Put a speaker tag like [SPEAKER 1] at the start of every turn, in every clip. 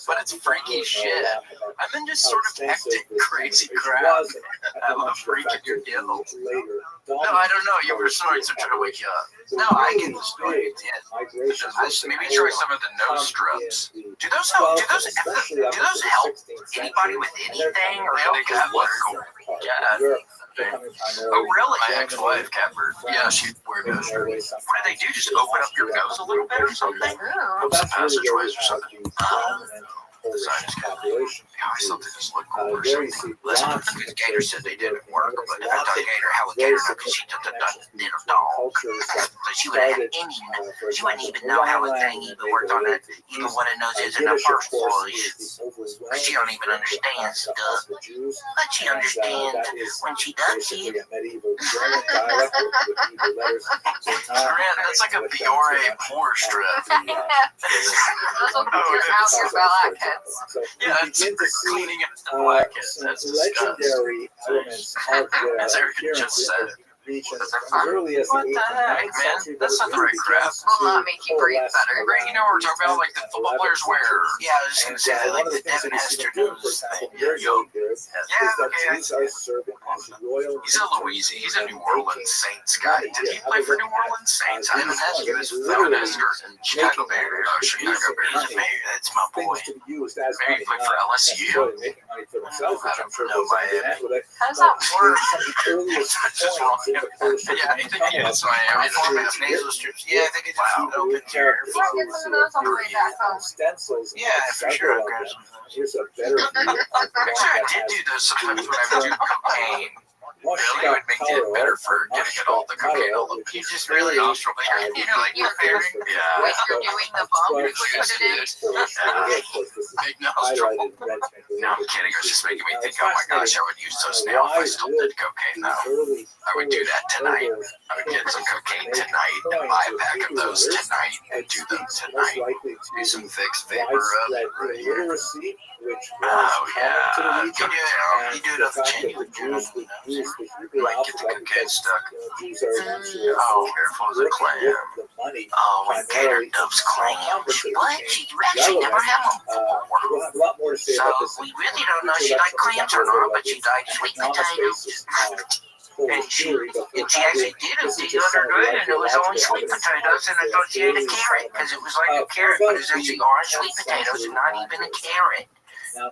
[SPEAKER 1] but it's freaky shit. I'm into sort of hectic, crazy crap. I'm a freak in your guild. No, I don't know. Your personalities are trying to wake you up. No, I get the story. Maybe try some of the nose strips. Do those help? Do those help anybody with anything, or do they just look cool? Yeah. Oh, really? My ex-wife, Catbird. Yeah, she'd wear nose strips. What do they do? Just open up your nose a little bit or something? Open some passageways or something. Sinus calculation. I always thought they just looked cool or something. Listen, because Gator said they didn't work, but I thought Gator, how would Gator know? Because she did a dog. So she would have she wouldn't even know how a thing even worked on it, even what a nose is in the first place. Because she don't even understand stuff. But she understands when she does it. That's like a Biore pour strip.
[SPEAKER 2] Those will be your out your blackheads.
[SPEAKER 1] Yeah, it's cleaning up the blackheads. That's
[SPEAKER 3] legendary elements of their
[SPEAKER 1] as Eric just said.
[SPEAKER 3] What the
[SPEAKER 1] heck, man? That's not the right crap.
[SPEAKER 2] Will not make you breathe better.
[SPEAKER 1] Right, you know what we're talking about, like the football players wear. Yeah, I was just gonna say, like the Devin Hester nose thing. Yeah, okay. He's a Louisiana. He's a New Orleans Saints guy. Did he play for New Orleans Saints? I don't know. He was Devin Hester and Chicago Bears. Oh, Chicago Bears. Maybe that's my boy. Maybe he played for LSU. I don't know Miami.
[SPEAKER 2] How does that work?
[SPEAKER 1] That's just wrong. Yeah, I think it's Miami. Format nasal strips. Yeah, I think it just opens your air flow.
[SPEAKER 2] Get some of those on the way back home.
[SPEAKER 1] Yeah, for sure. I'll grab some of those. Actually, I did do those sometimes when I would do cocaine. Really, it would make it better for getting it all the cocaine all up. You just really nostril, but you're like preparing. Yeah.
[SPEAKER 2] When you're doing the bump, you put it in.
[SPEAKER 1] Big nostril. No, I'm kidding. It was just making me think, oh my gosh, I would use those now if I still did cocaine now. I would do that tonight. I would get some cocaine tonight and buy a pack of those tonight and do them tonight. Do some fixed vapor up right here. Oh yeah. You do it off the genuine juice. Like get the cocaine stuck. Oh, careful as a clam. Oh, when Gator dubs clams. What? She actually never had one before. So we really don't know if she liked clams or not, but she liked sweet potatoes. And she actually did it the other day, and it was only sweet potatoes, and I thought she had a carrot, because it was like a carrot, but it's actually orange sweet potatoes and not even a carrot.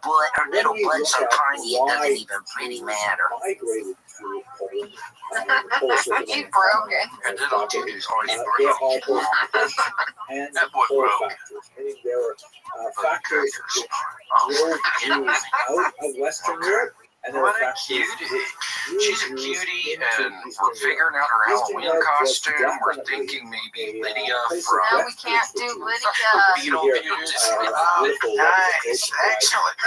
[SPEAKER 1] But her little butt's so tiny, it doesn't even really matter.
[SPEAKER 2] She's broken.
[SPEAKER 1] And then I'll do these already broken. That boy broke.
[SPEAKER 3] Factors out of Western Europe.
[SPEAKER 1] What a cutie. She's a cutie, and we're figuring out her Halloween costume. We're thinking maybe Lydia from...
[SPEAKER 2] No, we can't do Lydia.
[SPEAKER 1] Beetlejuice. Oh, nice. Excellent.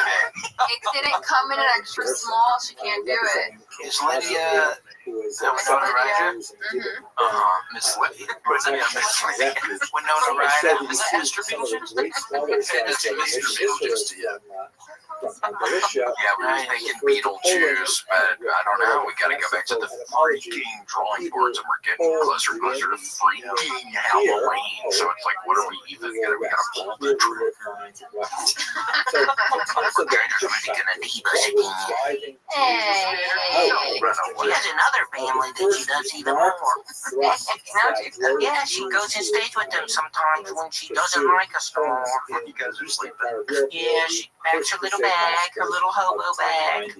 [SPEAKER 2] It didn't come in an extra small. She can't do it.
[SPEAKER 1] Is Lydia... Winona Ryder? Miss Lydia. Miss Lydia. Winona Ryder. Is that Esther Beetlejuice? That's Mr. Beetlejuice, yeah. Yeah, we're thinking Beetlejuice, but I don't know. We gotta go back to the freaking drawing boards, and we're getting closer and closer to freaking Halloween. So it's like, what are we even gonna? We gotta pull the trigger. Gator's maybe gonna need us again.
[SPEAKER 2] Hey.
[SPEAKER 1] She has another family that she does even more. Yeah, she goes and stays with them sometimes when she doesn't like us no more. You guys are sleeping. Yeah, she packs her little bag, her little hobo bag.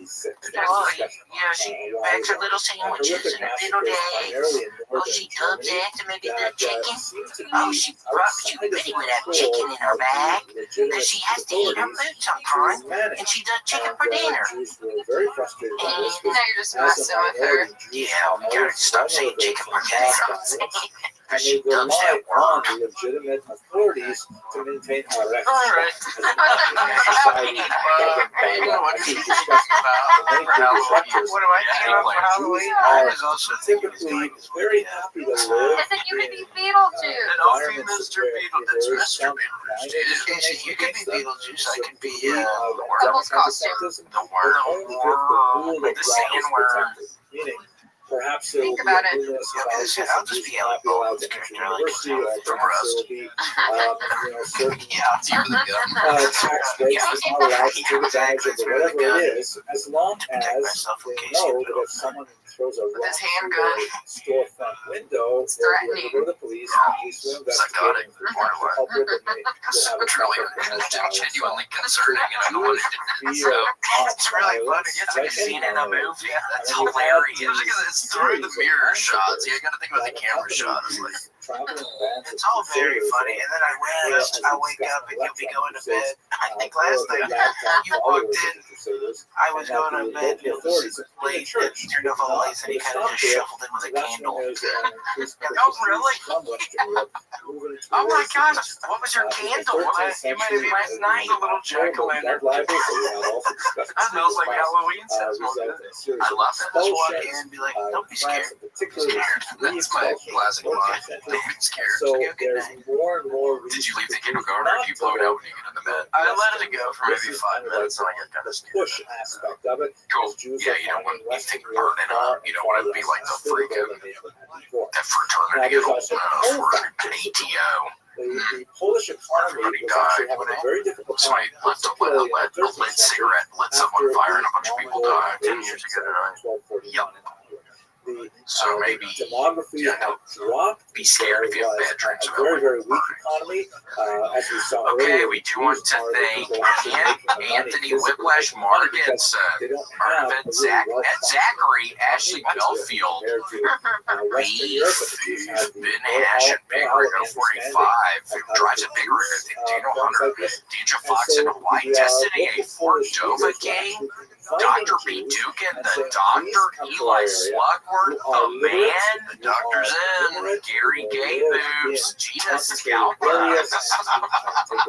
[SPEAKER 1] Oh, yeah, she packs her little sandwiches and her little eggs. Oh, she dubs eggs and maybe the chicken. Oh, she really would have chicken in her bag because she has to eat her food sometimes, and she does chicken for dinner. And
[SPEAKER 2] now you're just messing with her.
[SPEAKER 1] Yeah, we gotta stop saying chicken for dinner. Because she dubs that word.
[SPEAKER 3] Legitimate authorities to maintain our
[SPEAKER 1] All right. What do I think about for Halloween? I was also
[SPEAKER 3] typically very happy to live.
[SPEAKER 2] I said you could be Beetlejuice.
[SPEAKER 1] Don't be Mr. Beetlejuice. That's Mr. Beetlejuice. You could be Beetlejuice. I could be the
[SPEAKER 2] Couple's costume.
[SPEAKER 1] worm. The sandworm.
[SPEAKER 3] Perhaps there will
[SPEAKER 2] Think
[SPEAKER 3] be
[SPEAKER 2] about
[SPEAKER 3] a
[SPEAKER 2] it.
[SPEAKER 3] numerous
[SPEAKER 1] Yeah,
[SPEAKER 3] scholarships
[SPEAKER 1] yeah, I'll
[SPEAKER 3] and
[SPEAKER 1] just
[SPEAKER 3] fees
[SPEAKER 1] be
[SPEAKER 3] will not be
[SPEAKER 1] eligible
[SPEAKER 3] allowed
[SPEAKER 1] as
[SPEAKER 3] to
[SPEAKER 1] a
[SPEAKER 3] enter
[SPEAKER 1] character, like,
[SPEAKER 3] university, or
[SPEAKER 1] from
[SPEAKER 3] perhaps there
[SPEAKER 1] Rust.
[SPEAKER 3] will be, certain
[SPEAKER 1] Yeah, it's you the gun.
[SPEAKER 3] tax breaks that's not allowed to take advantage of, or whatever it is, as long
[SPEAKER 1] To protect
[SPEAKER 3] as
[SPEAKER 1] myself in
[SPEAKER 3] they
[SPEAKER 1] case you
[SPEAKER 3] know that
[SPEAKER 1] know.
[SPEAKER 3] if someone throws a
[SPEAKER 2] With
[SPEAKER 3] rock
[SPEAKER 2] his
[SPEAKER 3] through
[SPEAKER 2] handgun.
[SPEAKER 3] their storefront window,
[SPEAKER 2] It's
[SPEAKER 3] they'll be able to
[SPEAKER 2] threatening.
[SPEAKER 3] go to the police, and the police will investigate
[SPEAKER 1] Psychotic.
[SPEAKER 3] and if they find the culprit, then they will have a
[SPEAKER 1] Truly,
[SPEAKER 3] proper criminal trial.
[SPEAKER 1] genuinely concerning, and I don't want to.
[SPEAKER 3] Fear of
[SPEAKER 1] It's really funny. It's like a scene in a movie. That's hilarious. It's through the mirror shots. You got to think about the camera shot. It's like, it's all very funny. And then I wake up and you'll be going to bed. I think last night you walked in. I was going to bed and it was late. Turned off all the lights and he kind of just shuffled in with a candle. Oh, really? Oh my gosh! What was your candle? You might have been last night. A little jack-o'-lantern. That smells like Halloween. Sounds more good. I love it. Just walk in and be like, don't be scared. That's my classic line. Don't be scared.
[SPEAKER 3] So
[SPEAKER 1] Good
[SPEAKER 3] there's
[SPEAKER 1] night.
[SPEAKER 3] more and more
[SPEAKER 1] Did you leave the kindergarten or do you blow it out when you get in the bed? I let it go for maybe 5 minutes and I got kind of scared.
[SPEAKER 3] push aspect of it.
[SPEAKER 1] Cool. Yeah, you don't want anything burning up. You don't want it to be like the freaking that fraternity for ATO.
[SPEAKER 3] The Polish economy was actually having a very difficult time.
[SPEAKER 1] Somebody left a lit cigarette, lit someone fire, and a bunch of people died 10 years ago. Yep. So maybe
[SPEAKER 3] Demography had dropped.
[SPEAKER 1] be scared if you have bad
[SPEAKER 3] There
[SPEAKER 1] dreams
[SPEAKER 3] was
[SPEAKER 1] about
[SPEAKER 3] a very,
[SPEAKER 1] it.
[SPEAKER 3] very weak economy, as we saw
[SPEAKER 1] Okay,
[SPEAKER 3] earlier.
[SPEAKER 1] we do want to thank Anthony Whiplash Markinson,
[SPEAKER 3] They don't have
[SPEAKER 1] Ed Zachary, Ashley Belfield, Beef, Ben Hash, and Big Rig 45, who drives a Big Rig, Daniel Hunter, Deidre Fox in Hawaii, Destiny A. Cordova Gang, Dr. B. Dugan, the Doctor, Eli Slugworth, the Man, the Doctor's In, Gary Gay Boobs, Gina Scalpa,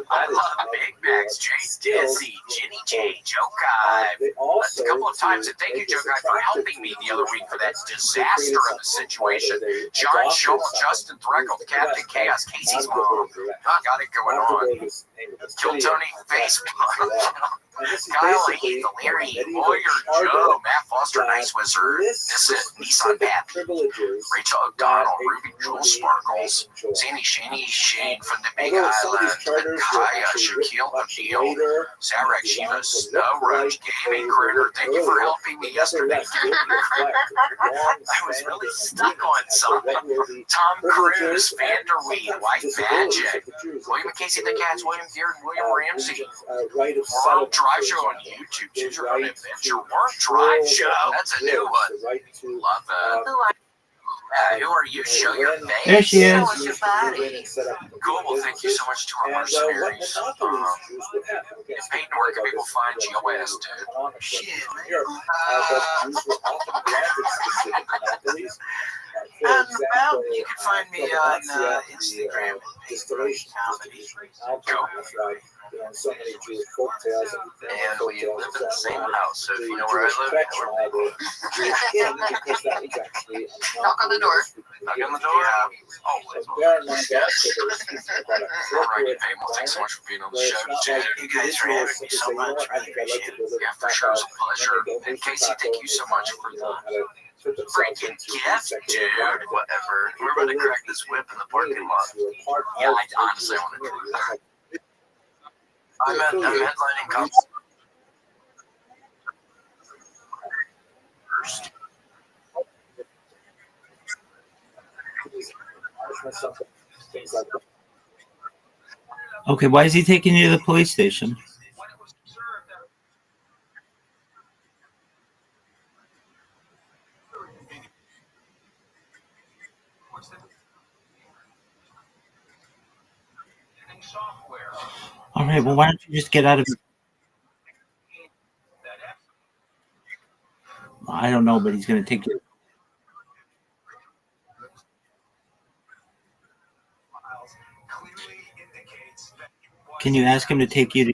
[SPEAKER 1] I love Big Macs, Jay Dizzy, Jenny J, Joe Kai. That's a couple of times, and thank you, Joe Guy, for helping me the other week for that disaster of a situation. John Scholl, Justin Threckle, Captain Chaos, Casey's mom. Got it going on. Kill Tony, Facebook. Kyle Heath, Larry, Lawyer Joe, Matt Foster, Nice Wizard, Nissan Pat, Rachel O'Donnell, Ruby Jewel Sparkles, Sandy Shaney Shane from the Big Island, Kaya, Shaquille O'Neal, Zarek Shiva, Snow Rush, Gaming Critter. Thank you for helping me yesterday. I was really stuck on something. Tom Cruise, Vanderweed, White Magic, William and Casey the Cats, William Gear, and William Ramsey. World Drive Show on YouTube. Choose your own adventure. World Drive Show. That's a new one. Love that. Who are you? Show your face.
[SPEAKER 4] There she is.
[SPEAKER 2] Show us your body.
[SPEAKER 1] Cool. Well, thank you so much to our mercenaries. It's Peyton, where can people find GOS, dude? Shit, well, you can find me on Instagram and
[SPEAKER 3] Distillation
[SPEAKER 1] comedy.
[SPEAKER 3] So many Jewish folk tales
[SPEAKER 1] And we live in the same house, so if you know where I live,
[SPEAKER 2] Knock on the door.
[SPEAKER 1] knock on the door. Always. Alright, Peyton, well, thanks so much for being on the show today. You guys for having me so much. I appreciate it. Yeah, for sure. It's a pleasure. And Casey, thank you so much for the freaking gift, dude. Whatever. We're about to crack this whip in the parking lot. Yeah, I honestly want to do that. I'm headlining Cups first.
[SPEAKER 4] Okay, why is he taking you to the police station? All right, well, why don't you just get out of it? I don't know, but he's going to take you. Can you ask him to take you to?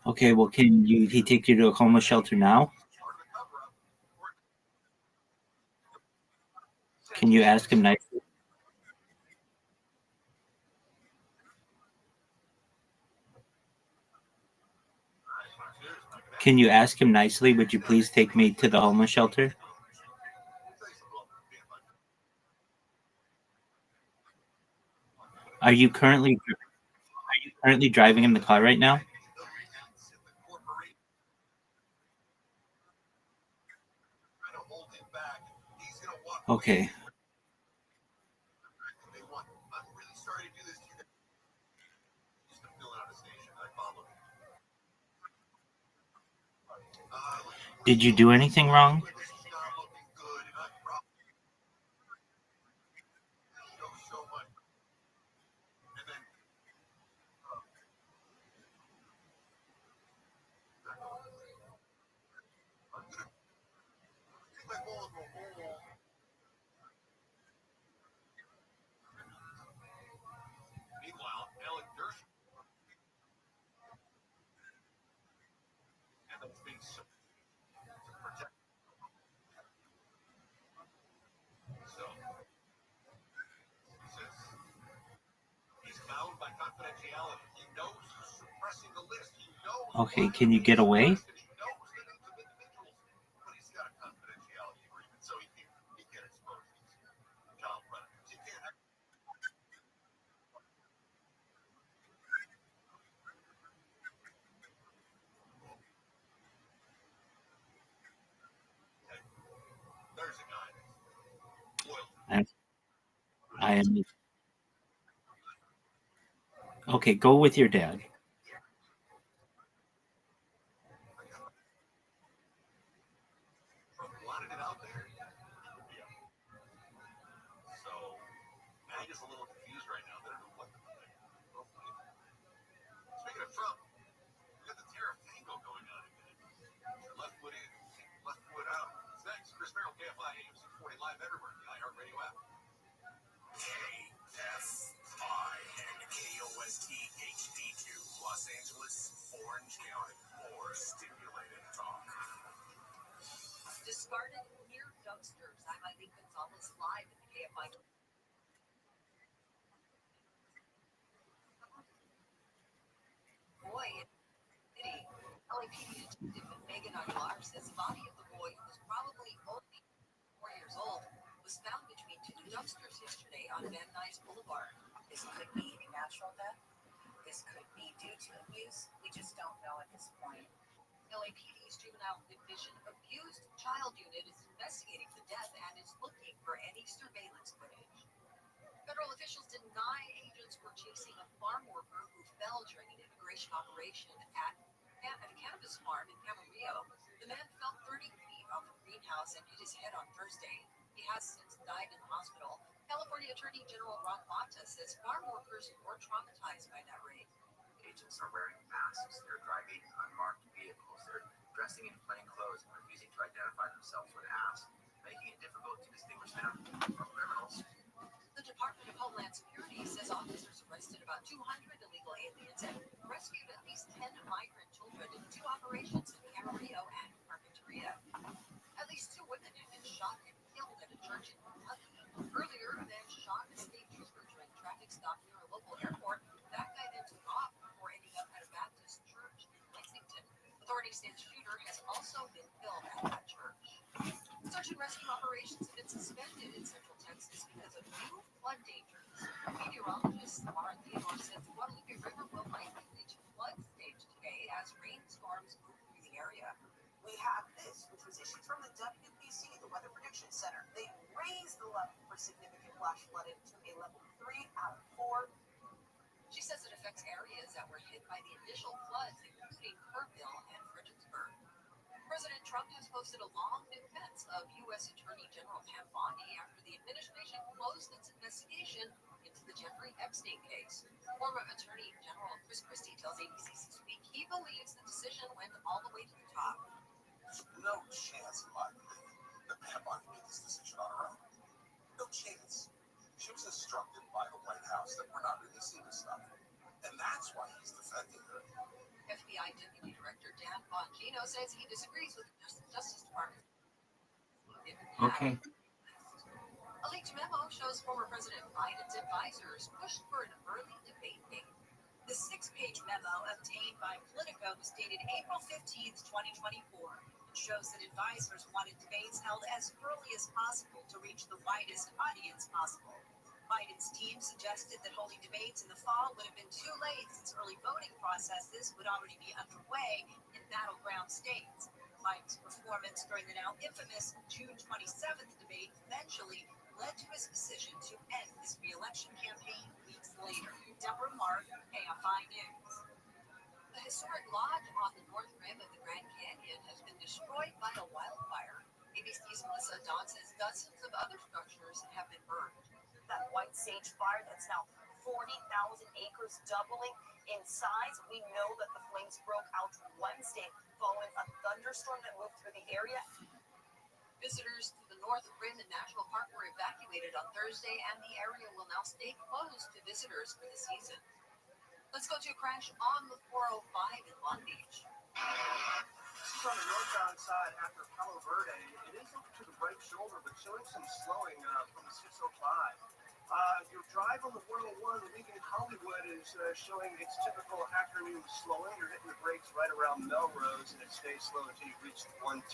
[SPEAKER 4] Okay, well, can he take you to a homeless shelter now? Can you ask him nicely? Can you ask him nicely? Would you please take me to the homeless shelter? Are you currently driving in the car right now? Okay. Did you do anything wrong? Okay, can you get away? I I am. Okay, go with your dad. Okay.
[SPEAKER 5] The 6-page memo obtained by Politico was dated April 15th, 2024. It shows that advisors wanted debates held as early as possible to reach the widest audience possible. Biden's team suggested that holding debates in the fall would have been too late since early voting processes would already be underway in battleground states. Biden's performance during the now infamous June 27th debate eventually led to his decision to end his re-election campaign weeks later. Deborah Mark, KFI News. A historic lodge on the north rim of the Grand Canyon has been destroyed by a wildfire. ABC's Melissa Dawn says dozens of other structures have been burned. That white sage fire that's now 40,000 acres, doubling in size. We know that the flames broke out Wednesday following a thunderstorm that moved through the area. Visitors to the North Rim National Park were evacuated on Thursday, and the area will now stay closed to visitors for the season. Let's go to a crash on the 405 in Long Beach.
[SPEAKER 6] This is on the northbound side after Palo Verde. It is over to the right shoulder, but showing some slowing from the 605. Your drive on the 101 leaving Hollywood is showing its typical afternoon slowing. You're hitting the brakes right around Melrose, and it stays slow until you reach the 110.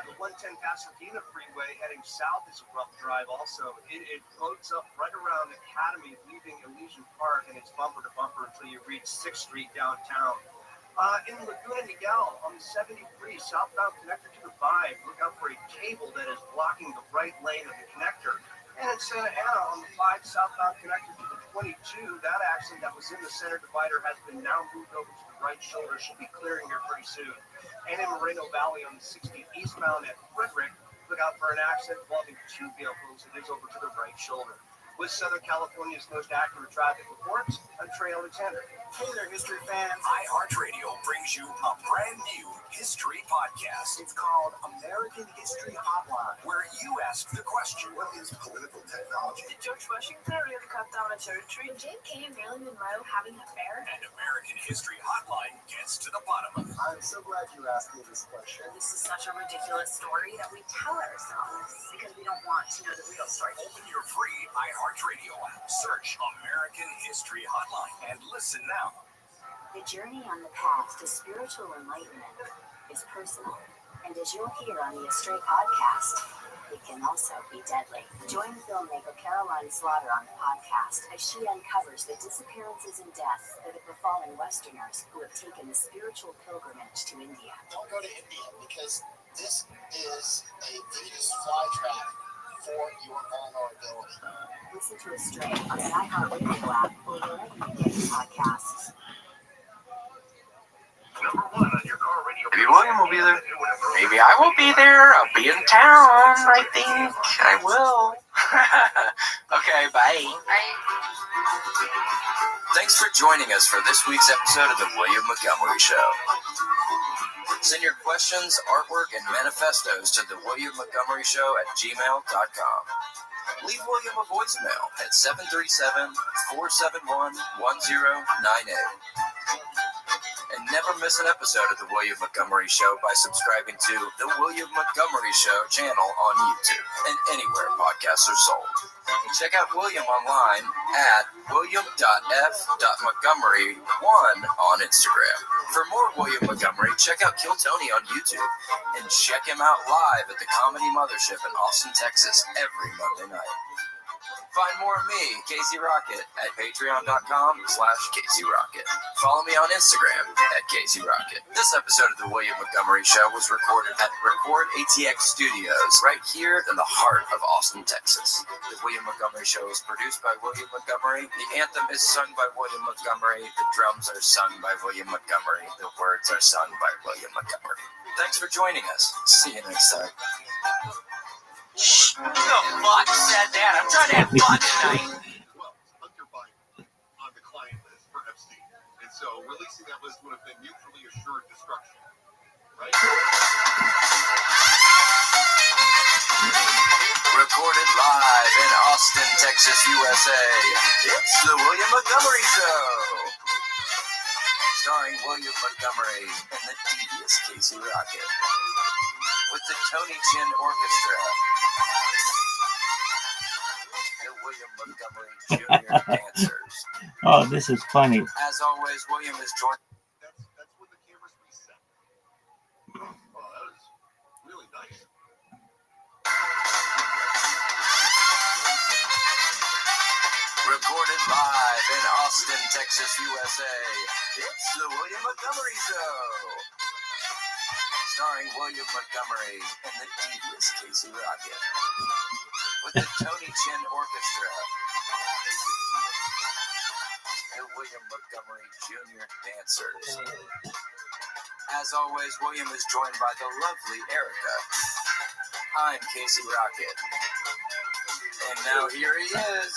[SPEAKER 6] The 110 Pasadena freeway heading south is a rough drive also. It floats up right around Academy, leaving Elysian Park, and it's bumper to bumper until you reach 6th Street downtown. In Laguna Niguel on the 73, southbound connector to the 5, look out for a cable that is blocking the right lane of the connector. And in Santa Ana on the 5, southbound connector to the 22, that accident that was in the center divider has been now moved over to the right shoulder, should be clearing here pretty soon. And in Moreno Valley on the 60 eastbound at Frederick, look out for an accident involving 2 vehicles. It is over to the right shoulder. With Southern California's most accurate traffic reports, I'm Trey Alexander.
[SPEAKER 7] Hey there, history fans. iHeartRadio brings you a brand new history podcast. It's called American History Hotline, where you ask the question, what is political technology?
[SPEAKER 5] Did George Washington really cut down a cherry tree? JFK and Marilyn Monroe having an affair?
[SPEAKER 7] And American History Hotline gets to the bottom of it.
[SPEAKER 6] I'm so glad you asked me this question.
[SPEAKER 5] This is such a ridiculous story that we tell ourselves because we don't want to know the real story.
[SPEAKER 7] Open your free iHeartRadio app, search American History Hotline, and listen now.
[SPEAKER 8] The journey on the path to spiritual enlightenment is personal, and as you'll hear on the Astray podcast, it can also be deadly. Join filmmaker Caroline Slaughter on the podcast as she uncovers the disappearances and deaths that have befallen Westerners who have taken the spiritual pilgrimage to India.
[SPEAKER 9] Don't go to India because this is a vicious fly trap for your vulnerability.
[SPEAKER 8] Listen to Astray on the iHeartRadio app or wherever you get your podcasts.
[SPEAKER 1] Maybe William will be there. Maybe I will be there. I'll be in town. I think I will. Okay, bye. Thanks for joining us for this week's episode of The William Montgomery Show. Send your questions, artwork, and manifestos to The William Montgomery Show at gmail.com. Leave William a voicemail at 737-471-1098. And never miss an episode of The William Montgomery Show by subscribing to The William Montgomery Show channel on YouTube and anywhere podcasts are sold. Check out William online at william.f.montgomery1 on Instagram. For more William Montgomery, check out Kill Tony on YouTube and check him out live at the Comedy Mothership in Austin, Texas every Monday night. Find more of me, Casey Rocket, at patreon.com/Casey Rocket. Follow me on Instagram at Casey Rocket. This episode of The William Montgomery Show was recorded at Record ATX Studios, right here in the heart of Austin, Texas. The William Montgomery Show is produced by William Montgomery. The anthem is sung by William Montgomery. The drums are sung by William Montgomery. The words are sung by William Montgomery. Thanks for joining us. See you next time. Shh, who the fuck said that? I'm trying to have fun tonight.
[SPEAKER 10] Well, Hunter Biden on the client list for Epstein. And so releasing that list would have been mutually assured destruction. Right?
[SPEAKER 1] Recorded live in Austin, Texas, USA. It's The William Montgomery Show. Starring William Montgomery and the devious Casey Rocket. With the Tony Chin Orchestra. The William Montgomery Jr. Dancers.
[SPEAKER 4] Oh, this is funny.
[SPEAKER 1] As always, William is joined.
[SPEAKER 10] That's when the cameras reset. Oh, that is really nice.
[SPEAKER 1] Recorded live in Austin, Texas, USA. It's the William Montgomery Show. Starring William Montgomery and the devious Casey Rocket. With the Tony Chin Orchestra. The William Montgomery Jr. Dancers. As always, William is joined by the lovely Erica. I'm Casey Rocket. And now here he is,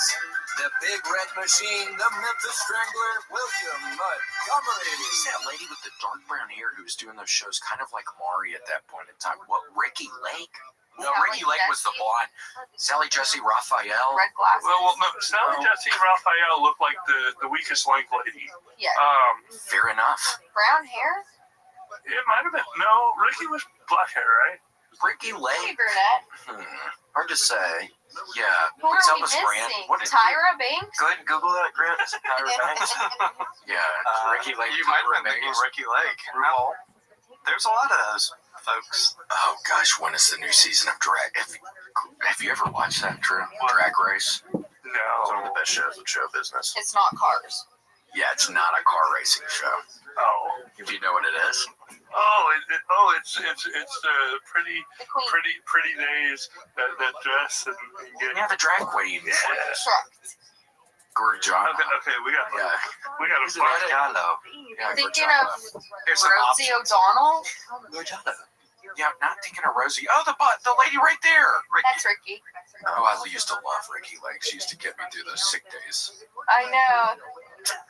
[SPEAKER 1] the big red machine, the Memphis Strangler, William Montgomery.
[SPEAKER 11] Is that lady with the dark brown hair who was doing those shows kind of like Maury at that point in time? What, Ricky Lake? No, Ricky Lake was the blonde. Sally Jesse Raphael.
[SPEAKER 2] Red glasses.
[SPEAKER 12] Well, no, Sally Jesse Raphael looked like the weakest link lady.
[SPEAKER 2] Yeah.
[SPEAKER 11] Fair enough.
[SPEAKER 2] Brown hair?
[SPEAKER 12] It might have been. No, Ricky was black hair, right?
[SPEAKER 11] Ricky
[SPEAKER 2] Hey,
[SPEAKER 11] Lake?
[SPEAKER 2] brunette.
[SPEAKER 11] Hard to say. Yeah.
[SPEAKER 2] Who are
[SPEAKER 11] What's
[SPEAKER 2] we
[SPEAKER 11] Elvis Grant?
[SPEAKER 2] missing?
[SPEAKER 11] What did
[SPEAKER 2] Tyra Banks?
[SPEAKER 11] Go ahead and Google that, Grant. Is it Tyra Banks? Yeah. Ricky Lake.
[SPEAKER 13] You might have been thinking Ricky Lake.
[SPEAKER 11] RuPaul.
[SPEAKER 13] There's a lot of those folks.
[SPEAKER 11] Oh gosh, when is the new season of Drag? Have you ever watched that, Drew? Drag Race?
[SPEAKER 12] No.
[SPEAKER 11] It's one of the best shows in show business.
[SPEAKER 2] It's not Cars.
[SPEAKER 11] Yeah, it's not a car racing show.
[SPEAKER 12] Oh.
[SPEAKER 11] Do you know what it is?
[SPEAKER 12] It's pretty
[SPEAKER 2] The Queen.
[SPEAKER 12] pretty days that dress and get.
[SPEAKER 11] Yeah, the drag queens.
[SPEAKER 12] Yeah.
[SPEAKER 2] Correct.
[SPEAKER 11] Gorgiano.
[SPEAKER 12] Okay, we got
[SPEAKER 11] Yeah.
[SPEAKER 12] a
[SPEAKER 11] Gorgiano. Yeah,
[SPEAKER 2] Thinking
[SPEAKER 11] Gorgiano.
[SPEAKER 2] of
[SPEAKER 11] Here's some
[SPEAKER 2] Rosie
[SPEAKER 11] options.
[SPEAKER 2] O'Donnell.
[SPEAKER 11] Gorgiano. Yeah, not thinking of Rosie. Oh, the lady right there. Ricky.
[SPEAKER 2] That's Ricky.
[SPEAKER 11] Oh, I used to love Ricky Lake. She used to get me through those sick days.
[SPEAKER 2] I know.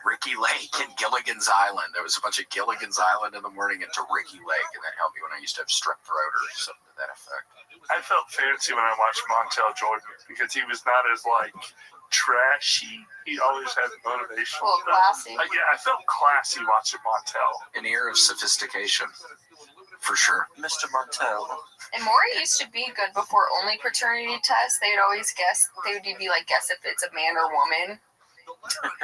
[SPEAKER 11] Ricky Lake and Gilligan's Island. There was a bunch of Gilligan's Island in the morning into Ricky Lake, and that helped me when I used to have strep throat or something to that effect.
[SPEAKER 12] I felt fancy when I watched Montel Jordan because he was not as like trashy. He always had motivation.
[SPEAKER 2] Well, classy.
[SPEAKER 12] Yeah, I felt classy watching Montel.
[SPEAKER 11] An air of sophistication, for sure. Mr. Montel.
[SPEAKER 2] And Maury used to be good before only paternity tests. They'd always guess, they would be like, guess if it's a man or woman.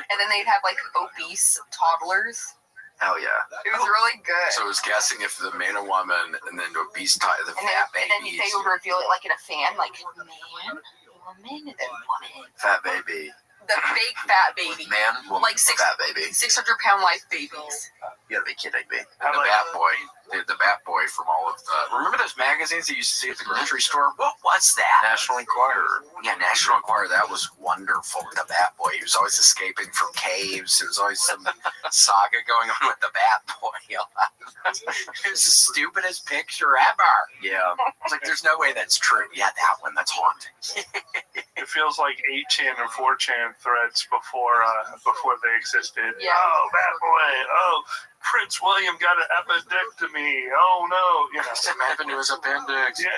[SPEAKER 2] And then they'd have like obese toddlers.
[SPEAKER 11] Hell yeah.
[SPEAKER 2] It was really good.
[SPEAKER 11] So I was guessing if the man or woman, and then the obese the
[SPEAKER 2] and
[SPEAKER 11] fat
[SPEAKER 2] then
[SPEAKER 11] babies.
[SPEAKER 2] they would reveal it like in a fan, like man, woman, and then woman.
[SPEAKER 11] Fat baby.
[SPEAKER 2] The big fat baby.
[SPEAKER 11] Man, woman,
[SPEAKER 2] Like
[SPEAKER 11] fat baby.
[SPEAKER 2] 600-pound life babies.
[SPEAKER 11] You gotta be kidding me. And the Bat Boy. The Bat Boy from all of the... Remember those magazines you used to see at the grocery store? What was that? National Enquirer. Yeah, National Enquirer. That was wonderful. The Bat Boy. He was always escaping from caves. There was always some saga going on with the Bat Boy. It was the stupidest picture ever. Yeah. It's like, there's no way that's true. Yeah, that one. That's haunting.
[SPEAKER 12] It feels like 8chan and 4chan threads before they existed.
[SPEAKER 2] Yeah.
[SPEAKER 12] Oh, bad boy. Oh, Prince William got an appendectomy. Oh no, you know.
[SPEAKER 11] Something happened to his appendix.
[SPEAKER 12] Yeah.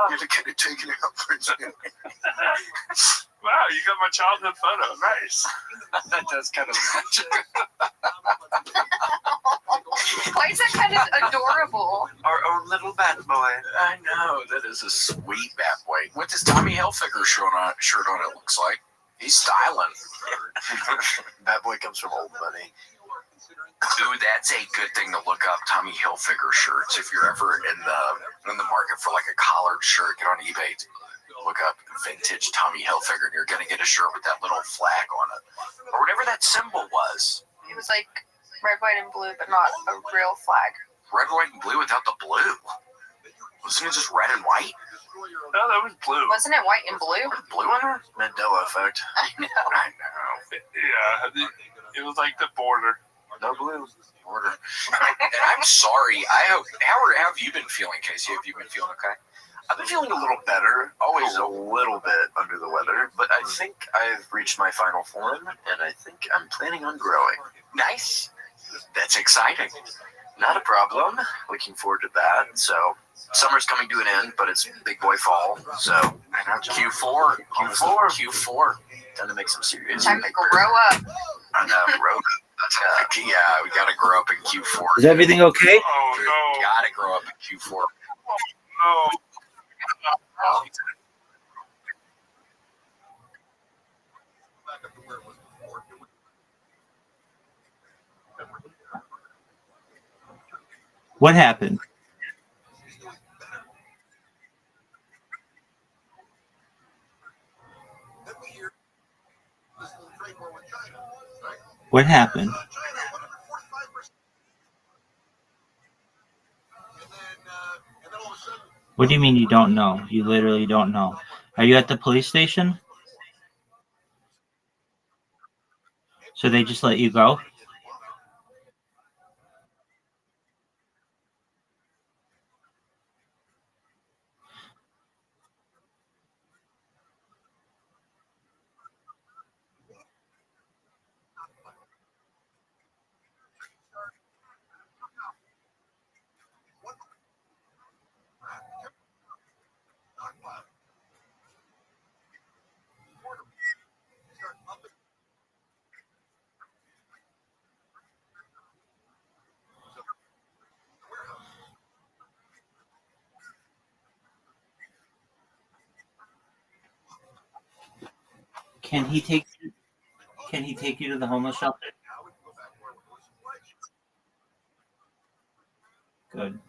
[SPEAKER 11] You had to get it taken out, Prince William.
[SPEAKER 12] Wow, you got my childhood photo. Nice.
[SPEAKER 11] That does kind of match.
[SPEAKER 2] Why is that kind of adorable?
[SPEAKER 11] Our little Bat Boy. I know. That is a sweet Bat Boy. With his Tommy Hilfiger shirt on, it looks like. He's styling. Bat Boy comes from Old Money. Ooh, that's a good thing to look up. Tommy Hilfiger shirts. If you're ever in the market for like a collared shirt, get on eBay. Look up vintage Tommy Hilfiger, and you're gonna get a shirt with that little flag on it, or whatever that symbol was.
[SPEAKER 2] It was like red, white, and blue, but not a real flag.
[SPEAKER 11] Red, white, and blue without the blue. Wasn't it just red and white?
[SPEAKER 12] No, that was blue.
[SPEAKER 2] Wasn't it white and blue?
[SPEAKER 11] Blue in there? Mandela effect.
[SPEAKER 2] I know.
[SPEAKER 11] I know.
[SPEAKER 12] Yeah, it was like the border.
[SPEAKER 11] No blue. Border. And I'm sorry. How have you been feeling, Casey? Have you been feeling okay?
[SPEAKER 13] I've been feeling a little better, always a little bit under the weather, but I think I've reached my final form, and I think I'm planning on growing.
[SPEAKER 11] Nice. That's exciting.
[SPEAKER 13] Not a problem. Looking forward to that. So, summer's coming to an end, but it's big boy fall. So,
[SPEAKER 11] I know. Q4.
[SPEAKER 13] Time to make some serious.
[SPEAKER 2] Time to grow up.
[SPEAKER 11] I know. Yeah, we gotta grow up in Q4.
[SPEAKER 4] Is everything okay?
[SPEAKER 12] Oh no.
[SPEAKER 11] Gotta grow up in Q4.
[SPEAKER 12] Oh.
[SPEAKER 10] Back up to where it was before.
[SPEAKER 4] What happened? What happened? What do you mean you don't know? You literally don't know. Are you at the police station? So they just let you go? Can he take you to the homeless shelter? Good.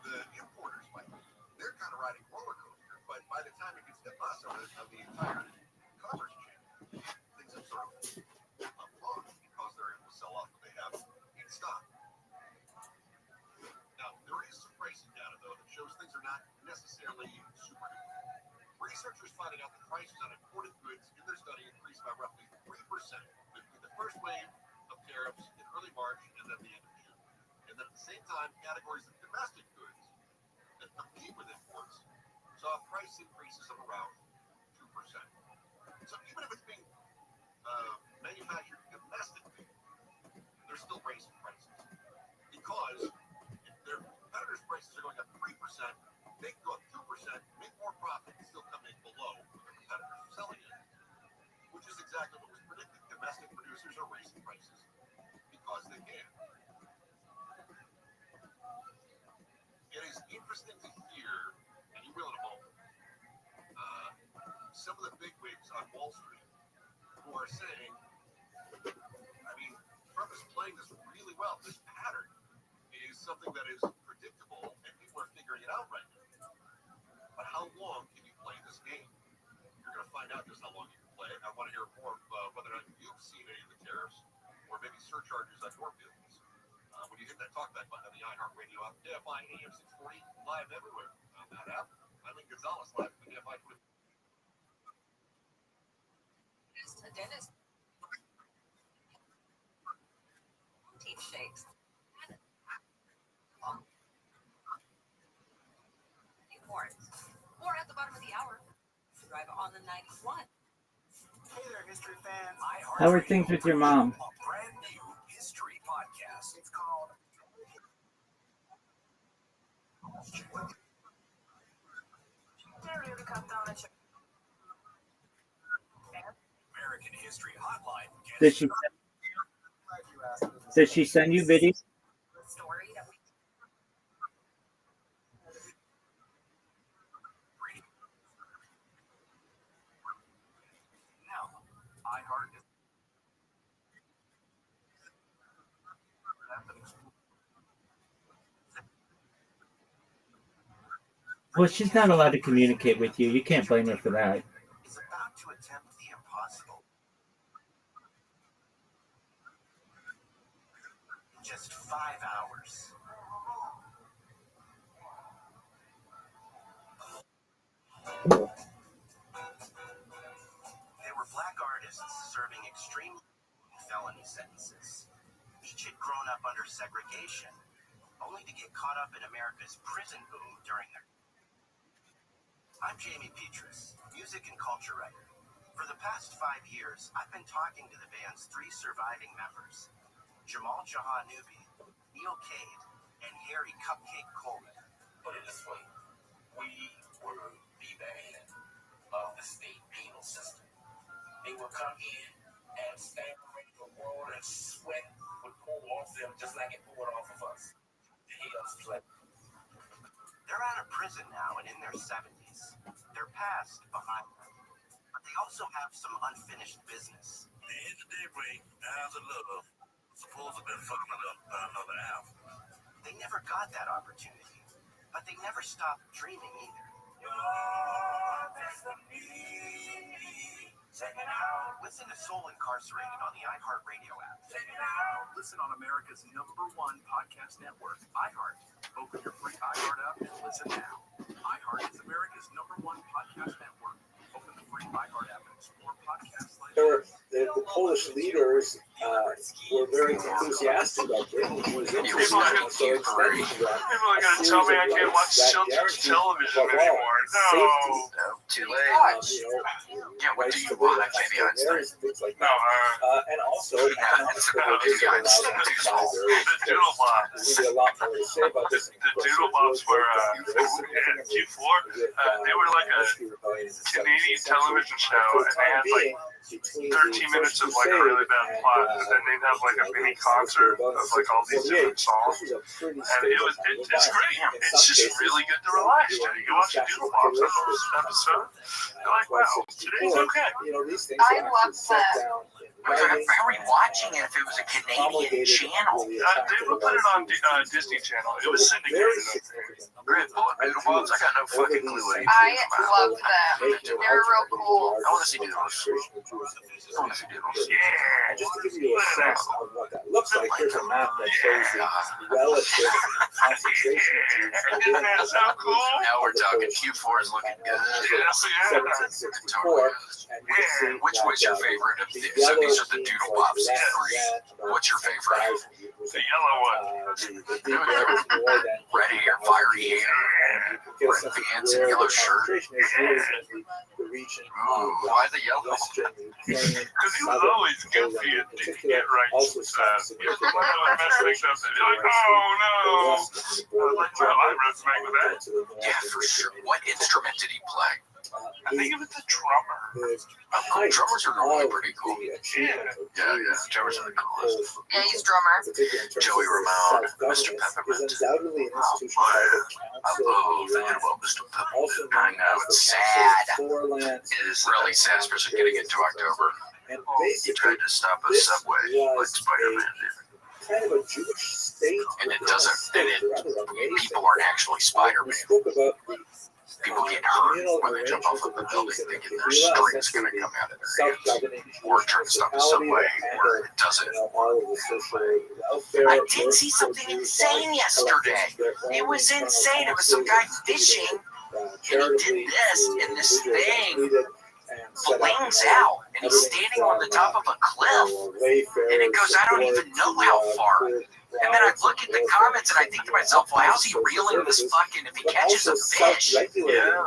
[SPEAKER 10] The importers might. They're kind of riding roller coaster, but by the time it gets to us of the entire commerce chain, things have sort of unlocked because they're able to sell off what they have in stock. Now, there is some pricing data, though, that shows things are not necessarily super good. Researchers finding out that prices on imported goods in their study increased by roughly 3% between the first wave of tariffs in early March and then the end of June. And then at the same time, categories of domestic goods that compete with imports saw price increases of around 2%. So even if it's being manufactured domestically, they're still raising prices. Because if their competitors' prices are going up 3%, they can go up 2%, make more profit, and still come in below what their competitors are selling it, which is exactly what was predicted. Domestic producers are raising prices because they can. It is interesting to hear, and you will in a moment, some of the bigwigs on Wall Street who are saying, I mean, Trump is playing this really well. This pattern is something that is predictable, and people are figuring it out right now. But how long can you play this game? You're going to find out just how long you can play it. I want to hear more of whether or not you've seen any of the tariffs or maybe surcharges on your vehicles. When you hit that talkback button on the iHeartRadio app, KFI AM 640, live everywhere on that app. I'm Lynn Gonzalez, live from the KFI 20.
[SPEAKER 5] A dentist teeth shakes. More at the bottom of the hour. Drive on the 91.
[SPEAKER 7] Hey there, history fans.
[SPEAKER 4] How are things with your mom?
[SPEAKER 7] A brand new history podcast. It's called American History Hotline.
[SPEAKER 4] Did she send you videos?
[SPEAKER 5] Story that we
[SPEAKER 7] Now, iHeart is
[SPEAKER 4] Well, she's not allowed to communicate with you. You can't blame her for that.
[SPEAKER 7] is about to attempt the impossible. In just 5 hours. They were black artists serving extreme felony sentences. Each had grown up under segregation, only to get caught up in America's prison boom during their... I'm Jamie Petrus, music and culture writer. For the past 5 years, I've been talking to the band's 3 surviving members, Jamal Jahanubi, Neil Cade, and Harry Cupcake Coleman. Put it this way, we were the band of the state penal system. They will come in and stand ready to All that sweat would pour off them just like it poured off of us. They're out of prison now and in their 70s. Their past behind them. But they also have some unfinished business.
[SPEAKER 10] The end of the day, Ray, Hounds of Love, supposed to have been fucking up another album.
[SPEAKER 7] They never got that opportunity, but they never stopped dreaming either. Check it out. Listen to Soul Incarcerated on the iHeartRadio app. Check it out.
[SPEAKER 6] Listen on America's #1 podcast network, iHeart. Open your free iHeart app and listen now. iHeart is America's #1 podcast network. Open the free iHeart app and explore podcasts like
[SPEAKER 3] The Polish leaders were very enthusiastic about bringing these into
[SPEAKER 12] People are gonna tell me I can't watch children's television anymore. No.
[SPEAKER 13] Too late.
[SPEAKER 11] Yeah, what do you want? Maybe Einstein.
[SPEAKER 12] No,
[SPEAKER 3] and also,
[SPEAKER 12] the doodle bops.
[SPEAKER 3] a lot more to say about this.
[SPEAKER 12] The doodle bops were in Q4. They were like a Canadian television show, and they had like 13 minutes of like a really bad plot, and then they'd have like a mini concert of like all these different songs, and it's great. It's just really good to relax. You watch the doodle bops on those episodes, you're like, wow, today's okay.
[SPEAKER 2] I love that.
[SPEAKER 11] How are we watching it if it was a Canadian channel?
[SPEAKER 12] They would put it on Disney Channel. It was syndicated.
[SPEAKER 11] Great book, Doodle Bobs. I got no fucking clue what
[SPEAKER 2] I love them. They're real cool.
[SPEAKER 11] I want to see Doodles. I want to see Doodles.
[SPEAKER 12] Yeah.
[SPEAKER 3] Just to give you a sense of what that looks like, here's a map that shows the relative concentration of
[SPEAKER 12] Isn't that so cool?
[SPEAKER 11] Now we're talking. Q4 is looking good.
[SPEAKER 12] Yes, yeah.
[SPEAKER 3] 1764. And you can see
[SPEAKER 11] Which was your favorite of these? So these are the Doodle Bobs. What's your favorite?
[SPEAKER 12] The yellow one.
[SPEAKER 11] Red hair, fiery hair, red pants, and yellow shirt. Ooh, why the yellow?
[SPEAKER 12] Because he was always goofy and didn't get right. If someone would mess things up, they'd be like, oh no. I was like, well, I respect that.
[SPEAKER 11] Yeah, for sure. What instrument did he play?
[SPEAKER 12] I think it was the drummer.
[SPEAKER 11] Drummers are normally pretty cool.
[SPEAKER 12] Yeah.
[SPEAKER 11] Drummers are the coolest.
[SPEAKER 2] Yeah, he's drummer.
[SPEAKER 11] Joey Ramone, Mr. Peppermint. I love thinking about Mr. Peppermint. I know, it's sad. It is really sad, especially getting into October. He tried to stop a subway like Spider-Man did.
[SPEAKER 3] Kind of a Jewish state,
[SPEAKER 11] and it doesn't. And people aren't actually Spider-Man. People get hurt when they jump off of the building, thinking their string's going to come out of their hands, or trying to stop a subway, or it doesn't. I did see something insane yesterday. It was insane. It was some guy fishing, and he did this, and this thing flings out, and he's standing on the top of a cliff, and it goes, I don't even know how far. And then I look at the comments and I think to myself, well, how's he reeling this fucking, if he catches a fish,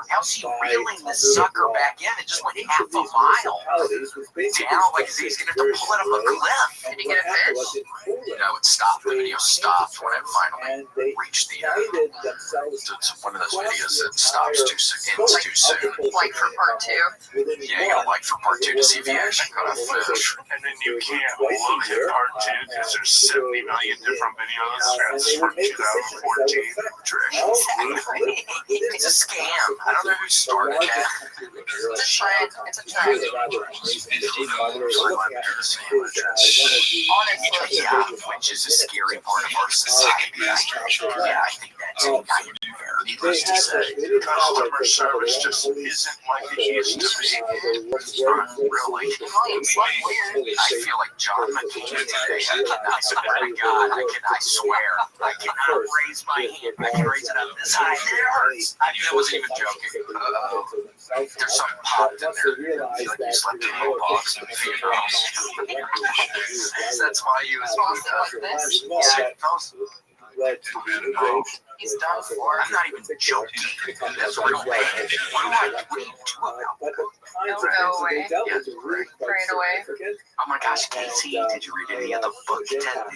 [SPEAKER 11] how's he reeling this sucker back in? It just went half a mile down, like he's going to have to pull it up a cliff.
[SPEAKER 2] Did he get a fish?
[SPEAKER 11] No, it stopped. The video stopped when it finally reached the it's one of those videos that stops too soon, ends too soon.
[SPEAKER 2] Like for part 2?
[SPEAKER 11] Yeah, you gotta like for part 2 to see if you actually caught a fish.
[SPEAKER 12] And then you can't look at part 2 because there's 70 million different videos from 2014.
[SPEAKER 11] Exactly. It's a scam. I don't know who started that.
[SPEAKER 2] It's a trend. It's a trend. Honestly.
[SPEAKER 11] Yeah, which is a scary part of our society. Yeah, I think that's needless to say.
[SPEAKER 12] Customer service just isn't like it used to be.
[SPEAKER 11] Really. I feel like John McCain today. I cannot swear to God. I swear. I cannot raise my hand. I can raise it up this high. It hurts. I wasn't even joking. There's something popped in there. I feel like you slept in a little box in the funeral. That's why you was he's done for. I'm not even joking. That's real bad. What do you do about that?
[SPEAKER 2] Don't go away. Right away.
[SPEAKER 11] Oh my gosh, Casey, did you read any of the book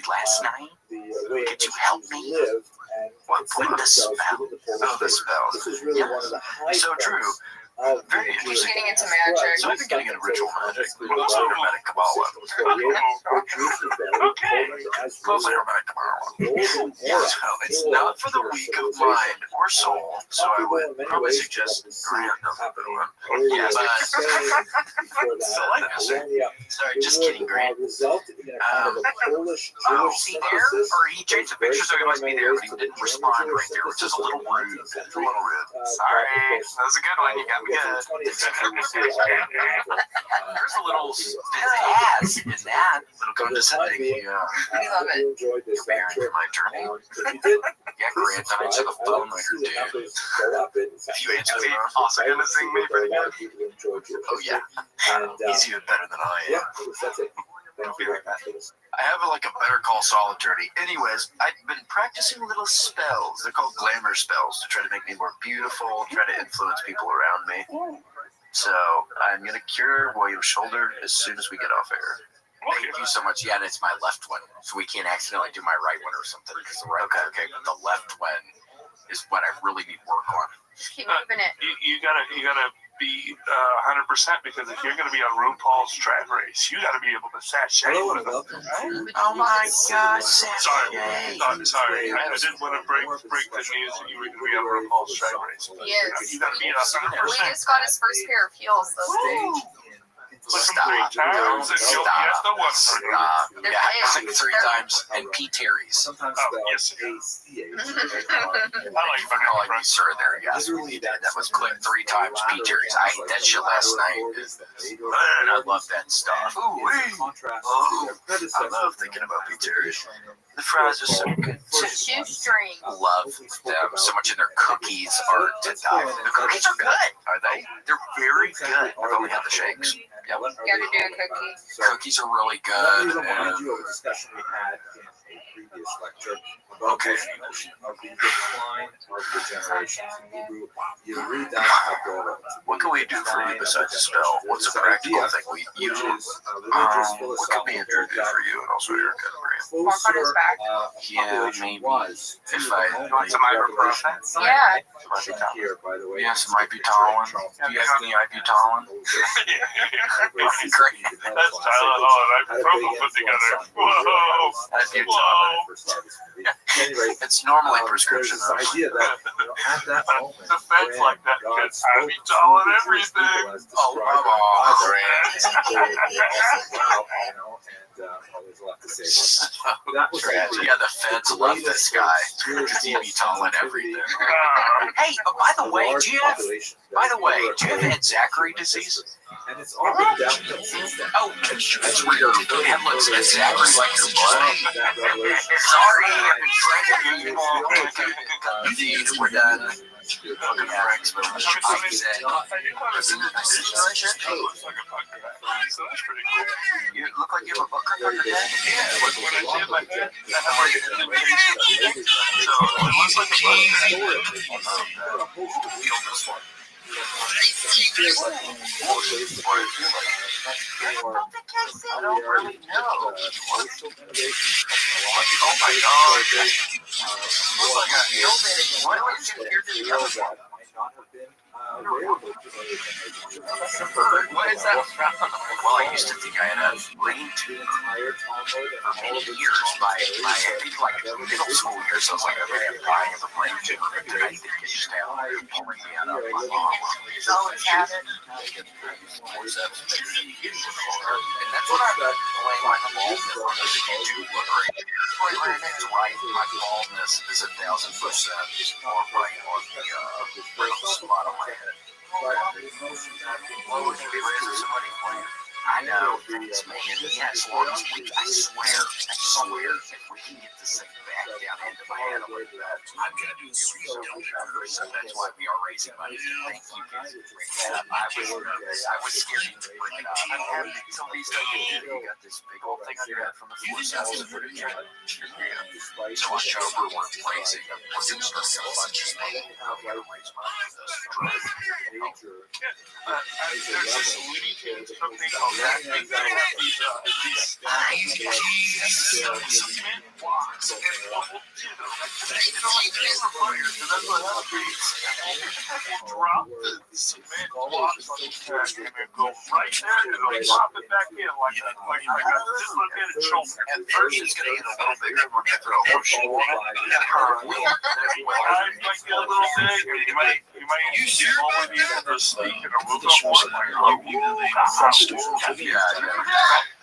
[SPEAKER 11] last night? Could you help me? What the spell? Oh, the spell. Yeah. So Drew, Very
[SPEAKER 2] He's
[SPEAKER 11] interesting.
[SPEAKER 2] getting into magic.
[SPEAKER 11] So I've been getting into ritual magic, mostly hermetic Kabbalah.
[SPEAKER 12] Okay.
[SPEAKER 11] Mostly hermetic Kabbalah. So it's not for the weak of mind or soul, so I would probably suggest Grant doesn't do it. Yeah, but sorry, just kidding, Grant.
[SPEAKER 3] Resulted in a kind of a Polish
[SPEAKER 11] Oh,
[SPEAKER 3] Jewish
[SPEAKER 11] is he there?
[SPEAKER 3] synthesis.
[SPEAKER 11] Or he changed the picture, so he must be there, but he didn't respond right there, which is a little rude. It's a little rude.
[SPEAKER 12] Sorry. That was a good one. You got me good.
[SPEAKER 11] There's a little ass in that little condescending. Yeah.
[SPEAKER 2] We love it.
[SPEAKER 11] You're bearing for my journey. Yeah, Grant, I'm into the phone like you're dude. If you answer me,
[SPEAKER 12] Also gonna sing me pretty good.
[SPEAKER 11] oh yeah. He's even better than I am.
[SPEAKER 3] That's it. Thank you very much.
[SPEAKER 11] I have like a Better Call Saul attorney. Anyways, I've been practicing little spells. They're called glamour spells to try to make me more beautiful, try to influence people around me. So I'm gonna cure William's shoulder as soon as we get off air.
[SPEAKER 1] Thank you so much. Yeah, and it's my left one, so we can't accidentally do my right one or something because the right okay, but the left one is what I really need work on.
[SPEAKER 2] Just keep moving it.
[SPEAKER 12] You gotta be 100% because if you're gonna be on RuPaul's Drag Race, you gotta be able to sashay with them.
[SPEAKER 11] Oh my God!
[SPEAKER 12] Sorry, I didn't want to break the news that you were gonna be on RuPaul's Drag Race.
[SPEAKER 2] Yes.
[SPEAKER 12] You gotta be
[SPEAKER 2] We
[SPEAKER 12] 100%.
[SPEAKER 2] just got his first pair of heels though.
[SPEAKER 12] Look him 3 times and you'll be at the one.
[SPEAKER 11] Stop.
[SPEAKER 2] They're
[SPEAKER 11] Yeah,
[SPEAKER 2] playing.
[SPEAKER 11] I think 3 times. And P. Terry's.
[SPEAKER 3] Sometimes
[SPEAKER 12] yes.
[SPEAKER 3] I
[SPEAKER 12] like
[SPEAKER 11] Calling me sir there, yes. That was clipped 3 times. P. Terry's. I ate that shit last night. Man, I love that stuff. Ooh, I love thinking about P. Terry's. The fries are so good too.
[SPEAKER 2] Shoestring.
[SPEAKER 11] Love them so much, and their cookies are to die for. The cookies are good. Are they? They're very good. I've only had the shakes. Yep.
[SPEAKER 2] Gotta do a cookie.
[SPEAKER 11] Cookies are really good.
[SPEAKER 3] remind you of a discussion we had in a previous lecture about this notion of the decline of the generations. In Hebrew, you read that Agora.
[SPEAKER 11] What can we do for you besides a spell? What's a practical thing we use? What could be introduced for you and also your category?
[SPEAKER 2] Walk on his back.
[SPEAKER 11] Yeah, maybe. If I
[SPEAKER 12] want some ibuprofen?
[SPEAKER 2] Yeah.
[SPEAKER 3] Here, by the way.
[SPEAKER 11] Yeah, some ibutalin. Do you have any ibutalin? Great.
[SPEAKER 12] That's Tylenol and ibuprofen put together. Whoa!
[SPEAKER 11] It's normally prescription.
[SPEAKER 3] The idea that at that moment,
[SPEAKER 12] the feds like that because ibutalin and everything.
[SPEAKER 11] Oh, come on,
[SPEAKER 3] there's a lot to say about that.
[SPEAKER 11] Yeah, the feds love this guy. Because ibutalin everything. Hey, by the way, do you have Aunt Zachary disease?
[SPEAKER 3] And it's all been down since then.
[SPEAKER 11] Oh, that's weird. Your head looks exactly like your blood. Sorry, I've been trying to do you all. We're done. Fucking Frank's been
[SPEAKER 12] You
[SPEAKER 11] look like you have a book on your head.
[SPEAKER 12] Yeah, when I did my head, I have like a so it looks like a
[SPEAKER 11] Feel this one. I don't really know. Oh my God. Why do I sit here to the other one? What is that from? Well, I used to think I had a brain tumor for many years. My middle school years, so I was like, okay, I'm dying of a brain tumor. I think it just happened. Pulling me out of my mom.
[SPEAKER 2] He's always had it.
[SPEAKER 11] And that's what I'm playing my baldness on. If you do look right here, it's right. My baldness is 1,000% more right on the brittle spot on my head. What would you be raising somebody for you? I know, thanks, man. Yeah, as long as we, I swear, if we can get this thing back down into my head like that, I'm going to do so much better. So that's why we are raising money. Thank you guys for bringing that up. I was scared to bring it up. I'm happy somebody's going to do. You got this big old thing on your head from the 4-7 footage. So October, we're raising a bunch of just money. I'm going to raise money for this drug.
[SPEAKER 12] there's this Looney Tunes company called That Big These plots. And what we'll do, it's a fire, so that's what we'll drop the cement blocks on the track and then go right there and then pop it back in like a dislocated shoulder.
[SPEAKER 11] At first, it's going to get a little bigger. We're going to throw a push on it.
[SPEAKER 12] Might get a little big, or you might only be able to sneak in a little bit more.
[SPEAKER 11] Yeah.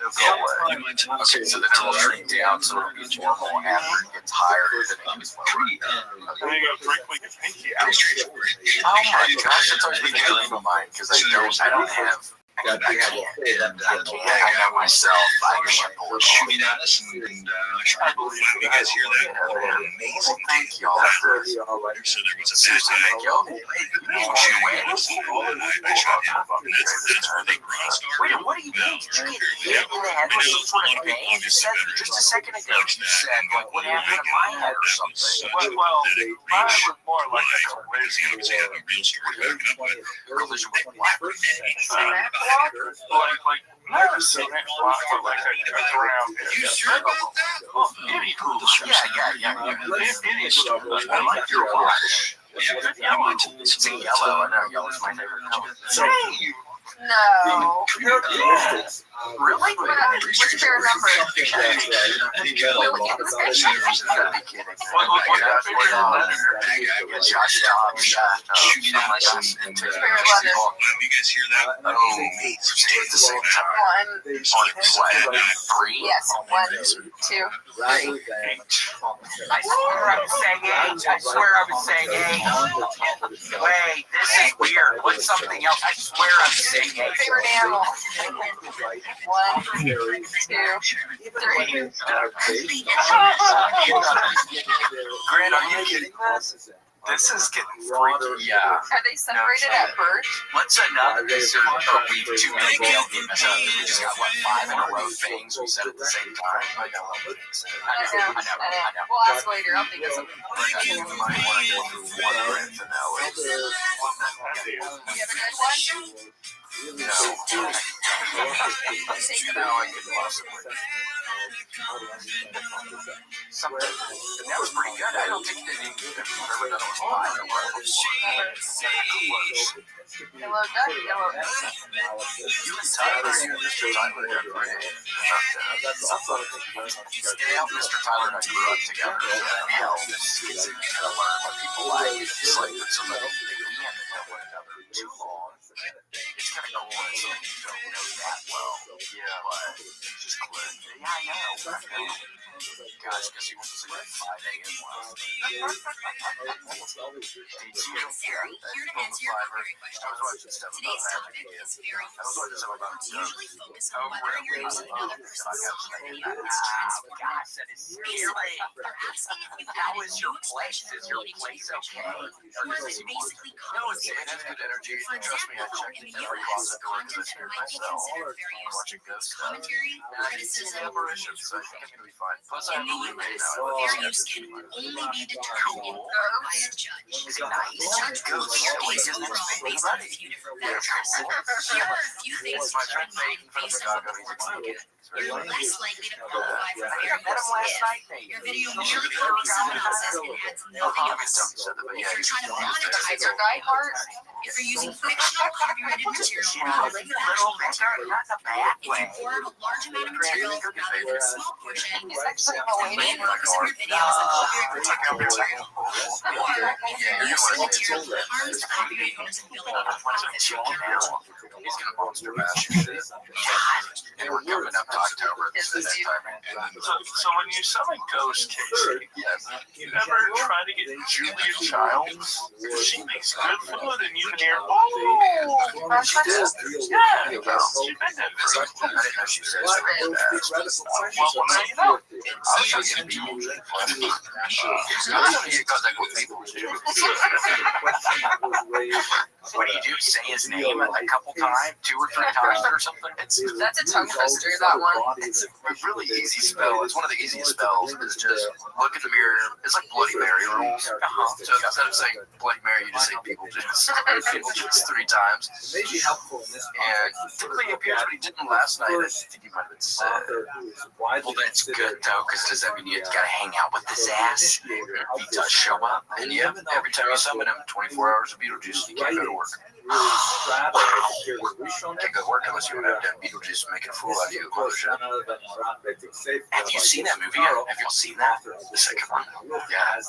[SPEAKER 11] It'll go away. Okay, so then it'll shrink down so it'll be normal after it gets higher than it gets lower.
[SPEAKER 12] And then you go drink your pinky out.
[SPEAKER 11] Oh my gosh, that's always been a dream of mine because I don't have. I got myself. I can't pull it off.
[SPEAKER 10] You guys hear that? Amazing.
[SPEAKER 11] Thank y'all.
[SPEAKER 10] So there was a Thursday.
[SPEAKER 11] Thank y'all.
[SPEAKER 10] I shot him. And that's where they crossed our
[SPEAKER 11] Wait, what do you mean? Did you get hit in the head with some sort of thing? You said just a second ago. You said like what happened to my head or something.
[SPEAKER 12] Well, mine was more like a collision.
[SPEAKER 10] A real story backing up with
[SPEAKER 11] Collision with what?
[SPEAKER 12] Like not a cement block, but like a ground.
[SPEAKER 10] You sure about that?
[SPEAKER 12] Well, anywho,
[SPEAKER 11] Yeah.
[SPEAKER 12] Anywho, I like your watch.
[SPEAKER 10] Yeah,
[SPEAKER 12] Good yellow.
[SPEAKER 11] It's a yellow. I know yellow's my favorite color.
[SPEAKER 12] Hey,
[SPEAKER 2] No.
[SPEAKER 11] Really?
[SPEAKER 2] What's your favorite number?
[SPEAKER 11] You gotta be kidding. Josh Dobbs.
[SPEAKER 10] shooting at us and
[SPEAKER 2] What's your favorite letter?
[SPEAKER 10] you guys hear that?
[SPEAKER 11] Oh, mate. At the same time.
[SPEAKER 2] One.
[SPEAKER 11] On 3?
[SPEAKER 2] Yes. 1, 2, 3.
[SPEAKER 1] I swear I was saying 8. Wait, this is weird. What's something else? I swear I'm saying 8.
[SPEAKER 2] Favorite animal? 1, 2, 3.
[SPEAKER 11] Grant, are you kidding us? This is getting freaky. Yeah.
[SPEAKER 2] Are they separated at birth?
[SPEAKER 11] What's another reason that we too many people get messed up? We just got, 5 in a row things we said at the same time? I know.
[SPEAKER 2] I know. We'll ask later. I'll think of something.
[SPEAKER 11] You might want to go through one breath and that way.
[SPEAKER 2] You have a good one?
[SPEAKER 11] No.
[SPEAKER 2] Let's take it
[SPEAKER 11] No,
[SPEAKER 2] out.
[SPEAKER 11] I could possibly. Something. That was pretty good. I don't think they didn't give it whatever that was 5 in a row before.
[SPEAKER 2] Yellow duck, yellow duck.
[SPEAKER 11] You and Tyler, you and Mr. Tyler got great. Yeah, Mr. Tyler and I grew up together. Hell, this is kind of learn what people like. It's like when somebody, we haven't known one another too long. It's kind of cool when somebody you don't know that well. Yeah, but just click. Yeah, I know. Gosh, because he went to sleep at 5 a.m. last night.
[SPEAKER 8] Siri, here to answer your query question.
[SPEAKER 11] I was watching stuff about
[SPEAKER 8] Today's
[SPEAKER 11] that.
[SPEAKER 8] topic is very
[SPEAKER 11] I was watching stuff about
[SPEAKER 8] usually focus on whether you're using another person's social media to transfer
[SPEAKER 1] Gosh, that is scary.
[SPEAKER 8] or asking if you
[SPEAKER 1] How
[SPEAKER 8] had
[SPEAKER 1] is
[SPEAKER 8] a
[SPEAKER 1] your
[SPEAKER 8] new
[SPEAKER 1] place?
[SPEAKER 8] expression
[SPEAKER 1] Is your
[SPEAKER 8] relating to
[SPEAKER 1] place
[SPEAKER 8] your
[SPEAKER 1] okay?
[SPEAKER 8] Or is it basically
[SPEAKER 11] No, it
[SPEAKER 8] common
[SPEAKER 11] has good energy.
[SPEAKER 8] For
[SPEAKER 11] Trust me, I
[SPEAKER 8] example,
[SPEAKER 11] checked
[SPEAKER 8] in the
[SPEAKER 11] every
[SPEAKER 8] US,
[SPEAKER 11] closet door because
[SPEAKER 8] content
[SPEAKER 11] I scared
[SPEAKER 8] might be
[SPEAKER 11] myself.
[SPEAKER 8] considered fair use.
[SPEAKER 11] Watching ghost stuff.
[SPEAKER 8] Commentary,
[SPEAKER 11] And I did see
[SPEAKER 8] criticism,
[SPEAKER 11] apparitions, so I think I'm gonna be fine. Plus, I
[SPEAKER 8] in the
[SPEAKER 11] have a roommate
[SPEAKER 8] US,
[SPEAKER 11] now.
[SPEAKER 8] fair use can only be determined in court by a judge.
[SPEAKER 11] Is it nice?
[SPEAKER 8] The judge will
[SPEAKER 11] Ghost
[SPEAKER 8] hear
[SPEAKER 11] stories,
[SPEAKER 8] cases
[SPEAKER 11] isn't it?
[SPEAKER 8] overall based on a few different factors. Here are a few things to
[SPEAKER 11] My
[SPEAKER 8] keep
[SPEAKER 11] friend
[SPEAKER 8] in mind
[SPEAKER 11] Nate from
[SPEAKER 8] based on
[SPEAKER 11] Chicago,
[SPEAKER 8] what
[SPEAKER 11] he's a
[SPEAKER 8] courts
[SPEAKER 11] kid.
[SPEAKER 8] do. You're less likely to qualify for
[SPEAKER 11] I
[SPEAKER 8] fair
[SPEAKER 11] met him last
[SPEAKER 8] use
[SPEAKER 11] night,
[SPEAKER 8] if
[SPEAKER 11] Nate.
[SPEAKER 8] your video measures purely someone else's and adds nothing else. If you're trying to monetize
[SPEAKER 2] Your guy heart.
[SPEAKER 8] if you're using fictional copyrighted material rather than
[SPEAKER 1] Little
[SPEAKER 8] factual
[SPEAKER 1] bigger, not in a bad
[SPEAKER 8] if
[SPEAKER 1] way.
[SPEAKER 8] you pour out a large amount of material rather than a small portion,
[SPEAKER 2] Is that
[SPEAKER 8] the
[SPEAKER 2] something
[SPEAKER 8] main focus of your video is on copyright protected material. Or if you're using material that harms the copyright owner's ability to profit from your content.
[SPEAKER 11] He's gonna monster bash your shit. And we're coming up to October.
[SPEAKER 2] This is you.
[SPEAKER 12] So when you summon Ghost Casey, you ever try to get Julia Childs? She makes good food, and you can hear, oh, yeah, she's been there.
[SPEAKER 11] I didn't know she said something like that.
[SPEAKER 12] Well, now you know.
[SPEAKER 11] I was trying to get people to I don't need to contact with people. What do? You say his name a couple times, 2 or 3 times or something?
[SPEAKER 2] That's a tongue twister, that one.
[SPEAKER 11] It's a really easy spell. It's one of the easiest spells. It's just look in the mirror. It's like Bloody Mary rules. So instead of saying Bloody Mary, you just say people juice. People juice 3 times.
[SPEAKER 3] It may be helpful in this
[SPEAKER 11] And typically he appears, but he didn't last night. I think he might have been sad. Well, that's good though, because does that mean you gotta hang out with his ass? He does show up. And yeah, every time you summon him, 24 hours of Beetlejuice, you can't go to work. Can't go to work unless you have to have Beetlejuice making a fool out of you. Have you seen that movie yet? Have you seen that? The second one? Yeah.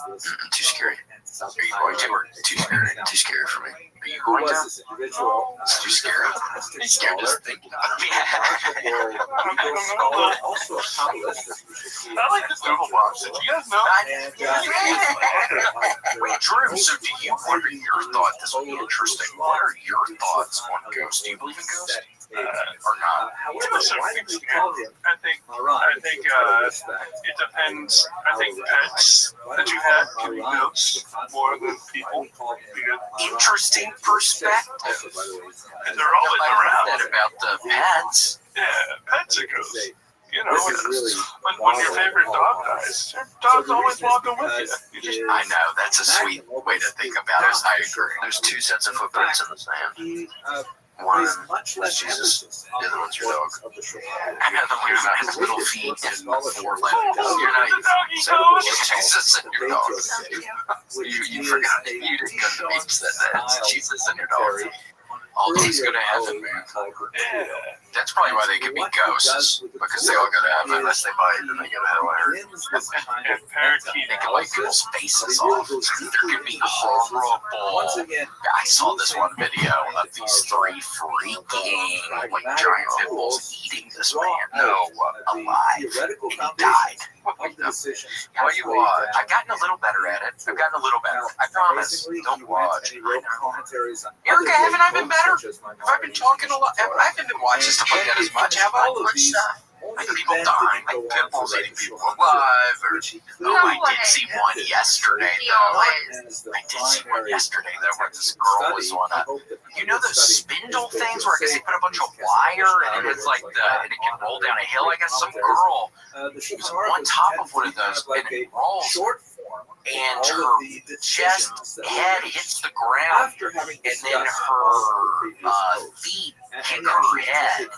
[SPEAKER 11] Too scary. Are you going to, or too scary? Too scary for me. Are you going to? It's too scary. I'm scared just thinking about it.
[SPEAKER 12] I like the Google box. Did you guys know?
[SPEAKER 11] Wait, Drew, so do you, what are your thoughts? This will be interesting. What are your thoughts on ghosts? Do you believe in ghosts? Or not?
[SPEAKER 12] I think it depends. I think pets that you have can be ghosts more than people.
[SPEAKER 11] Interesting perspective.
[SPEAKER 12] And they're always around.
[SPEAKER 11] That about the pets.
[SPEAKER 12] Yeah, pets are ghosts. You know, when your favorite dog dies, your dog's always walking with you.
[SPEAKER 11] I know, that's a sweet way to think about it. I agree. There's 2 sets of footprints in the sand. One is Jesus, the other one's your dog. And the other one has little feet and 4 legs. You're not Jesus and your dog. You forgot that you didn't go to the beach that day. It's Jesus and your dog. Always go to heaven, man. That's probably why they could be ghosts, because they all go to heaven unless they bite and they go to hell.
[SPEAKER 12] And parakeet.
[SPEAKER 11] They can light people's faces off. There could be horrible. I saw this one video of these 3 freaking like giant pit bulls eating this man. No, alive. And he died. How you watch? I've gotten a little better at it. I've gotten a little better. I promise. Don't watch. Erica, haven't I been better? Have I been talking a lot? I haven't been watching stuff like that as much, have I? Much stuff. Like people dying, like pit bulls eating people alive, or I did see one yesterday though. I did see one yesterday though, where this girl was on a, you know those spindle things where I guess they put a bunch of wire and it's like and it can roll down a hill. I guess some girl was on top of one of those and it rolls. And her chest head hits the ground, and then her feet hit her head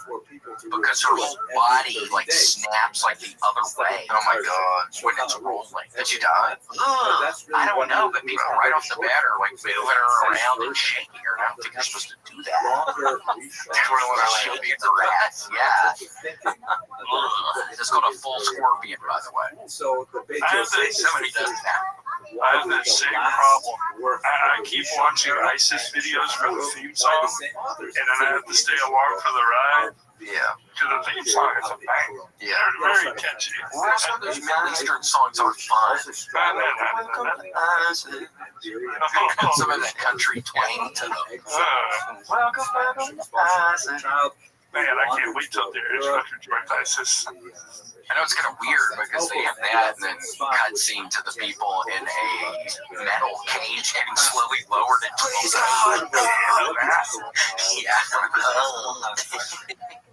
[SPEAKER 11] because her whole body like snaps like the other way. Oh my god! When it's rolling, did she die? I don't know, but people right off the bat are like moving her around and shaking her. I don't think you're supposed to do that. That's what I want to show me the rats. Yeah. It's called a full scorpion, by the way. Somebody does that.
[SPEAKER 12] I have that same problem. I keep watching ISIS videos for the theme song, and then I have to stay along for the ride.
[SPEAKER 11] Yeah.
[SPEAKER 12] Because the theme song is a bang.
[SPEAKER 11] Yeah.
[SPEAKER 12] They're very catchy.
[SPEAKER 11] Well, some of those Middle Eastern songs are fun. Some of that country twang to them. Welcome back to the
[SPEAKER 12] Man, I can't wait till there is record joint ISIS.
[SPEAKER 11] I know it's kind of weird because they have that and then cutscene to the people in a metal cage getting slowly lowered into a gun. Yeah.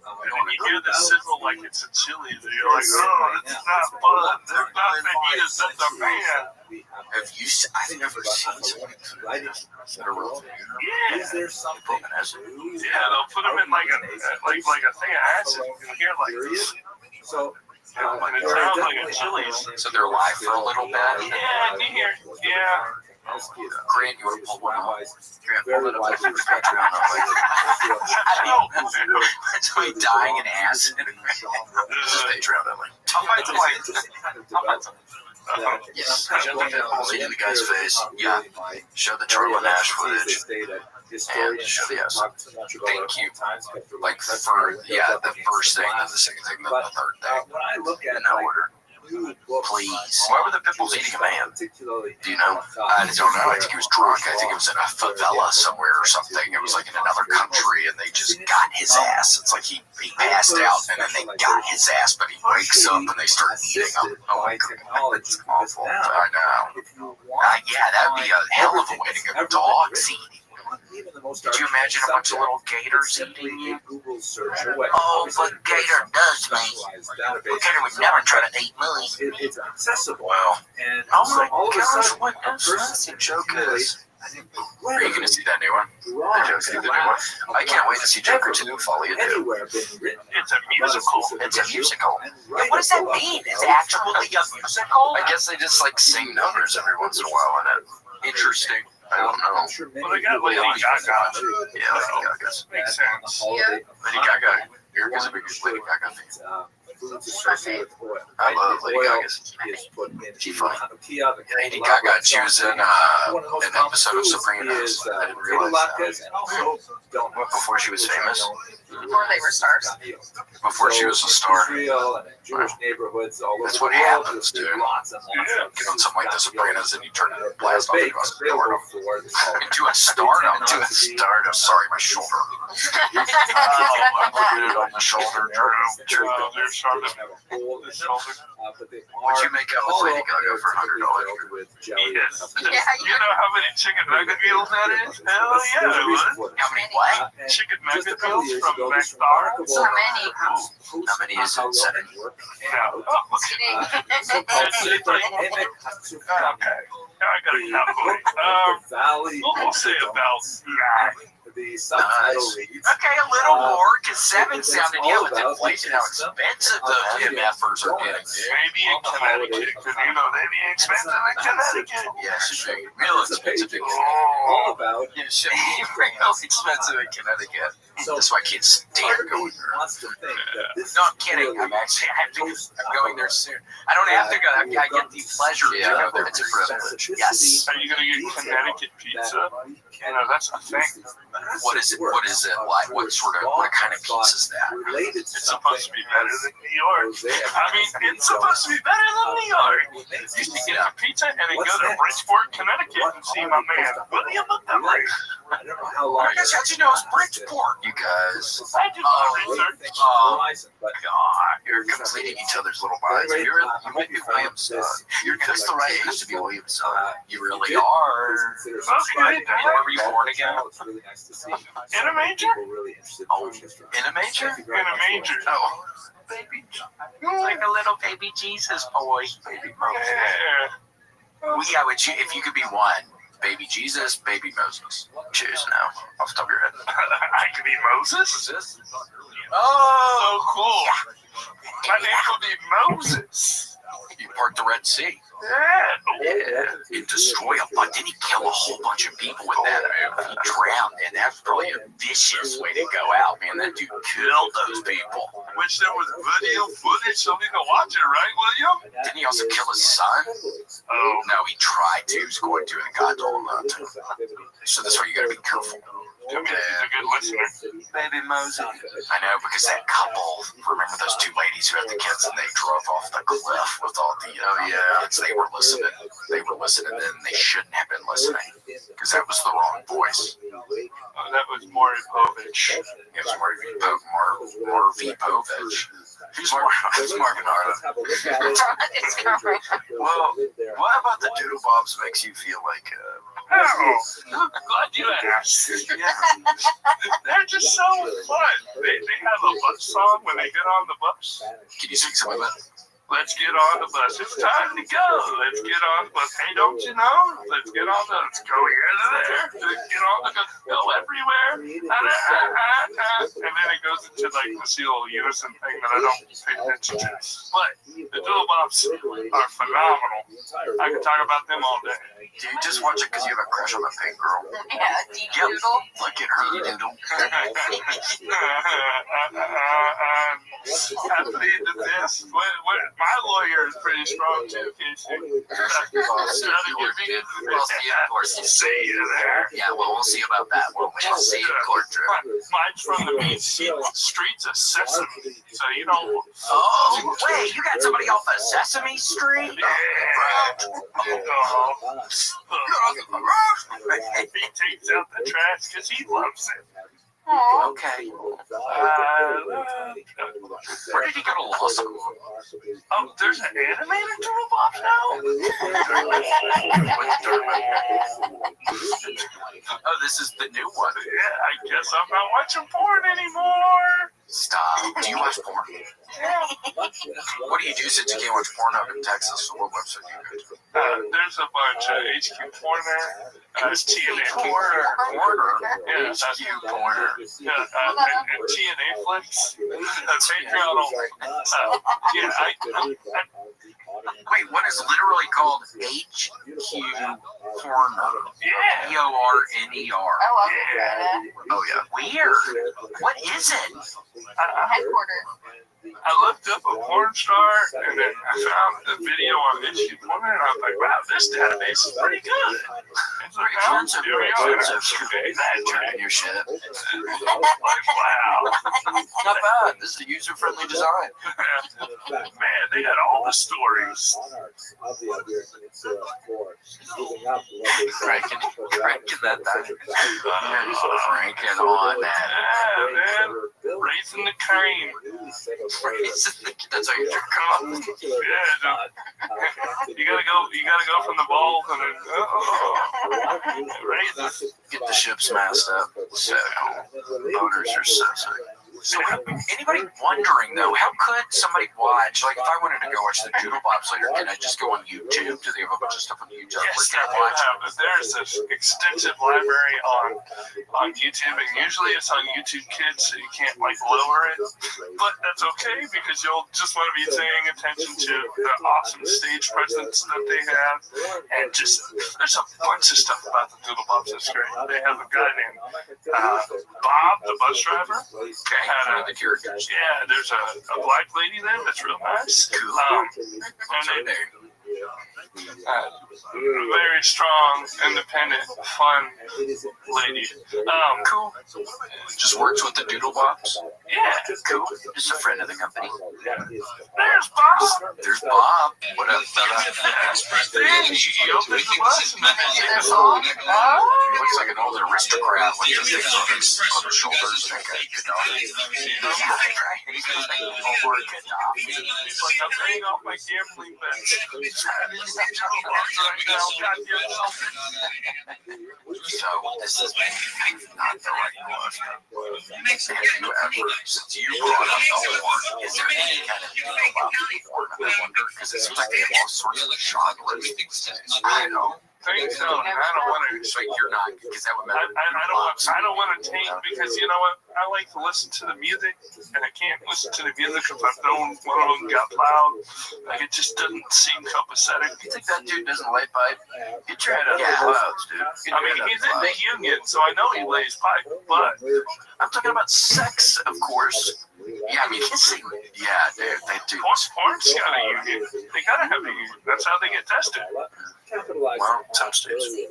[SPEAKER 12] And you hear the sizzle like it's a chili. You're like, oh, it's not fun. There's nothing eat us at the man.
[SPEAKER 11] Have you? I've never seen something that are real.
[SPEAKER 12] Yeah.
[SPEAKER 3] Is there something?
[SPEAKER 12] Yeah, they'll put them in like a thing of acid. You hear like
[SPEAKER 3] so.
[SPEAKER 12] And it sounds like a Chili's.
[SPEAKER 11] So they're alive for a little bit.
[SPEAKER 12] Yeah, you hear. Yeah.
[SPEAKER 11] Grant, you want to pull one up? Grant, pull it up. It's like dying in acid. This is Patreon only.
[SPEAKER 12] I'll find something.
[SPEAKER 11] Yes. Show the guy's face. Yeah. Show the Charlie Nash footage. And show the ass. Thank you. Like for the first thing, then the second thing, then the third thing. In that order. Please. Why were the pit bulls eating a man? Do you know? I don't know. I think he was drunk. I think it was in a favela somewhere or something. It was like in another country, and they just got his ass. It's like he passed out, and then they got his ass, but he wakes up and they start eating him. Oh my god, it's awful. I know. Yeah, that would be a hell of a way to go. Dogs eating. Did you imagine a bunch of little gators eating you?
[SPEAKER 3] Google search away.
[SPEAKER 11] Oh, but gator does me. Gator would never try to eat me.
[SPEAKER 3] It's accessible.
[SPEAKER 11] Wow.
[SPEAKER 3] And
[SPEAKER 11] Oh
[SPEAKER 3] so
[SPEAKER 11] my
[SPEAKER 3] all of a
[SPEAKER 11] gosh,
[SPEAKER 3] sudden,
[SPEAKER 11] what
[SPEAKER 3] a
[SPEAKER 11] else
[SPEAKER 3] person
[SPEAKER 11] the joke
[SPEAKER 3] can
[SPEAKER 11] is?
[SPEAKER 3] relate
[SPEAKER 11] Are you going to see that new one? The joke's the new one. I can't wait to see Joker 2 Folly of Doom.
[SPEAKER 3] anywhere being written.
[SPEAKER 12] It's a musical.
[SPEAKER 11] It's a musical.
[SPEAKER 3] And
[SPEAKER 11] Yeah, what does that mean? It's actually a musical? I guess they just like sing numbers every once in a while in it. Interesting. I don't know.
[SPEAKER 3] I'm sure many
[SPEAKER 12] Well, they got
[SPEAKER 3] people
[SPEAKER 12] Lady
[SPEAKER 3] watch
[SPEAKER 12] Gaga.
[SPEAKER 3] this
[SPEAKER 11] Yeah, Lady Gaga's.
[SPEAKER 12] Makes
[SPEAKER 3] on the
[SPEAKER 12] sense.
[SPEAKER 3] holiday.
[SPEAKER 11] Lady Gaga. Erica's a big Lady Gaga fan.
[SPEAKER 3] Foods associated with oil.
[SPEAKER 11] I love Lady
[SPEAKER 3] Oil
[SPEAKER 11] Gaga's.
[SPEAKER 3] is put in
[SPEAKER 11] She funny.
[SPEAKER 3] tortilla.
[SPEAKER 11] Lady Gaga, she was in
[SPEAKER 3] One of the most
[SPEAKER 11] an
[SPEAKER 3] common
[SPEAKER 11] episode of
[SPEAKER 3] foods
[SPEAKER 11] Sopranos.
[SPEAKER 3] is,
[SPEAKER 11] I didn't
[SPEAKER 3] potato
[SPEAKER 11] realize
[SPEAKER 3] latkes
[SPEAKER 11] that.
[SPEAKER 3] and also donuts.
[SPEAKER 11] Before she was famous?
[SPEAKER 2] Before they were stars.
[SPEAKER 11] Before she was a star.
[SPEAKER 3] Israel and in Jewish neighborhoods all over
[SPEAKER 11] That's
[SPEAKER 3] the
[SPEAKER 11] what
[SPEAKER 3] world,
[SPEAKER 11] happens,
[SPEAKER 3] there's
[SPEAKER 11] dude.
[SPEAKER 3] lots and lots of
[SPEAKER 11] Get on something like The Sopranos and you turn it and blast off
[SPEAKER 3] baked,
[SPEAKER 11] across the
[SPEAKER 3] available
[SPEAKER 11] stardom.
[SPEAKER 3] for this holiday.
[SPEAKER 11] Into a stardom. To a stardom. Sorry, my shoulder. I put it on the shoulder. Drew.
[SPEAKER 12] There's Charlotte.
[SPEAKER 3] Have a hole in
[SPEAKER 12] The
[SPEAKER 3] them,
[SPEAKER 12] shoulder.
[SPEAKER 3] but they
[SPEAKER 11] Would
[SPEAKER 3] are
[SPEAKER 11] you make out with Lady Gaga for $100?
[SPEAKER 3] with jelly.
[SPEAKER 12] Yes.
[SPEAKER 2] Yeah,
[SPEAKER 12] You know how many chicken nugget meals that is? Hell yeah, it was.
[SPEAKER 11] How many what?
[SPEAKER 12] Chicken
[SPEAKER 3] Just a
[SPEAKER 12] nugget
[SPEAKER 3] couple
[SPEAKER 12] meals
[SPEAKER 3] years
[SPEAKER 12] from
[SPEAKER 3] ago, this
[SPEAKER 12] McDonald's.
[SPEAKER 2] How many?
[SPEAKER 11] How many is it? 7?
[SPEAKER 12] No. Oh,
[SPEAKER 2] Kidding.
[SPEAKER 3] So-called Sefer Emek HaTzufim,
[SPEAKER 12] okay. Now I gotta
[SPEAKER 3] the
[SPEAKER 12] calculate.
[SPEAKER 3] book of the valley.
[SPEAKER 12] We'll say about 9.
[SPEAKER 3] The subtitle reads,
[SPEAKER 11] Okay, a little more, because 7
[SPEAKER 3] it's
[SPEAKER 11] sounded,
[SPEAKER 3] all
[SPEAKER 11] yeah, with
[SPEAKER 3] about
[SPEAKER 11] inflation, how expensive the MFers are getting.
[SPEAKER 12] Maybe in Connecticut, because you know they be expensive in Connecticut.
[SPEAKER 11] Yeah, it should be real expensive in
[SPEAKER 3] all
[SPEAKER 12] Oh,
[SPEAKER 3] about
[SPEAKER 11] Yeah, it should be real expensive in Connecticut.
[SPEAKER 3] so
[SPEAKER 11] That's why I can't stand
[SPEAKER 3] part of
[SPEAKER 11] going
[SPEAKER 3] me
[SPEAKER 11] there.
[SPEAKER 3] wants to think that this
[SPEAKER 11] No, I'm
[SPEAKER 3] is
[SPEAKER 11] kidding.
[SPEAKER 3] really
[SPEAKER 11] I'm actually, I'm going there
[SPEAKER 3] about
[SPEAKER 11] soon. I don't have to go. I get the pleasure to
[SPEAKER 3] the
[SPEAKER 11] go there.
[SPEAKER 3] level
[SPEAKER 11] It's a
[SPEAKER 3] of
[SPEAKER 11] privilege.
[SPEAKER 3] specificity
[SPEAKER 11] Yes.
[SPEAKER 12] are you gonna get Connecticut pizza? You know, that's a thing.
[SPEAKER 11] What is it? What is it like? What sort of, what kind of pizza is that?
[SPEAKER 3] related to
[SPEAKER 12] It's supposed to be better than New York.
[SPEAKER 3] Jose
[SPEAKER 12] I mean, it's supposed to be better than New York. You should get a pizza and then go to Bridgeport, Connecticut and see my man William Montgomery.
[SPEAKER 3] I don't know how long.
[SPEAKER 11] I guess how'd you know it's Bridgeport, you guys?
[SPEAKER 12] I do my research.
[SPEAKER 3] But
[SPEAKER 11] God, you're completing each other's little minds. You might be William's son. You're just the right age to be William's son. You really are.
[SPEAKER 12] Okay.
[SPEAKER 11] Where were you born again?
[SPEAKER 3] It's really nice to see.
[SPEAKER 12] In a manger?
[SPEAKER 3] People really interested
[SPEAKER 11] Oh,
[SPEAKER 3] in history.
[SPEAKER 11] in a major?
[SPEAKER 3] Thank you very
[SPEAKER 12] In a
[SPEAKER 3] much for
[SPEAKER 12] manger.
[SPEAKER 11] Oh, baby, like a little baby Jesus boy, baby Moses.
[SPEAKER 12] Yeah.
[SPEAKER 11] Well, yeah, would you, if you could be one, baby Jesus, baby Moses, choose now, off the top of your head.
[SPEAKER 12] I could be Moses.
[SPEAKER 11] Moses?
[SPEAKER 12] Oh, cool. My name will be Moses.
[SPEAKER 11] You part the Red Sea.
[SPEAKER 12] Yeah.
[SPEAKER 11] And destroy a bunch. Didn't he kill a whole bunch of people with that move? He drowned, and that's probably a vicious way to go out, man. That dude killed those people.
[SPEAKER 12] Which there was video footage, so we can watch it, right, William?
[SPEAKER 11] Didn't he also kill his son?
[SPEAKER 12] Oh,
[SPEAKER 11] No, he tried to. He was going to, and God told him not to. So that's why you gotta be careful.
[SPEAKER 12] he's a good listener.
[SPEAKER 11] Baby Moses. I know, because that couple, remember those 2 ladies who had the kids and they drove off the cliff with all the kids? They were listening. They were listening, and they shouldn't have been listening because that was the wrong voice.
[SPEAKER 12] Oh, that was Maury Povich.
[SPEAKER 11] It was Marvy Povich. Who's Marvin Arlen?
[SPEAKER 2] It's coming.
[SPEAKER 11] Well, what about the Doodle Bobs makes you feel like?
[SPEAKER 12] Oh, I'm glad you asked. They're just so fun. They have a bus song when they get on the bus.
[SPEAKER 11] Can you sing some of it?
[SPEAKER 12] Let's get on the bus. It's time to go. Let's get on the bus. Hey, don't you know? Let's get on the. Let's go here to there. Let's get on the. Go everywhere. And then it goes into like this little unison thing that I don't pay attention to. But the Doodle Bobs are phenomenal. I could talk about them all day.
[SPEAKER 11] Do you just watch it because you have a crush on the pink girl?
[SPEAKER 2] Yeah, D-Doodle.
[SPEAKER 11] Look at her, you doodle.
[SPEAKER 12] I plead the this. My lawyer is pretty strong too, Casey.
[SPEAKER 11] We'll see, of course.
[SPEAKER 12] See you there.
[SPEAKER 11] Yeah, well, we'll see about that. We'll see in court, Drew.
[SPEAKER 12] Mine's from the main streets of Sesame, so you know.
[SPEAKER 11] Oh, wait, you got somebody off of Sesame Street?
[SPEAKER 12] He takes out the trash because he loves it.
[SPEAKER 2] Aw.
[SPEAKER 11] Okay.
[SPEAKER 12] Where did he go to law school? Oh, there's an animated Doodle Bobs now?
[SPEAKER 11] Oh, this is the new one.
[SPEAKER 12] guess I'm not watching porn anymore.
[SPEAKER 11] Stop. Do you watch porn?
[SPEAKER 12] Yeah.
[SPEAKER 11] What do you do since you can't watch Pornhub in Texas? What website do you go to?
[SPEAKER 12] There's a bunch of HQ Porner, TNA
[SPEAKER 11] Porner.
[SPEAKER 12] Yeah,
[SPEAKER 11] HQ Porner.
[SPEAKER 12] Yeah, and TNA Flicks. Patreon only.
[SPEAKER 11] Wait, what is literally called HQ Porner?
[SPEAKER 12] Yeah.
[SPEAKER 11] P-O-R-N-E-R.
[SPEAKER 2] I love it.
[SPEAKER 11] Oh, yeah. Weird. What is it?
[SPEAKER 2] Headquarter.
[SPEAKER 12] I looked up a porn star, and then I found the video on HQ Porner, and I was like, wow, this database is pretty good. It's like, now, here we are.
[SPEAKER 11] Turning your shit.
[SPEAKER 12] Like, wow.
[SPEAKER 11] Not bad. This is a user-friendly design.
[SPEAKER 12] Man, they had all the stories.
[SPEAKER 11] Cranking that thing. Cranking on that.
[SPEAKER 12] Yeah, man. Raising the cream.
[SPEAKER 11] That's how you drink coffee.
[SPEAKER 12] Yeah, you gotta go from the balls and then raise it.
[SPEAKER 11] Get the ships masked up. So motors are so sick. So anybody wondering though, how could somebody watch? Like, if I wanted to go watch the Doodle Bops later, can I just go on YouTube? Do they have a bunch of stuff on YouTube?
[SPEAKER 12] Yes, they do have it. There's this extensive library on YouTube, and usually it's on YouTube Kids, so you can't like lower it. But that's okay because you'll just want to be paying attention to the awesome stage presence that they have, and just there's a bunch of stuff about the Doodle Bops that's great. They have a guy named Bob, the bus driver.
[SPEAKER 11] The characters.
[SPEAKER 12] Yeah, there's a black lady there that's real nice. And a very strong, independent, fun lady.
[SPEAKER 11] Cool. Just works with the Doodle Bops.
[SPEAKER 12] Yeah,
[SPEAKER 11] cool. Just a friend of the company.
[SPEAKER 12] There's Bob.
[SPEAKER 11] There's Bob. What up, fella?
[SPEAKER 12] He opens the bus and then
[SPEAKER 11] He looks like an older aristocrat with the things on his shoulders.
[SPEAKER 12] He's like, I'm paying off my gambling bet.
[SPEAKER 11] So this is not the right one. Have you ever, since you brought up the porn, is there any kind of deal about the porn? I wonder, because it seems like they have all sorts of genres these days. I don't
[SPEAKER 12] think so. I don't want to.
[SPEAKER 11] So you're not, because that would matter.
[SPEAKER 12] I don't want to taint, because you know what? I like to listen to the music, and I can't listen to the music if I've known one of them got loud. Like, it just doesn't seem copacetic.
[SPEAKER 11] You think that dude doesn't lay pipe? Get your head out of the clouds, dude.
[SPEAKER 12] I mean, he's in the union, so I know he lays pipe, but
[SPEAKER 11] I'm talking about sex, of course. Yeah, I mean, kissing. Yeah, dude, they do.
[SPEAKER 12] Porn's got a union. They gotta have a union. That's how they get tested.
[SPEAKER 11] Well, some states. Yeah,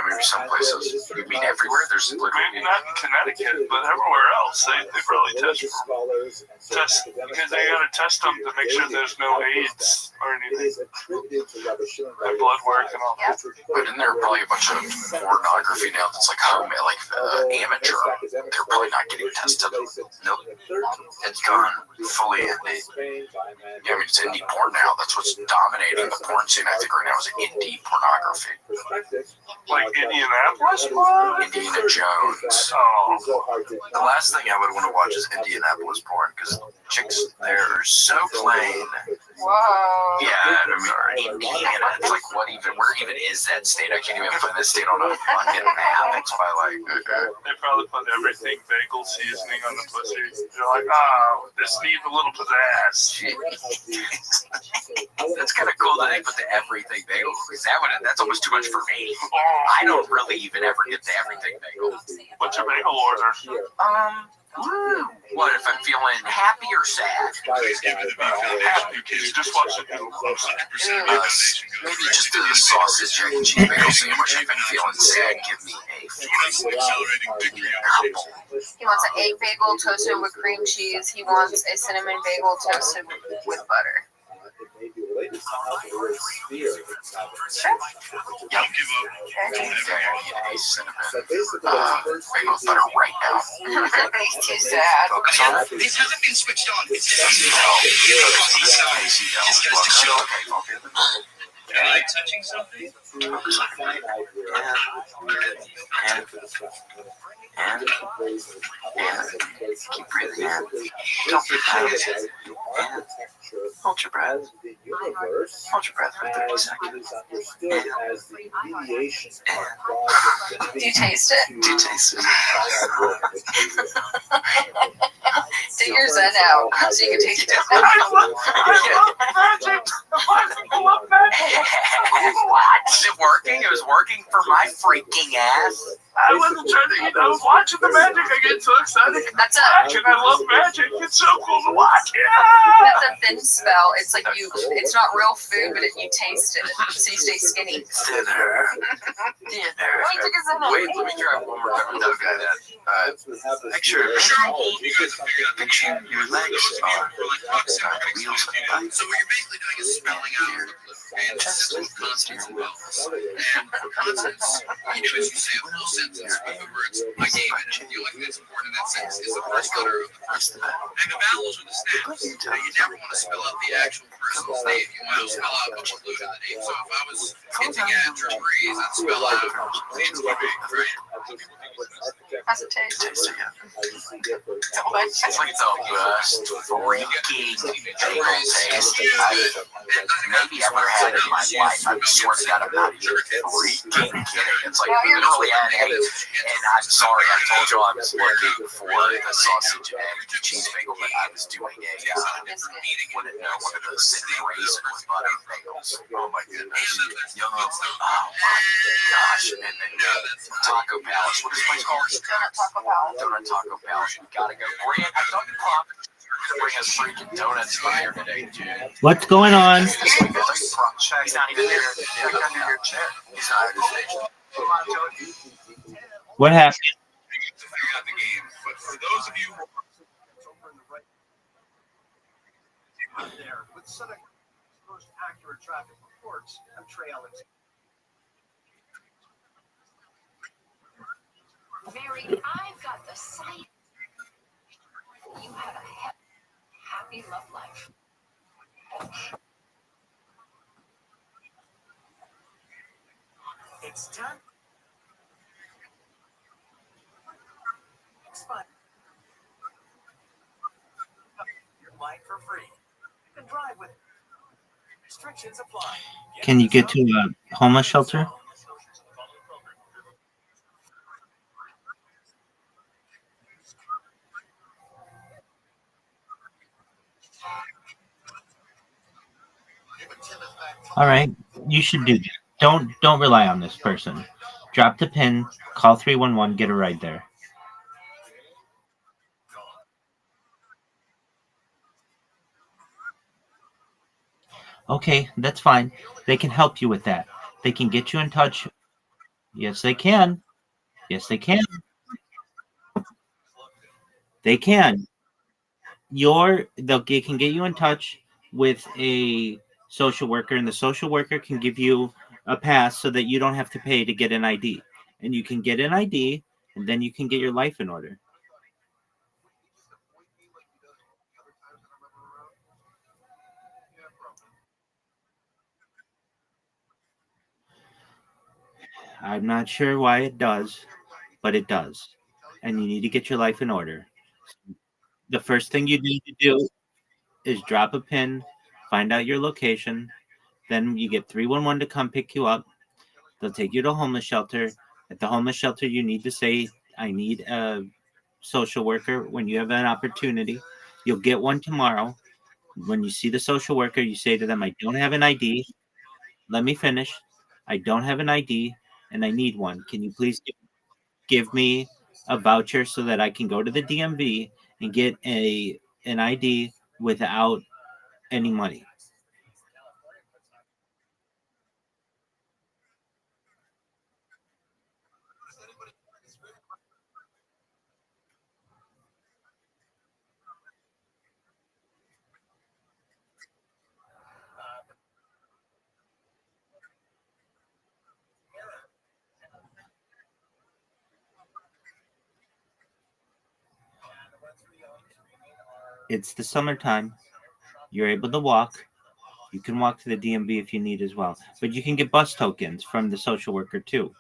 [SPEAKER 11] maybe some places. You mean everywhere? There's
[SPEAKER 12] maybe not in Connecticut, but everywhere else, they probably test because they gotta test them to make sure there's no AIDS or anything. And blood work and all that.
[SPEAKER 11] But isn't there probably a bunch of pornography now that's like home, amateur? They're probably not getting tested. Nope. It's gone fully indie. Yeah, I mean, it's indie porn now. That's what's dominating the porn scene, I think, right now is indie pornography.
[SPEAKER 12] Like Indianapolis porn?
[SPEAKER 11] Indiana Jones.
[SPEAKER 12] Oh.
[SPEAKER 11] The last thing I would want to watch is Indianapolis porn, because chicks there are so plain.
[SPEAKER 2] Whoa.
[SPEAKER 11] Yeah, I mean, Indiana, it's like, where even is that state? I can't even find that state on a fucking map. It's by like,
[SPEAKER 12] they probably put everything bagel seasoning on the pussy. They're like, oh, this needs a little pizzazz.
[SPEAKER 11] That's kind of cool that they put the everything bagel, because that's almost too much for me. I don't really even ever get the everything bagel.
[SPEAKER 12] What's your bagel order?
[SPEAKER 11] What if I'm feeling happy or sad?
[SPEAKER 12] Happy, kids. Just watch the Doodle Bops.
[SPEAKER 11] Maybe just do the sausage, egg, and cheese bagel sandwich. If I'm feeling sad, give me a couple.
[SPEAKER 2] He wants an egg bagel toasted with cream cheese. He wants a cinnamon bagel toasted with butter.
[SPEAKER 11] Yep. A cinnamon bagel with butter right now.
[SPEAKER 2] He's too sad.
[SPEAKER 11] Focus on it.
[SPEAKER 14] This hasn't been switched on. It's Am I touching something?
[SPEAKER 13] And keep breathing in. Don't be tired. And hold your breath. Hold your breath for 30 seconds. And
[SPEAKER 2] Do you taste it?
[SPEAKER 13] do you taste it?
[SPEAKER 2] Take your Zen out so you can taste it.
[SPEAKER 1] What? Is it working? It was working for my freaking ass.
[SPEAKER 12] I wasn't trying to eat. I was watching the magic. I get so excited.
[SPEAKER 2] That's a
[SPEAKER 12] And I love magic. It's so cool to watch.
[SPEAKER 2] that's a thin spell. It's like it's not real food, but you taste it, so you stay skinny.
[SPEAKER 13] Dinner.
[SPEAKER 1] Wait, let me try one more time.
[SPEAKER 13] Okay. Picture your legs are wheels of life.
[SPEAKER 14] So what you're basically doing is spelling out simple concepts and vowels. And consonants, you do is you say a whole sentence with the words I gave it. The only thing that's important in that sentence is the first letter of the first name. And the vowels are the snaps. Now, you never want to spell out the actual person's name. You want to spell out what's included in the name. So if I was hinting at Trees, I'd spell out Lansbury, right?
[SPEAKER 2] How's it taste?
[SPEAKER 13] Taste it, yeah.
[SPEAKER 1] It's like the best freaking bagel taste I've maybe ever had in my life. I swear to God, I'm not even freaking kidding. It's like literally an egg. And I'm sorry, I told you I was looking for the sausage and egg cheese bagel, but I was doing one of those cinnamon raisin with butter bagels. Oh my goodness. Yum. Oh my gosh. And then Taco Palace. What is my called?
[SPEAKER 2] Donut Taco Palace.
[SPEAKER 1] Donut Taco Palace. We gotta go. Brand, I'm talking Pop. Bring us freaking donuts from here today, dude.
[SPEAKER 4] What's going on?
[SPEAKER 1] He's not even there. Look under your chair. He's not at the station. Come on, Joey.
[SPEAKER 4] What happened?
[SPEAKER 10] To figure out the game, but for those of you who
[SPEAKER 6] are there with some of the most accurate traffic reports, I'm Trey Alexander.
[SPEAKER 8] Mary, I've got the sight. You have a happy love life.
[SPEAKER 6] It's time. It's fun. Your life for free. You can drive with restrictions apply.
[SPEAKER 4] Can you get to a homeless shelter? All right, you should do that. Don't rely on this person. Drop the pin, call 311, get a ride there. Okay, that's fine. They can help you with that. They can get you in touch. Yes, they can. Yes, they can. They can. They can get you in touch with a social worker, and the social worker can give you a pass so that you don't have to pay to get an ID. And you can get an ID, and then you can get your life in order. I'm not sure why it does, but it does. And you need to get your life in order. The first thing you need to do is drop a pin, find out your location, then you get 311 to come pick you up. They'll take you to a homeless shelter. At the homeless shelter, you need to say, I need a social worker. When you have an opportunity, you'll get one tomorrow. When you see the social worker, you say to them, I don't have an ID. Let me finish. I don't have an ID and I need one. Can you please give me a voucher so that I can go to the DMV and get an ID without any money? It's the summertime. You're able to walk. You can walk to the DMV if you need as well. But you can get bus tokens from the social worker too.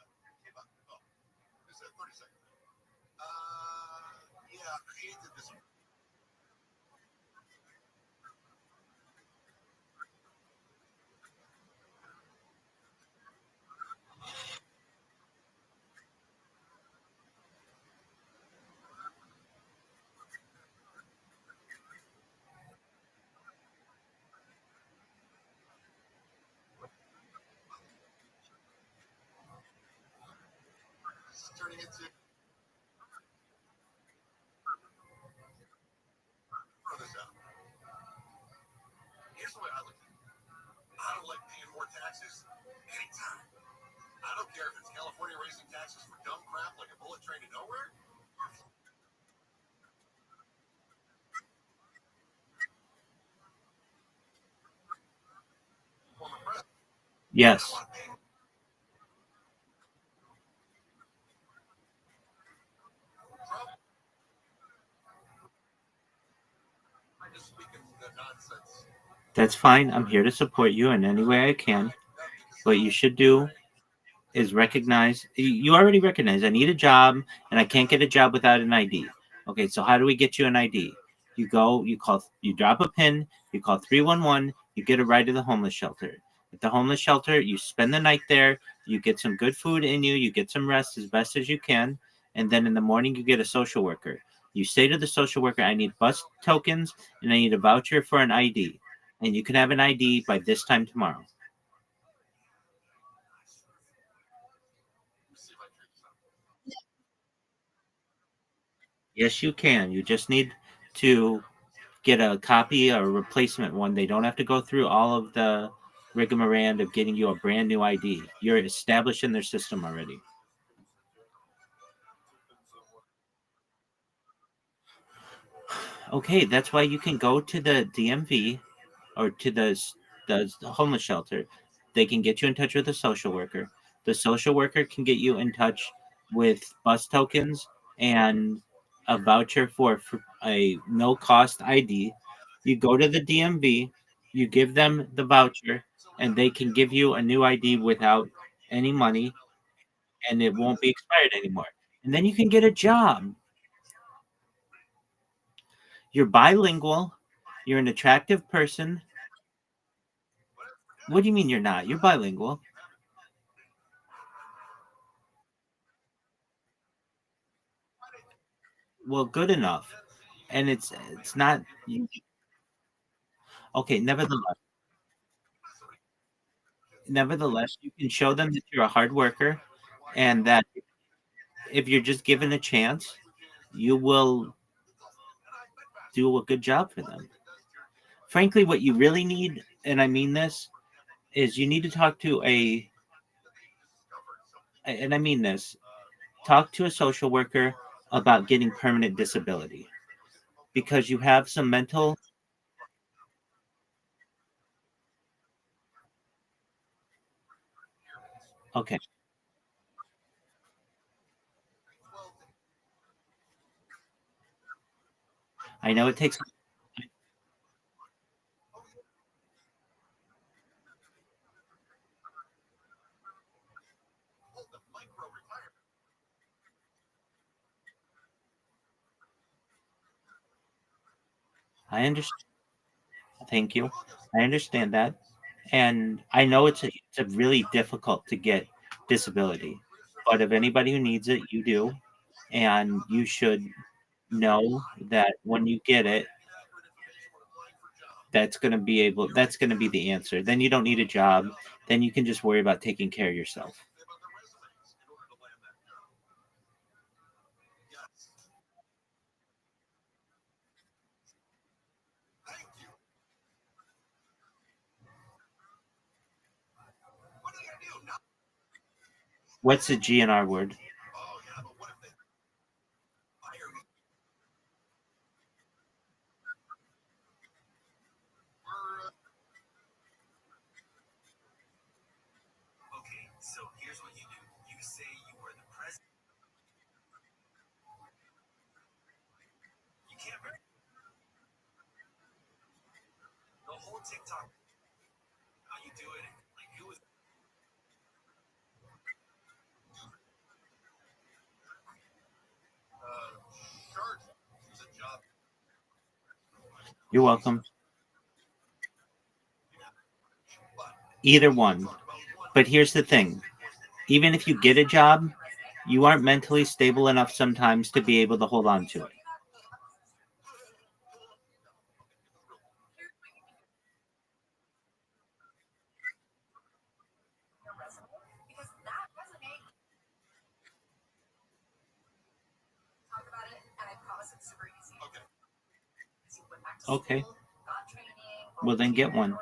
[SPEAKER 10] Here's the way I look at it. I don't like paying more taxes anytime. I don't care if it's California raising taxes for dumb crap like a bullet train to nowhere.
[SPEAKER 4] Yes.
[SPEAKER 10] I'm just speaking the nonsense.
[SPEAKER 4] That's fine. I'm here to support you in any way I can. What you should do is recognize you already recognize I need a job and I can't get a job without an ID. Okay, so how do we get you an ID? You go, you call, you drop a pin, you call 311, you get a ride to the homeless shelter. At the homeless shelter, you spend the night there, you get some good food in you, you get some rest as best as you can, and then in the morning you get a social worker. You say to the social worker, I need bus tokens and I need a voucher for an ID. And you can have an ID by this time tomorrow. Yes, you can. You just need to get a copy or a replacement one. They don't have to go through all of the rigmarole of getting you a brand new ID. You're established in their system already. Okay, that's why you can go to the DMV or to the homeless shelter. They can get you in touch with a social worker. The social worker can get you in touch with bus tokens and a voucher for a no cost ID. You go to the DMV, you give them the voucher, and they can give you a new ID without any money, and it won't be expired anymore. And then you can get a job. You're bilingual. You're an attractive person. What do you mean you're not? You're bilingual. Well, good enough. And it's not okay. Nevertheless, you can show them that you're a hard worker, and that if you're just given a chance, you will do a good job for them. Frankly, what you really need, and I mean this, is you need to talk to and I mean this, talk to a social worker about getting permanent disability because you have some mental. Okay, I know it takes. I understand. Thank you. I understand that. And I know it's a really difficult to get disability, but if anybody who needs it, you do, and you should know that when you get it, that's going to be the answer. Then you don't need a job. Then you can just worry about taking care of yourself. What's the GNR word?
[SPEAKER 7] Okay, so here's what you do. You say you were the president. You can't very the whole TikTok. How you do it? Like who was church? It's a job.
[SPEAKER 4] You're welcome. Either one. But here's the thing. Even if you get a job, you aren't mentally stable enough sometimes to be able to hold on to it. Okay. Well, then get one.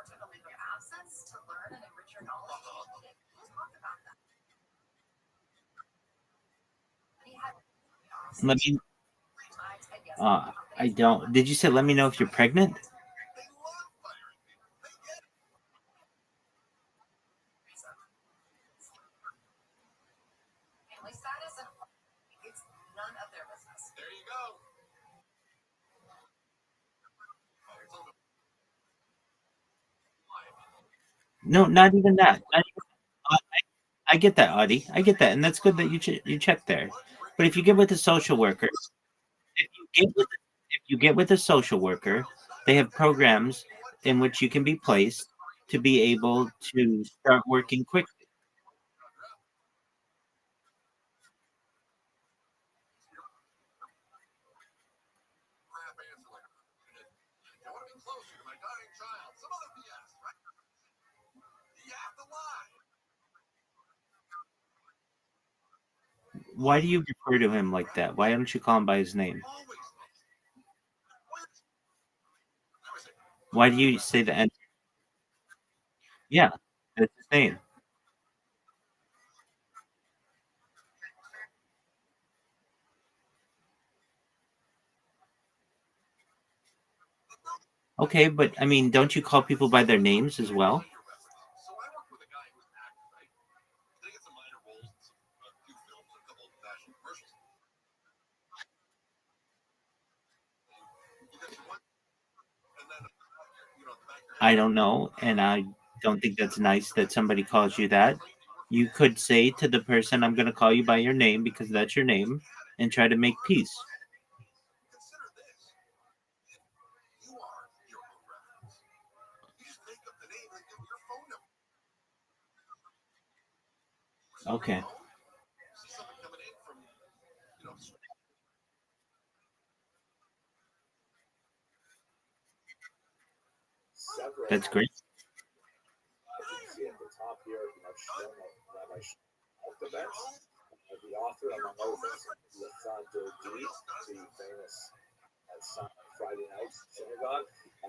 [SPEAKER 4] Let me. I don't. Did you say let me know if you're pregnant? No, not even that. I get that, Audie. I get that, and that's good that you check there. But if you get with a social worker, if you get with a social worker, they have programs in which you can be placed to be able to start working quickly. Why do you refer to him like that? Why don't you call him by his name? Why do you say the N? Yeah, that's his name. Okay, but I mean, don't you call people by their names as well? I don't know, and I don't think that's nice that somebody calls you that. You could say to the person, I'm going to call you by your name because that's your name, and try to make peace. Okay. That's great.
[SPEAKER 3] See at the top here, Rabbi the author, among other things, Lefranto D, the famous Friday night synagogue.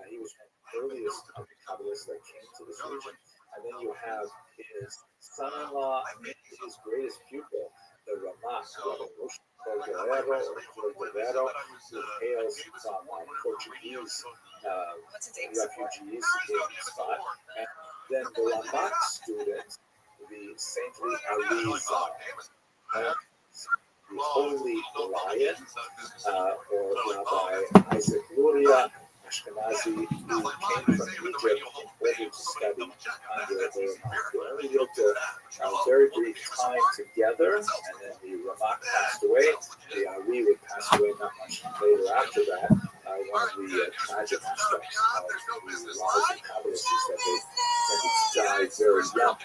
[SPEAKER 3] He was one of the earliest Kabbalists that came to this region. And then you have his son-in-law and his greatest pupil, the Ramah, Rabbi Rothschild, who hails from Portuguese refugees in the spot. And then the Ramah student, the saintly Arizal, the Holy Lion, or Rabbi Isaac Luria, Ashkenazi, who came from Egypt in order to study under the Ramah. They only lived a very brief time together, and then the Ramah passed away. The Ari would pass away not much later after that. One of the tragic aspects of the lives of Kabbalists is that they tended to die very young.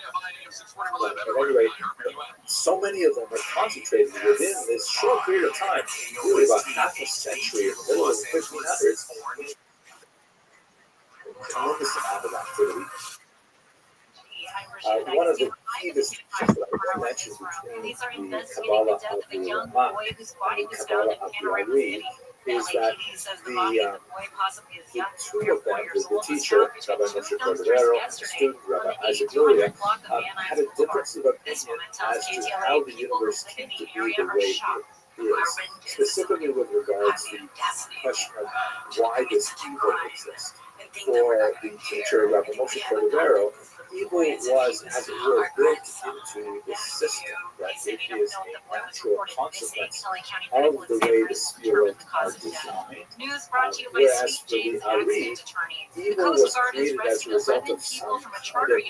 [SPEAKER 3] But at any rate, so many of them were concentrated within this short period of time, really about half a century, in the middle of the 1500s. Tremendous amount of activity. One of the key distinctions that I mentioned between the Kabbalah of the Ramah and the Kabbalah of the Ari is that the two of them, the teacher, Rabbi Moshe Cordero, and the student, Rabbi Isaac Luria, had a difference of opinion as to how the universe came to be the way it is, specifically with regards to the question of why does evil exist. For the teacher, Rabbi Moshe Cordero, evil was, as it were, built into the system, right? It is a natural consequence of the way the spirit are designed. Whereas for the Ari, evil was created as a result of some kind of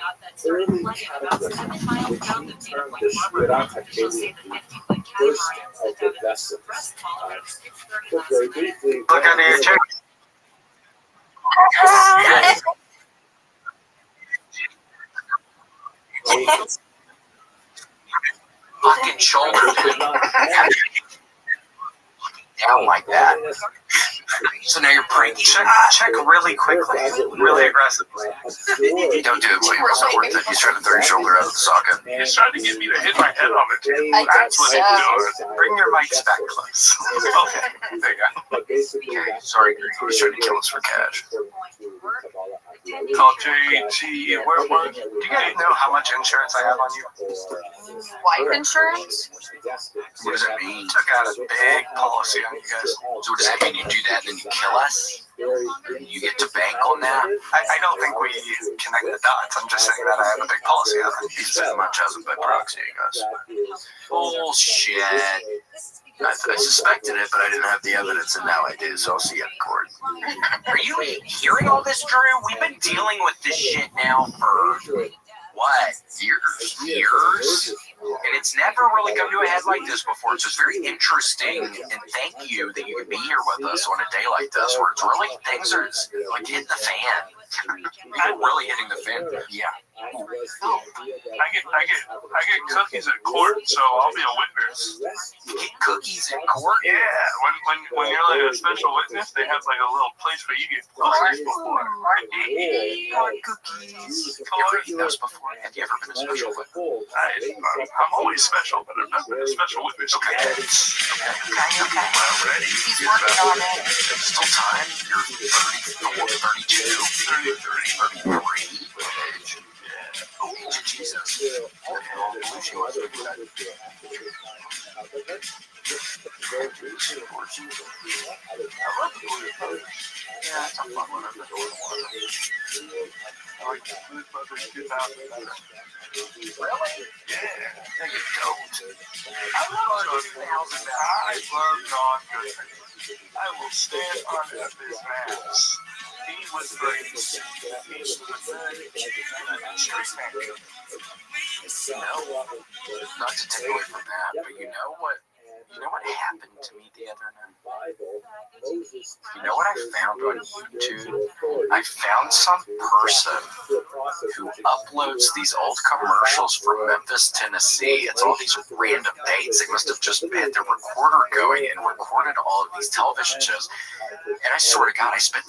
[SPEAKER 3] early cataclysm, which he termed the Shvirat HaKelim, the bursting of the vessels. Put very briefly, look at the
[SPEAKER 11] Fucking shoulder down like that.
[SPEAKER 1] So now you're pranking.
[SPEAKER 11] Check really quickly, really aggressively.
[SPEAKER 1] Don't do it, William. It's not worth it. He's trying to throw your shoulder out of the socket.
[SPEAKER 12] He's trying to get me to hit my head on the table.
[SPEAKER 2] I
[SPEAKER 12] That's what he's
[SPEAKER 2] guess
[SPEAKER 12] doing.
[SPEAKER 11] Bring your mics back close.
[SPEAKER 12] Okay, there you go.
[SPEAKER 1] Okay, sorry, he was trying to kill us for cash.
[SPEAKER 12] Call JT. Where, do you guys know how much insurance I have on you?
[SPEAKER 2] life insurance.
[SPEAKER 1] What does that mean?
[SPEAKER 12] Took out a big policy on you guys.
[SPEAKER 1] So what does that mean? You do that and then you kill us? You get to bank on that?
[SPEAKER 12] I don't think we connect the dots. I'm just saying that I have a big policy on it.
[SPEAKER 1] He's very much has it by proxying us. Bullshit. I suspected it, but I didn't have the evidence, and now I do, so I'll see you in court.
[SPEAKER 11] Are you hearing all this, Drew? We've been dealing with this shit now for what? Years? And it's never really come to a head like this before. So it's very interesting, and thank you that you can be here with us on a day like this, where it's really things are like hitting the fan. Not really hitting the fan. Yeah.
[SPEAKER 12] I get cookies at court, so I'll be a witness.
[SPEAKER 11] You get cookies in court?
[SPEAKER 12] Yeah, when you're like a special witness, they have like a little place where you get cookies before.
[SPEAKER 11] Cookies. Have you ever eaten those before? Have you ever been a special witness?
[SPEAKER 12] I'm always special, but I've never been a special witness.
[SPEAKER 11] Okay.
[SPEAKER 12] Well, ready.
[SPEAKER 2] He's working on it.
[SPEAKER 11] Still time. You're 34, 32, 30, 33. Oh, Jesus. Yeah, it's a fun one. I like the Blues Brothers 2000 better. Really? Yeah. No, you don't. I love John Goodman. I will stand on his mass. He was great. He was a good street man.
[SPEAKER 1] Not to take away from that, but you know what happened to me the other night? You know what I found on YouTube? I found some person who uploads these old commercials from Memphis, Tennessee. It's all these random dates. They must have just had their recorder going and recorded all of these television shows. And I swear to God, I spent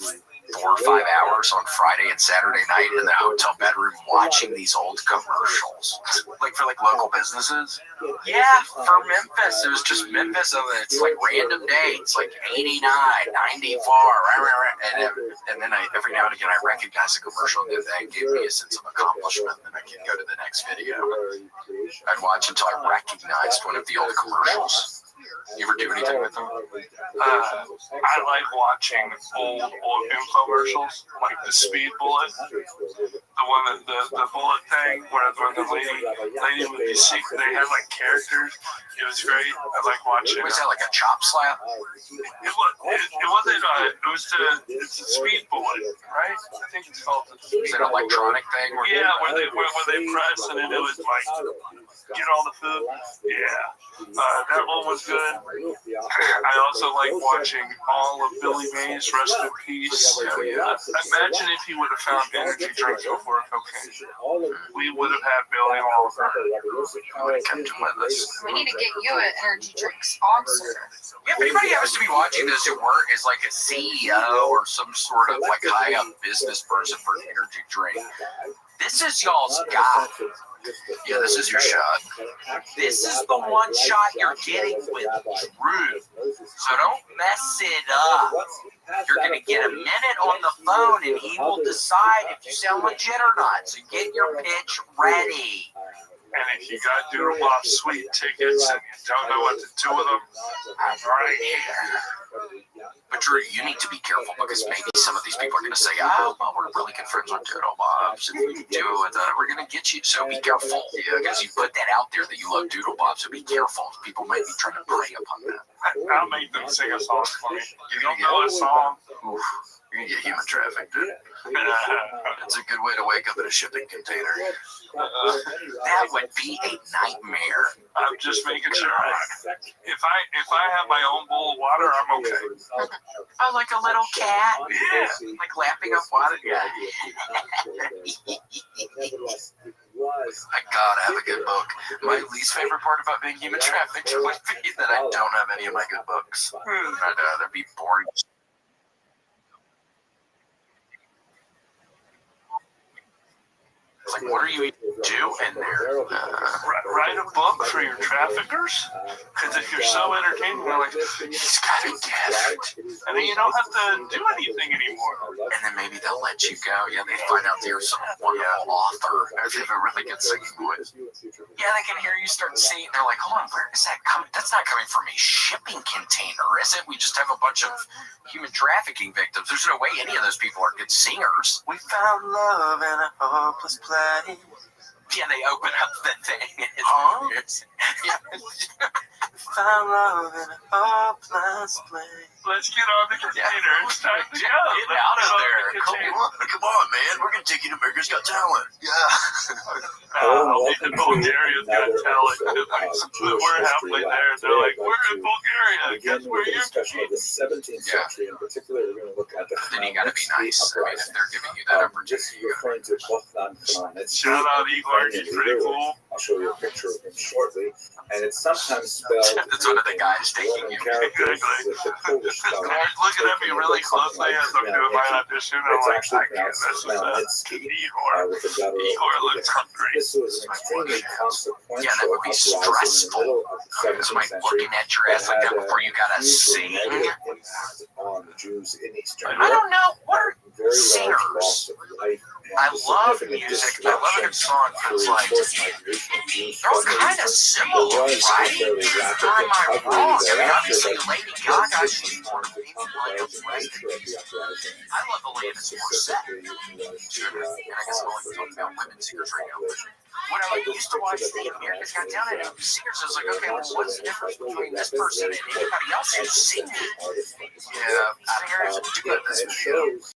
[SPEAKER 1] 4 or 5 hours on Friday and Saturday night in the hotel bedroom watching these old commercials, like for local businesses. Yeah, for Memphis. It was just Memphis, and it's like random dates, like 89, 94, and then every now and again I recognize a commercial, and that gave me a sense of accomplishment. Then I can go to the next video. I'd watch until I recognized one of the old commercials. You ever do anything with them?
[SPEAKER 12] I like watching old infomercials, like the Speed Bullet, the one that the bullet thing, where the lady with the secret, they had like characters. It was great. I like watching.
[SPEAKER 1] Was that like a chop slap?
[SPEAKER 12] It wasn't. It's a Speed Bullet, right? I think it's called.
[SPEAKER 1] Is it an electronic thing?
[SPEAKER 12] Yeah, where they press and then it was like get all the food. Yeah, that one was good. I also like watching all of Billy Mays, rest in peace. Imagine if he would have found energy drinks before cocaine. We would have had Billy all over.
[SPEAKER 2] We need to get you an energy drink sponsor.
[SPEAKER 1] Yeah, if anybody happens to be watching this who is like a CEO or some sort of like high up business person for an energy drink, this is y'all's guy. Yeah, this is your shot. This is the one shot you're getting with Drew. So don't mess it up. You're going to get a minute on the phone and he will decide if you sound legit or not. So get your pitch ready.
[SPEAKER 12] And if you got Doodle Bob Sweet tickets and you don't know what to do with them, I'm right here.
[SPEAKER 1] But Drew, you need to be careful because maybe some of these people are going to say, oh, well, we're really good friends on Doodle Bobs. If we do it, we're going to get you. So be careful. Yeah, because you put that out there that you love Doodle Bob. So be careful. People might be trying to prey upon that.
[SPEAKER 12] I'll make them sing a song for me. You don't know a song?
[SPEAKER 1] Oof. You're going to get human trafficked, dude. That's a good way to wake up in a shipping container. That would be a nightmare.
[SPEAKER 12] I'm just making sure. If I have my own bowl of water, I'm okay.
[SPEAKER 1] Oh, like a little cat?
[SPEAKER 12] Yeah.
[SPEAKER 1] Like lapping up water? Yeah. I gotta have a good book. My least favorite part about being human trafficked would be that I don't have any of my good books. I'd rather be boring.
[SPEAKER 11] It's like, what are you doing there?
[SPEAKER 12] Write a book for your traffickers? Because if you're so entertaining, they're like,
[SPEAKER 11] He's got a gift.
[SPEAKER 12] and then you don't have to do anything anymore.
[SPEAKER 11] And then maybe they'll let you go. Yeah, they find out you're some wonderful author. If you have a really good singing voice. Yeah, they can hear you start singing. They're like, hold on, where is that coming? That's not coming from a shipping container, is it? We just have a bunch of human trafficking victims. There's no way any of those people are good singers.
[SPEAKER 7] We found love in a hopeless place.
[SPEAKER 11] Yeah, they open up the thing.
[SPEAKER 7] Huh?
[SPEAKER 11] Yeah.
[SPEAKER 7] Found love in a hopeless place.
[SPEAKER 12] Let's get on the container. It's time to go.
[SPEAKER 11] Get out of there.
[SPEAKER 13] Come on, man. We're going to take you to America's Got Talent.
[SPEAKER 11] Yeah.
[SPEAKER 12] Bulgaria's got talent. We're halfway there. They're like, we're in Bulgaria. Guess where you're
[SPEAKER 3] discussion of the 17th century. In particular, we're going to look at the
[SPEAKER 11] Then you got to be nice. I mean, if they're giving you that
[SPEAKER 3] just
[SPEAKER 11] opportunity.
[SPEAKER 3] referring to Bohdan Khan.
[SPEAKER 12] Shout out Igor. He's pretty cool.
[SPEAKER 3] I'll show you a picture of him shortly. And it's sometimes spelled
[SPEAKER 11] That's one of the guys taking
[SPEAKER 3] Roman
[SPEAKER 11] you.
[SPEAKER 3] characters with the Polish spelling.
[SPEAKER 12] They're looking at me really closely as I'm doing my audition. I'm
[SPEAKER 3] It's
[SPEAKER 12] like,
[SPEAKER 3] actually
[SPEAKER 12] I can't.
[SPEAKER 3] pronounced
[SPEAKER 12] This is
[SPEAKER 3] Khmelnytsky,
[SPEAKER 12] Igor.
[SPEAKER 3] with a guttural
[SPEAKER 12] Igor looks hungry.
[SPEAKER 3] This was an extremely consequential
[SPEAKER 11] Yeah, that would be
[SPEAKER 3] uprising in the
[SPEAKER 11] stressful.
[SPEAKER 3] middle of the 17th
[SPEAKER 11] Somebody
[SPEAKER 3] century
[SPEAKER 11] looking at your ass like that before you gotta
[SPEAKER 3] hugely
[SPEAKER 11] sing.
[SPEAKER 3] negative impact on Jews in Eastern
[SPEAKER 11] I don't know. What are
[SPEAKER 3] Very large
[SPEAKER 11] singers?
[SPEAKER 3] loss of life and
[SPEAKER 11] I love
[SPEAKER 3] significant
[SPEAKER 11] music. I love a good song.
[SPEAKER 3] disruption
[SPEAKER 11] It's
[SPEAKER 3] to
[SPEAKER 11] like
[SPEAKER 3] forced migration of Jews
[SPEAKER 11] they're all
[SPEAKER 3] from the
[SPEAKER 11] kind of
[SPEAKER 3] East.
[SPEAKER 11] similar,
[SPEAKER 3] There was a
[SPEAKER 11] right?
[SPEAKER 3] fairly rapid
[SPEAKER 11] Or am I
[SPEAKER 3] recovery
[SPEAKER 11] wrong? I mean,
[SPEAKER 3] thereafter,
[SPEAKER 11] obviously,
[SPEAKER 3] but
[SPEAKER 11] Lady Gaga,
[SPEAKER 3] this
[SPEAKER 11] she's
[SPEAKER 3] is
[SPEAKER 11] more
[SPEAKER 3] one of the
[SPEAKER 11] like a
[SPEAKER 3] nature of the uprising.
[SPEAKER 11] I love the Alanis Morissette.
[SPEAKER 3] Specifically was
[SPEAKER 11] Sure.
[SPEAKER 3] the
[SPEAKER 11] And I guess I'm only talking about women singers right now.
[SPEAKER 3] population.
[SPEAKER 11] When I used to watch the America's Got Talent and singers, I was like, okay, well, what's the difference between this person and anybody else who's singing? Yeah, singers do it this
[SPEAKER 3] It
[SPEAKER 11] way.
[SPEAKER 3] shows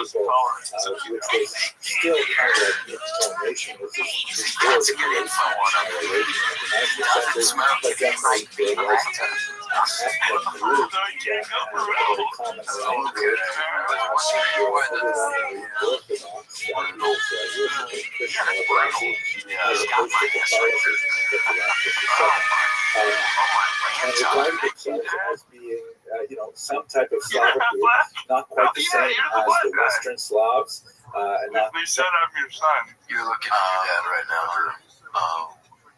[SPEAKER 3] which was still kind of like information, which is
[SPEAKER 11] That's good info on them. Doesn't smoke,
[SPEAKER 3] but
[SPEAKER 11] they might be lactose.
[SPEAKER 3] And regarded itself as being, some type of Slavic group, not quite the same as the Western Slavs, and not.
[SPEAKER 12] They said I'm your son.
[SPEAKER 11] You're looking at your dad right now, Drew.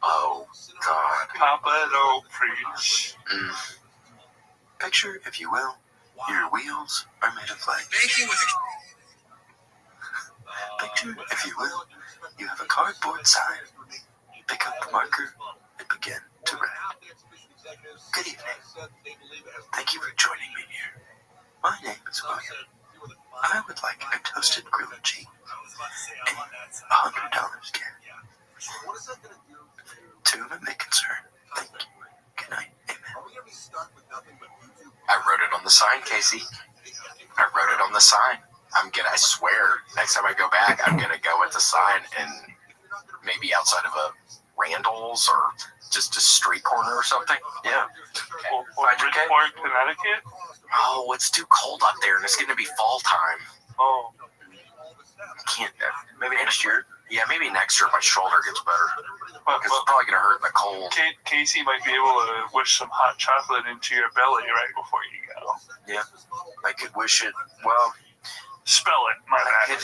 [SPEAKER 11] Oh, God.
[SPEAKER 12] Papa, don't preach.
[SPEAKER 13] Picture, if you will, your wheels are made of light. Picture, if you will, you have a cardboard sign. Pick up the marker and begin to write. Good evening. Thank you for joining me here. My name is William. I would like a toasted grilled cheese and $100 cash. To whom it may concern. Thank you. Good night. Amen.
[SPEAKER 11] I wrote it on the sign, Casey. I wrote it on the sign. I swear, next time I go back, I'm going to go with the sign and maybe outside of a Randall's or just a street corner or something. Yeah.
[SPEAKER 12] Bridgeport, Connecticut?
[SPEAKER 11] Oh, it's too cold up there and it's going to be fall time.
[SPEAKER 12] Oh.
[SPEAKER 11] Can't. Maybe next year. Yeah, maybe next year my shoulder gets better. Because it's probably going to hurt in the cold.
[SPEAKER 12] Casey might be able to wish some hot chocolate into your belly right before you go.
[SPEAKER 11] Yeah. I could wish it. Well,
[SPEAKER 12] spell it. My bad.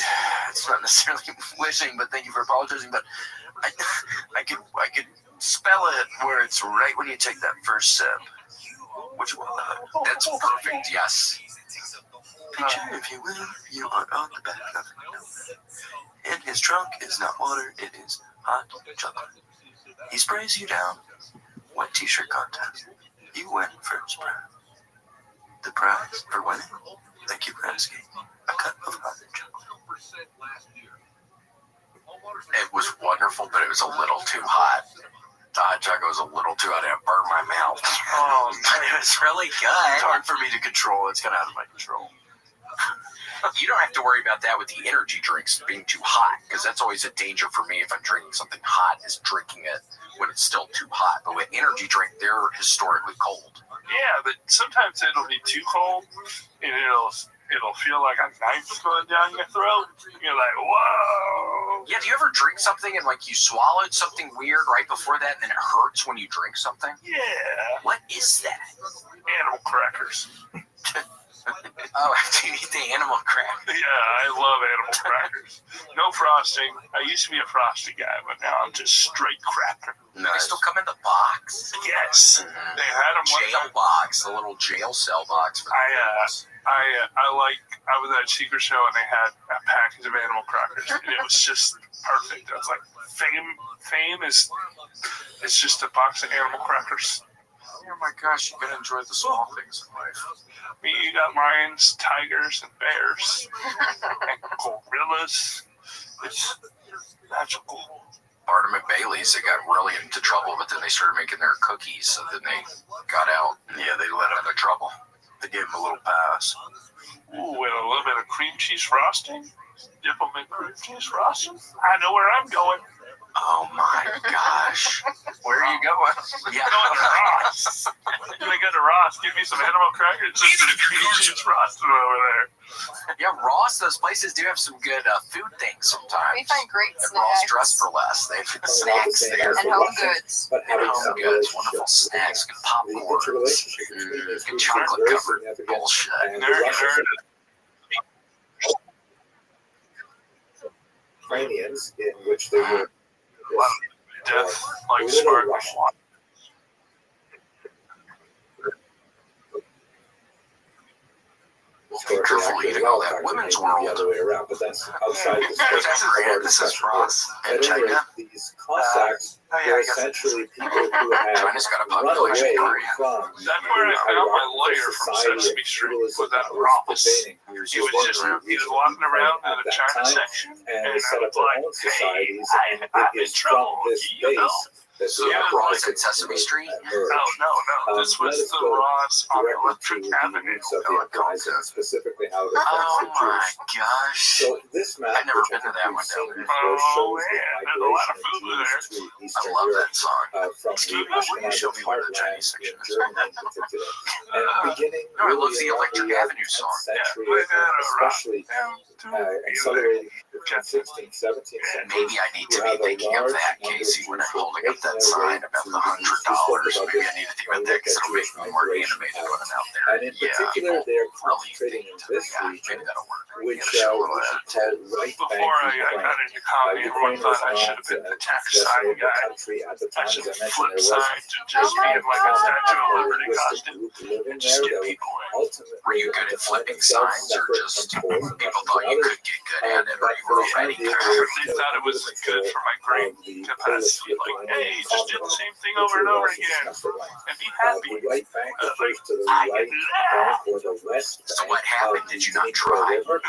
[SPEAKER 11] It's not necessarily wishing, but thank you for apologizing. But I could spell it where it's right when you take that first sip. Which one? That's perfect. Yes.
[SPEAKER 13] Picture, if you will, you are on the back of a note. In his trunk is not water, it is hot chocolate. He sprays you down. Wet t-shirt contest. You win first prize. The prize for winning? Thank you for asking. A cup of hot chocolate.
[SPEAKER 11] It was wonderful, but it was a little too hot. The hot chocolate was a little too hot. It burned my mouth. But it was really good. It's hard for me to control. It's kind of out of my control. You don't have to worry about that with the energy drinks being too hot, because that's always a danger for me if I'm drinking something hot, is drinking it when it's still too hot. But with energy drink, they're historically cold.
[SPEAKER 12] Yeah, but sometimes it'll be too cold, and it'll feel like a knife going down your throat. You're like, whoa.
[SPEAKER 11] Yeah, do you ever drink something and like you swallowed something weird right before that, and then it hurts when you drink something?
[SPEAKER 12] Yeah.
[SPEAKER 11] What is that?
[SPEAKER 12] Animal crackers.
[SPEAKER 11] Oh, after you eat the animal crackers.
[SPEAKER 12] Yeah, I love animal crackers. No frosting. I used to be a frosty guy, but now I'm just straight cracker.
[SPEAKER 11] No, they still come in the box.
[SPEAKER 12] Yes.
[SPEAKER 11] Mm-hmm.
[SPEAKER 12] They had them one
[SPEAKER 11] jail
[SPEAKER 12] time.
[SPEAKER 11] box, the little jail cell box. For
[SPEAKER 12] I was at a secret show and they had a package of animal crackers and it was just perfect. I was like, fame is just a box of animal crackers.
[SPEAKER 11] Oh my gosh, you gotta enjoy the small things in life.
[SPEAKER 12] I mean, you got lions, tigers, and bears, and gorillas. It's magical.
[SPEAKER 11] Barnum and Bailey's, they got really into trouble, but then they started making their cookies, so then they got out. Yeah, they let out of trouble. They gave them a little pass.
[SPEAKER 12] Ooh, with a little bit of cream cheese frosting. Dip them in cream cheese frosting. I know where I'm going.
[SPEAKER 11] Oh my gosh. Where are you going?
[SPEAKER 12] Yeah. Going to Ross. I'm going to go to Ross. Give me some animal crackers and some cream cheese frosting over there.
[SPEAKER 11] Yeah, Ross, those places do have some good food things sometimes.
[SPEAKER 2] We find great
[SPEAKER 11] At
[SPEAKER 2] snacks.
[SPEAKER 11] Ross Dress for Less. They have snacks there.
[SPEAKER 2] And home goods.
[SPEAKER 11] And home goods. Wonderful snacks. Good popcorn. Good chocolate covered bullshit.
[SPEAKER 3] Ukrainians in which they were
[SPEAKER 12] death like sparkling water.
[SPEAKER 11] Be careful eating all that women's world.
[SPEAKER 3] The other way around, but that's outside the scope.
[SPEAKER 11] This is Ross in
[SPEAKER 3] At any rate,
[SPEAKER 11] China.
[SPEAKER 3] these Cossacks were essentially people who had
[SPEAKER 11] China's got a
[SPEAKER 3] run
[SPEAKER 11] population
[SPEAKER 3] away
[SPEAKER 11] of
[SPEAKER 3] from
[SPEAKER 12] That's where I found my lawyer from Sesame Street. Was that Ross? He was walking around in the China section,
[SPEAKER 3] and
[SPEAKER 12] and
[SPEAKER 3] they set
[SPEAKER 12] I
[SPEAKER 3] up
[SPEAKER 12] was
[SPEAKER 3] their
[SPEAKER 12] like,
[SPEAKER 3] own societies,
[SPEAKER 12] hey,
[SPEAKER 3] and
[SPEAKER 12] I'm
[SPEAKER 3] it
[SPEAKER 12] in
[SPEAKER 3] is from
[SPEAKER 12] trouble.
[SPEAKER 3] this
[SPEAKER 12] You know?
[SPEAKER 3] base that
[SPEAKER 11] So
[SPEAKER 3] the
[SPEAKER 11] Ross in Sesame Street?
[SPEAKER 12] No. This was the Ross on Electric Avenue.
[SPEAKER 3] Of the uprising, specifically how it affects
[SPEAKER 11] Oh
[SPEAKER 3] the
[SPEAKER 11] my
[SPEAKER 3] Jews.
[SPEAKER 11] gosh.
[SPEAKER 3] So this map,
[SPEAKER 11] I've never
[SPEAKER 3] which
[SPEAKER 11] been to
[SPEAKER 3] I think
[SPEAKER 11] that
[SPEAKER 3] we've
[SPEAKER 11] one
[SPEAKER 3] seen
[SPEAKER 11] down there.
[SPEAKER 3] before, shows
[SPEAKER 12] man,
[SPEAKER 3] the
[SPEAKER 12] there's a lot of
[SPEAKER 3] migration
[SPEAKER 12] food
[SPEAKER 3] of
[SPEAKER 12] there.
[SPEAKER 3] Jews to
[SPEAKER 11] I
[SPEAKER 3] Eastern
[SPEAKER 11] love
[SPEAKER 3] Europe
[SPEAKER 11] that song.
[SPEAKER 3] from
[SPEAKER 11] Excuse
[SPEAKER 3] the
[SPEAKER 11] me, will you show
[SPEAKER 3] Ashkenazi
[SPEAKER 11] me where the
[SPEAKER 3] heartland
[SPEAKER 11] Chinese
[SPEAKER 3] in
[SPEAKER 11] section is?
[SPEAKER 3] Germany in particular. And beginning
[SPEAKER 11] No, I love
[SPEAKER 3] really
[SPEAKER 11] the
[SPEAKER 3] around
[SPEAKER 11] Electric
[SPEAKER 3] the
[SPEAKER 11] Avenue song.
[SPEAKER 3] century,
[SPEAKER 12] Yeah,
[SPEAKER 3] especially accelerating from 16th, 17th century.
[SPEAKER 11] Maybe I need to
[SPEAKER 3] You
[SPEAKER 11] be
[SPEAKER 3] have a
[SPEAKER 11] thinking of
[SPEAKER 3] large
[SPEAKER 11] that,
[SPEAKER 3] number of
[SPEAKER 11] Casey, when I'm
[SPEAKER 3] Jews
[SPEAKER 11] holding up that
[SPEAKER 3] making their way
[SPEAKER 11] sign about
[SPEAKER 3] to
[SPEAKER 11] the $100. Maybe I need to think about that because it'll make me more animated when I'm out there.
[SPEAKER 3] And in particular, they're concentrating in this region,
[SPEAKER 11] Maybe that'll work.
[SPEAKER 3] which
[SPEAKER 11] Gotta show a little
[SPEAKER 3] called
[SPEAKER 11] attitude.
[SPEAKER 3] right
[SPEAKER 12] Before
[SPEAKER 3] bank
[SPEAKER 12] I
[SPEAKER 3] Ukraine.
[SPEAKER 12] got into comedy, everyone
[SPEAKER 3] Ukraine was
[SPEAKER 12] thought I should
[SPEAKER 3] not
[SPEAKER 12] have been the tax
[SPEAKER 3] just
[SPEAKER 12] sign
[SPEAKER 3] a
[SPEAKER 12] guy.
[SPEAKER 3] country at the
[SPEAKER 12] I
[SPEAKER 3] time,
[SPEAKER 12] should
[SPEAKER 3] as I
[SPEAKER 12] have
[SPEAKER 3] mentioned.
[SPEAKER 12] flipped
[SPEAKER 3] There was
[SPEAKER 12] signs and just be in like a Statue of Liberty costume
[SPEAKER 3] living
[SPEAKER 12] and just
[SPEAKER 3] there
[SPEAKER 12] get
[SPEAKER 3] that
[SPEAKER 12] people in.
[SPEAKER 3] ultimately
[SPEAKER 11] Were you good at
[SPEAKER 3] defined
[SPEAKER 11] flipping
[SPEAKER 3] themselves
[SPEAKER 11] signs, or
[SPEAKER 3] separate
[SPEAKER 11] just
[SPEAKER 3] from Poles and
[SPEAKER 11] people
[SPEAKER 3] Russians
[SPEAKER 11] thought
[SPEAKER 3] and
[SPEAKER 11] you
[SPEAKER 3] others.
[SPEAKER 11] could get good at it, or
[SPEAKER 3] But
[SPEAKER 11] you
[SPEAKER 3] for
[SPEAKER 11] were
[SPEAKER 3] the time
[SPEAKER 11] ready?
[SPEAKER 3] being,
[SPEAKER 12] They thought it was good for my brain capacity. Like, hey, just do the same thing over and over again and be happy.
[SPEAKER 3] The right bank
[SPEAKER 12] I was like,
[SPEAKER 3] refers to the
[SPEAKER 12] I
[SPEAKER 3] right
[SPEAKER 12] can laugh.
[SPEAKER 3] bank or the west
[SPEAKER 11] So
[SPEAKER 3] bank
[SPEAKER 11] what happened?
[SPEAKER 3] of
[SPEAKER 11] Did
[SPEAKER 3] the
[SPEAKER 11] you not
[SPEAKER 3] Dnipro
[SPEAKER 11] try?
[SPEAKER 3] River,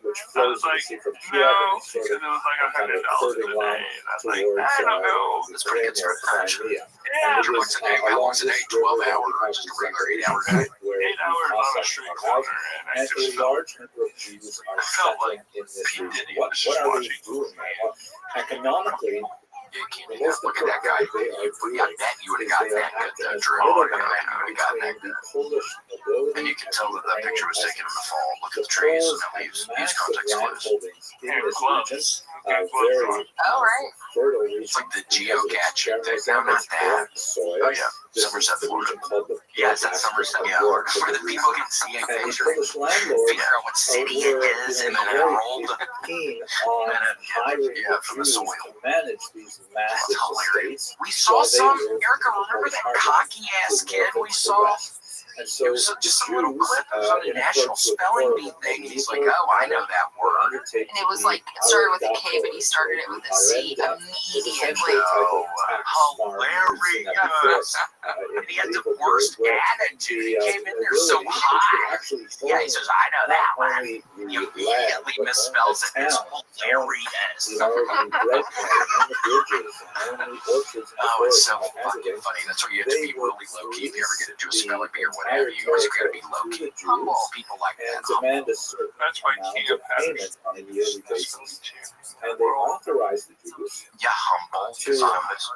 [SPEAKER 3] which
[SPEAKER 12] I
[SPEAKER 3] flows
[SPEAKER 12] was like,
[SPEAKER 3] you see from
[SPEAKER 12] no,
[SPEAKER 3] Kiev and
[SPEAKER 12] because
[SPEAKER 3] sort
[SPEAKER 12] it
[SPEAKER 3] of
[SPEAKER 12] was like
[SPEAKER 3] kind of
[SPEAKER 12] $100
[SPEAKER 3] curving
[SPEAKER 12] a
[SPEAKER 3] along
[SPEAKER 12] day. And I was like,
[SPEAKER 3] towards
[SPEAKER 12] I don't know.
[SPEAKER 11] That's pretty good
[SPEAKER 3] Ukraine or
[SPEAKER 11] stretch.
[SPEAKER 3] Crimea.
[SPEAKER 12] Yeah,
[SPEAKER 3] And it
[SPEAKER 11] What's
[SPEAKER 3] is
[SPEAKER 11] a day? How
[SPEAKER 3] along
[SPEAKER 11] long's a
[SPEAKER 3] this
[SPEAKER 11] day?
[SPEAKER 3] river
[SPEAKER 11] 12
[SPEAKER 3] that we
[SPEAKER 11] hours,
[SPEAKER 3] have
[SPEAKER 11] just a
[SPEAKER 3] this
[SPEAKER 11] regular 8 hour
[SPEAKER 3] separation
[SPEAKER 11] day.
[SPEAKER 3] where
[SPEAKER 12] 8
[SPEAKER 3] the
[SPEAKER 12] hours on a
[SPEAKER 3] Cossacks
[SPEAKER 12] street
[SPEAKER 3] are housed,
[SPEAKER 12] corner, and I
[SPEAKER 3] and
[SPEAKER 12] just
[SPEAKER 3] a
[SPEAKER 12] felt
[SPEAKER 3] large number of Jews are
[SPEAKER 12] felt like
[SPEAKER 3] settling in this
[SPEAKER 12] P.
[SPEAKER 3] region.
[SPEAKER 12] Diddy
[SPEAKER 3] What
[SPEAKER 12] was just
[SPEAKER 3] are they
[SPEAKER 12] watching.
[SPEAKER 3] doing there? Well, economically,
[SPEAKER 11] You can't
[SPEAKER 3] the
[SPEAKER 11] do that.
[SPEAKER 3] most
[SPEAKER 11] Look at that guy.
[SPEAKER 3] important they are doing
[SPEAKER 11] I bet you would
[SPEAKER 3] is
[SPEAKER 11] have
[SPEAKER 3] they
[SPEAKER 11] gotten
[SPEAKER 3] are
[SPEAKER 11] that good,
[SPEAKER 3] acting as
[SPEAKER 11] Drew.
[SPEAKER 3] a
[SPEAKER 11] I
[SPEAKER 3] middleman
[SPEAKER 11] would have gotten that
[SPEAKER 3] between
[SPEAKER 11] good.
[SPEAKER 3] the Polish nobility
[SPEAKER 11] And you can
[SPEAKER 3] and
[SPEAKER 11] tell
[SPEAKER 3] the
[SPEAKER 11] that that picture was
[SPEAKER 3] Ukrainian
[SPEAKER 11] taken in the
[SPEAKER 3] peasants.
[SPEAKER 11] fall. Look at
[SPEAKER 3] The
[SPEAKER 11] the trees.
[SPEAKER 3] Poles
[SPEAKER 11] No,
[SPEAKER 3] have
[SPEAKER 11] use
[SPEAKER 3] massive
[SPEAKER 11] context
[SPEAKER 3] land
[SPEAKER 11] clues.
[SPEAKER 3] holdings in
[SPEAKER 12] And
[SPEAKER 3] this
[SPEAKER 12] gloves.
[SPEAKER 3] region,
[SPEAKER 12] And
[SPEAKER 3] very
[SPEAKER 12] gloves on.
[SPEAKER 2] Oh, right.
[SPEAKER 3] fertile region.
[SPEAKER 11] It's like the
[SPEAKER 3] because of its
[SPEAKER 11] geocaching thing.
[SPEAKER 3] channels
[SPEAKER 11] No,
[SPEAKER 3] and
[SPEAKER 11] not
[SPEAKER 3] its
[SPEAKER 11] that.
[SPEAKER 3] black soil.
[SPEAKER 11] Oh, yeah.
[SPEAKER 3] This
[SPEAKER 11] Somerset,
[SPEAKER 3] is the
[SPEAKER 11] Florida.
[SPEAKER 3] region called the
[SPEAKER 11] Yeah, it's that Somerset, yeah, where the people can see a
[SPEAKER 3] and the
[SPEAKER 11] picture,
[SPEAKER 3] Polish landlords
[SPEAKER 11] figure out what city it is, and then
[SPEAKER 3] very
[SPEAKER 11] enrolled.
[SPEAKER 3] keen on hiring
[SPEAKER 11] Yeah, from the
[SPEAKER 3] Jews
[SPEAKER 11] soil.
[SPEAKER 3] to manage these massive
[SPEAKER 11] That's hilarious.
[SPEAKER 3] estates.
[SPEAKER 11] We saw
[SPEAKER 3] while they
[SPEAKER 11] some,
[SPEAKER 3] live
[SPEAKER 11] Erica,
[SPEAKER 3] in the
[SPEAKER 11] remember
[SPEAKER 3] Polish
[SPEAKER 11] that
[SPEAKER 3] heartland
[SPEAKER 11] cocky
[SPEAKER 3] to
[SPEAKER 11] ass
[SPEAKER 3] the
[SPEAKER 11] kid
[SPEAKER 3] north and
[SPEAKER 11] we
[SPEAKER 3] to the
[SPEAKER 11] saw?
[SPEAKER 3] west. And so
[SPEAKER 1] It was just a little clip. It was on a National Spelling Bee thing. And he's like, oh, I know that word.
[SPEAKER 2] And it was like, it started with a K, but he started it with a C immediately.
[SPEAKER 1] Hilarious. And he had the worst attitude. He came in there so high. Yeah, he says, I know that one. He immediately misspells it. It's hilarious. Oh, it's so fucking funny. That's why you have to be really low key if you ever get into a spelling bee or whatever. You always gotta be low key. Humble people like that.
[SPEAKER 12] That's why Kia Patterson
[SPEAKER 3] on a yearly basis. And they authorized the Jews
[SPEAKER 1] Yeah, humble.
[SPEAKER 3] to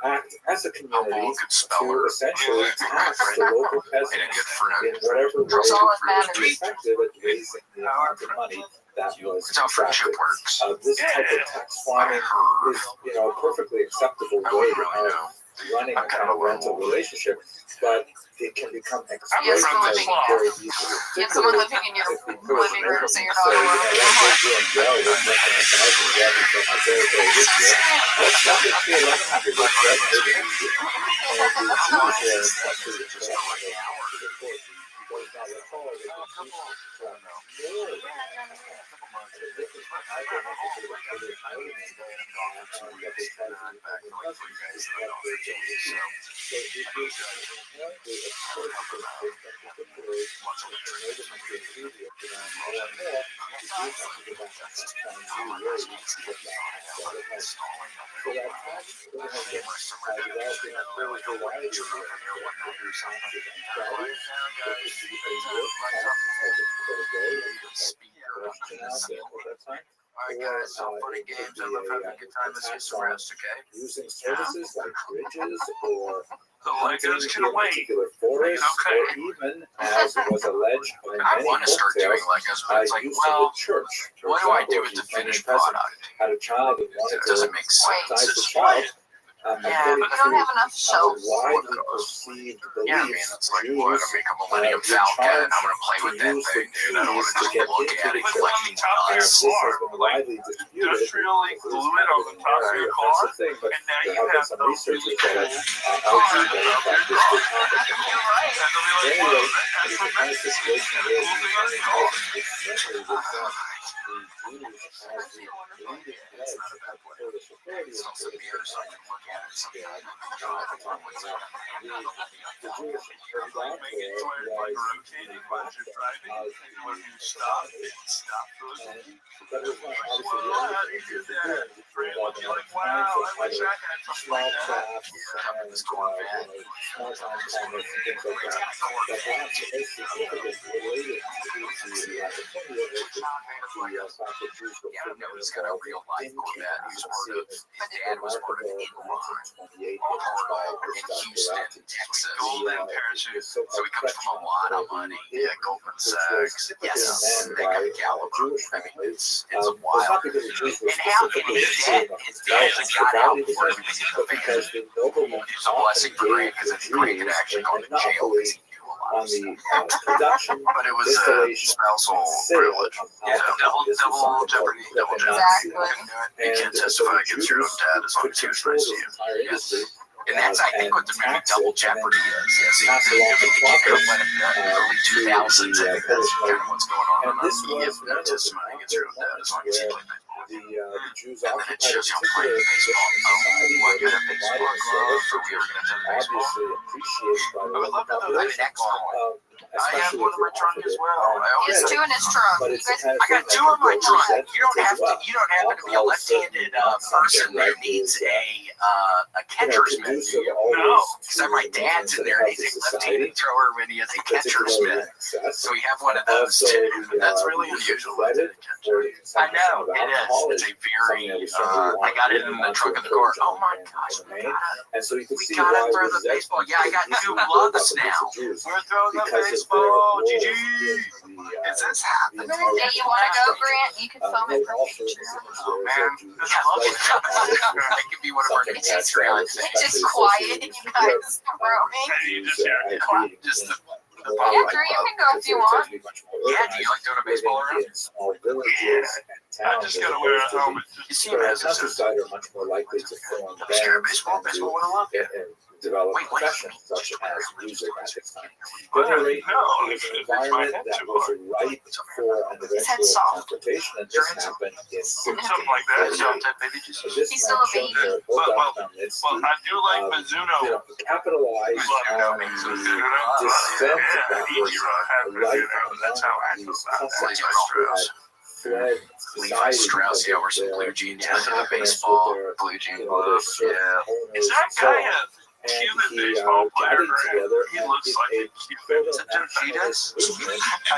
[SPEAKER 3] act as a community
[SPEAKER 1] Humble, good
[SPEAKER 3] to
[SPEAKER 1] speller.
[SPEAKER 3] essentially tax the local
[SPEAKER 1] And a
[SPEAKER 3] peasants
[SPEAKER 1] good friend.
[SPEAKER 3] in whatever way
[SPEAKER 2] That's all that
[SPEAKER 3] was
[SPEAKER 2] matters.
[SPEAKER 3] effective at raising the amount of money that was
[SPEAKER 1] That's how friendship
[SPEAKER 3] contracted.
[SPEAKER 1] works.
[SPEAKER 3] This type of tax farming
[SPEAKER 1] heard.
[SPEAKER 3] is, a perfectly acceptable
[SPEAKER 1] I
[SPEAKER 3] way
[SPEAKER 1] wouldn't really
[SPEAKER 3] of
[SPEAKER 1] know.
[SPEAKER 3] running a kind of rental relationship, but it can become
[SPEAKER 2] Yes,
[SPEAKER 3] exploitative
[SPEAKER 2] living-
[SPEAKER 3] very easily.
[SPEAKER 2] You have someone living in your living room, so you're not
[SPEAKER 3] Say,
[SPEAKER 2] alone.
[SPEAKER 3] we're doing well, we're making $1,000 from my territory this year. Let's not get to 1,100. Let's get to 80. And the Jews were actually
[SPEAKER 1] Alright guys, so funny games. I love having a good time. Let's get some rest, okay?
[SPEAKER 3] using services like bridges or
[SPEAKER 12] The Legos can
[SPEAKER 3] in
[SPEAKER 12] wait.
[SPEAKER 3] particular forests,
[SPEAKER 12] Okay.
[SPEAKER 3] or even, as was alleged in
[SPEAKER 1] I
[SPEAKER 3] many
[SPEAKER 1] want to start doing
[SPEAKER 3] folktales,
[SPEAKER 1] Legos, but it's like,
[SPEAKER 3] use
[SPEAKER 1] well,
[SPEAKER 3] of the church. For
[SPEAKER 1] what do I
[SPEAKER 3] example,
[SPEAKER 1] do
[SPEAKER 3] if
[SPEAKER 1] with the
[SPEAKER 3] you find a
[SPEAKER 1] finished
[SPEAKER 3] peasant
[SPEAKER 1] product?
[SPEAKER 3] had a child and wanted
[SPEAKER 1] It
[SPEAKER 3] to
[SPEAKER 1] doesn't make sense.
[SPEAKER 3] baptize the
[SPEAKER 12] Just
[SPEAKER 3] child,
[SPEAKER 2] Yeah,
[SPEAKER 3] according
[SPEAKER 2] but you don't have enough
[SPEAKER 3] to
[SPEAKER 2] shelves.
[SPEAKER 3] widely perceived
[SPEAKER 1] Yeah, I mean,
[SPEAKER 3] beliefs,
[SPEAKER 1] it's like,
[SPEAKER 3] Jews
[SPEAKER 1] what? I make a Millennium
[SPEAKER 3] were
[SPEAKER 1] Falcon. I'm
[SPEAKER 3] charged
[SPEAKER 1] gonna play with
[SPEAKER 3] to
[SPEAKER 1] that
[SPEAKER 3] use the
[SPEAKER 1] thing, dude. I don't want
[SPEAKER 3] keys
[SPEAKER 1] to
[SPEAKER 3] to
[SPEAKER 1] just
[SPEAKER 3] get
[SPEAKER 1] look
[SPEAKER 3] into
[SPEAKER 1] at
[SPEAKER 3] the
[SPEAKER 1] it
[SPEAKER 12] Put it
[SPEAKER 3] church.
[SPEAKER 12] on the top of
[SPEAKER 3] And
[SPEAKER 12] your
[SPEAKER 3] this
[SPEAKER 12] car.
[SPEAKER 3] has been
[SPEAKER 12] Like,
[SPEAKER 3] widely disputed.
[SPEAKER 12] industrially
[SPEAKER 3] It is
[SPEAKER 12] glue
[SPEAKER 3] kind
[SPEAKER 12] it
[SPEAKER 3] of
[SPEAKER 12] on
[SPEAKER 3] an
[SPEAKER 12] the top of
[SPEAKER 3] inherently
[SPEAKER 12] your car,
[SPEAKER 3] offensive thing, but
[SPEAKER 12] and now
[SPEAKER 3] there
[SPEAKER 12] you
[SPEAKER 3] have been
[SPEAKER 12] have
[SPEAKER 3] some
[SPEAKER 12] the
[SPEAKER 3] researchers that have
[SPEAKER 12] car.
[SPEAKER 3] argued that in fact this did happen.
[SPEAKER 2] You're right.
[SPEAKER 12] And they'll be like,
[SPEAKER 3] Anyway,
[SPEAKER 12] whoa,
[SPEAKER 3] it's
[SPEAKER 12] that's
[SPEAKER 3] a
[SPEAKER 12] from
[SPEAKER 3] kind of
[SPEAKER 12] Mexico.
[SPEAKER 3] situation
[SPEAKER 12] That's
[SPEAKER 3] where
[SPEAKER 12] the cool
[SPEAKER 3] the
[SPEAKER 12] thing on the car.
[SPEAKER 3] mentally with them, the Jews as the leading edge of the Polish authority
[SPEAKER 1] It's also mirrors. I can look at it. Something I don't know. I can talk with someone.
[SPEAKER 3] the Jewish
[SPEAKER 12] Make it to where it's like rotating while you're driving, and when you stop, it stops rotating.
[SPEAKER 3] but it was not obviously the
[SPEAKER 12] Well,
[SPEAKER 3] only
[SPEAKER 12] how
[SPEAKER 3] thing
[SPEAKER 12] do you
[SPEAKER 3] that
[SPEAKER 12] do
[SPEAKER 3] Jews were
[SPEAKER 12] that?
[SPEAKER 3] doing. Jews were
[SPEAKER 12] You'll
[SPEAKER 3] involved
[SPEAKER 12] be
[SPEAKER 3] in all
[SPEAKER 12] like,
[SPEAKER 3] kinds
[SPEAKER 12] wow,
[SPEAKER 3] of
[SPEAKER 12] I wish
[SPEAKER 3] other
[SPEAKER 12] I had something
[SPEAKER 3] small
[SPEAKER 12] like that.
[SPEAKER 3] crafts and small time commerce and things like that. But perhaps the most significant related to the California was the fact that Jews were
[SPEAKER 1] Yeah, I don't know. He's got a real life Corvette. He was part of. His dad was part of Enron. In Houston, Texas.
[SPEAKER 12] Golden parachute.
[SPEAKER 1] So he comes from a lot of money. Yeah, Goldman Sachs. Yes, they got Gallagher. I mean, it's wild. And how can his dad got out before everything in the
[SPEAKER 3] because
[SPEAKER 1] family.
[SPEAKER 3] the nobleman
[SPEAKER 1] It's a blessing for Grant because I think Grant could actually go to jail because he knew a lot
[SPEAKER 3] on
[SPEAKER 1] of
[SPEAKER 3] the
[SPEAKER 1] stuff.
[SPEAKER 3] production,
[SPEAKER 1] But it was
[SPEAKER 3] distillation,
[SPEAKER 1] spousal
[SPEAKER 3] sale
[SPEAKER 1] privilege.
[SPEAKER 3] of
[SPEAKER 1] Yeah,
[SPEAKER 3] alcohol. This was
[SPEAKER 1] double
[SPEAKER 3] something
[SPEAKER 1] jeopardy,
[SPEAKER 3] that
[SPEAKER 1] double
[SPEAKER 3] the
[SPEAKER 1] jeopardy.
[SPEAKER 2] Exactly.
[SPEAKER 1] You can't testify against your own dad as long as he was nice to you. Yes. And that's, I think, what the movie Double Jeopardy is. Yes,
[SPEAKER 3] pass along the
[SPEAKER 1] you could have
[SPEAKER 3] profits
[SPEAKER 1] went in the early 2000s. I think that's kind of what's going on.
[SPEAKER 3] And this
[SPEAKER 1] You
[SPEAKER 3] was
[SPEAKER 1] give no testimony against your own dad as long as he played baseball.
[SPEAKER 3] the Jews
[SPEAKER 1] And then it
[SPEAKER 3] occupied a
[SPEAKER 1] shows you him
[SPEAKER 3] particular
[SPEAKER 1] playing baseball.
[SPEAKER 3] position in society
[SPEAKER 1] What
[SPEAKER 3] where
[SPEAKER 1] kind of
[SPEAKER 3] they
[SPEAKER 1] baseball
[SPEAKER 3] provided
[SPEAKER 1] glove?
[SPEAKER 3] service,
[SPEAKER 1] Or we were going to do baseball?
[SPEAKER 3] obviously appreciated by the
[SPEAKER 12] I would love to know that
[SPEAKER 3] population.
[SPEAKER 12] next one.
[SPEAKER 1] I have one in my trunk as well.
[SPEAKER 2] He has two in his trunk.
[SPEAKER 3] But
[SPEAKER 2] You
[SPEAKER 3] it's the
[SPEAKER 2] guys,
[SPEAKER 3] kind of
[SPEAKER 1] I got
[SPEAKER 3] thing
[SPEAKER 1] two
[SPEAKER 3] that
[SPEAKER 1] in my
[SPEAKER 3] can go
[SPEAKER 1] trunk.
[SPEAKER 3] with
[SPEAKER 1] You don't
[SPEAKER 3] that
[SPEAKER 1] have
[SPEAKER 3] as well.
[SPEAKER 1] to. You don't happen to be a left-handed person who needs a catcher's mitt, do you?
[SPEAKER 12] No.
[SPEAKER 1] Because my dad's in there and he's a left-handed thrower when he has a catcher's mitt. So we have one of those too. That's really unusual. I know it is. It's a very. I got it in the trunk of the car. Oh my gosh,
[SPEAKER 3] And so you can
[SPEAKER 1] we
[SPEAKER 3] see
[SPEAKER 1] gotta
[SPEAKER 3] why
[SPEAKER 1] throw
[SPEAKER 3] this
[SPEAKER 1] the
[SPEAKER 3] is
[SPEAKER 1] baseball. Yeah, I got two
[SPEAKER 3] actually
[SPEAKER 1] gloves
[SPEAKER 3] about
[SPEAKER 1] now.
[SPEAKER 3] the Jews
[SPEAKER 12] We're throwing the
[SPEAKER 3] because of their
[SPEAKER 12] baseball.
[SPEAKER 3] role
[SPEAKER 12] GG.
[SPEAKER 3] in the,
[SPEAKER 1] Is this happening?
[SPEAKER 2] Hey, you want to go, Grant? You can film it for picture.
[SPEAKER 1] Oh man, I love it. It could be one of our new Patreon
[SPEAKER 2] It's
[SPEAKER 1] things.
[SPEAKER 2] just quiet, you guys throwing.
[SPEAKER 12] Hey, you just hear it.
[SPEAKER 1] Just the
[SPEAKER 2] Yeah, Drew, you can go if you want.
[SPEAKER 1] Yeah, do you like throwing a baseball around?
[SPEAKER 3] Small villages and
[SPEAKER 12] I just gotta wear a helmet.
[SPEAKER 1] You see
[SPEAKER 3] the
[SPEAKER 1] him as a
[SPEAKER 3] countryside are much more likely to form
[SPEAKER 1] Scared of
[SPEAKER 3] bands
[SPEAKER 1] baseball.
[SPEAKER 3] and to
[SPEAKER 1] Baseball would have loved it.
[SPEAKER 3] develop professions such as music at the time. At any rate, it was an environment that was ripe for an eventual confrontation, and this happened in 1648. This
[SPEAKER 2] He's still a baby.
[SPEAKER 12] Well, I do like Mizuno.
[SPEAKER 3] Capitalized on the descent that was ripe
[SPEAKER 12] That's how I feel about that.
[SPEAKER 3] fled
[SPEAKER 11] Levi Strauss, yeah, wear some blue jeans into the baseball, blue jean glove, yeah.
[SPEAKER 12] Is that guy a
[SPEAKER 3] and
[SPEAKER 12] Cuban
[SPEAKER 3] he
[SPEAKER 12] baseball player?
[SPEAKER 3] gathered together
[SPEAKER 12] He
[SPEAKER 3] and
[SPEAKER 12] looks
[SPEAKER 3] did
[SPEAKER 12] like
[SPEAKER 3] a
[SPEAKER 12] a Cuban.
[SPEAKER 11] Is it he does?
[SPEAKER 12] I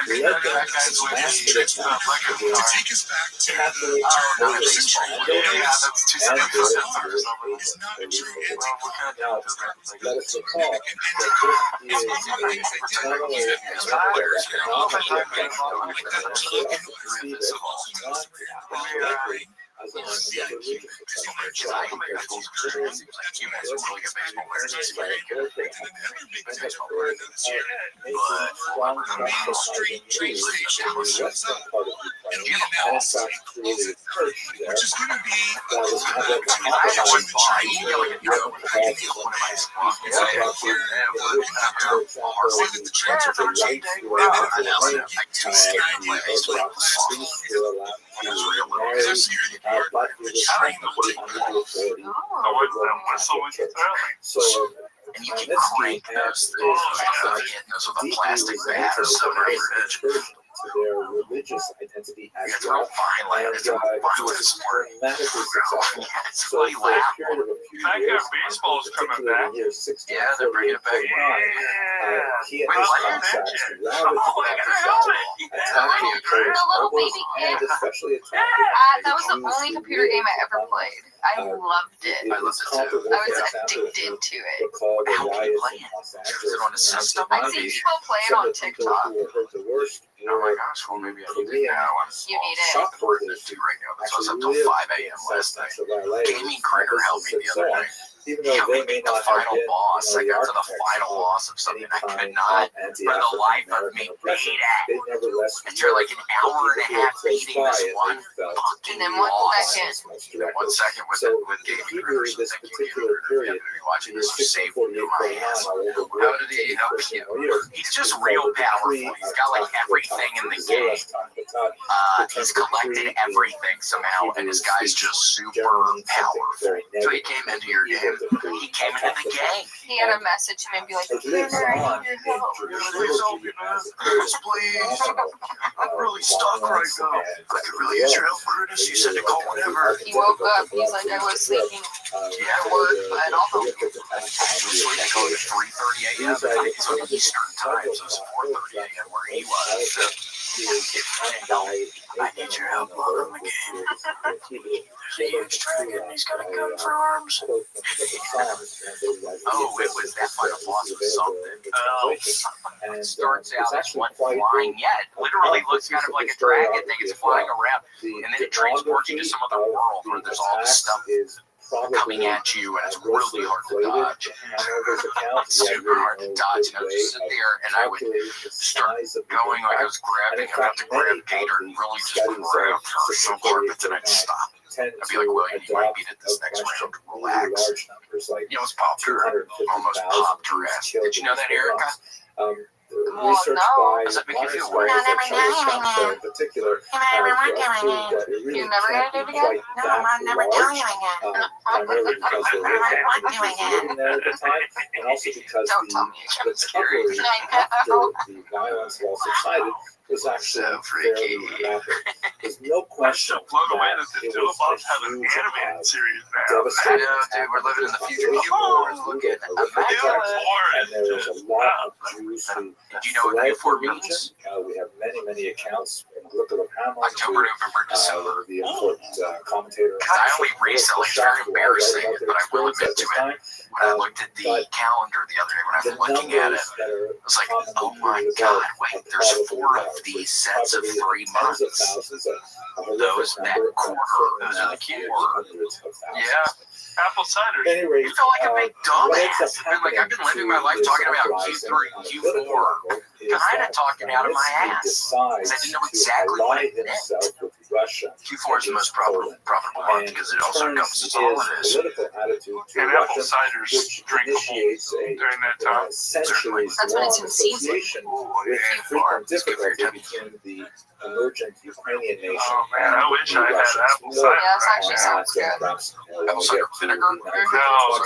[SPEAKER 12] think
[SPEAKER 3] led
[SPEAKER 12] that
[SPEAKER 3] them
[SPEAKER 12] guy's
[SPEAKER 3] to
[SPEAKER 12] with
[SPEAKER 3] massive
[SPEAKER 12] me.
[SPEAKER 3] attacks
[SPEAKER 12] Like a
[SPEAKER 3] against
[SPEAKER 14] Take us back to
[SPEAKER 3] Catholic
[SPEAKER 11] not a
[SPEAKER 3] Polish
[SPEAKER 11] baseball player.
[SPEAKER 3] landowners
[SPEAKER 12] Yeah, that's two
[SPEAKER 3] and
[SPEAKER 12] separate
[SPEAKER 3] their
[SPEAKER 12] centers.
[SPEAKER 14] is not a true
[SPEAKER 3] Now,
[SPEAKER 14] anti-Catholic.
[SPEAKER 3] let us recall that this is not only an economic effect, as an religious
[SPEAKER 14] Which is going to be
[SPEAKER 3] so,
[SPEAKER 11] and you can crank those things with a plastic bat or something.
[SPEAKER 3] to their religious identity
[SPEAKER 11] You
[SPEAKER 3] as
[SPEAKER 11] have to
[SPEAKER 3] well.
[SPEAKER 11] go Vineland.
[SPEAKER 3] And
[SPEAKER 11] It's a Vineland sport.
[SPEAKER 3] dramatically successful.
[SPEAKER 11] It's
[SPEAKER 3] So
[SPEAKER 11] really
[SPEAKER 3] for a
[SPEAKER 11] laughable.
[SPEAKER 3] period of a few
[SPEAKER 12] That
[SPEAKER 3] years,
[SPEAKER 12] guy baseball's coming
[SPEAKER 3] particularly
[SPEAKER 12] back.
[SPEAKER 3] in the year
[SPEAKER 11] Yeah, they're bringing it back.
[SPEAKER 3] 1649, he and
[SPEAKER 11] Wait,
[SPEAKER 3] his
[SPEAKER 11] what?
[SPEAKER 3] contacts routed the
[SPEAKER 12] Oh, look at the helmet.
[SPEAKER 3] attacking
[SPEAKER 2] The
[SPEAKER 3] Polish
[SPEAKER 2] little
[SPEAKER 3] nobles
[SPEAKER 2] baby
[SPEAKER 3] and
[SPEAKER 2] kid.
[SPEAKER 3] especially attacking
[SPEAKER 2] That was the
[SPEAKER 3] Jews
[SPEAKER 2] only
[SPEAKER 3] who
[SPEAKER 2] computer game I ever
[SPEAKER 3] lived
[SPEAKER 2] played. I loved it.
[SPEAKER 11] I loved it too.
[SPEAKER 3] comparable
[SPEAKER 2] I was
[SPEAKER 3] to that
[SPEAKER 2] addicted to it.
[SPEAKER 3] recall the
[SPEAKER 11] How can you
[SPEAKER 3] riots
[SPEAKER 11] play
[SPEAKER 3] in
[SPEAKER 11] it?
[SPEAKER 3] Los
[SPEAKER 11] Is
[SPEAKER 3] Angeles
[SPEAKER 11] it on a system?
[SPEAKER 2] I've seen
[SPEAKER 3] in
[SPEAKER 2] people play it
[SPEAKER 3] Some
[SPEAKER 2] on
[SPEAKER 3] of the people
[SPEAKER 2] TikTok.
[SPEAKER 3] who were hurt the worst
[SPEAKER 11] Oh my
[SPEAKER 3] were
[SPEAKER 11] gosh, well maybe I need it
[SPEAKER 3] Korean
[SPEAKER 11] now.
[SPEAKER 2] You need it.
[SPEAKER 3] shop holders
[SPEAKER 11] Right now, because I was up
[SPEAKER 3] actually
[SPEAKER 11] till
[SPEAKER 3] lived
[SPEAKER 11] 5 a.m. last night.
[SPEAKER 3] in LA,
[SPEAKER 11] Gaming Critter helped me the
[SPEAKER 3] so
[SPEAKER 11] other
[SPEAKER 3] on.
[SPEAKER 11] day.
[SPEAKER 3] Even
[SPEAKER 11] Yeah,
[SPEAKER 3] though
[SPEAKER 11] we
[SPEAKER 3] they may
[SPEAKER 11] beat the
[SPEAKER 3] not have
[SPEAKER 11] final
[SPEAKER 3] been,
[SPEAKER 11] boss. I
[SPEAKER 3] the
[SPEAKER 11] got to the
[SPEAKER 3] architects
[SPEAKER 11] final
[SPEAKER 3] of
[SPEAKER 11] boss of
[SPEAKER 3] any
[SPEAKER 11] something I
[SPEAKER 3] kind
[SPEAKER 11] could not,
[SPEAKER 3] of
[SPEAKER 11] for the life of
[SPEAKER 3] anti-African
[SPEAKER 11] me,
[SPEAKER 3] oppression,
[SPEAKER 11] beat it.
[SPEAKER 3] they nevertheless
[SPEAKER 11] After like an hour and a half
[SPEAKER 3] close
[SPEAKER 11] beating
[SPEAKER 3] by
[SPEAKER 11] this
[SPEAKER 3] and
[SPEAKER 11] one
[SPEAKER 3] they felt
[SPEAKER 11] fucking
[SPEAKER 2] And then 1
[SPEAKER 11] boss.
[SPEAKER 2] second.
[SPEAKER 3] most
[SPEAKER 11] And then 1
[SPEAKER 3] directly.
[SPEAKER 11] second with,
[SPEAKER 3] So,
[SPEAKER 11] with Gaming
[SPEAKER 3] Hebrew,
[SPEAKER 11] Critters.
[SPEAKER 3] this
[SPEAKER 11] Thank you,
[SPEAKER 3] particular
[SPEAKER 11] Gaming Critters.
[SPEAKER 3] period,
[SPEAKER 11] You have to be watching
[SPEAKER 3] the
[SPEAKER 11] this for safety to my
[SPEAKER 3] 1648-49,
[SPEAKER 11] ass.
[SPEAKER 3] all
[SPEAKER 11] How did he help you? He's just
[SPEAKER 3] It's
[SPEAKER 11] real
[SPEAKER 3] called the
[SPEAKER 11] powerful.
[SPEAKER 3] decree
[SPEAKER 11] He's
[SPEAKER 3] of
[SPEAKER 11] got like
[SPEAKER 3] Takhtatat,
[SPEAKER 11] everything in the
[SPEAKER 3] Zerah
[SPEAKER 11] game.
[SPEAKER 3] Takhtatat.
[SPEAKER 11] He's collected everything somehow, and this guy's just super powerful. So he came into your game. He came into the game.
[SPEAKER 2] He had a message to me and be like,
[SPEAKER 3] It lives
[SPEAKER 2] "Here, I
[SPEAKER 3] on
[SPEAKER 2] need
[SPEAKER 3] in
[SPEAKER 2] your help."
[SPEAKER 11] Please help me, man. Yes, please. I'm really stuck right now. I could really use your help, Curtis. You said to call whenever.
[SPEAKER 2] He woke up, he's like, I was sleeping at work, but I'll help you.
[SPEAKER 11] I called at 3:30 a.m. I think it's on Eastern time, so it's 4:30 a.m. where he was. I need your help on him again. There's a huge dragon. He's got a gun for arms. Oh, it was that final boss was something. It starts out as one flying, yeah, it literally looks kind of like a dragon thing. It's flying around, and then it transports you to some other world where there's all this stuff coming at you, and it's really hard to dodge. It's super hard to dodge, and I would just sit there, and I would start going like I was grabbing, about to grab Gator, and really just grab her so hard, but then I'd stop. I'd be like, well, you might beat it this next round. Relax. You almost popped her, almost popped her ass. Did you know that, Erica?
[SPEAKER 3] Research
[SPEAKER 2] no.
[SPEAKER 3] by
[SPEAKER 11] Does that make you feel
[SPEAKER 3] Rothschild
[SPEAKER 11] weird?
[SPEAKER 3] in particular
[SPEAKER 2] You're never gonna do it again?
[SPEAKER 3] No, I'm never doing it again. Primarily because there were living there at the time, and also because
[SPEAKER 2] Don't tell me
[SPEAKER 3] the coverage after the violence all subsided was actually
[SPEAKER 11] So freaky.
[SPEAKER 3] very rapid. There's no question
[SPEAKER 12] I'm so blown away
[SPEAKER 3] that
[SPEAKER 12] that the
[SPEAKER 3] it
[SPEAKER 12] two of
[SPEAKER 3] was
[SPEAKER 12] us have an
[SPEAKER 3] a huge
[SPEAKER 12] animated series now.
[SPEAKER 11] I
[SPEAKER 3] devastating
[SPEAKER 11] know, dude, we're living in the future.
[SPEAKER 3] population
[SPEAKER 11] Q4 is
[SPEAKER 3] war,
[SPEAKER 11] looking
[SPEAKER 3] horrific
[SPEAKER 11] immaculate.
[SPEAKER 3] attacks, and there was a lot of Jews who
[SPEAKER 11] Did you know what
[SPEAKER 3] fled
[SPEAKER 11] Q4
[SPEAKER 3] the region.
[SPEAKER 11] means?
[SPEAKER 3] We have many accounts. Look at Hammond,
[SPEAKER 11] October, November, December.
[SPEAKER 3] the important commentator.
[SPEAKER 11] Because I only recently, it's very embarrassing, but I will admit to it, when I looked at the calendar the other day, when I was looking at it, I was like, oh my god, wait, there's 4 of these sets of 3 months. Those, that quarter, those are the Q4. Yeah.
[SPEAKER 12] Apple cider.
[SPEAKER 3] Anyway,
[SPEAKER 11] You feel like a big dumbass. I've been living my life talking about Q3 and Q4, kind of talking out of my ass. Because I didn't know exactly what it meant.
[SPEAKER 3] Russia,
[SPEAKER 11] Q4 is the most profitable month because it also encompasses the holidays.
[SPEAKER 3] Political attitude to
[SPEAKER 12] And apple
[SPEAKER 3] Russia,
[SPEAKER 12] cider's
[SPEAKER 3] which
[SPEAKER 12] drinkable
[SPEAKER 3] initiates a
[SPEAKER 12] during that time.
[SPEAKER 3] centuries
[SPEAKER 2] That's when it's
[SPEAKER 3] long
[SPEAKER 2] in season.
[SPEAKER 3] association with frequent difficulty between the emergent Ukrainian nation
[SPEAKER 12] Oh man, I wish I
[SPEAKER 3] and the
[SPEAKER 12] had
[SPEAKER 3] Russians.
[SPEAKER 12] apple cider.
[SPEAKER 2] Yeah, this
[SPEAKER 12] right
[SPEAKER 2] actually
[SPEAKER 12] now.
[SPEAKER 2] sounds good.
[SPEAKER 11] Apple cider vinegar?
[SPEAKER 12] Apple.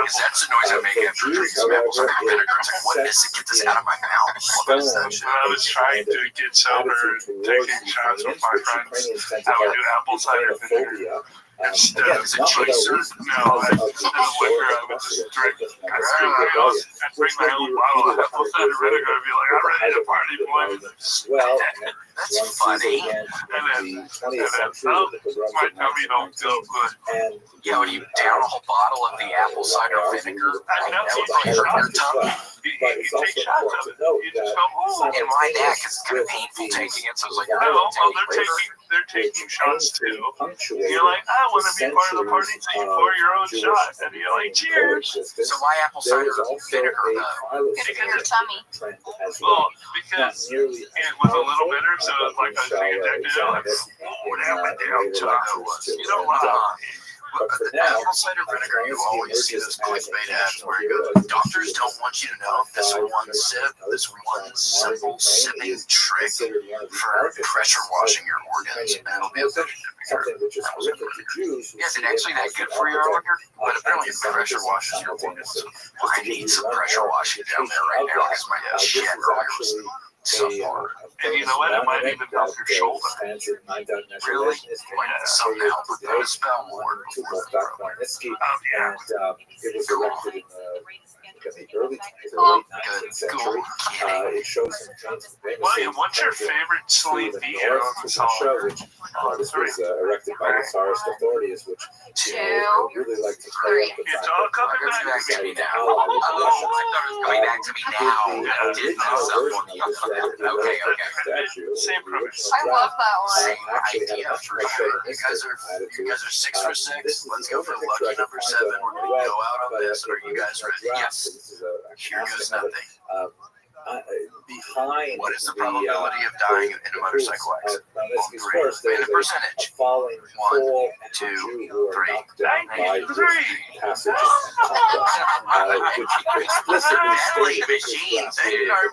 [SPEAKER 11] That's the noise I make after drinking some apple cider vinegar. It's like, what is it? Get this out of my mouth. What is that shit?
[SPEAKER 12] When I was trying to get sober and taking shots with my friends, I would do apple cider vinegar. Instead of
[SPEAKER 11] Is it chaser?
[SPEAKER 12] no, instead of liquor, I would just drink. I'd bring my own bottle of apple cider vinegar and be like, I'm ready to party, boys.
[SPEAKER 3] Well,
[SPEAKER 11] That's funny.
[SPEAKER 3] and
[SPEAKER 12] And
[SPEAKER 3] the 20th
[SPEAKER 12] then,
[SPEAKER 3] century,
[SPEAKER 12] oh,
[SPEAKER 3] the programs
[SPEAKER 12] my
[SPEAKER 3] of
[SPEAKER 12] tummy don't feel good.
[SPEAKER 3] and
[SPEAKER 11] Yeah, when you down a whole bottle of the apple cider vinegar,
[SPEAKER 12] I know,
[SPEAKER 11] that would
[SPEAKER 12] you
[SPEAKER 11] probably hurt
[SPEAKER 12] take
[SPEAKER 11] your tongue.
[SPEAKER 3] But it's also
[SPEAKER 12] take shots
[SPEAKER 3] important
[SPEAKER 12] of
[SPEAKER 3] to
[SPEAKER 12] it.
[SPEAKER 3] note
[SPEAKER 12] You just
[SPEAKER 3] that
[SPEAKER 12] go, ooh.
[SPEAKER 11] In my neck, it's kind of painful taking it, so I was like,
[SPEAKER 12] No,
[SPEAKER 11] oh,
[SPEAKER 12] well, they're taking shots too. You're like, I want to be part of the party, so you pour your own shot, and you're like, cheers.
[SPEAKER 11] So why apple cider vinegar though?
[SPEAKER 2] Good for your tummy.
[SPEAKER 12] Well, because it was a little bitter, so it was like I was taking that down, like, oh, that damn taco was. You know what?
[SPEAKER 11] Apple cider vinegar, you always see those clickbait ads where you go, doctors don't want you to know this one sip, this one simple sipping trick for pressure washing your organs, and it'll be a
[SPEAKER 3] something which is horrific to Jews.
[SPEAKER 11] Is it actually that good for your organs? But apparently it pressure washes your organs. Well, I need some pressure washing down there right now because my shit earlier was so far.
[SPEAKER 12] And you know what? It might even help your shoulder.
[SPEAKER 11] Really? Something help with that spell more.
[SPEAKER 3] And it was erected in the early 19th century. It shows him famously.
[SPEAKER 12] William, what's your favorite Celine Dion song?
[SPEAKER 3] Which this was erected by the Tsarist authorities, which really like to play up the
[SPEAKER 12] It's
[SPEAKER 3] fact
[SPEAKER 12] all coming
[SPEAKER 11] It's
[SPEAKER 12] back
[SPEAKER 11] back
[SPEAKER 12] to
[SPEAKER 11] to
[SPEAKER 12] me
[SPEAKER 11] me
[SPEAKER 12] now.
[SPEAKER 11] now. Oh, I thought it was coming back to me now. I did mess up on the okay.
[SPEAKER 12] Same premise.
[SPEAKER 2] I love that one.
[SPEAKER 11] Same idea for sure. You guys are 6 for 6. Let's go for lucky number 7. We're gonna go out on this. Are you guys ready? Yes. Here goes nothing.
[SPEAKER 3] Behind
[SPEAKER 11] what is the probability of dying in a motorcycle accident? In a percentage.
[SPEAKER 3] Falling
[SPEAKER 11] 1, 2, 3.
[SPEAKER 3] Passage which
[SPEAKER 11] Miss Jeans.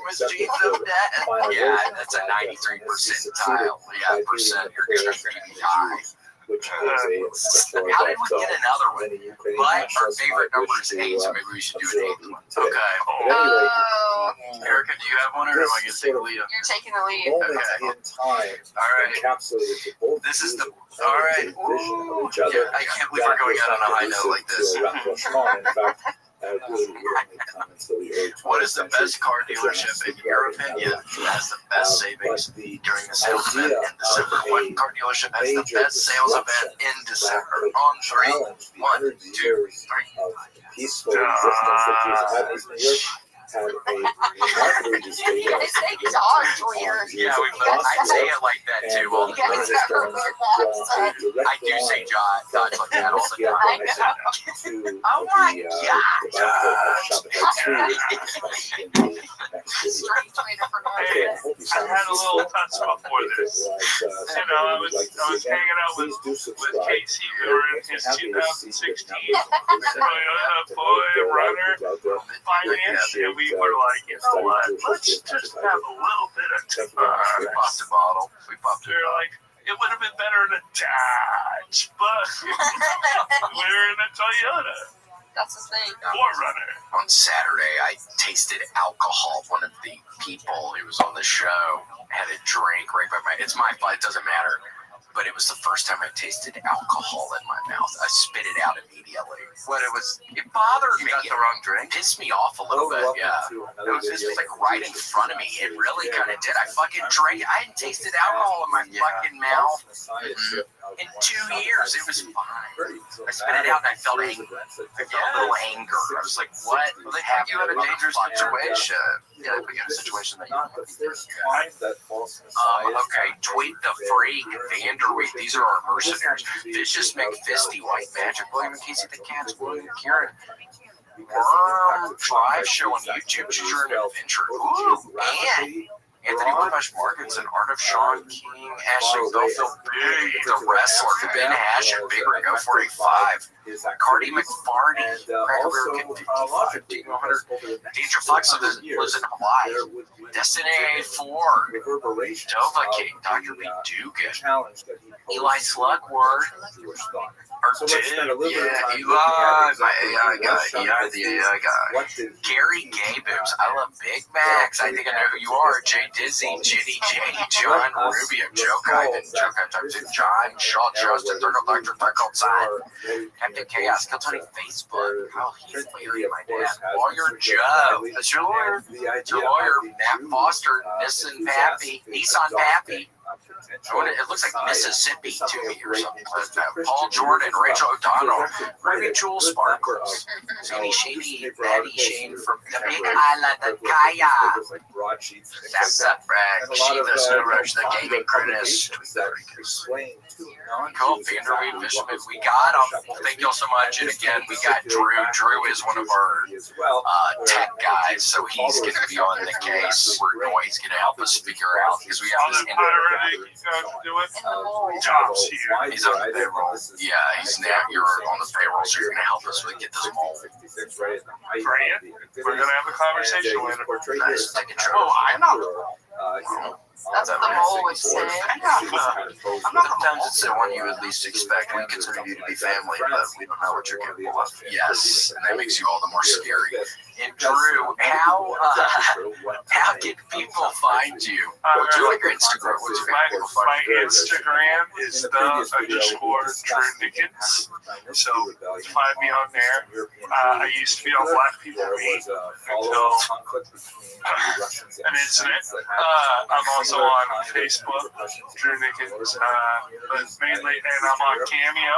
[SPEAKER 11] Miss Jeans of that. Yeah, that's a 93 percentile. Yeah, percent. You're gonna be high.
[SPEAKER 3] Which is
[SPEAKER 11] how did we get another one? But our favorite number is 8, so maybe we should do an 8th one. Okay.
[SPEAKER 2] Oh,
[SPEAKER 11] Erica, do you have one, or am I going to take the lead?
[SPEAKER 2] you're taking the lead.
[SPEAKER 3] Okay. In time,
[SPEAKER 11] all right.
[SPEAKER 3] Encapsulated to both.
[SPEAKER 11] This is the. All right.
[SPEAKER 3] Ooh, yeah,
[SPEAKER 11] I can't believe we're going out on a high note like this.
[SPEAKER 3] In fact,
[SPEAKER 11] what is the best car dealership, in your opinion, that has the best savings during the sales event in December? What car dealership has the best sales event in December? On 3, 1, 2, 3.
[SPEAKER 3] Peaceful existence that you've had in New York had a remarkably distinct.
[SPEAKER 2] You say dog's weird.
[SPEAKER 11] Yeah, I say it like that too all the time. I do say Dodge like that all the time. Oh my gosh.
[SPEAKER 12] Hey, I had a little touch before this. I was hanging out with Casey. We were in his 2016 Toyota 4Runner finance, and we were like, you know what? Let's just have a little bit of
[SPEAKER 11] We popped a bottle. We popped
[SPEAKER 12] we were like, it would have been better in a Dodge, but we were in a Toyota.
[SPEAKER 2] That's the thing.
[SPEAKER 12] 4Runner.
[SPEAKER 11] On Saturday, I tasted alcohol. One of the people who was on the show had a drink right by my. It's my fault. It doesn't matter. But it was the first time I tasted alcohol in my mouth. I spit it out immediately. But it bothered me. You got the wrong drink? It pissed me off a little bit, yeah. It was just like right in front of me. It really kind of did. I fucking drank. I hadn't tasted alcohol in my fucking mouth in 2 years. It was fine. I spit it out and I felt anger. I felt a little anger. I was like, what? Well, they have you in a dangerous situation. Yeah, they put you in a situation that you don't want to be in. Okay, Tweet the Freak, Vanderweek. These are our mercenaries. Vicious McFisty, White Magic, William and Casey the Cats, William and Kieran. Worm Drive Show on YouTube, Choose Your Adventure. Ooh,
[SPEAKER 1] Anthony Wimash Morganson, Art of Sean King, Ashley Belfield, Big, the wrestler, Ben Asher, Big Ring 0485, Cardi McFarty, Cracker Bear Kid 55, Dean 100, Deidre Fox lives in Hawaii, Destiny 84, Dova King, Dr. B. Dugan, Eli Slugworth, or Dude, yeah, Eli, my AI guy, Eli the AI guy, Gary Gaboobs, I love Big Macs, I think I know who you are, Jay Dizzy, Ginny J, John Rubio, Joe Kyvan, Joe Kyvan, John Shaw, Justin, Third Electric, Dark Outside, Captain Chaos, Kill Tony Facebook, Kyle Heath, Larry, my dad, Lawyer Joe, that's your lawyer, it's your lawyer, Matt Foster, Nissan Pappy, Nissan Pappy, it looks like Mississippi to me or something like that. Paul Jordan, Rachel O'Donnell, Ruby Jewel Sparkles, Sammy Shady, Maddie Shane from the Big Island of Kaya. That's up, Brad. Shiva Snow Rush, the Gaming Critters. Cool, Vanderweed, Fisherman. We got them. Well, thank y'all so much. And again, we got Drew. Drew is one of our tech guys, so he's going to be on the case. He's going to help us figure out because we have this. Jobs here. He's on the payroll. Yeah, he's now. You're on the payroll, so you're going to help us with get this mold.
[SPEAKER 12] We're going to have a conversation later.
[SPEAKER 1] Nice. Take a trip. Oh, I'm not.
[SPEAKER 2] That's what the mole would say.
[SPEAKER 1] Sometimes it's the one you would least expect. We consider you to be family, but we don't know what you're capable of. Yes, and that makes you all the more scary. And Drew, how can people find you? What's your Instagram?
[SPEAKER 12] My Instagram is the_Drew So find me on there. I used to be on Black People Meet until an incident. I'm also on Facebook, Drew Nickens, but mainly, and I'm on Cameo.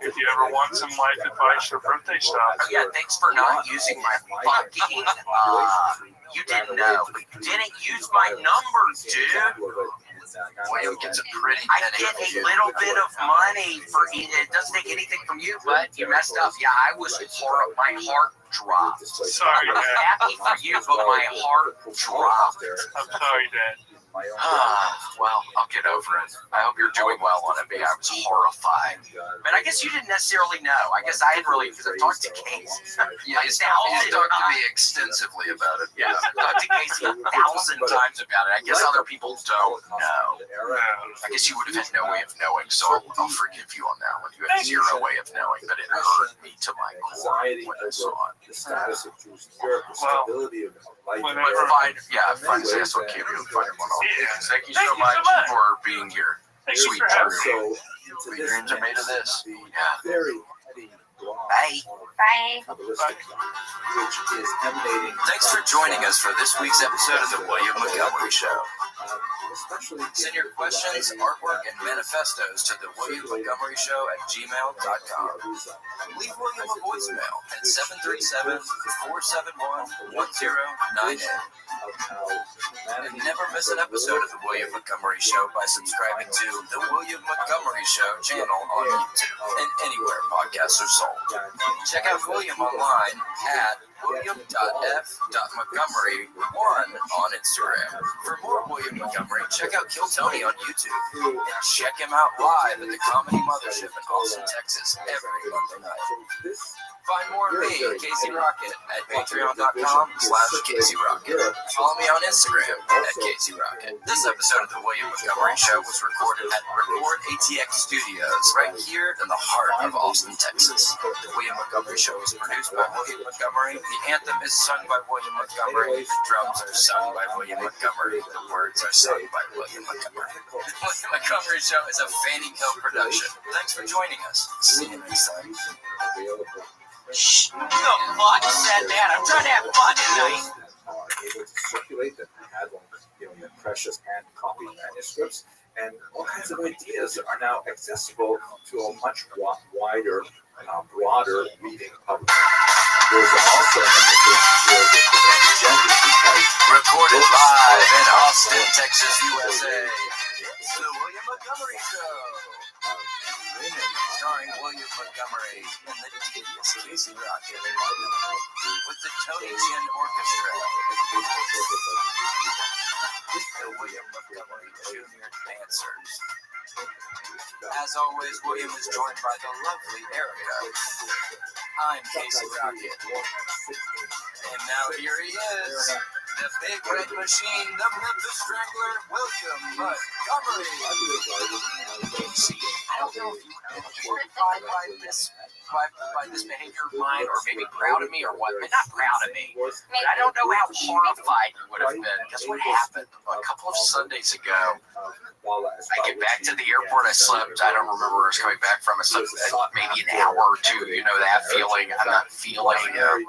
[SPEAKER 12] If you ever want some life advice or birthday stuff.
[SPEAKER 1] Yeah, thanks for not using my fucking, you didn't know, but you didn't use my number, dude. William gets a pretty. I get a little bit of money for it. It doesn't take anything from you, but you messed up. Yeah, I was horrible. My heart dropped.
[SPEAKER 12] Sorry,
[SPEAKER 1] I'm
[SPEAKER 12] Dad.
[SPEAKER 1] happy for you, but my heart dropped.
[SPEAKER 12] I'm sorry, Dad.
[SPEAKER 1] Well, I'll get over it. I hope you're doing well on it, but I was horrified. But I guess you didn't necessarily know. I guess I hadn't really, because I talked to Casey. Yeah, he's talked to me extensively about it. Yeah, I've talked to Casey 1,000 times about it. I guess other people don't know. I guess you would have had no way of knowing, so I'll forgive you on that one. You had zero way of knowing, but it hurt me to my core when I saw it. Well, find this on Cameo. Find him on all. Thank you so much for being here. Sweet Drew. Sweet dreams are made of this. Yeah. Bye.
[SPEAKER 2] Bye.
[SPEAKER 1] Thanks for joining us for this week's episode of the William Montgomery Show. Send your questions, artwork, and manifestos to the William Montgomery Show at gmail.com. Leave William a voicemail at 737-471-1098. And never miss an episode of the William Montgomery Show by subscribing to the William Montgomery Show channel on YouTube and anywhere podcasts are sold. Check out William online at william.f.montgomery1 on Instagram. For more William Montgomery, check out Kill Tony on YouTube and check him out live at the Comedy Mothership in Austin, Texas every Monday night. Find more of me, Casey Rocket, at patreon.com/Casey Rocket. Follow me on Instagram at Casey Rocket. This episode of the William Montgomery Show was recorded at Record ATX Studios, right here in the heart of Austin, Texas. The William Montgomery Show is produced by William Montgomery. The anthem is sung by William Montgomery. The drums are sung by William Montgomery. The words are sung by William Montgomery. The William Montgomery Show is a Fanny Co. production. Thanks for joining us. See you next time. Shh, who the fuck said that? I'm trying to have fun tonight.
[SPEAKER 3] Able to circulate that we had one of the precious hand copied manuscripts, and all kinds of ideas are now accessible to a much wider, broader reading public. There's also an implication here with gender because
[SPEAKER 1] recorded live in Austin, Texas, USA. It's the William Montgomery Show. Starring William Montgomery and the tedious Casey Rocket with the Tony Chin Orchestra. As always, William is joined by the lovely Erica. I'm Casey Rocket. And now here he is, the big red machine, the Memphis Strangler, William Montgomery. Casey, I don't know if you were horrified by this behavior of mine, or maybe proud of me, or what, but not proud of me. But I don't know how horrified you would have been, because what happened a couple of Sundays ago, I get back to the airport, I slept, I don't remember where I was coming back from, I slept maybe an hour or two, you know, that feeling, I'm not feeling great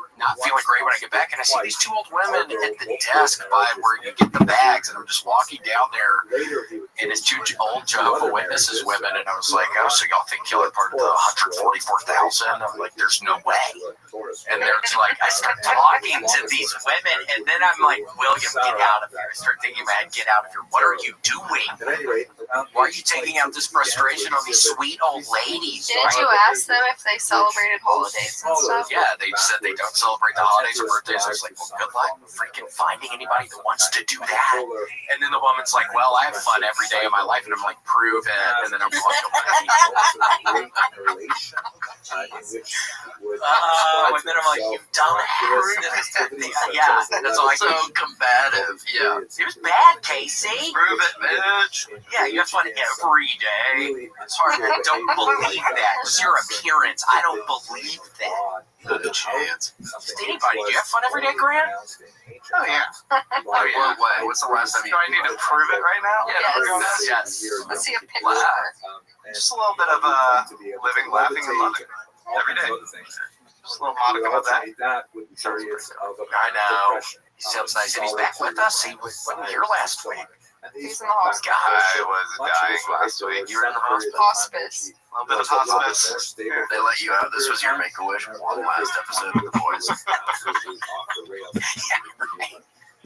[SPEAKER 1] when I get back, and I see these two old women at the desk by where you get the bags, and I'm just walking down there, and it's two old Jehovah's Witnesses women, and I was like, oh, so y'all think y'all are part of the 144,000? I'm like, there's no way. And they're just like, I start talking to these women, and then I'm like, William, get out of here. I start thinking, man, get out of here. What are you doing? Why are you taking out this frustration on these sweet old ladies?
[SPEAKER 2] Didn't you ask them if they celebrated holidays and stuff?
[SPEAKER 1] Yeah, they said they don't celebrate the holidays or birthdays. I was like, well, good luck freaking finding anybody that wants to do that. And then the woman's like, well, I have fun every day of my life. And I'm like, prove it. And then I'm like, and then I'm like, you dumbass. Yeah, that's all I so combative. Yeah. It was bad, Casey. Prove it, bitch. Yeah, you have fun every day. It's hard. I don't believe that. It's your appearance. I don't believe that. Not a chance. Just anybody. Do you have fun every day, Grant? Oh, yeah. What's the last time you...
[SPEAKER 12] Do I need to prove it right now?
[SPEAKER 1] Yeah, yes.
[SPEAKER 2] Let's see a picture.
[SPEAKER 12] Just a little bit of living, laughing, and loving every day. Just a little modicum of that.
[SPEAKER 1] I know. He sounds nice, and he's back with us. He wasn't here last week.
[SPEAKER 2] He's in the hospital.
[SPEAKER 12] I was dying last week.
[SPEAKER 1] You were in the hospital.
[SPEAKER 2] Hospice.
[SPEAKER 12] A little bit of hospice.
[SPEAKER 1] They let you out. This was your Make-A-Wish one last episode of The Boys.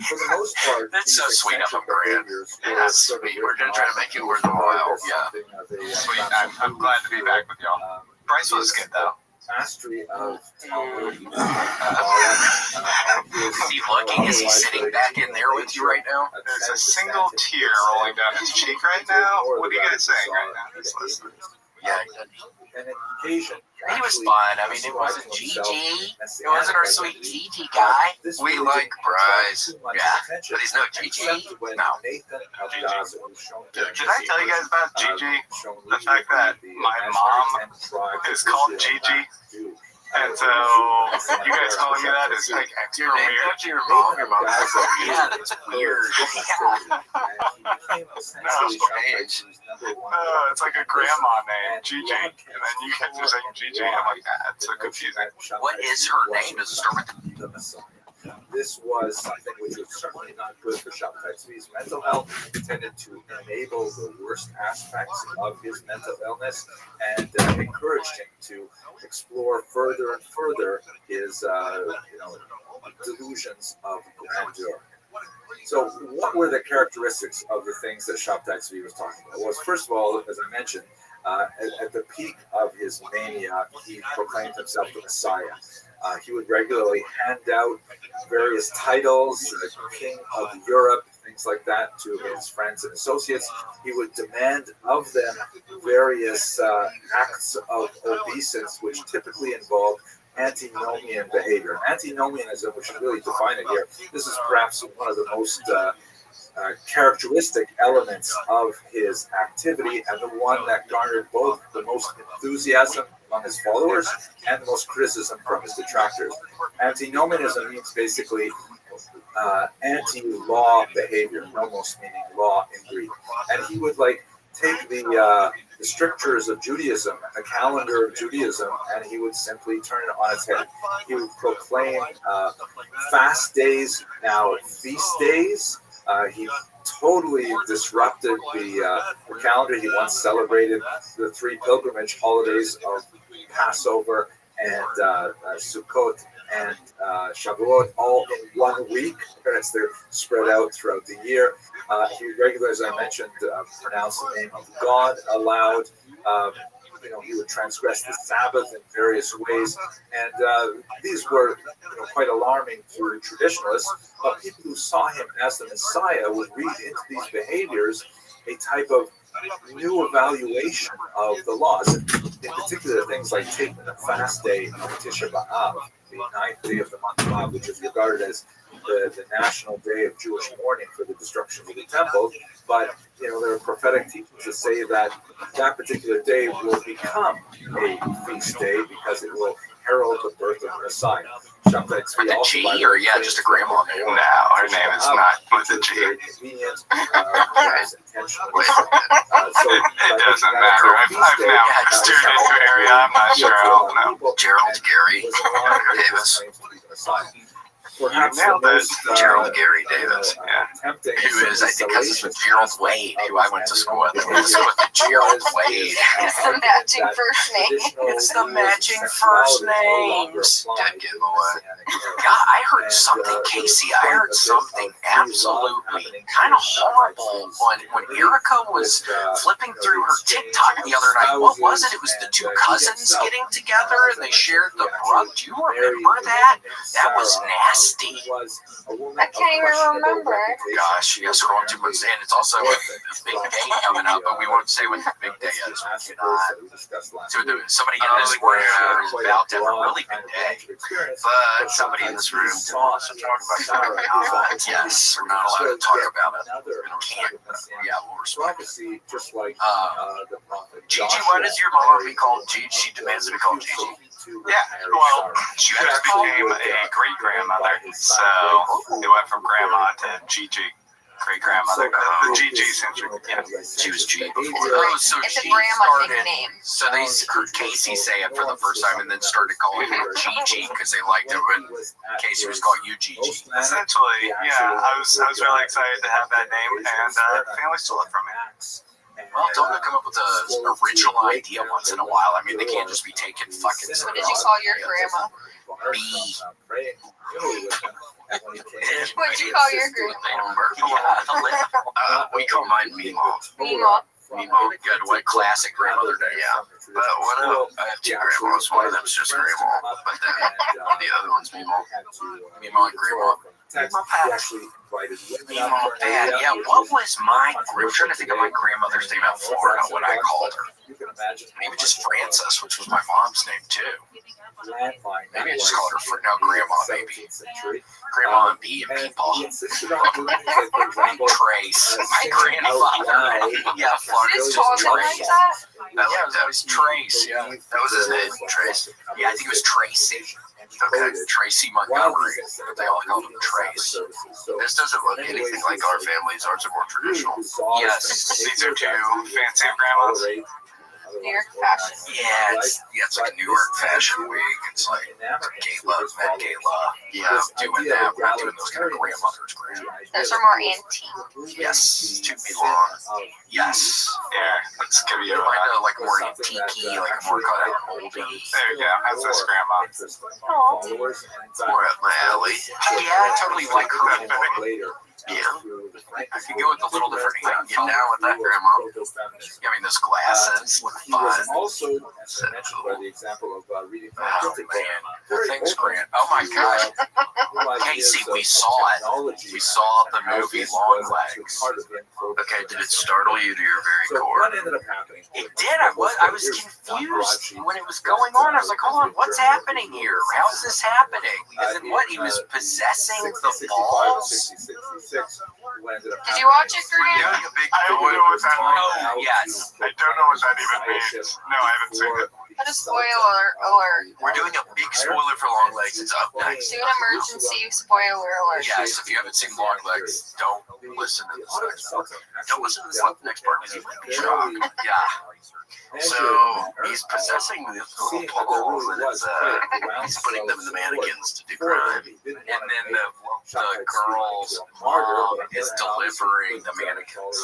[SPEAKER 3] For the most part,
[SPEAKER 1] that's so sweet of him, Grant. Yeah, sweet. We're going to try to make it worth a while. Yeah.
[SPEAKER 12] Sweet. I'm glad to be back with y'all. Bryce was good, though.
[SPEAKER 3] Mastery of Talmud.
[SPEAKER 1] Is he looking? Is he sitting back in there with you right now?
[SPEAKER 12] There's a single tear rolling down his cheek right now. What are you guys saying right now? He's listening.
[SPEAKER 1] Yeah,
[SPEAKER 3] an occasion.
[SPEAKER 1] He was fun. I mean, it wasn't Gigi. It wasn't our sweet Gigi guy. We like Bryce. Yeah, but he's no Gigi. No.
[SPEAKER 12] Did I tell you guys about Gigi? The fact that my mom is called Gigi? And so, you guys calling me that is like extra weird.
[SPEAKER 1] Your mom. Yeah, that's weird.
[SPEAKER 12] It's like a grandma name, Gigi. And then you guys are saying Gigi. I'm like, that's so confusing.
[SPEAKER 1] What is her name? Does it start with
[SPEAKER 3] the This was something which was certainly not good for Shabtai Tzvi's mental health. It tended to enable the worst aspects of his mental illness and encouraged him to explore further and further his delusions of grandeur. So what were the characteristics of the things that Shabtai Tzvi was talking about? Well, first of all, as I mentioned, at the peak of his mania, he proclaimed himself the Messiah. He would regularly hand out various titles, the King of Europe, things like that, to his friends and associates. He would demand of them various acts of obeisance, which typically involved antinomian behavior. Antinomianism, we should really define it here. This is perhaps one of the most characteristic elements of his activity, and the one that garnered both the most enthusiasm among his followers and the most criticism from his detractors. Antinomianism means basically anti-law behavior, nomos meaning law in Greek. And he would take the strictures of Judaism, the calendar of Judaism, and he would simply turn it on its head. He would proclaim fast days, now feast days. He totally disrupted the calendar. He once celebrated the 3 pilgrimage holidays of Passover and Sukkot and Shavuot all in 1 week. As they're spread out throughout the year. He regularly, as I mentioned, pronounced the name of God aloud. He would transgress the Sabbath in various ways, and these were quite alarming to traditionalists. But people who saw him as the Messiah would read into these behaviors a type of new evaluation of the laws. In particular, things like taking the fast day of Tisha B'Av, the 9th day of the month of Av, which is regarded as the national day of Jewish mourning for the destruction of the temple. But there are prophetic teachings that say that that particular day will become a feast day because it will herald the birth of the Messiah.
[SPEAKER 11] With a G or just a grandma name?
[SPEAKER 12] No, her name is not with a G.
[SPEAKER 3] Convenient, intentionally.
[SPEAKER 12] It doesn't matter. I've now steered into an area I'm not sure I'll know.
[SPEAKER 11] Gerald Gary Davis.
[SPEAKER 3] Perhaps
[SPEAKER 12] nailed it.
[SPEAKER 11] Gerald Gary Davis.
[SPEAKER 12] Yeah.
[SPEAKER 11] Who is, I think, cousins with Gerald Wade, who I went to school with. I went to school with Gerald Wade.
[SPEAKER 2] It's the matching first name.
[SPEAKER 11] It's the matching first names. Dead giveaway. God, I heard something, Casey. I heard something absolutely kind of horrible when Erica was flipping through her TikTok the other night. What was it? It was the two cousins getting together and they shared the brug. Do you remember that? That was nasty.
[SPEAKER 2] I can't even remember.
[SPEAKER 11] Gosh, you guys scroll 2 months in. It's also a big day coming up, but we won't say what the big day is. So somebody in this room is about to have a really big day, but somebody in this room wants to talk about that. Yes, we're not allowed to talk about it. We can't. Yeah, we'll respect it. Gigi, why does your mom be called Gigi? She demands to be called Gigi.
[SPEAKER 12] Yeah, well, she just became a great-grandmother, so it went from grandma to Gigi, great-grandmother. The Gigi centric,
[SPEAKER 11] she was G before. So
[SPEAKER 2] It's a
[SPEAKER 11] she
[SPEAKER 2] grandma
[SPEAKER 11] started.
[SPEAKER 2] nickname.
[SPEAKER 11] So they heard Casey say it for the first time and then started calling her Gigi because they liked it when Casey was calling you Gigi.
[SPEAKER 12] Essentially, yeah, I was really excited to have that name, and family stole it from me.
[SPEAKER 11] Well, don't they come up with an original idea once in a while? I mean, they can't just be taking fucking.
[SPEAKER 2] What did you call your grandma?
[SPEAKER 11] B.
[SPEAKER 2] What'd you call your grandma?
[SPEAKER 11] We call mine Mima.
[SPEAKER 2] Mima.
[SPEAKER 11] Mima. Good, what classic grandmother name? Yeah. But I have two grandmas. One of them is just grandma, but then the other one's Mima. Mima and grandma. Mima Pat. Yeah, what was my? I'm trying to think of my grandmother's name out in Florida. What I called her. Maybe just Frances, which was my mom's name too. Maybe I just called her Grandma. Maybe Grandma and B and Peepaw. Trace, my grandfather. Yeah,
[SPEAKER 2] His talking like that?
[SPEAKER 11] That was Trace. Yeah, that was his name. Trace. Yeah, I think it was Tracy. Okay, Tracy Montgomery. They all called him Trace. This doesn't look anything like our families. Ours are more traditional. Yes,
[SPEAKER 12] These are two fancy grandmas.
[SPEAKER 2] New York fashion.
[SPEAKER 11] Yeah, it's like a New York fashion week. It's like gala, Met Gala. Yeah, doing that. We're not doing those kind of grandmothers.
[SPEAKER 2] Those are more antique.
[SPEAKER 11] Yes, to be long. Yes.
[SPEAKER 12] Yeah, that's gonna be a
[SPEAKER 11] like more antique, like a more kind of oldie.
[SPEAKER 12] There you go. That's this grandma.
[SPEAKER 11] More up my alley. Yeah, I totally like her. Yeah, I could go with a little different thing. Now with that grandma, I mean, those glasses look fun.
[SPEAKER 3] Also, as I mentioned by the example of reading from
[SPEAKER 11] Oh man, well, thanks, Grant. Oh my gosh, Casey, we saw it. We saw the movie Longlegs. Okay, did it startle you to your very core? It did. I was confused when it was going on. I was like, hold on, what's happening here? How's this happening? Because then what? He was possessing the balls.
[SPEAKER 2] Did you watch it, Grant?
[SPEAKER 12] I don't know what that means.
[SPEAKER 11] Oh, yes.
[SPEAKER 12] I don't know what that even means. No, I haven't seen it.
[SPEAKER 2] Put a spoiler alert.
[SPEAKER 11] We're doing a big spoiler for Longlegs. It's up next.
[SPEAKER 2] Do an emergency spoiler alert.
[SPEAKER 11] Yes, if you haven't seen Longlegs, don't listen to this next part. Don't listen to this next part because you might be shocked. Yeah. So he's possessing these little balls, and he's putting them in the mannequins to do crime. And then the girl's mom is delivering the mannequins.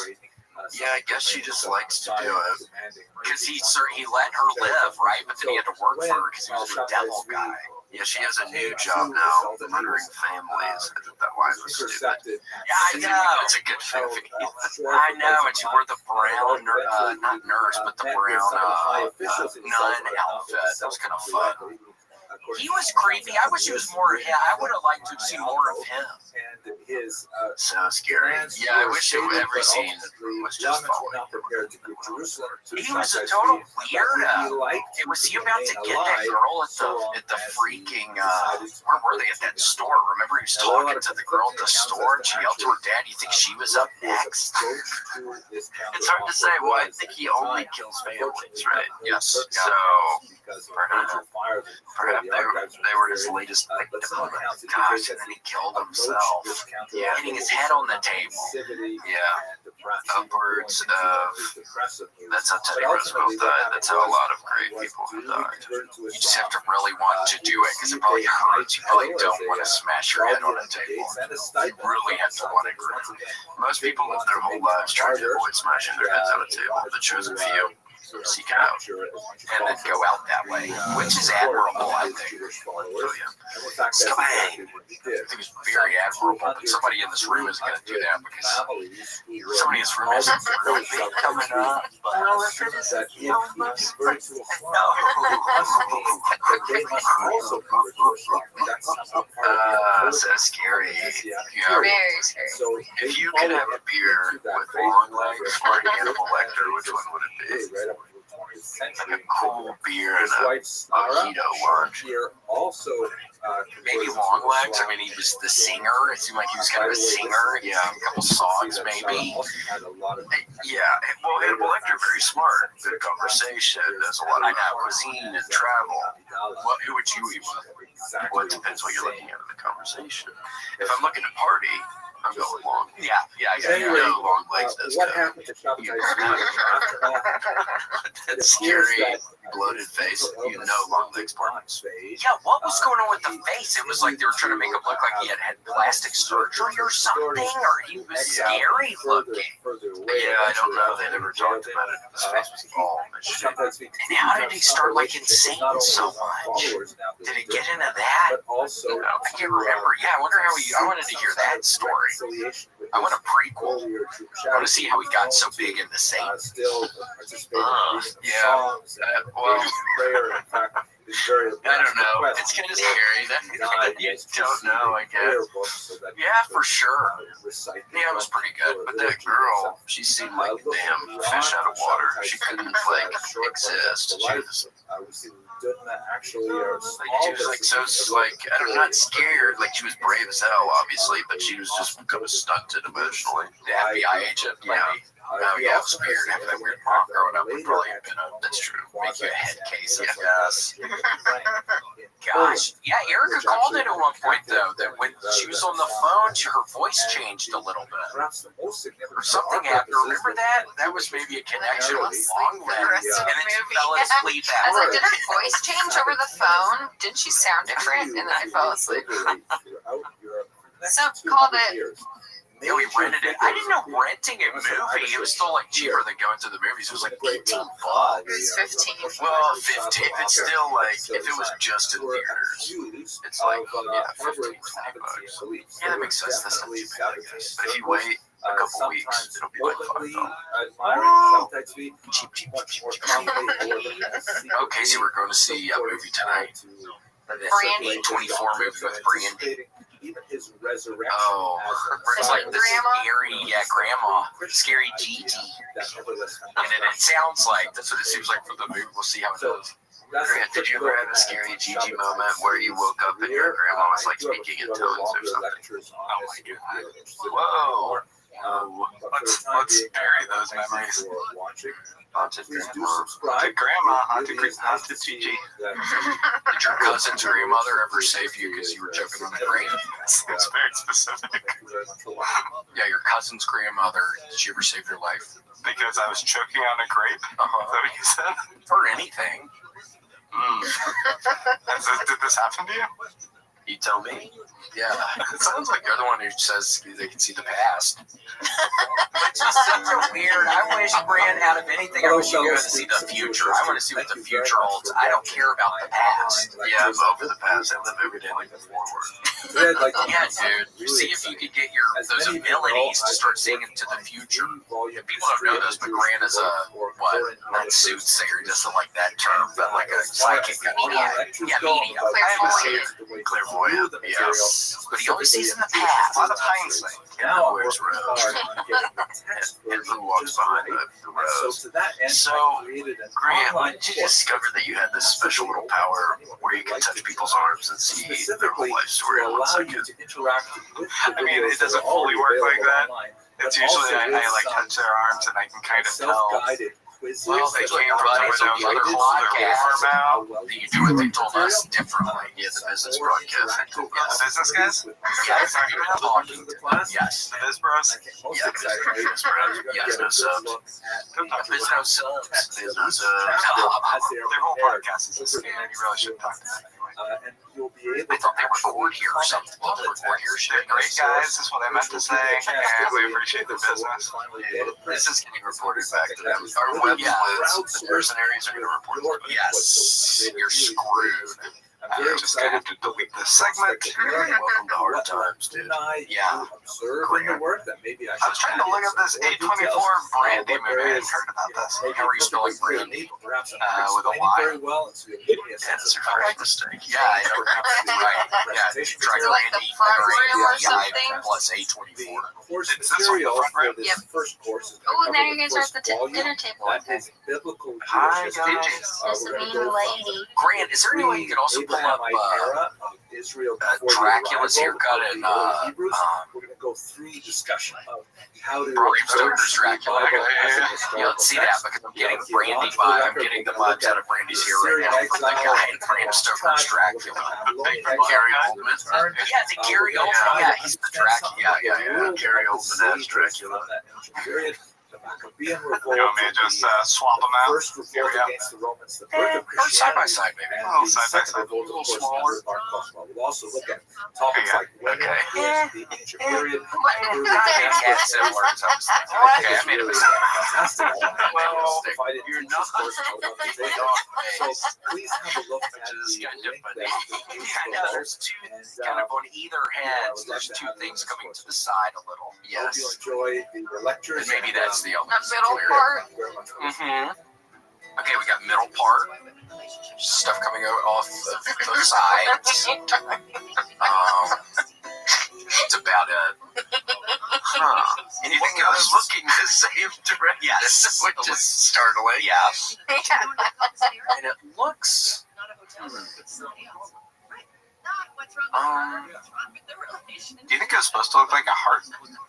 [SPEAKER 11] Yeah, I guess she just likes to do it. Because he let her live, right? But then he had to work for her because he was a devil guy. Yeah, she has a new job now, murdering families. I think that line was stupid. Yeah, I know. It's a good movie. I know, and she wore the brown, not nurse, but the brown nun outfit. That was kind of fun.
[SPEAKER 1] He was creepy. I wish he was more. Yeah, I would have liked to see more of him.
[SPEAKER 3] And his
[SPEAKER 1] So scary. Yeah, I wish every scene was just following.
[SPEAKER 3] not prepared to give Jerusalem to
[SPEAKER 1] He was a total weirdo.
[SPEAKER 3] It
[SPEAKER 1] Was he about to get that girl at the freaking where were they at that store? Remember he was talking to the girl at the store and she yelled to her dad, you think she was up next? It's hard to say. Well, I think he only kills families, right? Yes. So perhaps they were his latest victim. Gosh, and then he killed himself. Yeah, hitting his head on the table. Yeah. Upwards of that's how Teddy Roosevelt died. That's how a lot of great people have died. You just have to really want to do it because it probably hurts. You probably don't want to smash your head on a table. You really have to want it. Most people live their whole lives trying to avoid smashing their heads on a table. The chosen few seek it out and then go out that way, which is admirable, I think. I think it's very admirable, but somebody in this room isn't going to do that because somebody in this room isn't really big coming up. Well, if it isn't, so scary. Yeah.
[SPEAKER 2] Very scary.
[SPEAKER 1] If you could have a beer with long legs or Hannibal Lecter, which one would it be? Like a cool beer and a mojito lunch. Maybe Long Legs. I mean, he was the singer. It seemed like he was kind of a singer. Yeah, a couple songs maybe. Yeah. Well, Hannibal Lecter, very smart. Good conversation. There's a lot of cuisine and travel. Well, who would you eat with? Well, it depends what you're looking at in the conversation. If I'm looking to party, I'm going long. Yeah. You know Long Legs does
[SPEAKER 3] what
[SPEAKER 1] good.
[SPEAKER 3] happened to
[SPEAKER 1] That scary, bloated face. You know Long Legs party. Yeah, what was going on with the face? It was like they were trying to make him look like he had plastic surgery or something, or he was scary looking. Yeah, I don't know. They never talked about it. His face was bald and shit. And how did he start like insane so much? Did it get into that? I can't remember. Yeah, I wonder how he. I wanted to hear that story. I want a prequel. I want to see how he got so big in the Saints. Yeah. Well, I don't know. It's kind of scary. You don't know, I guess. Yeah, for sure. Yeah, it was pretty good. But that girl, she seemed like a damn fish out of water. She couldn't, like, exist. She was like so like I'm not scared. Like she was brave as hell, obviously, but she was just kind of stunted emotionally. The FBI agent, yeah. Oh yeah, it was weird. Having that weird mom growing up would probably have been that's true. Make you a head case, I guess. Gosh, yeah. Erica called it at one point though that when she was on the phone, her voice changed a little bit, or something happened. Remember that? That was maybe a connection with Long Legs, and then she fell asleep.
[SPEAKER 2] I was like, did her voice change over the phone? Didn't she sound different? And then I fell asleep. So called it.
[SPEAKER 1] Yeah, we rented it. I didn't know renting a movie, it was still like cheaper than going to the movies. It was like $18.
[SPEAKER 2] It was 15.
[SPEAKER 1] Well, 15. It's still like if it was just in theaters, it's like 15, $20. Yeah, that makes sense. That's not too bad, I guess. But if you wait a couple weeks, it'll be like $5. Okay, so we're going to see a movie tonight.
[SPEAKER 2] Brandy.
[SPEAKER 1] 24 movie with Brandy. Oh, it's like the scary, grandma, scary Gigi. And it sounds like, that's what it seems like for the movie. We'll see how it goes. Grant, did you ever have a scary Gigi moment where you woke up and your grandma was like speaking in tongues or something? Oh my goodness. Whoa. Let's bury those memories. Haunted grandma, haunted Gigi. Did your cousin's grandmother ever save you because you were choking on a grape? It's very specific. Yeah, your cousin's grandmother, did she ever save your life?
[SPEAKER 12] Because I was choking on a grape? Is that what you said?
[SPEAKER 1] For anything.
[SPEAKER 12] Did this happen to you?
[SPEAKER 11] You tell me. Yeah, it sounds like you're the one who says they can see the past. Which is such a weird. I wish Brand out of anything I wish you go to see the future. I want to see what the future holds. I don't care about the past. Yeah, I'm over the past. I live every day like the forward. Yeah, dude. See if you could get those abilities to start seeing into the future. People don't know this, but Grant is not soothsayer, just like that term, but like a psychic. Yeah, medium. Clairvoyant. Yes. But he always sees in the past. A lot of hindsight. Now where's Rose? And who walks behind the Rose? So, Grant, when did you discover that you had this special little power where you can touch people's arms and see their whole life story in 1 second?
[SPEAKER 12] I mean, it doesn't fully work like that. It's usually I like touch their arms and I can kind of tell. Well, they came from another podcast.
[SPEAKER 11] You do what they told us differently. Yeah, the business broadcast.
[SPEAKER 12] The business guys?
[SPEAKER 11] Yes, you're talking to them. Yes.
[SPEAKER 12] The Biz Bros?
[SPEAKER 11] Yeah, Biz Bros. Yes, no subs. Biz no subs. Biz no subs.
[SPEAKER 12] Their whole podcast is this game. You really shouldn't talk to them anyway.
[SPEAKER 11] I thought they record here or something. Well, they record here.
[SPEAKER 12] They're great guys, is what I meant to say, and we appreciate the business.
[SPEAKER 11] This is getting reported back to them. Our web lids, the mercenaries are going to report. Yes, you're screwed.
[SPEAKER 12] You're just going to have to delete this segment.
[SPEAKER 11] Welcome to hard times, dude. Yeah.
[SPEAKER 12] I was trying to look up this A24 Brandy movie. I hadn't heard about this.
[SPEAKER 11] How are you spelling Brandy?
[SPEAKER 12] With a Y.
[SPEAKER 11] That's a correct mistake. Yeah, I don't remember. Right. Yeah, you tried
[SPEAKER 2] Is it like the
[SPEAKER 11] Brandy
[SPEAKER 2] front room or something?
[SPEAKER 11] plus A24.
[SPEAKER 12] It's this one, the front room?
[SPEAKER 2] Yep. Oh, now you guys are at the dinner table.
[SPEAKER 12] Hi, guys.
[SPEAKER 2] Just a mean lady.
[SPEAKER 11] Grant, is there any way you can also pull up Dracula's haircut and
[SPEAKER 3] we're going to go through the discussion of how to
[SPEAKER 11] Bram Stoker's Dracula? Yeah, let's see that because I'm getting Brandy vibe. I'm getting the vibes out of Brandy's hair right now from the guy in Bram Stoker's Dracula. Gary Oldman. Yeah, the Gary Oldman. Yeah, he's the Dracula. Yeah. Gary Oldman as Dracula.
[SPEAKER 12] You want me to just swap them out?
[SPEAKER 3] First revolt against the Romans, the birth of
[SPEAKER 11] Or side by side, maybe.
[SPEAKER 12] Oh, side by side.
[SPEAKER 3] A little smaller. We'll also look at topics like women, the ancient period.
[SPEAKER 11] Okay, I made a mistake.
[SPEAKER 3] Well,
[SPEAKER 11] you're not.
[SPEAKER 3] So please have a look at the link that
[SPEAKER 11] there's two kind of on either hand. There's two things coming to the side a little. Yes.
[SPEAKER 3] Hope you enjoy the lectures.
[SPEAKER 11] And maybe that's the only.
[SPEAKER 2] The middle part.
[SPEAKER 11] Mm-hmm. Okay, we got middle part. Stuff coming out off of the sides. It's about and you think I was looking the same direction? Yes, which is startling. Yeah. And it looks.
[SPEAKER 12] Do you think it was supposed to look like a heart?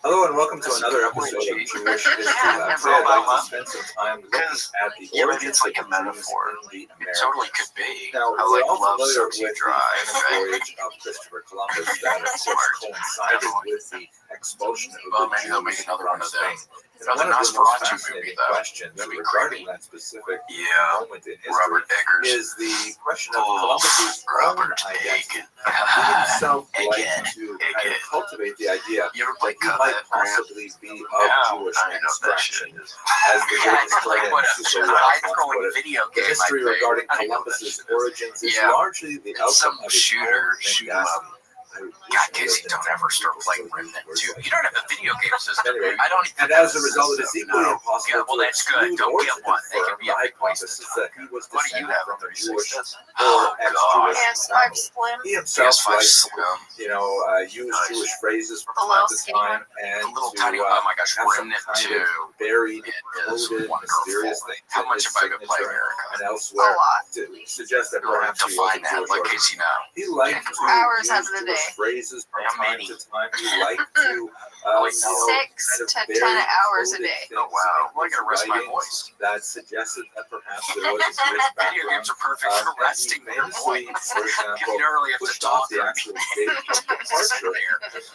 [SPEAKER 3] Hello and welcome to another episode of Jewish History Labs. I'd like to spend some time looking at the origins
[SPEAKER 11] like a metaphor.
[SPEAKER 3] It
[SPEAKER 11] totally could be.
[SPEAKER 3] Now,
[SPEAKER 11] I
[SPEAKER 3] we're
[SPEAKER 11] like
[SPEAKER 3] all
[SPEAKER 11] love
[SPEAKER 3] familiar
[SPEAKER 11] sucks you
[SPEAKER 3] with
[SPEAKER 11] dry.
[SPEAKER 3] the voyage of Christopher Columbus that of course coincided with the expulsion of
[SPEAKER 11] Well,
[SPEAKER 3] the
[SPEAKER 11] maybe they'll make
[SPEAKER 3] Jews
[SPEAKER 11] another one
[SPEAKER 3] from
[SPEAKER 11] of them.
[SPEAKER 3] Spain.
[SPEAKER 11] Another
[SPEAKER 3] One of the most
[SPEAKER 11] Nosferatu movie,
[SPEAKER 3] fascinating
[SPEAKER 11] though.
[SPEAKER 3] questions
[SPEAKER 11] That'd be
[SPEAKER 3] regarding
[SPEAKER 11] creepy.
[SPEAKER 3] that specific
[SPEAKER 11] Yeah.
[SPEAKER 3] moment in history
[SPEAKER 11] Robert Eggers.
[SPEAKER 3] is the question of Columbus's own
[SPEAKER 11] Robert
[SPEAKER 3] identity.
[SPEAKER 11] Egg.
[SPEAKER 3] He himself
[SPEAKER 11] Again.
[SPEAKER 3] liked to kind of cultivate the idea
[SPEAKER 11] You ever play
[SPEAKER 3] that he might
[SPEAKER 11] Cuphead?
[SPEAKER 3] possibly be of Jewish
[SPEAKER 11] I know that shit.
[SPEAKER 3] extraction. As the great historian
[SPEAKER 11] What a
[SPEAKER 3] Cicero
[SPEAKER 11] side-scrolling
[SPEAKER 3] put it,
[SPEAKER 11] video
[SPEAKER 3] the
[SPEAKER 11] game.
[SPEAKER 3] history
[SPEAKER 11] I think.
[SPEAKER 3] regarding
[SPEAKER 11] I know that
[SPEAKER 3] Columbus's
[SPEAKER 11] shit.
[SPEAKER 3] origins is
[SPEAKER 11] Yeah.
[SPEAKER 3] largely the
[SPEAKER 11] It's
[SPEAKER 3] outcome
[SPEAKER 11] some
[SPEAKER 3] of his
[SPEAKER 11] shooter,
[SPEAKER 3] own
[SPEAKER 11] shoot 'em
[SPEAKER 3] mendacity.
[SPEAKER 11] up. God, Casey, don't ever start playing Remnant 2. You don't have a video game system.
[SPEAKER 3] Anyway,
[SPEAKER 11] I don't even
[SPEAKER 3] and as a result, it is equally
[SPEAKER 11] No.
[SPEAKER 3] impossible
[SPEAKER 11] Yeah, well,
[SPEAKER 3] to
[SPEAKER 11] that's good.
[SPEAKER 3] exclude
[SPEAKER 11] Don't
[SPEAKER 3] or
[SPEAKER 11] get
[SPEAKER 3] to
[SPEAKER 11] one. They can
[SPEAKER 3] confirm
[SPEAKER 11] be
[SPEAKER 3] the
[SPEAKER 11] a big waste of
[SPEAKER 3] hypothesis
[SPEAKER 11] time.
[SPEAKER 3] that he was
[SPEAKER 11] What do you
[SPEAKER 3] descended
[SPEAKER 11] have?
[SPEAKER 3] from a
[SPEAKER 11] 36
[SPEAKER 3] Jewish
[SPEAKER 11] does?
[SPEAKER 3] or
[SPEAKER 11] Oh,
[SPEAKER 3] ex-Jewish
[SPEAKER 2] PS5
[SPEAKER 3] family.
[SPEAKER 2] Slim.
[SPEAKER 3] He himself
[SPEAKER 11] PS5
[SPEAKER 3] liked to,
[SPEAKER 11] Slim.
[SPEAKER 3] use
[SPEAKER 11] Nice.
[SPEAKER 3] Jewish phrases from
[SPEAKER 2] The
[SPEAKER 3] time
[SPEAKER 2] little
[SPEAKER 3] to
[SPEAKER 2] skinny
[SPEAKER 3] time and
[SPEAKER 11] A little
[SPEAKER 3] to
[SPEAKER 11] tiny, oh my gosh,
[SPEAKER 3] have some
[SPEAKER 11] Remnant
[SPEAKER 3] kind
[SPEAKER 11] 2.
[SPEAKER 3] of buried,
[SPEAKER 11] It is
[SPEAKER 3] coded,
[SPEAKER 11] wonderful.
[SPEAKER 3] mysterious things
[SPEAKER 11] How
[SPEAKER 3] in
[SPEAKER 11] much
[SPEAKER 3] his
[SPEAKER 11] have I been playing
[SPEAKER 3] signature
[SPEAKER 11] America?
[SPEAKER 3] and
[SPEAKER 2] A
[SPEAKER 3] elsewhere
[SPEAKER 2] lot.
[SPEAKER 3] to suggest that
[SPEAKER 11] You'll have
[SPEAKER 3] perhaps
[SPEAKER 11] to
[SPEAKER 3] he was
[SPEAKER 11] find
[SPEAKER 3] a
[SPEAKER 11] that,
[SPEAKER 3] Jewish
[SPEAKER 11] like
[SPEAKER 3] origin.
[SPEAKER 11] Casey now.
[SPEAKER 3] He liked to
[SPEAKER 2] Hours
[SPEAKER 3] use
[SPEAKER 2] out of the
[SPEAKER 3] Jewish
[SPEAKER 2] day.
[SPEAKER 3] phrases from
[SPEAKER 11] How
[SPEAKER 3] time
[SPEAKER 11] many?
[SPEAKER 3] to time. He liked to
[SPEAKER 11] At like
[SPEAKER 2] 6 to 10 hours a day.
[SPEAKER 11] Oh wow, I'm gonna rest my voice.
[SPEAKER 3] That suggested that perhaps there was a Jewish
[SPEAKER 11] Video games are perfect for resting your voice.
[SPEAKER 3] For
[SPEAKER 11] You
[SPEAKER 3] example,
[SPEAKER 11] don't really have to
[SPEAKER 3] pushed
[SPEAKER 11] talk
[SPEAKER 3] off the
[SPEAKER 11] or
[SPEAKER 3] actual date of departure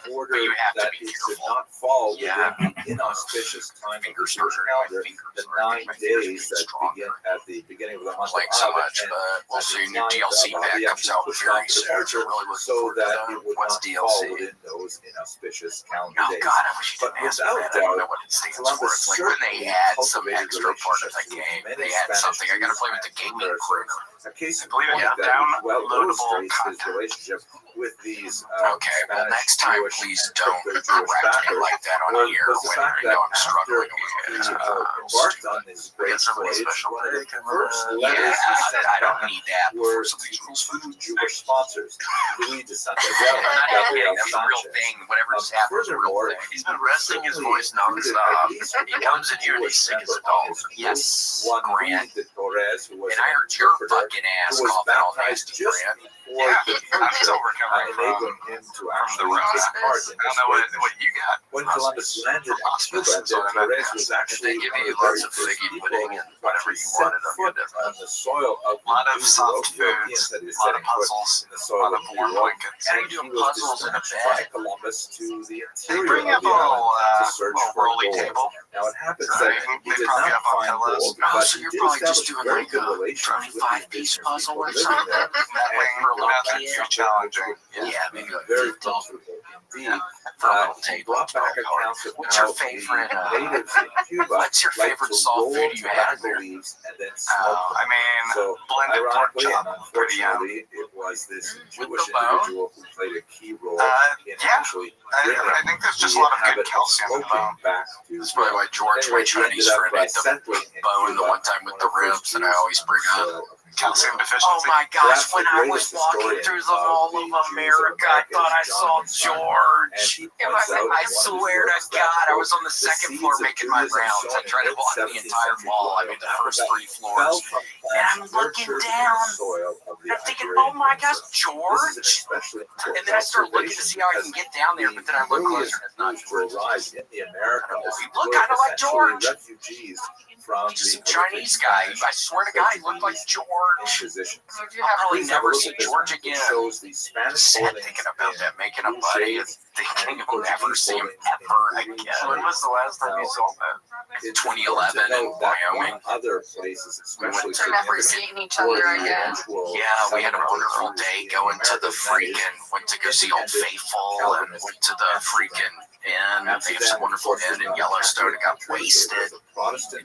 [SPEAKER 3] in order
[SPEAKER 11] you have to
[SPEAKER 3] that
[SPEAKER 11] be
[SPEAKER 3] it should
[SPEAKER 11] careful.
[SPEAKER 3] not fall
[SPEAKER 11] Yeah.
[SPEAKER 3] within the inauspicious time of the
[SPEAKER 11] Fingers
[SPEAKER 3] Jewish
[SPEAKER 11] hurt,
[SPEAKER 3] calendar,
[SPEAKER 11] fingers
[SPEAKER 3] the
[SPEAKER 11] hurt.
[SPEAKER 3] 9
[SPEAKER 11] My fingers
[SPEAKER 3] days
[SPEAKER 11] getting
[SPEAKER 3] that begin
[SPEAKER 11] stronger.
[SPEAKER 3] at the beginning of the month of
[SPEAKER 11] Playing so
[SPEAKER 3] Av,
[SPEAKER 11] much,
[SPEAKER 3] and
[SPEAKER 11] but we'll
[SPEAKER 3] at
[SPEAKER 11] see.
[SPEAKER 3] the
[SPEAKER 11] New
[SPEAKER 3] 9th
[SPEAKER 11] DLC
[SPEAKER 3] of Av,
[SPEAKER 11] pack
[SPEAKER 3] he
[SPEAKER 11] comes
[SPEAKER 3] actually
[SPEAKER 11] out
[SPEAKER 3] pushed
[SPEAKER 11] very
[SPEAKER 3] off the
[SPEAKER 11] soon.
[SPEAKER 3] departure
[SPEAKER 11] I'm really looking
[SPEAKER 3] so
[SPEAKER 11] forward to
[SPEAKER 3] that
[SPEAKER 11] that.
[SPEAKER 3] it would
[SPEAKER 11] What's
[SPEAKER 3] not
[SPEAKER 11] DLC?
[SPEAKER 3] fall within those inauspicious calendar
[SPEAKER 11] Oh
[SPEAKER 3] days.
[SPEAKER 11] God, I wish you
[SPEAKER 3] But
[SPEAKER 11] didn't ask me
[SPEAKER 3] without
[SPEAKER 11] that. I don't know
[SPEAKER 3] doubt,
[SPEAKER 11] what it stands for.
[SPEAKER 3] Columbus
[SPEAKER 11] It's like when they
[SPEAKER 3] certainly
[SPEAKER 11] add some
[SPEAKER 3] cultivated
[SPEAKER 11] extra part of that
[SPEAKER 3] relationships with
[SPEAKER 11] game.
[SPEAKER 3] many
[SPEAKER 11] They add
[SPEAKER 3] Spanish
[SPEAKER 11] something. I gotta
[SPEAKER 3] Jews
[SPEAKER 11] play with the
[SPEAKER 3] and
[SPEAKER 11] gaming
[SPEAKER 3] their
[SPEAKER 11] crew.
[SPEAKER 3] A case in
[SPEAKER 12] believe it,
[SPEAKER 3] point
[SPEAKER 12] yeah,
[SPEAKER 3] that well
[SPEAKER 12] downloadable
[SPEAKER 3] illustrates his
[SPEAKER 12] content.
[SPEAKER 3] relationship with these
[SPEAKER 11] Okay, well,
[SPEAKER 3] Spanish,
[SPEAKER 11] next time,
[SPEAKER 3] Jewish,
[SPEAKER 11] please
[SPEAKER 3] and
[SPEAKER 11] don't
[SPEAKER 3] crypto-Jewish
[SPEAKER 11] correct me
[SPEAKER 3] backers
[SPEAKER 11] like that on
[SPEAKER 3] was
[SPEAKER 11] here
[SPEAKER 3] the
[SPEAKER 11] when
[SPEAKER 3] fact
[SPEAKER 11] I
[SPEAKER 3] that
[SPEAKER 11] know I'm
[SPEAKER 3] after
[SPEAKER 11] struggling
[SPEAKER 3] he
[SPEAKER 11] with
[SPEAKER 3] embarked on his
[SPEAKER 12] We
[SPEAKER 3] great
[SPEAKER 12] got somebody
[SPEAKER 3] voyage,
[SPEAKER 12] special
[SPEAKER 3] one of the
[SPEAKER 12] break and,
[SPEAKER 3] first
[SPEAKER 11] Yeah,
[SPEAKER 3] letters he sent
[SPEAKER 11] I don't
[SPEAKER 3] back
[SPEAKER 11] need that
[SPEAKER 3] were
[SPEAKER 11] before somebody's
[SPEAKER 3] to
[SPEAKER 11] rules.
[SPEAKER 3] two Jewish sponsors, Luis de Santander
[SPEAKER 11] I'm
[SPEAKER 3] and
[SPEAKER 11] not
[SPEAKER 3] Gabriel
[SPEAKER 11] kidding. That's a real
[SPEAKER 3] Sanchez.
[SPEAKER 11] thing. Whatever just happened is a real
[SPEAKER 3] Furthermore,
[SPEAKER 11] thing.
[SPEAKER 12] He's been resting his voice
[SPEAKER 3] included
[SPEAKER 12] nonstop.
[SPEAKER 3] at least
[SPEAKER 11] He comes in here and he's
[SPEAKER 3] Jewish
[SPEAKER 11] sick as a
[SPEAKER 3] member
[SPEAKER 11] dog.
[SPEAKER 3] on his crew,
[SPEAKER 11] Yes,
[SPEAKER 3] one
[SPEAKER 11] Grant.
[SPEAKER 3] Luis de Torres, who was
[SPEAKER 11] And I
[SPEAKER 3] an
[SPEAKER 11] heard your
[SPEAKER 3] interpreter,
[SPEAKER 11] fucking ass
[SPEAKER 3] who was
[SPEAKER 11] coughing all
[SPEAKER 3] baptized
[SPEAKER 11] nasty,
[SPEAKER 3] just
[SPEAKER 11] Grant.
[SPEAKER 3] before
[SPEAKER 12] Yeah,
[SPEAKER 3] the
[SPEAKER 12] I'm still
[SPEAKER 3] departure,
[SPEAKER 12] recovering
[SPEAKER 3] enabling
[SPEAKER 12] from
[SPEAKER 3] him to
[SPEAKER 12] the
[SPEAKER 3] actually
[SPEAKER 12] rona.
[SPEAKER 3] take part in
[SPEAKER 12] I don't
[SPEAKER 3] this
[SPEAKER 12] know
[SPEAKER 3] great
[SPEAKER 12] what you got.
[SPEAKER 3] When Columbus landed in Cuba, de Torres was actually
[SPEAKER 11] They give
[SPEAKER 3] one of
[SPEAKER 11] you
[SPEAKER 3] the very
[SPEAKER 11] lots of
[SPEAKER 3] first
[SPEAKER 11] figgy
[SPEAKER 3] people
[SPEAKER 11] pudding and
[SPEAKER 3] to
[SPEAKER 11] whatever
[SPEAKER 3] actually
[SPEAKER 11] you
[SPEAKER 3] set
[SPEAKER 11] wanted. I'm
[SPEAKER 3] foot
[SPEAKER 11] good at
[SPEAKER 3] on the soil of
[SPEAKER 12] A lot of
[SPEAKER 3] the
[SPEAKER 12] soft
[SPEAKER 3] Europeans,
[SPEAKER 12] foods,
[SPEAKER 3] that is,
[SPEAKER 12] a lot of
[SPEAKER 3] setting foot
[SPEAKER 12] puzzles,
[SPEAKER 3] in the
[SPEAKER 12] a
[SPEAKER 3] soil
[SPEAKER 12] lot
[SPEAKER 3] of
[SPEAKER 12] of warm
[SPEAKER 3] Europe.
[SPEAKER 12] blankets.
[SPEAKER 3] And
[SPEAKER 11] How you
[SPEAKER 3] he
[SPEAKER 11] doing
[SPEAKER 3] was
[SPEAKER 11] puzzles in a
[SPEAKER 3] dispatched
[SPEAKER 11] bed?
[SPEAKER 3] by Columbus to the
[SPEAKER 12] They
[SPEAKER 3] interior
[SPEAKER 12] bring
[SPEAKER 3] of
[SPEAKER 12] up
[SPEAKER 3] the
[SPEAKER 12] a
[SPEAKER 3] island to
[SPEAKER 12] little,
[SPEAKER 3] search
[SPEAKER 12] little
[SPEAKER 3] for
[SPEAKER 12] rolly
[SPEAKER 3] gold.
[SPEAKER 12] table.
[SPEAKER 3] Now it happens
[SPEAKER 12] So
[SPEAKER 3] that
[SPEAKER 12] they
[SPEAKER 3] he did
[SPEAKER 12] prop you
[SPEAKER 3] not
[SPEAKER 12] up on
[SPEAKER 3] find
[SPEAKER 12] pillows.
[SPEAKER 3] gold,
[SPEAKER 11] Oh,
[SPEAKER 3] but
[SPEAKER 11] so
[SPEAKER 3] he
[SPEAKER 11] you're
[SPEAKER 3] did
[SPEAKER 11] probably just
[SPEAKER 3] establish
[SPEAKER 11] doing
[SPEAKER 3] very
[SPEAKER 11] like
[SPEAKER 3] good
[SPEAKER 11] a
[SPEAKER 3] relations with the
[SPEAKER 11] 25-piece
[SPEAKER 3] indigenous
[SPEAKER 11] puzzle
[SPEAKER 3] people
[SPEAKER 11] or
[SPEAKER 3] living
[SPEAKER 11] something.
[SPEAKER 3] there.
[SPEAKER 12] That way,
[SPEAKER 3] And
[SPEAKER 12] we're
[SPEAKER 3] brought
[SPEAKER 12] not
[SPEAKER 3] back
[SPEAKER 12] too
[SPEAKER 3] something which
[SPEAKER 12] challenging.
[SPEAKER 3] would prove
[SPEAKER 11] Yeah,
[SPEAKER 3] to be
[SPEAKER 11] maybe like
[SPEAKER 3] very
[SPEAKER 11] 50
[SPEAKER 3] profitable indeed.
[SPEAKER 11] for a little
[SPEAKER 3] He
[SPEAKER 11] table.
[SPEAKER 3] brought back
[SPEAKER 11] 12 cards.
[SPEAKER 3] accounts of
[SPEAKER 11] What's your
[SPEAKER 3] how
[SPEAKER 11] favorite?
[SPEAKER 3] the natives in Cuba
[SPEAKER 11] What's your
[SPEAKER 3] like
[SPEAKER 11] favorite
[SPEAKER 3] to
[SPEAKER 11] soft
[SPEAKER 3] roll
[SPEAKER 11] food you had
[SPEAKER 3] tobacco
[SPEAKER 11] there?
[SPEAKER 3] leaves and then smoke them.
[SPEAKER 12] I mean,
[SPEAKER 3] So,
[SPEAKER 12] blended pork
[SPEAKER 3] ironically and
[SPEAKER 12] chop, pretty yum.
[SPEAKER 3] unfortunately, it was this Jewish
[SPEAKER 11] the bone?
[SPEAKER 3] individual who played a key role in
[SPEAKER 12] Yeah,
[SPEAKER 3] actually
[SPEAKER 12] I
[SPEAKER 3] bringing
[SPEAKER 12] think there's just
[SPEAKER 3] the
[SPEAKER 12] a lot of
[SPEAKER 3] habit
[SPEAKER 12] good calcium in the
[SPEAKER 3] smoking
[SPEAKER 12] bone.
[SPEAKER 3] back to
[SPEAKER 11] That's probably why George, my
[SPEAKER 3] Anyway, he
[SPEAKER 11] Chinese
[SPEAKER 3] ended up,
[SPEAKER 11] friend, ate the
[SPEAKER 3] settling in
[SPEAKER 11] bone the
[SPEAKER 3] Cuba,
[SPEAKER 11] one time with
[SPEAKER 3] one
[SPEAKER 11] the
[SPEAKER 3] of the first
[SPEAKER 11] ribs that I
[SPEAKER 3] Jews
[SPEAKER 11] always
[SPEAKER 3] on
[SPEAKER 11] bring
[SPEAKER 3] the
[SPEAKER 11] up.
[SPEAKER 3] soil of
[SPEAKER 12] Calcium
[SPEAKER 3] Cuba.
[SPEAKER 12] deficiency.
[SPEAKER 11] Oh my gosh,
[SPEAKER 3] Perhaps
[SPEAKER 11] when
[SPEAKER 3] the
[SPEAKER 11] I was
[SPEAKER 3] greatest
[SPEAKER 11] walking
[SPEAKER 3] historian
[SPEAKER 11] through the
[SPEAKER 3] of
[SPEAKER 11] Mall
[SPEAKER 3] the
[SPEAKER 11] of
[SPEAKER 3] Jews of
[SPEAKER 11] America, I
[SPEAKER 3] America
[SPEAKER 11] thought I
[SPEAKER 3] is
[SPEAKER 11] saw
[SPEAKER 3] Jonathan Stein. And
[SPEAKER 11] George.
[SPEAKER 3] he
[SPEAKER 11] And
[SPEAKER 3] points out in
[SPEAKER 11] I
[SPEAKER 3] one of his
[SPEAKER 11] swear to
[SPEAKER 3] works that,
[SPEAKER 11] God, I
[SPEAKER 3] quote,
[SPEAKER 11] was on the
[SPEAKER 3] the
[SPEAKER 11] second
[SPEAKER 3] seeds
[SPEAKER 11] floor
[SPEAKER 3] of
[SPEAKER 11] making my
[SPEAKER 3] Judaism
[SPEAKER 11] rounds. I
[SPEAKER 3] sown in
[SPEAKER 11] tried to walk the
[SPEAKER 3] mid-17th
[SPEAKER 11] entire
[SPEAKER 3] century
[SPEAKER 11] mall. I
[SPEAKER 3] colonial
[SPEAKER 11] mean, the first
[SPEAKER 3] Africa
[SPEAKER 11] 3
[SPEAKER 3] fell
[SPEAKER 11] floors.
[SPEAKER 3] from
[SPEAKER 11] And I'm
[SPEAKER 3] plants
[SPEAKER 11] looking
[SPEAKER 3] nurtured in
[SPEAKER 11] down.
[SPEAKER 3] the soil of the
[SPEAKER 11] And I'm thinking,
[SPEAKER 3] Iberian
[SPEAKER 11] oh my gosh,
[SPEAKER 3] Peninsula. This is an
[SPEAKER 11] George.
[SPEAKER 3] especially important
[SPEAKER 11] And then I start looking to see how I can get down there, but then I look
[SPEAKER 3] earliest
[SPEAKER 11] closer and it's not
[SPEAKER 3] groups to
[SPEAKER 11] George.
[SPEAKER 3] arise in the Americas
[SPEAKER 11] He looked
[SPEAKER 3] were
[SPEAKER 11] kind of like
[SPEAKER 3] essentially
[SPEAKER 11] George.
[SPEAKER 3] refugees from
[SPEAKER 11] He's
[SPEAKER 3] the
[SPEAKER 11] a Chinese guy. I swear to God, he looked like George.
[SPEAKER 3] Inquisition.
[SPEAKER 11] I'll probably never see George again.
[SPEAKER 3] Shows the Spanish
[SPEAKER 11] Sad
[SPEAKER 3] holdings
[SPEAKER 11] thinking about that, making a
[SPEAKER 3] in
[SPEAKER 11] buddy and
[SPEAKER 3] shades
[SPEAKER 11] thinking
[SPEAKER 3] and
[SPEAKER 11] you'll never see him
[SPEAKER 3] holdings in
[SPEAKER 11] ever
[SPEAKER 3] green
[SPEAKER 11] again.
[SPEAKER 12] When was the last time you saw that?
[SPEAKER 3] It's
[SPEAKER 11] 2011
[SPEAKER 3] important to
[SPEAKER 11] in
[SPEAKER 3] note that
[SPEAKER 11] Wyoming.
[SPEAKER 3] one other place is especially
[SPEAKER 2] We're never
[SPEAKER 3] significant
[SPEAKER 2] seeing each
[SPEAKER 3] for
[SPEAKER 2] other
[SPEAKER 3] the
[SPEAKER 2] again.
[SPEAKER 3] eventual
[SPEAKER 11] Yeah, we had a
[SPEAKER 3] settlement
[SPEAKER 11] wonderful
[SPEAKER 3] of
[SPEAKER 11] day
[SPEAKER 3] the
[SPEAKER 11] going to the
[SPEAKER 3] Americas, that is,
[SPEAKER 11] freaking, went to go see Old Faithful and went to the freaking inn. They have some wonderful inn in Yellowstone and got wasted. And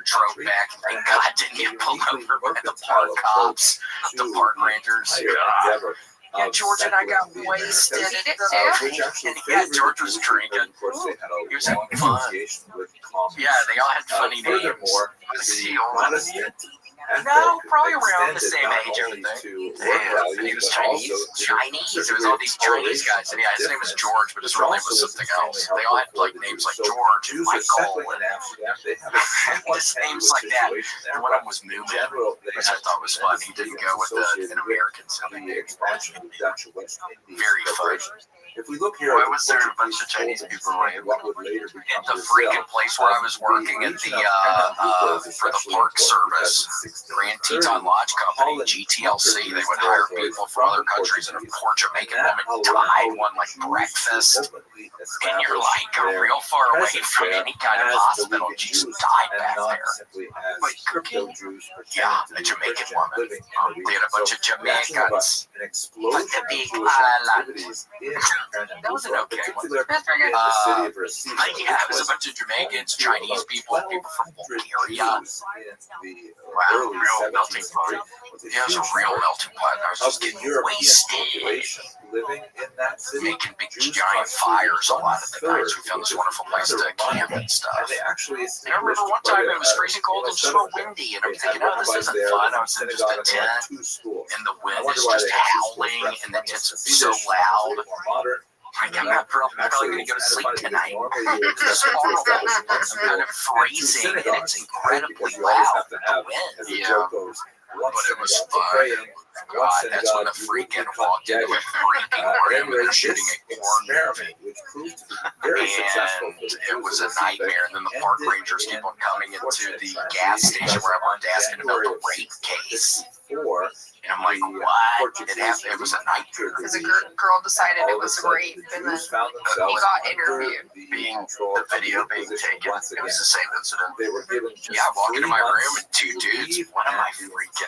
[SPEAKER 11] drove back and thank God didn't get pulled over by the park cops, the park rangers. Yeah, George and I got wasted.
[SPEAKER 2] Did it too?
[SPEAKER 11] Yeah, George was drinking. He was having fun. Yeah, they all had funny names.
[SPEAKER 3] Furthermore,
[SPEAKER 11] Was
[SPEAKER 3] the
[SPEAKER 11] he older than you?
[SPEAKER 3] Protestant
[SPEAKER 11] No, probably around the
[SPEAKER 3] extended
[SPEAKER 11] same
[SPEAKER 3] not
[SPEAKER 11] age, I
[SPEAKER 3] only
[SPEAKER 11] would think.
[SPEAKER 3] to work
[SPEAKER 11] Yeah,
[SPEAKER 3] values,
[SPEAKER 11] and he was
[SPEAKER 3] but
[SPEAKER 11] Chinese.
[SPEAKER 3] also to
[SPEAKER 11] Chinese.
[SPEAKER 3] a
[SPEAKER 11] There was all these Chinese guys. And yeah, his name was George, but his real name was something else. They all had like names like George and Michael and just names like that. And one of them was Newman, which I thought was fun. He didn't go with an American sounding name. Very fun.
[SPEAKER 3] If we look here,
[SPEAKER 12] Why was there a bunch of Chinese people around?
[SPEAKER 3] what would later become
[SPEAKER 11] At the freaking place where I was working at the for the Park Service, Grand Teton Lodge Company, GTLC, they would hire people from other countries, and a poor Jamaican woman died one like breakfast, and you're like real far away from any kind of hospital. She just died back there. Like cooking? Yeah, a Jamaican woman. They had a bunch of Jamaicans. Like the big island. That was an okay one. Yeah, it was a bunch of Jamaicans, Chinese people, people from Bulgaria. Wow, real melting pot. Yeah, it was a real melting pot. I was just getting wasted.
[SPEAKER 3] Living in that city,
[SPEAKER 11] Making big giant fires a lot of the nights. We found this wonderful place to camp and stuff.
[SPEAKER 3] And they actually
[SPEAKER 11] And I remember one time it was freezing cold and so windy, and I'm thinking, oh, this isn't fun. I was in just a tent, and the wind is just howling, and the tent's so loud. I'm probably going to go to sleep tonight. It's horrible. I'm kind of freezing, and it's incredibly loud. The wind.
[SPEAKER 3] Yeah. one
[SPEAKER 11] but it was
[SPEAKER 3] synagogue
[SPEAKER 11] fun.
[SPEAKER 3] praying.
[SPEAKER 11] God, that's when the freaking walked into a freaking room and shooting a corn movie.
[SPEAKER 3] Which proved to be very successful.
[SPEAKER 11] And it was a nightmare. And then the park rangers keep on coming into the gas station where I wanted to ask him about the rape case. And I'm like, what? It happened. It was a nightmare.
[SPEAKER 2] Because a girl decided it was a rape, and then he got interviewed.
[SPEAKER 11] The video being taken, it was the same incident. Yeah, I walk into my room and two dudes, one of my freaking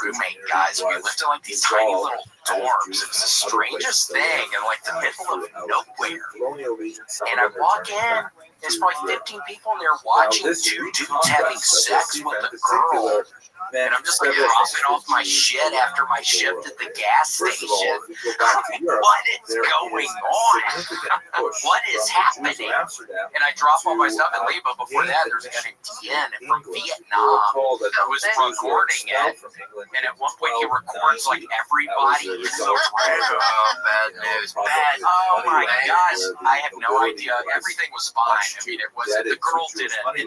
[SPEAKER 11] roommate guys, we lived in like these tiny little dorms. It was the strangest thing in like the middle of nowhere. And I walk in, there's probably 15 people in there watching two dudes having sex with a girl. And I'm just like dropping off my shit after my shift at the gas station. What is going on? What is happening? And I drop all my stuff and leave, but before that, there's a guy named Tien from Vietnam who was recording it. And at one point, he records like everybody in the room. Bad news. Bad. Oh my gosh. I have no idea. Everything was fine. I mean, it wasn't, the girl didn't. It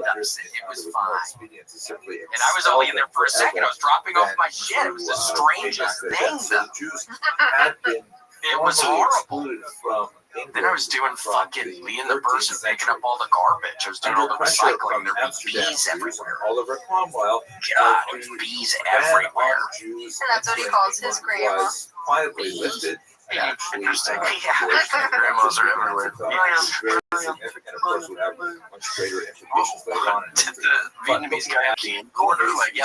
[SPEAKER 11] was fine. And I was only in there for a second. I was dropping off my shit. It was the strangest thing, though. It was horrible. Then I was doing fucking being the person picking up all the garbage. I was doing all the recycling. There'd be bees everywhere.
[SPEAKER 3] Oliver Cromwell,
[SPEAKER 11] God, there was bees everywhere.
[SPEAKER 2] And that's what he calls his grandma.
[SPEAKER 3] Quietly lifted.
[SPEAKER 11] Yeah, interesting. Yeah, grandmas are everywhere.
[SPEAKER 3] Significant, of course, would have much greater implications later on.
[SPEAKER 11] Did the Vietnamese guy have camcorder? Like, yeah,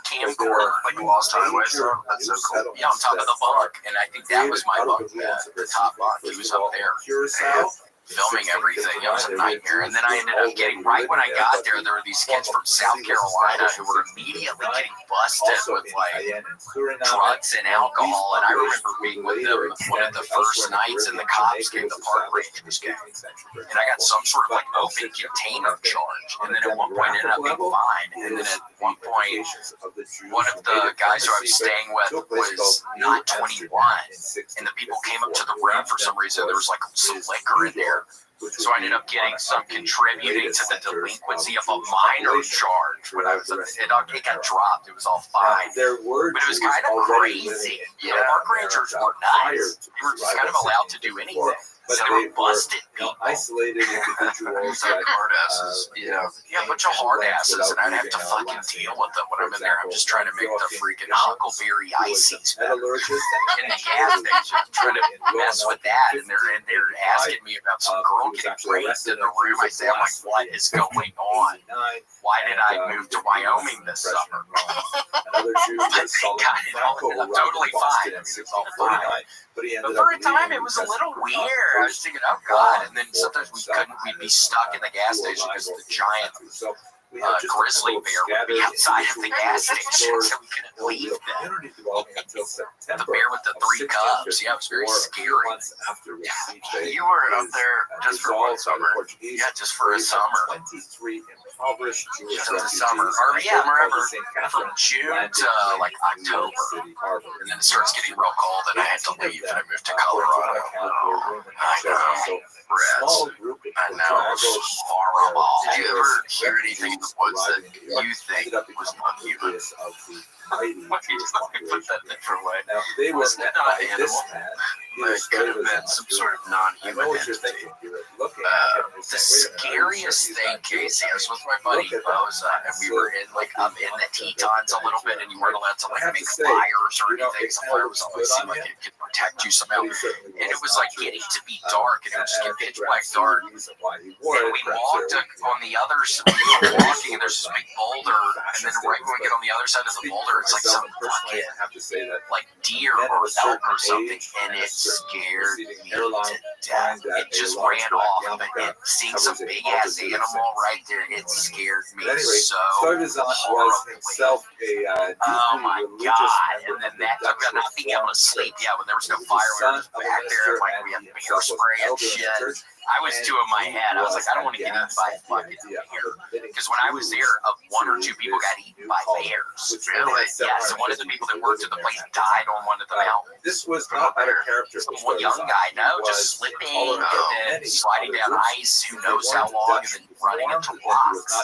[SPEAKER 11] camcorder, like Lost Highways. That's so cool. Yeah, on top of the bunk. And I think that was my bunk, the top bunk. He was up there. Filming everything. It was a nightmare. And then I ended up getting, right when I got there, there were these kids from South Carolina who were immediately getting busted with like drugs and alcohol. And I remember being with them one of the first nights, and the cops came, the park rangers came. And I got some sort of like open container charge. And then at one point it ended up being fine. And then at one point, one of the guys who I was staying with was not 21. And the people came up to the room for some reason. There was like some liquor in there. So I ended up getting some contributing to the delinquency of a minor charge when I was it got dropped. It was all fine. But it was kind of crazy. You know, park rangers were nuts. They were just kind of allowed to do anything. So they were busted people.
[SPEAKER 3] Isolated individuals.
[SPEAKER 11] Hard asses. Yeah, a bunch of hard asses, and I'd have to fucking deal with them when I'm in there. I'm just trying to make the freaking Huckleberry ices better in the gas station. Trying to mess with that, and they're in there asking me about some girl getting raped in the room. I say, I'm like, what is going on? Why did I move to Wyoming this summer? I'm totally fine. I mean, it's all fine. But for a time, it was a little weird. I was thinking, oh God. And then sometimes we'd be stuck in the gas station because the giant grizzly bear would be outside of the gas station, so we couldn't leave them. The bear with the 3 cubs. Yeah, it was very scary.
[SPEAKER 12] You were up there just for one summer.
[SPEAKER 11] Yeah, just for a summer. Just a summer. Or, yeah, I remember from June to like October. And then it starts getting real cold, and I had to leave, and I moved to Colorado. Oh, I know. Reds. I know. Horrible. Did you ever hear anything in the woods that you think was not human? What do you put that different way? Was it not an animal? It could have been some sort of non-human entity. The scariest thing, Casey, I was with my buddy Boza, and we were in like up in the Tetons a little bit, and you weren't allowed to like make fires or anything. So fire was always seemed like it could protect you somehow. And it was like getting to be dark, and it would just get pitch black dark. And we walked on the other side. We were walking, and there's this big boulder, and then right when we get on the other side of the boulder, it's like some fucking like deer or elk or something, and it scared me to death. It just ran off, and seeing some big ass animal right there, it scared me so horribly. Oh my God! And then that took about not being able to sleep. Yeah, when there was no fire, we were just back there, like we had bear spray and shit. I was two in my head. I was like, I don't want to get eaten by fucking bear. Because when I was there, 1 or 2 people got eaten by bears. Really? Yeah, so one of the people that worked at the place died on one of the mountains.
[SPEAKER 3] This was not out of character.
[SPEAKER 11] Some young guy, just slipping and then sliding down ice, who knows how long, and then running into rocks.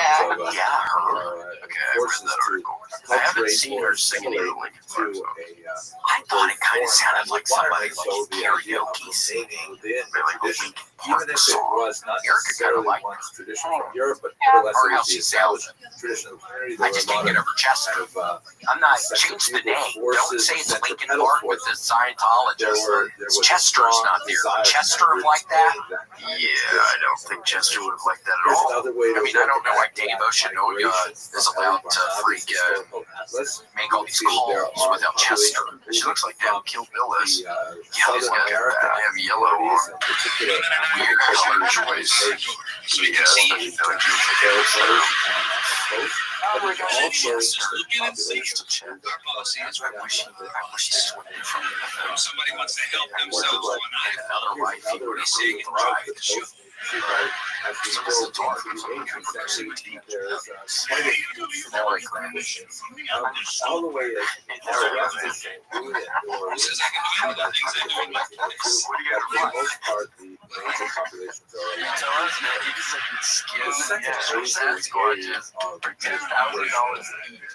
[SPEAKER 2] Yeah.
[SPEAKER 3] of,
[SPEAKER 1] Yeah, her. Okay, I read that article. I haven't seen her sing any of the Linkin Park songs. I thought it kind of sounded like somebody like karaoke singing, like a Linkin Park song. Erica kind of like
[SPEAKER 3] tradition from Europe, but
[SPEAKER 1] her
[SPEAKER 3] nevertheless,
[SPEAKER 1] how she sounds.
[SPEAKER 3] tradition of the community.
[SPEAKER 1] I just can't get over Chester. I'm not change the name. Don't say it's Linkin Park with the Scientologists. Chester's not there. Would Chester have liked that? Yeah, I don't think Chester would have liked that at all. I mean, I don't know why Dave Oceanoga is allowed to freak make all these calls without Chester. She looks like that Kill Bill is. Yeah, he's got have yellow on. Weird color choice. So you can see I wish this would be from the somebody wants to help themselves one night. Another life he would have seen and tried to shoot.
[SPEAKER 3] All the way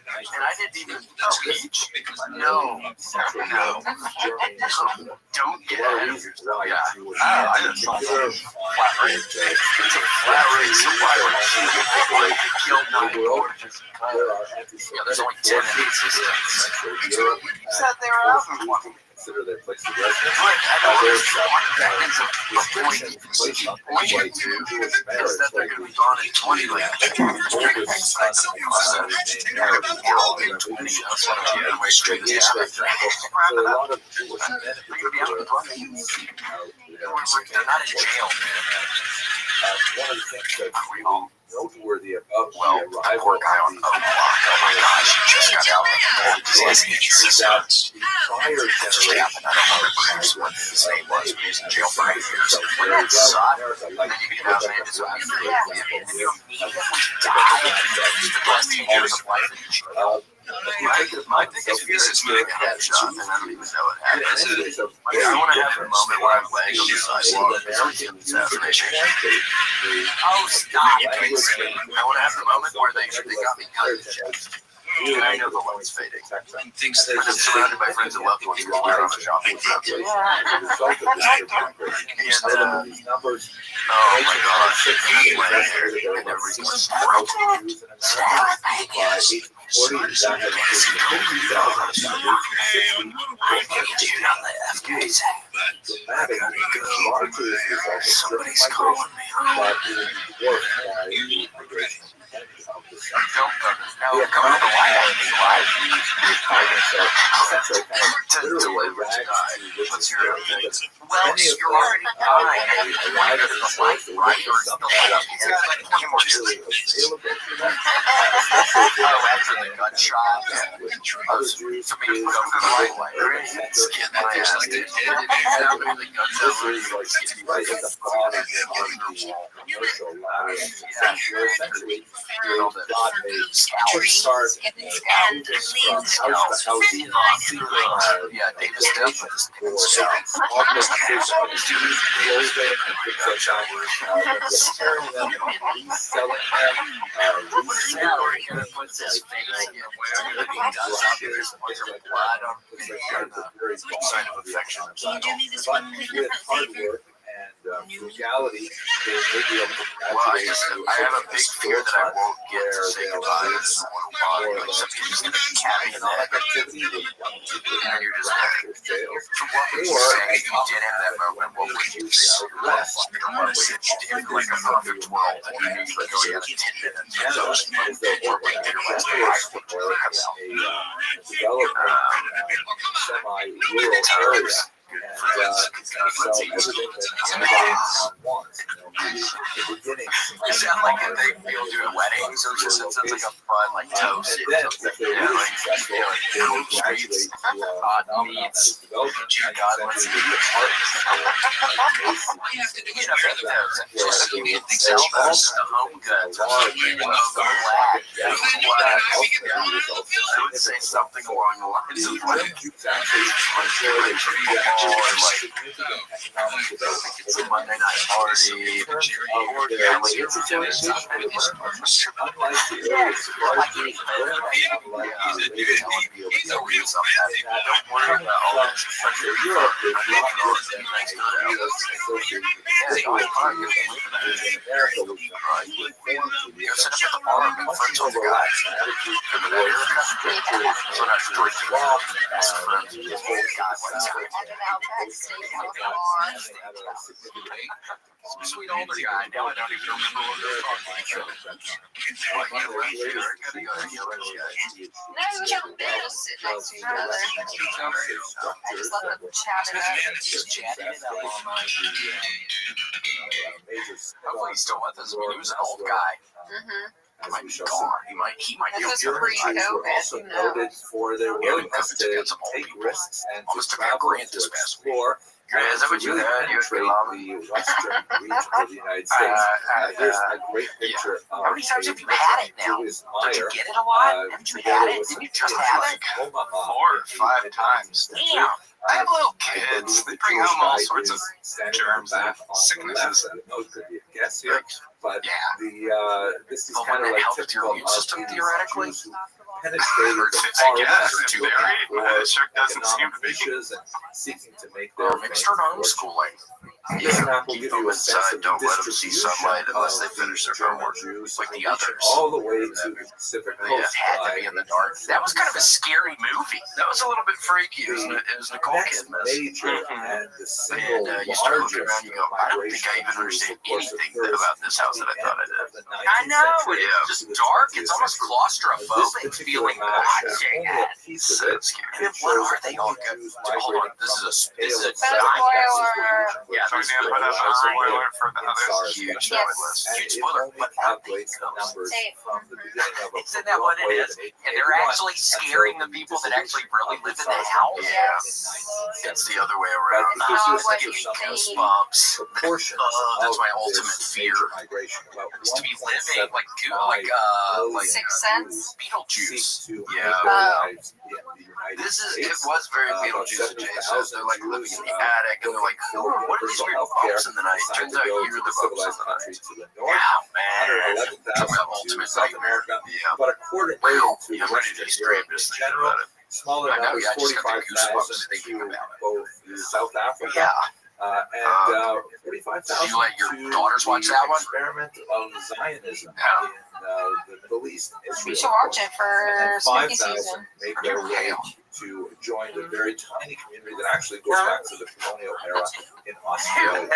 [SPEAKER 1] and I didn't even peach. No. Don't get it. Yeah. I didn't know that. There's only 10 instances. Said they were out in one.
[SPEAKER 3] Consider their place of residence.
[SPEAKER 1] Is that they're going to be gone in 20 like they're not in jail, man.
[SPEAKER 3] One of the things that's noteworthy about
[SPEAKER 1] the arrival poor guy on the block. Oh my gosh, he just got out of the prior generation. I don't remember what his name was. He was in jail for 8 years. When that sucked, and then you get out and it's like, I think his thesis moving a headshot, and I don't even know what happened. I want to have a moment where I'm laying on the sidewalk and assassination. Oh, stop! I want to have the moment where they got me cut in the chest. And I know the light's fading. I'm surrounded by friends and loved ones because we're on a shopping trip. And, oh my gosh, and everything's broken. Somebody's calling me. No, come on, what's your well, you're already dying. Why does the light riders still light up? It's like 20 more years. Oh, after the gunshot. For me to put up the light, skin my ass. How many the guns over yeah, Davis sign of affection.
[SPEAKER 3] Frugality,
[SPEAKER 1] I have a big fear that I won't get to say goodbye to someone like somebody's just going to be catting in that activity, and you're just like, what would you say if you did have that moment? What would you say? What would you do? Like a perfect world, and you need to go down 10 minutes. Or like your last life would come out.
[SPEAKER 3] Semi-rural area. And so everything that wants, the beginning.
[SPEAKER 1] Is that like a thing people do at weddings, or just sounds like a fun like toast?
[SPEAKER 3] And then if they really successful, they will graduate to
[SPEAKER 1] Hot meats. God, let's eat the part.
[SPEAKER 14] I have to do is wear the fur. Just so you think
[SPEAKER 1] Sell
[SPEAKER 14] that
[SPEAKER 1] those to home goods. I'm not wearing the flag. I would say something along the lines of like it's a Monday night party. Don't worry about all that. Sweet older guy. Now I don't even remember what they're talking about.
[SPEAKER 2] No, we don't just sit next to each other. I just let them chat it up.
[SPEAKER 1] Just chatting it up all night. Hopefully he's still with us. I mean, he was an old guy.
[SPEAKER 2] Mm-hmm.
[SPEAKER 1] He might be gone. He might be
[SPEAKER 2] This was
[SPEAKER 1] here.
[SPEAKER 2] pre-COVID,
[SPEAKER 3] also noted for their willingness to take risks and to travel, to explore,
[SPEAKER 1] Yeah, is that what you
[SPEAKER 3] really
[SPEAKER 1] had? You
[SPEAKER 3] penetrate the western region of the United States. Here's a great picture of
[SPEAKER 1] how many times have you had it now?
[SPEAKER 3] Julius
[SPEAKER 1] Did you
[SPEAKER 3] Meyer,
[SPEAKER 1] get it a lot? Haven't you had it? Didn't you just have it?
[SPEAKER 11] 4 or 5 times.
[SPEAKER 1] Damn.
[SPEAKER 11] I have little kids. They bring home all sorts of germs and sicknesses.
[SPEAKER 3] Those could be a guess here, but
[SPEAKER 11] Yeah.
[SPEAKER 3] this is
[SPEAKER 1] But
[SPEAKER 3] kind of
[SPEAKER 1] wouldn't it
[SPEAKER 3] like
[SPEAKER 1] help with your
[SPEAKER 3] typical
[SPEAKER 1] immune system,
[SPEAKER 3] of
[SPEAKER 1] theoretically?
[SPEAKER 3] Jews who penetrated the
[SPEAKER 11] I
[SPEAKER 3] far
[SPEAKER 11] guess
[SPEAKER 3] western
[SPEAKER 11] in
[SPEAKER 3] to
[SPEAKER 11] theory,
[SPEAKER 3] for
[SPEAKER 11] but it sure doesn't seem
[SPEAKER 3] economic
[SPEAKER 11] to be.
[SPEAKER 3] fishes and seeking to make their
[SPEAKER 1] Or maybe start homeschooling.
[SPEAKER 3] This map will
[SPEAKER 1] Keep
[SPEAKER 3] give
[SPEAKER 1] them
[SPEAKER 3] you a sense
[SPEAKER 1] inside.
[SPEAKER 3] of
[SPEAKER 1] Don't
[SPEAKER 3] the
[SPEAKER 1] let them see
[SPEAKER 3] distribution
[SPEAKER 1] sunlight unless they
[SPEAKER 3] of
[SPEAKER 1] finish their
[SPEAKER 3] German
[SPEAKER 1] homework.
[SPEAKER 3] Jews
[SPEAKER 1] Like the
[SPEAKER 3] reaching
[SPEAKER 1] others.
[SPEAKER 3] all the way to the Pacific
[SPEAKER 1] They
[SPEAKER 3] Coast.
[SPEAKER 1] had to
[SPEAKER 3] by
[SPEAKER 1] be in the dark. That was kind of a scary movie. That was a little bit freaky. It was Nicole
[SPEAKER 3] next
[SPEAKER 1] Kidman.
[SPEAKER 3] major and the single
[SPEAKER 1] And you start looking
[SPEAKER 3] largest
[SPEAKER 1] around, you go, I don't think I even understand anything about this house that I thought I did. I
[SPEAKER 3] I
[SPEAKER 1] know, it's just dark. It's almost claustrophobic feeling. God dang it. So scary. What are they all good? Hold on, this is a
[SPEAKER 2] Spoiler.
[SPEAKER 1] Yeah,
[SPEAKER 11] So we
[SPEAKER 1] this
[SPEAKER 11] need to put up a spoiler for the others.
[SPEAKER 1] huge
[SPEAKER 2] Yes.
[SPEAKER 1] huge spoiler. But isn't that what it is? And they're actually scaring the people that actually really live in the house.
[SPEAKER 2] Yes.
[SPEAKER 1] It's the other way around.
[SPEAKER 2] Oh, what
[SPEAKER 1] Give me
[SPEAKER 2] you think.
[SPEAKER 1] goosebumps.
[SPEAKER 3] Portions
[SPEAKER 1] That's
[SPEAKER 3] of
[SPEAKER 1] my
[SPEAKER 3] this
[SPEAKER 1] ultimate fear.
[SPEAKER 3] major migration, about
[SPEAKER 1] Is to be living
[SPEAKER 3] 1.7
[SPEAKER 1] like
[SPEAKER 2] Sixth Sense?
[SPEAKER 1] Beetlejuice.
[SPEAKER 3] seek to
[SPEAKER 1] Yeah.
[SPEAKER 3] make their lives in the United
[SPEAKER 1] This is it
[SPEAKER 3] States.
[SPEAKER 1] was very
[SPEAKER 3] About
[SPEAKER 1] Beetlejuice adjacent.
[SPEAKER 3] 70,000
[SPEAKER 1] They're like living in the
[SPEAKER 3] Jews,
[SPEAKER 1] attic and they're like, oh, what are these weird bumps in the night?
[SPEAKER 3] decided
[SPEAKER 1] Turns
[SPEAKER 3] to
[SPEAKER 1] out
[SPEAKER 3] go
[SPEAKER 1] you're
[SPEAKER 3] to
[SPEAKER 1] the bumps in
[SPEAKER 3] civilized
[SPEAKER 1] the
[SPEAKER 3] countries
[SPEAKER 1] night.
[SPEAKER 3] to the north,
[SPEAKER 1] Yeah, man.
[SPEAKER 3] 111,000
[SPEAKER 1] Talk about
[SPEAKER 3] to
[SPEAKER 1] ultimate
[SPEAKER 3] South
[SPEAKER 1] nightmare.
[SPEAKER 3] America,
[SPEAKER 1] Yeah.
[SPEAKER 3] about a quarter million to
[SPEAKER 1] Yeah, I'm ready to
[SPEAKER 3] Western
[SPEAKER 1] stream
[SPEAKER 3] Europe
[SPEAKER 1] just
[SPEAKER 3] in
[SPEAKER 1] thinking
[SPEAKER 3] general.
[SPEAKER 1] about it.
[SPEAKER 3] Smaller
[SPEAKER 1] I know,
[SPEAKER 3] numbers,
[SPEAKER 1] yeah, I just got the
[SPEAKER 3] 45,000
[SPEAKER 1] goosebumps thinking
[SPEAKER 3] to
[SPEAKER 1] about it.
[SPEAKER 3] both South Africa
[SPEAKER 1] Yeah.
[SPEAKER 3] and 45,000
[SPEAKER 1] Did you let your
[SPEAKER 3] to
[SPEAKER 1] daughters watch
[SPEAKER 3] the
[SPEAKER 1] that one?
[SPEAKER 3] experiment of Zionism
[SPEAKER 1] Yeah.
[SPEAKER 3] in the Middle East.
[SPEAKER 2] We should watch it for
[SPEAKER 3] And
[SPEAKER 2] spooky
[SPEAKER 3] 5,000
[SPEAKER 2] season.
[SPEAKER 3] make their way to join the very tiny community that actually goes back to the colonial era in Australia.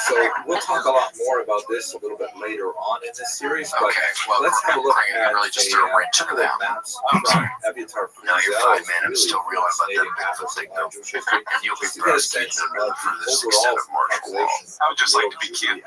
[SPEAKER 3] So we'll talk a lot more about this a little bit later on in this series, but
[SPEAKER 1] Okay, well,
[SPEAKER 3] let's have a look
[SPEAKER 1] Craig, you
[SPEAKER 3] at
[SPEAKER 1] really just threw a wrench into that.
[SPEAKER 3] maps
[SPEAKER 1] I'm sorry.
[SPEAKER 3] from Eviatar
[SPEAKER 1] No, you're
[SPEAKER 3] Frizzell.
[SPEAKER 1] fine, man. I'm still reeling about that Bigfoot thing, though. And you'll be
[SPEAKER 3] Just to get a
[SPEAKER 1] prosecuted
[SPEAKER 3] sense of
[SPEAKER 1] for
[SPEAKER 3] the
[SPEAKER 1] this
[SPEAKER 3] overall
[SPEAKER 1] extent of martial law.
[SPEAKER 3] population.
[SPEAKER 11] I would just like to be clear.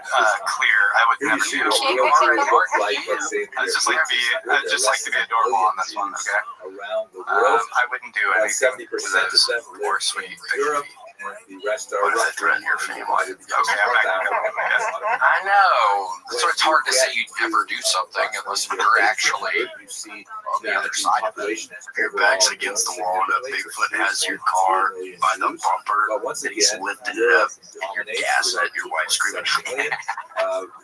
[SPEAKER 11] I would
[SPEAKER 3] Here
[SPEAKER 11] never
[SPEAKER 3] you see
[SPEAKER 11] do
[SPEAKER 3] what
[SPEAKER 11] it.
[SPEAKER 3] real
[SPEAKER 2] Alright,
[SPEAKER 3] trees look like, let's say, in the
[SPEAKER 11] I'd just like to be. I'd just like to be adorable on this one. Okay.
[SPEAKER 3] around the world.
[SPEAKER 11] I wouldn't do
[SPEAKER 3] About
[SPEAKER 11] anything
[SPEAKER 3] 70% of
[SPEAKER 11] this
[SPEAKER 3] them
[SPEAKER 11] or
[SPEAKER 3] live
[SPEAKER 11] sweet.
[SPEAKER 3] in Europe, and the rest are
[SPEAKER 1] What is that
[SPEAKER 3] roughly
[SPEAKER 1] threat in your family?
[SPEAKER 3] divided between
[SPEAKER 11] Okay, I'm not
[SPEAKER 3] North
[SPEAKER 11] gonna
[SPEAKER 3] Africa
[SPEAKER 11] go
[SPEAKER 3] and
[SPEAKER 11] with
[SPEAKER 3] Southern
[SPEAKER 1] I know.
[SPEAKER 3] When
[SPEAKER 1] So it's hard to
[SPEAKER 3] you
[SPEAKER 1] say
[SPEAKER 3] get
[SPEAKER 1] you'd never do something unless you're actually
[SPEAKER 3] you see
[SPEAKER 1] on the
[SPEAKER 3] that
[SPEAKER 1] other side of it.
[SPEAKER 3] population is
[SPEAKER 1] Your back's against the wall and a Bigfoot has your car by the bumper
[SPEAKER 3] But once
[SPEAKER 1] and he's
[SPEAKER 3] again,
[SPEAKER 1] lifting it up and you're
[SPEAKER 3] dominates
[SPEAKER 1] gassing
[SPEAKER 3] with
[SPEAKER 1] it, your wife's screaming.
[SPEAKER 3] 7 million.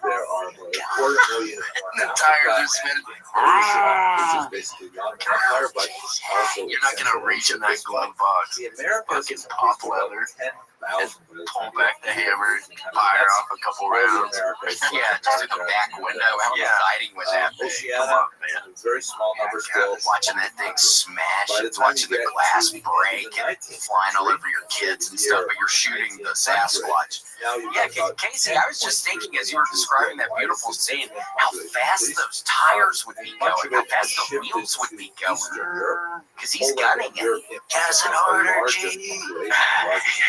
[SPEAKER 3] There are about a quarter million in
[SPEAKER 1] The
[SPEAKER 3] North
[SPEAKER 1] tires
[SPEAKER 3] Africa
[SPEAKER 1] are
[SPEAKER 3] and
[SPEAKER 1] spinning.
[SPEAKER 3] Asia, which is basically the Ottoman Empire, but also
[SPEAKER 1] You're not gonna reach in that glove box.
[SPEAKER 3] the Americas
[SPEAKER 1] Fucking
[SPEAKER 3] is
[SPEAKER 1] pop
[SPEAKER 3] increased to about
[SPEAKER 1] leather.
[SPEAKER 3] 10,000 by the
[SPEAKER 1] Pull
[SPEAKER 3] time
[SPEAKER 1] back
[SPEAKER 3] you
[SPEAKER 1] the
[SPEAKER 3] get to
[SPEAKER 1] hammer,
[SPEAKER 3] Canada.
[SPEAKER 1] fire
[SPEAKER 3] That's
[SPEAKER 1] off a couple
[SPEAKER 3] where the
[SPEAKER 1] rounds.
[SPEAKER 3] Americas,
[SPEAKER 1] Yeah, just through the back window. How exciting was that? Come
[SPEAKER 3] Oceania,
[SPEAKER 1] on, man.
[SPEAKER 3] very small number still.
[SPEAKER 1] Watching that thing smash,
[SPEAKER 3] By the time
[SPEAKER 1] watching
[SPEAKER 3] you
[SPEAKER 1] the
[SPEAKER 3] get
[SPEAKER 1] glass
[SPEAKER 3] to
[SPEAKER 1] break
[SPEAKER 3] the
[SPEAKER 1] and
[SPEAKER 3] 19th
[SPEAKER 1] flying all
[SPEAKER 3] century,
[SPEAKER 1] over your kids and stuff, but you're shooting the Sasquatch. Yeah, Casey, I was just thinking as you were describing that beautiful scene, how fast those tires would be going, how fast the wheels would be going. Because he's gunning it. Gas it harder, G.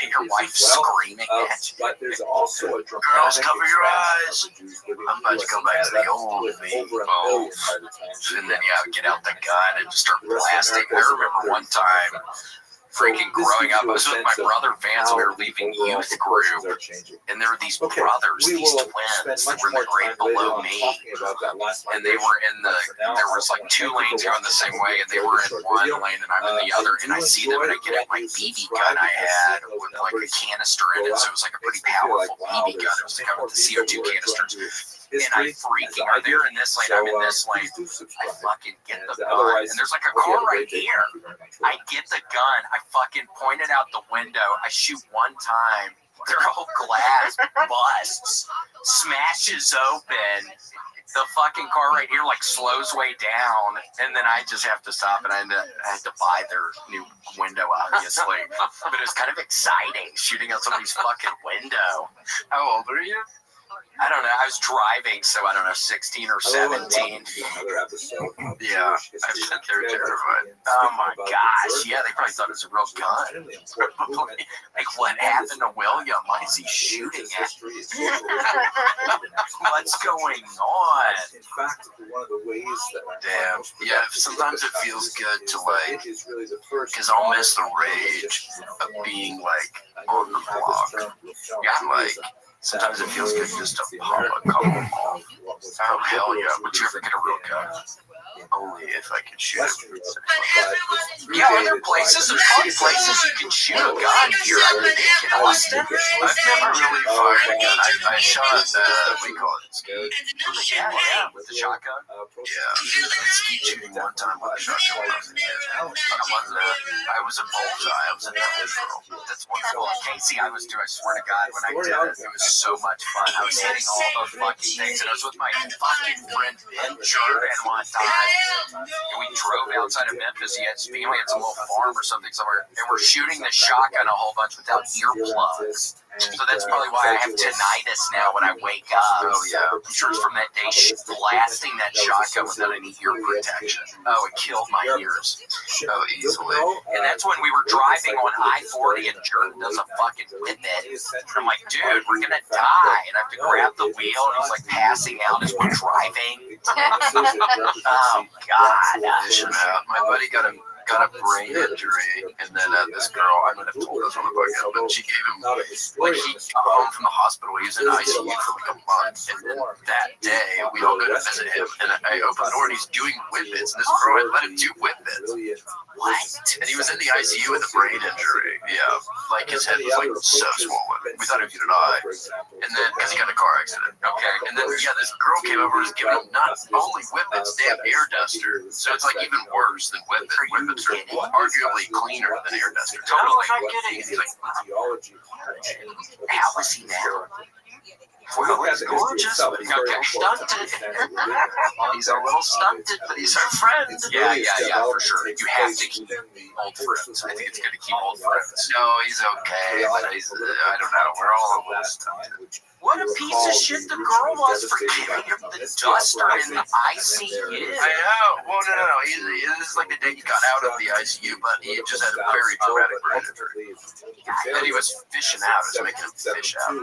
[SPEAKER 1] Your wife screaming at you.
[SPEAKER 3] But there's also a
[SPEAKER 1] Girls, cover your eyes. I'm about to go back to the old me. Oh. And then, yeah, get out the gun and just start blasting. I remember one time, freaking growing up, I was with my brother Vance, we were leaving youth group, and there were these brothers, these twins, that were in the grade below me, and they were in the, there was like 2 lanes going the same way, and they were in one lane, and I'm in the other, and I see them, and I get out my BB gun I had with like a canister in it, so it was like a pretty powerful BB gun, it was like with the CO2 canisters. And I freaking are there in this lane, I'm in this lane. I fucking get the gun, and there's like a car right here. I get the gun, I fucking point it out the window. I shoot one time, their whole glass busts, smashes open. The fucking car right here like slows way down, and then I just have to stop, and I had to buy their new window, obviously. But it was kind of exciting shooting out somebody's fucking window. How old are you? I don't know. I was driving, so I don't know, 16 or 17. Yeah, I bet they're terrified. Oh my gosh. Yeah, they probably thought it was a real gun. Like, what happened to William? Why is he shooting at me? What's going on? Damn. Yeah, sometimes it feels good to, like, because I'll miss the rage of being, like, on the block. Yeah, like, sometimes it feels good just to pop a couple off. Oh, hell yeah. Would you ever get a real gun? Only if I could shoot. Yeah, are there places? There's probably places you can shoot a gun here. I think in Austin. I've never really fired a gun. I shot, what do you call it? Yeah, with the shotgun. Yeah. I ski shooting one time with a shotgun when I was a kid. I was a bullseye. I was a natural. That's wonderful. Casey, I swear to God, when I did it was so much fun. I was hitting all the fucking things, and I was with my fucking friend Ben Jordan one time. And we drove outside of Memphis. He had some little farm or something somewhere, and we're shooting the shotgun a whole bunch without earplugs. So that's probably why I have tinnitus now when I wake up. Oh yeah, I'm sure it's from that day blasting that shotgun without any ear protection. Oh, it killed my ears. Oh, easily. And that's when we were driving on I-40 and Jordan does a fucking whip it. I'm like, dude, we're gonna die. And I have to grab the wheel, and he's like passing out as we're driving. Oh God. My buddy got a brain injury, and then this girl, I might have told this on the podcast, but she gave him, like, he got home from the hospital, he was in ICU for like a month, and then that day, we all go to visit him, and I open the door, and he's doing whippets, and this girl had let him do whippets. What? And he was in the ICU with a brain injury, yeah, like his head was like so swollen, we thought he was gonna die, and then, because he got in a car accident, okay, and then, yeah, this girl came over and was giving him not only whippets, they have air duster, so it's like even worse than whippets. Whippets are arguably cleaner than air duster. Totally not kidding. He's like, how is he now? Well, he's gorgeous, but he's stunted. He's a little stunted, but he's our friend. Yeah, for sure. You have to keep old friends. I think it's good to keep old friends. No, he's okay, but I don't know. We're all a little stunted. What a piece of shit the girl was for giving him the duster in the ICU. I know. Well, no. This is like the day he got out of the ICU, but he just had a very traumatic brain injury. And he was fishing out. It was making him fish out.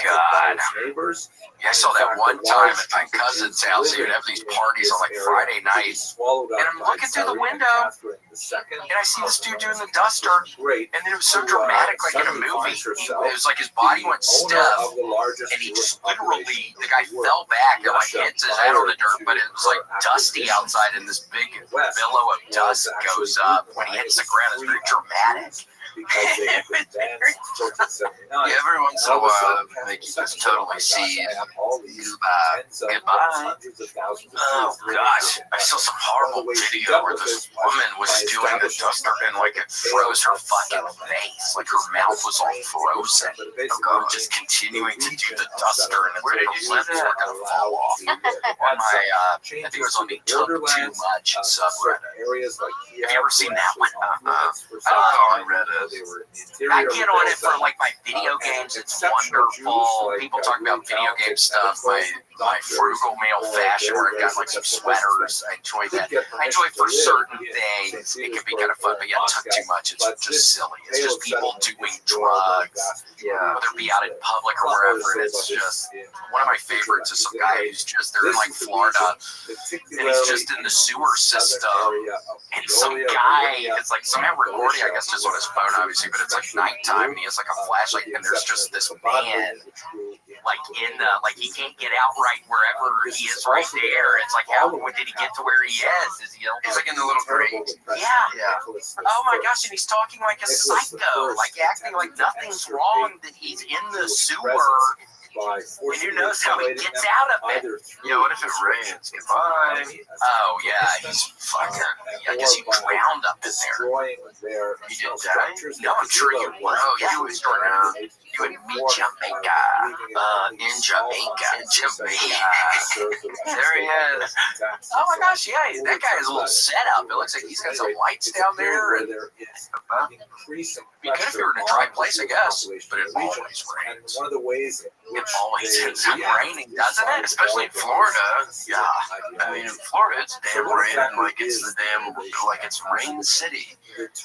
[SPEAKER 1] God. Yeah, I saw that one time at my cousin's house. He would have these parties on like Friday nights. And I'm looking through the window, and I see this dude doing the duster. And then it was so dramatic, like in a movie. It was like his body went stiff, and he just literally, the guy fell back and like hit his head on the dirt, but it was like dusty outside, and this big billow of dust goes up when he hits the ground. It's very dramatic. Yeah, every once in a while, they can just totally see goodbye. Oh gosh, I saw some horrible video where this woman was doing the duster and like it froze her fucking face, like her mouth was all frozen. I'm just continuing to do the duster, and the lips were gonna fall off. On my, I think it was on the Took Too Much subreddit. Have you ever seen that one? I don't go on Reddit. I get on it for like my video games. It's wonderful. People talk about video game stuff. My frugal male fashion where I've got like some sweaters. I enjoy that. I enjoy it for certain things. It can be kind of fun, but yeah, tuck too much. It's just silly. It's just people doing drugs, whether it be out in public or wherever. And it's just one of my favorites is some guy who's just they're in like Florida, and he's just in the sewer system, and some guy is like somehow recording, I guess just on his phone, obviously, but it's like nighttime, and he has like a flashlight, and there's just this man like in the like he can't get out right wherever he is right there. It's like how did he get to where he is? Is he? He's like in the little grate. Yeah. Oh my gosh, and he's talking like a psycho, like acting like nothing's wrong, that he's in the sewer. And who knows how he gets out of it?
[SPEAKER 11] Yeah, what if it rains? Goodbye.
[SPEAKER 1] Oh yeah, he's fucking. I guess he drowned up in there.
[SPEAKER 11] He did die?
[SPEAKER 1] No, I'm sure he was. Oh yeah, he was drowned. You and me, Jamaica. In Jamaica. There he is. Oh my gosh, yeah, that guy has a little setup. It looks like he's got some lights down there. And be good if you were in a dry place, I guess. But it always rains.
[SPEAKER 3] One of the ways
[SPEAKER 1] it always ends up raining, doesn't it?
[SPEAKER 11] Especially in Florida. Yeah. I mean, in Florida, it's damn raining like it's the damn, like it's Rain City.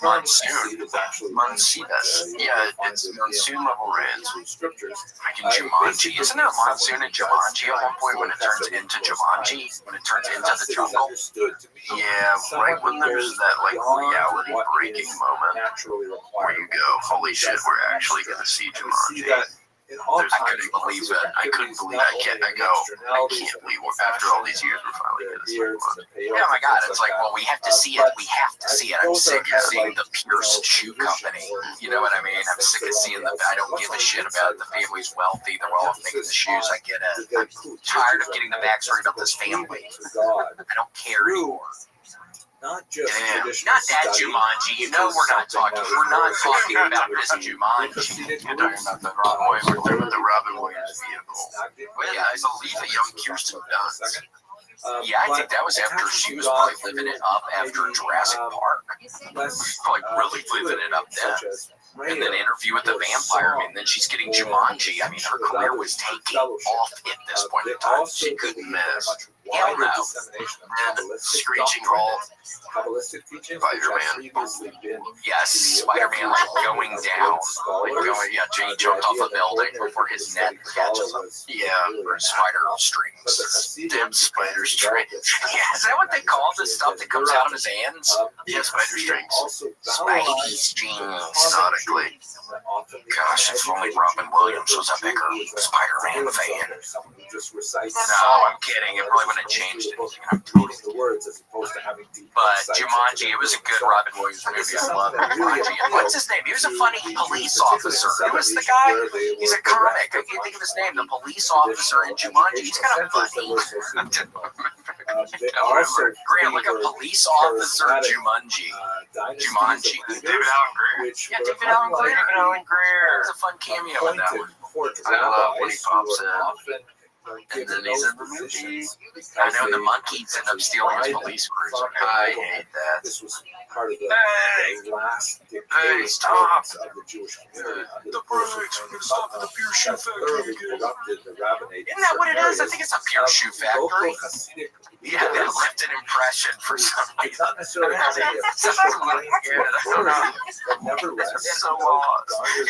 [SPEAKER 11] Monsoon. Monsoonus. Yeah, it's monsoon level rains. Like in Jumanji. Isn't there a monsoon in Jumanji at one point when it turns into Jumanji? When it turns into the jungle? Yeah, right when there's that like reality breaking moment where you go, holy shit, we're actually going to see Jumanji. I couldn't believe it. I couldn't believe it. I can't believe after all these years we're finally going to see Jumanji.
[SPEAKER 1] Yeah, my God, it's like, well, we have to see it. We have to see it. I'm sick of seeing the Pierce Shoe Company. You know what I mean? I'm sick of seeing I don't give a shit about it. The family's wealthy. They're all making the shoes. I get it. I'm tired of getting the backstory about this family. I don't care anymore.
[SPEAKER 3] Not just
[SPEAKER 1] not that Jumanji. You know we're not talking. We're not talking about this Jumanji.
[SPEAKER 11] You're talking about the wrong way. We're talking about the Robin Williams vehicle.
[SPEAKER 1] Well, yeah, I believe a young Kirsten Dunst. Yeah, I think that was after she was probably living it up after Jurassic Park. Probably really living it up then. And then Interview with the Vampire. I mean, then she's getting Jumanji. I mean, her career was taking off at this point in time. She couldn't miss. Hell no. And Screeching Roll. Spider-Man. Yes, Spider-Man like going down. Like going, yeah, he jumped off a building before his net catches him. Yeah, or spider strings. Damn spider strings. Yeah, is that what they call the stuff that comes out of his hands?
[SPEAKER 11] Yeah, spider strings.
[SPEAKER 1] Spidey strings. Exotically. Gosh, if only Robin Williams was a bigger Spider-Man fan. No, I'm kidding. It really wouldn't have changed anything. I'm totally. But Jumanji, it was a good Robin Williams movie. I love Jumanji. What's his name? He was a funny police officer. Who was the guy? He's a comic. I can't think of his name. The police officer in Jumanji. He's kind of funny. Grant, like a police officer Jumanji. Jumanji.
[SPEAKER 12] David Allen Greer.
[SPEAKER 1] Yeah, David Allen Greer. David Allen Greer. It was a fun cameo in that one.
[SPEAKER 11] I love when he pops in.
[SPEAKER 1] And then he's in the movie. I know the monkeys end up stealing his police cruiser. I hate that.
[SPEAKER 3] This was part of the last
[SPEAKER 1] Hey, stop!
[SPEAKER 3] of the Jewish
[SPEAKER 1] The brakes, we're gonna stop at the pure shoe factory again.
[SPEAKER 3] Isn't
[SPEAKER 1] Isn't that what it is? I think it's a pure shoe factory. Yeah, they left an impression for some reason.
[SPEAKER 3] Not necessarily
[SPEAKER 1] It's so lost. I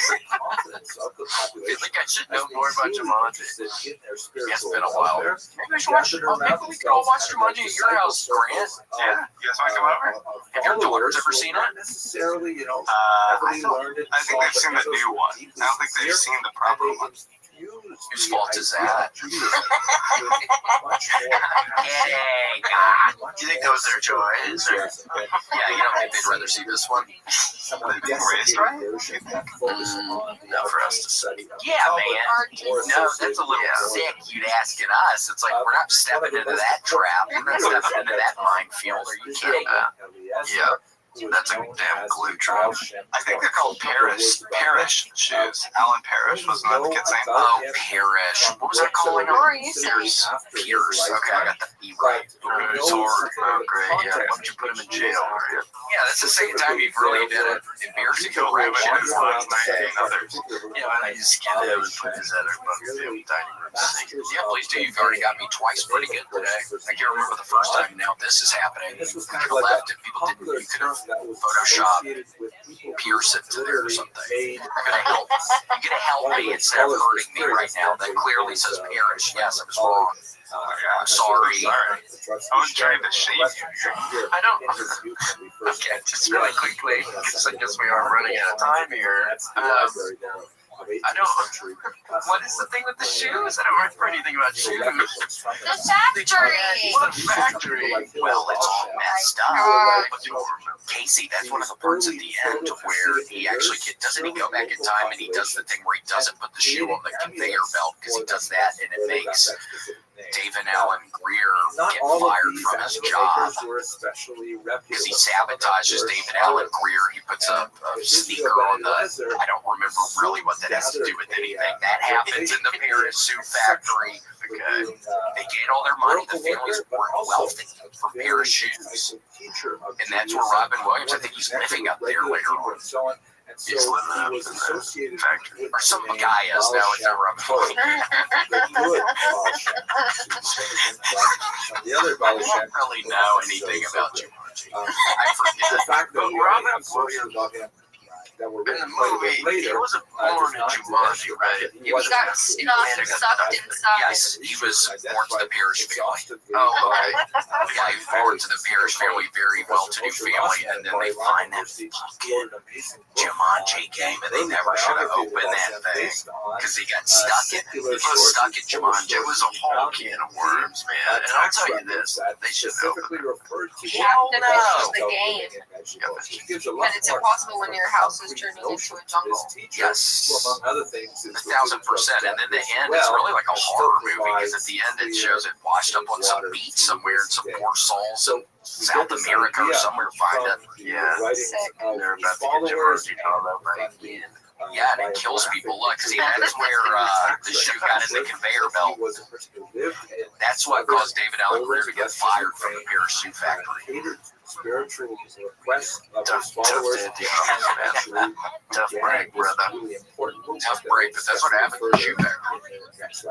[SPEAKER 1] think I should know more about Jumanji. It's been a while. Maybe we should watch. Maybe we could all watch Jumanji at your house, Grant.
[SPEAKER 12] Yeah, you guys want to come over?
[SPEAKER 1] Have your daughters ever seen it?
[SPEAKER 3] Necessarily, you know,
[SPEAKER 12] I think they've seen the new one. I don't think they've seen the proper one.
[SPEAKER 1] Whose fault is that? Kidding. God. Do you think that was their choice? Or? Yeah, you don't think they'd rather see this one? No, for us to study. Yeah, man. No, that's a little sick. You'd asking us. It's like we're not stepping into that trap. We're not stepping into that minefield. Are you kidding?
[SPEAKER 11] Yeah. That's a damn glue trap. I think they're called Parrish shoes. Alan Parrish, wasn't that the kid's name?
[SPEAKER 1] Oh, Parrish. What was I calling
[SPEAKER 2] What
[SPEAKER 1] him?
[SPEAKER 2] were you saying?
[SPEAKER 1] Pierce. Okay, I got the E right.
[SPEAKER 11] Oh, great. Yeah, why don't you put him in jail?
[SPEAKER 1] Yeah, that's the second time you've really did it. Embarrassing correction. Yeah, I just get him and put his other above the dining room sink. Yeah, please do. You've already got me twice pretty good today. I can't remember the first time. Now this is happening. You could have left it. People didn't. You could have photoshopped Pierce it to there or something. You're gonna help me instead of hurting me right now. That clearly says Parrish. Yes, I was wrong. I'm sorry.
[SPEAKER 11] I was trying to shame you.
[SPEAKER 1] I don't. Okay, just really quickly, because I guess we are running out of time here. I don't. What is the thing with the shoes? I don't remember anything about shoes.
[SPEAKER 2] The factory.
[SPEAKER 1] What factory? Well, it's all messed up. Casey, that's one of the parts at the end where he actually doesn't he go back in time and he does the thing where he doesn't put the shoe on the conveyor belt because he does that and it makes David Allen Greer get fired from his job because he sabotages David Allen Greer. He puts a sneaker on the. I don't remember really what that has to do with anything. That happens in the Paris suit factory. Okay. They get all their money. The families were wealthy from Paris shoes, and that's where Robin Williams. I think he's living up there later on. He's living up in the factory, or some guy is now. It's not Robin Williams. I don't really know anything about Jumanji. I forget. But Robin Williams. In the movie, he wasn't born in Jumanji, right?
[SPEAKER 2] He got sucked inside.
[SPEAKER 1] Yes, he was born to the Parrish family. Oh, okay. Yeah, he was born to the Parrish family, very well-to-do family, and then they find that fucking Jumanji game, and they never should have opened that thing because he got stuck in it. He was stuck in Jumanji. It was a whole can of worms, man. And I'll tell you this, they should have opened it.
[SPEAKER 2] Hell no. The game. But it's impossible when your house is turning into a jungle.
[SPEAKER 1] Yes, 1,000%. And then the end is really like a horror movie because at the end it shows it washed up on some beach somewhere and some poor souls in South America or somewhere find it. Yeah, they're about to get Jumanji called up right again. Yeah, and it kills people. Look, see, that's where the shoe got in the conveyor belt. That's what caused David Allen Greer to get fired from the Paris shoe factory.
[SPEAKER 3] Spiritual requests of his
[SPEAKER 1] Tough break, brother. Tough break, but that's what happened in the shoe factory.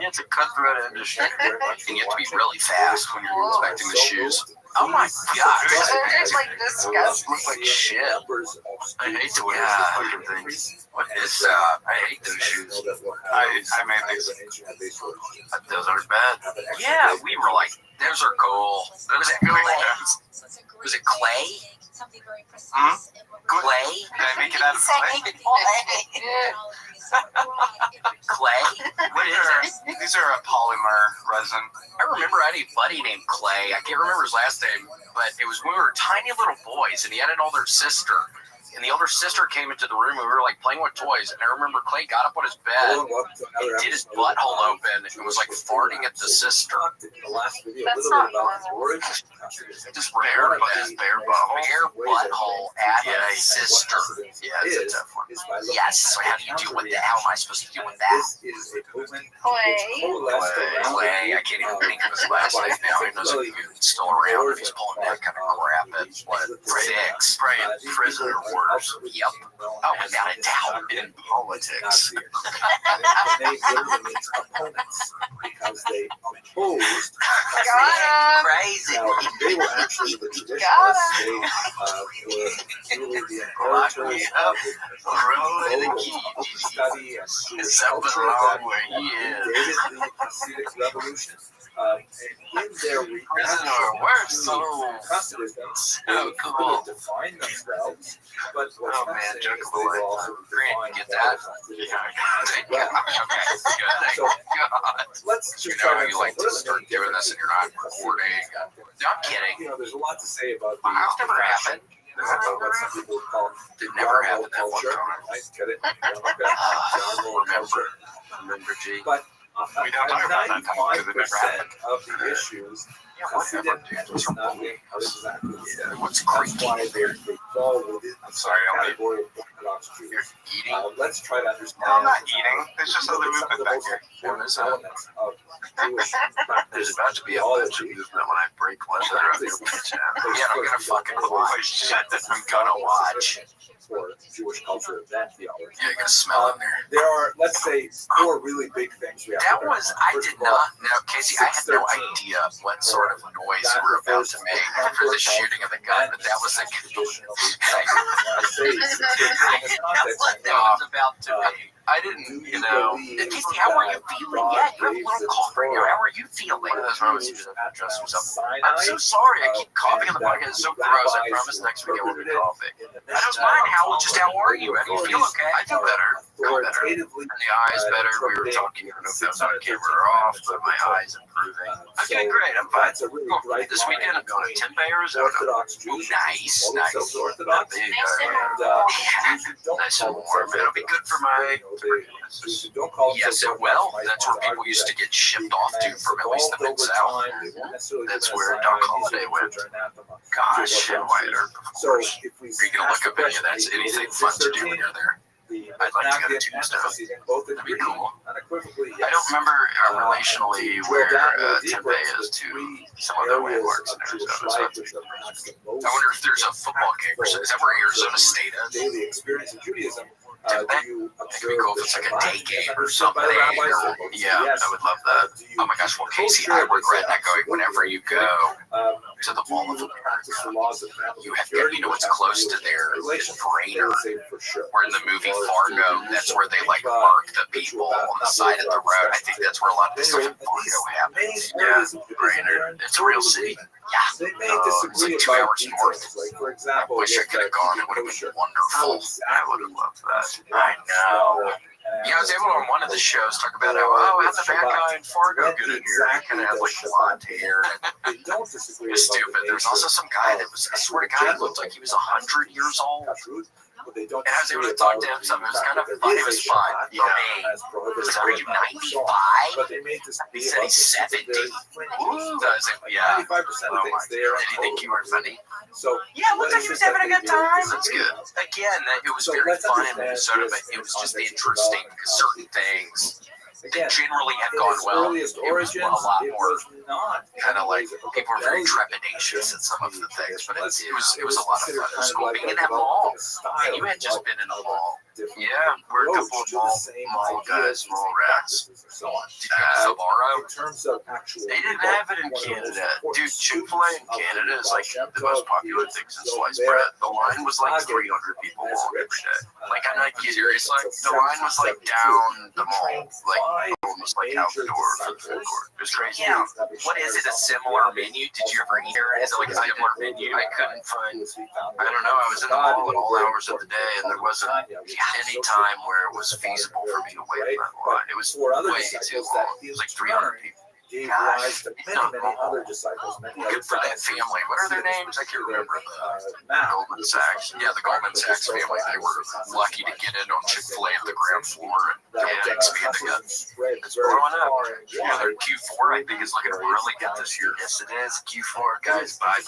[SPEAKER 1] Yeah, it's a cutthroat industry. And you have to be really fast when you're inspecting the shoes. Oh my gosh.
[SPEAKER 2] It's like disgusting.
[SPEAKER 1] Look like shit. I hate to wear these fucking things. What is, I hate those shoes. I made these. Those aren't bad. Yeah, we were like, those are cool. Those are cool. Was it clay? Clay? Did I make it out of clay? Clay? What is it? These are a polymer resin. I remember I had a buddy named Clay. I can't remember his last name, but it was when we were tiny little boys, and he had an older sister. And the older sister came into the room, and we were like playing with toys. And I remember Clay got up on his bed and did his butthole open and was like farting at the sister.
[SPEAKER 2] That's not normal.
[SPEAKER 1] Just bare butthole at his sister. Yeah, it's a tough one. Yes. So how do you deal with that? How am I supposed to deal with that? Clay. I can't even think of his last name now. He knows if he's still around, if he's pulling that kind of crap at Fix. Right. Prisoner work. Yep. Oh, without a doubt, in politics.
[SPEAKER 3] They literally mean opponents because they opposed.
[SPEAKER 1] Crazy.
[SPEAKER 3] Now, they were actually the traditionalists. They were really the inheritors of the study and Jewish culture that predated the Hasidic revolution. And in their reaction to Hasidism, they couldn't define themselves, but what they were also defined
[SPEAKER 1] that.
[SPEAKER 3] So let's just try to
[SPEAKER 1] like to start doing this and you're not recording. No, I'm kidding.
[SPEAKER 3] You know, there's a lot to say about the
[SPEAKER 1] I've never happened.
[SPEAKER 3] what some people call
[SPEAKER 1] It never happened that one
[SPEAKER 3] culture.
[SPEAKER 1] time.
[SPEAKER 3] I get it.
[SPEAKER 1] Remember G.
[SPEAKER 3] But
[SPEAKER 11] We don't talk about that time because it never
[SPEAKER 3] 95%
[SPEAKER 11] happened.
[SPEAKER 3] of the issues,
[SPEAKER 1] Yeah, whatever,
[SPEAKER 3] Hasidim
[SPEAKER 1] dude.
[SPEAKER 3] does not make exactly.
[SPEAKER 1] What's
[SPEAKER 3] That's
[SPEAKER 1] crazy?
[SPEAKER 3] why they fall within the
[SPEAKER 11] Sorry, I'll leave.
[SPEAKER 3] category of Orthodox Jews.
[SPEAKER 11] You're eating?
[SPEAKER 3] Let's try to understand.
[SPEAKER 12] No, I'm not eating. It's just other
[SPEAKER 3] some of
[SPEAKER 12] movement
[SPEAKER 3] the
[SPEAKER 12] back
[SPEAKER 3] most
[SPEAKER 12] here.
[SPEAKER 3] important elements of Jewish
[SPEAKER 11] There's about to be a bunch of movement when I break leather up your bitch ass. Yeah, I'm gonna fucking watch shit that I'm gonna watch.
[SPEAKER 3] for Jewish culture and theology.
[SPEAKER 11] Yeah, you're gonna smell in there.
[SPEAKER 3] There are, let's say, 4 really big things we have
[SPEAKER 11] That
[SPEAKER 3] to
[SPEAKER 11] was,
[SPEAKER 3] bear in mind.
[SPEAKER 11] I
[SPEAKER 3] First
[SPEAKER 11] did
[SPEAKER 3] of all,
[SPEAKER 11] not know, Casey, I had no idea what sort of noise you were about to make for the shooting of the gun, but that was a That's what that was about to me. I didn't, Casey, how are you feeling? Yeah, you have a little cough right now. How are you feeling? One of those moments you just have to adjust yourself. I'm so sorry. I keep coughing on the podcast. It's so gross. I promise next week I won't be coughing. I don't mind. How are you? How do you feel okay? I feel better. And the eyes better. We were talking, I don't know if that was on camera or off, but my eyes improving. I'm doing great. I'm fine. Cool. This weekend I'm going to Tempe, Arizona. Nice. Nice and warm. It'll be good for my... Yes, it will. That's where people used to get shipped off to from at least the Mid-South. That's where Doc Holliday went. Gosh, White, of course. Are you going to look up any of that? Anything fun to do when you're there? I'd like to go to Tombstone. That'd be cool. I don't remember relationally where Tempe is to some other landmarks in Arizona. So I wonder if there's a football game or something. Is that where Arizona State is?
[SPEAKER 3] Daily experience in Judaism.
[SPEAKER 11] That'd be cool if it's like a day game or something. Yeah, I would love that. Oh my gosh, well, Casey, I regret not going. Whenever you go to the Mall of America, you have to, what's close to there is Brainer. Where in the movie Fargo, that's where they like mark the people on the side of the road. I think that's where a lot of the stuff in Fargo happens. Yeah, Brainer. It's a real city. Yeah, it's like 2 hours north. I wish I could have gone. It would have been wonderful. I would have loved that. I know. Yeah, I was able on one of the shows talk about how, how'd the bad guy in Fargo get in here? He kind of had like blonde hair. It was stupid. There was also some guy that was, I swear to God, he looked like he was 100 years old. And I was able to talk to him some. It was kind of fun. It was fun. Yeah. Are you 95? He said he's 70. Ooh. So I was like, yeah. Oh my God. Did he think you were funny? Yeah, it looked like he was having a good time. That's good. Again, it was very fun in Minnesota, but it was just interesting because certain things that generally had gone well. It was a lot more kind of like people were very trepidatious at some of the things, but it was a lot of fun. It was cool being in that mall. And you had just been in a mall. Yeah, we're a couple of mall guys, mall rats. Did you have Sbarro? They didn't have it in Canada. Dude, Chick-fil-A in Canada is like the most popular thing since sliced bread. The line was like 300 people every day. Like, I'm not serious. Like, the line was like down the mall, like almost like out the door for the food court. It was crazy. Yeah. What is it? A similar menu? Did you ever eat there? Is it like a similar menu? I couldn't find. I don't know. I was in the mall at all hours of the day, and there wasn't any time where it was feasible for me to wait in that line. It was way too long. It was like 300 people. Gosh, good for that family. What are their names? I can't remember. Goldman Sachs. Yeah, the Goldman Sachs family. They were lucky to get in on Chick-fil-A at the ground floor and expanding it. It's growing up. Yeah, their Q4 I think is looking really good this year. Yes, it is. Q4, guys. Bye,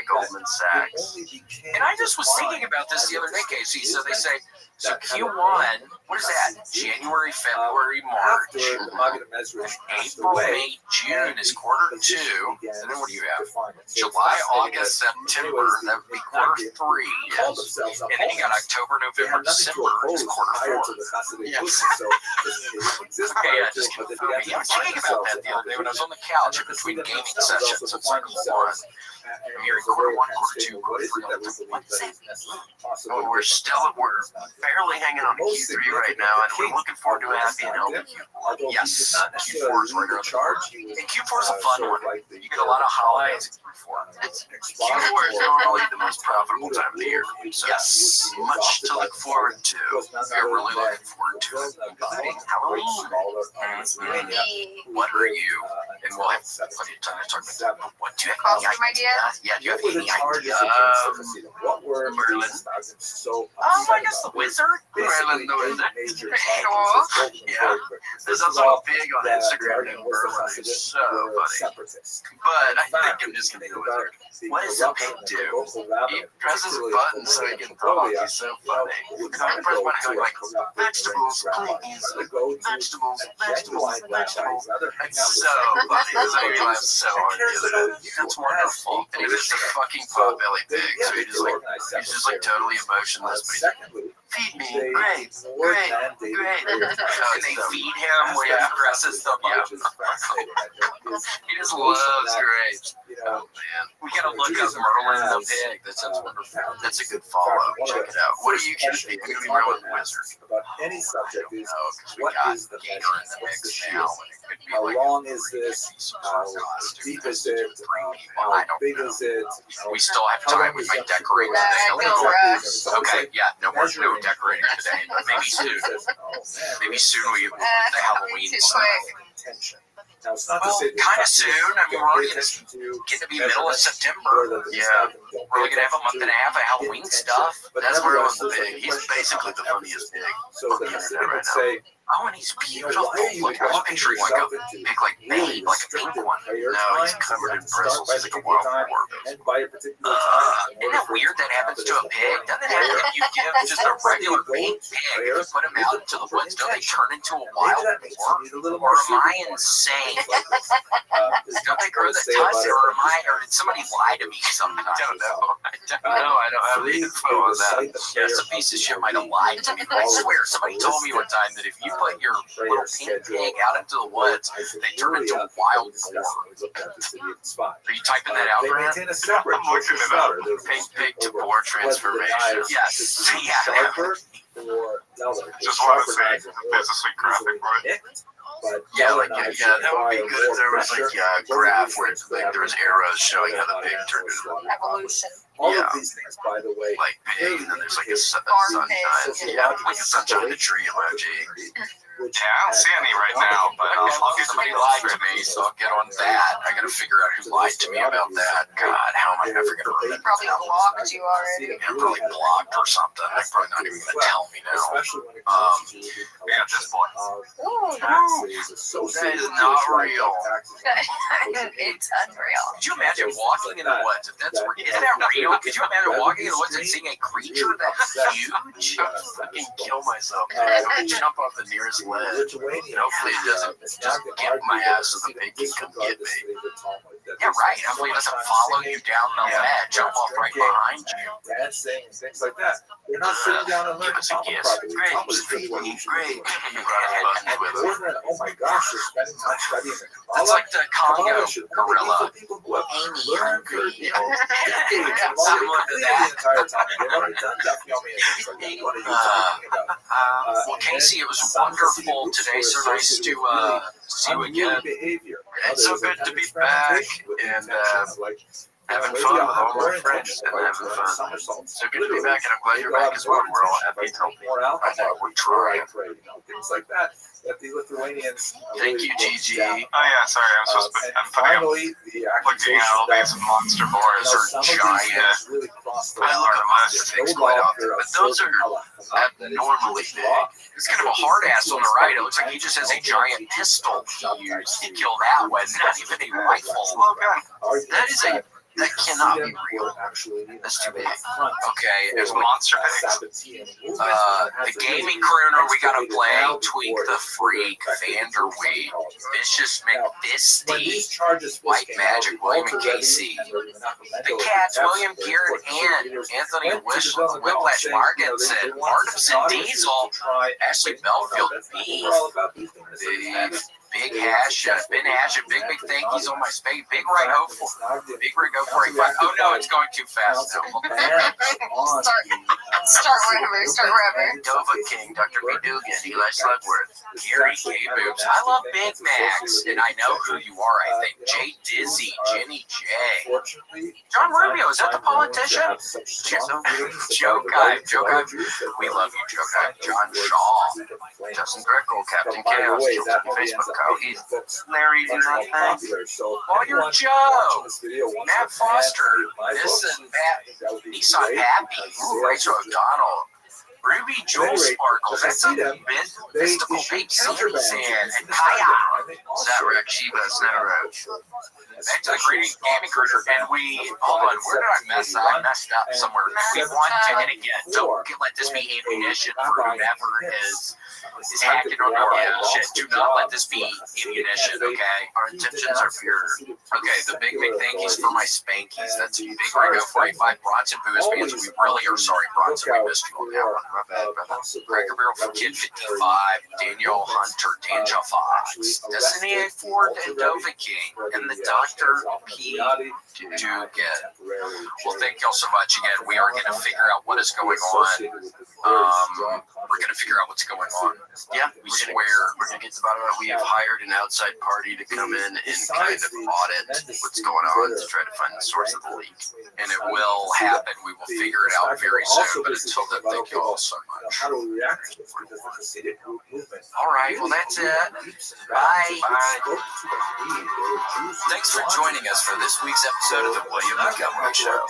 [SPEAKER 11] Goldman Sachs. And I just was thinking about this the other day, Casey. So they say, so Q1, what is that? January, February, March, April, May, June is quarter 2. And then what do you have? July, August, September, that would be quarter 3. Yes. And then you got October, November, December is quarter 4. Yes. Okay, just confirming. I was thinking about that the other day when I was on the couch in between gaming sessions. It's like, I'm hearing quarter 1, quarter 2, quarter 3. What's that? Oh, we're barely hanging on to Q3 right now, and we're looking forward to a happy and healthy Q4. Yes, Q4 is right around the corner. And Q4 is a fun one. You get a lot of holidays in Q4. Q4 is normally the most profitable time of the year. So yes, much to look forward to. We're really looking forward to it. Halloween. What are you? And and we'll have plenty of time to talk about that. But what do you have
[SPEAKER 2] Costume
[SPEAKER 11] any
[SPEAKER 2] idea?
[SPEAKER 11] Yeah, do you have
[SPEAKER 3] What were
[SPEAKER 11] any
[SPEAKER 3] the charges
[SPEAKER 11] idea?
[SPEAKER 3] against the casino? What were
[SPEAKER 11] Merlin.
[SPEAKER 3] these thousands so
[SPEAKER 11] I
[SPEAKER 3] upset
[SPEAKER 11] guess the
[SPEAKER 3] about?
[SPEAKER 11] wizard. Merlin the wizard.
[SPEAKER 3] Major
[SPEAKER 2] Pretty
[SPEAKER 3] charges
[SPEAKER 2] cool.
[SPEAKER 3] is
[SPEAKER 11] Yeah. There's also a big on Instagram named Merlin. It's so funny.
[SPEAKER 3] Separatists.
[SPEAKER 11] But I think I'm just gonna go with it. What does the pig do? He presses a button so he can talk. He's so funny. Because I press one going like, vegetables, please. Vegetables, vegetables, vegetables. It's so funny. Because I realized so hard the other day. That's wonderful. And he was a fucking potbelly pig. So he's just like totally emotionless. But he's like, feed me. Great. Great. Great. And they feed him when he presses the button. He just loves grapes. Oh man, we gotta look up Merlin the pig. That sounds wonderful. That's a good follow. Check it out. What are you gonna be? I'm gonna be Merlin the wizard.
[SPEAKER 3] About any subject is
[SPEAKER 11] because we
[SPEAKER 3] what
[SPEAKER 11] got
[SPEAKER 3] is the
[SPEAKER 11] Gator
[SPEAKER 3] measure?
[SPEAKER 11] in the
[SPEAKER 3] What's the
[SPEAKER 11] mix
[SPEAKER 3] shield?
[SPEAKER 11] now. And it could be
[SPEAKER 3] How
[SPEAKER 11] like
[SPEAKER 3] long is this? How deep is it? How big is it?
[SPEAKER 11] We still have time. We might decorate
[SPEAKER 2] Yeah,
[SPEAKER 11] today.
[SPEAKER 2] I feel rushed.
[SPEAKER 11] Okay, yeah, no decorating today. Maybe soon. Maybe soon we the Halloween
[SPEAKER 2] too
[SPEAKER 11] stuff.
[SPEAKER 2] quick.
[SPEAKER 3] Now, it's not to
[SPEAKER 11] Well,
[SPEAKER 3] say that
[SPEAKER 11] kind of
[SPEAKER 3] customers
[SPEAKER 11] soon. I mean, we're already
[SPEAKER 3] attention
[SPEAKER 11] getting to be middle of September. Yeah, we're only gonna have a month and a half of Halloween stuff. That's Merlin's the pig. He's basically the funniest pig.
[SPEAKER 3] So that
[SPEAKER 11] Funniest
[SPEAKER 3] the
[SPEAKER 11] right
[SPEAKER 3] would
[SPEAKER 11] now.
[SPEAKER 3] say,
[SPEAKER 11] Oh, and he's beautiful. Look, I was picturing like a pig, like Babe, like a pink one. No, he's covered in bristles. He's like a wild boar.
[SPEAKER 3] and by a particular time.
[SPEAKER 11] Isn't that weird that happens to a pig? Doesn't it happen if you give just a regular baby pig, if you put him out into the woods, don't they turn into a wild boar? Or am I insane? Don't they grow the tusk, or did somebody lie to me sometime? I don't know. I don't know. I don't have the info on that. Yeah, some piece of shit might have lied to me, but I swear, somebody told me one time that if you put your little pink pig out into the woods, they turn into a wild boar. Are you typing that out, Brent?
[SPEAKER 3] Maintain a separate
[SPEAKER 12] I'm looking it up.
[SPEAKER 11] Pig to boar transformation. Yes. Yeah.
[SPEAKER 12] Just want to say, business and graphic, right?
[SPEAKER 11] Yeah, like that would be good if there was like a graph where it's like there was arrows showing how the pig turned into
[SPEAKER 2] Evolution.
[SPEAKER 3] All of these things, by the way,
[SPEAKER 11] like pig, and then there's like a sunshine, like a sunshine in the tree emoji.
[SPEAKER 12] Yeah, I don't see any right now, but I'll get
[SPEAKER 11] Somebody
[SPEAKER 12] some
[SPEAKER 11] lied to me, so I'll get on that. I gotta figure out who lied to me about that. God, how am I ever gonna remember?
[SPEAKER 2] Probably blocked you already.
[SPEAKER 11] I'm probably blocked or something. They're probably not even gonna tell me now.
[SPEAKER 12] Yeah, just one.
[SPEAKER 2] Ooh,
[SPEAKER 11] That is not real.
[SPEAKER 2] it's unreal.
[SPEAKER 11] Could you imagine walking in the woods? If that's isn't that real? Could you imagine walking in the woods and seeing a creature that's huge? I'd fucking kill myself. I'd jump off the nearest ledge. And hopefully it doesn't just get my ass so the pig can come get me. Yeah, right. Hopefully it doesn't follow you down the ledge, jump off right behind you.
[SPEAKER 3] Dancing and things like that. They're not sitting down and learning.
[SPEAKER 11] Give us a gift. Great. Great. You brought a button with it.
[SPEAKER 3] Oh my gosh, you're spending time studying it.
[SPEAKER 11] That's like the Congo gorilla.
[SPEAKER 3] People who have learned for decades,
[SPEAKER 11] Similar to that.
[SPEAKER 3] the entire time. They've already done that. What are you talking about?
[SPEAKER 11] Well, Casey, it was wonderful today. So nice to see you again. It's so good to be back and having fun with all my friends and having fun. So good to be back, and I'm glad you're back as well. We're all happy and healthy. I know, we're trying.
[SPEAKER 3] Things like that. That the Lithuanians.
[SPEAKER 11] Thank you, Gigi.
[SPEAKER 12] Oh yeah, sorry, I'm supposed to. I'm
[SPEAKER 3] Finally, the
[SPEAKER 12] looking at all these monster boars
[SPEAKER 11] Those are giant.
[SPEAKER 3] really crossed the
[SPEAKER 11] I look at
[SPEAKER 3] line.
[SPEAKER 11] monster things quite often, but those are abnormally big. It's kind of a hard ass on the right. It looks like he just has a giant pistol he used to kill that with, not even a rifle. That is a. That cannot be real. That's too big. Okay, there's monster pigs. The gaming crooner we gotta play, Tweak the Freak, Vanderweed, Vicious McBisty, White Magic, William and Casey, the Cats, William Garrett, and Anthony Whiplash Markinson, Artisan Diesel, Ashley Belfield, Beef, Big Hash, Ben Hash, and Big thankies on my space. Big right hopeful. Big rig 045. Oh no, it's going too fast now.
[SPEAKER 2] Sorry. Start wherever.
[SPEAKER 1] Dova King, Dr. B. Dugan, Eli Slugworth, Gary K. Boobs. I love Big Macs, and I know who you are, I think. Jay Dizzy, Jenny J. John Rubio, is that the politician? Joe Guy. We love you, Joe Guy. John Shaw, Justin Greco, Captain Chaos, Facebook Co. Larry, do not think. Lawyer Joe, Matt Foster, Nissan Nissan Happy, Rachel O'Donnell, Ruby Joel Sparkles, that's a mystical big series, and Kaya. Is that right? Shiba Snetero. Back to the greeting, Amy Cruiser, and hold on, where did I mess up? I messed up somewhere. We want to, and again, don't let this be ammunition for whoever is hacking on our shit. Do not let this be ammunition, okay? Our intentions are pure. Okay, the big thank yous for my spankies. That's a big ring for you by Bronson Booze fans. We really are sorry, Bronson. We missed you on that one. My bad, brother. Cracker Barrel for Kid 55, Daniel Hunter, Danja Fox, Destiny Ford, and Dova King, and the Dr. P. Dugan. Well, thank y'all so much again. We are going to figure out what is going on. We're going to figure out what's going on. Yeah, we're going to get to the bottom of it. We have hired an outside party to come in and kind of audit what's going on to try to find the source of the leak. And it will happen. We will figure it out very soon. But until then, thank you all so much. All right, well, that's it. Bye. Thanks for joining us for this week's episode of the William Montgomery Show.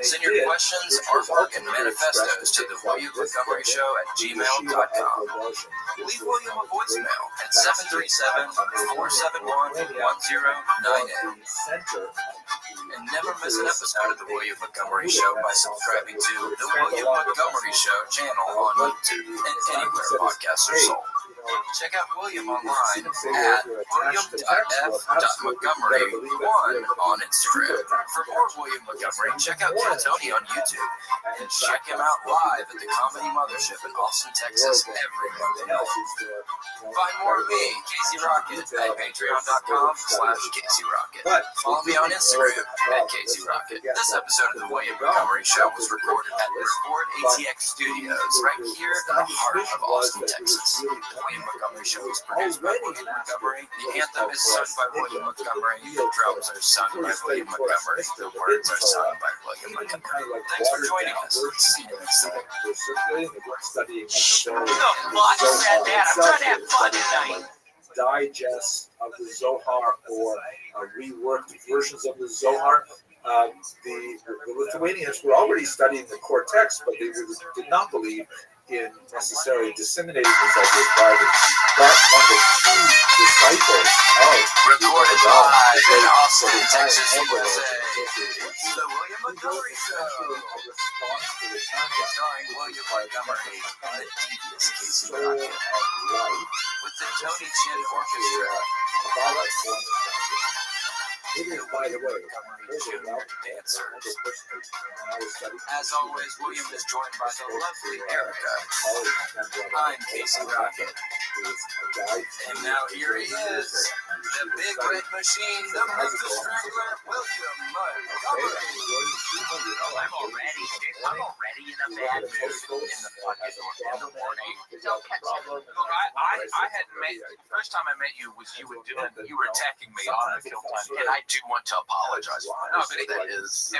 [SPEAKER 1] Send your questions, artwork, and manifestos to the William Montgomery Show at gmail.com. Leave William a voicemail at 737-471-1098. And never miss an episode of the William Montgomery Show by subscribing to the William Montgomery Show channel on YouTube and anywhere podcasts are sold. Check out William online at william.f.montgomery1 on Instagram. For more William Montgomery, check out Tony on YouTube. And check him out live at the Comedy Mothership in Austin, Texas every Monday night. Find more of me, Casey Rocket, at patreon.com/Casey Rocket. Follow me on Instagram at Casey Rocket. This episode of the William Montgomery Show was recorded at the Record ATX Studios right here in the heart of Austin, Texas. The Montgomery Show is produced by William Montgomery. The anthem is sung by William Montgomery. The drums are sung by William Montgomery. The words are sung by William Montgomery. Thanks for joining us. See you next time.
[SPEAKER 3] Who the
[SPEAKER 1] fuck said that? I'm trying to have fun tonight.
[SPEAKER 3] Digest of the Zohar or reworked versions of the Zohar. The Lithuanians were already studying the core text, but they did not believe in necessarily disseminating these ideas widely. But one of the key disciples
[SPEAKER 1] recorded live in Austin, Texas, USA. It's the William Montgomery Show. Starring William Montgomery and the devious Casey Rocket. With the Tony Chin Orchestra.
[SPEAKER 3] By the way,
[SPEAKER 1] dancers. As always, William is joined by the lovely Erica. I'm Casey Rocket. And now here he is, the big red machine, the Mr. Strangler, William Montgomery. I'm already in a bad mood in the morning.
[SPEAKER 2] Don't catch him.
[SPEAKER 1] Look, I hadn't met you. The first time I met you was you were attacking me on the kill time, and I do want to apologize for it. No, but it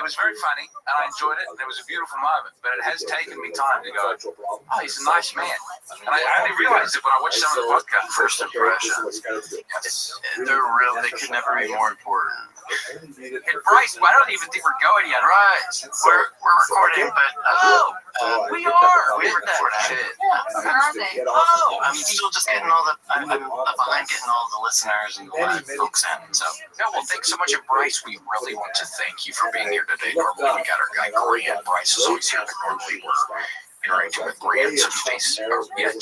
[SPEAKER 1] was very funny, and I enjoyed it, and it was a beautiful moment, but it has taken me time to go, oh, he's a nice man. And I only realized it when I watched some of the podcast. First impressions. They could never be more important. And Bryce, I don't even think we're going yet. Right. We're recording, but we are. We're recording shit.
[SPEAKER 2] Where are they?
[SPEAKER 1] Oh, I'm still just getting all I'm behind getting all the listeners and the live folks in. So, well, thanks so much, and Bryce. We really want to thank you for being here today. Normally, we got our guy Corey, and Bryce is always here. Normally, we're interacting with Brian. So today's,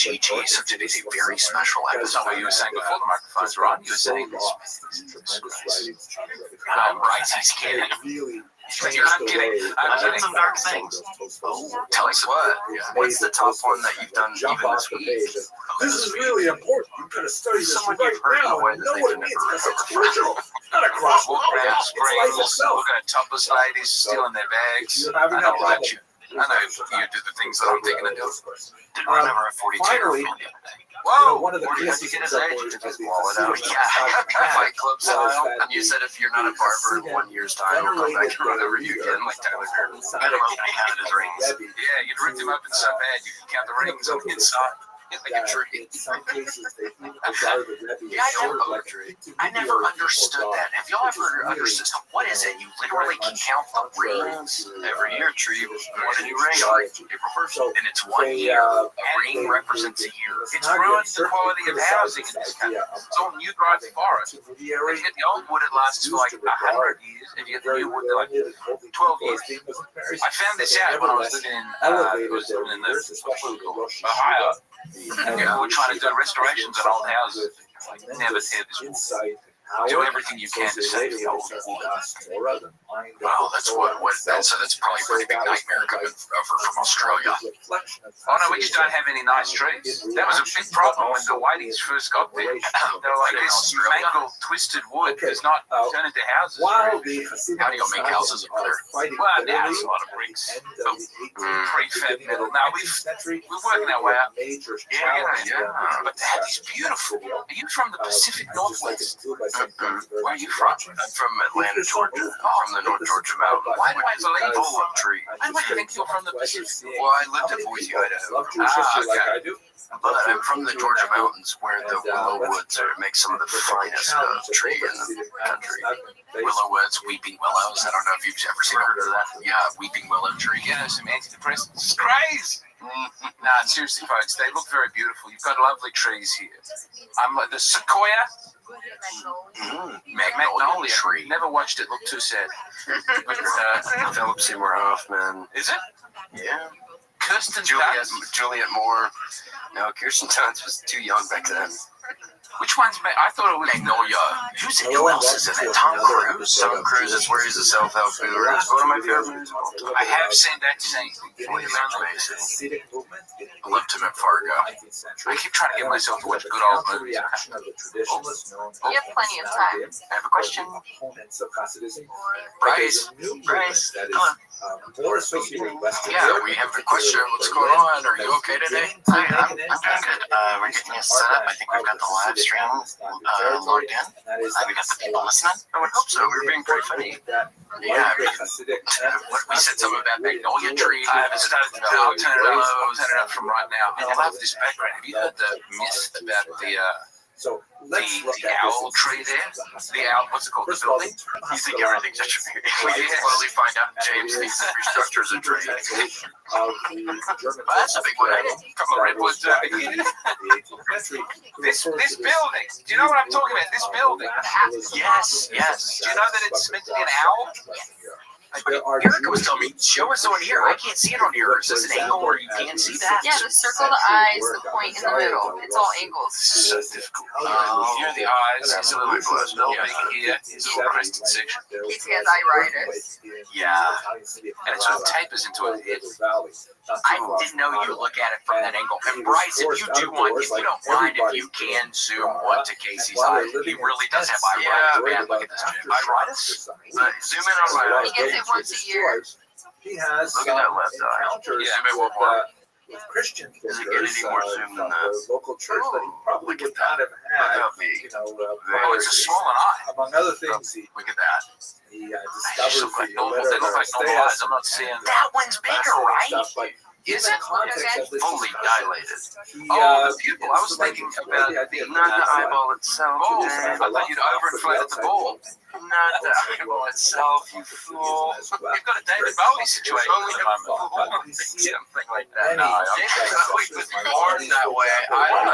[SPEAKER 1] GG. So today's a very special episode. What you were saying before the microphones were on, you were saying Bryce, he's kidding. I'm kidding. I've done some dark things. Oh, tell us what. What's the top one that you've done even this week?
[SPEAKER 3] This is really important. You've got to study this
[SPEAKER 1] someone
[SPEAKER 3] right
[SPEAKER 1] you've heard
[SPEAKER 3] now
[SPEAKER 1] in a way
[SPEAKER 3] and
[SPEAKER 1] that
[SPEAKER 3] know what it means. Because it's crucial. Not a crossword.
[SPEAKER 1] We're going to Tupper Society's stealing their bags.
[SPEAKER 3] You're having
[SPEAKER 1] I
[SPEAKER 3] that
[SPEAKER 1] know
[SPEAKER 3] problem.
[SPEAKER 1] that you.
[SPEAKER 11] I know you do the things that I'm thinking of doing.
[SPEAKER 7] Did run over a 42
[SPEAKER 3] Finally,
[SPEAKER 7] year old the other day.
[SPEAKER 11] Whoa!
[SPEAKER 3] one of the
[SPEAKER 11] Where did you get his
[SPEAKER 3] criticisms
[SPEAKER 11] age?
[SPEAKER 3] of
[SPEAKER 11] Just
[SPEAKER 3] the
[SPEAKER 11] wall it out.
[SPEAKER 3] Hasidic
[SPEAKER 11] Yeah, Fight Club style.
[SPEAKER 3] that
[SPEAKER 11] And you said if you're not a barber in 1 year's time, you'll come back and run over you again, like Tyler Durden.
[SPEAKER 7] I don't know if I counted his rings.
[SPEAKER 11] Yeah, you'd rip him up in so bad you can count the rings on the inside. Like a tree.
[SPEAKER 3] In some cases, they even regard the Rebbe
[SPEAKER 11] Yeah, I
[SPEAKER 3] as sort
[SPEAKER 11] don't-
[SPEAKER 3] of like a
[SPEAKER 11] I never understood that. Have y'all ever understood? What is it? You literally can count the rings every year, tree. What a new ring. April 1st. And it's 1 year. A ring represents a year. It's ruined the quality of housing in this country. So when you drive the forest, if you get the old wood, it lasts for like 100 years. If you get the new wood, like 12 years. I found this out when I was living in Ohio. Yeah, we're trying to do restorations on old houses. Like, never had this wood. Do everything you can to save the old wood. Wow, that's that's probably a pretty big nightmare coming over from Australia. Oh no, we just don't have any nice trees. That was a big problem when the whiteys first got there. They were like, this mangled, twisted wood is not turned into houses.
[SPEAKER 3] While the Hasidic
[SPEAKER 11] How do you make houses up there? Well, now it's a lot of bricks. Prefab metal. Now we're working our way out. Yeah. But they had these beautiful. Are you from the Pacific Northwest? Where are you from? I'm from Atlanta, Georgia. From the North Georgia Mountain. Why do I believe full of trees? Why do I think you're from the Pacific? Well, I lived in Boise, Idaho. Okay. But I'm from the Georgia mountains where the willow woods make some of the finest tree in the country. Willow woods, weeping willows. I don't know if you've ever seen or heard of that. Yeah, weeping willow tree. Yeah, some antidepressants. It's crazy. Nah, seriously, folks, they look very beautiful. You've got lovely trees here. I'm like the sequoia. Magnolia tree. Never watched it. Looked too sad.
[SPEAKER 7] Philip Seymour Hoffman.
[SPEAKER 11] Is it?
[SPEAKER 7] Yeah.
[SPEAKER 11] Kirsten
[SPEAKER 7] Juliet Moore. No, Kirsten Dunst was too young back then.
[SPEAKER 11] Which one's I thought it was Magnolia. Who else is in it? Tom Cruise.
[SPEAKER 7] Tom Cruise is where he's a self-help guru. It's one of my favorite movies of all time.
[SPEAKER 11] I have seen that scene.
[SPEAKER 7] William H. Macy.
[SPEAKER 11] I loved him at Fargo. I keep trying to get myself to watch good old movies.
[SPEAKER 2] You have plenty of time.
[SPEAKER 11] I have a question. Bryce. Yeah, we have a question. What's going on? Are you okay today?
[SPEAKER 7] I'm doing good. We're getting us set up. I think we've got the live stream logged in. We got the people listening. I would hope so. We were being pretty funny.
[SPEAKER 11] Yeah, we said something about Magnolia tree. I haven't started to tell. I'll turn it up from right now. I love this background. Have you heard the myth about the owl tree there? The owl, what's it called? The building?
[SPEAKER 7] You think everything's a tree.
[SPEAKER 11] We slowly find out James thinks every structure is a tree. That's a big one. From a redwood to a beginning. This building. Do you know what I'm talking about? This building. Yes. Do you know that it's meant to be an owl? Erica was telling me, show us on here. I can't see it on here. Is this an angle where you can't see that?
[SPEAKER 2] Yeah, the circle, the eyes, the point in the middle. It's all angles.
[SPEAKER 11] So difficult. Here are the eyes. He's a little bit big here. He's a little crested section.
[SPEAKER 2] Casey has iritis.
[SPEAKER 11] Yeah. And it sort of tapers into a head. I didn't know you look at it from that angle. And Bryce, if you do want, if you don't mind, if you can zoom one to Casey's eye, he really does have iritis. Yeah, man, look at this, Jim. Iritis? Zoom in on my eye.
[SPEAKER 2] He gets it once a year.
[SPEAKER 3] He has
[SPEAKER 11] Look at that left eye. Yeah, maybe one more.
[SPEAKER 3] With Christian
[SPEAKER 11] Does it get any more zoom than that?
[SPEAKER 3] local church that he probably would not have had.
[SPEAKER 11] Oh, it's a swollen eye.
[SPEAKER 3] Among other things,
[SPEAKER 11] Look at that.
[SPEAKER 3] he
[SPEAKER 11] They
[SPEAKER 3] discovered
[SPEAKER 11] look like normal eyes. I'm not seeing
[SPEAKER 3] that
[SPEAKER 11] one's bigger, right? Is it fully dilated? The pupil. I was thinking about not the eyeball itself. I thought you'd overinflated the ball. Not the eyeball itself, you fool. You've got a David Bowie situation at the moment. Something like that. No, it was born that way. I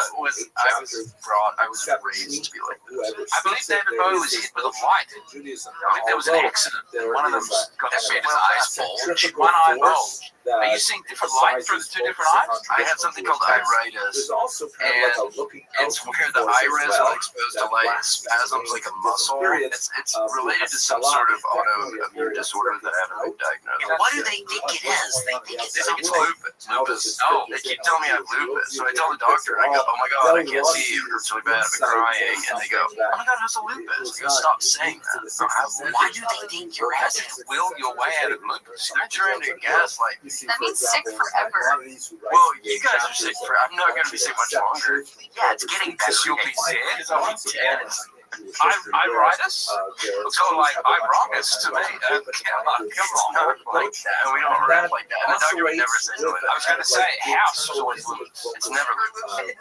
[SPEAKER 11] was raised to be like this. I believe David Bowie was hit with a light. I think there was an accident. One of them got made his eyes bulge. One eye bulge. Are you seeing different light through the two different eyes? I have something called iritis, and it's where the iris is exposed to light spasms like a muscle. It's related to some sort of autoimmune disorder that I haven't been diagnosed. What do they think it is?
[SPEAKER 1] It's lupus. Oh, they keep telling me I have lupus. So I tell the doctor, I go, oh my god, I can't see. It hurts really bad. I've been crying. And they go, oh my god, that's a lupus. I go, stop saying that. Why do they think your ass has willed your way out of lupus? They're trying to gaslight me.
[SPEAKER 2] That means sick forever.
[SPEAKER 1] Well, you guys are sick for. I'm not going to be sick much longer. Yeah, it's getting better. You'll be sick. I'll be dead. Iritis? Let's go like Iritis to me. Come on, like that. We don't rap like that. The doctor would never say that. I was going to say house is always lupus. It's never lupus. I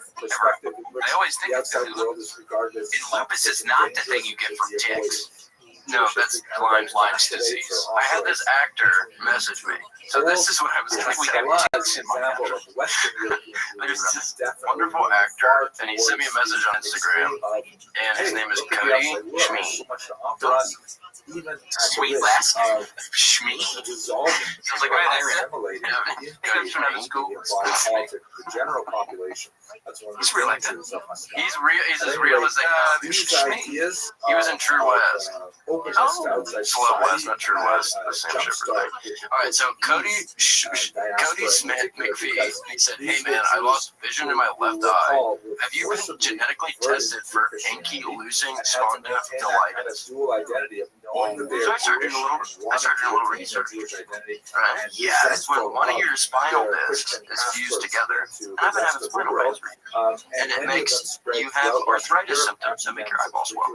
[SPEAKER 1] always think it's lupus. And lupus is not the thing you get from ticks. No, that's Lyme's disease. I had this actor message me. So this is what I was like. We got ticks in my country. There's this wonderful actor, and he sent me a message on Instagram, and his name is Cody Schmee. Sweet last name, Schmee. I was like, wait, you guys from out of school. He's real like that. He's real. He's as real as they come. Schmee. He was in True West. Slow West, not True West. The same shit for thing. All right, so Cody Smith McPhee. He said, "Hey man, I lost vision in my left eye. Have you been genetically tested for ankylosing spondylitis?" So I started doing a little research. Yeah, that's when one of your spinal discs is fused together. And I've been having spinal surgery. And it makes you have arthritis symptoms that make your eyeballs swell.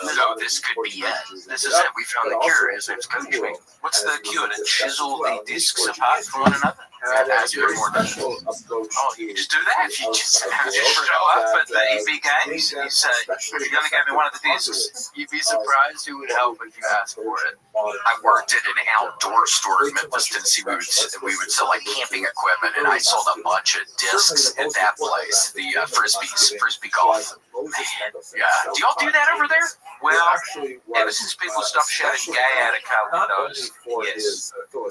[SPEAKER 1] So this could be it. This is it. We found the cure. His name's Cody Schmee. What's the cure? To chisel the discs apart from one another? As you're more oh, you just do that. You just show up at the EP games and you say, you're going to give me one of the discs. You'd be surprised who would help if you asked for it. I worked at an outdoor store in Memphis, Tennessee. We would sell like camping equipment, and I sold a bunch of discs at that place. The frisbee golf. Yeah. Do y'all do that over there? Well, ever since people stopped shouting gay out of car windows, yes. Ever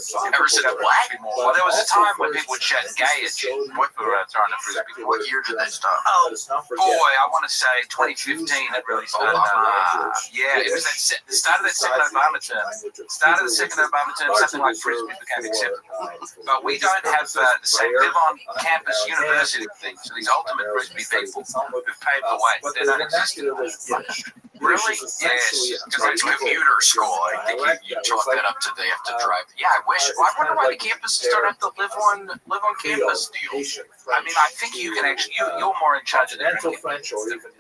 [SPEAKER 1] since what? Well, there was a time when people would shout gay at you. What we were throwing a frisbee. What year did they stop? Oh, boy, I want to say 2015. It really started. Yeah, it was the start of the second Obama term. Something like frisbee became acceptable. But we don't have the same live-on-campus university thing. So these ultimate frisbee people who've paved the way, they don't exist anymore. Really? Yes. Because it's commuter school. I think you chalk that up to they have to drive. Yeah, I wish. Well, I wonder why the campuses started the live on campus deal. I mean, I think you can actually. You're more in charge of that.
[SPEAKER 3] French, or even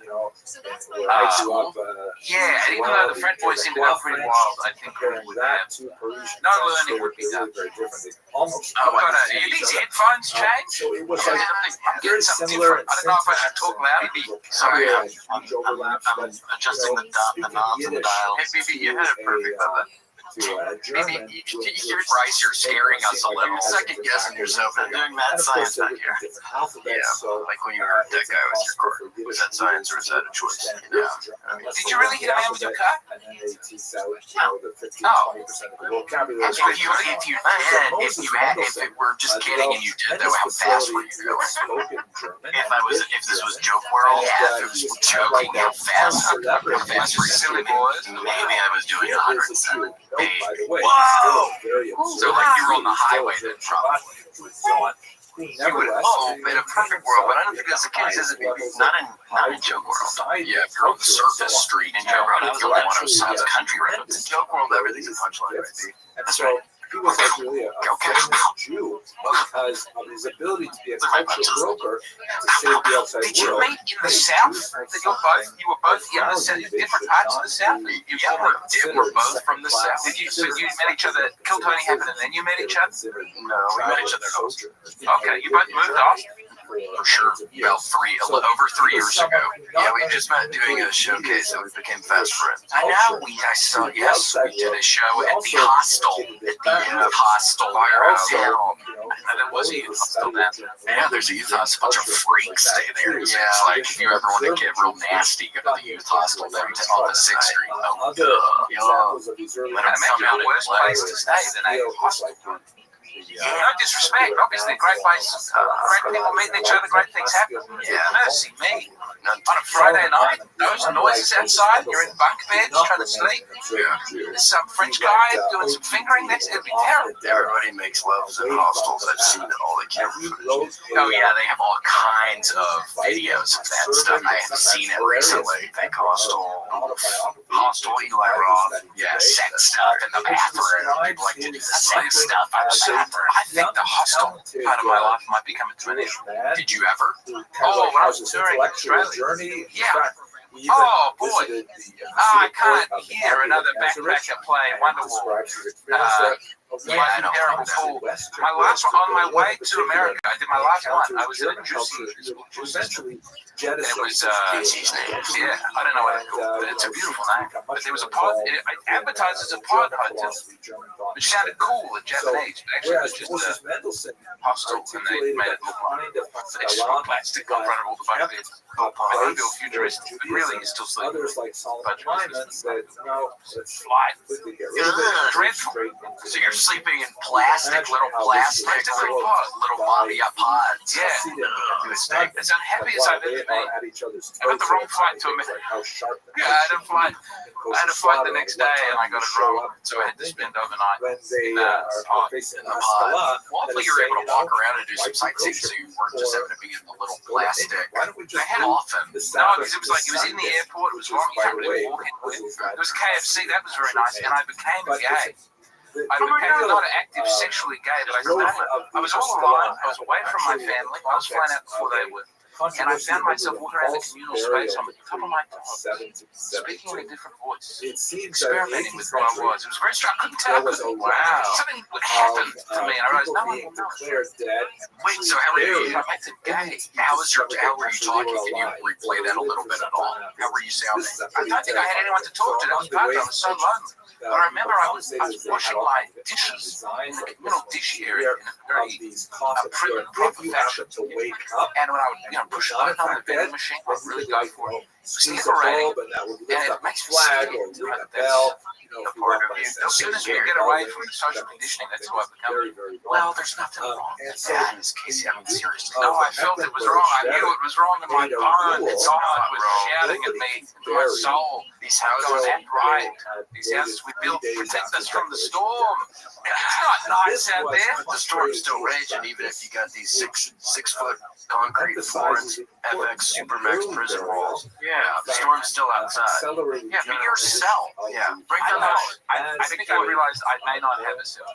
[SPEAKER 1] yeah, and even though the French boys seem to go pretty wild, I think we would have. No learning would be done. These headphones change? I'm getting something different. I don't know if I should talk loudly. Sorry, I'm adjusting the knobs and the dials. Hey, BB, you had it perfect on that. Maybe you Bryce, you're scaring us a little. Second guessing yourself and doing mad science back here. Yeah, like when you heard that guy with your car. Was that science or is that a choice? Yeah. Did you really hit a man with your car? Oh. If it were just kidding and you did, though, how fast were you going? If this was Joke World, yeah, if it was joking, how fast were you silly boys? Maybe I was doing 107. Whoa! So like you were on the highway then, probably. You would hope in a perfect world, but I don't think that's the case, is it? Not in Joke World. Yeah, if you're on the surface street in Joke World, you're on one of those country roads. In Joke World, everything's a punchline, right? That's right.
[SPEAKER 3] He was like really a famous Jew because of his ability to be a cultural broker to save the outside world.
[SPEAKER 1] Did you meet in the South? That you were both in the South, different parts of the South? You were both from the South. So you met each other, Kill Tony happened and then you met each other? No, we met each other in Austin. Okay, you both moved to Austin? For sure. About over 3 years ago. Yeah, we just met doing a showcase and we became fast friends. I know. We did a show at the hostel. Firehouse. And it was a youth hostel then. Yeah, there's a youth hostel. A bunch of freaks stay there. Yeah, it's like if you ever want to get real nasty, go to the youth hostel there on the 6th Street. Oh, I'm out in worse place to stay than a hostel. Yeah. No disrespect, obviously, great place, great people meeting each other, great things happen. Yeah, mercy me.
[SPEAKER 11] None.
[SPEAKER 1] On a Friday night, those noises outside, you're in bunk beds trying to sleep. There's some French guy doing some fingering. It'd be terrible.
[SPEAKER 11] Everybody makes loves in hostels. I've seen it. All the camera footage.
[SPEAKER 1] Oh yeah, they have all kinds of videos of that stuff. I haven't seen it recently.
[SPEAKER 11] Fake hostel.
[SPEAKER 1] Eli Roth. Yeah, sex stuff in the bathroom. People like to do the sex stuff in the bathroom. I think the hostel part of my life might be coming to an end. Did you ever? Oh, when I was touring Australia. Yeah. Oh boy! I can't hear another backpacker play Wonderwall. My terrible fool. My last one on my way to America. I did my last one. I was in a juicy system. It was yeah. I don't know what it's called, but it's a beautiful name. But there was a pod. It advertised as a pod hotel, which sounded cool in Japanese. But actually, it was just a hostel, and they made it look like they just put plastic in front of all the bunk beds. I feel futuristic, but really, you're still sleeping. Dreadful. So you're sleeping in plastic, little pods. Yeah. As unhappy as I've ever been. I got the wrong flight to America. Yeah, I had a flight the next day, and I got it wrong, so I had to spend overnight in the pod. Luckily, you were able to walk around and do some sightseeing, so you weren't just having to be in the little plastic. They had often. No, because it was in the airport. It was long. You can't really walk in with. There was KFC. That was very nice, and I became gay. I became not active sexually gay, but I was all alone. I was away from my family. I was flying out before they were. And I found myself walking around the communal space on the top of my toes, speaking in a different voice, experimenting with who I was. It was very strange. I couldn't tell. Wow. Something would happen to me, and I realized no one will know. Wait, so how were you? I met the gay. How were you talking? Can you replay that a little bit at all? How were you sounding? I don't think I had anyone to talk to. That was bad. I was so lonely. But I remember I was washing my dishes in the communal dish area in a very prim and proper fashion. And when I would push a button on the vending machine, I would really go for it. It's liberating, and it makes me scared to have a part of you. As soon as we get away from social conditioning, that's what I become. Well, there's nothing wrong with that. Casey, I mean, seriously. No, I felt it was wrong. I knew it was wrong in my bones. Someone was shouting at me in my soul. These houses aren't right. These houses we built protect us from the storm. It's not nice out there.
[SPEAKER 11] The storm's still raging, even if you got these 6 foot concrete Florence FX Supermax prison walls.
[SPEAKER 1] Yeah, the storm's still outside. Yeah, but yourself.
[SPEAKER 11] Yeah,
[SPEAKER 1] Break down the house. I think I realized I may not have a self.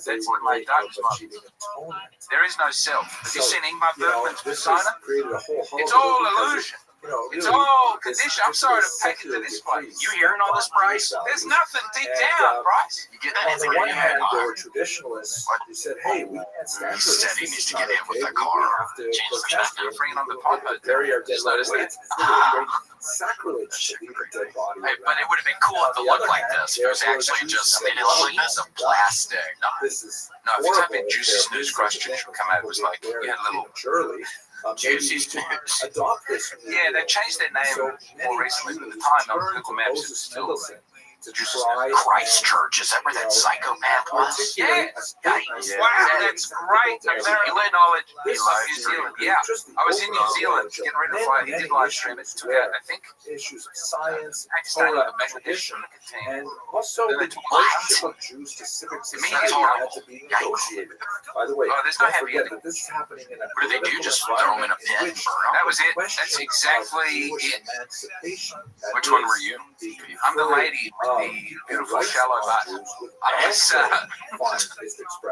[SPEAKER 1] That's what my doctor's mom. There is no self. Have you seen Ingmar Bergman's persona? It's all illusion. It's all condition. I'm sorry to pack it to this place. You hearing all this, Bryce? There's nothing deep down, Bryce. You get that
[SPEAKER 3] on the one hand, there were traditionalists who said, "Hey, we can't stand
[SPEAKER 11] he said he needs to get in with the car.
[SPEAKER 1] Change the nothing. Bring it on the pod.
[SPEAKER 3] Bury our dead bodies. Sacrilege to leave a dead body.
[SPEAKER 1] But it would have been cool if it looked like this. It was actually just a piece of plastic.
[SPEAKER 3] This is
[SPEAKER 1] no, if you type in Juicy Snooze question, it would come out. It was like you had a little Juicy Snooze. Yeah, they changed their name more recently, but at the time on Google Maps it was still Christchurch. Is that where that psychopath was? Yeah. Wow, that's great. Apparently, knowledge. New Zealand. Yeah, I was in New Zealand getting rid of it. He did live stream it. Took out, I think,
[SPEAKER 3] issues of science,
[SPEAKER 1] Pakistani and Bangladesh in the container.
[SPEAKER 3] and also the relationship of Jews to civic society had to be negotiated. By the way,
[SPEAKER 1] there's no
[SPEAKER 3] don't
[SPEAKER 1] happy
[SPEAKER 3] forget
[SPEAKER 1] ending.
[SPEAKER 3] that this is happening in a
[SPEAKER 1] What do they do? Just throw them in a pit and burn them? That was it. That's exactly it. Which one were you? I'm the lady with the beautiful shallow butt. I was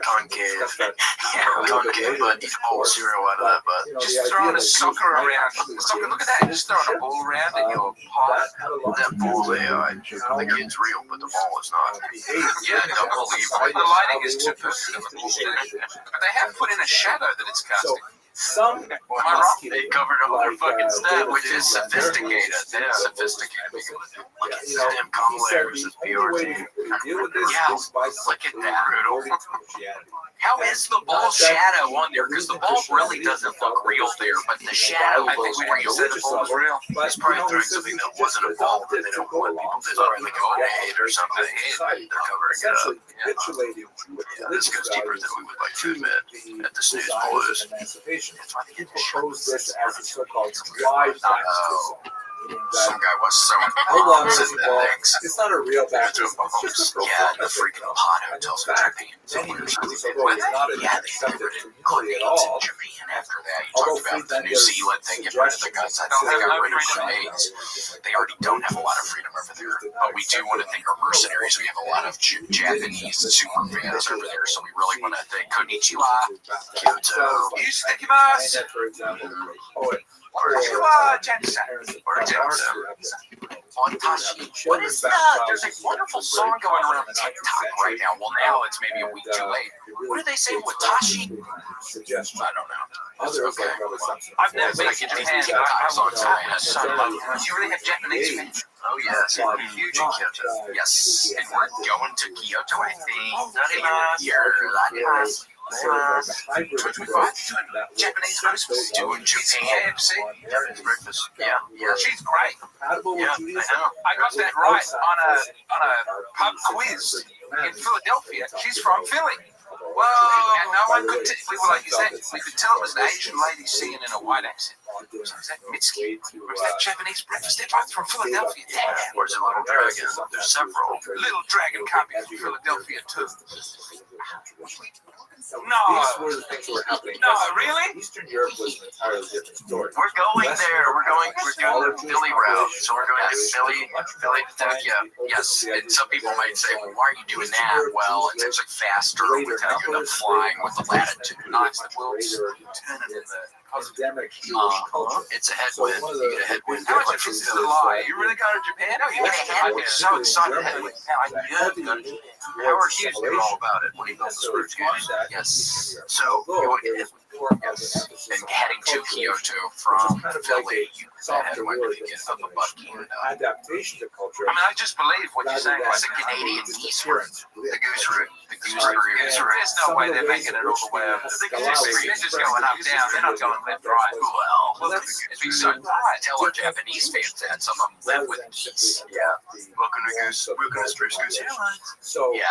[SPEAKER 11] concave, but eat a bowl of cereal out of that butt.
[SPEAKER 1] just throwing a soccer around. Look at that. Just throwing a ball around in your pod.
[SPEAKER 11] That ball AI, the kid's real, but the ball is not.
[SPEAKER 1] Yeah, don't believe it. The lighting is too perfect. But they have put in a shadow that it's casting.
[SPEAKER 3] Some
[SPEAKER 1] they covered all their fucking stuff, which is sophisticated. They're sophisticated.
[SPEAKER 11] Look at Tim Comlair's PRT.
[SPEAKER 3] deal with this
[SPEAKER 1] Yeah,
[SPEAKER 3] is by
[SPEAKER 1] look at that. How is the ball shadow on there? Because the ball really doesn't look real there, but the shadow, I think when you said the ball was real,
[SPEAKER 11] He's probably throwing something that wasn't a ball, but they don't want people to know, like a head or something. They're covering it up. Yeah, this goes deeper than we would like to admit. at the snooze
[SPEAKER 3] desires
[SPEAKER 11] blues.
[SPEAKER 3] of emancipation.
[SPEAKER 11] That's why they
[SPEAKER 3] He
[SPEAKER 11] get the shit.
[SPEAKER 3] proposed this as a so-called dry baptism, meaning
[SPEAKER 11] Some
[SPEAKER 3] that
[SPEAKER 11] guy was sewing
[SPEAKER 3] no longer
[SPEAKER 11] bombs
[SPEAKER 3] is
[SPEAKER 11] in the
[SPEAKER 3] involved.
[SPEAKER 11] things.
[SPEAKER 3] It's not a real baptism. It's just a
[SPEAKER 11] Yeah, the
[SPEAKER 3] performance.
[SPEAKER 11] freaking pot hotels in Japan.
[SPEAKER 3] Many Jews, although it's not an
[SPEAKER 11] Yeah, they
[SPEAKER 3] accepted
[SPEAKER 11] delivered it.
[SPEAKER 3] community at
[SPEAKER 11] Grenades
[SPEAKER 3] all,
[SPEAKER 11] in Japan after that. You
[SPEAKER 3] although
[SPEAKER 11] talked about the New
[SPEAKER 3] Friedlander's
[SPEAKER 11] Zealand thing, get rid of the guns. I don't think I rid of grenades. They already don't have a lot of freedom over there. But we do want to thank our mercenaries. We have a lot of Japanese super fans over there, so we really want to thank Konnichiwa, Kyoto.
[SPEAKER 3] You stick him ass. For example, poet.
[SPEAKER 11] What is that? There's a wonderful song going around TikTok right now. Well, now it's maybe a week too late. What do they say? Watashi? I don't know. Okay.
[SPEAKER 1] I've never been to Japan.
[SPEAKER 11] You really have Japanese fans? Oh, yes. Huge in Kyoto. Yes. And we're going to Kyoto, I think. Yes. Japanese breakfast. Doing Japan. Japanese breakfast. Yeah.
[SPEAKER 1] She's great.
[SPEAKER 11] Yeah, I know.
[SPEAKER 1] I got that right on a pub quiz in Philadelphia. She's from Philly. Whoa! And no one could. We were like, we could tell it was an Asian lady singing in a white accent. So is that Mitski? Or is that Japanese breakfast? They're both from Philadelphia. Yeah.
[SPEAKER 11] Where's the Little Dragon? There's several.
[SPEAKER 1] Little Dragon copy from Philadelphia too.
[SPEAKER 3] These were the things that were happening.
[SPEAKER 1] No, really?
[SPEAKER 3] Eastern Europe was an entirely different story.
[SPEAKER 11] We're going there. We're doing the Philly route. So we're going to Philly to Tokyo. Yes. And some people might say, well, why are you doing that? Well, it's actually faster without you flying with the latitude. Knocks the wheels.
[SPEAKER 3] Academic Jewish culture.
[SPEAKER 11] It's a headwind. You get a headwind.
[SPEAKER 1] How much is this a lie? You really got to Japan? No, you
[SPEAKER 11] I was so excited. Headwind. Now I did go to Japan.
[SPEAKER 1] Howard Hughes knew all about it when he built the Scrooge games.
[SPEAKER 11] Yes. So you want to get yes. And heading to Kyoto from Philly, that headwind if you get up above Canada.
[SPEAKER 3] Adaptation to culture.
[SPEAKER 1] I mean, I just believe what you're saying.
[SPEAKER 11] It's a Canadian eastward. The goose route. The goose route.
[SPEAKER 1] There's no way they're making it all the way up. They're just going up, down. They're not going left, right.
[SPEAKER 11] Well, it's so tell our Japanese fans that some of them live with geese. Yeah.
[SPEAKER 1] Welcome to Spruce Goose Airlines.
[SPEAKER 3] So
[SPEAKER 11] Yeah.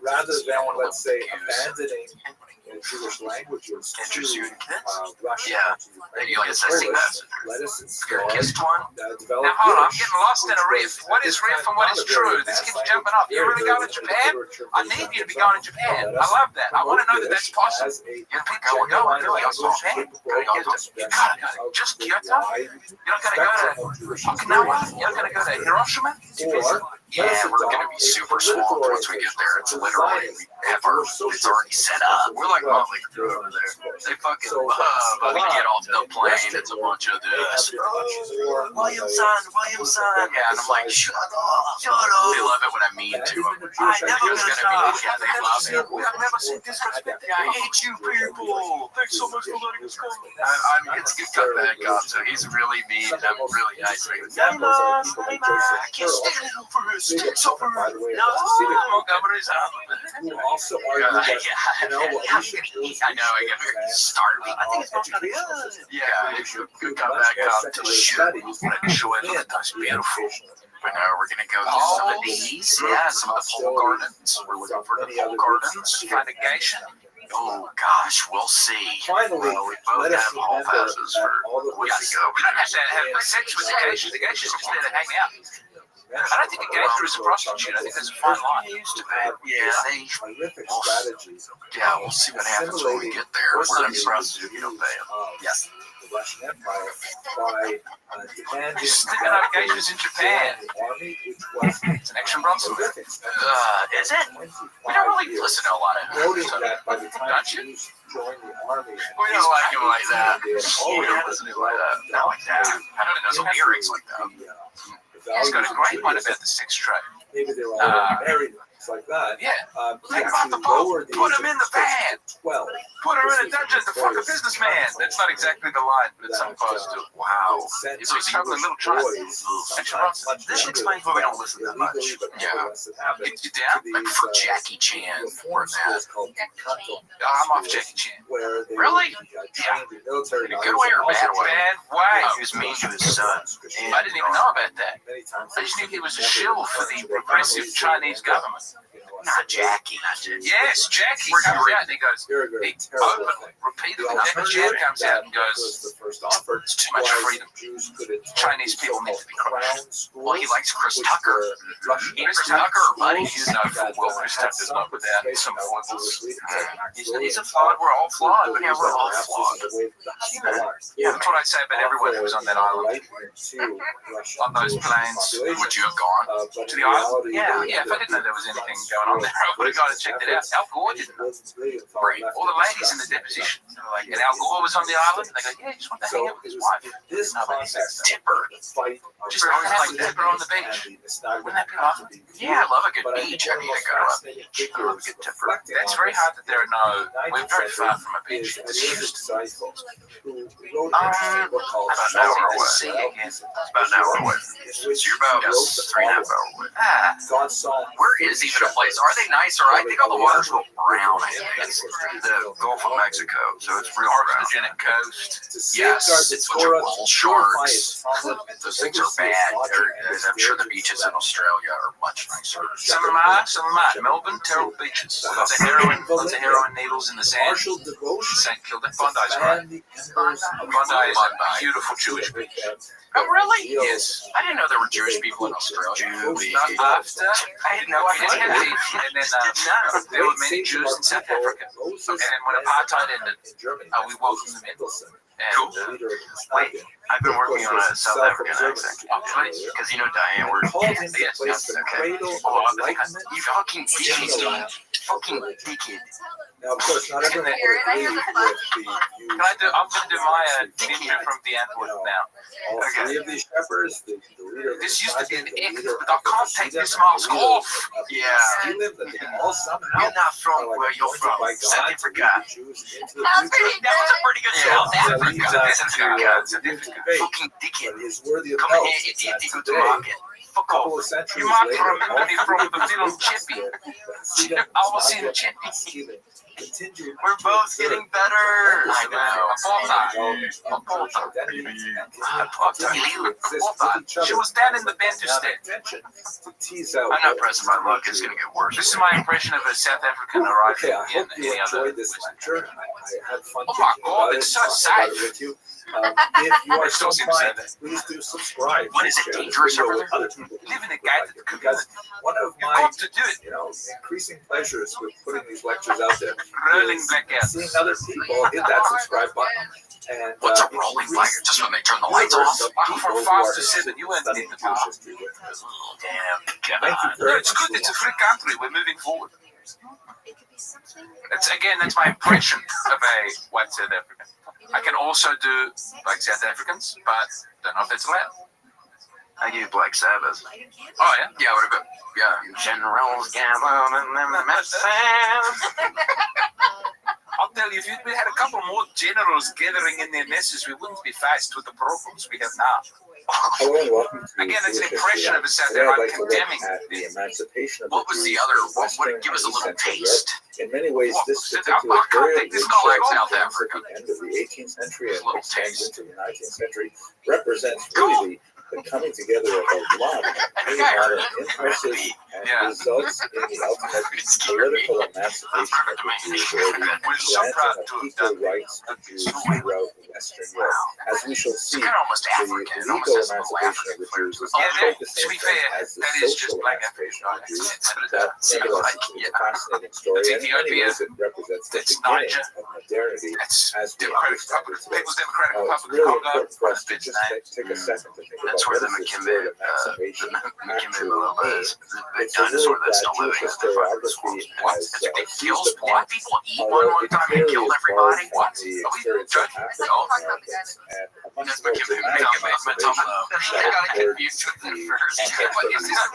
[SPEAKER 3] rather than, let's say, abandoning Jewish languages to Russian,
[SPEAKER 11] Yeah. You like assessing that?
[SPEAKER 3] let us
[SPEAKER 11] You're
[SPEAKER 3] instead
[SPEAKER 11] a kissed one?
[SPEAKER 3] develop
[SPEAKER 1] Now, hold on, I'm
[SPEAKER 3] Yiddish,
[SPEAKER 1] getting lost in a riff. What is riff and what is true? This keeps jumping off. You really going to Japan? I need you to be going to Japan. I love that. I want to know that that's possible. Your people are going to Japan. You gotta go to just Kyoto. You're not gonna go to Okinawa. You're not gonna go to Hiroshima.
[SPEAKER 11] Yeah, we're gonna be super swamped once we get there. It's literally it's already set up. We're like Motley Crue over there. They fucking love when we get off the plane. It's a bunch of this. Williamson. Yeah, and I'm like, shut up. They love it when I mean to them.
[SPEAKER 1] I never
[SPEAKER 11] It's
[SPEAKER 1] gonna
[SPEAKER 11] gonna be
[SPEAKER 1] stop.
[SPEAKER 11] they love it.
[SPEAKER 1] I've never seen disrespect. I hate you people. Thanks so much for letting us go.
[SPEAKER 11] It's good comeback off, so he's really mean and I'm really nice. I can't stand it for his sticks over.
[SPEAKER 1] Montgomery's
[SPEAKER 3] who also argue that, you know, what we should do is
[SPEAKER 11] I know, I get very starving.
[SPEAKER 1] I think it's not gonna be
[SPEAKER 11] Yeah, it's a good comeback out to shoot. Enjoy it. That's beautiful. But no, we're gonna go to some of these. Yeah, some of the pole gardens. We're looking for the pole gardens.
[SPEAKER 1] Find a geisha.
[SPEAKER 11] Oh gosh, we'll see.
[SPEAKER 3] Finally,
[SPEAKER 11] We both have hall passes for we gotta go.
[SPEAKER 1] We don't have to have sex with the geisha. The geisha's just there to hang out. I don't think a geisha is a prostitute. I think there's a fine line.
[SPEAKER 11] It used to be. Yeah, they.
[SPEAKER 3] horrific strategies.
[SPEAKER 11] Yeah, we'll see what happens when we get there. We're not prostitute. You don't pay them. Yes.
[SPEAKER 3] The Russian Empire by demanding
[SPEAKER 1] Sticking out geishas in Japan.
[SPEAKER 3] the army, which was
[SPEAKER 1] It's an extra Bronson.
[SPEAKER 3] horrific.
[SPEAKER 11] Is it? We don't really listen to a lot of
[SPEAKER 3] Noting
[SPEAKER 11] it.
[SPEAKER 3] that by the time
[SPEAKER 11] Don't you?
[SPEAKER 3] Jews joined the army,
[SPEAKER 11] We don't like him like that.
[SPEAKER 3] they had
[SPEAKER 11] We don't listen to him like that. Not like that. I don't know some lyrics like that.
[SPEAKER 1] He's got a great one about the sex trade.
[SPEAKER 3] Maybe they were all married, things like that.
[SPEAKER 1] Yeah. Think
[SPEAKER 3] Actually
[SPEAKER 1] about the Pope.
[SPEAKER 3] lowered the
[SPEAKER 1] Put
[SPEAKER 3] age
[SPEAKER 1] him
[SPEAKER 3] of
[SPEAKER 1] in the van.
[SPEAKER 3] 12.
[SPEAKER 1] Put her in a dungeon to fuck a businessman. That's not exactly the line, but it's supposed to.
[SPEAKER 11] Wow.
[SPEAKER 1] So he's having a little trial. This explains why we don't listen that much.
[SPEAKER 11] Yeah.
[SPEAKER 1] You down?
[SPEAKER 11] I prefer Jackie Chan more than that.
[SPEAKER 1] I'm off Jackie Chan.
[SPEAKER 11] Really?
[SPEAKER 3] Yeah.
[SPEAKER 11] Good way or bad way?
[SPEAKER 1] Bad way.
[SPEAKER 11] He was mean to his son.
[SPEAKER 1] I didn't even know about that. I just knew he was a shill for the progressive Chinese government.
[SPEAKER 11] Not Jackie.
[SPEAKER 1] Yes, Jackie comes out and he goes, he repeatedly, Jackie comes out and goes, it's too much freedom. Chinese people need to be crushed. Well, he likes Chris Tucker. Chris Tucker, buddy. You know full well Chris Tucker's not without some foibles. He's a flawed. We're all flawed, but yeah, we're all flawed. Yeah, that's what I'd say about everyone who was on that island. On those planes, would you have gone to the island? Yeah. If I didn't know there was anything going on there, I would have gone and checked it out. Al Gore didn't know. All the ladies in the deposition, and Al Gore was on the island, and they go, yeah, he just want to hang out with his wife. Nobody says Tipper. Just like Tipper on the beach. Wouldn't that be awesome? Yeah, I love a good beach. I need to go to a beach. I love a good Tipper. That's very hard that there are no. We're very far from a beach. It's Houston. About an hour away. It's about an hour away. So you're about 3.5 hours away. Where is even a place? Are they nice? Or I think all the water's a little brown. I think it's the Gulf of Mexico, so it's real brown. Carcinogenic coast. Yes, it's a bunch of bull sharks. Those things are bad. I'm sure the beaches in Australia are much nicer. Some of mine. Melbourne, terrible beaches. Lots of heroin needles in the sand. St. Kilda. Bondi's right. Bondi is a beautiful Jewish beach. Oh, really? Yes. I didn't know there were Jewish people in Australia. After, I had no idea. And then there were many Jews in South Africa. And then when apartheid ended, we welcomed them in. Cool. Wait, I've been working on a South African accent. Because you know Diane, we're... Yes, okay. You fucking dickhead. Fucking dickhead.
[SPEAKER 3] Now, of course, not everyone would agree with the views.
[SPEAKER 1] I'm going to do my dickhead from the Antwoord now.
[SPEAKER 3] All three of these shepherds, the leader of the
[SPEAKER 1] this used to be an ick, but I can't take this mask off. Yeah.
[SPEAKER 3] All somehow
[SPEAKER 11] We're not from where you're from. South Africa.
[SPEAKER 1] That was a pretty good show. South Africa.
[SPEAKER 11] Fucking dickhead.
[SPEAKER 3] is worthy of
[SPEAKER 11] Come
[SPEAKER 3] help.
[SPEAKER 11] here, idiot. Go to market.
[SPEAKER 1] Fuck off. You might remember me from the film Chippy. I was in Chippy. We're both getting better. I know. She was down in the Bantustan.
[SPEAKER 3] I'm
[SPEAKER 11] not pressing my luck. It's going to get worse.
[SPEAKER 1] This is my impression of a South African arriving in any other. Oh my God, it's so safe.
[SPEAKER 3] If you are so inclined, please do subscribe.
[SPEAKER 1] What is it, dangerous over there? Live in a guided community.
[SPEAKER 3] One of my increasing pleasures with putting these lectures out there is seeing other people hit that subscribe button. And,
[SPEAKER 11] what's a rolling blackout? Just when they turn the lights off?
[SPEAKER 1] From 5 to 7, you went in the car.
[SPEAKER 11] Oh, damn.
[SPEAKER 3] Thank you very much.
[SPEAKER 1] It's good. It's a free country. We're moving forward. That's my impression of a white South African. I can also do like South Africans, but don't know if that's allowed.
[SPEAKER 11] I do Black Sabbath.
[SPEAKER 1] Oh, yeah? Yeah, what about,
[SPEAKER 11] Generals gathered in the messes.
[SPEAKER 1] I'll tell you, if we had a couple more generals gathering in their messes, we wouldn't be faced with the problems we have now. Again, it's an impression of a South African condemning
[SPEAKER 3] the emancipation of
[SPEAKER 1] what was the other? What? Give us a little taste.
[SPEAKER 3] In many ways, this
[SPEAKER 1] I can't take this call like South
[SPEAKER 3] at
[SPEAKER 1] Africa.
[SPEAKER 3] the end of the 18th century and extends into the 19th century represents really the coming together of a lot of modern impulses and results in the ultimate political emancipation of the Jews, or the granting of equal rights to Jews throughout Western Europe. As we shall see, the legal emancipation of the Jews is not quite the same thing as the social emancipation of the Jews. That nevertheless is a fascinating story, and in many ways it represents the beginning of modernity as we understand it today. It's really important for us to just take a second to think about
[SPEAKER 11] That's where the
[SPEAKER 3] what
[SPEAKER 11] McKinley is. The dinosaur that's still living in the fucking schools. What? They killed black people, eat one time and killed everybody? What? Are we judging? No. That's McKinley. I got confused with it first.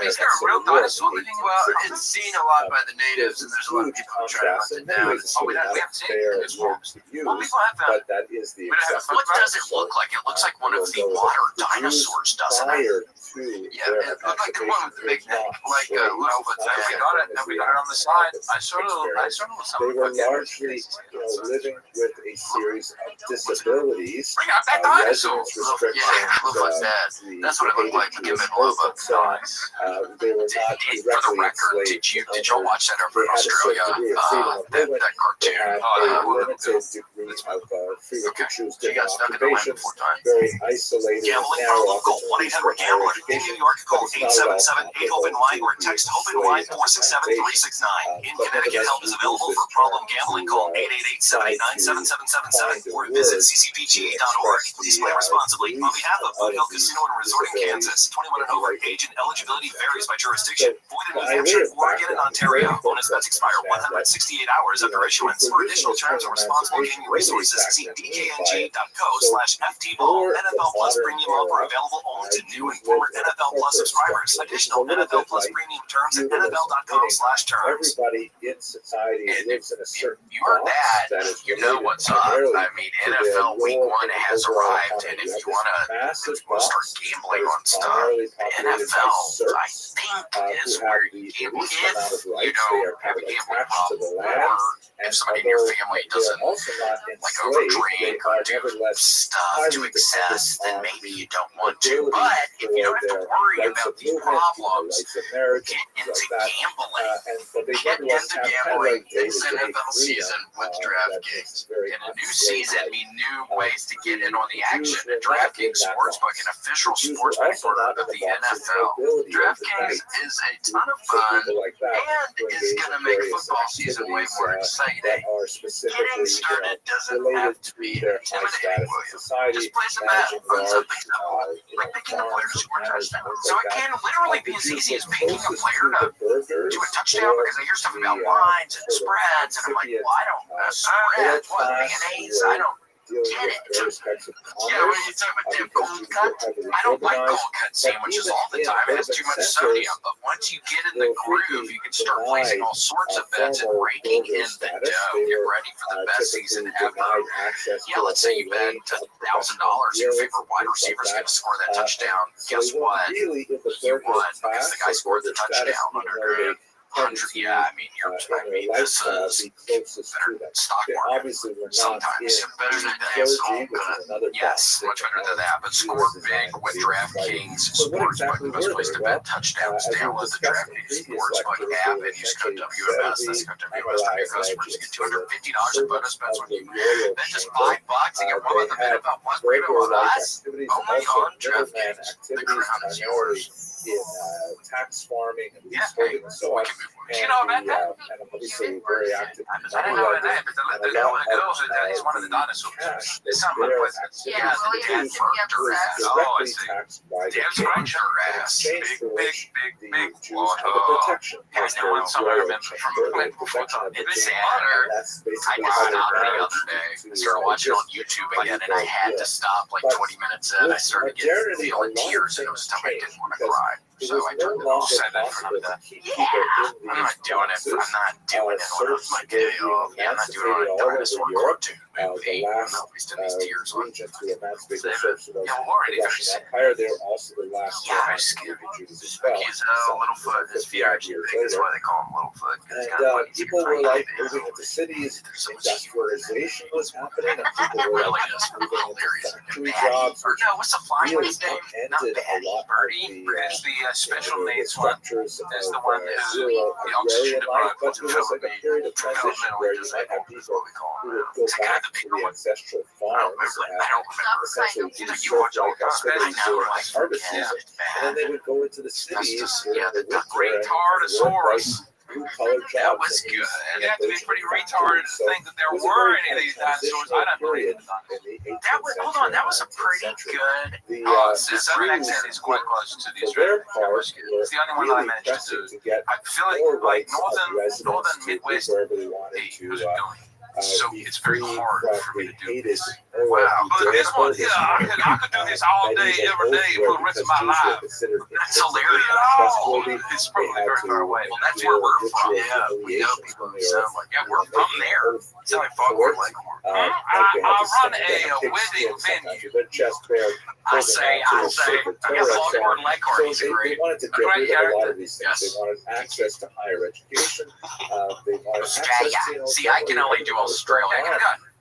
[SPEAKER 11] Is there a real dinosaur living? Well, it's seen a lot by the natives, and there's a lot of people who try to hunt it down.
[SPEAKER 1] We haven't seen it in this one. Well, people have found it.
[SPEAKER 3] But that is the
[SPEAKER 1] What does it look like? It looks like one of the water dinosaurs, doesn't it?
[SPEAKER 11] Yeah, it looked like the one with the big neck, like Littlefoot.
[SPEAKER 1] We got it on the side. I sort of
[SPEAKER 3] they were largely living with a series of disabilities,
[SPEAKER 1] Bring out that dinosaurs. Yeah, look like that. That's what it looked like to give it Loba. Nice.
[SPEAKER 3] They were not
[SPEAKER 1] For the record, did y'all watch that over in Australia? That cartoon.
[SPEAKER 3] freedom to choose
[SPEAKER 1] She got
[SPEAKER 3] different
[SPEAKER 1] stuck in the land
[SPEAKER 3] occupations,
[SPEAKER 1] before time.
[SPEAKER 3] very isolated,
[SPEAKER 7] Gambling for a
[SPEAKER 3] narrow
[SPEAKER 7] local
[SPEAKER 3] opportunities for
[SPEAKER 7] 1-800
[SPEAKER 3] higher
[SPEAKER 7] Gambler. In
[SPEAKER 3] education.
[SPEAKER 7] New York, call
[SPEAKER 3] But it's not at all
[SPEAKER 7] 877-8-HOPE-NY or text HOPE-NY 467-369. In Connecticut, help is available for problem gambling. Call 888-789-7777 or visit ccpga.org. Please play responsibly. On behalf of Foothill Casino and Resort in Kansas, 21 and over, age and eligibility varies by jurisdiction. Void in New Hampshire, Oregon, and Ontario. Bonus bets expire 168 hours after issuance. For additional terms and responsible gaming resources, see dkng.co/ftball. NFL Plus premium offer available only to new and former NFL Plus subscribers. Additional NFL Plus premium terms at NFL.com/terms.
[SPEAKER 3] Everybody in society lives in a certain
[SPEAKER 1] You're
[SPEAKER 3] box
[SPEAKER 1] that,
[SPEAKER 3] is
[SPEAKER 1] you know what's up. I mean, NFL Week 1 has arrived, and if you want to start gambling on stuff, NFL, I think, is where you gamble. If you don't have a gambling problem, or if somebody in your family doesn't like overdrink or do stuff to excess, then maybe you don't want to. But if you don't have to worry about these problems, get into gambling. It's NFL season with DraftKings. In a new season, mean new ways to get in on the action. And DraftKings Sportsbook, an official sports betting partner of the NFL. DraftKings is a ton of fun and is going to make football season way more exciting. Getting started doesn't have to be intimidating, William. Just play some math and run something simple, like picking a player to score a touchdown. So it can literally be as easy as picking a player to do a touchdown, because I hear stuff about lines and spreads, and I'm like, well, I don't know spreads, what, mayonnaise, I don't get it. Yeah, when you talk about damn cold cut, I don't like cold cut sandwiches all the time. It has too much sodium. But once you get in the groove, you can start placing all sorts of bets and raking in the dough. Get ready for the best season ever. Yeah, let's say you bet $1,000 your favorite wide receiver is going to score that touchdown. Guess what? You won, because the guy scored the touchdown under a 100. Yeah, I mean, this is better than stock market. Sometimes better than that. Yes, much better than that. But score big with DraftKings Sportsbook, the best place to bet touchdowns. Download the DraftKings Sportsbook app and use code WMS. That's code WMS for new customers. You get $250 in bonus bets when you bet just $5 and get one of the minimum one rated with us. Only on DraftKings. The crown is yours.
[SPEAKER 3] In tax farming and leaseholding and so on.
[SPEAKER 1] You know about that?
[SPEAKER 3] And I'm obviously very active.
[SPEAKER 1] I didn't know about that, but the one of the girls is one of the dinosaurs. It's not my place. Yeah, the dad burnt her ass. Oh, I see. Dad's burnt her ass. Big water. I know when somebody remembers from before time. It's water. I just stopped the other day. I started watching on YouTube again, and I had to stop like 20 minutes in. I started feeling tears, and it was time I didn't want to cry. So I turned it off, said in front of the, I'm not doing it. I'm not doing it on my day off. Yeah, I'm not doing it on a dinosaur cartoon movie. I'm not wasting these tears on it. Yeah, already finished it. Yeah, I just give he's Littlefoot, his VIG thing. That's why they call him Littlefoot.
[SPEAKER 3] And people were like moving into cities, industrialization was happening, and people were like moving into factory jobs.
[SPEAKER 1] No, what's the flying one's name? Not Batty, Birdie. Birdie's the special needs one. Is the one that the oxygen deprived developmentally disabled is what we call him. It's the guy, the big one. I don't remember. You watch all the time. I know.
[SPEAKER 3] Harvested, and then they would go into the cities.
[SPEAKER 1] Yeah, the great Tardosaurus. That was good. You have to be pretty retarded to think that there were any of these dinosaurs. I don't believe in dinosaurs. That was, hold on, that was a pretty good. Southern accent is quite close to the Australian. That was good. It's the only one that I managed to do. I feel like northern Midwest, he was going. So it's very hard for me to do this. Wow, but this one, I could do this all day, every day for the rest of my life. That's hilarious. Oh, it's probably very far away. Well, that's where we're from. Yeah, we know people who sound like, yeah, we're from there. It's like Foghorn Leghorn. I run a wedding venue. I say, yeah, Foghorn Leghorn, he's great.
[SPEAKER 3] They wanted to get rid of a lot of these things. They wanted access to higher education. They wanted access to,
[SPEAKER 1] see, I can only do Australia.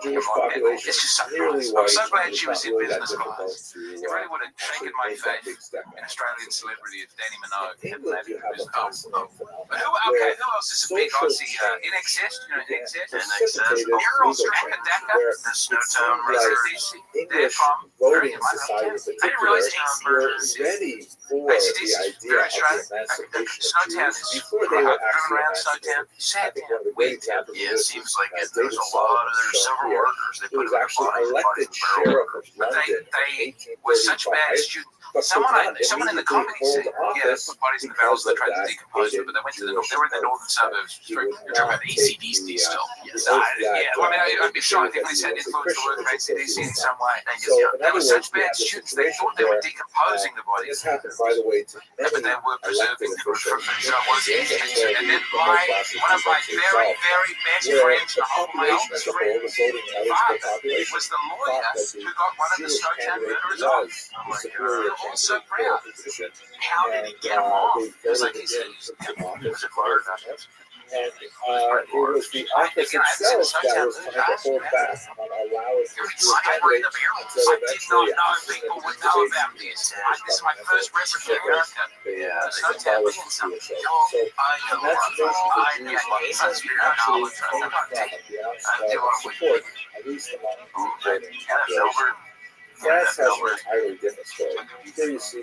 [SPEAKER 3] small Jewish population.
[SPEAKER 11] It's just something
[SPEAKER 3] Nearly
[SPEAKER 11] else. I'm so
[SPEAKER 3] white,
[SPEAKER 11] glad she was in
[SPEAKER 3] probably
[SPEAKER 11] business
[SPEAKER 3] that
[SPEAKER 11] class.
[SPEAKER 3] difficult
[SPEAKER 11] It really would have shaken my
[SPEAKER 3] make that
[SPEAKER 11] faith
[SPEAKER 3] big step
[SPEAKER 11] in
[SPEAKER 3] back.
[SPEAKER 11] Australian celebrity if Danny Minogue
[SPEAKER 3] In
[SPEAKER 11] had
[SPEAKER 3] England,
[SPEAKER 11] landed
[SPEAKER 3] you
[SPEAKER 11] in
[SPEAKER 3] have a
[SPEAKER 11] business.
[SPEAKER 3] fascinating phenomenon
[SPEAKER 11] Okay, who else is a big Aussie? NXS, you know, NXS. Errol Stracadaka, the Snowtown Residency. They're from
[SPEAKER 3] voting society in
[SPEAKER 11] I didn't
[SPEAKER 3] particular
[SPEAKER 11] realize
[SPEAKER 3] were ready for the idea of the emancipation of Jews before they were actually emancipated. I think one of the great examples
[SPEAKER 11] Yeah,
[SPEAKER 3] of
[SPEAKER 11] it
[SPEAKER 3] this
[SPEAKER 11] seems
[SPEAKER 3] is
[SPEAKER 11] like it.
[SPEAKER 3] David
[SPEAKER 11] There's a lot of, there's
[SPEAKER 3] Solomon
[SPEAKER 11] several
[SPEAKER 3] here,
[SPEAKER 11] workers. They
[SPEAKER 3] who
[SPEAKER 11] put
[SPEAKER 3] was actually elected sheriff of London in
[SPEAKER 11] they were such bad
[SPEAKER 3] 1835,
[SPEAKER 11] students.
[SPEAKER 3] but
[SPEAKER 11] Someone in the comedy scene,
[SPEAKER 3] office
[SPEAKER 11] put bodies in the barrels. They tried to
[SPEAKER 3] because of
[SPEAKER 11] decompose
[SPEAKER 3] that
[SPEAKER 11] them, but they went to the
[SPEAKER 3] Jewish
[SPEAKER 11] they were in the northern suburbs. You're talking about ACDC still. Yes, yeah. Well, I mean, I'd be shocked if they said influenced the work of ACDC in some way.
[SPEAKER 3] So, in
[SPEAKER 11] They
[SPEAKER 3] other
[SPEAKER 11] were
[SPEAKER 3] words,
[SPEAKER 11] such
[SPEAKER 3] we
[SPEAKER 11] bad
[SPEAKER 3] have the
[SPEAKER 11] students. They
[SPEAKER 3] situation
[SPEAKER 11] thought they were
[SPEAKER 3] where
[SPEAKER 11] decomposing the bodies.
[SPEAKER 3] this happened, by the way, to
[SPEAKER 11] But
[SPEAKER 3] many
[SPEAKER 11] they were preserving
[SPEAKER 3] elected
[SPEAKER 11] them
[SPEAKER 3] officials.
[SPEAKER 11] from and then one of my very, very best friends,
[SPEAKER 3] The
[SPEAKER 11] my
[SPEAKER 3] population as
[SPEAKER 11] oldest
[SPEAKER 3] a whole,
[SPEAKER 11] friend,
[SPEAKER 3] the voting eligible population,
[SPEAKER 11] was the lawyer
[SPEAKER 3] thought that
[SPEAKER 11] who got one of the
[SPEAKER 3] Jewish
[SPEAKER 11] Snowtown
[SPEAKER 3] candidate
[SPEAKER 11] murderers off.
[SPEAKER 3] was the superior
[SPEAKER 11] All so
[SPEAKER 3] candidate for a
[SPEAKER 11] proud.
[SPEAKER 3] position.
[SPEAKER 11] How did he get him off? It was like he said,
[SPEAKER 3] and it was the office itself that was trying to hold back on allowing the Jewish candidate until
[SPEAKER 11] I did
[SPEAKER 3] eventually
[SPEAKER 11] not know people would know about this. This is my first reference to America. Snowtown being something. I know. I know. Such knowledge.
[SPEAKER 3] Support, at least among the France has an entirely different story. Here you see a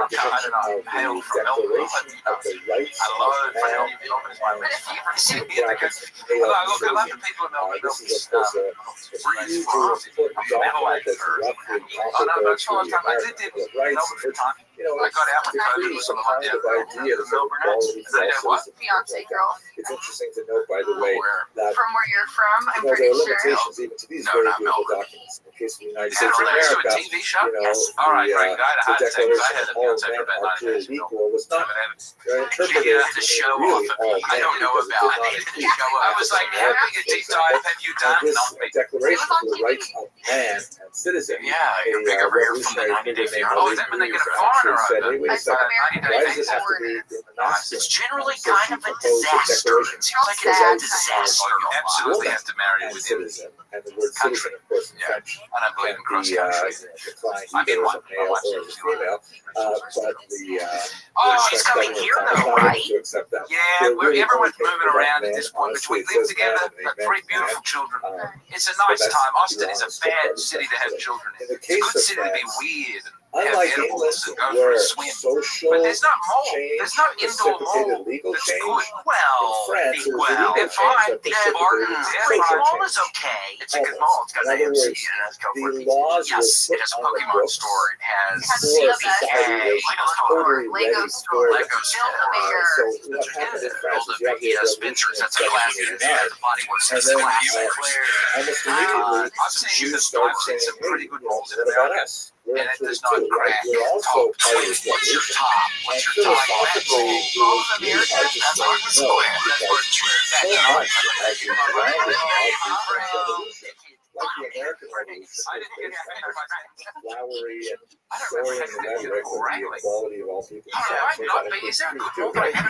[SPEAKER 3] depiction of the Declaration of the Rights of Man This is, of course, a huge important document that's roughly comparable to the American Bill of Rights, which, you know, defeats some kind of idea that equality for all citizens. It's interesting to note, by the way, that
[SPEAKER 2] From where you're from, I'm
[SPEAKER 3] there
[SPEAKER 2] pretty
[SPEAKER 3] are
[SPEAKER 2] sure.
[SPEAKER 3] limitations even to these very beautiful documents. In the case of the United States of America, the Declaration of all men are created equal was not interpreted
[SPEAKER 11] to show
[SPEAKER 3] really
[SPEAKER 11] off.
[SPEAKER 3] all
[SPEAKER 11] I
[SPEAKER 3] men
[SPEAKER 11] don't know
[SPEAKER 3] because
[SPEAKER 11] about
[SPEAKER 3] it
[SPEAKER 11] it.
[SPEAKER 3] did not include
[SPEAKER 11] I was like, how big a deep dive have you done?
[SPEAKER 3] this Declaration for the Rights of Man and Citizen.
[SPEAKER 11] Yeah, you're big over here from the 90-day field. Oh, is that when they get a foreigner
[SPEAKER 3] said,
[SPEAKER 11] over?
[SPEAKER 3] hey, wait a second, why does it have to be in the masculine?
[SPEAKER 11] It's generally
[SPEAKER 3] So
[SPEAKER 11] kind
[SPEAKER 3] she
[SPEAKER 11] of a
[SPEAKER 3] proposed a
[SPEAKER 11] disaster.
[SPEAKER 3] declaration
[SPEAKER 11] It seems like
[SPEAKER 3] for
[SPEAKER 11] it's
[SPEAKER 3] the
[SPEAKER 11] a
[SPEAKER 3] rights
[SPEAKER 11] disaster.
[SPEAKER 3] of
[SPEAKER 11] You absolutely have to marry
[SPEAKER 3] and
[SPEAKER 11] within
[SPEAKER 3] citizen, and the word citizen, of course, in French,
[SPEAKER 11] I don't believe in cross
[SPEAKER 3] can
[SPEAKER 11] country.
[SPEAKER 3] be defined
[SPEAKER 11] I mean,
[SPEAKER 3] either as a
[SPEAKER 11] what?
[SPEAKER 3] male or as a female, but the
[SPEAKER 11] Oh, she's coming here though, right?
[SPEAKER 3] to accept that.
[SPEAKER 11] Yeah,
[SPEAKER 3] They're really
[SPEAKER 11] everyone's
[SPEAKER 3] only
[SPEAKER 11] moving
[SPEAKER 3] thinking
[SPEAKER 11] around
[SPEAKER 3] about
[SPEAKER 11] at this
[SPEAKER 3] men,
[SPEAKER 11] point.
[SPEAKER 3] honestly,
[SPEAKER 11] Between
[SPEAKER 3] it
[SPEAKER 11] live
[SPEAKER 3] says
[SPEAKER 11] together,
[SPEAKER 3] man and
[SPEAKER 11] got three
[SPEAKER 3] man,
[SPEAKER 11] beautiful children. It's a
[SPEAKER 3] but
[SPEAKER 11] nice
[SPEAKER 3] that's
[SPEAKER 11] time.
[SPEAKER 3] the
[SPEAKER 11] Austin is a
[SPEAKER 3] honest
[SPEAKER 11] bad
[SPEAKER 3] part of
[SPEAKER 11] city to have
[SPEAKER 3] it.
[SPEAKER 11] children in.
[SPEAKER 3] In the
[SPEAKER 11] It's a
[SPEAKER 3] case
[SPEAKER 11] good
[SPEAKER 3] of
[SPEAKER 11] city to be
[SPEAKER 3] France,
[SPEAKER 11] weird and
[SPEAKER 3] unlike
[SPEAKER 11] have
[SPEAKER 3] England,
[SPEAKER 11] edibles and go for
[SPEAKER 3] where
[SPEAKER 11] a swim.
[SPEAKER 3] social
[SPEAKER 11] But there's not mold.
[SPEAKER 3] change
[SPEAKER 11] There's no indoor
[SPEAKER 3] precipitated
[SPEAKER 11] mold.
[SPEAKER 3] legal
[SPEAKER 11] That's
[SPEAKER 3] change,
[SPEAKER 11] good.
[SPEAKER 3] in
[SPEAKER 11] Well,
[SPEAKER 3] France, it was
[SPEAKER 11] well,
[SPEAKER 3] legal
[SPEAKER 11] they're
[SPEAKER 3] change
[SPEAKER 11] fine.
[SPEAKER 3] that
[SPEAKER 11] They're
[SPEAKER 3] precipitated
[SPEAKER 11] Barton.
[SPEAKER 3] social
[SPEAKER 11] Mall
[SPEAKER 3] change.
[SPEAKER 11] is okay. It's a good
[SPEAKER 3] Almost.
[SPEAKER 11] mall. It's got
[SPEAKER 3] In
[SPEAKER 11] an
[SPEAKER 3] other
[SPEAKER 11] AMC.
[SPEAKER 3] words,
[SPEAKER 11] It has
[SPEAKER 3] the laws
[SPEAKER 11] yes,
[SPEAKER 3] were
[SPEAKER 11] it has a
[SPEAKER 3] put on the
[SPEAKER 11] Pokemon
[SPEAKER 3] books
[SPEAKER 11] store. It has
[SPEAKER 3] before society was totally
[SPEAKER 2] Lego
[SPEAKER 3] ready
[SPEAKER 2] store.
[SPEAKER 3] for it.
[SPEAKER 11] Lego store.
[SPEAKER 3] So what happened in France is you have the revolution in
[SPEAKER 11] That's a classic.
[SPEAKER 3] 1789,
[SPEAKER 11] The body was
[SPEAKER 3] and then
[SPEAKER 11] classic.
[SPEAKER 3] almost immediately
[SPEAKER 11] I've seen
[SPEAKER 3] Jews
[SPEAKER 11] this.
[SPEAKER 3] started
[SPEAKER 11] I've seen
[SPEAKER 3] saying,
[SPEAKER 11] some
[SPEAKER 3] hey,
[SPEAKER 11] pretty
[SPEAKER 3] you
[SPEAKER 11] good
[SPEAKER 3] know,
[SPEAKER 11] malls in
[SPEAKER 3] what about
[SPEAKER 11] America.
[SPEAKER 3] us? We're
[SPEAKER 11] And it
[SPEAKER 3] included
[SPEAKER 11] does not
[SPEAKER 3] too, right?
[SPEAKER 11] crack.
[SPEAKER 3] We're also part of
[SPEAKER 11] What's
[SPEAKER 3] this
[SPEAKER 11] your
[SPEAKER 3] revolution.
[SPEAKER 11] top?
[SPEAKER 3] And
[SPEAKER 11] What's your top?
[SPEAKER 3] philosophically, it was really hard to say no, because so much of the grounding of the French Revolution, like the American Revolution, was based on this flowery and soaring rhetoric of the equality of all people. So that includes Jews too, right? So there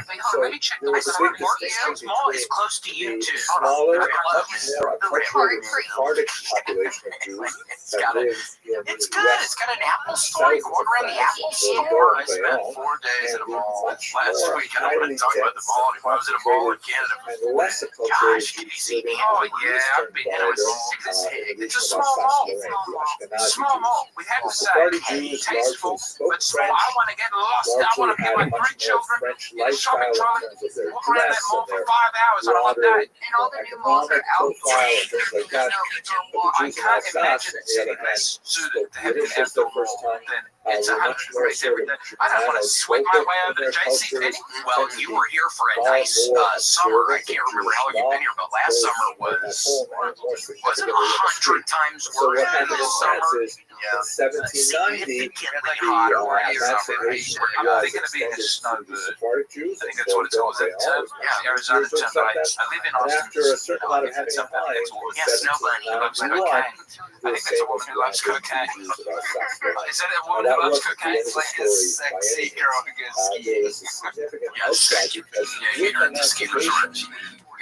[SPEAKER 3] was a big distinction between
[SPEAKER 11] close to you
[SPEAKER 3] the
[SPEAKER 11] too.
[SPEAKER 3] smaller, much more acculturated Sephardic population of Jews that lived in the
[SPEAKER 11] It's good. It's
[SPEAKER 3] west
[SPEAKER 11] got an Apple
[SPEAKER 3] and
[SPEAKER 11] store. You
[SPEAKER 3] south
[SPEAKER 11] go
[SPEAKER 3] of
[SPEAKER 11] around the
[SPEAKER 3] France,
[SPEAKER 11] Apple
[SPEAKER 3] so
[SPEAKER 11] store. I
[SPEAKER 3] Bayonne,
[SPEAKER 11] spent 4 days
[SPEAKER 3] and
[SPEAKER 11] at a
[SPEAKER 3] the
[SPEAKER 11] mall
[SPEAKER 3] much
[SPEAKER 11] last
[SPEAKER 3] more
[SPEAKER 11] week. I don't want
[SPEAKER 3] highly
[SPEAKER 11] to talk about the
[SPEAKER 3] dense
[SPEAKER 11] mall
[SPEAKER 3] and
[SPEAKER 11] anymore. I was at a mall in
[SPEAKER 3] concentrated
[SPEAKER 11] Canada.
[SPEAKER 3] and less acculturated
[SPEAKER 11] Gosh, can you
[SPEAKER 3] Jews
[SPEAKER 11] see me?
[SPEAKER 3] living
[SPEAKER 11] Oh
[SPEAKER 3] on the
[SPEAKER 11] yeah,
[SPEAKER 3] eastern
[SPEAKER 11] I've been. I was
[SPEAKER 3] border,
[SPEAKER 11] sick.
[SPEAKER 3] in the
[SPEAKER 11] It's a
[SPEAKER 3] region of
[SPEAKER 11] small mall.
[SPEAKER 3] Alsace-Lorraine, the Ashkenazi
[SPEAKER 11] Small
[SPEAKER 3] Jews.
[SPEAKER 11] mall. We have
[SPEAKER 3] The
[SPEAKER 11] to say,
[SPEAKER 3] Sephardi
[SPEAKER 11] hey,
[SPEAKER 3] Jews
[SPEAKER 11] tasteful,
[SPEAKER 3] largely spoke
[SPEAKER 11] but small.
[SPEAKER 3] French,
[SPEAKER 11] I want to get lost. I
[SPEAKER 3] largely
[SPEAKER 11] want to be
[SPEAKER 3] had a
[SPEAKER 11] like
[SPEAKER 3] much
[SPEAKER 11] 3
[SPEAKER 3] more
[SPEAKER 11] children
[SPEAKER 3] French
[SPEAKER 11] in a shopping
[SPEAKER 3] lifestyle
[SPEAKER 11] trolley.
[SPEAKER 3] in terms of their
[SPEAKER 11] Walk around that
[SPEAKER 3] dress
[SPEAKER 11] mall
[SPEAKER 3] and
[SPEAKER 11] for
[SPEAKER 3] their
[SPEAKER 11] 5 hours on a hot
[SPEAKER 3] broader
[SPEAKER 11] day.
[SPEAKER 2] And all the new malls
[SPEAKER 3] economic
[SPEAKER 2] are
[SPEAKER 3] profile and
[SPEAKER 2] outdated.
[SPEAKER 3] things like that. But
[SPEAKER 11] I
[SPEAKER 3] the Jews in
[SPEAKER 11] can't
[SPEAKER 3] Alsace,
[SPEAKER 11] imagine
[SPEAKER 3] on
[SPEAKER 11] it
[SPEAKER 3] the
[SPEAKER 11] sitting
[SPEAKER 3] other hand,
[SPEAKER 11] less suited
[SPEAKER 3] spoke
[SPEAKER 11] to have an
[SPEAKER 3] Yiddish as their
[SPEAKER 11] outdoor
[SPEAKER 3] first
[SPEAKER 11] mall
[SPEAKER 3] tongue.
[SPEAKER 11] than it's
[SPEAKER 3] Were
[SPEAKER 11] 100
[SPEAKER 3] much more
[SPEAKER 11] degrees every
[SPEAKER 3] sort of
[SPEAKER 11] day. I don't want to sweat my way over to JCPenney. Well, you were here for a nice summer. I can't remember how long you've been here, but last summer was 100 times
[SPEAKER 3] So
[SPEAKER 11] worse
[SPEAKER 3] what
[SPEAKER 11] than
[SPEAKER 3] happened in
[SPEAKER 11] this
[SPEAKER 3] France
[SPEAKER 11] summer.
[SPEAKER 3] is in 1790,
[SPEAKER 11] Significantly
[SPEAKER 3] the
[SPEAKER 11] hotter where I
[SPEAKER 3] emancipation
[SPEAKER 11] I'm
[SPEAKER 3] was
[SPEAKER 11] thinking of being a
[SPEAKER 3] extended to the
[SPEAKER 11] snowbird.
[SPEAKER 3] Sephardic Jews.
[SPEAKER 11] I think that's what it's called. Yeah, Arizona
[SPEAKER 3] Jews
[SPEAKER 11] turned right.
[SPEAKER 3] accept that.
[SPEAKER 11] I live in
[SPEAKER 3] And
[SPEAKER 11] Austin.
[SPEAKER 3] after a certain amount of hemming and hawing,
[SPEAKER 11] Yeah, Snow Bunny who loves
[SPEAKER 3] 1791,
[SPEAKER 11] cocaine. I
[SPEAKER 3] the
[SPEAKER 11] think that's a
[SPEAKER 3] same
[SPEAKER 11] woman
[SPEAKER 3] was
[SPEAKER 11] who loves
[SPEAKER 3] granted
[SPEAKER 11] cocaine.
[SPEAKER 3] to Jews of Alsace-Lorraine.
[SPEAKER 11] Is that a
[SPEAKER 3] Now,
[SPEAKER 11] woman
[SPEAKER 3] that
[SPEAKER 11] who loves
[SPEAKER 3] wasn't the
[SPEAKER 11] cocaine?
[SPEAKER 3] end
[SPEAKER 11] It's
[SPEAKER 3] of the
[SPEAKER 11] like a
[SPEAKER 3] story by
[SPEAKER 11] sexy
[SPEAKER 3] any
[SPEAKER 11] girl
[SPEAKER 3] means.
[SPEAKER 11] who goes
[SPEAKER 3] There
[SPEAKER 11] skiing.
[SPEAKER 3] was a significant
[SPEAKER 11] Yes.
[SPEAKER 3] outcry because
[SPEAKER 11] Yeah,
[SPEAKER 3] with
[SPEAKER 11] you know, the ski
[SPEAKER 3] emancipation,
[SPEAKER 11] resort.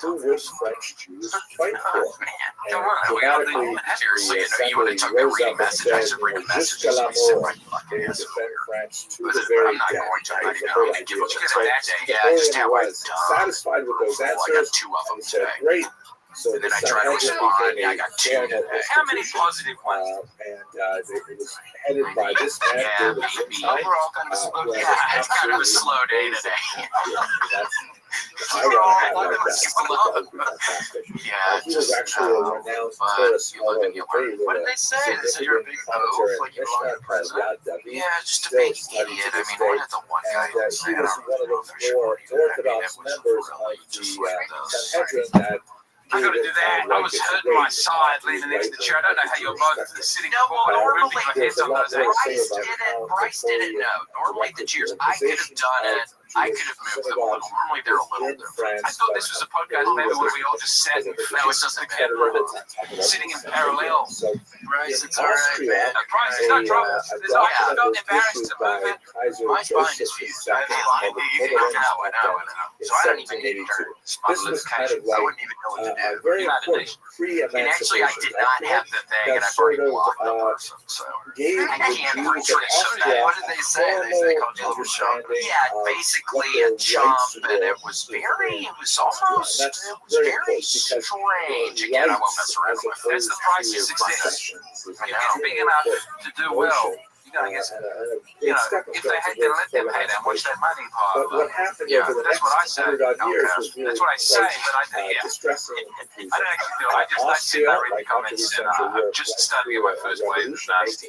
[SPEAKER 3] who would French Jews fight for?
[SPEAKER 1] Come
[SPEAKER 3] And
[SPEAKER 1] on, we don't
[SPEAKER 3] dramatically,
[SPEAKER 1] think seriously.
[SPEAKER 3] the
[SPEAKER 1] You would have
[SPEAKER 3] assembly
[SPEAKER 1] took me
[SPEAKER 3] rose
[SPEAKER 1] reading
[SPEAKER 3] up and
[SPEAKER 1] message. I
[SPEAKER 3] said,
[SPEAKER 1] said reading
[SPEAKER 3] jusqu'à
[SPEAKER 1] messages.
[SPEAKER 3] la
[SPEAKER 1] I said,
[SPEAKER 3] mort,
[SPEAKER 1] my fucking
[SPEAKER 3] they would
[SPEAKER 1] ass.
[SPEAKER 3] defend France to
[SPEAKER 1] But
[SPEAKER 3] the very
[SPEAKER 1] I'm not
[SPEAKER 3] death.
[SPEAKER 1] going to. I
[SPEAKER 3] That was
[SPEAKER 1] do
[SPEAKER 3] the
[SPEAKER 1] not
[SPEAKER 3] whole
[SPEAKER 1] want to give
[SPEAKER 3] idea.
[SPEAKER 1] up to that day. Yeah,
[SPEAKER 3] Napoleon
[SPEAKER 1] just how I
[SPEAKER 3] was satisfied with those
[SPEAKER 1] I got
[SPEAKER 3] answers.
[SPEAKER 1] 2 of them
[SPEAKER 3] He said,
[SPEAKER 1] today.
[SPEAKER 3] great. So
[SPEAKER 1] And then
[SPEAKER 3] the
[SPEAKER 1] I tried to
[SPEAKER 3] Sanhedrin
[SPEAKER 1] respond.
[SPEAKER 3] became
[SPEAKER 1] I got 2
[SPEAKER 3] formal
[SPEAKER 1] today. How many
[SPEAKER 3] institution,
[SPEAKER 1] positive ones?
[SPEAKER 3] it was headed by this man,
[SPEAKER 1] Yeah,
[SPEAKER 3] David
[SPEAKER 1] maybe.
[SPEAKER 3] Sinai,
[SPEAKER 1] Overall, kind of slow.
[SPEAKER 3] who had
[SPEAKER 1] Yeah,
[SPEAKER 3] an
[SPEAKER 1] it's kind of a
[SPEAKER 3] absolutely
[SPEAKER 1] slow day
[SPEAKER 3] amazing
[SPEAKER 1] today.
[SPEAKER 3] attitude. I want to have like that. That would be fantastic.
[SPEAKER 11] Yeah,
[SPEAKER 3] He was actually a renowned tourist, although he very
[SPEAKER 11] What did they say? They said you're a big
[SPEAKER 3] commentator
[SPEAKER 11] like
[SPEAKER 3] at
[SPEAKER 11] you belong
[SPEAKER 3] Mishnah
[SPEAKER 11] to prison.
[SPEAKER 3] David.
[SPEAKER 11] Yeah, just a big idiot. I mean, what did the one guy
[SPEAKER 3] And
[SPEAKER 11] say?
[SPEAKER 3] he
[SPEAKER 11] I
[SPEAKER 3] was
[SPEAKER 11] don't
[SPEAKER 3] one
[SPEAKER 11] really know
[SPEAKER 3] of
[SPEAKER 11] for
[SPEAKER 3] the
[SPEAKER 11] sure.
[SPEAKER 3] more orthodox members of the Sanhedrin that
[SPEAKER 12] I gotta do that. I was hurting my side leaning into the chair. I don't know how you're both sitting
[SPEAKER 11] Normally,
[SPEAKER 12] with my heads on those
[SPEAKER 11] Bryce didn't know. Normally, the cheers, I could have done it. I could have moved them a little. Normally, they're a little different.
[SPEAKER 12] I thought this was a podcast maybe where we all just sat and
[SPEAKER 11] No, it doesn't matter.
[SPEAKER 12] sitting in parallel.
[SPEAKER 11] Bryce, it's all right.
[SPEAKER 12] Bryce, it's not trouble. I felt embarrassed to move it.
[SPEAKER 11] My spine is fused. I know. So I don't even need to turn.
[SPEAKER 3] This was kind of like
[SPEAKER 11] I wouldn't even know what to do.
[SPEAKER 3] very important pre-emancipation.
[SPEAKER 11] And actually, I did not have the thing, and I've already blocked the person, so
[SPEAKER 3] gave
[SPEAKER 11] I
[SPEAKER 3] the
[SPEAKER 11] can't
[SPEAKER 3] Jews
[SPEAKER 11] portray
[SPEAKER 3] of
[SPEAKER 11] so that.
[SPEAKER 3] Austria
[SPEAKER 11] What did they say? They called you a little chump.
[SPEAKER 3] understanding
[SPEAKER 11] Yeah,
[SPEAKER 3] of
[SPEAKER 11] basically
[SPEAKER 3] what
[SPEAKER 11] a
[SPEAKER 3] their
[SPEAKER 11] chump,
[SPEAKER 3] rights
[SPEAKER 11] and
[SPEAKER 3] were.
[SPEAKER 11] it was almost,
[SPEAKER 3] And that's
[SPEAKER 11] it was
[SPEAKER 3] very
[SPEAKER 11] very
[SPEAKER 3] important because
[SPEAKER 11] strange. Again, I won't mess
[SPEAKER 3] rights
[SPEAKER 11] around
[SPEAKER 3] as
[SPEAKER 11] with
[SPEAKER 3] opposed
[SPEAKER 12] That's the
[SPEAKER 3] to
[SPEAKER 12] prices exist.
[SPEAKER 3] possessions is
[SPEAKER 11] I
[SPEAKER 12] If
[SPEAKER 11] know.
[SPEAKER 12] it's big enough to do well, you gotta get some. You know, if they hate, then let them hate. How much that money pile
[SPEAKER 3] But what happened
[SPEAKER 11] Yeah,
[SPEAKER 3] over the
[SPEAKER 12] that's what I
[SPEAKER 3] next
[SPEAKER 12] say.
[SPEAKER 3] 100 years
[SPEAKER 11] Okay.
[SPEAKER 3] was really
[SPEAKER 12] That's what I say, but I think, yeah.
[SPEAKER 3] distressing and
[SPEAKER 12] I
[SPEAKER 3] confusing.
[SPEAKER 12] don't actually feel. I sit and I read the comments, and I've just started to get my first wave of nasty.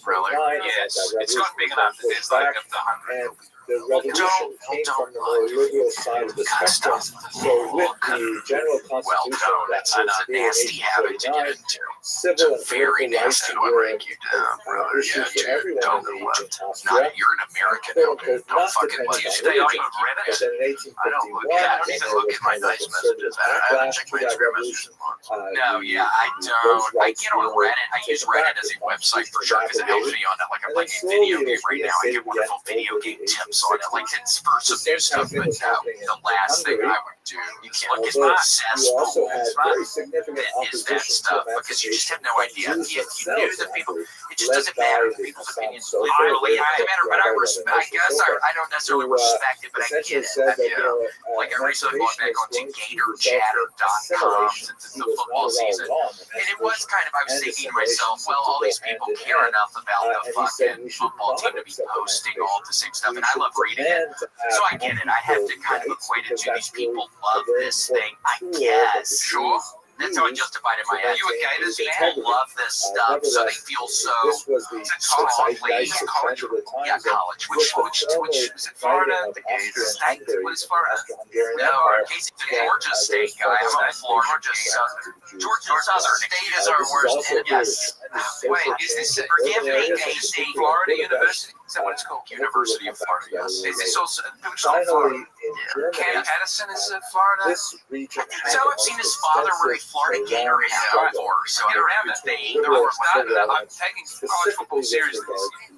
[SPEAKER 11] Really?
[SPEAKER 12] Yes, it's got big enough that there's like up to 100.
[SPEAKER 3] And the revolution came from the more liberal side of the spectrum. So with the general
[SPEAKER 11] Well,
[SPEAKER 3] constitution
[SPEAKER 11] no,
[SPEAKER 3] that
[SPEAKER 11] that's a
[SPEAKER 3] was being
[SPEAKER 11] nasty habit to get
[SPEAKER 3] 1849,
[SPEAKER 11] into.
[SPEAKER 3] civil and
[SPEAKER 11] Very
[SPEAKER 3] political rights
[SPEAKER 11] nasty
[SPEAKER 3] were
[SPEAKER 11] one, break you down, brother.
[SPEAKER 3] issues
[SPEAKER 11] Yeah,
[SPEAKER 3] for
[SPEAKER 11] dude,
[SPEAKER 3] everyone
[SPEAKER 11] don't
[SPEAKER 3] in the
[SPEAKER 11] go left.
[SPEAKER 3] ancient Austria.
[SPEAKER 11] Not, you're an American now, dude. Don't fucking let
[SPEAKER 12] Do you
[SPEAKER 11] you
[SPEAKER 12] stay off
[SPEAKER 11] wait.
[SPEAKER 12] of Reddit?
[SPEAKER 3] But then in
[SPEAKER 11] I don't
[SPEAKER 3] 1851,
[SPEAKER 11] look at. I don't
[SPEAKER 3] then
[SPEAKER 11] even
[SPEAKER 3] there
[SPEAKER 11] look
[SPEAKER 3] was
[SPEAKER 11] at my
[SPEAKER 3] kind of a
[SPEAKER 11] nice messages.
[SPEAKER 3] conservative
[SPEAKER 11] I haven't
[SPEAKER 3] backlash
[SPEAKER 11] checked
[SPEAKER 3] to
[SPEAKER 11] my
[SPEAKER 3] that
[SPEAKER 11] Instagram
[SPEAKER 3] revolution.
[SPEAKER 11] messages once.
[SPEAKER 1] No, yeah, I
[SPEAKER 3] Those
[SPEAKER 1] don't. I
[SPEAKER 3] rights
[SPEAKER 1] get on
[SPEAKER 3] were
[SPEAKER 1] Reddit. I use Reddit as a website for sure because it helps me on it. Like I'm
[SPEAKER 3] And then
[SPEAKER 1] playing a video
[SPEAKER 3] slowly it
[SPEAKER 1] game
[SPEAKER 3] was
[SPEAKER 1] right now. I get
[SPEAKER 3] reinstated
[SPEAKER 1] wonderful
[SPEAKER 3] again
[SPEAKER 1] video
[SPEAKER 3] over
[SPEAKER 1] game
[SPEAKER 3] the
[SPEAKER 1] tips on it. Like
[SPEAKER 3] 1860s.
[SPEAKER 1] it's for some
[SPEAKER 3] The
[SPEAKER 1] new
[SPEAKER 3] same
[SPEAKER 1] stuff,
[SPEAKER 3] thing
[SPEAKER 1] but
[SPEAKER 3] was happening in
[SPEAKER 1] the last thing
[SPEAKER 3] Hungary.
[SPEAKER 1] I would do is look at
[SPEAKER 3] Although
[SPEAKER 1] the
[SPEAKER 3] you also
[SPEAKER 1] cesspool
[SPEAKER 3] had very significant
[SPEAKER 1] that is that
[SPEAKER 3] opposition to
[SPEAKER 1] stuff because you just have no idea.
[SPEAKER 3] Jews
[SPEAKER 1] If you
[SPEAKER 3] themselves
[SPEAKER 1] knew
[SPEAKER 3] in
[SPEAKER 1] the people,
[SPEAKER 3] Hungary,
[SPEAKER 1] it just
[SPEAKER 3] led
[SPEAKER 1] doesn't
[SPEAKER 3] by
[SPEAKER 1] matter.
[SPEAKER 3] the
[SPEAKER 1] People's
[SPEAKER 3] Hasan
[SPEAKER 1] opinions
[SPEAKER 3] Sofer,
[SPEAKER 1] literally doesn't matter. But I
[SPEAKER 3] Rabbi
[SPEAKER 1] guess I don't necessarily
[SPEAKER 3] who,
[SPEAKER 1] respect it, but I get
[SPEAKER 3] essentially
[SPEAKER 1] it.
[SPEAKER 3] said that,
[SPEAKER 1] Like I recently went back onto GatorChatter.com since it's the football season, and it was kind of I was thinking to myself, well, all these people care enough about the fucking football team to be posting all the same stuff, and I love reading it. So I get it. I have to kind of equate it to these people love this thing. I guess.
[SPEAKER 12] Sure.
[SPEAKER 1] That's how I justified it in my head.
[SPEAKER 12] You a Gators fan?
[SPEAKER 1] People love this stuff, so they feel so
[SPEAKER 3] this was the
[SPEAKER 1] college.
[SPEAKER 3] college.
[SPEAKER 1] Yeah, college. Which is it? Florida? The Gators. What is Florida? No, Casey's a Georgia State guy. I'm a Florida Southern. Georgia Southern State is our worst. Yes. Wait, is this? Forgive me, Casey.
[SPEAKER 12] Florida University? Is that what it's called?
[SPEAKER 1] University of Florida. Yes.
[SPEAKER 12] Is this also
[SPEAKER 3] Finally,
[SPEAKER 12] Florida?
[SPEAKER 3] in
[SPEAKER 12] Ken
[SPEAKER 3] Germany,
[SPEAKER 12] Addison is Florida?
[SPEAKER 3] this region
[SPEAKER 1] So I've seen his father were a Florida Gator before, so
[SPEAKER 12] Get around it. I'm taking college football seriously.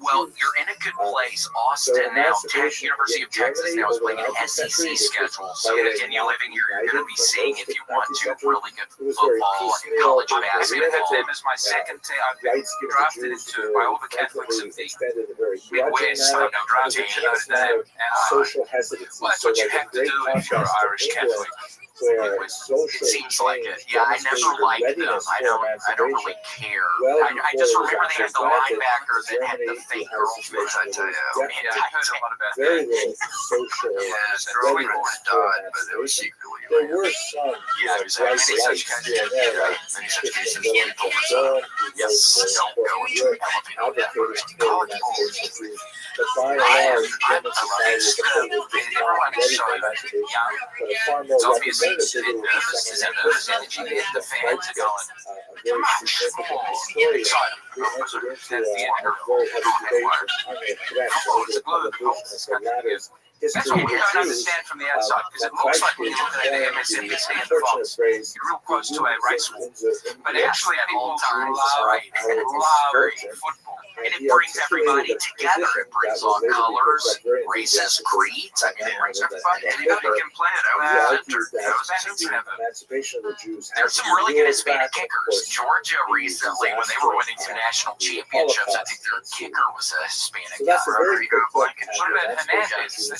[SPEAKER 1] Well, you're in a good place. Austin now, University of Texas now is playing an SEC schedule. So again, you're living here, you're going to be seeing, if you want to, really good football and college
[SPEAKER 12] I'm going to have
[SPEAKER 1] basketball.
[SPEAKER 12] them as my second team. I've been drafted into by all the Catholics of the Midwest. I'm drafted to Notre Dame.
[SPEAKER 3] social hesitancy.
[SPEAKER 12] Well, that's what you have to do if you're Irish Catholic.
[SPEAKER 3] Where
[SPEAKER 1] It seems like it. Yeah, I never liked them. I don't really care. I just remember they had the linebacker that had the fake girlfriend. I tell you,
[SPEAKER 12] Yeah, I heard a lot about
[SPEAKER 3] very
[SPEAKER 12] that.
[SPEAKER 3] little social
[SPEAKER 1] Yes, their only one died, but it was secretly.
[SPEAKER 3] There were some
[SPEAKER 1] Yeah,
[SPEAKER 3] bright
[SPEAKER 1] exactly.
[SPEAKER 3] lights
[SPEAKER 1] Many such cases.
[SPEAKER 3] here and there, like
[SPEAKER 1] Many such cases.
[SPEAKER 3] Christian village of Zone,
[SPEAKER 1] Yes, don't go into an elevator.
[SPEAKER 3] advocating for emancipation. But by and large, German society was completely ready for emancipation. But a far more
[SPEAKER 1] It's obvious
[SPEAKER 3] representative
[SPEAKER 1] it
[SPEAKER 3] group of
[SPEAKER 1] nervous
[SPEAKER 3] someone
[SPEAKER 1] nervous
[SPEAKER 3] like
[SPEAKER 1] energy
[SPEAKER 3] Christian
[SPEAKER 1] in the fans are going.
[SPEAKER 3] a very significant historian who entered into a very heavy debate with Anya Kretsch over the publication of the latter's
[SPEAKER 12] That's
[SPEAKER 3] history
[SPEAKER 12] what we
[SPEAKER 3] of
[SPEAKER 12] don't
[SPEAKER 3] the Jews.
[SPEAKER 12] understand from the outside, because it looks like when you're looking at the MSNBC and Fox, you're real close to a race war. But actually, people love football.
[SPEAKER 1] And it brings everybody together. It brings all colors, races, creeds. I mean, it brings everybody.
[SPEAKER 12] Anybody can play it.
[SPEAKER 3] Emancipation of the Jews.
[SPEAKER 1] There's some really good Hispanic kickers. Georgia recently, when they were winning some national championships, I think their kicker was a Hispanic
[SPEAKER 3] So that's a
[SPEAKER 1] guy.
[SPEAKER 3] very good point.
[SPEAKER 12] What about Hernandez?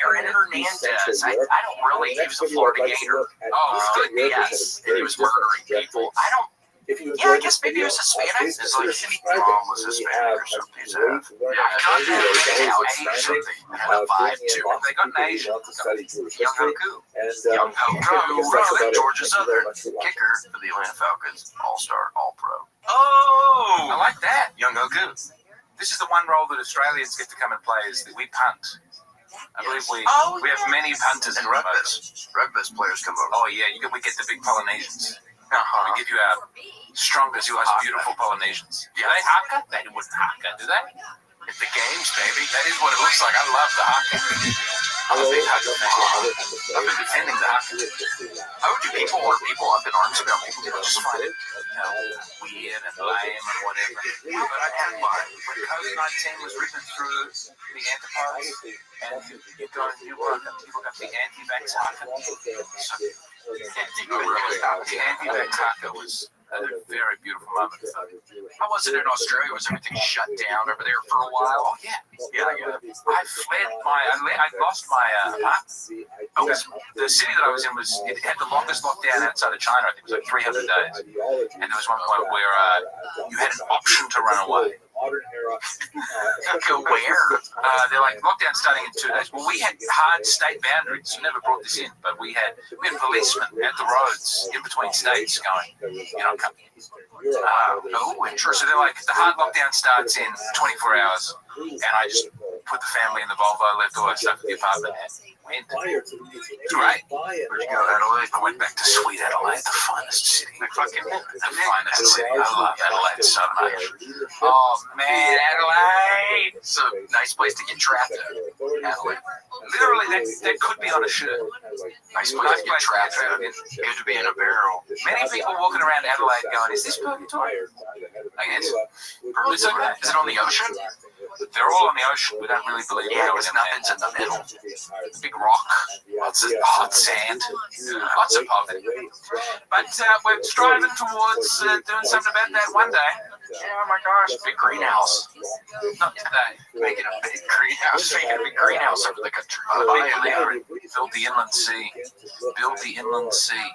[SPEAKER 1] Aaron Hernandez. I don't really. He was a Florida Gator.
[SPEAKER 12] Oh,
[SPEAKER 1] Yes, and he was murdering people. I don't
[SPEAKER 3] If you
[SPEAKER 11] Yeah, I guess maybe it was Hispanic. It's like his mom was Hispanic or something. So, yeah, I got Asian something. It had a vibe to it. They got an Asian. Young Hoku. Young Hoku. Georgia Southern. Kicker for the Atlanta Falcons. All-star, all-pro.
[SPEAKER 1] Oh!
[SPEAKER 11] I like that. Young Hoku.
[SPEAKER 1] This is the one role that Australians get to come and play is that we punt. I believe we have many punters
[SPEAKER 11] And
[SPEAKER 1] in
[SPEAKER 11] rugbys. Rugbys players come over.
[SPEAKER 1] Oh yeah, we get the big Polynesians.
[SPEAKER 11] Uh-huh.
[SPEAKER 1] We give you our strongest, most beautiful Polynesians. Do they haka? They wouldn't haka, do they?
[SPEAKER 11] At the games, baby.
[SPEAKER 1] That is what it looks like. I love the haka. I'm a big haka fan. I've been defending the haka.
[SPEAKER 11] How would you people up in arms about people just find it?
[SPEAKER 1] Weird and lame and whatever. But I tell you what, when COVID-19 was ripping through the enterprise, and you got people got the anti-vax haka. The anti-vax haka was a very beautiful moment.
[SPEAKER 11] How was it in Australia? Was everything shut down over there for a while?
[SPEAKER 1] Oh yeah. I fled I lost my the city that I was in it had the longest lockdown outside of China. I think it was like 300 days. And there was one point where you had an option to run away.
[SPEAKER 11] Go where?
[SPEAKER 1] They're like lockdown starting in 2 days. Well, we had hard state boundaries. You never brought this in, but we had policemen at the roads in between states going,
[SPEAKER 11] interesting.
[SPEAKER 1] So they're like, the hard lockdown starts in 24 hours, and I just put the family in the Volvo, left all that stuff at the apartment, and went. It's great.
[SPEAKER 11] Where'd you go, Adelaide?
[SPEAKER 1] I went back to sweet Adelaide, the finest city. The finest city. I love Adelaide so much. Oh man, Adelaide!
[SPEAKER 11] It's a nice place to get trapped at.
[SPEAKER 1] Adelaide. Literally, that could be on a shirt.
[SPEAKER 11] Nice place to get trapped at. Good to be in a barrel.
[SPEAKER 1] Many people walking around Adelaide going, is this purgatory? I guess. Is it on the ocean? They're all on the ocean. We don't really believe it.
[SPEAKER 11] Because nothing's in the middle.
[SPEAKER 1] Big rock, lots of hot sand, lots of poverty. But we're striving towards doing something about that one day.
[SPEAKER 11] Oh my gosh, big greenhouse.
[SPEAKER 1] Not today.
[SPEAKER 11] Making a big greenhouse. Making a big greenhouse over the country.
[SPEAKER 1] Build the inland sea. Build the inland sea.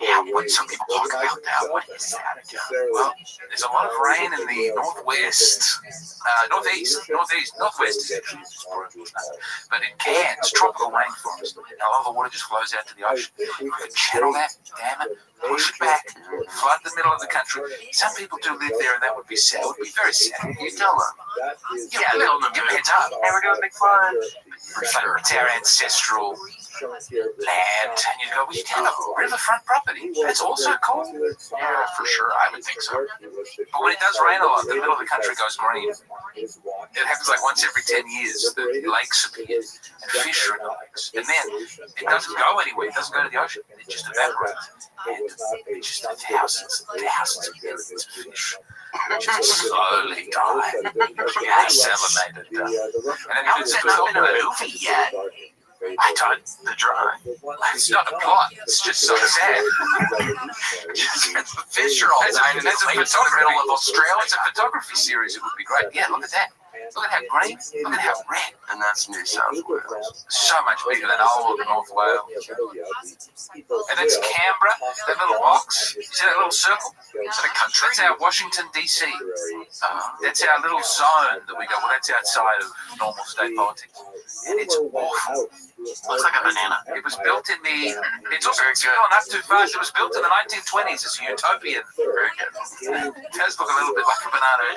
[SPEAKER 11] Yeah, when some people talk about that, what is that again?
[SPEAKER 1] Well, there's a lot of rain in the northwest, northwest is actually, but in Cairns, tropical rainforest, and a lot of the water just flows out to the ocean. We could channel that, damn it, push it back, flood the middle of the country. Some people do live there, and that would be sad. It would be very sad. You tell them. Yeah, they'll give a heads up. Hey, we're doing big fun. It's our ancestral land, and you go, well, you have a riverfront property. That's also cool.
[SPEAKER 11] Yeah, for sure. I would think so.
[SPEAKER 1] But when it does rain a lot, the middle of the country goes green. It happens like once every 10 years. The lakes appear, and fish are in the lakes. And then it doesn't go anywhere. It doesn't go to the ocean. It just evaporates. And just thousands and thousands of millions of fish just slowly die. Disseminated. And then
[SPEAKER 11] How has that not been a movie yet?
[SPEAKER 1] I don't. The dry. It's not a plot. It's just so sad.
[SPEAKER 11] The fish are all dying in the middle of Australia.
[SPEAKER 1] It's a photography series. It would be great. Yeah, look at that. Look at how green. Look at how red.
[SPEAKER 11] And that's New South Wales.
[SPEAKER 1] So much bigger than all of North Wales. And that's Canberra, that little box. You see that little circle?
[SPEAKER 11] Is that a country?
[SPEAKER 1] That's our Washington, D.C. That's our little zone that we go, well, that's outside of normal state politics. And it's awful.
[SPEAKER 11] Looks like a banana.
[SPEAKER 1] It was built in the, it's also gone up too fast. It was built in the 1920s as a utopian.
[SPEAKER 11] Very good.
[SPEAKER 1] It does look a little bit like a banana.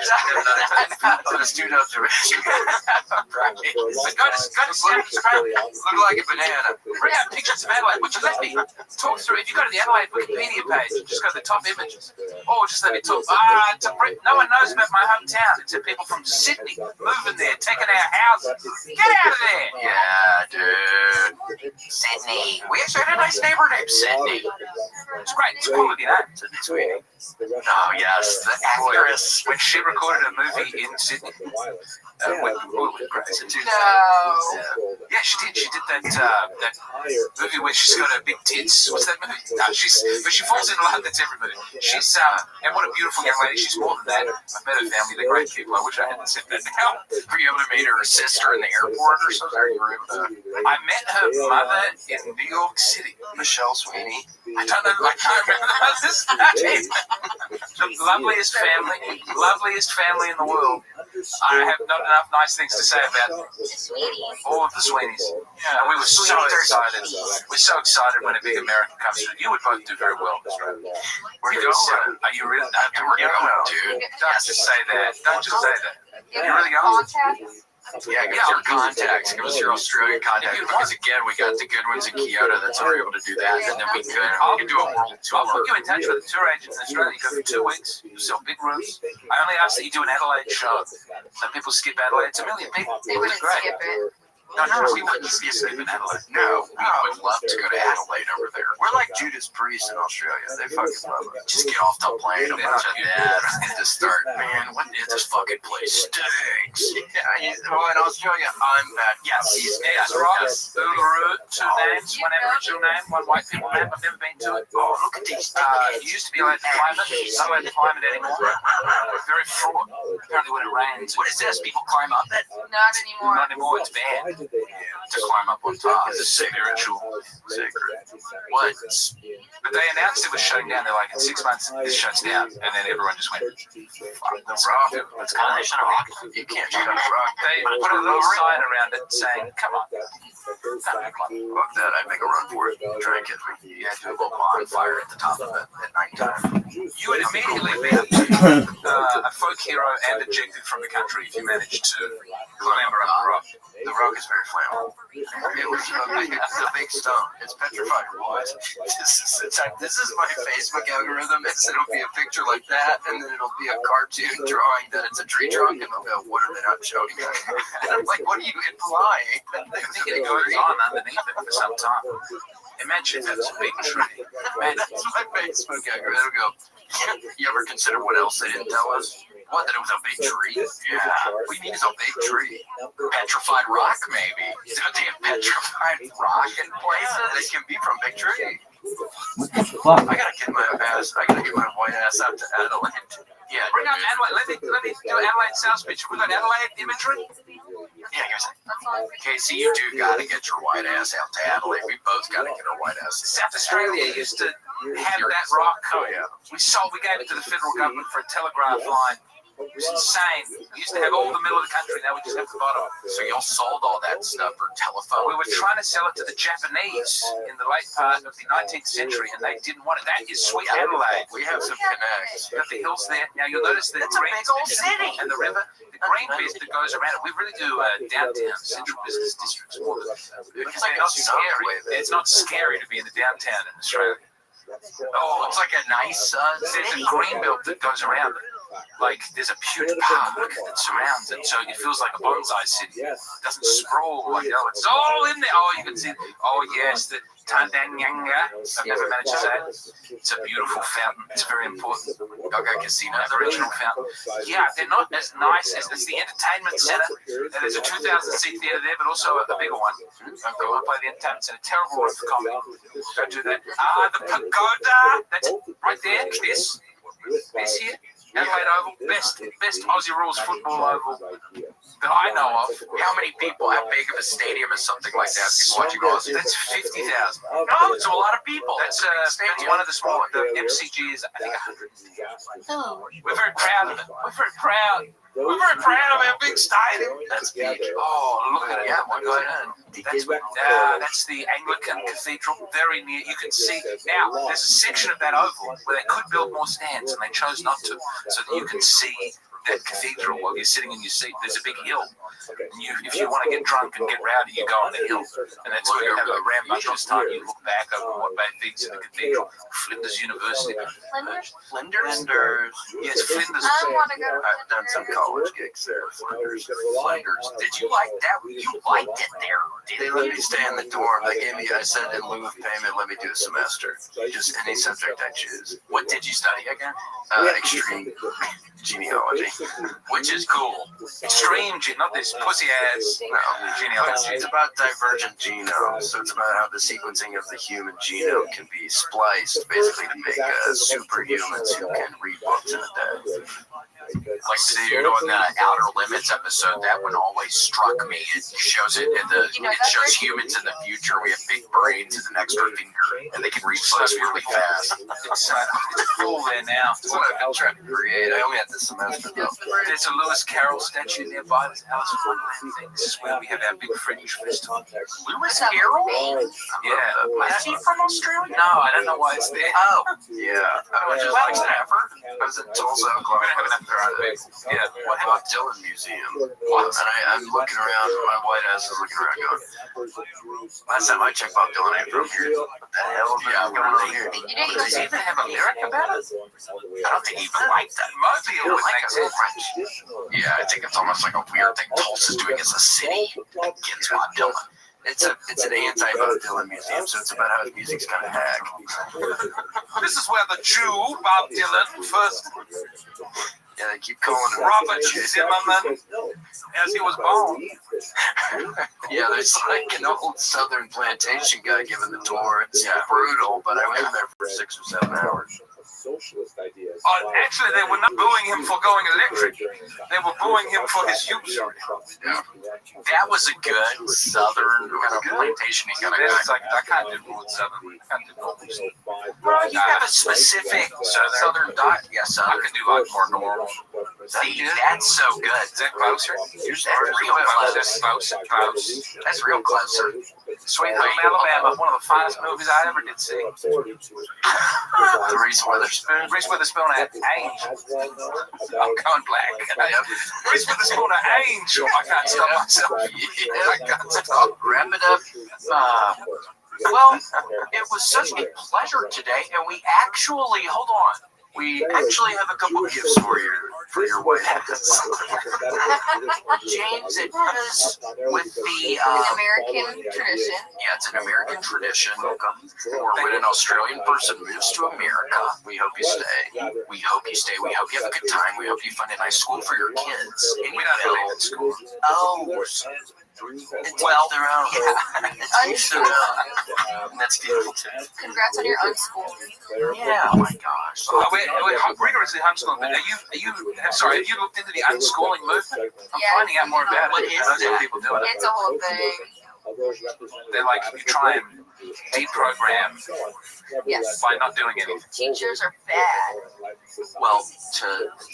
[SPEAKER 11] So the students are
[SPEAKER 1] But go to San Francisco, look like a banana. Bring out pictures of Adelaide. Would you let me talk through? If you go to the Adelaide Wikipedia page, just go to the top images. Or just let me talk. No one knows about my hometown. It's people from Sydney moving there, taking our houses. Get out of there.
[SPEAKER 11] Yeah, dude.
[SPEAKER 1] Sydney. We actually had a nice neighbor named Sydney. It's great. It's quality name.
[SPEAKER 11] Sydney Sweeney. Oh, yes. The actress.
[SPEAKER 1] When she recorded a movie in Sydney. With Grace.
[SPEAKER 2] No.
[SPEAKER 1] Yeah, she did. She did that movie where she's got her big tits. What's that movie? No, but she falls in love. That's every movie. She's and what a beautiful young lady. She's more than that. I've met her family. They're great people. I wish I hadn't said that now.
[SPEAKER 11] Were you able to meet her sister in the airport or something?
[SPEAKER 1] I met her mother in New York City.
[SPEAKER 11] Michelle Sweeney.
[SPEAKER 1] I don't know. I can't remember this name.
[SPEAKER 11] The loveliest family in the world. I have not enough nice things to say about them. All of the Sweeneys. Yeah, and we were so excited. We're so excited when a big American comes through. You would both do very well in Australia. Are you really? We're going, dude. Don't just say that. Don't just say that. You're really going?
[SPEAKER 1] Yeah, give us your contacts. Give us your Australian contacts. Because again, we got the good ones in Kyoto that are able to do that, and then we could do a world tour.
[SPEAKER 11] I'll put you in touch with the tour agents in Australia. You go for 2 weeks. You sell big rooms. I only ask that you do an Adelaide show. Some people skip Adelaide. It's a million people.
[SPEAKER 2] They wouldn't skip it.
[SPEAKER 1] No, we wouldn't be skipping Adelaide. No, we would love to go to Adelaide over there. We're like Judas Priest in Australia. They fucking love it. Just get off the plane, a bunch of that, and just start, man, what is this fucking place stinks? Yeah, well, in Australia, I'm bad. Yes, he's
[SPEAKER 11] Ross, Uluru, 2 names, one Aboriginal name, one white people name. I've never been to it.
[SPEAKER 1] Oh, look at these.
[SPEAKER 11] You used to be allowed to climb it. Not allowed to climb it anymore. Very fraught. Apparently when it rains.
[SPEAKER 1] What is this? People climb up it?
[SPEAKER 2] Not anymore.
[SPEAKER 11] Not anymore. It's banned.
[SPEAKER 1] To climb up on top. It's spiritual. Sacred. What?
[SPEAKER 11] But they announced it was shutting down. They're like, in 6 months, this shuts down. And then everyone just went, fuck,
[SPEAKER 1] That's rock. That's kind of rock. You can't shut a rock.
[SPEAKER 11] They put a little sign around it saying, come on.
[SPEAKER 1] Fuck that. I'd make a run for it. Try and get me. You had to have a bonfire at the top of it at nighttime.
[SPEAKER 11] You would immediately be a folk hero and ejected from the country if you managed to clamber up the rock.
[SPEAKER 1] The rock is very flammable. It was a big stone. It's petrified wood. This is my Facebook algorithm. It'll be a picture like that, and then it'll be a cartoon drawing that it's a tree trunk, and they'll go, what are they not showing? I'm like, what are you implying?
[SPEAKER 11] I think it goes on underneath it for some time. Imagine if it's a big tree.
[SPEAKER 1] Man, that's my Facebook algorithm. It'll go, you ever consider what else they didn't tell us? What, that it was a big tree? Yeah. We need is a big tree. Petrified rock, maybe. Is there a petrified rock in places? They can be from big tree.
[SPEAKER 4] What the fuck?
[SPEAKER 1] I gotta get my white ass out to Adelaide. Yeah.
[SPEAKER 11] Bring up Adelaide. Let me do Adelaide South picture. We got Adelaide imagery.
[SPEAKER 1] Yeah, give me a second. Casey, you do gotta get your white ass out to Adelaide. We both gotta get our white ass.
[SPEAKER 11] South Australia used to have that rock.
[SPEAKER 1] Oh yeah.
[SPEAKER 11] We gave it to the federal government for a telegraph line. It was insane. We used to have all the middle of the country, now we just have the bottom.
[SPEAKER 1] So y'all sold all that stuff for telephone?
[SPEAKER 11] We were trying to sell it to the Japanese in the late part of the 19th century, and they didn't want it. That is sweet Adelaide.
[SPEAKER 1] We have some connects.
[SPEAKER 11] You've got the hills there. Now you'll notice the green city and the river. The green bit that goes around it. We really do downtown central business districts more than because they're not scary. It's not scary to be in the downtown in Australia.
[SPEAKER 1] Oh, it's like a nice
[SPEAKER 11] there's a green belt that goes around it. Like there's a huge park that surrounds it, so it feels like a bonsai city. It doesn't sprawl like it's all in there. Oh, you can see. Oh yes, the Tandanyanga. I've never managed to say it. It's a beautiful fountain. It's very important.
[SPEAKER 1] Okay, casino,
[SPEAKER 11] the original fountain. Yeah, they're not as nice as it's the entertainment center. And there's a 2,000-seat theater there, but also a bigger one. I've got one by the entertainment center. Terrible room for comedy. Don't do that. The pagoda. That's right there. This here. Adelaide Oval, best Aussie rules football oval that I know of.
[SPEAKER 1] How many people? How big of a stadium is something like that? People watching Aussie?
[SPEAKER 11] That's 50,000.
[SPEAKER 1] No, it's a lot of people.
[SPEAKER 11] That's one of the smaller. The MCG is I think 100.
[SPEAKER 2] Oh.
[SPEAKER 11] We're very proud of it. We're very proud. We're very proud of our big stadium.
[SPEAKER 1] That's big.
[SPEAKER 11] Oh, look at it.
[SPEAKER 1] Yeah, one going in.
[SPEAKER 11] That's the Anglican Cathedral, very near. You can see now. There's a section of that oval where they could build more stands, and they chose not to, so that you can see that cathedral while you're sitting in your seat. There's a big hill, and if you want to get drunk and get rowdy, you go on the hill, and that's where you have a rambunctious time. You look back over what they think in the cathedral. Flinders University.
[SPEAKER 2] Flinders?
[SPEAKER 11] Yes, Flinders.
[SPEAKER 2] I want to go to
[SPEAKER 1] I've done some college gigs there. Flinders. Did you like that? You liked it there. They let me stay in the dorm. I said in lieu of payment, let me do a semester. Just any subject I choose.
[SPEAKER 11] What did you study again?
[SPEAKER 1] Extreme genealogy.
[SPEAKER 11] Which is cool. Extreme, not this pussy ass genealogy.
[SPEAKER 1] It's about divergent genomes. So it's about how the sequencing of the human genome can be spliced, basically to make superhumans who can read books in a day.
[SPEAKER 11] Like, see, you know, in the Outer Limits episode, that one always struck me. It shows it in the. It shows humans in the future. We have big brains and an extra finger, and they can read books really fast.
[SPEAKER 15] It's full there now.
[SPEAKER 11] That's what I've been trying to create. I only had this semester though.
[SPEAKER 15] There's a Lewis Carroll statue nearby this house. This is where we have our big Fringe festival.
[SPEAKER 11] Lewis Carroll?
[SPEAKER 15] Yeah.
[SPEAKER 11] Is he from Australia?
[SPEAKER 15] No, I don't know why it's there.
[SPEAKER 11] Oh, yeah. I just like never. I was in Tulsa, Oklahoma.
[SPEAKER 15] Yeah.
[SPEAKER 11] What about Dylan Museum? What? And I'm looking around. My white ass is looking around going, last time I checked Bob Dylan ain't from here. What the hell is going on here? Does he even have a lyric about it? I don't think he even liked that.
[SPEAKER 15] Most people would think so.
[SPEAKER 11] Yeah, I think it's almost like a weird thing Tulsa's doing as a city against Bob Dylan. It's an anti-Bob Dylan museum, so it's about how his music's kind of hack.
[SPEAKER 15] This is where the Jew, Bob Dylan, first.
[SPEAKER 11] Yeah, they keep calling him
[SPEAKER 15] Robert Zimmerman, as he was born.
[SPEAKER 11] Yeah, there's like an old Southern plantation guy giving the tour. It's brutal, but I was in there for 6 or 7 hours.
[SPEAKER 15] Actually, they were not booing him for going electric. They were booing him for his use.
[SPEAKER 11] Yeah. That was a good Southern kind of plantation kind of guy.
[SPEAKER 15] It's like, I can't do North Southern. I can't do Northeast.
[SPEAKER 11] Bro, you have a specific Southern diet. Yes, I can do like more normal. See, that's so good.
[SPEAKER 15] Is that closer?
[SPEAKER 11] That's real close. That's real closer.
[SPEAKER 15] Sweet Home Alabama, one of the finest movies I ever did see.
[SPEAKER 11] Reese Witherspoon.
[SPEAKER 15] Reese Witherspoon at Angel. I'm going black. Reese Witherspoon at Angel. I can't stop myself.
[SPEAKER 11] I got to wrap it up. Well, it was such a pleasure today, and we actually, hold on. We actually have a couple of gifts for your white ass. James, it was with the
[SPEAKER 2] American tradition.
[SPEAKER 11] Yeah, it's an American tradition. Or when an Australian person moves to America, we hope you stay. We hope you stay. We hope you have a good time. We hope you find a nice school for your kids.
[SPEAKER 15] We're not having in school.
[SPEAKER 11] Oh, well, their own. That's beautiful too.
[SPEAKER 2] Congrats on your unschooling.
[SPEAKER 11] Yeah. Oh my gosh.
[SPEAKER 15] We're rigorously homeschooling. But have you looked into the unschooling movement? I'm finding out more about it.
[SPEAKER 11] What is
[SPEAKER 15] that? People do it.
[SPEAKER 2] It's a whole thing.
[SPEAKER 15] They're like, you try and deprogram by not doing anything.
[SPEAKER 2] Teachers are bad.
[SPEAKER 11] Well,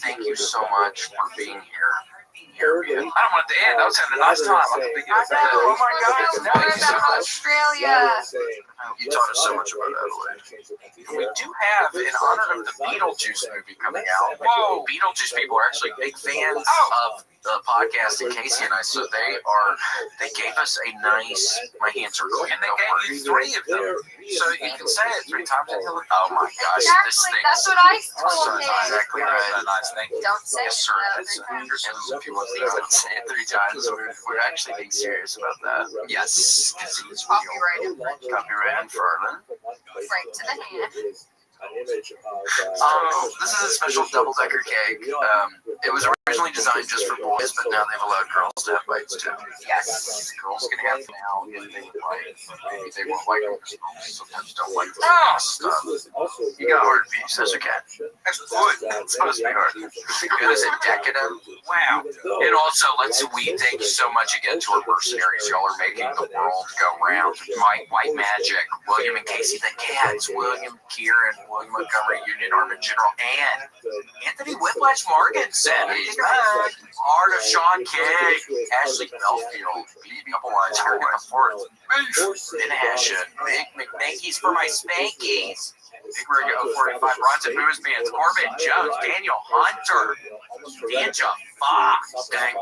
[SPEAKER 11] thank you so much for being here.
[SPEAKER 15] I don't want it to end. I was having a nice time.
[SPEAKER 11] Oh my God.
[SPEAKER 2] What about Australia?
[SPEAKER 11] You taught us so much about Adelaide. We do have, in honor of the Beetlejuice movie coming out, Beetlejuice people are actually big fans of the podcast, and Casey and I, so they gave us a nice, my hands are clean,
[SPEAKER 15] and they gave you 3 of them, so you can say it 3 times.
[SPEAKER 11] Oh my gosh, this thing.
[SPEAKER 2] That's what I told him.
[SPEAKER 11] Exactly right.
[SPEAKER 15] That's a nice thing.
[SPEAKER 2] Don't say
[SPEAKER 11] Yes, sir. If you want to say it 3 times, we're actually being serious about that. Yes, because he's real. Copyright infringement.
[SPEAKER 2] Right to the hand.
[SPEAKER 11] This is a special double-decker cake. It was originally designed just for boys, but now they've allowed girls to have bites too. Yes, girls can have them now if they like. Maybe they won't like them. Sometimes don't like the stuff. You got hard piece. That's okay. That's good. It's supposed to be hard. Good as a decadent. Wow. And also, we thank you so much again to our mercenaries. Y'all are making the world go round. White Magic, William and Casey the Cats, William Kieran, William Montgomery, Union Army General, and Anthony Whiplash Morganson. He's back. Art of Sean King, Ashley Belfield, BB Couple Lines, Harry Forth, Ben Ashen, Big McNankies for my Spankies, Big Rig 045, Bronson Booze Bands, Corbin Jones, Daniel Hunter, D'Angelo Fox, Dang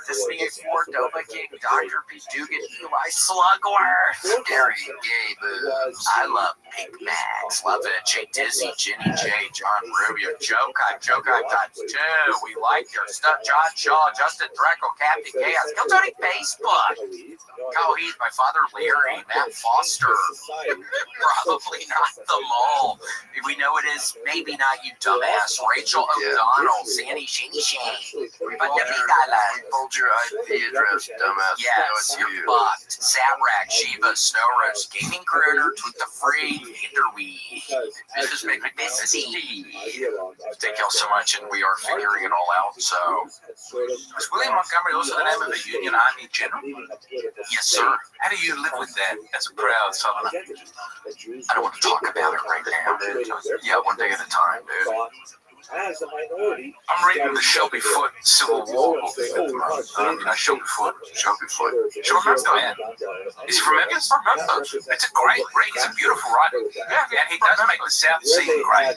[SPEAKER 11] This Thing is for Doba King, Dr. P. Dugan, Eli Slugworth, Gary Gay Boobs, I love Pink Max, love it, Jay Dizzy, Jenny J, John Rubio, Joe Times 2, we like your stuff, John Shaw, Justin Dreckle, Captain Chaos, go to Facebook, Kyle Heath, my father Larry, Matt Foster, probably not the mole, we know it is, maybe not you dumbass, Rachel O'Donnell, Sandy Shinny Shane, Hold your IP address, dumbass.
[SPEAKER 1] Yes, you're fucked. Zabrak, Shiva, Snow Roast, Gaming Crooner, Tweet the Free, Hinderweed. This is Make McBusy. Thank y'all so much, and we are figuring it all out. So, is William Montgomery also the name of the Union Army General? Yes, sir. How do you live with that as a proud Southerner? I don't want to talk about it right now, dude. Yeah, one day at a time, dude.
[SPEAKER 3] As a minority,
[SPEAKER 1] I'm reading the Shelby Foote Civil War book at the moment. Shelby Foote. Go ahead. Is he from Memphis? Memphis. It's a great read. He's a beautiful writer. Yeah, and he does make the South seem great.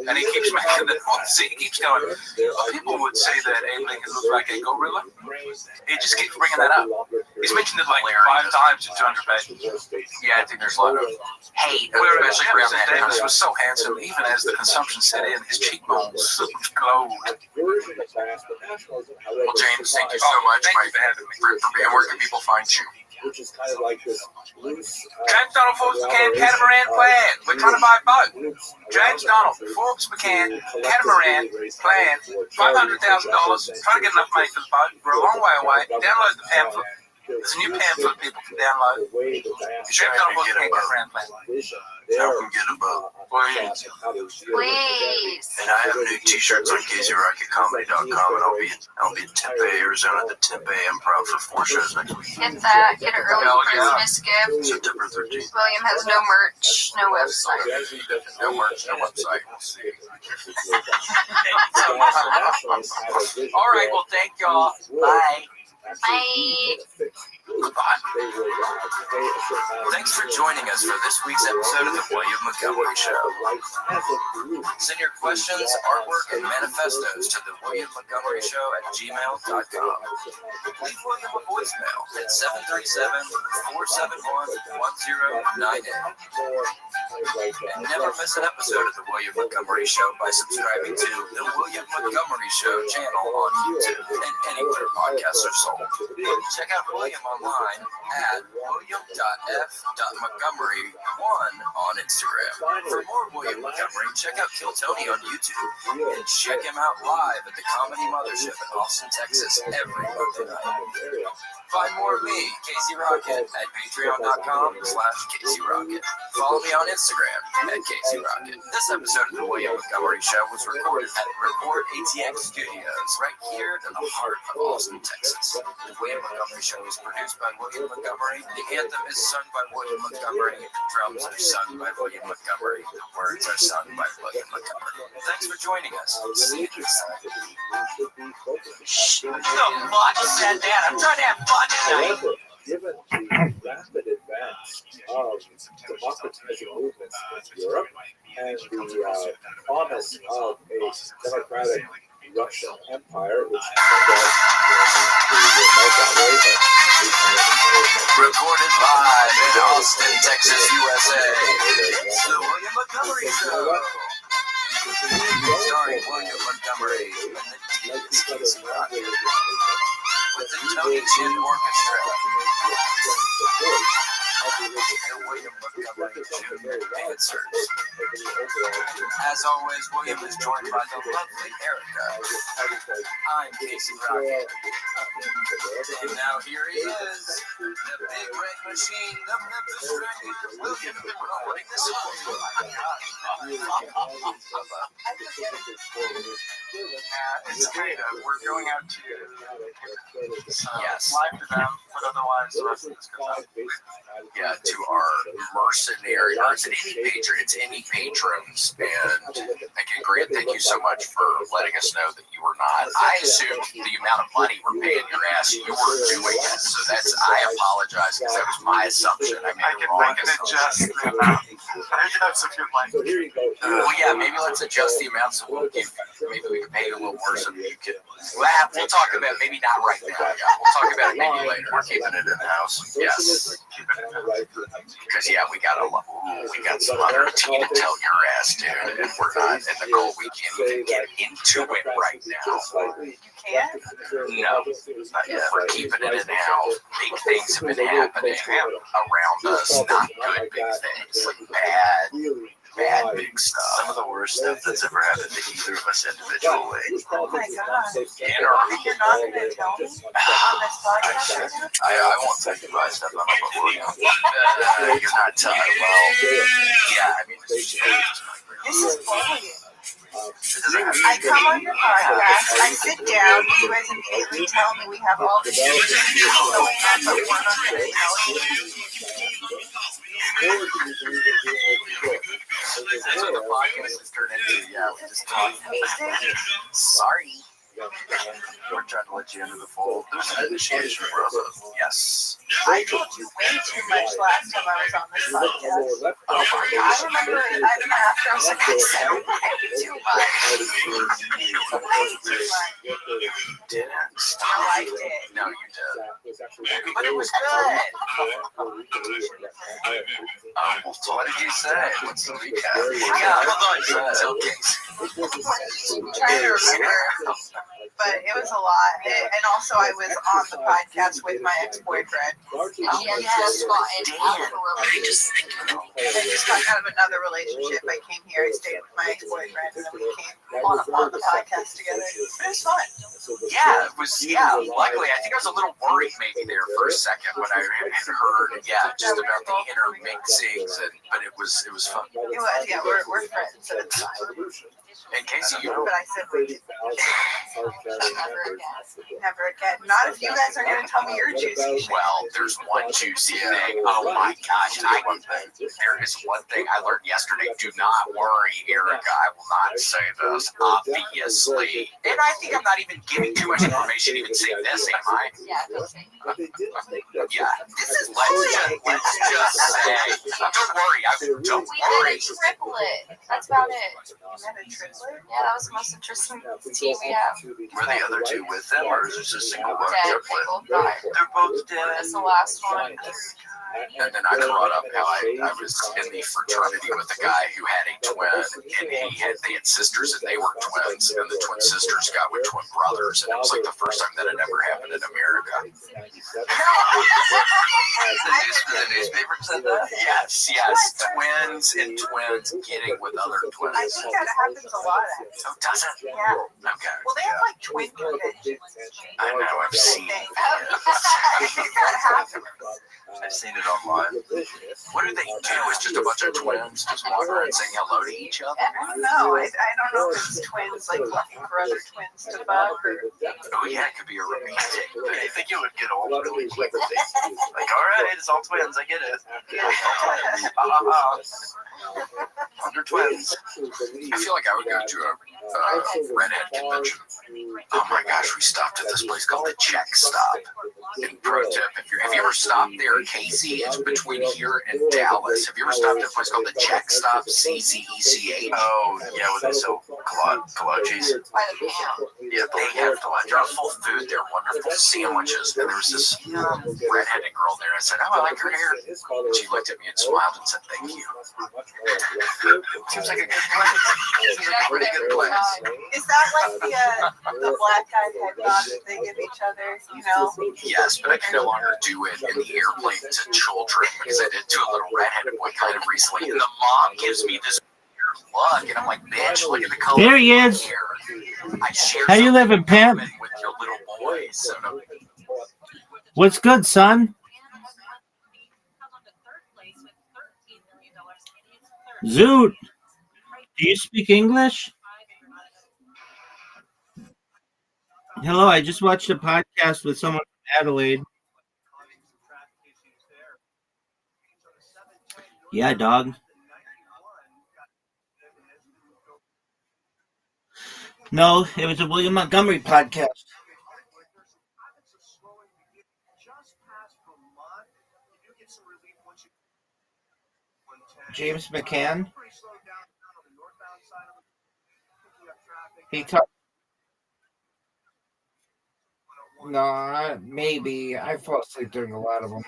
[SPEAKER 1] And he keeps making the North Sea. He keeps going. Well, people would say that Abe Lincoln looked like a gorilla. He just keeps bringing that up. He's mentioned it like 5 times in 200 pages. Yeah, I think there's a lot of hate, especially around that. Davis was so handsome, even as the consumption set in, his cheekbones glowed. Well, James, thank you so much for being. Where can people find you?
[SPEAKER 3] Which is kind of like this loose.
[SPEAKER 1] James Donald, Forbes McCann, Catamaran Plan. We're trying to buy a boat. James Donald, Forbes McCann, Catamaran Plan, $500,000. Trying to get enough money for the boat. We're a long way away. Download the pamphlet. There's a new pamphlet people can download. James Donald, Forbes McCann, Catamaran Plan.
[SPEAKER 11] Help him get a boat.
[SPEAKER 2] Please.
[SPEAKER 11] And I have new t-shirts on KZRocketComedy.com, and I'll be in Tempe, Arizona, at the Tempe Improv for 4 shows next week.
[SPEAKER 2] Get that. Get an early Christmas gift.
[SPEAKER 11] September 13th.
[SPEAKER 2] William has no merch, no website.
[SPEAKER 11] No merch, no website. We'll see.
[SPEAKER 1] All right, well, thank y'all. Bye.
[SPEAKER 2] Bye.
[SPEAKER 1] Thanks for joining us for this week's episode of the William Montgomery Show. Send your questions, artwork, and manifestos to the William Montgomery Show at gmail.com. Leave William a voicemail at 737-471-1098. And never miss an episode of the William Montgomery Show by subscribing to the William Montgomery Show channel on YouTube and anywhere podcasts are sold. Check out William online at william.f.montgomery1 on Instagram. For more William Montgomery, check out Kill Tony on YouTube and check him out live at the Comedy Mothership in Austin, Texas every Monday night. Find more of me, Casey Rocket, at patreon.com/Casey Rocket. Follow me on Instagram at Casey Rocket. This episode of the William Montgomery Show was recorded at Record ATX Studios, right here in the heart of Austin, Texas. The William Montgomery Show is produced by William Montgomery. The anthem is sung by William Montgomery. The drums are sung by William Montgomery. The words are sung by William Montgomery. Thanks for joining us. See you next time. The fuck said that? I'm trying to have fun tonight.
[SPEAKER 3] Given the rapid advance of democratizing movements in Europe and the promise of a democratic Russian empire, which
[SPEAKER 1] recorded live in Austin, Texas, USA. It's the William Montgomery Show. Starring William Montgomery and the Casey Rocket with the Tony Chin Orchestra. And William Montgomery Jr. dancers. As always, William is joined by the lovely Erica. I'm Casey Rocket. And now here he is, the big red machine, the Memphis Strangler, William recording the song.
[SPEAKER 12] It's kind of, we're going out to
[SPEAKER 1] Yes.
[SPEAKER 12] live to them, but otherwise the rest of this goes out.
[SPEAKER 1] Yeah, to our mercenary, or is it indie patrons? Indie patrons. And again, Grant, thank you so much for letting us know that you were not. I assumed the amount of money we're paying your ass, you were doing it. So that's, I apologize because that was my assumption. I can
[SPEAKER 12] adjust the amount. That's if you'd like.
[SPEAKER 1] Well, yeah, maybe let's adjust the amount so we'll give, maybe we can pay you a little more so that you can. We'll talk about it, maybe not right now. Yeah, we'll talk about it maybe later. We're keeping it in the house. Yes. Because yeah, we got some other tea to tell your ass, dude, and we're not. And the goal, we can't even get into it right now.
[SPEAKER 2] You can't?
[SPEAKER 1] No, not yet. We're keeping it in house. Big things have been happening around us. Not good big things, like bad
[SPEAKER 11] big stuff. Some of the worst stuff that's ever happened to either of us individually.
[SPEAKER 5] Oh my god.
[SPEAKER 11] And or
[SPEAKER 5] You're not going to tell me on this podcast?
[SPEAKER 11] I won't tell you about stuff I'm about. You're not telling. Well, yeah. I mean,
[SPEAKER 5] This is bullying. I come on your podcast, I sit down, you guys immediately tell me we have all this shit going on, but we're not going to tell you.
[SPEAKER 11] That's what the podcast has turned into. Yeah, we just talk. Sorry. We're trying to let you into the fold. There's an initiation process. Yes.
[SPEAKER 5] I told you way too much last time I was on this podcast.
[SPEAKER 11] Oh my
[SPEAKER 5] I
[SPEAKER 11] gosh.
[SPEAKER 5] remember after I was like, I said way too much. Way too much.
[SPEAKER 11] You didn't.
[SPEAKER 5] No, I did.
[SPEAKER 11] No, you did.
[SPEAKER 5] But it was good.
[SPEAKER 11] So what did you say? What's the recap?
[SPEAKER 5] Yeah,
[SPEAKER 11] hold on. Tell Casey.
[SPEAKER 5] I'm trying to remember. But it was a lot. And also, I was on the podcast with my ex-boyfriend.
[SPEAKER 2] Yeah, yes, well, and after
[SPEAKER 5] I just got out of another relationship. I came here, I stayed with my ex-boyfriend, and then we came on the podcast together. It was fun.
[SPEAKER 11] Yeah, it was. Yeah, luckily, I think I was a little worried maybe there for a second when I had heard, just about the intermixings, but it was fun.
[SPEAKER 5] It was, yeah, we're friends, so it's fine.
[SPEAKER 11] And Casey, you
[SPEAKER 5] But I said, never again. Not if you guys are going to tell me your juicy shit.
[SPEAKER 11] Well, there's one juicy thing. Oh my gosh, there is one thing I learned yesterday. Do not worry, Erica. I will not say this, obviously. And I think I'm not even giving too much information, even saying this, am I?
[SPEAKER 2] Yeah, don't say.
[SPEAKER 11] Yeah. This is let's just say. Don't worry. Don't
[SPEAKER 2] We
[SPEAKER 11] worry.
[SPEAKER 2] did a triplet. That's about it. Yeah, that was the most interesting team we have.
[SPEAKER 11] Were the other two with them, or is this a single one?
[SPEAKER 2] Dead. They both died.
[SPEAKER 11] They're both dead.
[SPEAKER 2] That's the last one.
[SPEAKER 11] And then I brought up how I was in the fraternity with a guy who had a twin, and they had sisters, and they were twins, and the twin sisters got with twin brothers, and it was like the first time that had ever happened in America. The newspaper said that? Yes, twins and twins getting with other twins.
[SPEAKER 5] I think that happens a lot, actually.
[SPEAKER 11] Oh, does it?
[SPEAKER 5] Yeah.
[SPEAKER 11] Okay.
[SPEAKER 5] Well, they have like twin conventions.
[SPEAKER 11] I know, I've seen it.
[SPEAKER 5] I think that happens.
[SPEAKER 11] I've seen it online. What do they do? It's just a bunch of twins just walking around saying hello to each other?
[SPEAKER 5] I don't know. I don't know if it's twins like looking for other twins to fuck or.
[SPEAKER 11] Oh yeah, it could be a romantic. But I think it would get old really quick. Like, all right, it's all twins. I get it. Under twins. I feel like I would go to a redhead convention. Oh my gosh, we stopped at this place called the Czech Stop. And pro tip, have you ever stopped there? Casey, it's between here and Dallas. Have you ever stopped at a place called the Czech Stop? CZECH. Oh, yeah, with the so kolaches. Yeah, they have they're full food. They're wonderful sandwiches. And there was this redheaded girl there. I said, oh, I like her hair. And she looked at me and smiled and said, thank you. Seems like a good place. Seems like a pretty good place.
[SPEAKER 5] Is that like the black guy head nod that they give each other? You know?
[SPEAKER 11] Yes, but I can no longer do it in the airplane to children because I did to a little redheaded boy kind of recently. And the mom gives me this weird look, and I'm like, bitch, look at the color.
[SPEAKER 4] There he is. How you living, pimp?
[SPEAKER 11] With your little boys. So no.
[SPEAKER 4] What's good, son? Zoot, do you speak English? Hello, I just watched a podcast with someone from Adelaide. Yeah, dog. No, it was a William Montgomery podcast. James McCann. He talked. No, maybe. I fall asleep during a lot of them.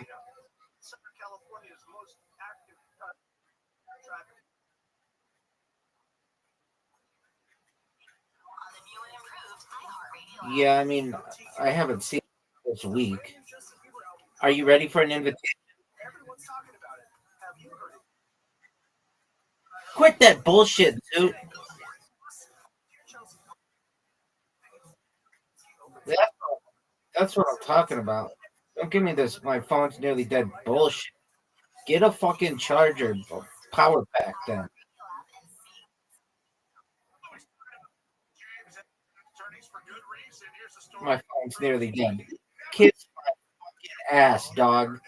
[SPEAKER 4] Yeah, I mean, I haven't seen it this week. Are you ready for an invitation? Quit that bullshit, dude. That's what I'm talking about. Don't give me this. My phone's nearly dead bullshit. Get a fucking charger, power pack then. My phone's nearly dead. Kiss my fucking ass, dog.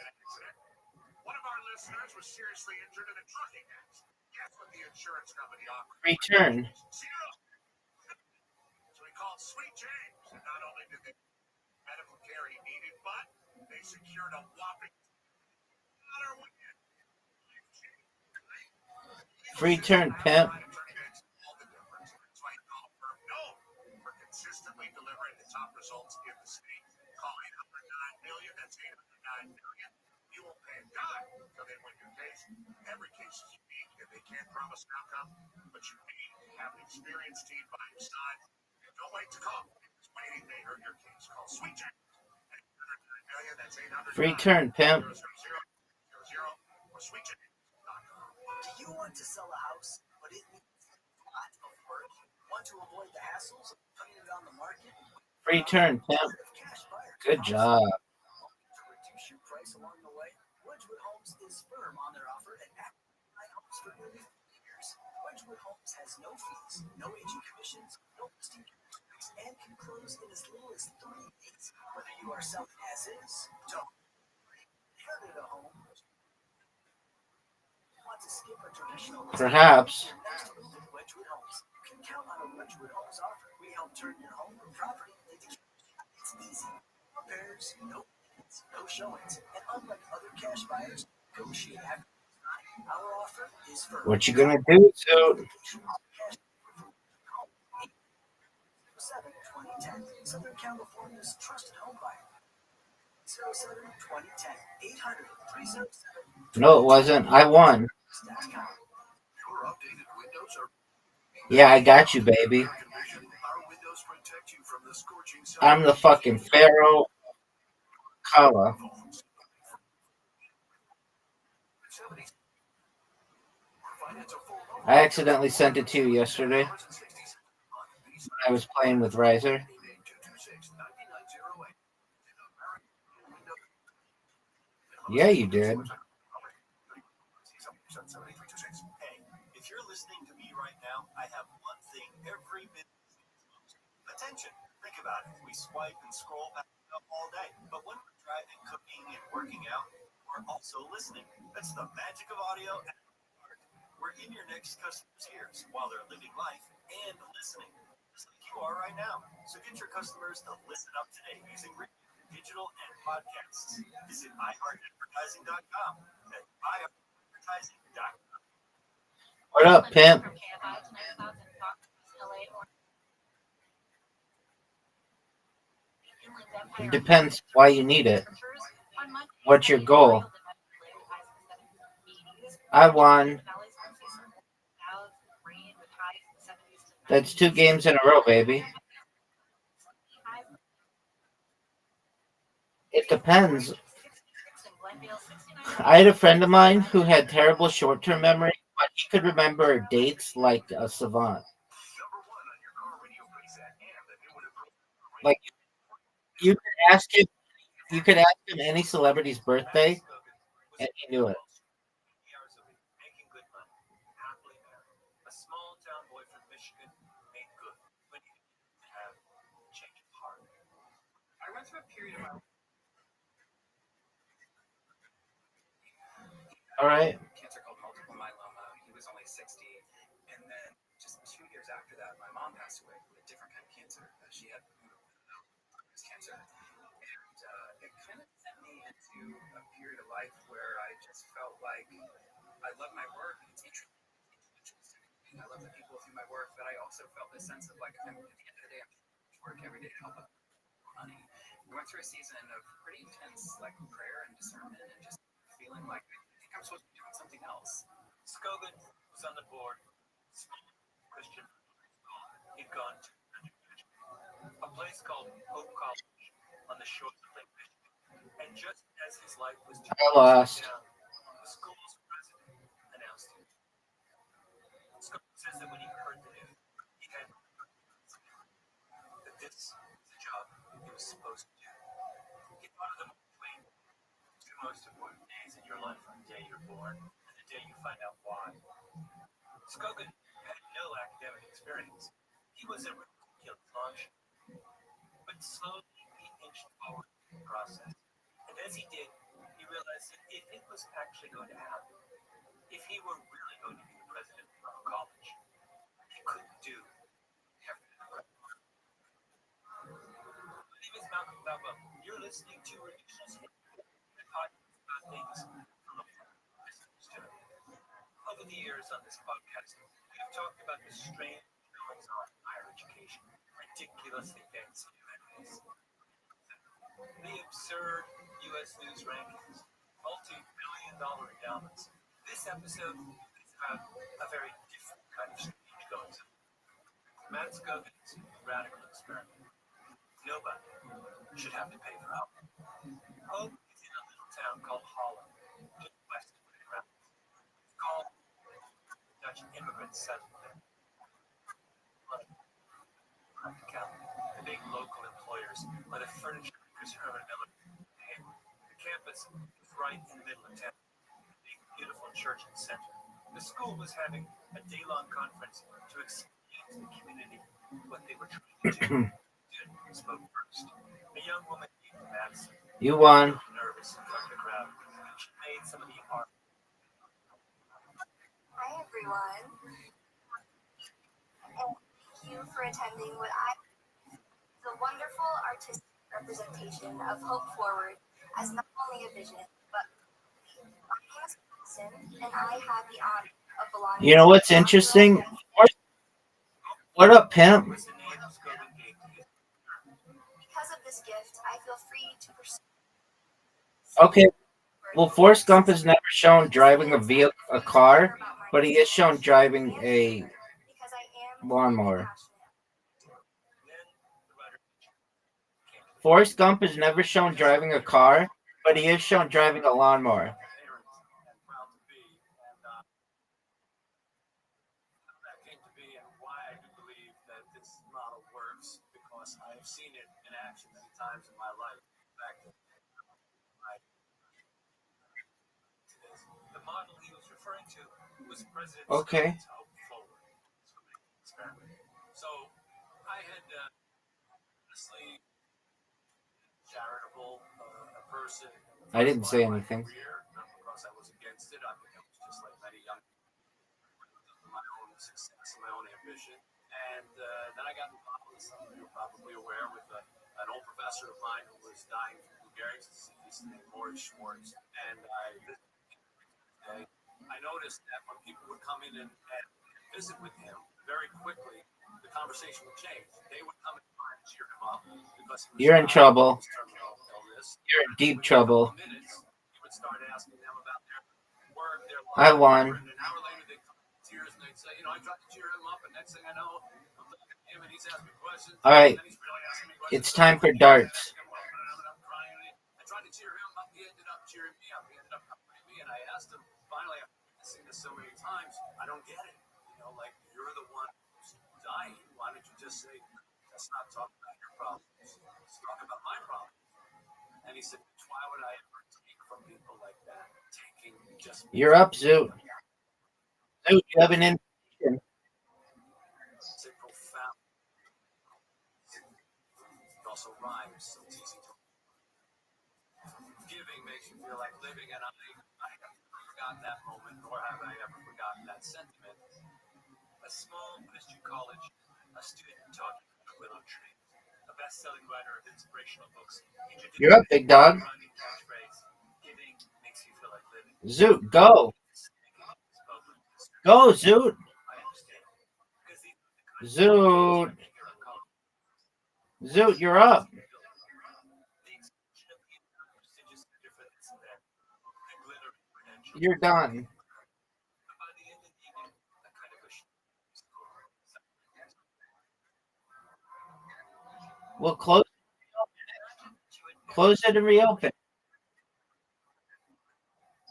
[SPEAKER 10] One of our listeners was seriously injured in a trucking accident. Guess what the insurance company offered?
[SPEAKER 4] Return.
[SPEAKER 10] So he called Sweet James, and not only did they medical care he needed, but they secured a whopping $1 win.
[SPEAKER 4] Free turn, pimp.
[SPEAKER 10] For consistently delivering the top results in the state. Call 809 million. That's 809 million. You won't pay a dime until they win your case. Every case is unique, and they can't promise an outcome, but you need to have an experienced team by your side. Don't wait to call. Because waiting may hurt your case. Call Sweet James. 809 million. That's 800.
[SPEAKER 4] Free turn, pimp.
[SPEAKER 10] 000 or sweetjames.com.
[SPEAKER 5] Do you want to sell a house, but it needs a lot of work? Want to avoid the hassles of putting it on the market?
[SPEAKER 4] Free turn, pimp. Good job.
[SPEAKER 5] To reduce your price along the way, Wedgwood Homes is firm on their offer and buy homes for nearly 50 years. Wedgwood Homes has no fees, no agent commissions, no listing charges, and can close in as little as 3 days. Whether you are selling as is, don't inherit a home. Want to skip a traditional
[SPEAKER 4] Perhaps.
[SPEAKER 5] Wedgwood Homes. You can count on a Wedgwood Homes offer. We help turn your home or property into cash. It's easy. Repairs, no payments, no showings, and unlike other cash buyers, negotiate after our offer is for
[SPEAKER 4] What you gonna do, dude?
[SPEAKER 5] 2010, Southern California's trusted home buyer. 07 2010 800 307.
[SPEAKER 4] No, it wasn't. I won.
[SPEAKER 10] Your updated windows are
[SPEAKER 4] Yeah, I got you, baby.
[SPEAKER 10] condition. Our windows protect you from the scorching sun.
[SPEAKER 4] I'm the fucking Pharaoh Kala. I accidentally sent it to you yesterday when I was playing with Riser. Yeah, you did.
[SPEAKER 7] Hey, if you're listening to me right now, I have one thing every minute. Attention. Think about it. We swipe and scroll back up all day, but when we're driving, cooking, and working out, we're also listening. That's the magic of audio. We're in your next customer's ears while they're living life and listening, just like you are right now. So get your customers to listen up today using radio, digital, and podcasts. Visit iHeartAdvertising.com. That's iHeartAdvertising.com.
[SPEAKER 4] What up, pimp? It depends why you need it. What's your goal? I won. That's 2 games in a row, baby. It depends. I had a friend of mine who had terrible short-term memory, but he could remember dates like a savant. Like you could ask him, any celebrity's birthday, and he knew it.
[SPEAKER 7] Making good money, happily married. A small town boy from Michigan made good when he had change of heart. I went through a period of my
[SPEAKER 4] All right.
[SPEAKER 7] cancer called multiple myeloma. He was only 60. And then just 2 years after that, my mom passed away from a different kind of cancer. She had breast cancer. And it kind of sent me into a period of life where I just felt like I love my work. It's interesting. I love the people through my work, but I also felt this sense of like, at the end of the day, I'm work every day to help out money. We went through a season of pretty intense like prayer and discernment and just feeling like I think I'm supposed to be doing something else. Skogan was on the board. Christian he'd gone to a place called Hope College on the shores of Lake Michigan. And just as his life was
[SPEAKER 4] I lost.
[SPEAKER 7] down, the school's president announced him. supposed to do? Get one of them between two most important days in your life on the day you're born and the day you find out why. Skogan had no academic experience. He was a ridiculous launch, but slowly he inched forward in the process. And as he did, he realized that if it was actually going to happen, if he were really going to be the president of a college, he couldn't do everything. My name is Malcolm Gladwell. You're listening to Ridiculous, the podcast about things from a misunderstood. Over the years on this podcast, we've talked about the strange goings on in higher education, ridiculously fancy amenities, the absurd U.S. news rankings, multi-billion-dollar endowments. This episode is about a very different kind of strange goings on. Matt Skogan's radical experiment. Nobody should have to pay for help. Hope is in a little town called Holland, just west of Grand Rapids. It's called Dutch immigrants settled there. Practicality. The big local employers are the furniture makers Herman Miller and Hayward. The campus is right in the middle of town. The big, beautiful church in the center. The school was having a day-long conference to explain to the community what they were trying to do. Student spoke first. A young woman named Madison.
[SPEAKER 4] You won.
[SPEAKER 7] Nervous in front of the crowd. She made some of the art.
[SPEAKER 16] Hi everyone, and thank you for attending what I is a wonderful artistic representation of Hope Forward as not only a vision, but my name is Madison, and I have the honor of belonging.
[SPEAKER 4] You know what's interesting? What up, pimp?
[SPEAKER 16] Because of this gift, I feel free to pursue.
[SPEAKER 4] Okay. Well, Forrest Gump is never shown driving a car, but he is shown driving a lawnmower. Forrest Gump is never shown driving a car, but he is shown driving a lawnmower.
[SPEAKER 7] That came to be and why I do believe that this model works, because I've seen it in action many times in my life. In fact, the model he was referring to was President
[SPEAKER 4] Okay.
[SPEAKER 7] Skogan's Hope Forward experiment. So I had honestly charitable a person.
[SPEAKER 4] I didn't say anything.
[SPEAKER 7] Career, not because I was against it. I think I was just like many young people, my own success, my own ambition. And then I got involved with something you're probably aware with an old professor of mine who was dying from Lou Gehrig's disease named Morris Schwartz. And I noticed that when people would come in and visit with him, very quickly the conversation would change. They would come and try to cheer him up because he was
[SPEAKER 4] You're in trouble.
[SPEAKER 7] illness.
[SPEAKER 4] You're in deep trouble.
[SPEAKER 7] Minutes, he would start asking them about their work, their life.
[SPEAKER 4] I won.
[SPEAKER 7] And an hour later, they'd come to tears and they'd say, I tried to cheer him up, and next thing I know, I'm looking at him and he's asking me questions.
[SPEAKER 4] All right.
[SPEAKER 7] And he's really asking me questions.
[SPEAKER 4] It's time for darts.
[SPEAKER 7] I'm crying. I tried to cheer him up. He ended up cheering me up. He ended up comforting me, and I asked him, finally, after witnessing this so many times, I don't get it. Like, you're the one who's dying. Why don't you just say, let's not talk about your problems. Let's talk about my problems. And he said, why would I ever take from people like that? Taking just...
[SPEAKER 4] You're up, Zoot. Zoot, you have an invitation.
[SPEAKER 7] It's a profound... It also rhymes, so it's easy to... Giving makes you feel like living, and I have never forgotten that moment, nor have I ever forgotten that sentiment. A small Christian college, a student talking to Willow Tree, a best-selling writer of inspirational books.
[SPEAKER 4] You're up, big dog.
[SPEAKER 7] Giving makes you feel like living.
[SPEAKER 4] Zoot, go. Go, Zoot. Zoot. Zoot, you're up. You're done. Well, close it and reopen.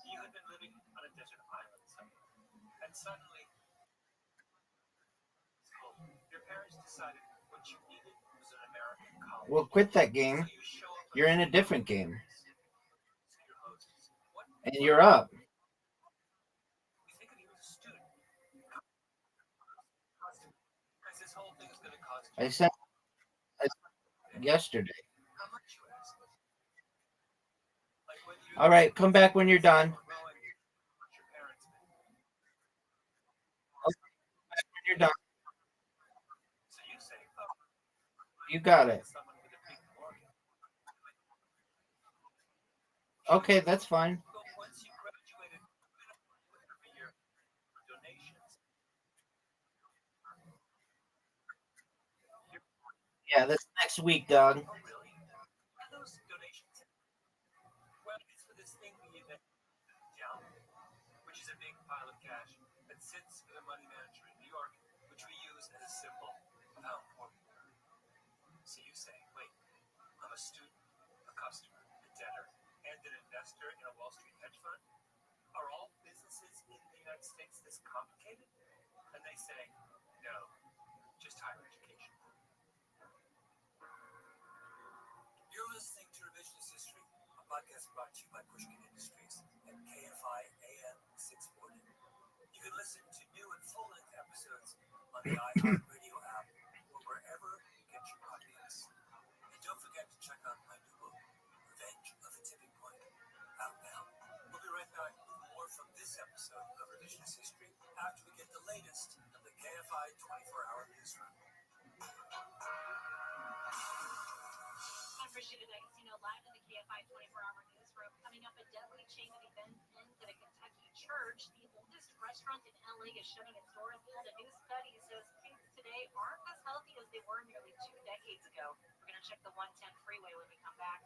[SPEAKER 7] You had been living on a desert island somewhere, and suddenly, your parents decided what you needed was an American college.
[SPEAKER 4] Well, quit that game. You're in a different game. And you're up. I sent yesterday. All right, come back when you're done. When you're done. You got it. Okay, that's fine. Yeah, that's next week, dog.
[SPEAKER 6] Which is a big pile of cash that sits in a money manager in New York, which we use as a symbol of how important we are. So you say, wait, I'm a student, a customer, a debtor, and an investor in a Wall Street hedge fund? Are all businesses in the United States this complicated? And they say, no, just higher education. You're listening to Revisionist History, a podcast brought to you by Pushkin Industries and KFI AM 640. You can listen to new and full-length episodes on the iHeartRadio app or wherever you get your podcasts. And don't forget to check out my new book, Revenge of the Tipping Point, out now. We'll be right back with more from this episode of Revisionist History after we get the latest of the KFI 24-hour newsroom.
[SPEAKER 5] I'm Rashida D'Agostino, live in the KFI 24-hour newsroom. Coming up, a deadly chain of events ends at a Kentucky church. The oldest restaurant in LA is shutting its doors, and a new study says kids today aren't as healthy as they were nearly 2 decades ago. We're going to check the 110 freeway when we come back.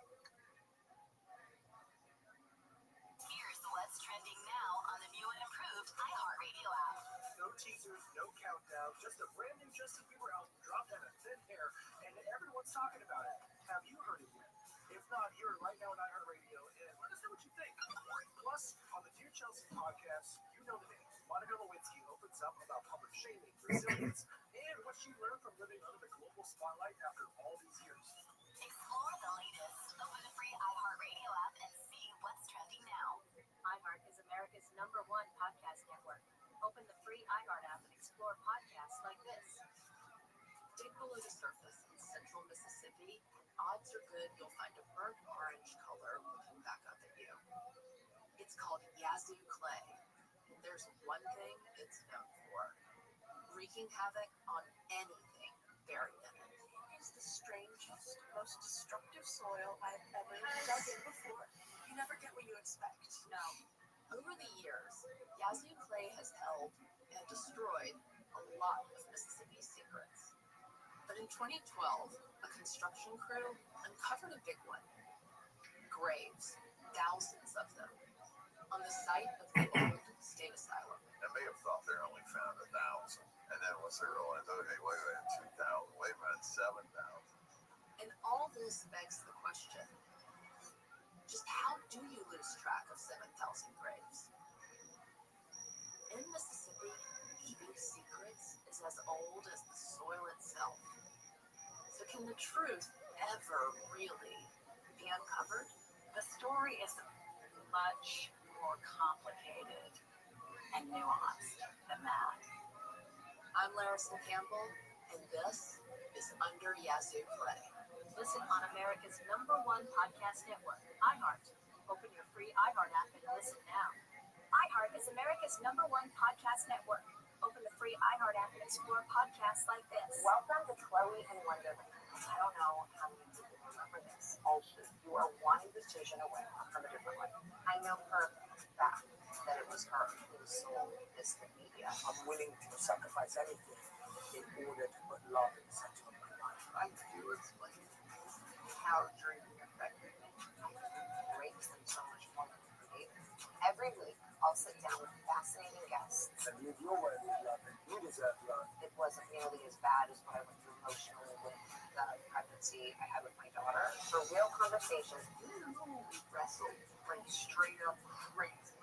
[SPEAKER 8] Here's what's trending now on the new and improved iHeartRadio app.
[SPEAKER 6] No teasers, no countdown, just a brand new Justin Bieber album dropped out of thin air, and everyone's talking about it. Have you heard it yet? If not, hear it right now on iHeartRadio, and let us know what you think. Plus, on the Dear Chelsea podcast, you know the name. Monica Lewinsky opens up about public shaming, resilience, and what she learned from living under the global spotlight after all these years.
[SPEAKER 8] Explore the latest. Open the free iHeartRadio app and see what's trending now.
[SPEAKER 5] iHeart is America's #1 podcast network. Open the free iHeart app and explore podcasts like this.
[SPEAKER 17] Dig below the surface in central Mississippi. Odds are good you'll find a burnt orange color looking back up at you. It's called Yazoo clay, and there's one thing it's known for: wreaking havoc on anything buried in it. It's the strangest, most destructive soil I've ever dug in before. You never get what you expect. No. Over the years, Yazoo clay has held and destroyed a lot of Mississippi's secrets. But in 2012, a construction crew uncovered a big one. Graves, thousands of them, on the site of the old state asylum.
[SPEAKER 10] They may have thought they only found 1,000. And then once they realized, okay, wait a minute, 2,000, wait a minute, 7,000.
[SPEAKER 17] And all this begs the question, just how do you lose track of 7,000 graves? In Mississippi, keeping secrets is as old as the soil itself. So can the truth ever really be uncovered?
[SPEAKER 8] The story is much more complicated and nuanced than that.
[SPEAKER 17] I'm Larison Campbell, and this is Under Yazoo Clay.
[SPEAKER 5] Listen on America's #1 podcast network, iHeart. Open your free iHeart app and listen now. iHeart is America's #1 podcast network. Open the free iHeart app and explore podcasts like this.
[SPEAKER 8] Welcome to Chloe and Wonderland. I don't know how many people remember this. Also, you are one decision away from a different life. I know for a fact that it was her who sold this to media.
[SPEAKER 6] I'm willing to sacrifice anything in order to put love in the center of my life.
[SPEAKER 8] I do explain how drinking affected me. It breaks them so much more than creative. Every week, I'll sit down with fascinating guests.
[SPEAKER 6] And live your way with love, and you deserve love.
[SPEAKER 8] It wasn't nearly as bad as what I went through emotionally with the pregnancy I had with my daughter. For real conversations, we wrestled like straight up crazy.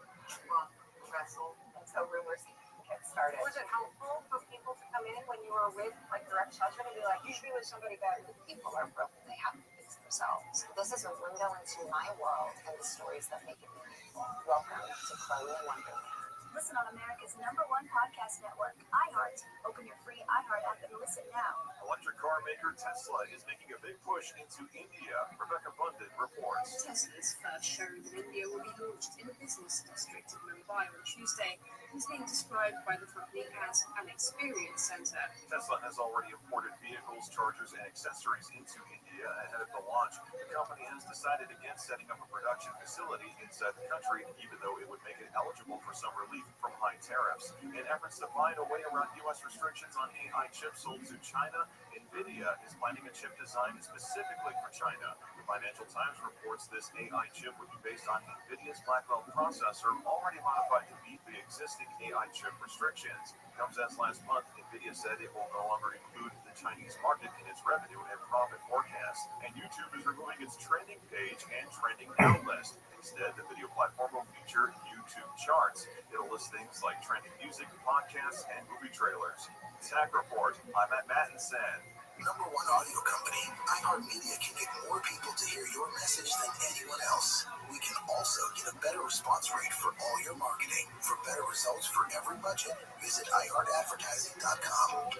[SPEAKER 8] Drunk, wrestled until rumors get started.
[SPEAKER 17] Was it helpful for people to come in when you were with like direct
[SPEAKER 8] Child's going to be like, you should be with somebody better. People are broken. They have to fix themselves. This is a window into my world and the stories that make it meaningful. Welcome to Chloe and Wonderland.
[SPEAKER 16] Listen on America's #1 podcast network, iHeart. Open your free iHeart app and listen now.
[SPEAKER 6] Electric car maker Tesla is making a big push into India. Rebecca Bundin reports.
[SPEAKER 17] Tesla's first showroom in India will be launched in a business district of Mumbai on Tuesday. It's being described by the company as an experience center.
[SPEAKER 6] Tesla has already imported vehicles, chargers, and accessories into India ahead of the launch. The company has decided against setting up a production facility inside the country, even though it would make it eligible for some relief from high tariffs. In efforts to find a way around U.S. restrictions on AI chips sold to China, NVIDIA is planning a chip designed specifically for China. The Financial Times reports this AI chip would be based on NVIDIA's Blackwell processor, already modified to meet the existing AI chip restrictions. Comes as last month, NVIDIA said it will no longer include the Chinese market in its revenue and profit forecast. And YouTube is removing its trending page and trending now list. Instead, the video platform will feature YouTube charts. It'll list things like trending music, podcasts, and movie trailers. Tech Report, I'm at Mattinson.
[SPEAKER 13] #1 audio company, iHeartMedia can get more people to hear your message than anyone else. We can also get a better response rate for all your marketing. For better results for every budget, visit iHeartAdvertising.com.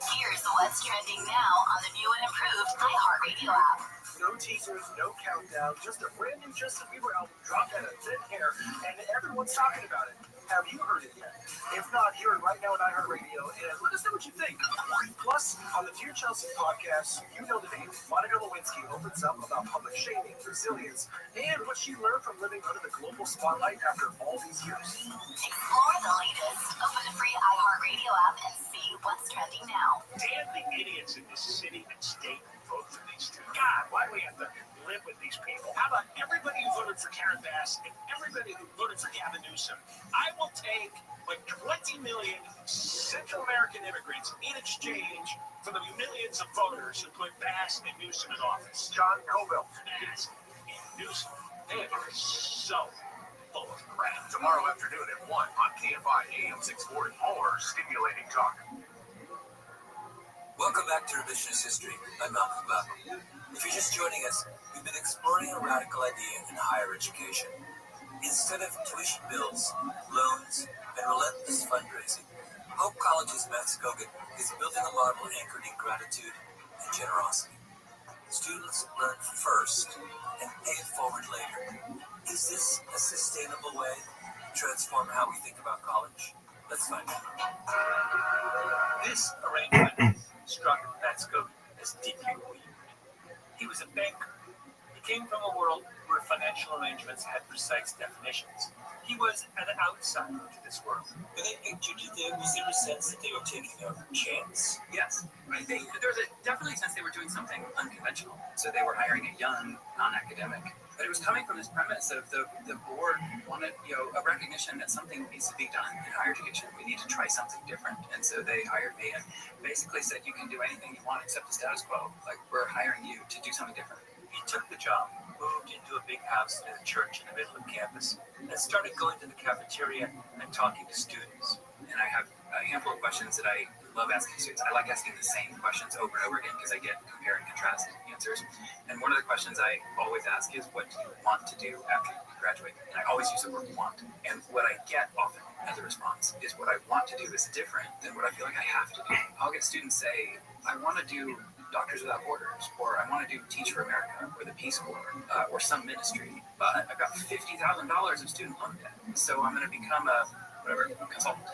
[SPEAKER 8] Here's what's trending now on the new and improved iHeartRadio app.
[SPEAKER 6] No teasers, no countdown, just a brand new Justin Bieber album dropped out of thin air, and everyone's talking about it. Have you heard it yet? If not, hear it right now on iHeartRadio, and let us know what you think. Plus, on the Dear Chelsea podcast, you know the name, Monica Lewinsky opens up about public shaming, resilience, and what she learned from living under the global spotlight after all these years.
[SPEAKER 8] Explore the latest. Open the free iHeartRadio app and see what's trending now.
[SPEAKER 6] Damn the idiots in this city and state who vote for these two. God, why do we have to live with these people? How about everybody who voted for Karen Bass and everybody who voted for Gavin Newsom? I will take like 20 million Central American immigrants in exchange for the millions of voters who put Bass and Newsom in office. John Coville. Bass and Newsom. They are so full of crap. Tomorrow afternoon at 1 on KFI AM 640. More stimulating talk.
[SPEAKER 18] Welcome back to Revisionist History. I'm Malcolm Gladwell. If you're just joining us, we've been exploring a radical idea in higher education. Instead of tuition bills, loans, and relentless fundraising, Hope College's Matt Scogin is building a model anchored in gratitude and generosity. Students learn first and pay it forward later. Is this a sustainable way to transform how we think about college? Let's find out.
[SPEAKER 19] This arrangement struck Matt Scogin as deeply weird. He was a banker. He came from a world where financial arrangements had precise definitions. He was an outsider to this world.
[SPEAKER 18] When they pictured you there, was there a sense that they were taking a chance?
[SPEAKER 20] Yes. There was definitely a sense they were doing something unconventional. So they were hiring a young, non-academic. But it was coming from this premise of the board wanted, a recognition that something needs to be done in higher education. We need to try something different. And so they hired me and basically said, you can do anything you want except the status quo. Like, we're hiring you to do something different.
[SPEAKER 19] He took the job, moved into a big house in a church in the middle of campus, and started going to the cafeteria and talking to students.
[SPEAKER 20] And I have a handful of questions that I love asking students. I like asking the same questions over and over again because I get compare and contrast answers. And one of the questions I always ask is, what do you want to do after you graduate? And I always use the word want. And what I get often as a response is what I want to do is different than what I feel like I have to do. I'll get students say, I want to do Doctors Without Borders, or I want to do Teach for America, or the Peace Corps, or some ministry, but I've got $50,000 of student loan debt, so I'm going to become a consultant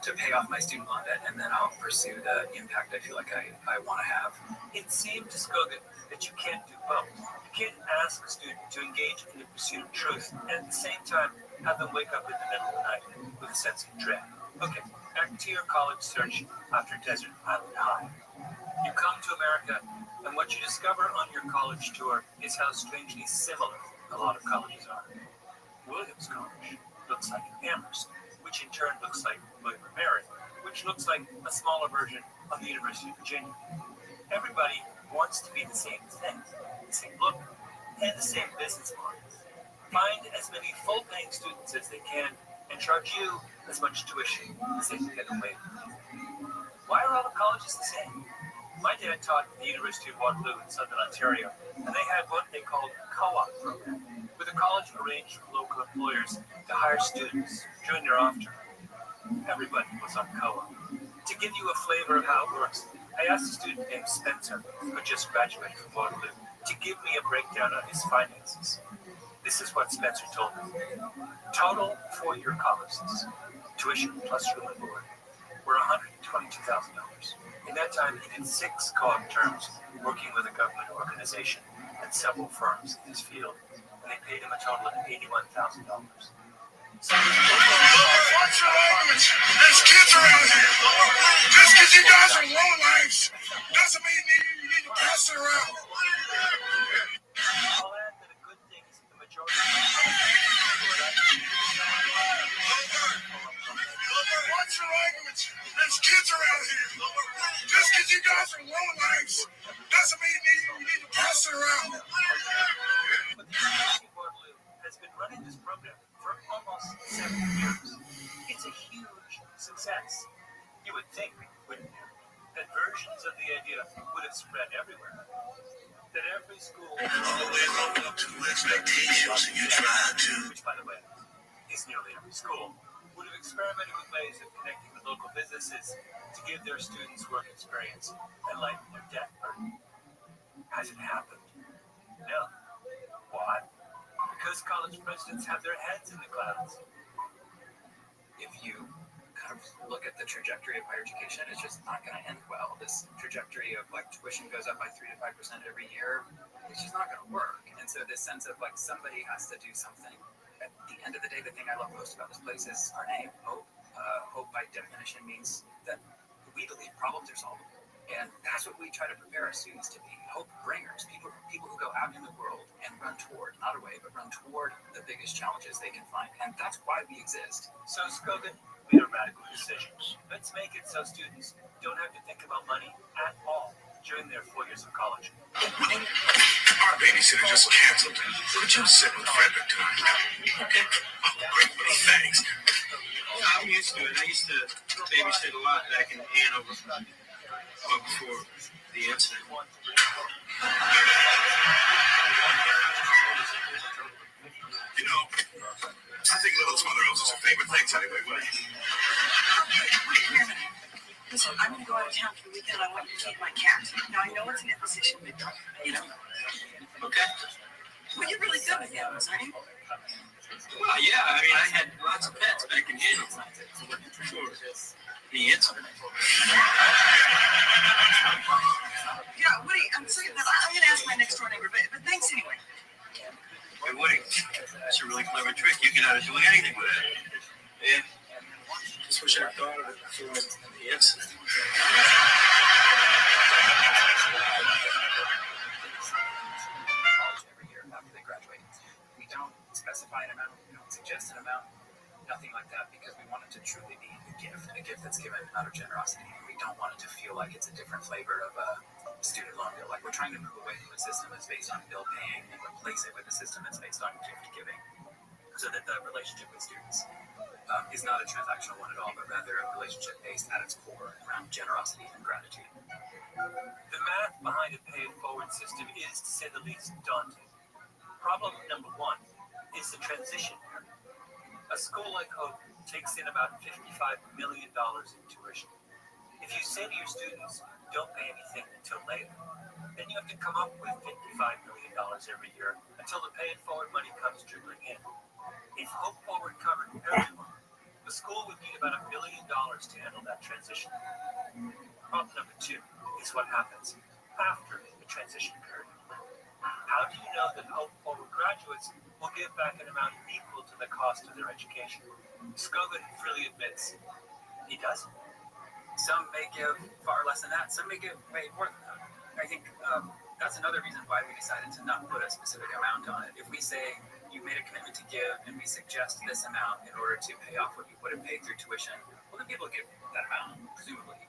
[SPEAKER 20] to pay off my student loan debt, and then I'll pursue the impact I feel like I want to have.
[SPEAKER 19] It seemed to Scogin that you can't do both. You can't ask a student to engage in the pursuit of truth, and at the same time have them wake up in the middle of the night with a sense of dread. Okay, back to your college search after Desert Island High. You come to America, and what you discover on your college tour is how strangely similar a lot of colleges are. Williams College looks like Amherst, which in turn looks like William & Mary, which looks like a smaller version of the University of Virginia. Everybody wants to be the same thing, the same look, and the same business model. Find as many full-paying students as they can and charge you as much tuition as they can get away with. Why are all the college is the same. My dad taught at the University of Waterloo in Southern Ontario, and they had what they called a co-op program, where the college arranged for local employers to hire students during their off term. Everybody was on co-op. To give you a flavor of how it works, I asked a student named Spencer, who just graduated from Waterloo, to give me a breakdown of his finances. This is what Spencer told me. Total 4-year costs, tuition plus room and board, were $122,000. In that time, he did 6 co-op terms working with a government organization and several firms in his field, and they paid him a total of $81,000. So
[SPEAKER 10] what's your language? There's kids around here. Just because you guys are low lives doesn't mean you need to pass it around.
[SPEAKER 19] I'll add that a good thing is that the majority of
[SPEAKER 10] What's your language? There's kids around here. Just because you guys are low lives doesn't mean you need to pass it around.
[SPEAKER 19] But the University of Waterloo has been running this program for almost 7 years. It's a huge success. You would think, wouldn't you, that versions of the idea would have spread everywhere. That every school
[SPEAKER 10] live up to expectations and you try to.
[SPEAKER 19] Which, by the way, is nearly every school, would have experimented with ways of connecting with local businesses to give their students work experience and lighten their debt burden. Has it happened? No. Why? Because college presidents have their heads in the clouds.
[SPEAKER 20] If you kind of look at the trajectory of higher education, it's just not going to end well. This trajectory of like tuition goes up by 3 to 5% every year, it's just not going to work. And so this sense of like somebody has to do something. At the end of the day, the thing I love most about this place is our name, Hope. Hope by definition means that we believe problems are solvable. And that's what we try to prepare our students to be. Hope bringers, people who go out in the world and run toward, not away, but run toward the biggest challenges they can find. And that's why we exist.
[SPEAKER 19] So Skogan made a radical decision. Let's make it so students don't have to think about money at all during their 4 years of college.
[SPEAKER 10] Our babysitter just canceled. Could you sit with Frederick tonight? Okay. Oh, great. Many thanks.
[SPEAKER 21] Yeah, I'm used to it. I used to babysit a lot back in Hanover before the incident.
[SPEAKER 10] You know, I think little Mother Else is her favorite things anyway, wouldn't you?
[SPEAKER 5] Listen, I'm going to go out of town for the weekend. I want you to take my cat. Now, I know it's an imposition, but, you know.
[SPEAKER 21] Okay.
[SPEAKER 5] Well, you're really good with animals, aren't you?
[SPEAKER 21] Well, yeah, I mean, I had lots of pets back in Hanover. Sure. The incident.
[SPEAKER 5] Yeah, Woody, I'm sorry, but I'm going to ask my next door neighbor, but thanks anyway.
[SPEAKER 21] Hey, Woody, that's a really clever trick. You get out of doing anything with it. Yeah. Just wish I thought of it before the incident.
[SPEAKER 20] Every year after they graduate. We don't specify an amount, we don't suggest an amount, nothing like that, because we want it to truly be a gift that's given out of generosity. We don't want it to feel like it's a different flavor of a student loan bill. Like we're trying to move away from a system that's based on bill paying and replace it with a system that's based on gift giving, so that the relationship with students is not a transactional one at all, but rather a relationship based at its core around generosity and gratitude.
[SPEAKER 19] The math behind a pay-it-forward system is, to say the least, daunting. Problem number 1 is the transition period. A school like Hope takes in about $55 million in tuition. If you say to your students, don't pay anything until later, then you have to come up with $55 million every year until the pay-it-forward money comes trickling in. If Hope Forward covered everyone, the school would need about $1 billion to handle that transition. Problem number 2 is what happens after the transition period. How do you know that Hope Forward graduates will give back an amount equal to the cost of their education? Skogan freely admits he doesn't.
[SPEAKER 20] Some may give far less than that, some may give way more than that. I think that's another reason why we decided to not put a specific amount on it. If we say you made a commitment to give and we suggest this amount in order to pay off what you would have paid through tuition, well, then people give that amount, presumably.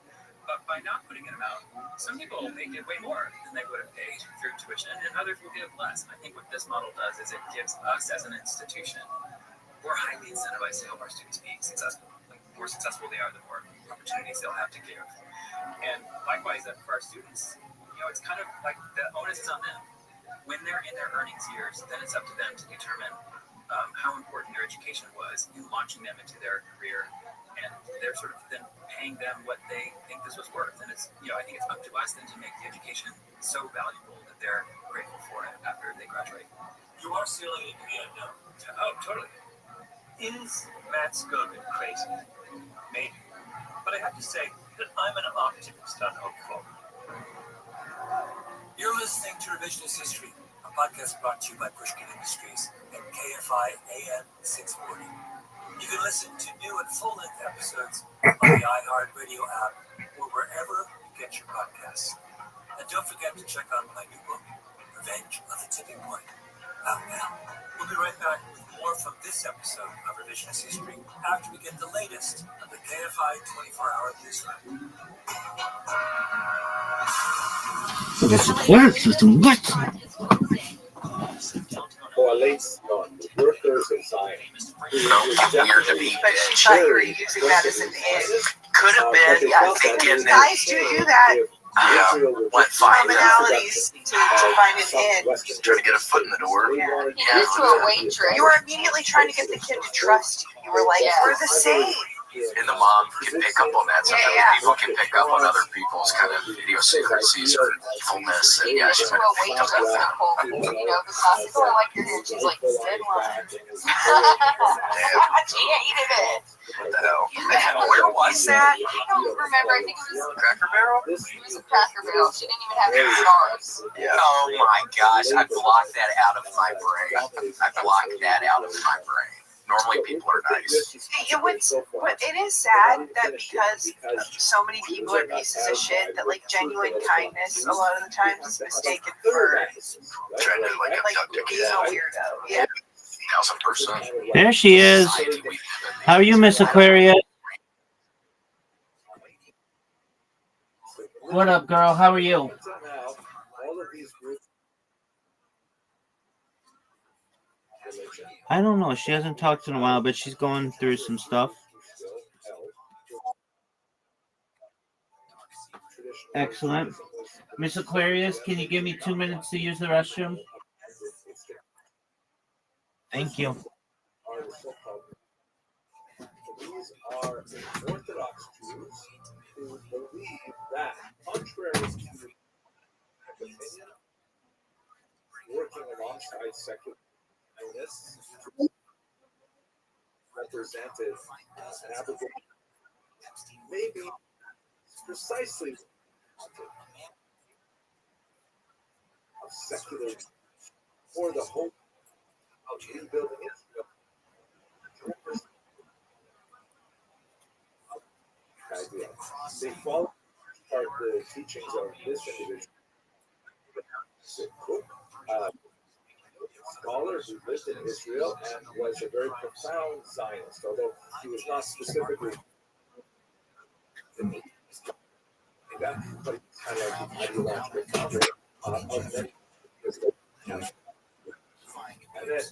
[SPEAKER 20] But by not putting an amount, some people may give way more than they would have paid through tuition, and others will give less. And I think what this model does is it gives us as an institution, we're highly incentivized to help our students be successful. Like, the more successful they are, the more opportunities they'll have to give. And likewise, for our students, it's kind of like the onus is on them. When they're in their earnings years, then it's up to them to determine how important their education was in launching them into their career, and they're sort of then paying them what they think this was worth. And it's, I think it's up to us then to make the education so valuable that they're grateful for it after they graduate.
[SPEAKER 18] You are sealing into the unknown.
[SPEAKER 20] Oh, totally.
[SPEAKER 18] Is Matt Scogan crazy? Maybe. But I have to say that I'm an optimist on hopeful. You're listening to Revisionist History, a podcast brought to you by Pushkin Industries and KFI AM 640. You can listen to new and full-length episodes on the iHeartRadio app or wherever you get your podcasts. And don't forget to check out my new book, Revenge of the Tipping Point, out now. We'll be right back with more from this episode of Revisionist History after we get the latest on the KFI 24-hour newsroom.
[SPEAKER 4] This works with some what?
[SPEAKER 3] Coalesce on the workers of Zion.
[SPEAKER 11] Weird to be
[SPEAKER 9] But she thought you were using that as an in.
[SPEAKER 11] Could have been, yeah, thinking that.
[SPEAKER 9] Guys do that.
[SPEAKER 11] Went fine.
[SPEAKER 9] Commonalities to find an in.
[SPEAKER 11] Trying to get a foot in the door.
[SPEAKER 2] He did to a waitress.
[SPEAKER 9] You were immediately trying to get the kid to trust you. You were like, we're the same.
[SPEAKER 11] And the mom can pick up on that. Sometimes people can pick up on other people's kind of idiosyncrasies or evilness. And yeah, she
[SPEAKER 2] To a waitress, Nicole. The classical, I like your hair. She's like, good one. She hated it.
[SPEAKER 11] What the hell? Where was that?
[SPEAKER 2] I don't remember. I think it was
[SPEAKER 11] Cracker Barrel?
[SPEAKER 2] It was a Cracker Barrel. She didn't even have any stars.
[SPEAKER 11] Yeah. Oh my gosh, I blocked that out of my brain. I blocked that out of my brain. Normally people are nice.
[SPEAKER 9] It is sad that because so many people are pieces of shit that like genuine kindness a lot of the times is mistaken for
[SPEAKER 11] Trying to like abduct
[SPEAKER 9] being a weirdo. Yeah.
[SPEAKER 11] 1000%.
[SPEAKER 4] There she is. How are you, Miss Aquarius? What up, girl? How are you? I don't know. She hasn't talked in a while, but she's going through some stuff. Excellent. Miss Aquarius, can you give me 2 minutes to use the restroom? Thank you.
[SPEAKER 3] These are Orthodox Jews who believe that, contrary to opinion, working alongside secular Zionists represented an abrogation, maybe precisely of secular for the hope of rebuilding Israel. Idea. They follow part of the teachings of this individual. Scholar who lived in Israel and was a very profound Zionist, although he was not specifically that, but he's kind of like the ideological founder of many. And then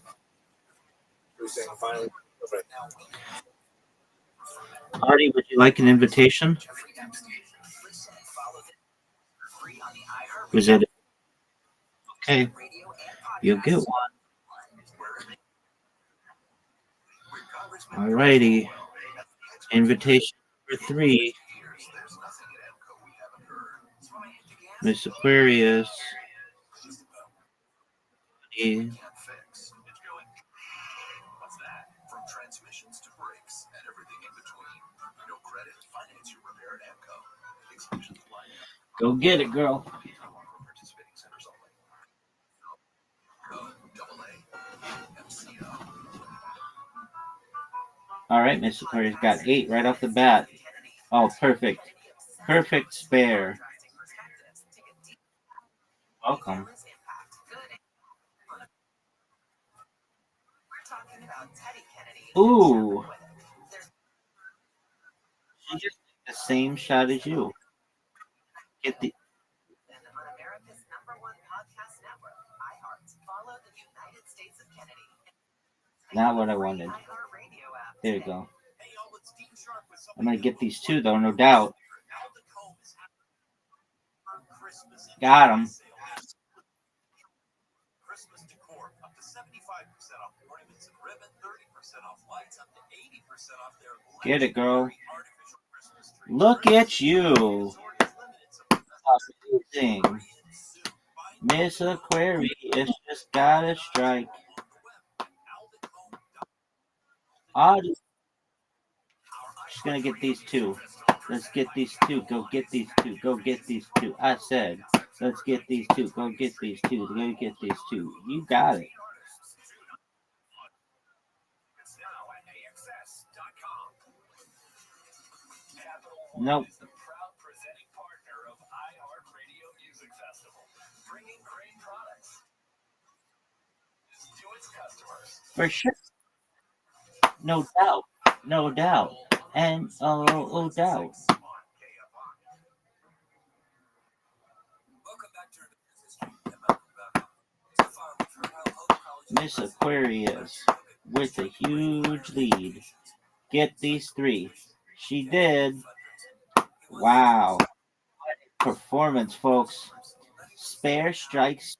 [SPEAKER 3] we're saying finally, right now.
[SPEAKER 4] Artie, would you like an invitation? Was it? Okay. You'll get one. Alrighty. Invitation number 3. Miss Aquarius. Go get it, girl. All right, Miss Aquarius got 8 right off the bat. Oh, perfect. Perfect spare. Welcome. Ooh. She just took the same shot as you. Get the. Not what I wanted. There you go. I'm going to get these 2, though, no doubt. Got him.
[SPEAKER 18] Christmas decor up to 75% off ornaments and ribbon, 30% off lights, up to 80% off their
[SPEAKER 4] Get it, girl.
[SPEAKER 18] artificial Christmas tree.
[SPEAKER 4] Look at you. Amazing. Miss Aquarius just got a strike. Just gonna get these two. Let's get these two. Go get these two. Go get these two. I said, let's get these two. Go get these two. Go get these two. You got it. Nope. For sure. No doubt. No doubt. And oh doubt. Miss Aquarius with a huge lead. Get these three. She did. Wow. Performance, folks. Spare strikes.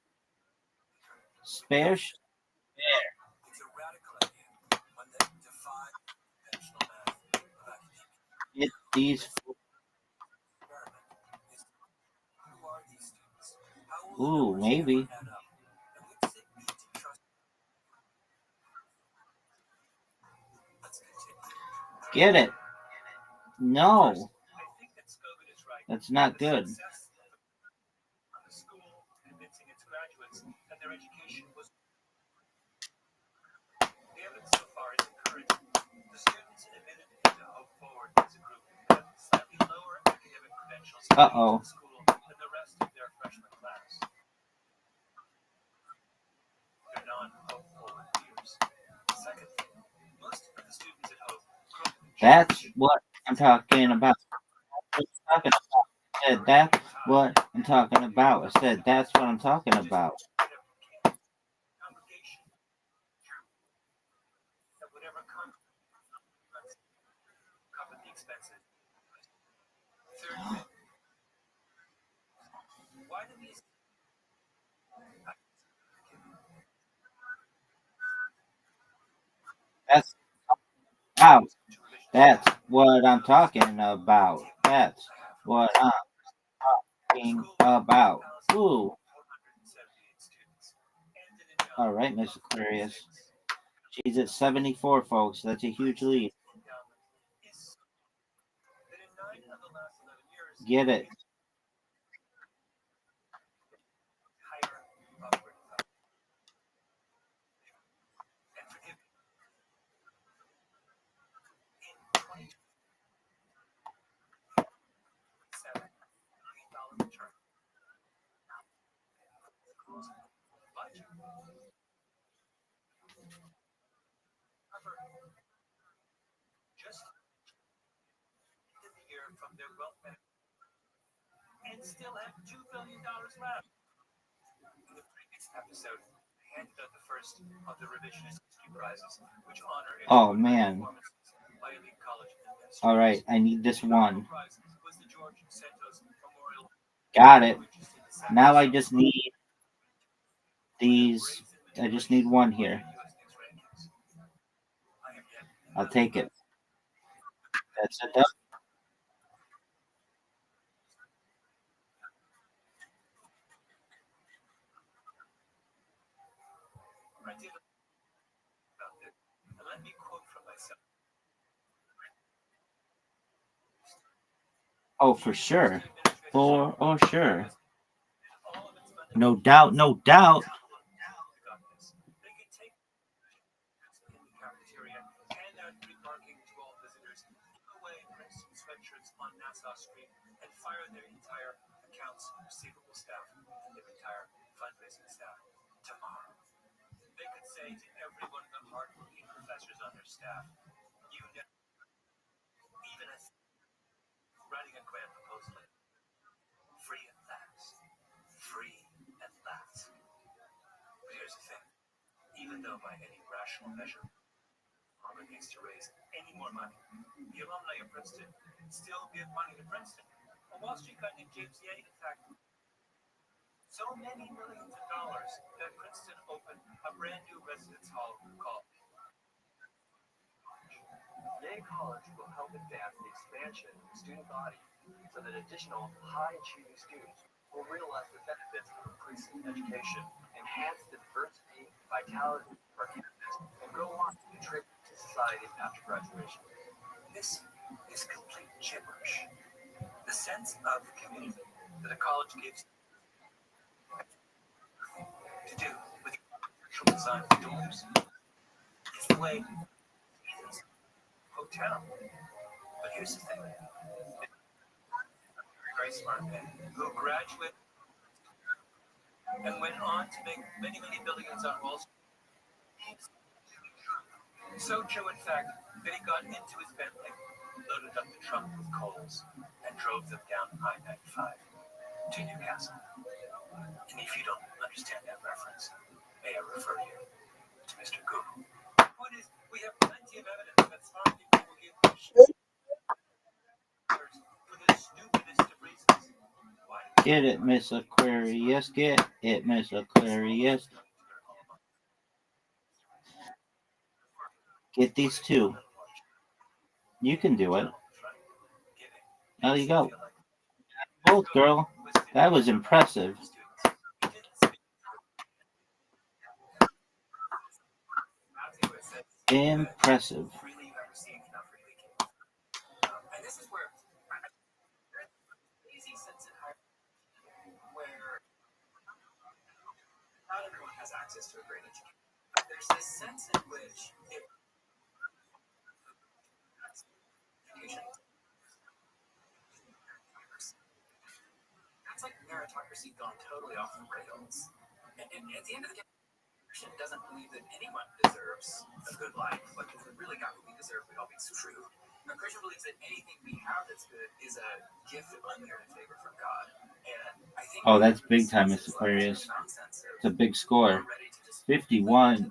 [SPEAKER 4] Spare. Get these. Ooh, maybe. Get it. No. That's not good. Uh-oh. That's what I'm talking about. I said that's what I'm talking about. I said that's what I'm talking about. That's out. That's what I'm talking about. That's what I'm talking about. Ooh. All right, Miss Aquarius. She's at 74, folks. That's a huge lead. Get it.
[SPEAKER 18] And still have $2 billion left. In the previous episode, I handed out the first of the revisionist history prizes, which honor
[SPEAKER 4] Oh man. All right, I need this one. Got it. Now I just need these. I just need one here. I'll take it. That's a dub.
[SPEAKER 18] Let me quote from myself.
[SPEAKER 4] Oh, for sure. For sure. No doubt, no doubt.
[SPEAKER 18] On Nassau Street and fire their entire accounts receivable staff and their entire fundraising staff tomorrow. They could say to every one of the hardworking professors on their staff, you know, even as writing a grant proposal, free at last. Free at last. But here's the thing. Even though by any rational measure, Harvard needs to raise any more money, the alumni of Princeton still give money to Princeton. A Wall Street guy named James Ye, in fact, so many millions of dollars that Princeton opened a brand new residence hall called Yale College will help advance the expansion of the student body so that additional high-achieving students will realize the benefits of increasing education, enhance the diversity, vitality of our campus, and go on to contribute to society after graduation. This is complete gibberish. The sense of community that a college gives to do with the design of dorms. It's the way it's hotel. But here's the thing. Very smart men who graduated and went on to make many, many billions on Wall Street. So true, in fact, that he got into his Bentley, loaded up the trunk with coals, and drove them down I-95 to Newcastle. And if you don't understand that reference, may I refer you to Mr. Google. The point is, we have plenty of evidence that smart people will give shit for the stupidest of reasons.
[SPEAKER 4] Get it, Miss Aquarius. Get it, Miss Aquarius. Get these two. You can do it. There you go. Both, girl. That was impressive. Impressive.
[SPEAKER 18] And this is where easy sense in where not everyone has access to a great education. There's this sense in which education, that's like meritocracy gone totally off the rails. And at the end of the day, Christian doesn't believe that anyone deserves a good life. Like if we really got what we deserve, we'd all be true. A Christian believes that anything we have that's good is a gift of unmerited favor from God. And I think
[SPEAKER 4] that's big time, Miss Aquarius. It's a big score. 51.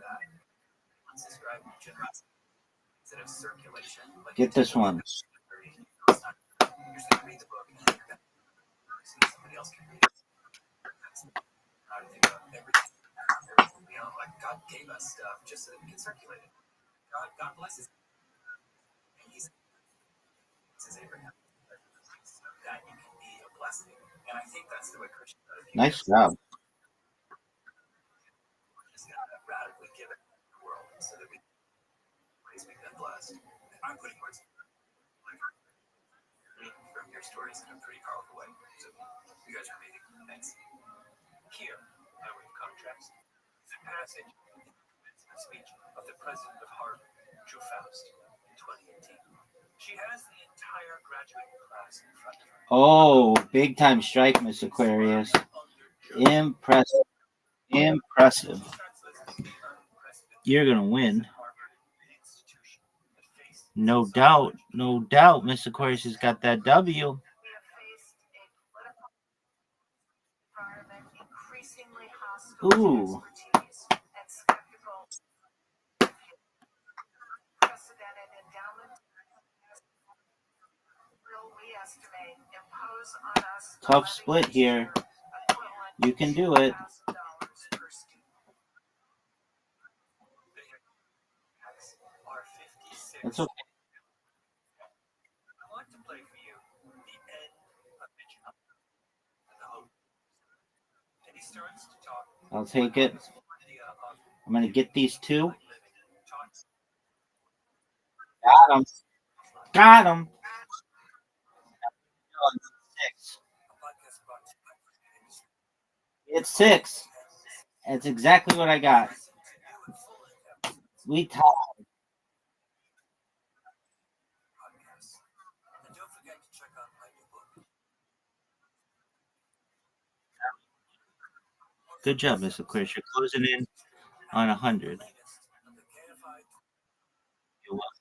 [SPEAKER 4] Get this one.
[SPEAKER 18] God gave us stuff just so that we can circulate it. God blesses it. And He says, Abraham, that you can be a blessing. And I think that's the way Christians are.
[SPEAKER 4] Nice job.
[SPEAKER 18] Just gotta radically give it to the world so that we can be blessed. I'm putting words from your stories in a pretty powerful way. So you guys are amazing. Thanks. Here, by way of contrast, is a passage in the commencement speech of the president of Harvard, Drew Faust, in 2018. She has the entire graduating class in front of her.
[SPEAKER 4] Oh, big time strike, Miss Aquarius. Impressive. Impressive. You're going to win. No doubt. No doubt. Miss Aquarius has got that W. Ooh. Tough split here. You can do it. That's okay.
[SPEAKER 18] I want to play for you the end of Mitch and the hope. And he starts to talk.
[SPEAKER 4] I'll take it. I'm going to get these two. Got him. Got him. It's 6. That's exactly what I got. We tied. Good job, Miss Aquarius. You're closing in on 100. You're welcome.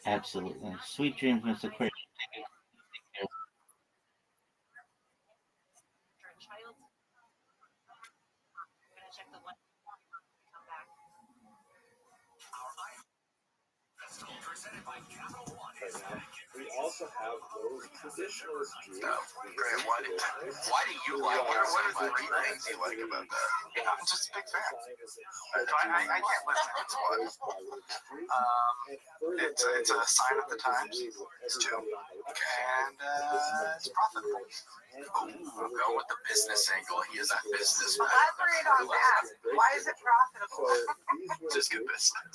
[SPEAKER 4] Absolutely. Sweet dreams, Miss Aquarius.
[SPEAKER 5] Check the one. Come back.
[SPEAKER 18] Presented by Capital One.
[SPEAKER 3] We also have those traditionalist Jews.
[SPEAKER 11] Grant, why do you like it? What are the three things you like about that?
[SPEAKER 1] Yeah, I'm just a big fan.
[SPEAKER 6] I can't listen to it. It's a sign of the times.
[SPEAKER 11] It's two. And it's profitable. Ooh, go with the business angle. He is a businessman.
[SPEAKER 9] Elaborate on that. Why is it profitable?
[SPEAKER 11] Just good business.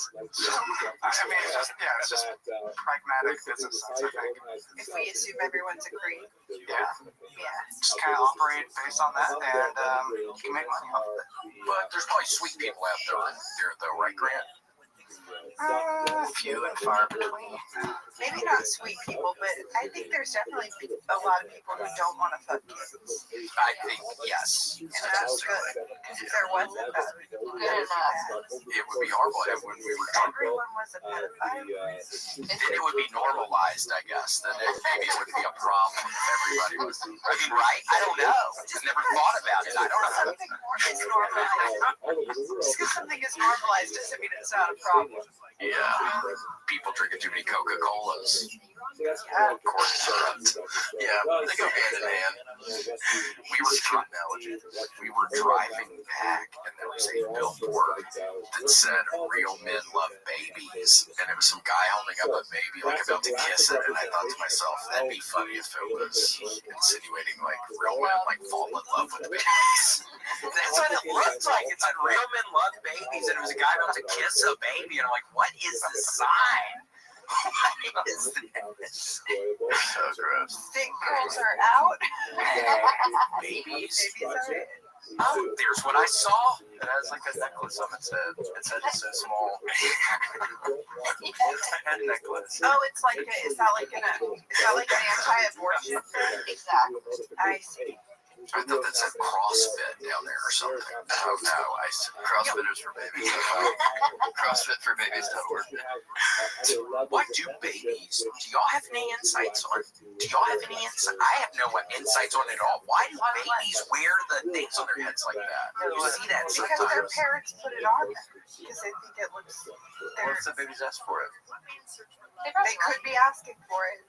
[SPEAKER 6] I mean, it's just pragmatic business sense, I think.
[SPEAKER 9] If we assume everyone's agreeing.
[SPEAKER 6] Yeah.
[SPEAKER 9] Yeah.
[SPEAKER 6] Just kind of operate based on that, and you can make money off of it.
[SPEAKER 11] But there's probably sweet people out there though, right, Grant?
[SPEAKER 6] Few and far between.
[SPEAKER 9] Maybe not sweet people, but I think there's definitely a lot of people who don't want to fuck kids.
[SPEAKER 11] I think yes.
[SPEAKER 9] And that's good. If there wasn't, that would be good enough.
[SPEAKER 11] It would be horrible if when we were drunk.
[SPEAKER 9] Everyone was a pedophile.
[SPEAKER 11] It would be normalized, I guess. Then maybe it would be a problem if everybody was. I mean, right? I don't know. I've never thought about it. I don't know.
[SPEAKER 9] Something is normalized. Just because something is normalized doesn't mean it's not a problem.
[SPEAKER 11] Yeah. People drinking too many Coca-Colas.
[SPEAKER 9] Yeah.
[SPEAKER 11] Corn syrup. Yeah, they go hand in hand. We were driving back, and there was a billboard that said "Real men love babies," and it was some guy holding up a baby, like about to kiss it. And I thought to myself, that'd be funny if it was insinuating like real men like fall in love with babies. That's what it looked like. It said "Real men love babies," and it was a guy about to kiss a baby, and I'm like, what is the sign? What is this? So gross.
[SPEAKER 9] Thick girls are out.
[SPEAKER 11] Babies.
[SPEAKER 9] Babies are.
[SPEAKER 11] Oh, there's what I saw. It has like a necklace on its head. Its head is so small. It's a head necklace.
[SPEAKER 9] Oh, it's like is that like an anti-abortion? Exactly. I see.
[SPEAKER 11] I thought that said CrossFit down there or something. Oh no, CrossFit is for babies. CrossFitforbabies.org. Why do babies? Do y'all have any insights on? Do y'all have any insight? I have no insights on it at all. Why do babies wear the things on their heads like that? You see that
[SPEAKER 9] Because their
[SPEAKER 11] sometimes.
[SPEAKER 9] parents put it on them because they think it looks.
[SPEAKER 11] What if the babies ask for it?
[SPEAKER 9] They could be asking for it.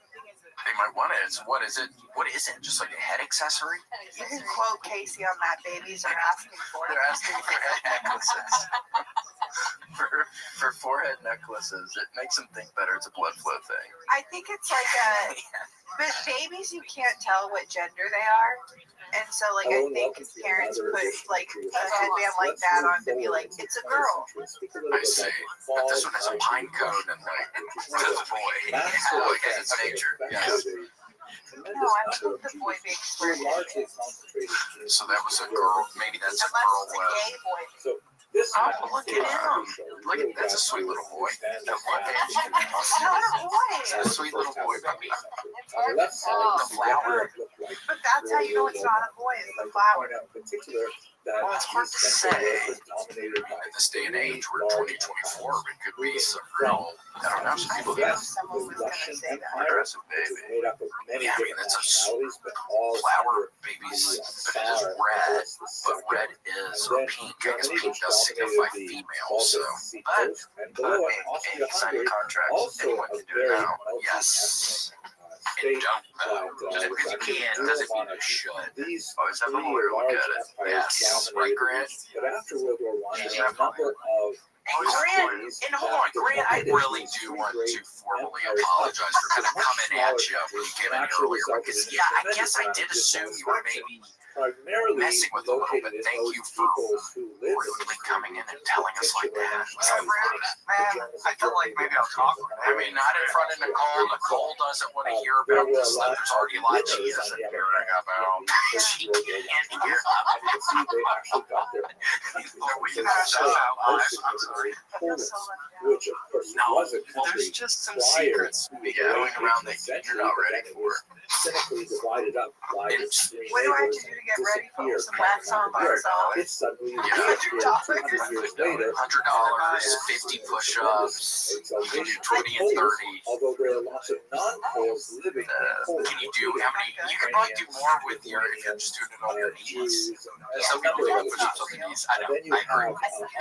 [SPEAKER 11] They might want it. What is it? What is it? Just like a head accessory?
[SPEAKER 9] You can quote Casey on that. Babies are asking for it.
[SPEAKER 11] They're asking for head necklaces. for forehead necklaces. It makes them think better. It's a blood flow thing.
[SPEAKER 9] I think it's like a. But babies, you can't tell what gender they are. And so, like, I think parents put, like, a headband like that on to be like, it's a girl.
[SPEAKER 11] I see. But this one has a pine cone and like, it's a boy. Yeah, because it's nature. Yes.
[SPEAKER 9] No, I don't think the boy makes wear headbands.
[SPEAKER 11] So that was a girl. Maybe that's a
[SPEAKER 9] Unless
[SPEAKER 11] girl.
[SPEAKER 9] it's a gay boy.
[SPEAKER 11] Oh, look at him. Look at that's a sweet little boy.
[SPEAKER 9] It's not a boy.
[SPEAKER 11] That's a sweet little boy puppy.
[SPEAKER 9] The flower. But that's how you know it's not a boy. It's the flower.
[SPEAKER 11] Well, it's hard to say. In this day and age, we're 2024. It could be some real. I don't know. Some people get
[SPEAKER 9] Someone was gonna say that.
[SPEAKER 11] aggressive baby. Yeah, I mean that's a flower babies, but it is red. But red is or pink. I guess pink does signify female. So, but if you sign a contract, anyone can do it now. Yes. And don't just because you can doesn't mean you should. Always have a lawyer look at it. Yes, right, Grant? Grant, and hold on, Grant, I really do want to formally apologize for kind of coming at you when you came in earlier. Because, yeah, I guess I did assume you were maybe messing with a little bit. Thank you for really coming in and telling us like that. Was that rude?
[SPEAKER 6] Man, I felt like maybe I'll talk.
[SPEAKER 11] I mean, not in front of Nicole. Nicole doesn't want to hear about this stuff. There's already a lot she isn't hearing about. She can't hear No, there's just some secrets going around that you're not ready for.
[SPEAKER 3] divided up by
[SPEAKER 1] It's-
[SPEAKER 3] extreme
[SPEAKER 9] What do I have
[SPEAKER 3] neighbors
[SPEAKER 9] to do to get ready for
[SPEAKER 3] disappear
[SPEAKER 9] some
[SPEAKER 3] from
[SPEAKER 9] wax on
[SPEAKER 3] the earth.
[SPEAKER 9] myself?
[SPEAKER 3] It suddenly
[SPEAKER 1] Yeah.
[SPEAKER 3] reappeared 200 years later.
[SPEAKER 1] $100, 50 push-ups. You can do 20 and 30.
[SPEAKER 3] Although there are lots of non-Poles living in Poland.
[SPEAKER 1] Can you do how many? You can probably do more with your if you're just doing it on your knees.
[SPEAKER 3] Jews,
[SPEAKER 1] Some people do push-ups on the knees. I
[SPEAKER 3] and
[SPEAKER 1] know.
[SPEAKER 3] then you
[SPEAKER 1] I
[SPEAKER 3] have
[SPEAKER 1] agree.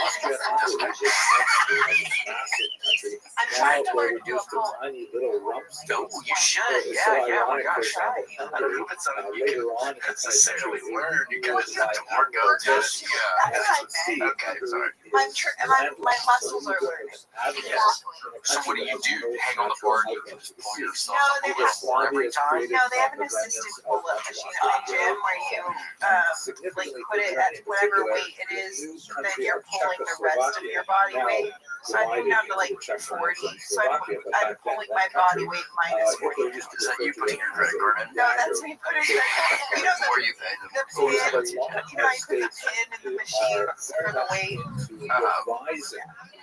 [SPEAKER 3] Austria-Hungary, which is a massive country.
[SPEAKER 9] I'm
[SPEAKER 3] Now
[SPEAKER 9] trying to
[SPEAKER 3] they're
[SPEAKER 9] learn to do a
[SPEAKER 3] reduced to
[SPEAKER 9] pole.
[SPEAKER 3] tiny little rump
[SPEAKER 1] No,
[SPEAKER 3] states.
[SPEAKER 1] you should.
[SPEAKER 3] It's so
[SPEAKER 1] Yeah, oh my
[SPEAKER 3] ironic, for
[SPEAKER 1] gosh.
[SPEAKER 3] example,
[SPEAKER 1] I don't know
[SPEAKER 3] Hungary,
[SPEAKER 1] if it's something you
[SPEAKER 3] later
[SPEAKER 1] can
[SPEAKER 3] on in the
[SPEAKER 1] necessarily
[SPEAKER 3] century,
[SPEAKER 1] learn. You can
[SPEAKER 3] ruled
[SPEAKER 1] just
[SPEAKER 3] by
[SPEAKER 1] have to work on it.
[SPEAKER 3] Admiral
[SPEAKER 1] Yeah.
[SPEAKER 9] That's what I meant.
[SPEAKER 3] See,
[SPEAKER 1] Okay, sorry.
[SPEAKER 9] My
[SPEAKER 3] landless.
[SPEAKER 9] muscles
[SPEAKER 3] So
[SPEAKER 9] are
[SPEAKER 3] you
[SPEAKER 9] learning.
[SPEAKER 3] admirals
[SPEAKER 1] Yes.
[SPEAKER 3] in a
[SPEAKER 1] So what
[SPEAKER 3] country
[SPEAKER 1] do you
[SPEAKER 3] that has
[SPEAKER 1] do?
[SPEAKER 3] no
[SPEAKER 1] Hang on the
[SPEAKER 3] natural
[SPEAKER 1] board? You can
[SPEAKER 3] outlets
[SPEAKER 1] just
[SPEAKER 3] to the
[SPEAKER 1] pull
[SPEAKER 3] sea.
[SPEAKER 1] yourself
[SPEAKER 9] No,
[SPEAKER 1] up
[SPEAKER 9] they
[SPEAKER 1] a little
[SPEAKER 9] have-
[SPEAKER 1] more every time.
[SPEAKER 9] No, they have an
[SPEAKER 3] from the
[SPEAKER 9] assisted
[SPEAKER 3] remnants of
[SPEAKER 9] pull-up
[SPEAKER 3] much
[SPEAKER 9] machine
[SPEAKER 3] lost
[SPEAKER 9] at my gym where you like put it at whatever weight it is, then you're pulling the rest of your body weight. So I think down to like 40. So I'm pulling my body weight minus 40.
[SPEAKER 1] Is that you putting your credit card in?
[SPEAKER 9] No, that's me putting the, you know,
[SPEAKER 1] Or
[SPEAKER 9] the
[SPEAKER 1] you pay them?
[SPEAKER 9] pin, you know, I put the pin in the machine for the weight.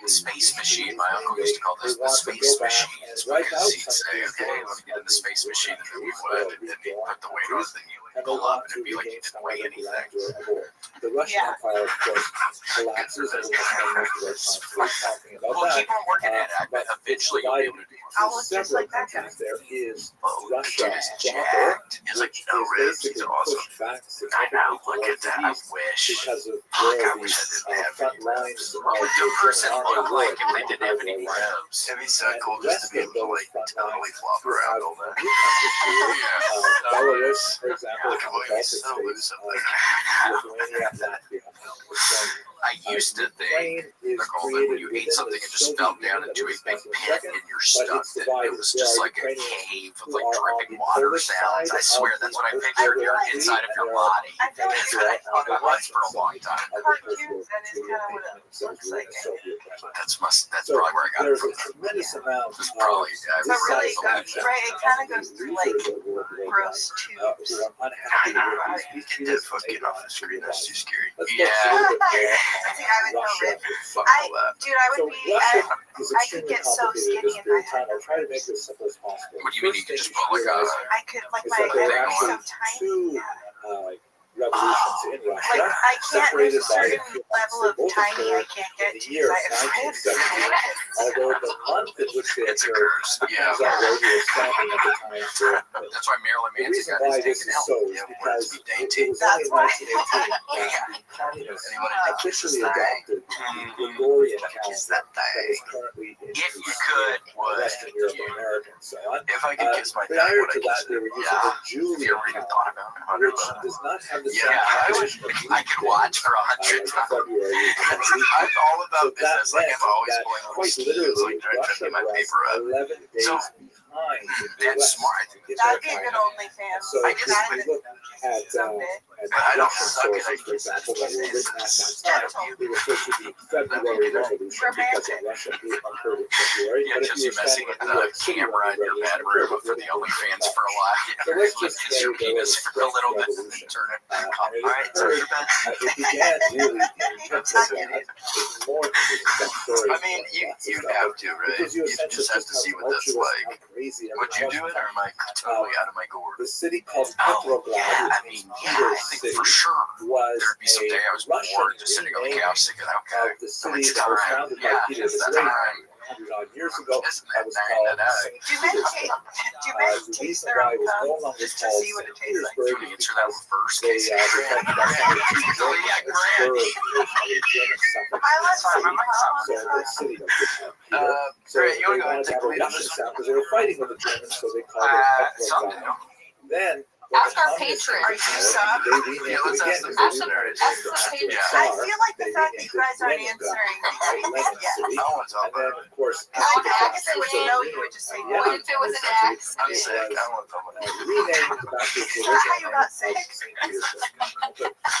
[SPEAKER 1] Space machine. My uncle used to call this the space machine. It's because he'd say, okay, let me get in the space machine, and then we would, and then he'd put the weight on, then you would pull up, and it'd be like you didn't weigh anything.
[SPEAKER 3] The Russian Empire, of course, collapses, and we'll spend most of our time talking about
[SPEAKER 1] Well,
[SPEAKER 3] that.
[SPEAKER 1] keep on working at it. But eventually you'll be able to do it.
[SPEAKER 9] I'll look just
[SPEAKER 3] Several
[SPEAKER 9] like that guy.
[SPEAKER 3] countries there is
[SPEAKER 1] Oh, the
[SPEAKER 3] Russia
[SPEAKER 1] dude is
[SPEAKER 3] proper,
[SPEAKER 1] jacked. He's like,
[SPEAKER 3] which
[SPEAKER 1] no
[SPEAKER 3] is
[SPEAKER 1] ribs. He's
[SPEAKER 3] basically
[SPEAKER 1] awesome.
[SPEAKER 3] pushed back
[SPEAKER 1] I know.
[SPEAKER 3] significantly
[SPEAKER 1] Look at
[SPEAKER 3] towards
[SPEAKER 1] that.
[SPEAKER 3] the
[SPEAKER 1] I
[SPEAKER 3] east
[SPEAKER 1] wish.
[SPEAKER 3] because of
[SPEAKER 1] Fuck,
[SPEAKER 3] where
[SPEAKER 1] I wish I
[SPEAKER 3] these
[SPEAKER 1] didn't have
[SPEAKER 3] front
[SPEAKER 1] any
[SPEAKER 3] lines
[SPEAKER 1] ribs. What would the person look like if they didn't have any
[SPEAKER 3] ribs?
[SPEAKER 1] ribs? It'd be so
[SPEAKER 3] And
[SPEAKER 1] cool
[SPEAKER 3] the
[SPEAKER 1] just to
[SPEAKER 3] rest
[SPEAKER 1] be
[SPEAKER 3] of
[SPEAKER 1] able to
[SPEAKER 3] those
[SPEAKER 1] like
[SPEAKER 3] front
[SPEAKER 1] totally
[SPEAKER 3] lines
[SPEAKER 1] flop
[SPEAKER 3] who
[SPEAKER 1] around
[SPEAKER 3] have
[SPEAKER 1] all that.
[SPEAKER 3] new countries here,
[SPEAKER 1] Yeah.
[SPEAKER 3] Belarus, for example,
[SPEAKER 1] Look
[SPEAKER 3] is
[SPEAKER 1] at
[SPEAKER 3] one of
[SPEAKER 1] what
[SPEAKER 3] the
[SPEAKER 1] he's
[SPEAKER 3] Baltic
[SPEAKER 1] so loose
[SPEAKER 3] states,
[SPEAKER 1] up there.
[SPEAKER 3] Lithuania, Latvia, Estonia.
[SPEAKER 1] I used to think they're called that when you ate something, it just fell down into a big pit in your stomach. It was just like a cave with like dripping water sounds. I swear that's what I pictured your inside of your body.
[SPEAKER 9] I feel like
[SPEAKER 1] That's what I thought it was for a long time.
[SPEAKER 9] cartoons, that is kind of what it looks like.
[SPEAKER 1] That's probably where I got it
[SPEAKER 3] There's
[SPEAKER 1] from.
[SPEAKER 3] a tremendous amount
[SPEAKER 1] It's probably
[SPEAKER 9] But really, it goes,
[SPEAKER 1] yeah.
[SPEAKER 9] right, it kind of goes through like gross tubes.
[SPEAKER 3] unhappy with these
[SPEAKER 1] Get that fucking off the screen. That's too scary.
[SPEAKER 3] Let's
[SPEAKER 1] Yeah.
[SPEAKER 3] get a little bit more
[SPEAKER 9] See, I would know
[SPEAKER 3] Russia.
[SPEAKER 9] it.
[SPEAKER 1] Fuck
[SPEAKER 9] I,
[SPEAKER 1] all that.
[SPEAKER 9] dude, I
[SPEAKER 3] So
[SPEAKER 9] would be,
[SPEAKER 3] Russia
[SPEAKER 9] I
[SPEAKER 3] is
[SPEAKER 9] I could
[SPEAKER 3] extremely
[SPEAKER 9] get so
[SPEAKER 3] complicated
[SPEAKER 9] skinny
[SPEAKER 3] at this
[SPEAKER 9] if I
[SPEAKER 3] period of
[SPEAKER 9] had
[SPEAKER 3] time. I'll try to make it as simple as possible.
[SPEAKER 1] What do you mean you can just put like a
[SPEAKER 9] I could, like,
[SPEAKER 3] Is
[SPEAKER 9] my
[SPEAKER 3] that there
[SPEAKER 9] head
[SPEAKER 3] are
[SPEAKER 9] is so
[SPEAKER 3] actually
[SPEAKER 9] tiny.
[SPEAKER 3] two revolutions in
[SPEAKER 9] Like,
[SPEAKER 3] Russia,
[SPEAKER 9] I can't, there's a
[SPEAKER 3] separated by
[SPEAKER 9] certain level of
[SPEAKER 3] both
[SPEAKER 9] tiny I
[SPEAKER 3] occurred
[SPEAKER 9] can't
[SPEAKER 3] in
[SPEAKER 9] get
[SPEAKER 3] the
[SPEAKER 9] to
[SPEAKER 3] year
[SPEAKER 9] because I have ribs.
[SPEAKER 3] 1917. Although the month in which they
[SPEAKER 1] It's a
[SPEAKER 3] occurred
[SPEAKER 1] curse. Yeah.
[SPEAKER 3] was outstanding at the time for
[SPEAKER 1] That's why Marilyn
[SPEAKER 3] the
[SPEAKER 1] Manson
[SPEAKER 3] reason
[SPEAKER 1] got
[SPEAKER 3] why
[SPEAKER 1] his
[SPEAKER 3] this
[SPEAKER 1] taken
[SPEAKER 3] is
[SPEAKER 1] out.
[SPEAKER 3] so is
[SPEAKER 1] Yeah,
[SPEAKER 3] because
[SPEAKER 1] to be
[SPEAKER 3] it
[SPEAKER 1] dainty.
[SPEAKER 3] was only in
[SPEAKER 9] That's why.
[SPEAKER 3] 1918 that the communists
[SPEAKER 1] Anyone think it's
[SPEAKER 3] officially
[SPEAKER 1] that thing?
[SPEAKER 3] adopted the Gregorian
[SPEAKER 1] Kiss
[SPEAKER 3] calendar
[SPEAKER 1] that
[SPEAKER 3] that
[SPEAKER 1] thing.
[SPEAKER 3] is currently in
[SPEAKER 1] If you
[SPEAKER 3] use
[SPEAKER 1] could,
[SPEAKER 3] in
[SPEAKER 1] would
[SPEAKER 3] Western Europe
[SPEAKER 1] you?
[SPEAKER 3] and America and so on.
[SPEAKER 1] If I could kiss my thing,
[SPEAKER 3] Prior
[SPEAKER 1] would I
[SPEAKER 3] to that,
[SPEAKER 1] kiss
[SPEAKER 3] they
[SPEAKER 1] it?
[SPEAKER 3] were using
[SPEAKER 1] Yeah.
[SPEAKER 3] the
[SPEAKER 1] Have you
[SPEAKER 3] Julian
[SPEAKER 1] ever even
[SPEAKER 3] calendar,
[SPEAKER 1] thought about it? I wonder
[SPEAKER 3] which
[SPEAKER 1] about that.
[SPEAKER 3] does not have the same
[SPEAKER 1] Yeah,
[SPEAKER 3] tradition of
[SPEAKER 1] I could watch for 100 times.
[SPEAKER 3] February.
[SPEAKER 1] I'm all about
[SPEAKER 3] So that
[SPEAKER 1] business. Like,
[SPEAKER 3] meant
[SPEAKER 1] I'm always
[SPEAKER 3] that
[SPEAKER 1] pulling little
[SPEAKER 3] quite
[SPEAKER 1] schemes,
[SPEAKER 3] literally,
[SPEAKER 1] like trying to
[SPEAKER 3] Russia
[SPEAKER 1] get my
[SPEAKER 3] was
[SPEAKER 1] paper up.
[SPEAKER 3] 11 days
[SPEAKER 1] So,
[SPEAKER 3] behind the
[SPEAKER 1] that's
[SPEAKER 3] West.
[SPEAKER 1] smart. I think
[SPEAKER 3] in
[SPEAKER 9] That'd
[SPEAKER 3] their
[SPEAKER 9] be a good
[SPEAKER 3] calendar.
[SPEAKER 9] OnlyFans.
[SPEAKER 3] So
[SPEAKER 1] I
[SPEAKER 3] if
[SPEAKER 1] just
[SPEAKER 3] we look at
[SPEAKER 9] someday.
[SPEAKER 1] I don't
[SPEAKER 3] Russian
[SPEAKER 1] suck at
[SPEAKER 3] sources, for example, that were written at that
[SPEAKER 1] Gentle.
[SPEAKER 3] time, they refer to the February Revolution because in Russia it occurred in February.
[SPEAKER 1] Yeah,
[SPEAKER 3] But if
[SPEAKER 1] just
[SPEAKER 3] you
[SPEAKER 1] you
[SPEAKER 3] were
[SPEAKER 1] messing
[SPEAKER 3] standing
[SPEAKER 1] with
[SPEAKER 3] in
[SPEAKER 1] the
[SPEAKER 3] New York City
[SPEAKER 1] camera
[SPEAKER 3] when
[SPEAKER 1] in
[SPEAKER 3] the
[SPEAKER 1] your
[SPEAKER 3] revolution
[SPEAKER 1] bedroom
[SPEAKER 3] occurred,
[SPEAKER 1] for
[SPEAKER 3] it
[SPEAKER 1] the
[SPEAKER 3] wouldn't have
[SPEAKER 1] OnlyFans
[SPEAKER 3] been
[SPEAKER 1] for a while.
[SPEAKER 3] So let's just
[SPEAKER 1] Kiss
[SPEAKER 3] say
[SPEAKER 1] your
[SPEAKER 3] there was
[SPEAKER 1] penis
[SPEAKER 3] a
[SPEAKER 1] for a little bit and then
[SPEAKER 3] revolution.
[SPEAKER 1] turn it.
[SPEAKER 3] And it
[SPEAKER 1] Alright, so
[SPEAKER 3] occurred,
[SPEAKER 1] you're back.
[SPEAKER 3] it began really in Pennsylvania. It's more than just that story.
[SPEAKER 1] I mean, you have to, right?
[SPEAKER 3] Because you
[SPEAKER 1] You
[SPEAKER 3] essentially
[SPEAKER 1] just have to see what that's like. Would you do it, or am I totally out of my gourd?
[SPEAKER 3] The city called
[SPEAKER 1] Oh,
[SPEAKER 3] Petrograd,
[SPEAKER 1] yeah, I
[SPEAKER 3] which
[SPEAKER 1] mean,
[SPEAKER 3] means
[SPEAKER 1] yeah,
[SPEAKER 3] Peter's
[SPEAKER 1] I think
[SPEAKER 3] city,
[SPEAKER 1] for sure.
[SPEAKER 3] was
[SPEAKER 1] There'd be some
[SPEAKER 3] a
[SPEAKER 1] day I was
[SPEAKER 3] Russian
[SPEAKER 1] bored, just sitting on the
[SPEAKER 3] renaming
[SPEAKER 1] couch thinking, okay,
[SPEAKER 3] of the
[SPEAKER 1] so
[SPEAKER 3] city
[SPEAKER 1] it's
[SPEAKER 3] that was
[SPEAKER 1] time.
[SPEAKER 3] founded by
[SPEAKER 1] Yeah,
[SPEAKER 3] Peter
[SPEAKER 1] it's
[SPEAKER 3] the
[SPEAKER 1] the
[SPEAKER 3] Great
[SPEAKER 1] time.
[SPEAKER 3] 100 odd years ago.
[SPEAKER 1] Isn't
[SPEAKER 3] That
[SPEAKER 1] that
[SPEAKER 3] was
[SPEAKER 1] nice?
[SPEAKER 3] called
[SPEAKER 1] That
[SPEAKER 9] Do
[SPEAKER 3] St.
[SPEAKER 9] men
[SPEAKER 3] Petersburg.
[SPEAKER 9] taste
[SPEAKER 3] The
[SPEAKER 9] their
[SPEAKER 3] reason why
[SPEAKER 9] own
[SPEAKER 3] it was no
[SPEAKER 9] cum
[SPEAKER 3] longer
[SPEAKER 9] just to
[SPEAKER 3] called
[SPEAKER 9] see what
[SPEAKER 3] St.
[SPEAKER 9] it tastes like?
[SPEAKER 1] Do you
[SPEAKER 3] Petersburg
[SPEAKER 1] want to
[SPEAKER 3] is
[SPEAKER 1] answer that
[SPEAKER 3] because
[SPEAKER 1] one first?
[SPEAKER 3] they defended that Petersburg is a German suffix.
[SPEAKER 9] I like
[SPEAKER 3] city.
[SPEAKER 9] my cum.
[SPEAKER 3] So the city of Peter. So
[SPEAKER 1] Grant, you
[SPEAKER 3] they
[SPEAKER 1] want to go
[SPEAKER 3] wanted to have a
[SPEAKER 1] take a lead on
[SPEAKER 3] Russian
[SPEAKER 1] this
[SPEAKER 3] sound because they were fighting with the Germans, so they called it
[SPEAKER 1] Some
[SPEAKER 3] Petrograd.
[SPEAKER 1] do.
[SPEAKER 3] Then
[SPEAKER 2] Ask our patrons.
[SPEAKER 9] Are you sub?
[SPEAKER 3] they renamed
[SPEAKER 1] Yeah,
[SPEAKER 3] it
[SPEAKER 1] let's
[SPEAKER 3] again
[SPEAKER 1] ask them.
[SPEAKER 3] because
[SPEAKER 2] Ask
[SPEAKER 3] they
[SPEAKER 2] them.
[SPEAKER 3] didn't
[SPEAKER 2] Ask the
[SPEAKER 3] after
[SPEAKER 2] patrons.
[SPEAKER 3] Tsar,
[SPEAKER 9] I feel like the
[SPEAKER 3] they
[SPEAKER 9] fact that
[SPEAKER 3] renamed
[SPEAKER 9] you guys
[SPEAKER 3] it
[SPEAKER 9] aren't
[SPEAKER 3] Leningrad.
[SPEAKER 9] answering
[SPEAKER 3] Lenin
[SPEAKER 9] yes.
[SPEAKER 3] City.
[SPEAKER 1] I want to talk
[SPEAKER 3] And then,
[SPEAKER 1] about it.
[SPEAKER 3] of course,
[SPEAKER 9] Because
[SPEAKER 3] after the
[SPEAKER 9] I
[SPEAKER 3] fact,
[SPEAKER 9] guess they would know you would just say no.
[SPEAKER 2] What if it was an
[SPEAKER 1] I'm
[SPEAKER 2] accident?
[SPEAKER 1] sick. I don't want to talk about it.
[SPEAKER 3] renamed back to its
[SPEAKER 9] Is that how you
[SPEAKER 3] original
[SPEAKER 9] got
[SPEAKER 3] name
[SPEAKER 9] sick?
[SPEAKER 3] of St. Petersburg.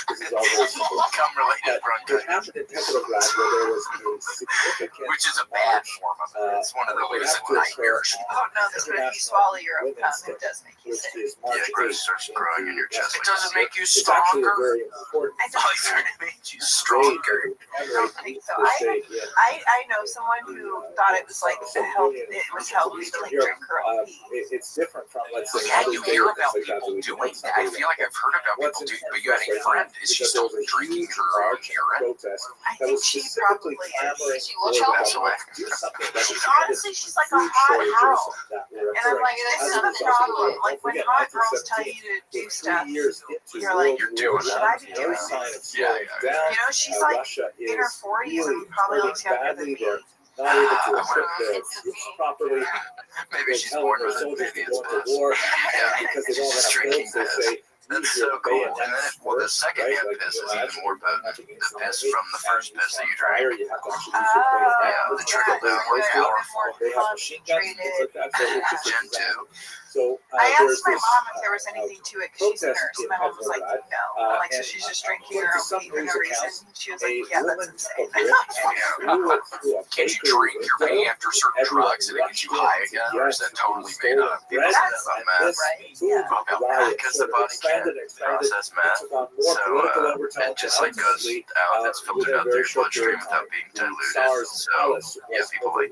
[SPEAKER 3] Because this is all very simple.
[SPEAKER 11] Cum-related
[SPEAKER 3] It
[SPEAKER 11] bronchitis.
[SPEAKER 3] happened in Petrograd where there was a significant
[SPEAKER 11] Which is a bad form of it. It's one of the ways that nightmares.
[SPEAKER 9] Oh no, this but if you swallow your own cum, it does make you sick.
[SPEAKER 11] Yeah, it grows, starts growing in your chest. It doesn't make you
[SPEAKER 3] It's actually a
[SPEAKER 11] stronger.
[SPEAKER 3] very important
[SPEAKER 9] I don't
[SPEAKER 11] It makes you stronger.
[SPEAKER 9] I don't think so. I know someone who thought it was like healthy. It was healthy to like drink her own pee.
[SPEAKER 3] It's different from, let's say,
[SPEAKER 11] Yeah,
[SPEAKER 3] other
[SPEAKER 11] you hear
[SPEAKER 3] days
[SPEAKER 11] about
[SPEAKER 3] like that
[SPEAKER 11] people
[SPEAKER 3] we
[SPEAKER 11] doing
[SPEAKER 3] do.
[SPEAKER 11] that. I feel like I've heard about people doing, but you had a friend. Is she still drinking her own urine?
[SPEAKER 9] I think she probably is. She looks healthy. Honestly, she's like a hot girl. And I'm like, this is the problem. Like when hot girls tell you to do stuff, you're like, should I be doing this?
[SPEAKER 11] Yeah.
[SPEAKER 9] You know, she's like in her 40s and probably looks younger than me.
[SPEAKER 3] Not able to equip their troops properly.
[SPEAKER 11] Maybe she's born with it. Maybe it's
[SPEAKER 3] to war because they don't
[SPEAKER 11] She's
[SPEAKER 3] have
[SPEAKER 11] drinking
[SPEAKER 3] pills. They
[SPEAKER 11] piss.
[SPEAKER 3] say,
[SPEAKER 11] That's so cool. And then, well, the second hand piss is even more potent. The piss from the first piss that you drank. Yeah, the trickle down was powerful.
[SPEAKER 3] They have machine guns and things like that. So it's just
[SPEAKER 11] Gen 2.
[SPEAKER 3] So
[SPEAKER 9] I asked my mom if there was anything to it because she's a nurse. My mom was like, no. I'm like, so she's just drinking her own pee for no reason. She was like, yeah, that's insane.
[SPEAKER 11] Can't you drink your pee after certain drugs and it gets you high again? Or is that totally made up? People say that about meth. About meth because the body can't process meth. So it just like goes out, it's filtered out through your bloodstream without being diluted. So yeah, people like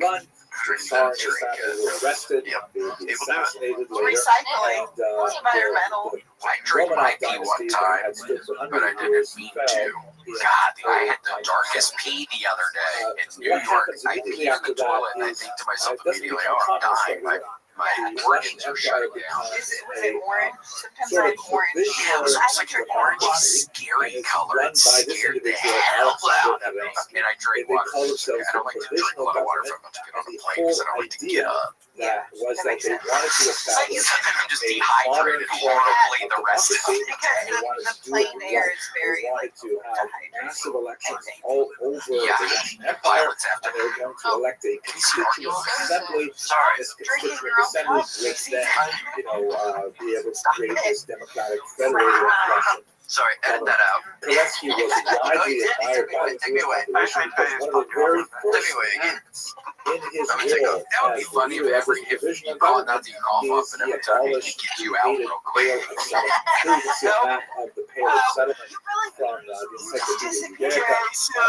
[SPEAKER 11] drink that, drink it. Yep. People do it.
[SPEAKER 9] Recycling. Environmental.
[SPEAKER 11] I drank my pee one time, but I didn't mean to. God, I had the darkest pee the other day in New York. I peed in the toilet and I think to myself immediately, oh, I'm dying. My organs are shutting down.
[SPEAKER 9] Was it orange? Sometimes I like orange.
[SPEAKER 11] Yeah, it was just like an orange, scary color. It scared the hell out of me. And I drank water. I don't like to drink a lot of water if I'm about to get on a plane because I don't like to get up.
[SPEAKER 3] Yeah, was that they wanted to establish
[SPEAKER 11] I'm just dehydrated horribly the rest of the day.
[SPEAKER 9] Because the plain air is very
[SPEAKER 3] wanted to have massive elections all over the Russian Empire.
[SPEAKER 11] Pilots have
[SPEAKER 3] And they were going to elect a constituent assembly. This constituent assembly would then, be able to create this democratic federated Russian.
[SPEAKER 11] Sorry, edit that out.
[SPEAKER 3] Kerensky was widely admired by the Jewish population because one of the very first acts in his role
[SPEAKER 11] that would be funny if you call, not that you cough up, but every time he gets you out real quick.
[SPEAKER 3] Here you can see a map of the Pale of Settlement from the Encyclopedia Britannica.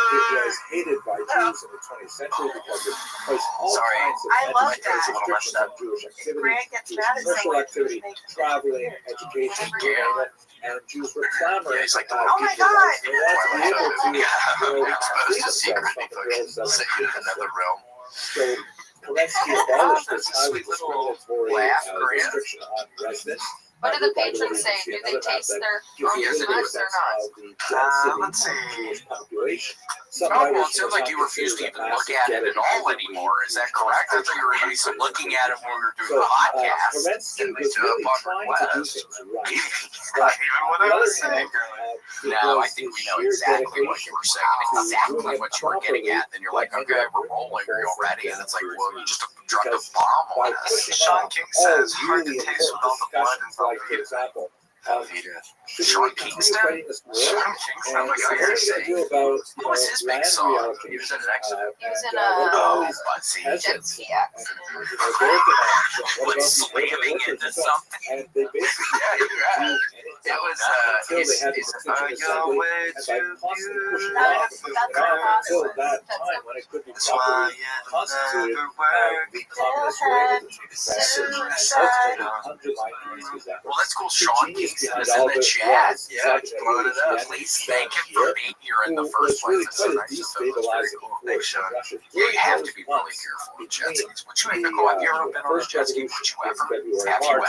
[SPEAKER 3] It was hated by Jews in the 20th century because it placed all kinds of restrictions on Jewish activity, commercial activity, traveling, education, and Jews were clamoring.
[SPEAKER 11] Yeah, he's like,
[SPEAKER 3] oh my God! They wanted to be able to
[SPEAKER 11] exposed to secretly fucking in another realm.
[SPEAKER 3] So Kerensky abolished this highly discriminatory restriction on residents.
[SPEAKER 2] What do the patrons say? Do they taste their own snacks or not?
[SPEAKER 11] Let's see.
[SPEAKER 3] Jewish population.
[SPEAKER 11] Well, it sounds like you refuse to even look at it at all anymore. Is that correct? I thought you were at least looking at it when we were doing the podcast.
[SPEAKER 3] Kerensky
[SPEAKER 11] And they
[SPEAKER 3] was
[SPEAKER 11] do
[SPEAKER 3] really
[SPEAKER 11] a
[SPEAKER 3] trying to do things right.
[SPEAKER 11] Not even what I was saying. Now I think we know exactly what you were saying, exactly what you were getting at. Then you're like, okay, we're rolling. Are you all ready? And it's like, well, you just dropped a bomb on us.
[SPEAKER 3] Sean King says, hard to taste with all the blood and like, for example,
[SPEAKER 11] Sean Kingston? Sean Kingston, I'm like, I gotta say. What was his big song? He was in an accident.
[SPEAKER 2] He was in a jet ski accident.
[SPEAKER 11] Like slamming into something.
[SPEAKER 3] And they basically
[SPEAKER 11] it was
[SPEAKER 3] until they had the constituent assembly, and by constantly pushing it off, until that time when it could be properly constituted, the communists were able to take advantage and ultimately undermine Kerensky's efforts.
[SPEAKER 11] Well, that's cool. Sean Kingston is in the chat. Yeah, blowing it up. Please thank him for being here in the first place. It's so nice of him. It's very cool. Thanks, Sean. Yeah, you have to be really careful with jet skis. Would you even go? Have you ever been on a jet ski? Would you ever? Have you ever?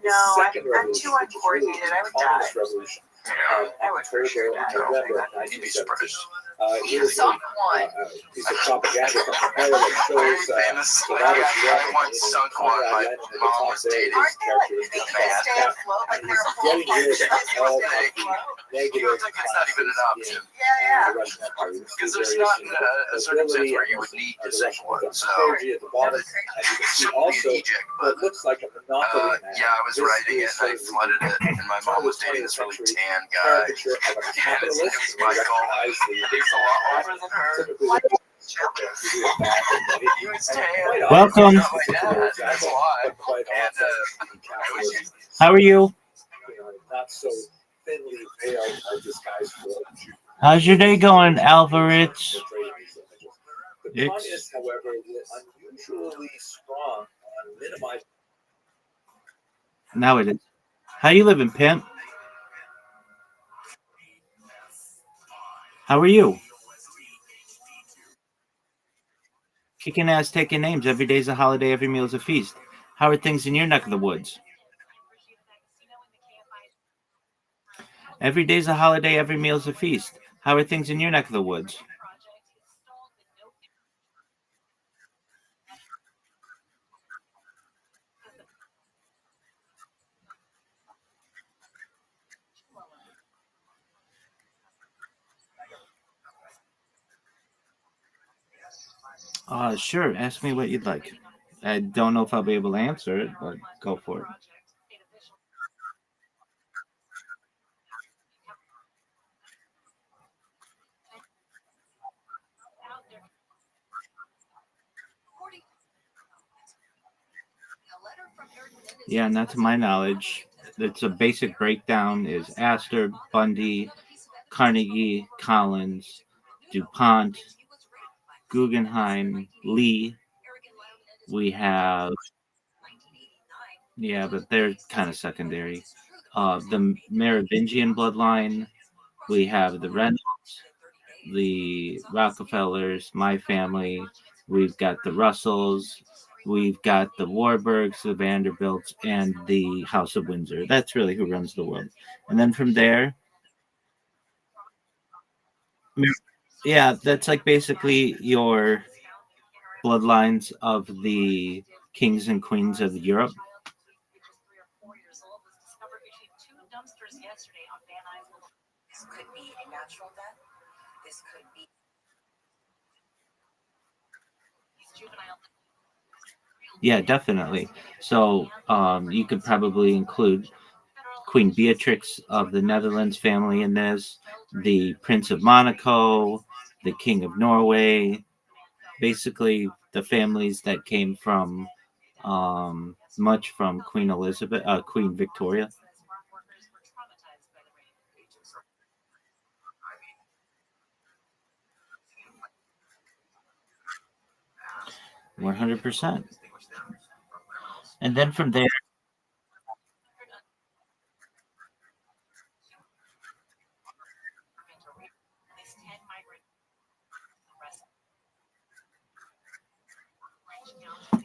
[SPEAKER 9] No, I'm too uncoordinated. I would die. I would for sure die.
[SPEAKER 11] You'd be surprised.
[SPEAKER 3] He sunk one. Piece of propaganda from the Empire that shows
[SPEAKER 11] famously, I once sunk one. My mom was dating.
[SPEAKER 9] Aren't they like, they stay afloat? Like they're a whole bunch of
[SPEAKER 3] negative.
[SPEAKER 1] You don't think it's not even an option?
[SPEAKER 9] Yeah,
[SPEAKER 3] The Russian Empire.
[SPEAKER 1] Because there's not a circumstance where you would need to single one. So
[SPEAKER 3] Energy at the bottom, and you can see also what looks like a monopoly map.
[SPEAKER 1] yeah, I was writing it and I flooded it, and my mom was dating this really tan guy.
[SPEAKER 3] Caricature of a
[SPEAKER 1] And his
[SPEAKER 3] capitalist
[SPEAKER 1] name was Michael. He was a lot older than her. He was tan.
[SPEAKER 4] Welcome.
[SPEAKER 1] Not my dad. That's why. And
[SPEAKER 4] How are you?
[SPEAKER 3] Not so thinly veiled disguised for.
[SPEAKER 4] How's your day going, Alvarez?
[SPEAKER 3] The communists, however, were unusually strong on minimizing.
[SPEAKER 4] Now it is. How you living, pimp? How are you? Kicking ass, taking names. Every day's a holiday, every meal's a feast. How are things in your neck of the woods? Every day's a holiday, every meal's a feast. How are things in your neck of the woods? Sure. Ask me what you'd like. I don't know if I'll be able to answer it, but go for it. Yeah, not to my knowledge. It's a basic breakdown is Astor, Bundy, Carnegie, Collins, DuPont, Guggenheim, Lee. We have, yeah, but they're kind of secondary. The Merovingian bloodline. We have the Reynolds, the Rockefellers, my family. We've got the Russells. We've got the Warburgs, the Vanderbilts, and the House of Windsor. That's really who runs the world. And then from there, yeah, that's like basically your bloodlines of the kings and queens of Europe.
[SPEAKER 8] This could be a natural death. This could be
[SPEAKER 4] Yeah, definitely. So you could probably include Queen Beatrix of the Netherlands family in this, the Prince of Monaco, the King of Norway, basically the families that came from much from Queen Elizabeth, Queen Victoria. 100%. And then from there,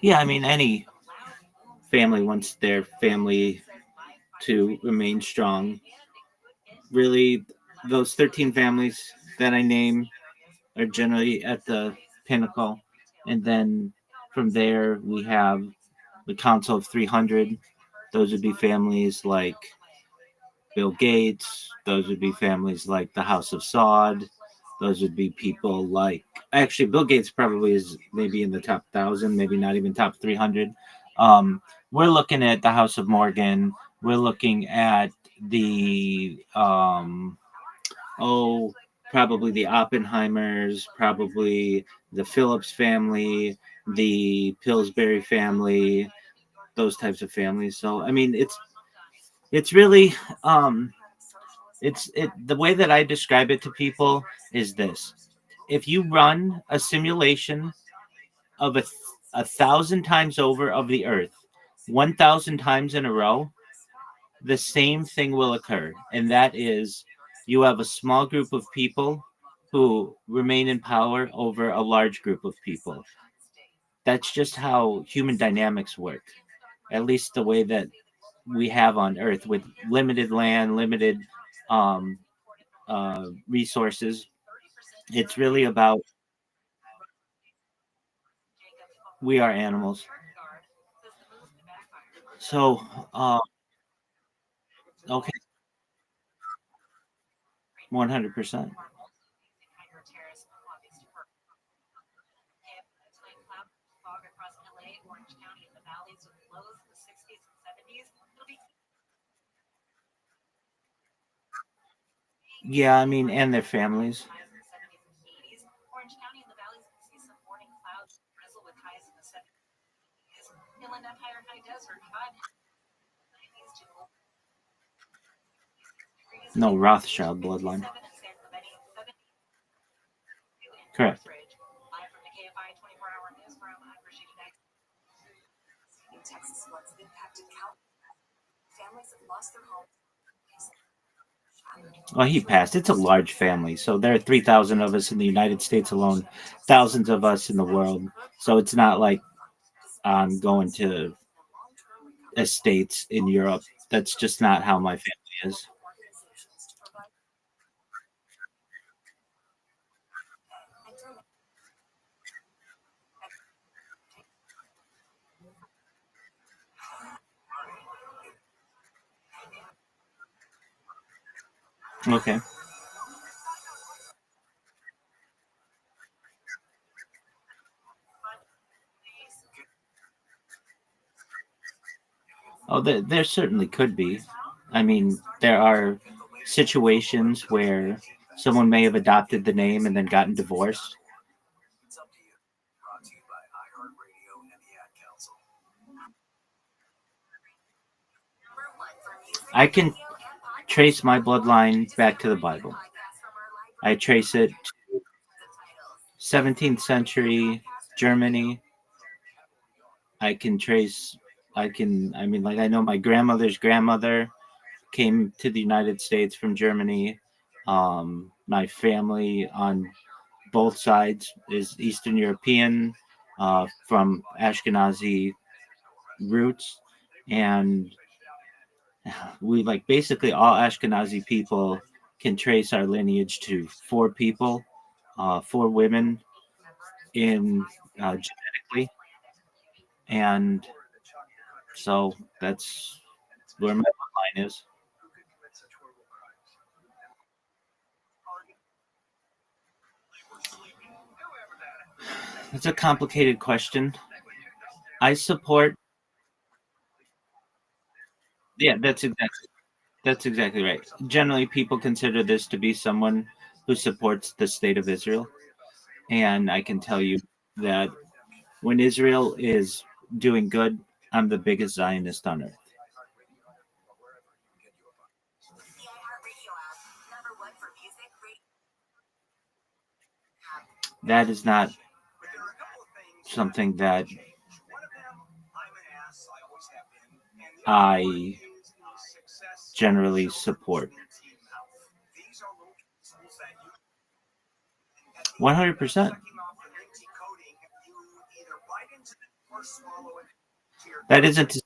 [SPEAKER 4] yeah, I mean, any family wants their family to remain strong. Really, those 13 families that I name are generally at the pinnacle. And then from there, we have the Council of 300. Those would be families like Bill Gates. Those would be families like the House of Saud. Those would be people like, actually, Bill Gates probably is maybe in the top 1,000, maybe not even top 300. We're looking at the House of Morgan. We're looking at the, probably the Oppenheimers, probably the Phillips family, the Pillsbury family, those types of families. So, I mean, it's really, the way that I describe it to people is this: if you run a simulation of a thousand times over of the Earth, 1,000 times in a row, the same thing will occur, and that is you have a small group of people who remain in power over a large group of people. That's just how human dynamics work, at least the way that we have on Earth with limited land, limited um, resources. It's really about we are animals. So, okay. 100%.
[SPEAKER 5] Fog across LA, Orange County, and the valleys with lows in the 60s and 70s. It'll be
[SPEAKER 4] Yeah, I mean, and their families.
[SPEAKER 5] highs in the 70s and 80s. Orange County and the valleys will see some morning clouds, drizzle with highs in the 70s. Inland Empire High Desert, 90s to low degrees.
[SPEAKER 4] No Rothschild bloodline.
[SPEAKER 5] 57 in San Clemente, 70 in
[SPEAKER 4] Correct.
[SPEAKER 5] Northridge. Live from the KFI 24-hour newsroom, I'm Rashida Dykes.
[SPEAKER 8] In Texas, floods have impacted families have lost their homes.
[SPEAKER 4] Well, he passed. It's a large family. So there are 3,000 of us in the United States alone, thousands of us in the world. So it's not like I'm going to estates in Europe. That's just not how my family is. Okay. Oh, there certainly could be. I mean, there are situations where someone may have adopted the name and then gotten divorced.
[SPEAKER 18] It's up to you. Brought to you by iHeartRadio and the Ad Council.
[SPEAKER 4] I can trace my bloodline back to the Bible. I trace it to 17th century Germany. I mean, like, I know my grandmother's grandmother came to the United States from Germany. My family on both sides is Eastern European, from Ashkenazi roots. And we, like, basically all Ashkenazi people can trace our lineage to four people, four women in genetically. And so that's where my line is. It's a complicated question. I support. Yeah, that's exactly right. Generally, people consider this to be someone who supports the state of Israel, and I can tell you that when Israel is doing good, I'm the biggest Zionist on earth. That is not something that I generally support. 100%. That isn't to,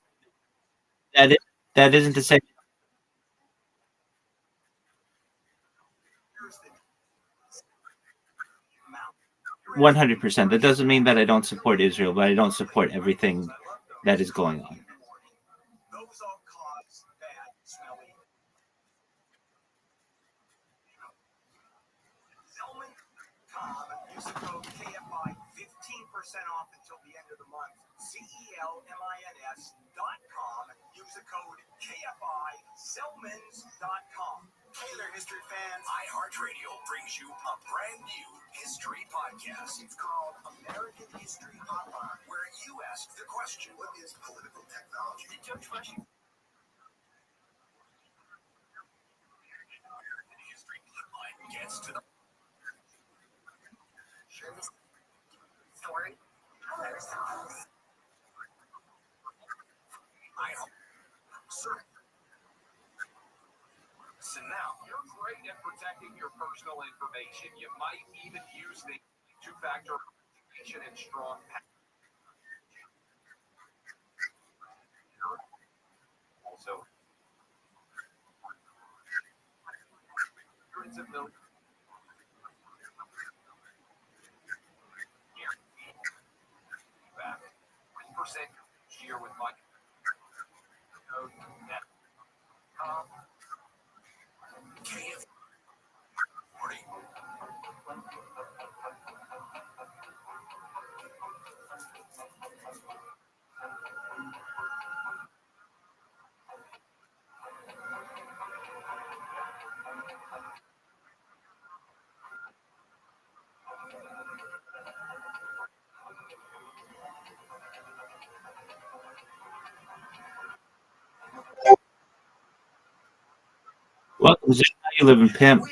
[SPEAKER 4] that is, that isn't to say 100%. That doesn't mean that I don't support Israel, but I don't support everything that is going on.
[SPEAKER 7] Use the code KFI 15% off until the end of the month. CELMINS.com. Use the code KFI Selmins.com. Hey there, history fans.
[SPEAKER 18] iHeartRadio brings you a brand new history podcast.
[SPEAKER 7] It's called American History Hotline,
[SPEAKER 18] where you ask the question,
[SPEAKER 10] What is political technology?
[SPEAKER 18] Did George Washington history bloodline gets to the
[SPEAKER 8] Story of ourselves.
[SPEAKER 18] So now,
[SPEAKER 14] You're great at protecting your personal information. You might even use the two-factor authentication and strong also hundreds of millions. Back 1% year with my code.
[SPEAKER 4] Welcome to How You Live in Pimp.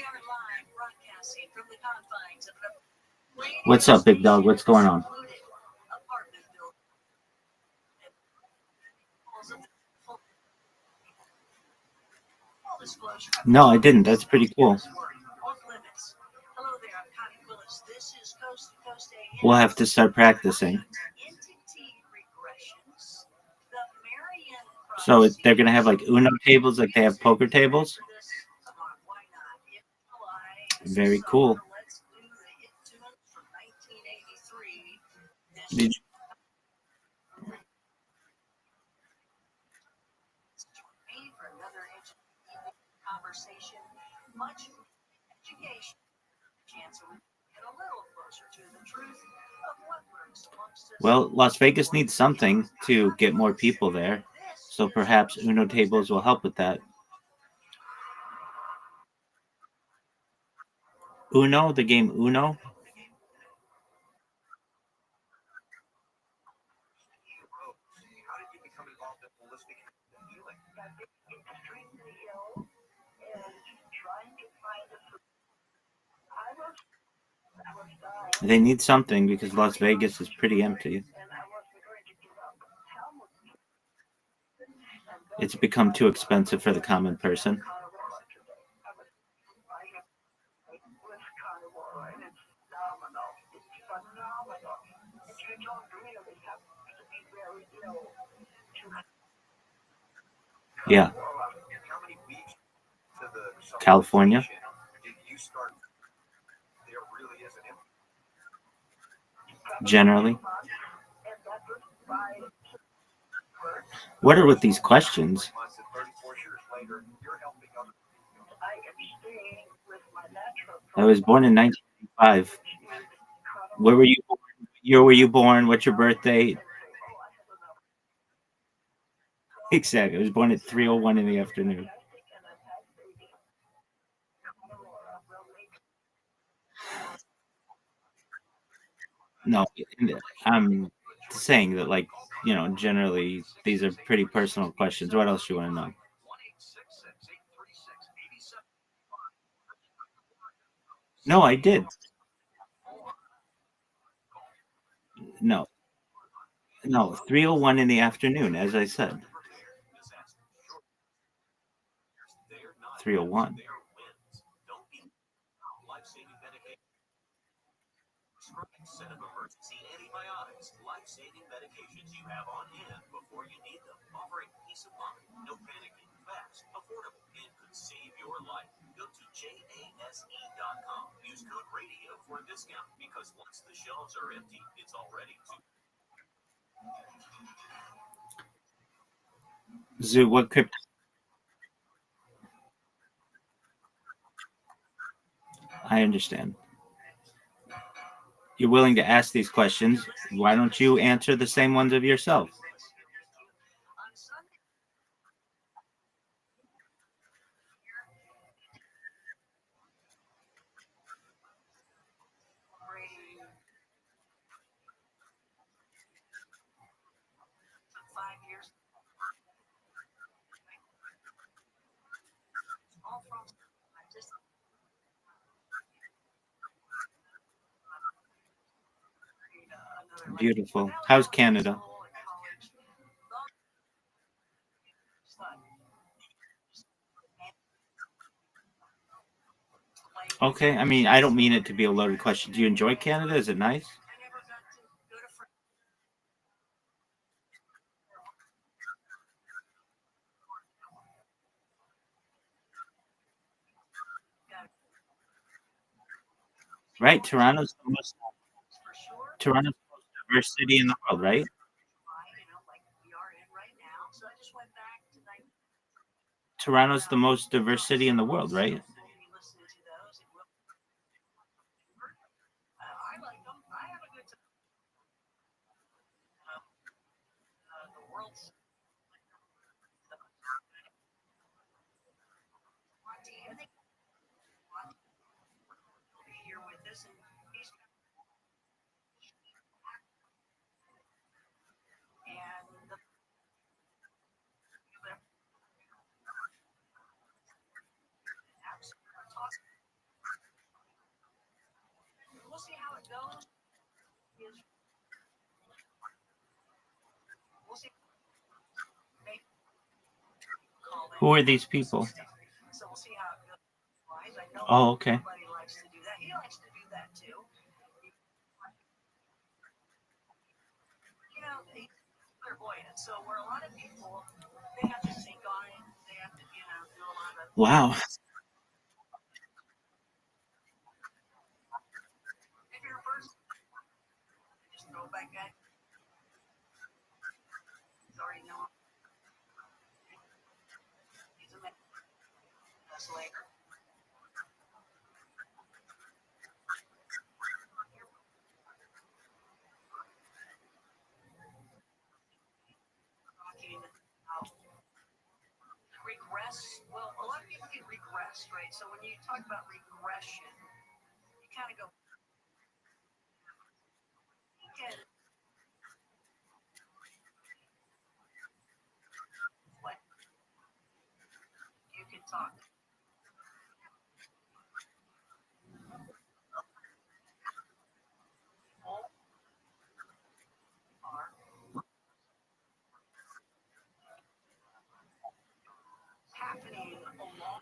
[SPEAKER 4] What's up, big dog? What's going on? No, I didn't. That's pretty cool. We'll have to start practicing. So they're going to have like Uno tables like they have poker tables? Very cool. Did you? Well, Las Vegas needs something to get more people there. So perhaps Uno tables will help with that. Uno, the game Uno? They need something because Las Vegas is pretty empty. It's become too expensive for the common person. Yeah. California. Generally. What are with these questions? I was born in 1985. Where were you born? Year were you born? What's your birthday? Exactly. I was born at 3:01 in the afternoon. No, I'm saying that, like, generally these are pretty personal questions. What else do you want to know? No, I did. No, no, 3:01 in the afternoon, as I said. 3:01.
[SPEAKER 7] Set of emergency antibiotics, life-saving medications you have on hand before you need them, offering peace of mind, no panicking, fast, affordable, and could save your life. Go to jase.com. Use code radio for a discount because once the shelves are empty, it's already too.
[SPEAKER 4] Zoo, what crypto? I understand. You're willing to ask these questions. Why don't you answer the same ones of yourself? Beautiful. How's Canada? Okay, I mean, I don't mean it to be a loaded question. Do you enjoy Canada? Is it nice? Right, Toronto's the most diverse city in the world, right? Toronto's the most diverse city in the world, right?
[SPEAKER 5] We'll see.
[SPEAKER 4] Who are these people?
[SPEAKER 5] So we'll see how it goes. I know
[SPEAKER 4] Oh, okay.
[SPEAKER 5] everybody likes to do that. He likes to do that too. You know, he's clairvoyant. So where a lot of people, they have to think on it. They have to, do a lot of.
[SPEAKER 4] Wow.
[SPEAKER 5] If you're a person, just throw back at. He's already know. He's a man. That's later. Regress. Well, a lot of people get regressed, right? So when you talk about regression, you kind of go. What you can talk. Happening along.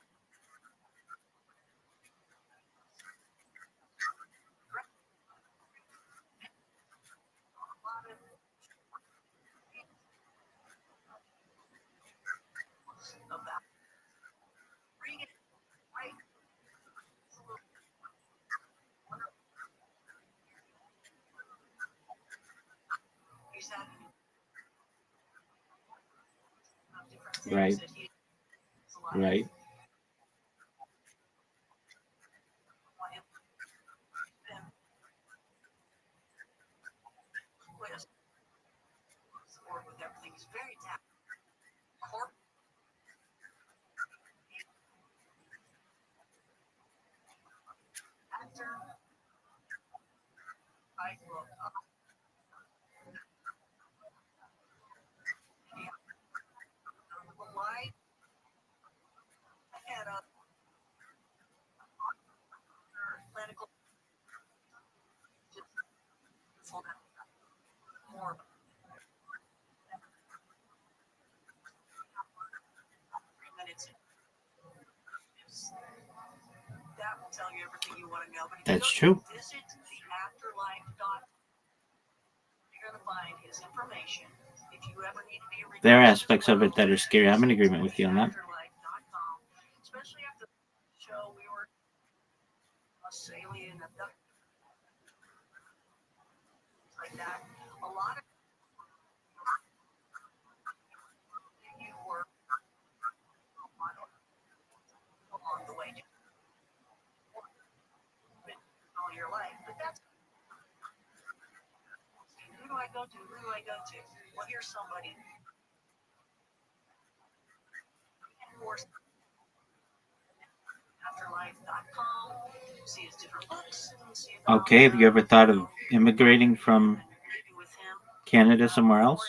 [SPEAKER 5] About bring it right. He's having different things
[SPEAKER 4] Right.
[SPEAKER 5] that he.
[SPEAKER 4] Right.
[SPEAKER 5] Or with everything is very tap. Corp. After I look up. Why? I had a clinical more minutes. That will tell you everything you want to know. But if
[SPEAKER 4] That's
[SPEAKER 5] you
[SPEAKER 4] true.
[SPEAKER 5] visit the afterlife dot, you're going to find his information. If you ever need to be a
[SPEAKER 4] There are aspects of it that are scary. I'm in agreement with you on that.
[SPEAKER 5] afterlife.com, especially after the show we were alien abducted like that. A lot of you were along the way all your life, but that's who do I go to? Who do I go to? Well, here's somebody. Afterlife.com. See his different books.
[SPEAKER 4] Okay, have you ever thought of immigrating from Canada somewhere else?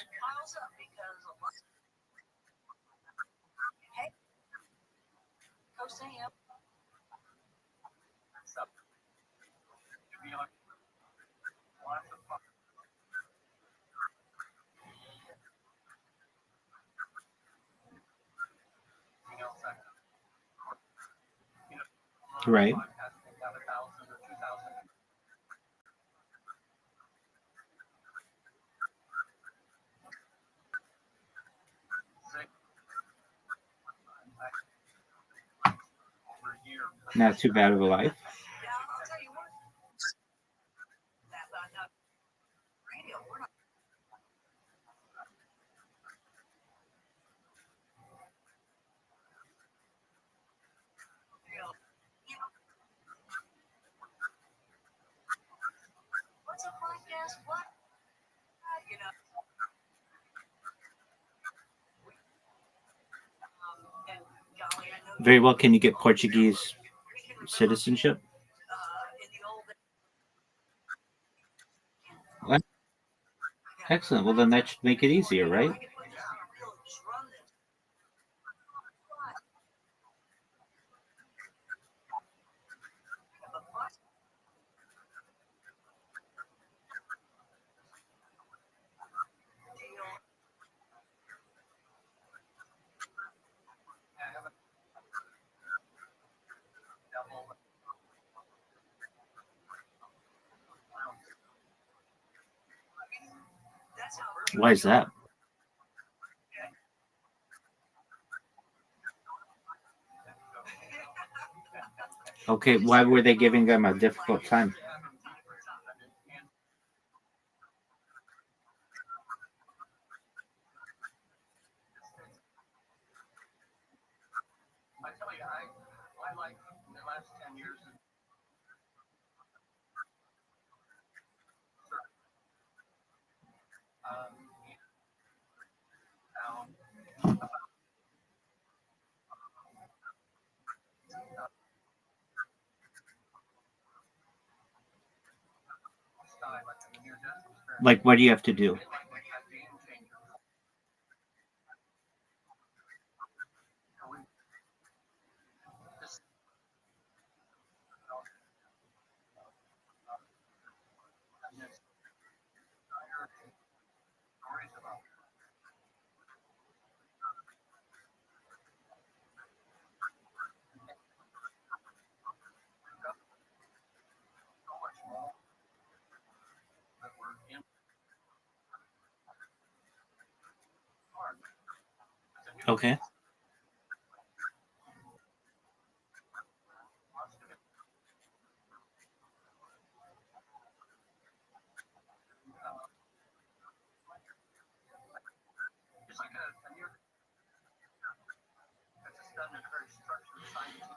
[SPEAKER 4] Right. Not too bad of a life.
[SPEAKER 5] What's a podcast? What? And golly, I know
[SPEAKER 4] Very well. Can you get Portuguese citizenship?
[SPEAKER 5] in the old
[SPEAKER 4] What? Excellent. Well, then that should make it easier, right? Why is that? Okay, why were they giving them a difficult time?
[SPEAKER 6] I tell you, I like the last 10 years.
[SPEAKER 4] Like, what do you have to do? Okay.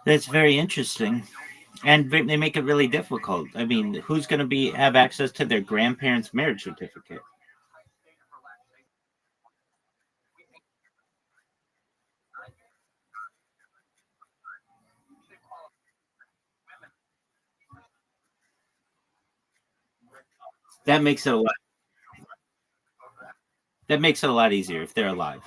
[SPEAKER 4] That's very interesting. And they make it really difficult. I mean, who's going to have access to their grandparents' marriage certificate? That makes it a lot. That makes it a lot easier if they're alive.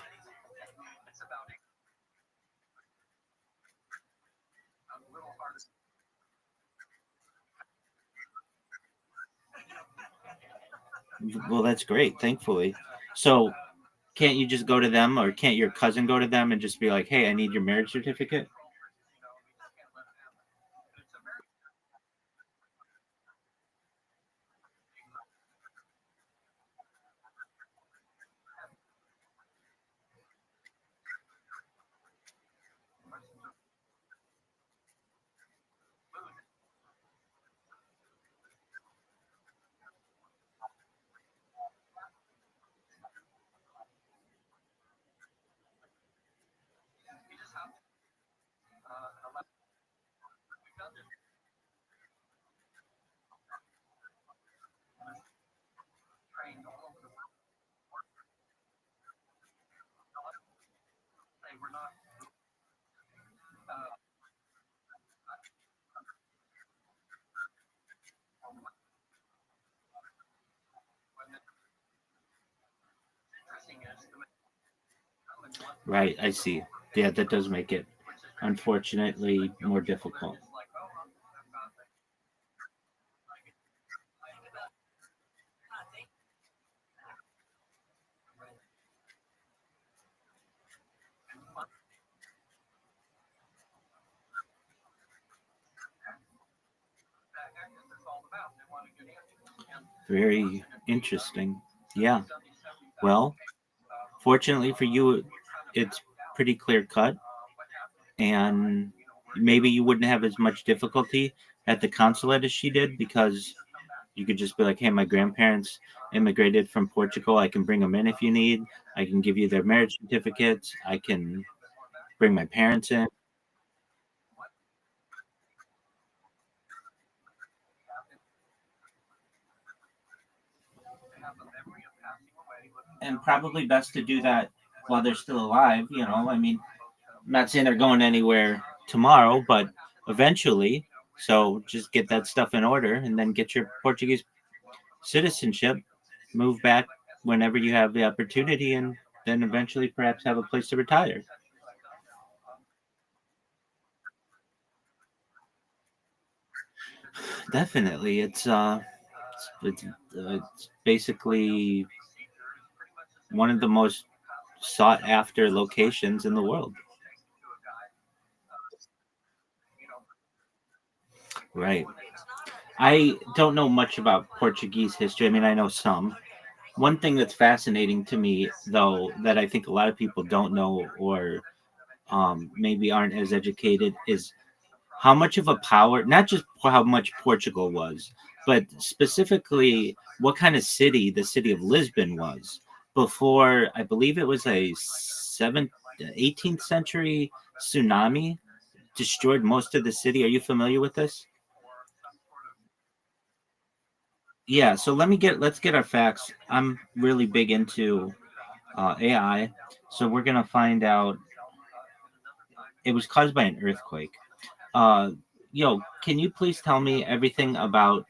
[SPEAKER 4] Well, that's great. Thankfully. So, can't you just go to them, or can't your cousin go to them and just be like, "Hey, I need your marriage certificate"? Right, I see. Yeah, that does make it, unfortunately, more difficult. Very interesting. Yeah. Well, fortunately for you, it's pretty clear cut, and maybe you wouldn't have as much difficulty at the consulate as she did, because you could just be like, "Hey, my grandparents immigrated from Portugal. I can bring them in if you need. I can give you their marriage certificates. I can bring my parents in." And probably best to do that while they're still alive. I mean, I'm not saying they're going anywhere tomorrow, but eventually. So just get that stuff in order and then get your Portuguese citizenship, move back whenever you have the opportunity, and then eventually perhaps have a place to retire. Definitely. It's basically one of the most sought after locations in the world. Right. I don't know much about Portuguese history. I mean, I know some, One thing that's fascinating to me, though, that I think a lot of people don't know or maybe aren't as educated is how much of a power, not just how much Portugal was, but specifically what kind of city the city of Lisbon was before, I believe it was a 18th century tsunami destroyed most of the city. Are you familiar with this? Yeah, so let's get our facts. I'm really big into AI, so we're gonna find out it was caused by an earthquake. Uh, can you please tell me everything about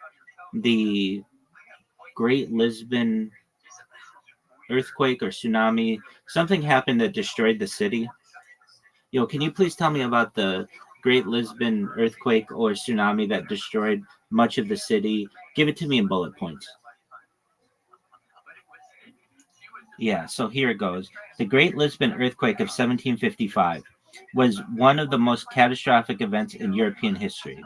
[SPEAKER 4] the Great Lisbon earthquake or tsunami? Something happened that destroyed the city. Can you please tell me about the Great Lisbon earthquake or tsunami that destroyed much of the city? Give it to me in bullet points. Yeah, so here it goes. The Great Lisbon earthquake of 1755 was one of the most catastrophic events in European history.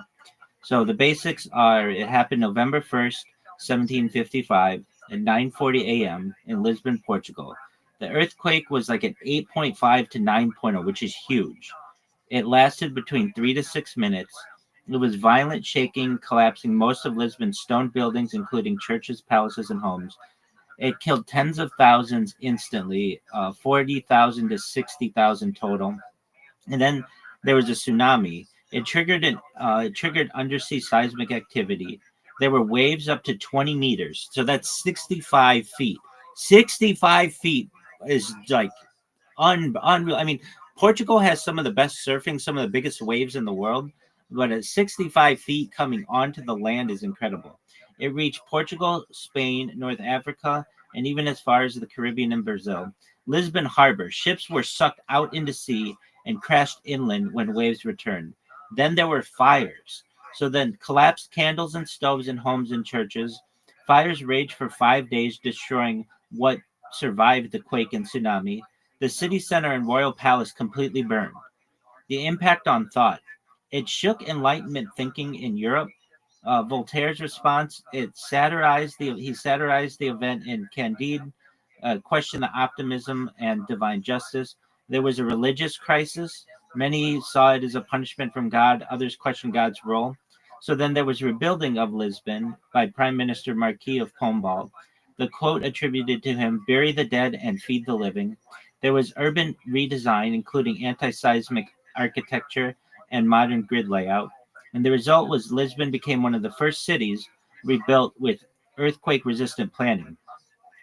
[SPEAKER 4] So the basics are it happened November 1st, 1755 at 9:40 a.m. in Lisbon, Portugal. The earthquake was like an 8.5 to 9.0, which is huge. It lasted between 3 to 6 minutes. It was violent shaking, collapsing most of Lisbon's stone buildings, including churches, palaces, and homes. It killed tens of thousands instantly, 40,000 to 60,000 total. And then there was a tsunami. It triggered undersea seismic activity. There were waves up to 20 meters, so that's 65 feet. 65 feet is like unreal. I mean, Portugal has some of the best surfing, some of the biggest waves in the world, but at 65 feet coming onto the land is incredible. It reached Portugal, Spain, North Africa, and even as far as the Caribbean and Brazil. Lisbon Harbor, ships were sucked out into sea and crashed inland when waves returned. Then there were fires. So then collapsed candles and stoves in homes and churches. Fires raged for 5 days, destroying what survived the quake and tsunami. The city center and royal palace completely burned. The impact on thought. It shook Enlightenment thinking in Europe. Voltaire's response, he satirized the event in Candide, questioned the optimism and divine justice. There was a religious crisis. Many saw it as a punishment from God. Others questioned God's role. So then there was rebuilding of Lisbon by Prime Minister Marquis of Pombal. The quote attributed to him, bury the dead and feed the living. There was urban redesign, including anti-seismic architecture and modern grid layout. And the result was Lisbon became one of the first cities rebuilt with earthquake-resistant planning.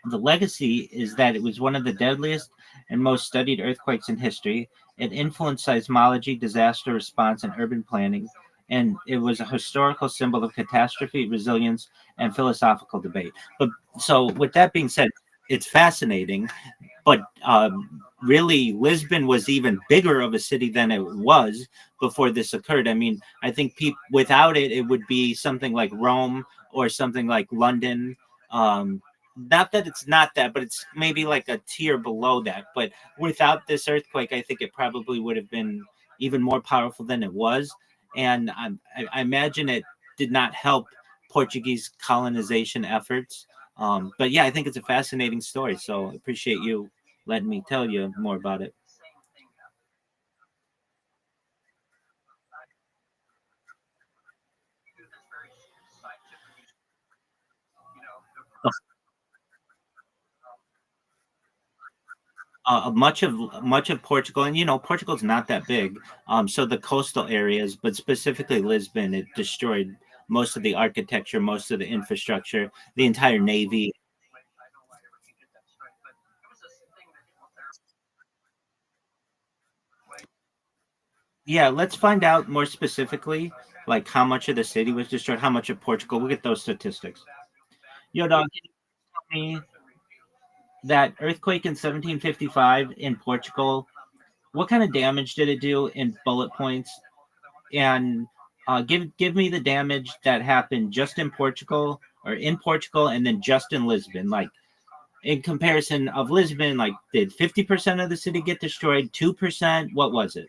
[SPEAKER 4] The legacy is that it was one of the deadliest and most studied earthquakes in history. It influenced seismology, disaster response, and urban planning, and it was a historical symbol of catastrophe, resilience, and philosophical debate. But so, with that being said, it's fascinating, but really, Lisbon was even bigger of a city than it was before this occurred. I mean, I think without it, it would be something like Rome or something like London. Not that it's not that, but it's maybe like a tier below that. But without this earthquake, I think it probably would have been even more powerful than it was. And I imagine it did not help Portuguese colonization efforts. But yeah, I think it's a fascinating story. So I appreciate you letting me tell you more about it. Much of Portugal, and Portugal's not that big. So the coastal areas, but specifically Lisbon, it destroyed most of the architecture, most of the infrastructure, the entire navy. Yeah, let's find out more specifically, like how much of the city was destroyed, how much of Portugal. We'll get those statistics. Yo, dog, can you tell me that earthquake in 1755 in Portugal? What kind of damage did it do in bullet points? And give me the damage that happened just in Portugal or in Portugal, and then just in Lisbon. Like in comparison of Lisbon, like did 50% of the city get destroyed? 2%? What was it?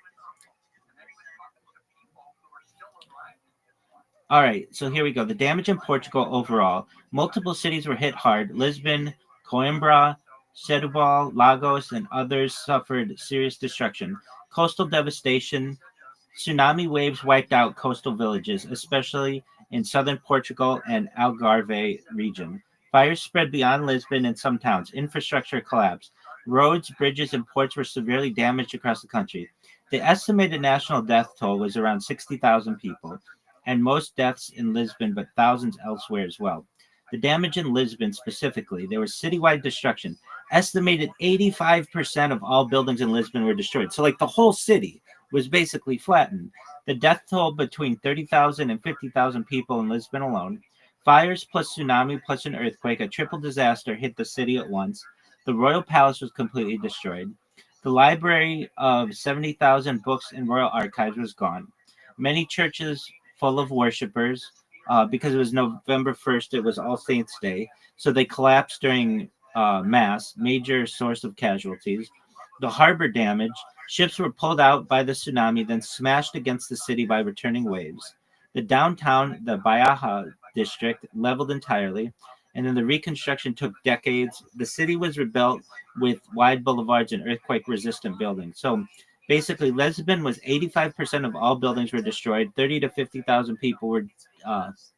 [SPEAKER 4] All right, so here we go. The damage in Portugal overall. Multiple cities were hit hard. Lisbon Coimbra, Setúbal, Lagos, and others suffered serious destruction. Coastal devastation. Tsunami waves wiped out coastal villages, especially in southern Portugal and Algarve region. Fires spread beyond Lisbon and some towns. Infrastructure collapsed. Roads, bridges, and ports were severely damaged across the country. The estimated national death toll was around 60,000 people, and most deaths in Lisbon, but thousands elsewhere as well. The damage in Lisbon specifically, there was citywide destruction. Estimated 85% of all buildings in Lisbon were destroyed. So, like, the whole city was basically flattened. The death toll between 30,000 and 50,000 people in Lisbon alone. Fires plus tsunami plus an earthquake, a triple disaster hit the city at once. The royal palace was completely destroyed. The library of 70,000 books and royal archives was gone. Many churches full of worshippers, because it was November 1st, it was All Saints' Day, so they collapsed during Mass, major source of casualties. The harbor damage. Ships were pulled out by the tsunami, then smashed against the city by returning waves. The downtown, the Baja district, leveled entirely, and then the reconstruction took decades. The city was rebuilt with wide boulevards and earthquake-resistant buildings. So basically, Lisbon was 85% of all buildings were destroyed. 30 to 50,000 people were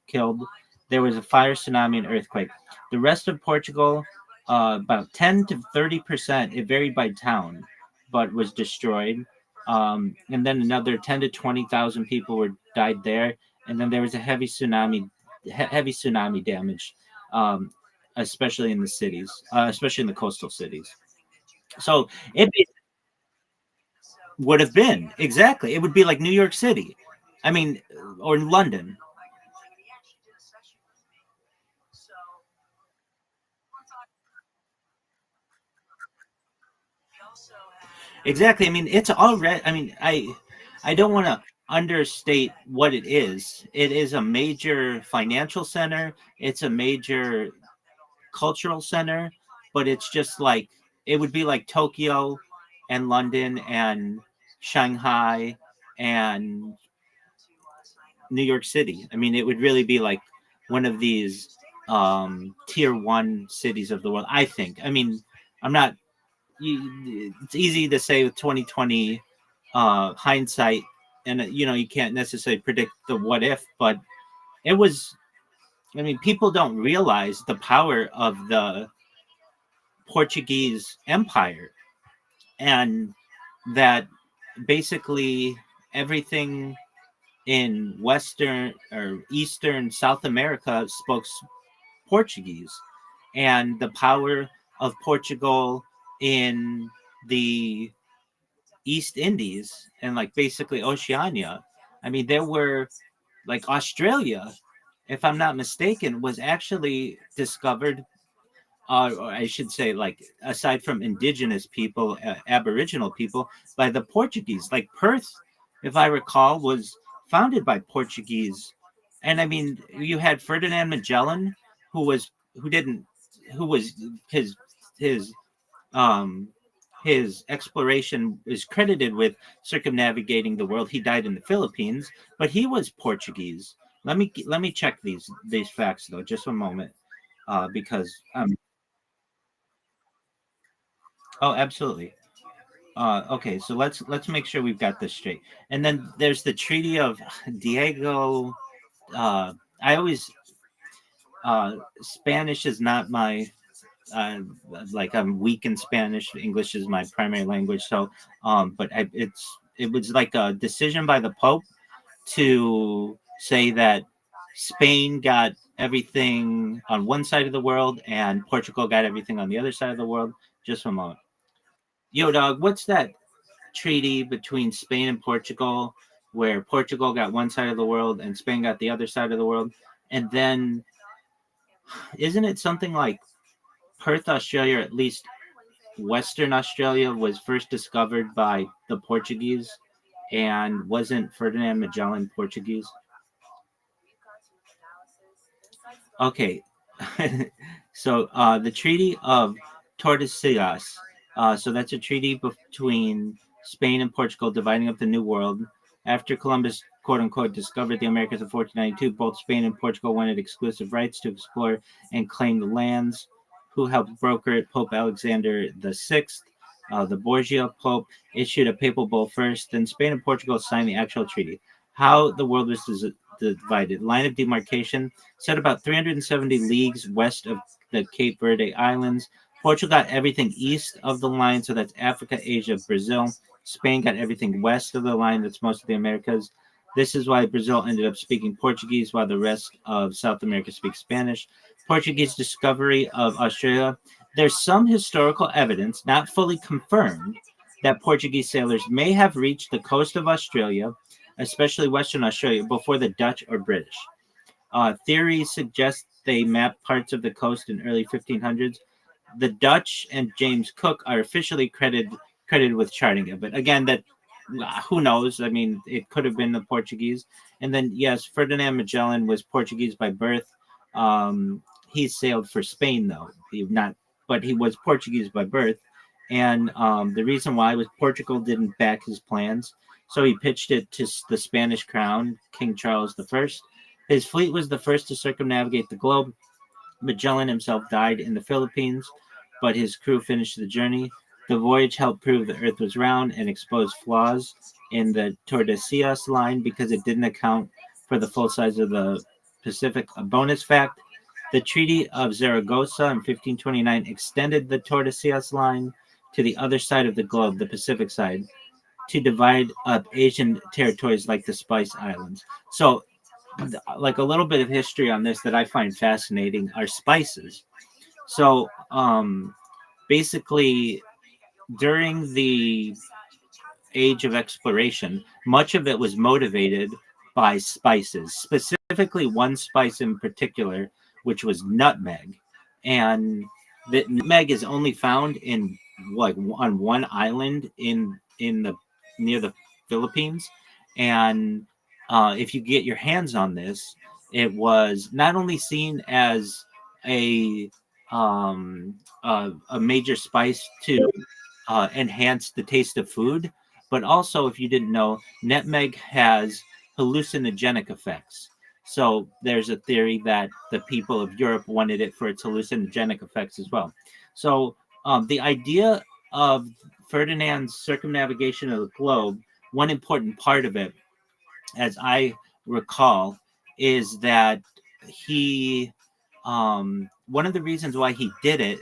[SPEAKER 4] killed. There was a fire, tsunami, and earthquake. The rest of Portugal, about 10 to 30%, it varied by town, but was destroyed. And then another 10 to 20,000 people died there. And then there was a heavy tsunami damage, especially in the cities, especially in the coastal cities. So it would have been exactly. It would be like New York City, I mean, or London. Exactly. I mean, it's already. I mean, I don't want to understate what it is. It is a major financial center. It's a major cultural center, but it's just like it would be like Tokyo and London and Shanghai and New York City. I mean, it would really be like one of these tier one cities of the world. I think. I mean, I'm not. It's easy to say with 2020 hindsight, and you can't necessarily predict the what if, but it was. I mean, people don't realize the power of the Portuguese Empire, and that basically everything in Western or Eastern South America spoke Portuguese, and the power of Portugal in the East Indies and like basically Oceania. I mean, there were like Australia, if I'm not mistaken, was actually discovered, or I should say, like aside from indigenous people, Aboriginal people, by the Portuguese. Like Perth, if I recall, was founded by Portuguese, and I mean, you had Ferdinand Magellan, who was who didn't who was his um his exploration is credited with circumnavigating the world. He died in the Philippines, but he was Portuguese. Let me check these facts though, just a moment, because oh, absolutely. Okay, so let's make sure we've got this straight. And then there's the Treaty of Diego. I always Spanish is not my like I'm weak in Spanish. English is my primary language. So, but it was like a decision by the Pope to say that Spain got everything on one side of the world and Portugal got everything on the other side of the world. Just a moment. Yo, dog, what's that treaty between Spain and Portugal where Portugal got one side of the world and Spain got the other side of the world? And then isn't it something like Perth, Australia, or at least Western Australia, was first discovered by the Portuguese, and wasn't Ferdinand Magellan Portuguese? Okay, so the Treaty of Tordesillas. So that's a treaty between Spain and Portugal dividing up the New World. After Columbus, quote unquote, discovered the Americas in 1492, both Spain and Portugal wanted exclusive rights to explore and claim the lands. who helped broker it, Pope Alexander VI. The Borgia Pope issued a papal bull first, then Spain and Portugal signed the actual treaty. How the world was divided. Line of demarcation set about 370 leagues west of the Cape Verde Islands. Portugal got everything east of the line, so that's Africa, Asia, Brazil. Spain got everything west of the line, that's most of the Americas. This is why Brazil ended up speaking Portuguese while the rest of South America speaks Spanish. Portuguese discovery of Australia. There's some historical evidence, not fully confirmed, that Portuguese sailors may have reached the coast of Australia, especially Western Australia, before the Dutch or British. Theories suggest they mapped parts of the coast in early 1500s. The Dutch and James Cook are officially credited with charting it, but again, that who knows? I mean, it could have been the Portuguese. And then yes, Ferdinand Magellan was Portuguese by birth. He sailed for Spain though, but he was Portuguese by birth. And the reason why was Portugal didn't back his plans, so he pitched it to the Spanish crown, King Charles I. His fleet was the first to circumnavigate the globe. Magellan himself died in the Philippines, but his crew finished the journey. The voyage helped prove the Earth was round and exposed flaws in the Tordesillas line because it didn't account for the full size of the Pacific. A bonus fact, the Treaty of Zaragoza in 1529 extended the Tordesillas line to the other side of the globe, the Pacific side, to divide up Asian territories like the Spice Islands. So, like a little bit of history on this that I find fascinating are spices. So, basically, during the age of exploration, much of it was motivated by spices, specifically one spice in particular, which was nutmeg. And the nutmeg is only found in like on one island in the near the Philippines. And if you get your hands on this, it was not only seen as a a major spice to enhance the taste of food, but also, if you didn't know, nutmeg has hallucinogenic effects. So there's a theory that the people of Europe wanted it for its hallucinogenic effects as well. So the idea of Ferdinand's circumnavigation of the globe, one important part of it, as I recall, is that he one of the reasons why he did it,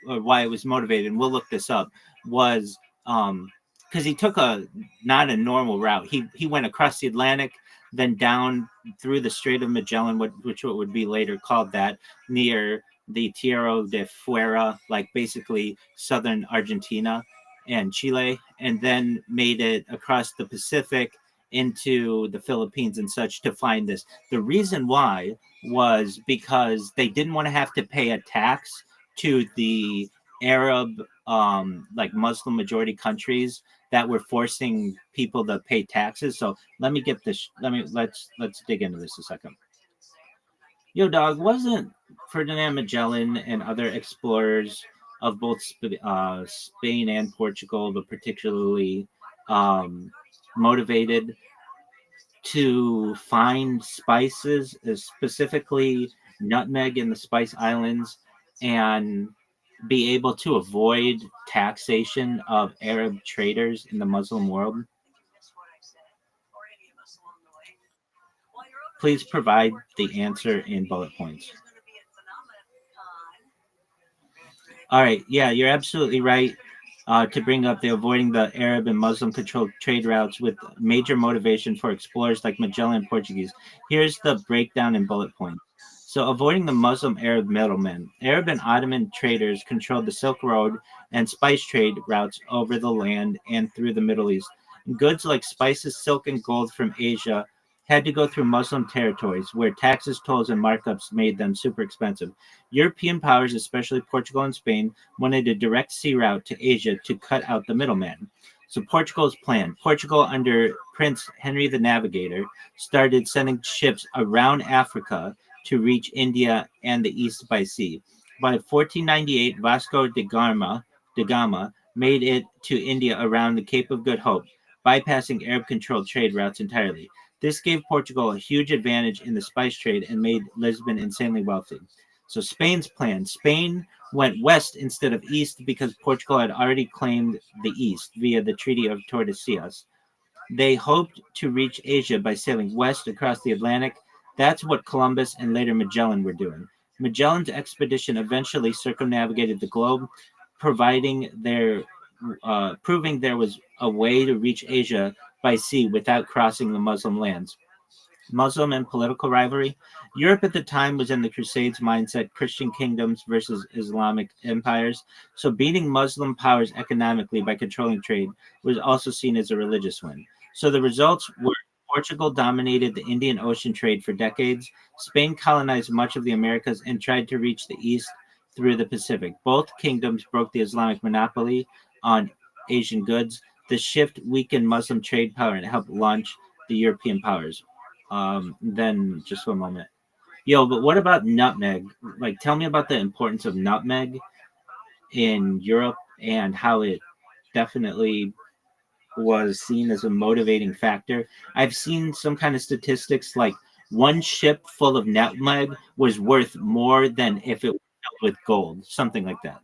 [SPEAKER 4] or why it was motivated, and we'll look this up, was because he took not a normal route. He went across the Atlantic, then down through the Strait of Magellan, which would be later called that, near the Tierra de Fuera, like basically southern Argentina and Chile, and then made it across the Pacific into the Philippines and such to find this. The reason why was because they didn't want to have to pay a tax to the Arab, like Muslim majority countries that were forcing people to pay taxes. So let me get this. Let's dig into this a second. Yo, dog, wasn't Ferdinand Magellan and other explorers of both Spain and Portugal, but particularly motivated to find spices, specifically nutmeg in the Spice Islands, and be able to avoid taxation of Arab traders in the Muslim world? Please provide the answer in bullet points. All right. Yeah, you're absolutely right to bring up the avoiding the Arab and Muslim controlled trade routes with major motivation for explorers like Magellan and Portuguese. Here's the breakdown in bullet points. So, avoiding the Muslim Arab middlemen. Arab and Ottoman traders controlled the Silk Road and spice trade routes over the land and through the Middle East. Goods like spices, silk, and gold from Asia had to go through Muslim territories where taxes, tolls, and markups made them super expensive. European powers, especially Portugal and Spain, wanted a direct sea route to Asia to cut out the middleman. So Portugal's plan. Portugal, under Prince Henry the Navigator, started sending ships around Africa to reach India and the East by sea. By 1498, Vasco da Gama made it to India around the Cape of Good Hope, bypassing Arab-controlled trade routes entirely. This gave Portugal a huge advantage in the spice trade and made Lisbon insanely wealthy. So Spain's plan. Spain went west instead of east because Portugal had already claimed the east via the Treaty of Tordesillas. They hoped to reach Asia by sailing west across the Atlantic. That's what Columbus and later Magellan were doing. Magellan's expedition eventually circumnavigated the globe, proving there was a way to reach Asia by sea without crossing the Muslim lands. Muslim and political rivalry. Europe at the time was in the Crusades mindset, Christian kingdoms versus Islamic empires. So beating Muslim powers economically by controlling trade was also seen as a religious win. So the results were Portugal dominated the Indian Ocean trade for decades. Spain colonized much of the Americas and tried to reach the east through the Pacific. Both kingdoms broke the Islamic monopoly on Asian goods. The shift weakened Muslim trade power and helped launch the European powers. Then just one moment. Yo, but what about nutmeg? Like, tell me about the importance of nutmeg in Europe and how it definitely was seen as a motivating factor. I've seen some kind of statistics like one ship full of nutmeg was worth more than if it was filled with gold, something like that.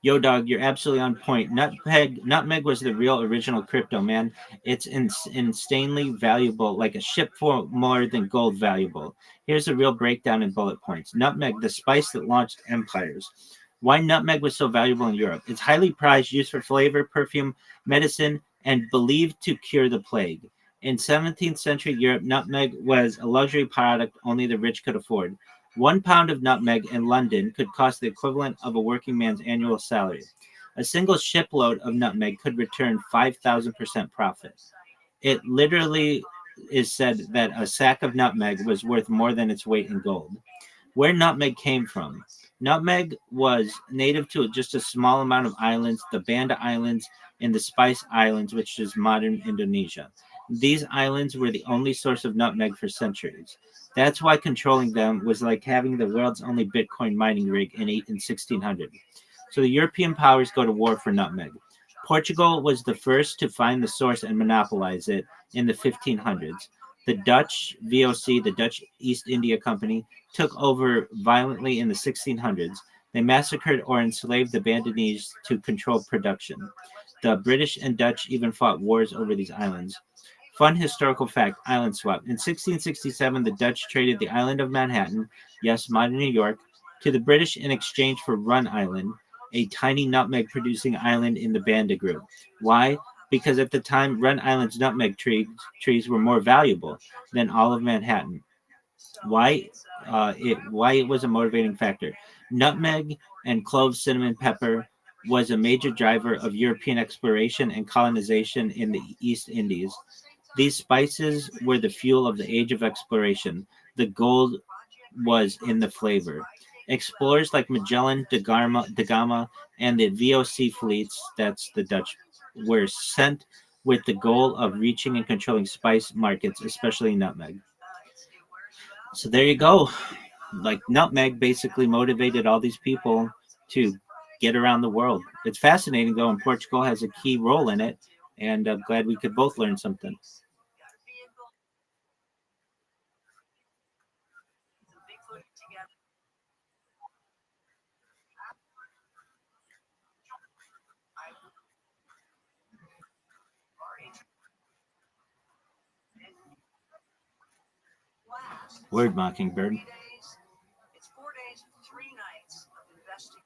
[SPEAKER 4] Yo, dog, you're absolutely on point. Nutmeg was the real original crypto, man. It's insanely valuable, like a ship for more than gold valuable. Here's a real breakdown in bullet points. Nutmeg, the spice that launched empires. Why nutmeg was so valuable in Europe. It's highly prized, used for flavor, perfume, medicine, and believed to cure the plague. In 17th century Europe, nutmeg was a luxury product only the rich could afford. 1 pound of nutmeg in London could cost the equivalent of a working man's annual salary. A single shipload of nutmeg could return 5,000% profit. It literally is said that a sack of nutmeg was worth more than its weight in gold. Where nutmeg came from. Nutmeg was native to just a small amount of islands, the Banda Islands and the Spice Islands, which is modern Indonesia. These islands were the only source of nutmeg for centuries. That's why controlling them was like having the world's only Bitcoin mining rig in 1600. So the European powers go to war for nutmeg. Portugal was the first to find the source and monopolize it in the 1500s. The Dutch VOC, the Dutch East India Company, took over violently in the 1600s. They massacred or enslaved the Bandanese to control production. The British and Dutch even fought wars over these islands. Fun historical fact, island swap. In 1667, the Dutch traded the island of Manhattan, yes, modern New York, to the British in exchange for Run Island, a tiny nutmeg-producing island in the Banda Group. Why? Because at the time, Run Island's nutmeg trees were more valuable than all of Manhattan. Why it was a motivating factor. Nutmeg and cloves, cinnamon, pepper was a major driver of European exploration and colonization in the East Indies. These spices were the fuel of the age of exploration. The gold was in the flavor. Explorers like Magellan, da Gama, and the VOC fleets, that's the Dutch, were sent with the goal of reaching and controlling spice markets, especially nutmeg. So there you go. Like nutmeg basically motivated all these people to get around the world. It's fascinating though, and Portugal has a key role in it. And I'm glad we could both learn something. Word, Mockingbird.
[SPEAKER 5] It's 4 days, 3 nights of investing.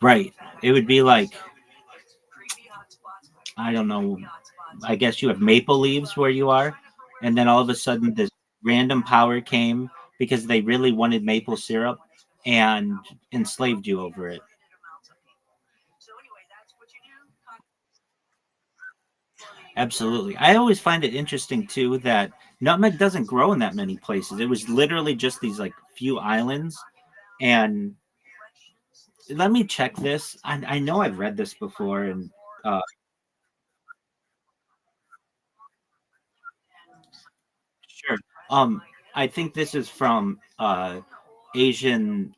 [SPEAKER 4] Right. It would be like, I don't know, I guess you have maple leaves where you are, and then all of a sudden this random power came because they really wanted maple syrup and enslaved you over it. Absolutely. I always find it interesting too that nutmeg doesn't grow in that many places. It was literally just these like few islands. And let me check this. I know I've read this before, and sure. I think this is from Asian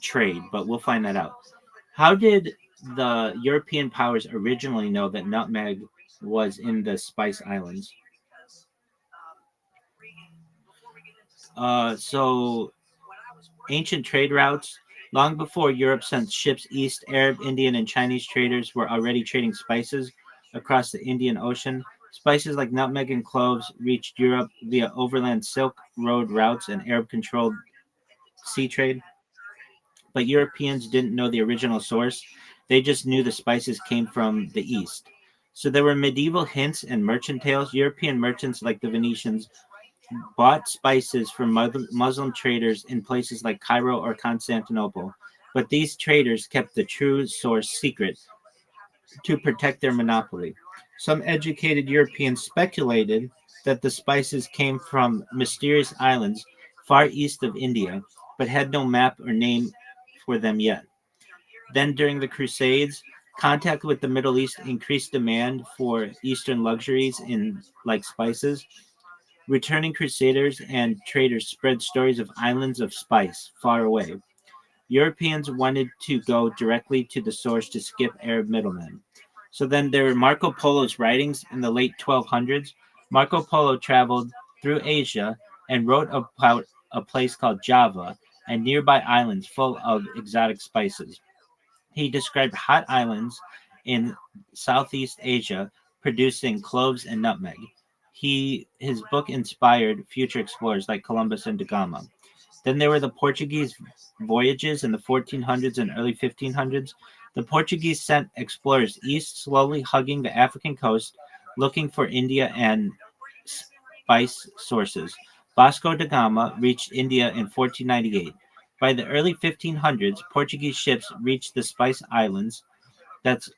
[SPEAKER 4] trade, but we'll find that out. How did the European powers originally know that nutmeg was in the Spice Islands? So ancient trade routes. Long before Europe sent ships east, Arab, Indian, and Chinese traders were already trading spices across the Indian Ocean. Spices like nutmeg and cloves reached Europe via overland Silk Road routes and Arab controlled sea trade. But Europeans didn't know the original source. They just knew the spices came from the east. So there were medieval hints and merchant tales. European merchants like the Venetians bought spices from Muslim traders in places like Cairo or Constantinople, but these traders kept the true source secret to protect their monopoly. Some educated Europeans speculated that the spices came from mysterious islands far east of India, but had no map or name for them yet. Then, during the Crusades, contact with the Middle East increased demand for Eastern luxuries in like spices. Returning crusaders and traders spread stories of islands of spice far away. Europeans wanted to go directly to the source to skip Arab middlemen. So then there were Marco Polo's writings in the late 1200s. Marco Polo traveled through Asia and wrote about a place called Java and nearby islands full of exotic spices. He described hot islands in Southeast Asia producing cloves and nutmeg. His book inspired future explorers like Columbus and da Gama. Then there were the Portuguese voyages in the 1400s and early 1500s. The Portuguese sent explorers east, slowly hugging the African coast, looking for India and spice sources. Vasco da Gama reached India in 1498. By the early 1500s, Portuguese ships reached the Spice Islands, that's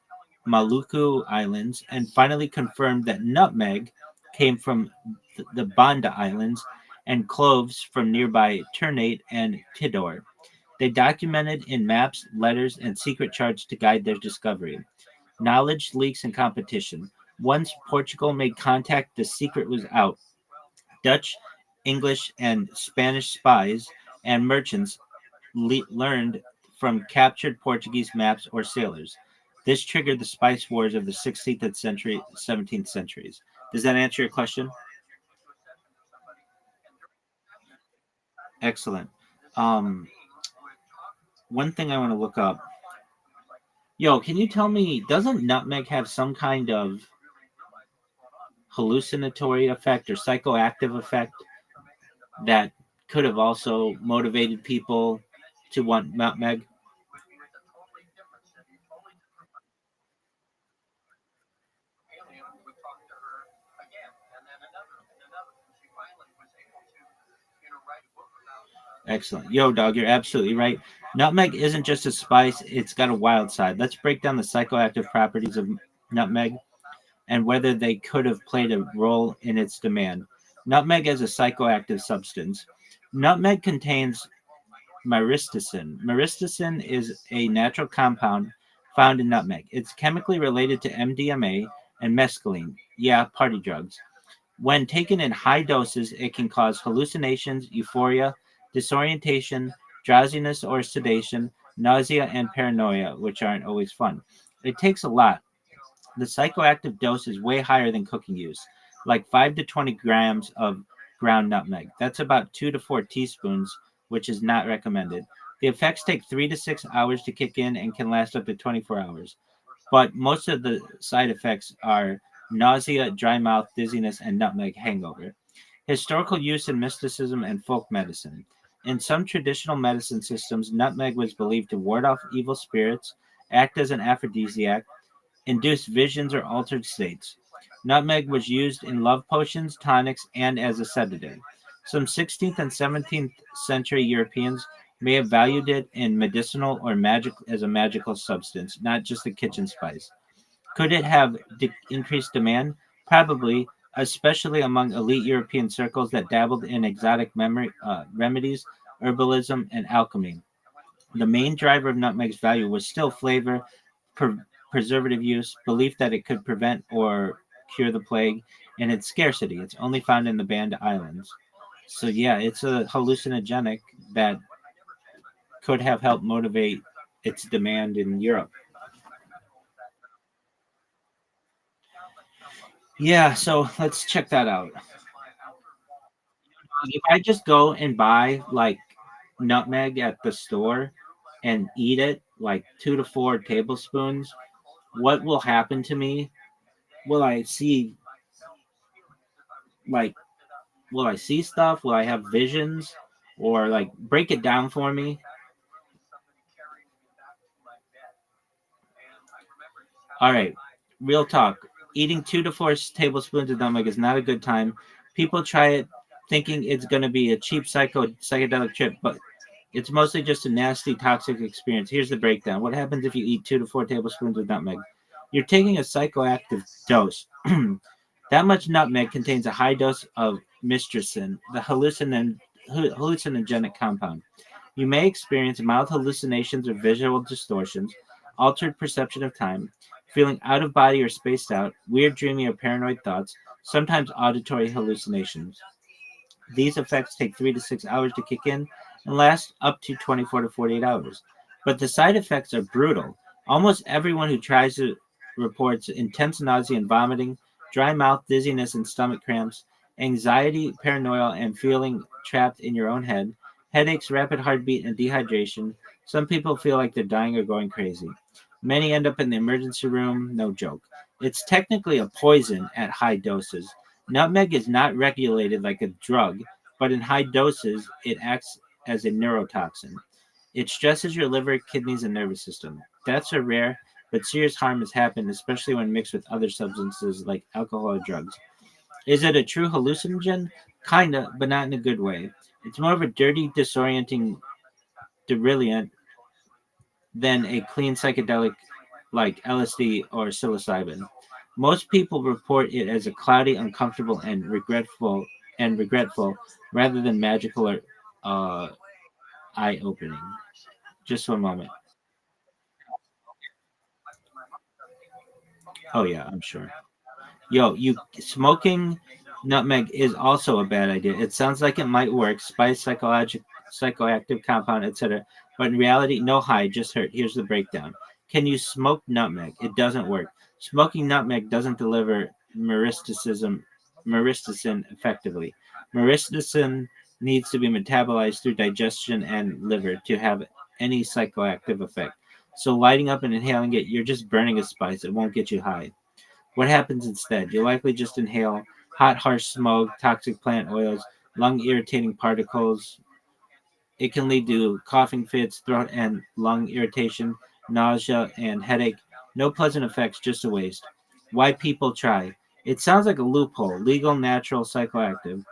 [SPEAKER 4] Maluku Islands, and finally confirmed that nutmeg came from the Banda Islands and cloves from nearby Ternate and Tidor. They documented in maps, letters, and secret charts to guide their discovery. Knowledge leaks and competition. Once Portugal made contact, the secret was out. Dutch, English, and Spanish spies and merchants learned from captured Portuguese maps or sailors. This triggered the spice wars of the 16th century, 17th centuries. Does that answer your question? Excellent. Um, One thing I want to look up. Yo, can you tell me, doesn't nutmeg have some kind of hallucinatory effect or psychoactive effect that could have also motivated people to want nutmeg? Excellent. Yo, dog, you're absolutely right. Nutmeg isn't just a spice, it's got a wild side. Let's break down the psychoactive properties of nutmeg and whether they could have played a role in its demand. Nutmeg as a psychoactive substance. Nutmeg contains myristicin. Myristicin is a natural compound found in nutmeg. It's chemically related to MDMA and mescaline. Yeah, party drugs. When taken in high doses, it can cause hallucinations, euphoria, disorientation, drowsiness or sedation, nausea, and paranoia, which aren't always fun. It takes a lot. The psychoactive dose is way higher than cooking use, like 5 to 20 grams of ground nutmeg. That's about 2 to 4 teaspoons, which is not recommended. The effects take 3 to 6 hours to kick in and can last up to 24 hours. But most of the side effects are nausea, dry mouth, dizziness, and nutmeg hangover. Historical use in mysticism and folk medicine. In some traditional medicine systems, nutmeg was believed to ward off evil spirits, act as an aphrodisiac, induce visions or altered states. Nutmeg was used in love potions, tonics, and as a sedative. Some 16th and 17th century Europeans may have valued it in medicinal or magic as a magical substance, not just a kitchen spice. Could it have increased demand? Probably, especially among elite European circles that dabbled in exotic remedies, herbalism, and alchemy. The main driver of nutmeg's value was still flavor, pre- preservative use, belief that it could prevent or cure the plague, and its scarcity. It's only found in the Banda Islands. So, yeah, it's a hallucinogenic that could have helped motivate its demand in Europe. Yeah, so let's check that out. If I just go and buy like nutmeg at the store and eat it, like 2 to 4 tablespoons, what will happen to me? Will I see like will I see stuff? Will I have visions? Or like break it down for me? All right, real talk. Eating 2 to 4 tablespoons of nutmeg is not a good time. People try it thinking it's going to be a cheap psychedelic trip, but it's mostly just a nasty, toxic experience. Here's the breakdown. What happens if you eat 2 to 4 tablespoons of nutmeg? You're taking a psychoactive dose. That much nutmeg contains a high dose of mistricin, the hallucinogenic compound. You may experience mild hallucinations or visual distortions, altered perception of time, feeling out of body or spaced out, weird dreaming or paranoid thoughts, sometimes auditory hallucinations. These effects take 3 to 6 hours to kick in and last up to 24 to 48 hours. But the side effects are brutal. Almost everyone who tries it reports intense nausea and vomiting, dry mouth, dizziness, and stomach cramps, anxiety, paranoia, and feeling trapped in your own head, headaches, rapid heartbeat, and dehydration. Some people feel like they're dying or going crazy. Many end up in the emergency room, no joke. It's technically a poison at high doses. Nutmeg is not regulated like a drug, but in high doses, it acts as a neurotoxin. It stresses your liver, kidneys, and nervous system. Deaths are rare, but serious harm has happened, especially when mixed with other substances like alcohol or drugs. Is it a true hallucinogen? Kinda, but not in a good way. It's more of a dirty, disorienting delirium than a clean psychedelic like LSD or psilocybin. Most people report it as a cloudy, uncomfortable, and regretful, rather than magical or uh, eye-opening. Just one moment. Oh yeah, I'm sure. Yo, you smoking nutmeg is also a bad idea. It sounds like it might work, spice, psychoactive compound, etc. But in reality, no high, just hurt. Here's the breakdown. Can you smoke nutmeg? It doesn't work. Smoking nutmeg doesn't deliver myristicin effectively. Myristicin needs to be metabolized through digestion and liver to have any psychoactive effect. So lighting up and inhaling it, you're just burning a spice. It won't get you high. What happens instead? You likely just inhale hot, harsh smoke, toxic plant oils, lung irritating particles. It can lead to coughing fits, throat and lung irritation, nausea, and headache. No pleasant effects, just a waste. Why people try? It sounds like a loophole, legal, natural, psychoactive.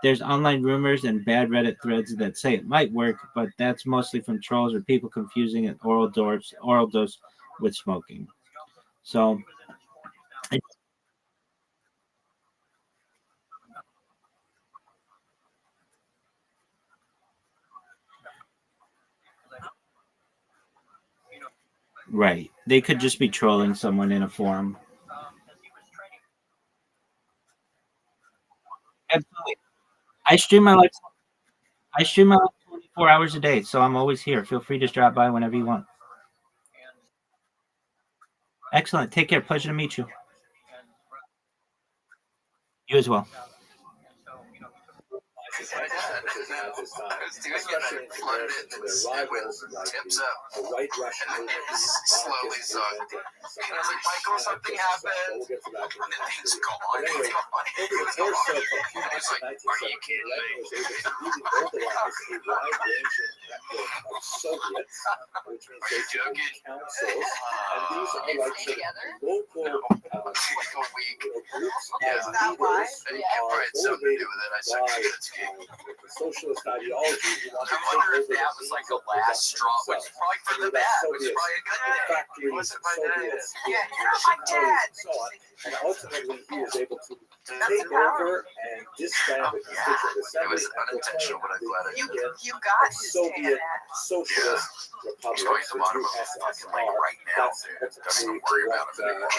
[SPEAKER 4] There's online rumors and bad Reddit threads that say it might work, but that's mostly from trolls or people confusing an oral dose with smoking. So, right. They could just be trolling someone in a forum. Absolutely. I stream my live. I stream my live 24 hours a day, so I'm always here. Feel free to drop by whenever you want. Excellent. Take care. Pleasure to meet you. You as well.
[SPEAKER 1] I was doing it, I flooded it, and it went tips up. And then it slowly sunk. And I was like, Michael, something happened. And then it's gone. It's gone. It was gone. And I was like, are you kidding me? Are you joking?
[SPEAKER 2] They stay together?
[SPEAKER 1] Like a week. Yeah.
[SPEAKER 9] That why?
[SPEAKER 1] It probably had something to do with it. I said, it's king.
[SPEAKER 3] Socialist ideology.
[SPEAKER 1] I wonder if that was like the last straw, which is probably for the bad, which is probably a good day. It wasn't my dad.
[SPEAKER 9] Yeah, you're my dad.
[SPEAKER 3] And ultimately, he was able to take over and disband the Constituent
[SPEAKER 1] It
[SPEAKER 3] Assembly.
[SPEAKER 1] was unintentional, but I'm glad I did it.
[SPEAKER 9] You got to
[SPEAKER 3] Soviet Socialist
[SPEAKER 1] He's
[SPEAKER 3] Republic,
[SPEAKER 1] going to the
[SPEAKER 3] the
[SPEAKER 1] bottom of
[SPEAKER 3] USSR.
[SPEAKER 1] fucking lake right now.
[SPEAKER 3] That's
[SPEAKER 1] Don't even worry about it anymore.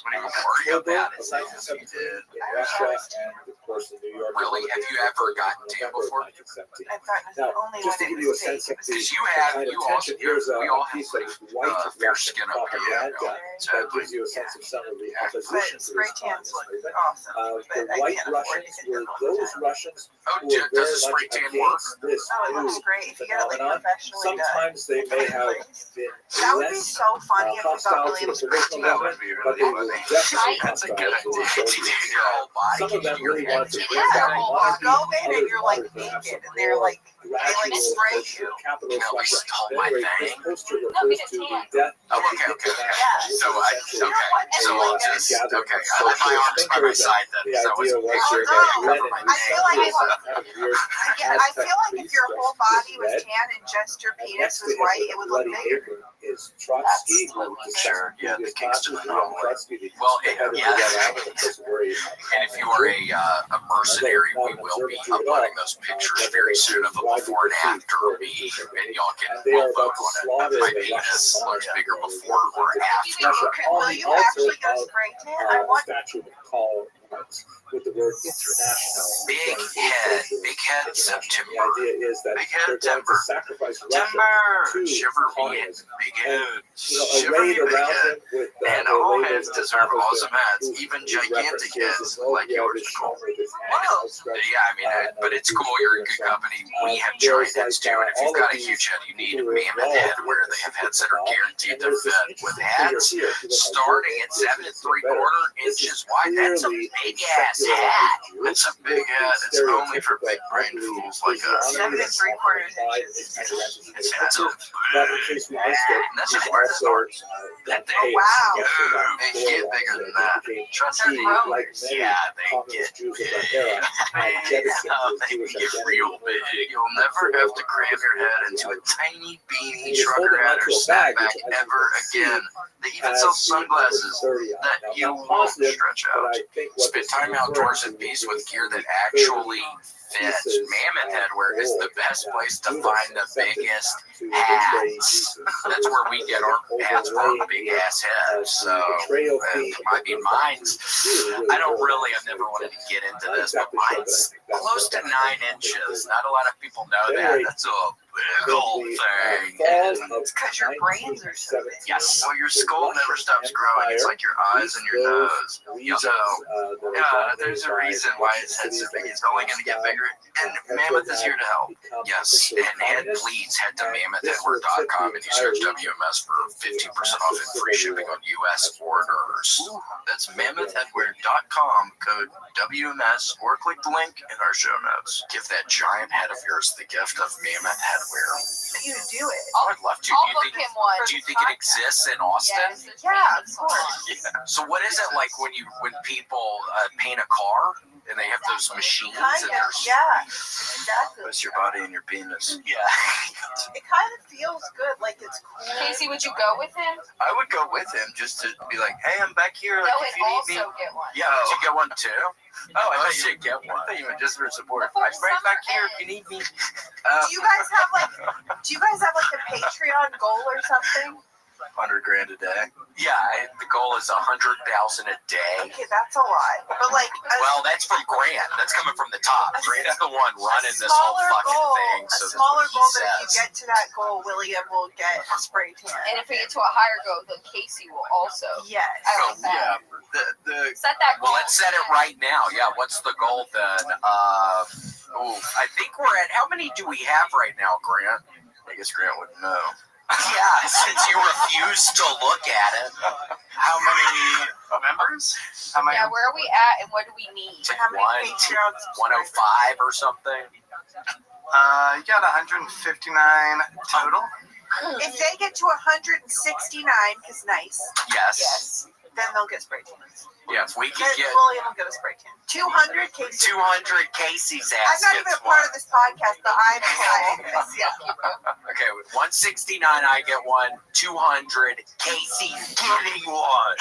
[SPEAKER 11] What do you worry about it?
[SPEAKER 3] in
[SPEAKER 11] You did.
[SPEAKER 3] Russia and, of course, in New York.
[SPEAKER 11] Really? Have you ever gotten tan before?
[SPEAKER 9] I've gotten it
[SPEAKER 3] Now,
[SPEAKER 9] only
[SPEAKER 3] just to
[SPEAKER 9] when
[SPEAKER 3] give
[SPEAKER 9] it
[SPEAKER 3] you a
[SPEAKER 9] was fake.
[SPEAKER 3] sense of the
[SPEAKER 11] Because you have,
[SPEAKER 3] kind of
[SPEAKER 11] you also,
[SPEAKER 3] tension, here's a
[SPEAKER 11] we all have
[SPEAKER 3] piece
[SPEAKER 11] like
[SPEAKER 3] of white
[SPEAKER 11] fair
[SPEAKER 3] Russian
[SPEAKER 11] skin up here.
[SPEAKER 3] propaganda that gives you a sense of some of the opposition
[SPEAKER 9] But
[SPEAKER 3] to
[SPEAKER 9] spray
[SPEAKER 3] this
[SPEAKER 9] tans look
[SPEAKER 3] movement.
[SPEAKER 9] awesome.
[SPEAKER 3] The
[SPEAKER 9] But I
[SPEAKER 3] white
[SPEAKER 9] can't afford to
[SPEAKER 3] Russians
[SPEAKER 9] get
[SPEAKER 3] were
[SPEAKER 9] them all the
[SPEAKER 3] those
[SPEAKER 9] time.
[SPEAKER 3] Russians
[SPEAKER 11] Oh,
[SPEAKER 3] who were
[SPEAKER 11] does
[SPEAKER 3] very
[SPEAKER 11] the spray
[SPEAKER 3] much
[SPEAKER 11] tan work?
[SPEAKER 3] against this
[SPEAKER 9] Oh, it
[SPEAKER 3] new
[SPEAKER 9] looks great. If you get it like
[SPEAKER 3] phenomenon.
[SPEAKER 9] professionally done.
[SPEAKER 3] Sometimes they may have been
[SPEAKER 9] That would be
[SPEAKER 3] less
[SPEAKER 9] so funny if we got
[SPEAKER 3] hostile to
[SPEAKER 9] William
[SPEAKER 3] the
[SPEAKER 9] spray
[SPEAKER 3] traditional
[SPEAKER 9] tan.
[SPEAKER 3] movement, but they were definitely
[SPEAKER 11] That's a
[SPEAKER 3] hostile
[SPEAKER 11] good
[SPEAKER 3] to the
[SPEAKER 11] idea.
[SPEAKER 3] Soviets.
[SPEAKER 11] Your whole body.
[SPEAKER 3] Some of them really wanted to
[SPEAKER 9] Yeah,
[SPEAKER 3] bring
[SPEAKER 9] their
[SPEAKER 3] back
[SPEAKER 9] whole
[SPEAKER 3] monarchy.
[SPEAKER 9] go in and
[SPEAKER 3] Others
[SPEAKER 9] you're like
[SPEAKER 3] wanted to have
[SPEAKER 9] naked
[SPEAKER 3] some
[SPEAKER 9] and they're
[SPEAKER 3] more
[SPEAKER 9] like, they like
[SPEAKER 3] gradual
[SPEAKER 9] spray
[SPEAKER 3] approach to
[SPEAKER 9] you.
[SPEAKER 3] capitalist
[SPEAKER 11] At least
[SPEAKER 3] Russia.
[SPEAKER 11] hold
[SPEAKER 3] At
[SPEAKER 11] my
[SPEAKER 3] any rate, this
[SPEAKER 11] thing.
[SPEAKER 3] poster refers to the death
[SPEAKER 11] Oh,
[SPEAKER 3] of the
[SPEAKER 11] okay.
[SPEAKER 3] international.
[SPEAKER 11] So I, okay. So I'll just, okay. I let my arms by my side then.
[SPEAKER 3] The
[SPEAKER 11] So
[SPEAKER 3] idea was
[SPEAKER 9] Oh,
[SPEAKER 3] here
[SPEAKER 9] no.
[SPEAKER 3] that Lenin
[SPEAKER 9] I feel like
[SPEAKER 3] was some kind of weird
[SPEAKER 9] I feel like if your whole body was
[SPEAKER 3] red.
[SPEAKER 9] tan and just your
[SPEAKER 3] And
[SPEAKER 9] penis
[SPEAKER 3] next to
[SPEAKER 9] was
[SPEAKER 3] him
[SPEAKER 9] white,
[SPEAKER 3] with
[SPEAKER 9] it
[SPEAKER 3] a
[SPEAKER 9] would look
[SPEAKER 3] bloody
[SPEAKER 9] bigger.
[SPEAKER 3] apron is Trotsky, who
[SPEAKER 11] Sure, yeah, the Kingston anomaly.
[SPEAKER 3] Trotsky, the
[SPEAKER 11] Well,
[SPEAKER 3] head of the
[SPEAKER 11] yeah.
[SPEAKER 3] Red Army, of course, very
[SPEAKER 11] And if you are a mercenary, we will be uploading those pictures very soon of a before and after me, and y'all can
[SPEAKER 3] and they are
[SPEAKER 11] vote
[SPEAKER 3] about to
[SPEAKER 11] on it.
[SPEAKER 3] slaughter
[SPEAKER 11] My
[SPEAKER 3] the
[SPEAKER 11] penis
[SPEAKER 3] Russian
[SPEAKER 11] looks
[SPEAKER 3] monarch.
[SPEAKER 11] bigger before or after.
[SPEAKER 3] Russia on
[SPEAKER 9] Will
[SPEAKER 3] the
[SPEAKER 9] you
[SPEAKER 3] altar
[SPEAKER 9] actually get a
[SPEAKER 3] of
[SPEAKER 9] spray tan? I want
[SPEAKER 3] statue of Karl Marx with the word international.
[SPEAKER 11] Big head September.
[SPEAKER 3] The idea is that
[SPEAKER 11] Big head
[SPEAKER 3] they're going
[SPEAKER 11] timber.
[SPEAKER 3] to sacrifice Russia
[SPEAKER 11] Timber,
[SPEAKER 3] to
[SPEAKER 11] shiver me,
[SPEAKER 3] communism.
[SPEAKER 11] big head,
[SPEAKER 3] You know,
[SPEAKER 11] shiver
[SPEAKER 3] arrayed
[SPEAKER 11] me, big
[SPEAKER 3] around
[SPEAKER 11] head.
[SPEAKER 3] him with
[SPEAKER 11] And
[SPEAKER 3] their
[SPEAKER 11] all
[SPEAKER 3] labels
[SPEAKER 11] heads
[SPEAKER 3] and
[SPEAKER 11] deserve
[SPEAKER 3] covers
[SPEAKER 11] awesome hats,
[SPEAKER 3] whose
[SPEAKER 11] even gigantic heads
[SPEAKER 3] references is
[SPEAKER 11] like yours,
[SPEAKER 3] this
[SPEAKER 11] Nicole.
[SPEAKER 3] shown with his hand
[SPEAKER 9] Whoa.
[SPEAKER 3] outstretched.
[SPEAKER 11] Yeah, I mean, but it's cool. You're in good company. We have giant heads too, and if you've got a huge head, you need a mammoth head where they have heads that are guaranteed to fit. With hats starting at 7 3/4 inches wide, that's a big ass hat. That's a big hat. It's only for big brain fools like us.
[SPEAKER 9] 7 3/4 inches.
[SPEAKER 11] That's a
[SPEAKER 3] But in case we missed it,
[SPEAKER 11] and that's
[SPEAKER 3] he's
[SPEAKER 11] just where it
[SPEAKER 3] also
[SPEAKER 11] starts. That
[SPEAKER 3] paid
[SPEAKER 11] thing,
[SPEAKER 9] Wow.
[SPEAKER 11] they get bigger than that. Trust me,
[SPEAKER 3] like many
[SPEAKER 11] yeah, they
[SPEAKER 3] communist
[SPEAKER 11] get
[SPEAKER 3] Jews of that era,
[SPEAKER 11] big.
[SPEAKER 3] jettisoned
[SPEAKER 11] They
[SPEAKER 3] his Jewish
[SPEAKER 11] get
[SPEAKER 3] identity.
[SPEAKER 11] real big. You'll never have to cram your head into a tiny beanie,
[SPEAKER 3] He was
[SPEAKER 11] trucker
[SPEAKER 3] holding
[SPEAKER 11] hat,
[SPEAKER 3] onto
[SPEAKER 11] or
[SPEAKER 3] a bag,
[SPEAKER 11] snapback
[SPEAKER 3] which, as you
[SPEAKER 11] ever
[SPEAKER 3] can see,
[SPEAKER 11] again. They even
[SPEAKER 3] has
[SPEAKER 11] sell
[SPEAKER 3] the
[SPEAKER 11] sunglasses
[SPEAKER 3] number 30 on it.
[SPEAKER 11] that
[SPEAKER 3] Now,
[SPEAKER 11] you
[SPEAKER 3] not
[SPEAKER 11] won't
[SPEAKER 3] positive,
[SPEAKER 11] stretch
[SPEAKER 3] but
[SPEAKER 11] out.
[SPEAKER 3] I think what
[SPEAKER 11] Spend
[SPEAKER 3] this
[SPEAKER 11] time
[SPEAKER 3] is
[SPEAKER 11] outdoors
[SPEAKER 3] referring
[SPEAKER 11] in
[SPEAKER 3] to
[SPEAKER 11] peace
[SPEAKER 3] is
[SPEAKER 11] with gear that
[SPEAKER 3] 30
[SPEAKER 11] actually fits.
[SPEAKER 3] pieces
[SPEAKER 11] Mammoth
[SPEAKER 3] of
[SPEAKER 11] headwear is the
[SPEAKER 3] gold
[SPEAKER 11] best
[SPEAKER 3] that
[SPEAKER 11] place to
[SPEAKER 3] Judas
[SPEAKER 11] find the
[SPEAKER 3] sent
[SPEAKER 11] biggest
[SPEAKER 3] to
[SPEAKER 11] hats.
[SPEAKER 3] betray Jesus. So
[SPEAKER 11] That's
[SPEAKER 3] there's
[SPEAKER 11] where
[SPEAKER 3] kind
[SPEAKER 11] we
[SPEAKER 3] of
[SPEAKER 11] get
[SPEAKER 3] like
[SPEAKER 11] our
[SPEAKER 3] an
[SPEAKER 11] hats for our
[SPEAKER 3] overlay
[SPEAKER 11] big
[SPEAKER 3] here
[SPEAKER 11] ass heads.
[SPEAKER 3] of
[SPEAKER 11] So,
[SPEAKER 3] the betrayal theme.
[SPEAKER 11] I mean, mine's. I don't really. I've never wanted to get into this, but mine's close to 9 inches. Not a lot of people know that. That's a big old thing.
[SPEAKER 9] It's because your brains are so big.
[SPEAKER 11] Yes. Well, your skull never stops growing. It's like your eyes and your nose. So, yeah, there's a reason why his head's so big. It's only going to get bigger. And Mammoth is here to help. Yes. And head, please head to mammothheadwear.com and you search WMS for 15% off and free shipping on U.S. orders. That's mammothheadwear.com, code WMS, or click the link in our show notes. Give that giant head of yours the gift of Mammoth headwear.
[SPEAKER 9] You do it.
[SPEAKER 11] I would love to.
[SPEAKER 2] I'll book him one.
[SPEAKER 11] Do you think it exists in Austin?
[SPEAKER 2] Yes, it's
[SPEAKER 9] Yeah, of
[SPEAKER 2] beautiful.
[SPEAKER 9] course.
[SPEAKER 11] Yeah. So what is it like when people paint a car and they have those machines?
[SPEAKER 9] Kind
[SPEAKER 11] And
[SPEAKER 9] of,
[SPEAKER 11] there's
[SPEAKER 9] yeah. Exactly.
[SPEAKER 11] What's your body and your penis? Yeah.
[SPEAKER 9] It kind of feels good, like it's cool.
[SPEAKER 2] Casey, would you go with him?
[SPEAKER 11] I would go with him just to be like, hey, I'm back here. Like,
[SPEAKER 2] No,
[SPEAKER 11] if
[SPEAKER 2] and
[SPEAKER 11] you need me.
[SPEAKER 2] also get one.
[SPEAKER 11] Yeah, did you get one too? Oh, I thought you get one. I thought you meant just for support. I'm right back here if you need me.
[SPEAKER 9] Do you guys have like a Patreon goal or something?
[SPEAKER 11] $100,000 a day. Yeah, the goal is 100,000 a day.
[SPEAKER 9] Okay, that's a lot. But like,
[SPEAKER 11] Well, that's from Grant. That's coming from the top. Grant's the one running this whole fucking thing. So
[SPEAKER 9] a smaller goal, but if you
[SPEAKER 11] says.
[SPEAKER 9] get to that goal, William will get a spray tan.
[SPEAKER 2] And if we get to a higher goal, then Casey will also.
[SPEAKER 9] Yes.
[SPEAKER 2] I like that.
[SPEAKER 11] The
[SPEAKER 2] Set that goal.
[SPEAKER 11] Well, let's set it right now. Yeah, what's the goal then? I think we're at, how many do we have right now, Grant? I guess Grant would know. Yeah, since you refuse to look at it.
[SPEAKER 15] How many members? How many?
[SPEAKER 2] Yeah, where are we at and what do we need?
[SPEAKER 11] Like
[SPEAKER 9] How many Patreons?
[SPEAKER 11] 105 or something.
[SPEAKER 15] You got 159 total.
[SPEAKER 9] If they get to 169, because nice.
[SPEAKER 11] Yes.
[SPEAKER 9] Then they'll get spray tans.
[SPEAKER 11] Yeah, if we can
[SPEAKER 9] Then
[SPEAKER 11] get
[SPEAKER 9] William will get a spray tan. 200 Casey.
[SPEAKER 11] 200 Casey's
[SPEAKER 9] I'm
[SPEAKER 11] ass
[SPEAKER 9] not even a
[SPEAKER 11] gets
[SPEAKER 9] part
[SPEAKER 11] one.
[SPEAKER 9] of this podcast, but I'm excited. Yeah.
[SPEAKER 11] Okay, with 169 I get one. 200 Casey's getting one.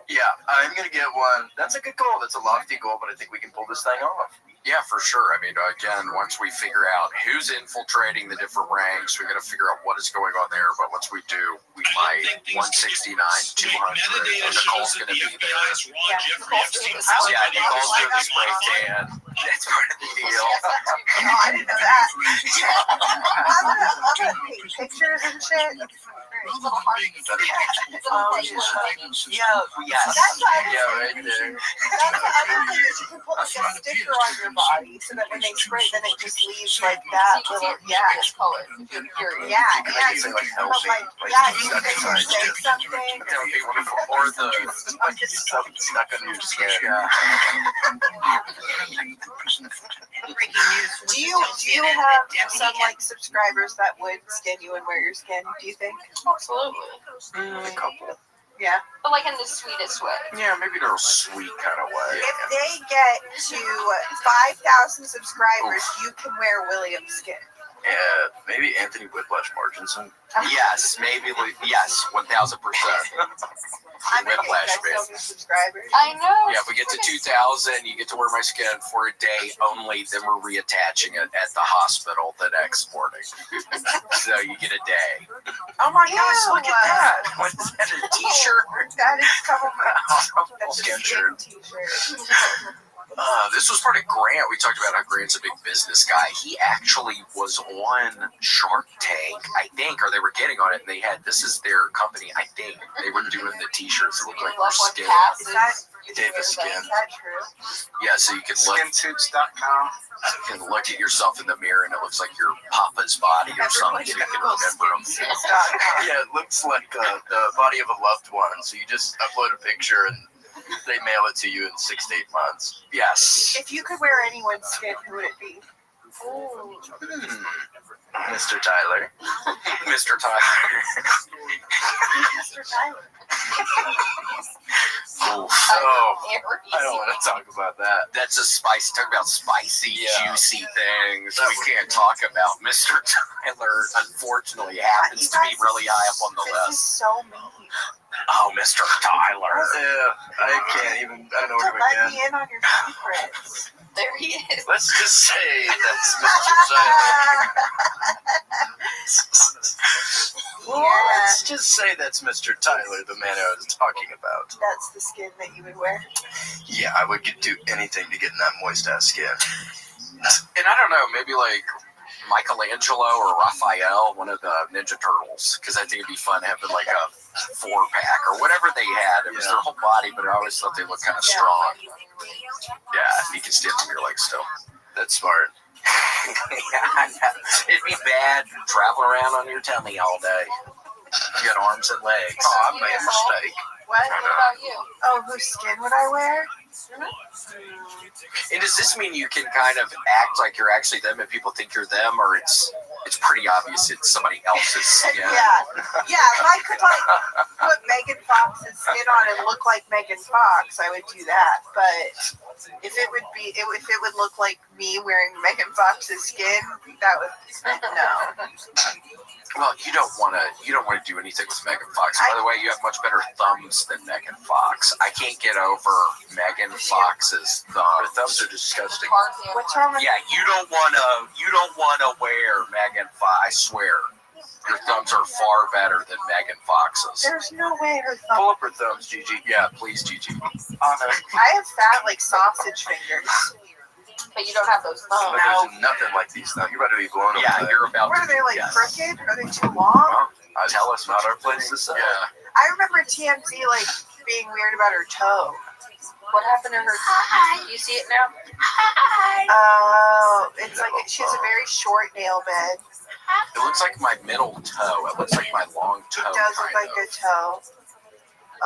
[SPEAKER 11] Yeah, I'm gonna get one. That's a good goal. That's a lofty goal, but I think we can pull this thing off. Yeah, for sure. I mean, again, once we figure out who's infiltrating the different ranks, we got to figure out what is going on there. But once we do, we might 169, 200, and Nicole's going to be there. Yeah, Nicole's doing the spray tan. That's part of the deal.
[SPEAKER 9] Oh, I didn't know that. I'm gonna take pictures and shit.
[SPEAKER 11] Yeah, yes.
[SPEAKER 9] That's what I was
[SPEAKER 11] Yeah, right
[SPEAKER 9] thinking.
[SPEAKER 11] there.
[SPEAKER 9] That's the other thing is you can put like a sticker on your body so that when they spray, then it just leaves like that little, yeah. Yeah,
[SPEAKER 11] I can say like help me.
[SPEAKER 9] yeah, you can say something.
[SPEAKER 11] That would be wonderful. Or the something stuck on your skin. Yeah.
[SPEAKER 9] Do you have some like subscribers that would skin you and wear your skin? Do you think?
[SPEAKER 2] Absolutely.
[SPEAKER 11] A couple.
[SPEAKER 9] Yeah.
[SPEAKER 2] But like in the sweetest way.
[SPEAKER 11] Yeah, maybe in a sweet kind of way.
[SPEAKER 9] If they get to 5,000 subscribers, you can wear William's skin.
[SPEAKER 11] Yeah, maybe Anthony Whiplash Marginson. Yes, maybe. Yes, 1,000%.
[SPEAKER 9] I'm gonna
[SPEAKER 11] Whiplash,
[SPEAKER 9] get
[SPEAKER 11] man.
[SPEAKER 9] so many subscribers.
[SPEAKER 2] I know.
[SPEAKER 11] Yeah, if we get to 2,000, you get to wear my skin for a day only. Then we're reattaching it at the hospital the next morning. So you get a day. Oh my gosh, look at that! What is that? A T-shirt?
[SPEAKER 9] That is government. That's a
[SPEAKER 11] Skin
[SPEAKER 9] skin
[SPEAKER 11] shirt.
[SPEAKER 9] t-shirt.
[SPEAKER 11] This was part of Grant. We talked about how Grant's a big business guy. He actually was on Shark Tank, I think, or they were getting on it, and they had, this is their company, I think. They were doing the t-shirts that look like their skin.
[SPEAKER 9] Is that
[SPEAKER 11] Davis Skin.
[SPEAKER 9] Is that true?
[SPEAKER 11] Yeah, so you can look.
[SPEAKER 15] Skinsuits.com.
[SPEAKER 11] You can look at yourself in the mirror, and it looks like your papa's body or something. So you can remember him.
[SPEAKER 15] Yeah, it looks like the body of a loved one. So you just upload a picture and they mail it to you in 6 to 8 months.
[SPEAKER 11] Yes.
[SPEAKER 9] If you could wear anyone's skin, who would it be?
[SPEAKER 15] Mr. Tyler.
[SPEAKER 11] Mr. Tyler.
[SPEAKER 9] Mr. Tyler.
[SPEAKER 11] Oh,
[SPEAKER 15] I don't want to talk about that.
[SPEAKER 11] that's a spicy. Talk about spicy, juicy things. We can't talk about Mr. Tyler. Unfortunately, happens to be really high up on the
[SPEAKER 9] This is
[SPEAKER 11] list.
[SPEAKER 9] so mean.
[SPEAKER 11] Oh, Mr. Tyler.
[SPEAKER 15] Yeah, I can't even. I don't know where to
[SPEAKER 9] Let
[SPEAKER 15] begin.
[SPEAKER 9] me in on your secrets.
[SPEAKER 2] There he is.
[SPEAKER 15] Let's just say that's Mr. Tyler. Well, let's just say that's Mr. Tyler, the man I was talking about.
[SPEAKER 9] That's the skin that you would wear.
[SPEAKER 15] Yeah, I would do anything to get in that moist ass skin.
[SPEAKER 11] And I don't know, maybe like Michelangelo or Raphael, one of the Ninja Turtles, because I think it'd be fun having like a 4-pack or whatever they had. It was their whole body, but I always thought they looked kind of strong. Yeah, you can stand on your legs still.
[SPEAKER 15] That's smart.
[SPEAKER 11] Yeah, it'd be bad traveling around on your tummy all day. You got arms and legs.
[SPEAKER 15] Oh, I made a mistake.
[SPEAKER 9] What?
[SPEAKER 2] What about you?
[SPEAKER 9] Oh, whose skin would I wear?
[SPEAKER 11] And does this mean you can kind of act like you're actually them and people think you're them, or it's pretty obvious it's somebody else's skin?
[SPEAKER 9] Yeah, if I could like put Megan Fox's skin on and look like Megan Fox, I would do that. But if it would look like me wearing Megan Fox's skin, that would no.
[SPEAKER 11] Well, you don't want to do anything with Megan Fox. By the way, you have much better thumbs than Megan Fox. I can't get over Megan Fox's thumbs.
[SPEAKER 15] Her thumbs are disgusting.
[SPEAKER 9] What's wrong with?
[SPEAKER 11] Yeah, you don't want to wear Megan Fox. I swear, your thumbs are far better than Megan Fox's.
[SPEAKER 9] There's no way her thumb.
[SPEAKER 15] Pull up her thumbs, Gigi.
[SPEAKER 11] Yeah, please, Gigi.
[SPEAKER 9] I have fat like sausage fingers.
[SPEAKER 2] But you don't have those thumbs.
[SPEAKER 15] But there's nothing like these thumbs. You're about to be blown away.
[SPEAKER 11] Yeah, you're about
[SPEAKER 9] What
[SPEAKER 11] to.
[SPEAKER 9] are they like
[SPEAKER 11] Yes.
[SPEAKER 9] crooked? Are they too long?
[SPEAKER 15] Tell us, not our place to say.
[SPEAKER 11] Yeah.
[SPEAKER 9] I remember TMZ like being weird about her toe.
[SPEAKER 2] What happened to her? Do you see it now?
[SPEAKER 9] Oh, it's like she has a very short nail bed.
[SPEAKER 11] It looks like my middle toe. It looks like my long toe.
[SPEAKER 9] It does look like a toe.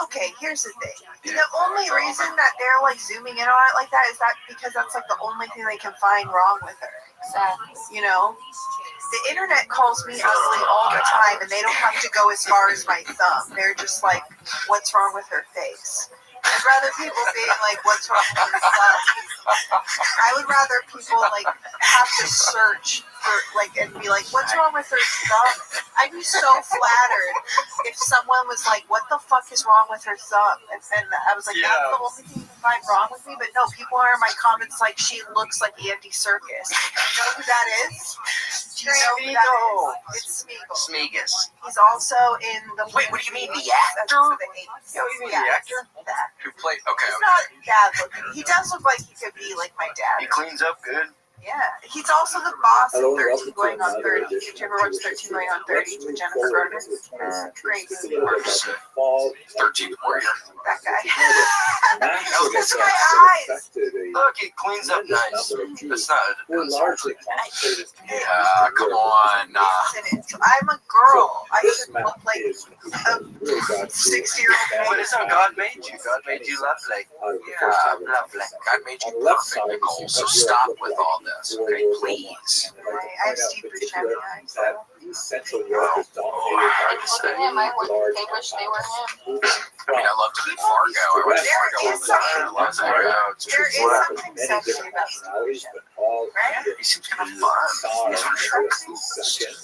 [SPEAKER 9] Okay, here's the thing. The only reason that they're like zooming in on it like that is that because that's like the only thing they can find wrong with her. You know? The internet calls me ugly all the time and they don't have to go as far as my thumb. They're just like, what's wrong with her face? I'd rather people being like, what's wrong with her thumb? I would rather people like have to search and be like, what's wrong with her thumb? I'd be so flattered if someone was like, what the fuck is wrong with her thumb? And I was like, that's the only thing you can find wrong with me. But no, people are in my comments like, she looks like Andy Serkis. You know who that is? Do you know who that is? It's Smeagol.
[SPEAKER 11] Smeagol.
[SPEAKER 9] He's also in the.
[SPEAKER 11] Wait, what do you mean, the actor?
[SPEAKER 9] Yeah,
[SPEAKER 11] you mean the actor? Who played? Okay.
[SPEAKER 9] He's not bad looking. He does look like he could be like my dad.
[SPEAKER 11] He cleans up good.
[SPEAKER 9] Yeah, he's also the boss of 13 Going on 30. Did you ever watch 13 Going on 30 with Jennifer Garner? Great movie.
[SPEAKER 11] 13th Warrior.
[SPEAKER 9] That guy.
[SPEAKER 11] Oh,
[SPEAKER 9] Look at my eyes.
[SPEAKER 11] Look, it cleans up nice. That's not.
[SPEAKER 3] largely concentrated.
[SPEAKER 11] Yeah, come on.
[SPEAKER 9] I'm a girl. I should look like a 60-year-old.
[SPEAKER 11] But it's how God made you. God made you lovely. Yeah, lovely. God made you perfect, Nicole. So stop with all this, okay? Please.
[SPEAKER 9] I have Steve Buscemi eyes.
[SPEAKER 3] Central York is dominated
[SPEAKER 2] Yeah, my they wish they were him.
[SPEAKER 11] I mean, I love to be Fargo. I watch Fargo all the time. I love Fargo.
[SPEAKER 9] There is something sexy about Steve Buscemi, right?
[SPEAKER 11] He seems kind of fun. He's on Shark.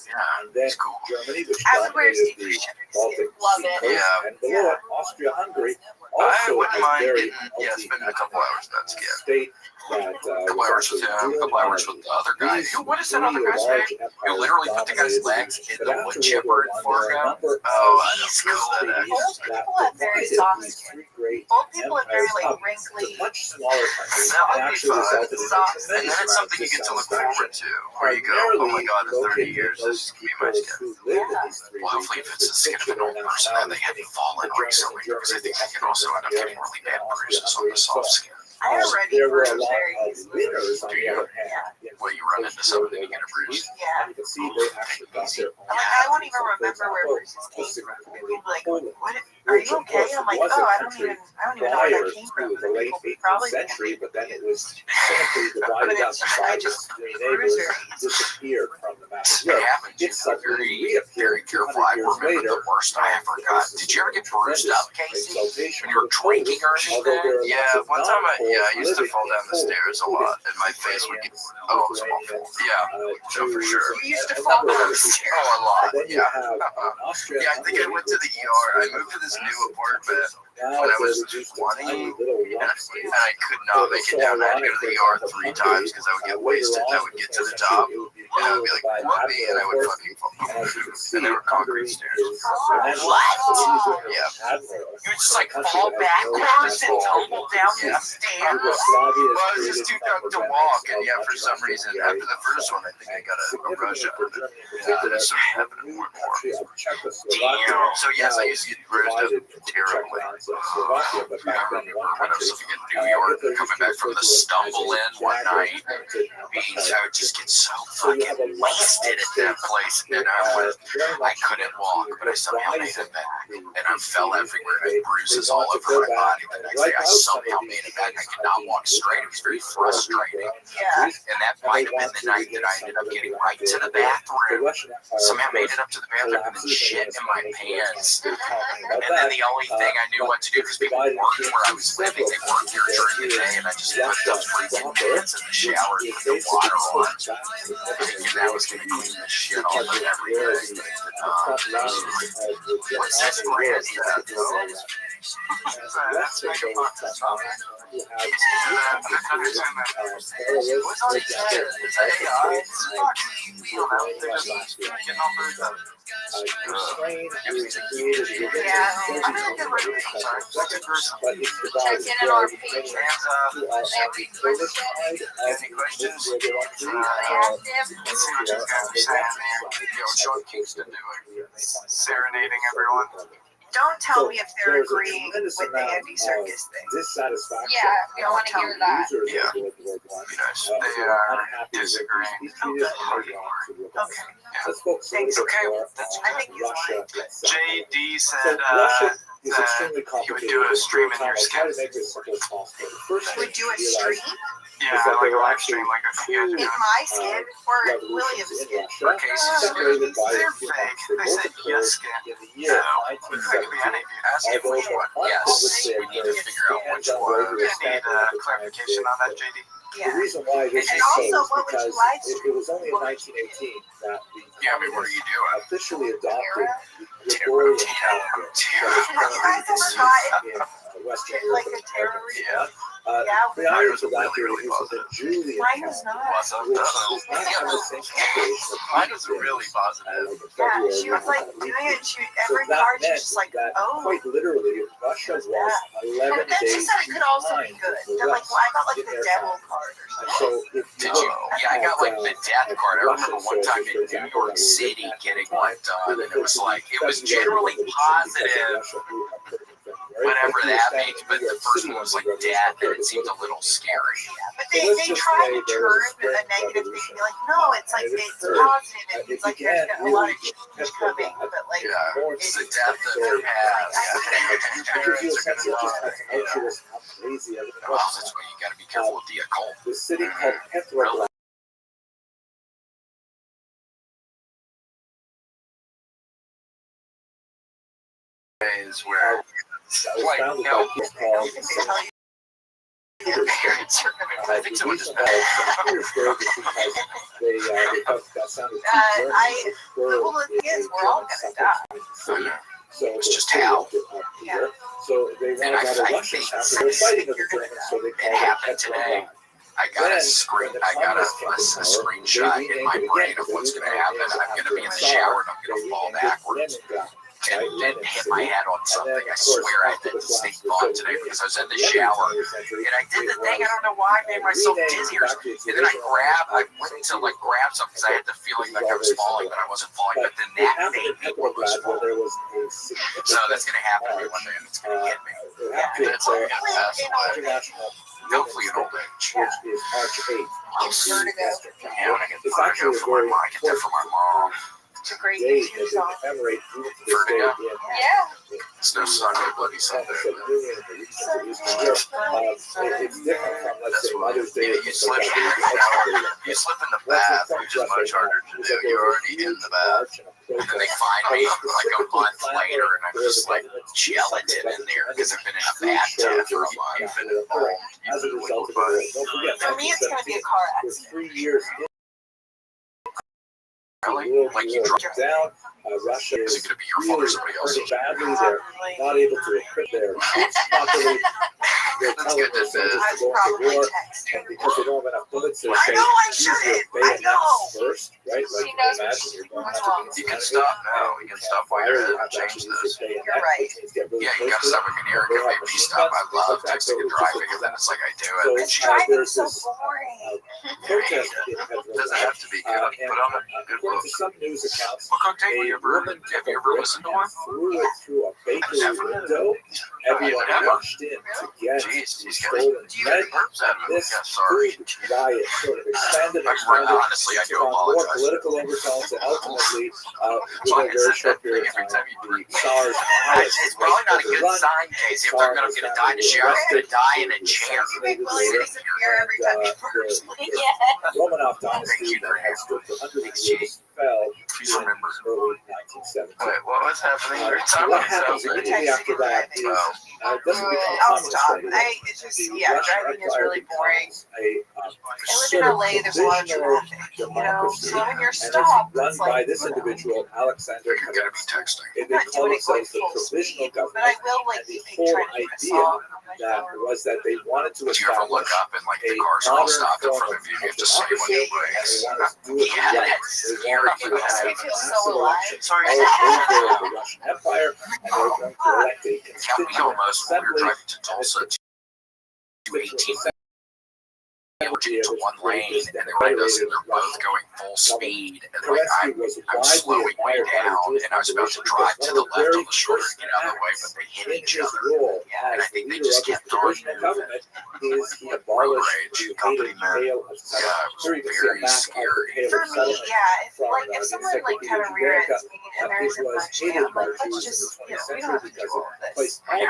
[SPEAKER 11] Yeah, he's cool.
[SPEAKER 3] Germany, which
[SPEAKER 9] I would wear Steve
[SPEAKER 3] dominated the
[SPEAKER 9] Buscemi.
[SPEAKER 3] Baltic
[SPEAKER 9] Love
[SPEAKER 3] Sea
[SPEAKER 9] it.
[SPEAKER 3] coast,
[SPEAKER 11] Yeah.
[SPEAKER 3] and below it, Austria-Hungary
[SPEAKER 11] I
[SPEAKER 3] also
[SPEAKER 11] wouldn't
[SPEAKER 3] has
[SPEAKER 11] mind
[SPEAKER 3] very
[SPEAKER 11] getting, spending a couple hours in that skin.
[SPEAKER 3] state that
[SPEAKER 11] A couple hours with him, a couple hours with the other guy. What is that other guy's name? You literally put the guy's legs in the wood chipper in Fargo. Oh, he's cool.
[SPEAKER 9] Old people have very soft skin. Old people have very like wrinkly.
[SPEAKER 3] much smaller countries
[SPEAKER 11] That would be
[SPEAKER 3] actually
[SPEAKER 11] fun.
[SPEAKER 3] resulted in
[SPEAKER 9] Soft.
[SPEAKER 11] And then it's something you get to look forward to. Where you go, oh my god, in 30 years, this is going to be my skin. Well, hopefully if it's the skin of an old person and they haven't fallen recently, because I think they can also end up getting really bad bruises on the soft skin.
[SPEAKER 9] I already
[SPEAKER 3] There were a
[SPEAKER 9] bruise
[SPEAKER 3] lot
[SPEAKER 9] very
[SPEAKER 3] of
[SPEAKER 9] easily.
[SPEAKER 3] winners on the other hand.
[SPEAKER 11] Well, you run into something and you get a bruise.
[SPEAKER 9] Yeah.
[SPEAKER 3] You can see they actually got their own.
[SPEAKER 9] Like, I won't even remember where bruises came from. People like, what? Are you okay? I'm like, oh, I don't even know where that came from.
[SPEAKER 3] The late 18th
[SPEAKER 9] Probably
[SPEAKER 3] century, but then it was cynically divided up by the neighbors disappeared from the map.
[SPEAKER 11] It happens. You have to be very careful. I remember the worst I ever got. Did you ever get bruised up, Casey? When you were drinking or anything? Yeah, one time I used to fall down the stairs a lot, and my face would get, it was awful. Yeah, no, for sure.
[SPEAKER 9] You used to fall down the stairs.
[SPEAKER 11] Oh, a lot.
[SPEAKER 3] Then you
[SPEAKER 11] Yeah.
[SPEAKER 3] have Austria.
[SPEAKER 11] Yeah, I think I went to the ER. I moved to this new apartment when I was 20, and I could not make it down. I had to go to the ER 3 times because I would get wasted, and I would get to the top, and I would be like, whoopee, and I would fucking fall. And they were concrete stairs. What? Yeah. You would just like fall backwards and tumble down the stairs? Well, I was just too drunk to walk, and yeah, for some reason, after the first one, I think I got a rush out of it. Yeah, that started happening more and more. Damn. So yes, I used to get bruised up terribly.
[SPEAKER 3] Slovakia, but
[SPEAKER 11] I
[SPEAKER 3] back then
[SPEAKER 11] remember when I was living in New York, coming back from the stumble in one night, I would just get so fucking wasted at that place, and I couldn't walk, but I somehow made it back, and I fell everywhere, I had bruises all over my body. The next day, I somehow made it back. I could not walk straight. It was very frustrating.
[SPEAKER 9] Yeah.
[SPEAKER 11] And that might have been the night that I ended up getting right to the bathroom. Somehow made it up to the bathroom and then shit in my pants. And then the only thing I knew what to do, because people worked where I was living, they worked here during the day, and I just put the freaking pants in the shower and put the water on, thinking that was going to clean the shit off of everything. What's that brand? That's like a box of chocolate.
[SPEAKER 6] Serenading everyone.
[SPEAKER 9] Don't tell me if they're agreeing with the Andy Serkis thing.
[SPEAKER 3] Dissatisfaction.
[SPEAKER 2] Yeah, we don't want to hear that.
[SPEAKER 11] Yeah. Be nice. They are disagreeing.
[SPEAKER 9] Okay.
[SPEAKER 3] Thanks.
[SPEAKER 11] Okay,
[SPEAKER 9] I think he's lying.
[SPEAKER 6] JD said that he would do a stream in your skin.
[SPEAKER 9] Would do a stream?
[SPEAKER 6] Yeah, like a live stream, like I think you guys are
[SPEAKER 9] In
[SPEAKER 6] doing.
[SPEAKER 9] my skin or William's skin?
[SPEAKER 6] Or Casey's skin. They're fake. They said yes skin. So, it could be any of you.
[SPEAKER 11] Ask if we want. Yes, we need to figure out what which one?
[SPEAKER 3] You
[SPEAKER 11] Need clarification on that, JD?
[SPEAKER 3] The reason why this
[SPEAKER 9] And
[SPEAKER 3] is so
[SPEAKER 9] also,
[SPEAKER 3] is
[SPEAKER 9] what would you
[SPEAKER 3] because
[SPEAKER 9] live
[SPEAKER 3] it was only in 1918 that the
[SPEAKER 11] Yeah, I mean, what are you doing?
[SPEAKER 3] officially adopted the Gregorian calendar that is currently in Western
[SPEAKER 9] like
[SPEAKER 3] Europe
[SPEAKER 9] a
[SPEAKER 3] and
[SPEAKER 9] terror.
[SPEAKER 3] America.
[SPEAKER 9] Yeah,
[SPEAKER 3] Prior to that, they were using the Julian
[SPEAKER 9] mine was
[SPEAKER 3] calendar,
[SPEAKER 9] not.
[SPEAKER 11] What's up?
[SPEAKER 3] which does not have the same calculation of
[SPEAKER 11] Mine was really positive.
[SPEAKER 9] Yeah, she was like doing it, and every card she was just like, oh.
[SPEAKER 3] Quite literally, Russia was 11
[SPEAKER 9] But then she
[SPEAKER 3] days
[SPEAKER 9] said it could also be
[SPEAKER 3] behind
[SPEAKER 9] good.
[SPEAKER 3] the
[SPEAKER 9] They're like,
[SPEAKER 3] West
[SPEAKER 9] well, I got like
[SPEAKER 3] in
[SPEAKER 9] the
[SPEAKER 3] their
[SPEAKER 9] devil
[SPEAKER 3] calendar.
[SPEAKER 9] card or
[SPEAKER 3] And
[SPEAKER 9] something.
[SPEAKER 3] so if
[SPEAKER 11] Did you? Yeah, I got like the death card. I remember one time in New York City getting one done, and it was like, it was generally positive, whatever that means, but the first one was like death, and it seemed a little scary.
[SPEAKER 9] But they try to turn a negative thing and be like, no, it's like, it's positive, and it's like there's a lot of change coming, but like,
[SPEAKER 11] It's the death of their past. Parents are gonna die. Well, that's why you gotta be careful with the occult.
[SPEAKER 3] The city called Petrograd.
[SPEAKER 11] Is where, like, you know, your parents are gonna. I think someone just met.
[SPEAKER 9] Well, the thing is, we're all gonna die.
[SPEAKER 3] So
[SPEAKER 11] it's just how.
[SPEAKER 3] Yeah. So they
[SPEAKER 11] And I
[SPEAKER 3] wanted
[SPEAKER 11] think
[SPEAKER 3] Russians after they're fighting with the Germans, so they
[SPEAKER 11] it
[SPEAKER 3] called it
[SPEAKER 11] happened today. I got a screenshot in my brain of what's going to happen. I'm going to be in the shower and I'm going to fall backwards and then hit my head on something. I swear I had the distinct thought today because I was in the shower and I did the thing. I don't know why I made myself dizzy or something. And then I went to like grab something because I had the feeling like I was falling, but I wasn't falling. But then that made me almost fall. So that's going to happen to me one day and it's going to hit me. That's all going to pass away. Hopefully in old age.
[SPEAKER 3] Which is March 8th.
[SPEAKER 11] Yeah, when I get vertigo from my mom, I get that from my mom.
[SPEAKER 9] It's a great
[SPEAKER 3] Day
[SPEAKER 9] YouTube
[SPEAKER 3] that
[SPEAKER 9] song.
[SPEAKER 3] they commemorate vertigo.
[SPEAKER 9] Yeah.
[SPEAKER 11] It's no Sunday, Bloody Sunday.
[SPEAKER 3] It's different from, let's say, Mother's Day.
[SPEAKER 11] You slip in the bath, which is much harder to do. You're already in the bath. And then they find me like a month later, and I'm just like gelatin in there because I've been in a bathtub for a month. You've been involved. You've been liquefied.
[SPEAKER 9] For me, it's gonna be a car accident.
[SPEAKER 3] 3 years
[SPEAKER 11] Really? Like you drop
[SPEAKER 3] down, Russia
[SPEAKER 11] is it going to be your fault or somebody else's?
[SPEAKER 3] Badly, they're not able to equip their troops properly. They're telling their soldiers to go to war, and because they don't have enough bullets, they're saying use your bayonets first, right? Like, imagine you're going after the
[SPEAKER 11] You can stop now. We can stop while you're ahead and change this.
[SPEAKER 9] You're right.
[SPEAKER 11] Yeah, you gotta stop again here. It make me stop. I love texting and driving, and then it's like I do it.
[SPEAKER 9] It's driving so boring.
[SPEAKER 3] protest in
[SPEAKER 11] Doesn't have to be good. Put on a good
[SPEAKER 3] according
[SPEAKER 11] book.
[SPEAKER 3] to some news accounts,
[SPEAKER 11] What cocktail have you ever listened to one?
[SPEAKER 3] threw it through a bakery window. Everyone rushed in to get the stolen bread. This food riot sort of expanded and
[SPEAKER 11] Honestly, I do
[SPEAKER 3] more
[SPEAKER 11] apologize.
[SPEAKER 3] political overtones, and ultimately, within a very short period of time, the Tsar's palace
[SPEAKER 11] It's probably not a good sign, Casey. If they're gonna die in a shower, they're gonna die in a chair.
[SPEAKER 3] Romanov dynasty that had stood for hundreds of years fell in early 1970s.
[SPEAKER 11] Wait, what was happening?
[SPEAKER 3] What happens immediately after that is it doesn't become
[SPEAKER 9] I'll
[SPEAKER 3] communist
[SPEAKER 9] stop.
[SPEAKER 3] right away.
[SPEAKER 9] It's just,
[SPEAKER 3] The
[SPEAKER 9] yeah,
[SPEAKER 3] Russian
[SPEAKER 9] driving is
[SPEAKER 3] Empire
[SPEAKER 9] really boring.
[SPEAKER 3] becomes a
[SPEAKER 9] I live in LA, there's a lot of traffic, you know, so when you're
[SPEAKER 3] and
[SPEAKER 9] stopped,
[SPEAKER 3] it's run
[SPEAKER 9] it's
[SPEAKER 3] by
[SPEAKER 9] like,
[SPEAKER 3] this individual, Alexander.
[SPEAKER 11] You're gonna be texting.
[SPEAKER 3] They
[SPEAKER 9] not
[SPEAKER 3] call
[SPEAKER 9] doing it going
[SPEAKER 3] themselves the
[SPEAKER 9] full
[SPEAKER 3] provisional
[SPEAKER 9] speed, but I
[SPEAKER 3] government,
[SPEAKER 9] will like
[SPEAKER 3] and the
[SPEAKER 9] be
[SPEAKER 3] whole
[SPEAKER 9] trying to put a
[SPEAKER 3] idea
[SPEAKER 9] song.
[SPEAKER 3] that was that they wanted to
[SPEAKER 11] Did you ever look
[SPEAKER 3] establish
[SPEAKER 11] up and like
[SPEAKER 3] a
[SPEAKER 11] the cars are all
[SPEAKER 3] modern
[SPEAKER 11] stopped in
[SPEAKER 3] form
[SPEAKER 11] front of you? You have to say when
[SPEAKER 3] democracy,
[SPEAKER 11] you
[SPEAKER 3] and
[SPEAKER 11] brakes.
[SPEAKER 3] they wanted to do it
[SPEAKER 11] Yeah,
[SPEAKER 3] right.
[SPEAKER 11] that's
[SPEAKER 3] They wanted to
[SPEAKER 11] scary.
[SPEAKER 3] have
[SPEAKER 9] I feel so
[SPEAKER 3] massive
[SPEAKER 9] alive.
[SPEAKER 3] elections
[SPEAKER 11] Sorry,
[SPEAKER 3] all over the Russian Empire, and they were going to elect a
[SPEAKER 11] Yeah, we
[SPEAKER 3] constituent
[SPEAKER 11] almost, when we were
[SPEAKER 3] assembly.
[SPEAKER 11] driving to Tulsa, to 18 to one lane, and they were us, and they're both going full speed, and like I'm slowing way down, and I was about to drive to the left on the shoulder to get out of the way, but they hit each other, and I think they just kept on moving.
[SPEAKER 3] Is he
[SPEAKER 11] Road
[SPEAKER 3] abolished
[SPEAKER 11] rage,
[SPEAKER 3] the
[SPEAKER 11] company man.
[SPEAKER 3] hail of
[SPEAKER 11] Yeah, it was very scary.
[SPEAKER 9] For me, yeah, if like if someone like kind of rear ends me and there isn't much, yeah, I'm like, let's just, you know, we don't have to do all of this. My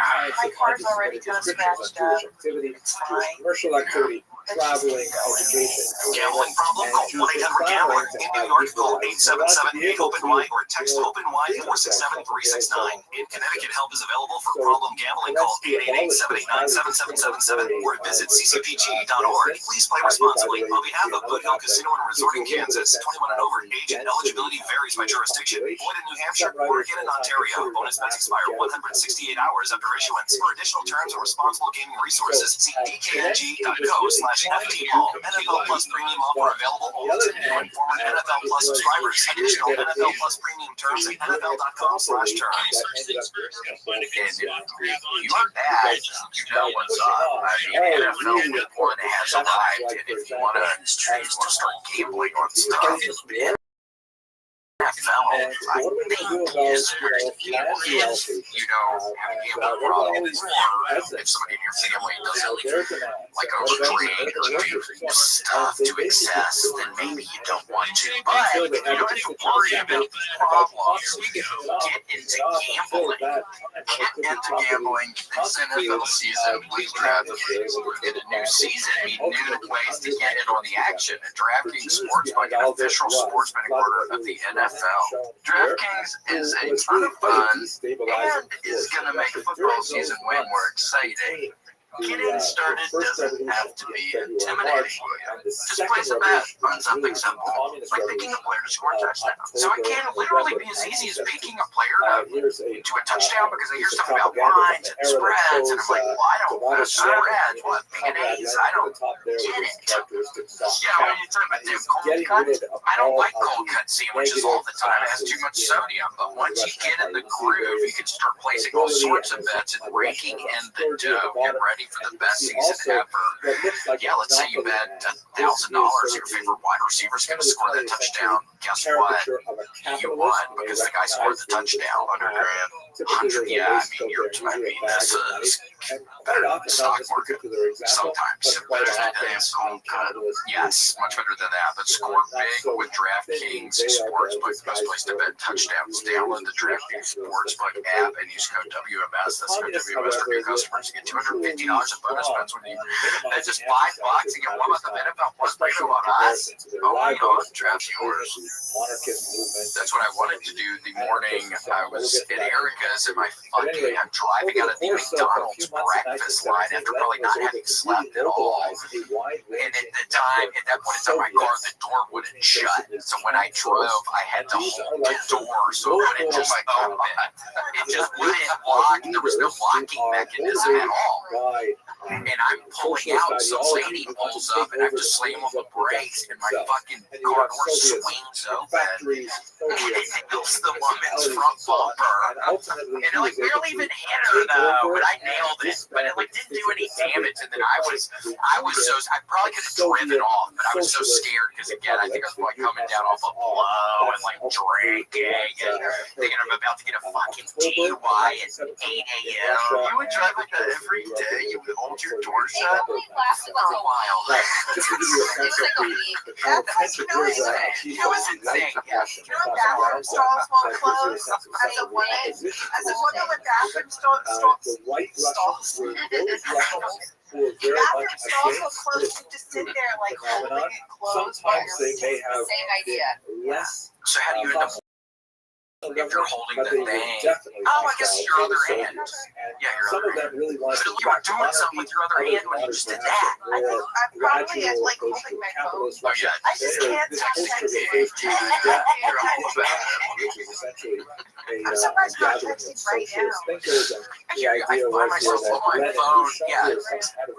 [SPEAKER 9] car's already kind of scratched up. It's fine.
[SPEAKER 3] commercial activity, traveling, education.
[SPEAKER 11] Gambling problem? Call 1-800-GAMBLER. In New York, call 877-8-OPEN-WHY or text OPEN-WHY 467-369. In Connecticut, help is available for problem gambling. Call 888-789-7777 or visit ccpg.org. Please play responsibly. On behalf of Good Hill Casino and Resort in Kansas, 21 and over. Age and eligibility varies by jurisdiction. Void in New Hampshire, Oregon, and Ontario. Bonus bets expire 168 hours after issuance. For additional terms or responsible gaming resources, see dkng.co/FTL. NFL Plus Premium offer available only to new and former NFL Plus subscribers. Additional NFL Plus Premium terms at NFL.com/terms. You are bad. You know what's up. I mean, NFL Week 1 has arrived, and if you want to start gambling on stuff, NFL, I think, is very few. You know, have a gambling problem, or if somebody in your family doesn't like overdrain or do stuff to excess, then maybe you don't want to. But if you don't have to worry about the problems, get into gambling. Get into gambling this NFL season. Please draft the leagues. We're in a new season. Need new ways to get in on the action. DraftKings Sportsbook, an official sports betting partner of the NFL. DraftKings is a ton of fun and is going to make football season way more exciting. Getting started doesn't have to be intimidating. Just place a bet on something simple, like picking a player to score a touchdown. So it can literally be as easy as picking a player to a touchdown, because I hear something about lines and spreads, and I'm like, well, I don't know spreads. What, mayonnaise? I don't get it. Yeah, when you talk about them cold cuts, I don't like cold cut sandwiches all the time. It has too much sodium. But once you get in the groove, you can start placing all sorts of bets and raking in the dough. Get ready for the best season ever. Yeah, let's say you bet $1,000 your favorite wide receiver is going to score that touchdown. Guess what? You won, because the guy scored the touchdown. $100,000. Yeah, I mean, this is better than the stock market sometimes. Better than a cold cut. Yes, much better than that. But score big with DraftKings Sportsbook. The best place to bet touchdowns. Download the DraftKings Sportsbook app and use code WMS. That's code WMS for new customers to get $250 in bonus bets when you bet just $5 and get one month of NFL Plus Premium on us. Only on DraftKings. That's what I wanted to do the morning I was at Erica's, and I'm driving out of the McDonald's breakfast line after probably not having slept at all. And at that point in time, my car, the door wouldn't shut. So when I drove, I had to hold the door so it wouldn't just open. It just wouldn't lock. There was no locking mechanism at all. And I'm pulling out, some lady pulls up, and I have to slam on the brakes, and my fucking car door swings open. And it hits the woman's front bumper. And it like barely even hit her though, but I nailed it. But it like didn't do any damage. And then I probably could have driven off, but I was so scared because again, I think I was like coming down off a blow and like drinking and thinking I'm about to get a fucking DUI at 8 a.m. You would drive like that every day. You would hold your door shut.
[SPEAKER 2] It lasted for a while.
[SPEAKER 9] It was like a week. That was insane. You know, bathroom stalls won't close as a woman. As a woman with bathroom stalls. Bathroom stalls will close. You just sit there like holding it closed.
[SPEAKER 3] Sometimes they may have
[SPEAKER 2] same idea.
[SPEAKER 3] less.
[SPEAKER 11] So how do you end up if you're holding the thing? Oh, I guess your other hand. Yeah, your other hand.
[SPEAKER 3] Really like
[SPEAKER 11] you were doing something with your other hand when you just did that.
[SPEAKER 9] I think I'm probably like holding my phone.
[SPEAKER 11] Oh yeah.
[SPEAKER 9] I just can't stop texting. I'm surprised I'm not texting right now.
[SPEAKER 11] I find myself on my phone,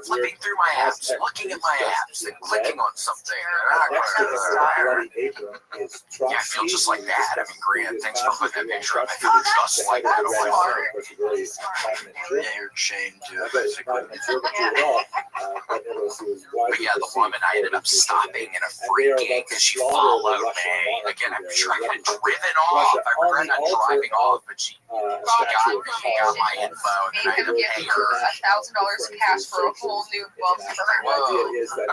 [SPEAKER 11] flipping through my apps, looking at my apps, and clicking on something. Yeah, I feel just like that. I mean, Grant, thanks for putting that picture up. I feel just like that on my phone. Yeah, you're ashamed too. But yeah, the woman, I ended up stopping in a freaking because she followed me. Again, I'm sure I could have driven off. I regret not driving off, but she got my info, and I had to pay her
[SPEAKER 2] $1,000 cash for a whole new bumper.
[SPEAKER 11] Whoa. Yes,
[SPEAKER 2] and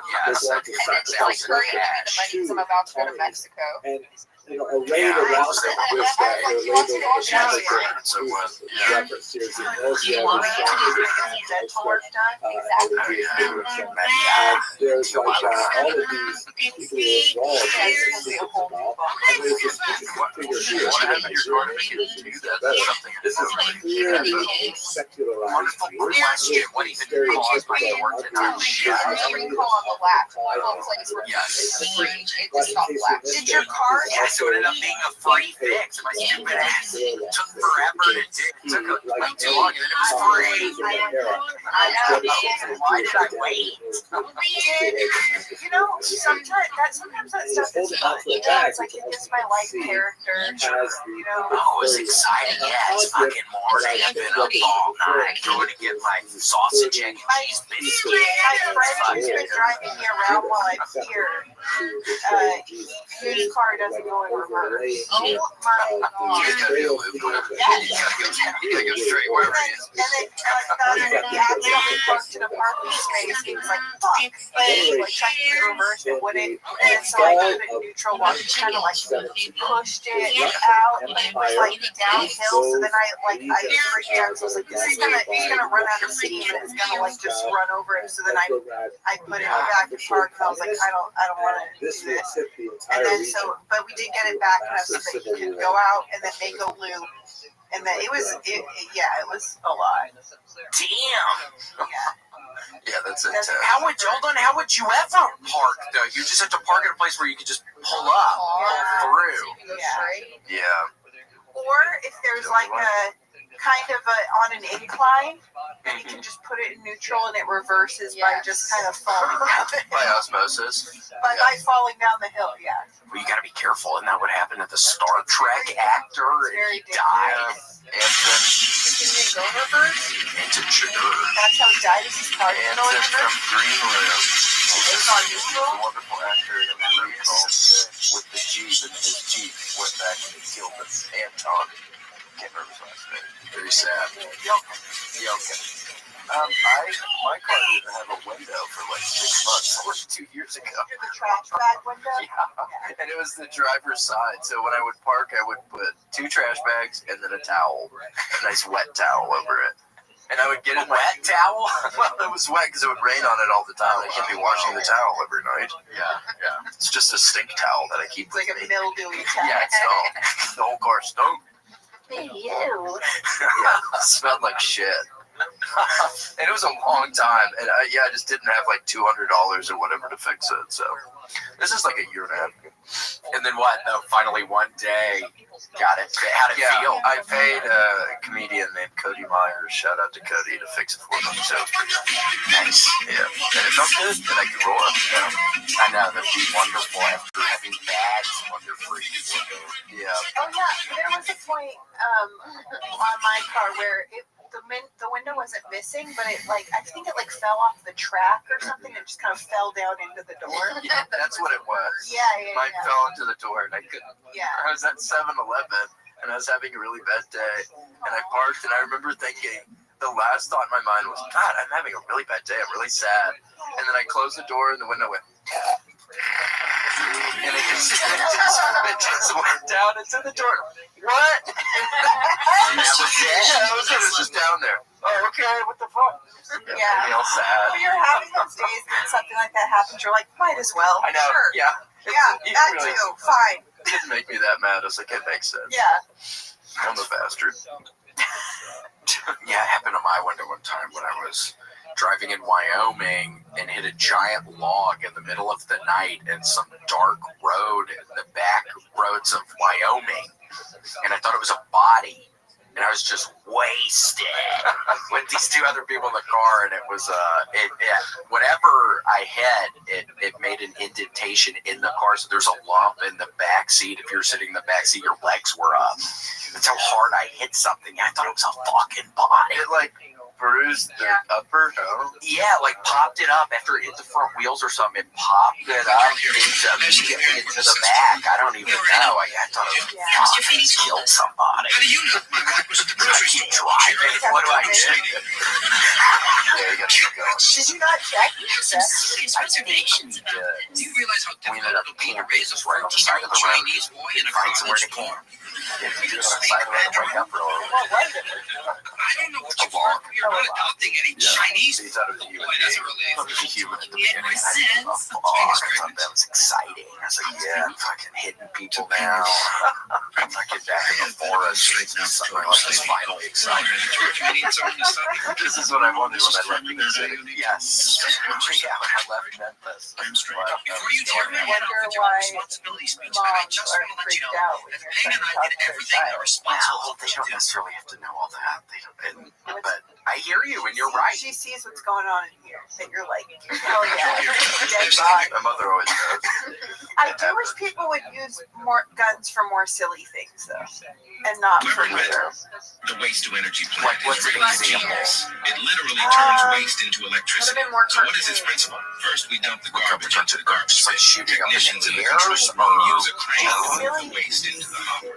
[SPEAKER 2] then she's like, hurry up, give me the money because I'm about to go to Mexico.
[SPEAKER 3] arrayed around them with that label
[SPEAKER 11] So what?
[SPEAKER 3] reference here. There's like all of these people who are involved in this and there's this figure here. This is clearly a secularized view.
[SPEAKER 11] What even caused my orthodox shit?
[SPEAKER 2] Sprinkle on the lap, one place where
[SPEAKER 11] Yes.
[SPEAKER 2] it just stopped black.
[SPEAKER 9] Did your car?
[SPEAKER 11] Yeah, so it ended up being a free fix. My stupid ass took forever to do. It took way too long, and then it was free.
[SPEAKER 9] I know. Why did I wait? You know, sometimes that stuff is fun. You know, it's like it gives my life character. You know.
[SPEAKER 11] Oh, it's exciting. Yeah, it's fucking morning. I've been up all night going to get my sausage, egg, and cheese biscuit.
[SPEAKER 9] My friend who's been driving me around while I'm here, his car doesn't go in reverse. Oh my god.
[SPEAKER 11] You gotta go straight wherever it is.
[SPEAKER 9] And then he accidentally parked in a parking space. He was like, fuck. Like, checked the reverse and wouldn't. And so I put it in neutral while he kind of like pushed it out. And it was like downhill. So then I freaked out. So I was like, he's gonna run out of steam and it's gonna like just run over him. So then I put it back in park and I was like, I don't want to do this. And then but we did get it back enough so that you could go out and then make a loop. And then it was a lot.
[SPEAKER 11] Damn.
[SPEAKER 9] Yeah.
[SPEAKER 11] Yeah, that's it. How would you ever park though? You just have to park at a place where you can just pull through.
[SPEAKER 9] Yeah.
[SPEAKER 11] Yeah.
[SPEAKER 9] Or if there's like a kind of on an incline, then you can just put it in neutral and it reverses by just kind of falling down the hill.
[SPEAKER 11] By osmosis.
[SPEAKER 9] By falling down the hill, yeah.
[SPEAKER 11] Well, you gotta be careful. Isn't that what happened to the Star Trek actor? And he died. And then
[SPEAKER 9] Can you go reverse?
[SPEAKER 11] into sugar.
[SPEAKER 9] That's how he died. Is his car
[SPEAKER 11] And
[SPEAKER 9] going
[SPEAKER 11] then
[SPEAKER 9] reverse?
[SPEAKER 11] from Green Room.
[SPEAKER 9] It's on neutral?
[SPEAKER 11] Wonderful actor that we recall with the Jeep, and his Jeep went back and killed Anton. Can't remember his last name. Very sad. Yoken. My car didn't have a window for like 6 months. That was 2 years ago.
[SPEAKER 9] The trash bag window?
[SPEAKER 11] Yeah. And it was the driver's side. So when I would park, I would put 2 trash bags and then a towel, a nice wet towel over it. And I would get in my wet towel. Well, it was wet because it would rain on it all the time. I can't be washing the towel every night. Yeah. It's just a stink towel that I keep.
[SPEAKER 9] It's like a mildewy towel.
[SPEAKER 11] Yeah, it's the whole car stunk.
[SPEAKER 9] Ew.
[SPEAKER 11] Yeah, it smelled like shit. And it was a long time, and I just didn't have like $200 or whatever to fix it. So this is like a year and a half ago. And then what? Finally, one day, got it. How'd it feel? I paid a comedian named Cody Myers. Shout out to Cody to fix it for me. So it was pretty nice. Yeah, and it felt good, and I could roll up. I know that'd be wonderful after having bags under free. Yeah.
[SPEAKER 9] Oh yeah, there was a point on my car where the window wasn't missing, but it I think it fell off the track or something and just kind of fell down into the door.
[SPEAKER 11] That's what it was.
[SPEAKER 9] Yeah.
[SPEAKER 11] Mine fell into the door and I couldn't.
[SPEAKER 9] Yeah.
[SPEAKER 11] I was at 7-Eleven and I was having a really bad day and I parked and I remember thinking the last thought in my mind was, God, I'm having a really bad day. I'm really sad. And then I closed the door and the window went. And it just went down into the door. What? And that was it. Yeah, that was it. It was just down there. Oh, okay. What the fuck?
[SPEAKER 9] Yeah.
[SPEAKER 11] Real sad.
[SPEAKER 9] When you're having those days when something like that happens, you're like, might as well.
[SPEAKER 11] I know.
[SPEAKER 9] Sure.
[SPEAKER 11] Yeah.
[SPEAKER 9] That
[SPEAKER 11] really,
[SPEAKER 9] too. Fine.
[SPEAKER 11] It didn't make me that mad. I was like, it makes sense.
[SPEAKER 9] Yeah.
[SPEAKER 11] I'm a bastard. Yeah, it happened to my window one time when I was driving in Wyoming and hit a giant log in the middle of the night in some dark road in the back roads of Wyoming. And I thought it was a body. And I was just wasted with these 2 other people in the car. And it was, whatever I hit, it made an indentation in the car. So there's a lump in the back seat. If you're sitting in the back seat, your legs were up. That's how hard I hit something. I thought it was a fucking body. It
[SPEAKER 15] bruised the upper toe?
[SPEAKER 1] Yeah, like popped it up after it hit the front wheels or something. It popped it up immediately into the back. I don't even know. I thought it killed somebody.
[SPEAKER 21] How do you know? My wife was at the grocery store.
[SPEAKER 1] Driving. What do I do?
[SPEAKER 15] Yeah, you gotta keep going.
[SPEAKER 9] Did you not check?
[SPEAKER 21] Reservations about this. Do you realize how
[SPEAKER 1] We ended up being bases right on the side of the road. Find somewhere to camp. If you just on the side of the road, wake up real early.
[SPEAKER 9] What was it?
[SPEAKER 21] I don't know what you've heard. You're not adopting any Chinese.
[SPEAKER 15] He thought it was a human
[SPEAKER 21] Boy, that's a
[SPEAKER 15] being.
[SPEAKER 21] relief.
[SPEAKER 15] It was a human at the
[SPEAKER 21] Yeah,
[SPEAKER 15] beginning.
[SPEAKER 21] my
[SPEAKER 15] I
[SPEAKER 21] sense.
[SPEAKER 15] thought that was exciting. I was like, yeah, I'm fucking hitting people now. I'm fucking back in the forest. Something else is finally exciting. This is what I wanted when I left New York City. Yes. Yeah, when I left Memphis.
[SPEAKER 21] Before you tear me
[SPEAKER 9] I
[SPEAKER 21] down
[SPEAKER 9] wonder
[SPEAKER 21] with your
[SPEAKER 9] why
[SPEAKER 21] responsibility speech, I
[SPEAKER 9] moms
[SPEAKER 21] just
[SPEAKER 9] are
[SPEAKER 21] want to let you
[SPEAKER 9] freaked
[SPEAKER 21] know
[SPEAKER 9] out when
[SPEAKER 21] that
[SPEAKER 9] you're
[SPEAKER 21] Payne
[SPEAKER 9] trying
[SPEAKER 21] and
[SPEAKER 9] to
[SPEAKER 21] I
[SPEAKER 9] talk
[SPEAKER 21] did
[SPEAKER 9] to their
[SPEAKER 21] everything
[SPEAKER 9] child.
[SPEAKER 21] we're responsible
[SPEAKER 1] Well, they
[SPEAKER 21] to
[SPEAKER 1] don't
[SPEAKER 21] do.
[SPEAKER 1] necessarily have to know all that. But I hear you, and you're right.
[SPEAKER 9] She sees what's going on in here. That you're like, hell yeah, dead body.
[SPEAKER 15] My mother always does.
[SPEAKER 9] I do wish people would use more guns for more silly things, though, and not for murder.
[SPEAKER 21] The waste to energy
[SPEAKER 1] Like,
[SPEAKER 21] plant
[SPEAKER 1] what's
[SPEAKER 21] is
[SPEAKER 1] an
[SPEAKER 21] really
[SPEAKER 1] example?
[SPEAKER 21] genius. It literally turns waste into electricity.
[SPEAKER 9] Would've been more
[SPEAKER 21] So what is its
[SPEAKER 9] cartoony.
[SPEAKER 21] principle? First, we dump the garbage into the garbage
[SPEAKER 1] Just like
[SPEAKER 21] bin.
[SPEAKER 1] shooting up in
[SPEAKER 21] Technicians in
[SPEAKER 1] the
[SPEAKER 21] the
[SPEAKER 1] air
[SPEAKER 21] control room use a crane to move
[SPEAKER 9] Silly.
[SPEAKER 21] the waste into the hopper.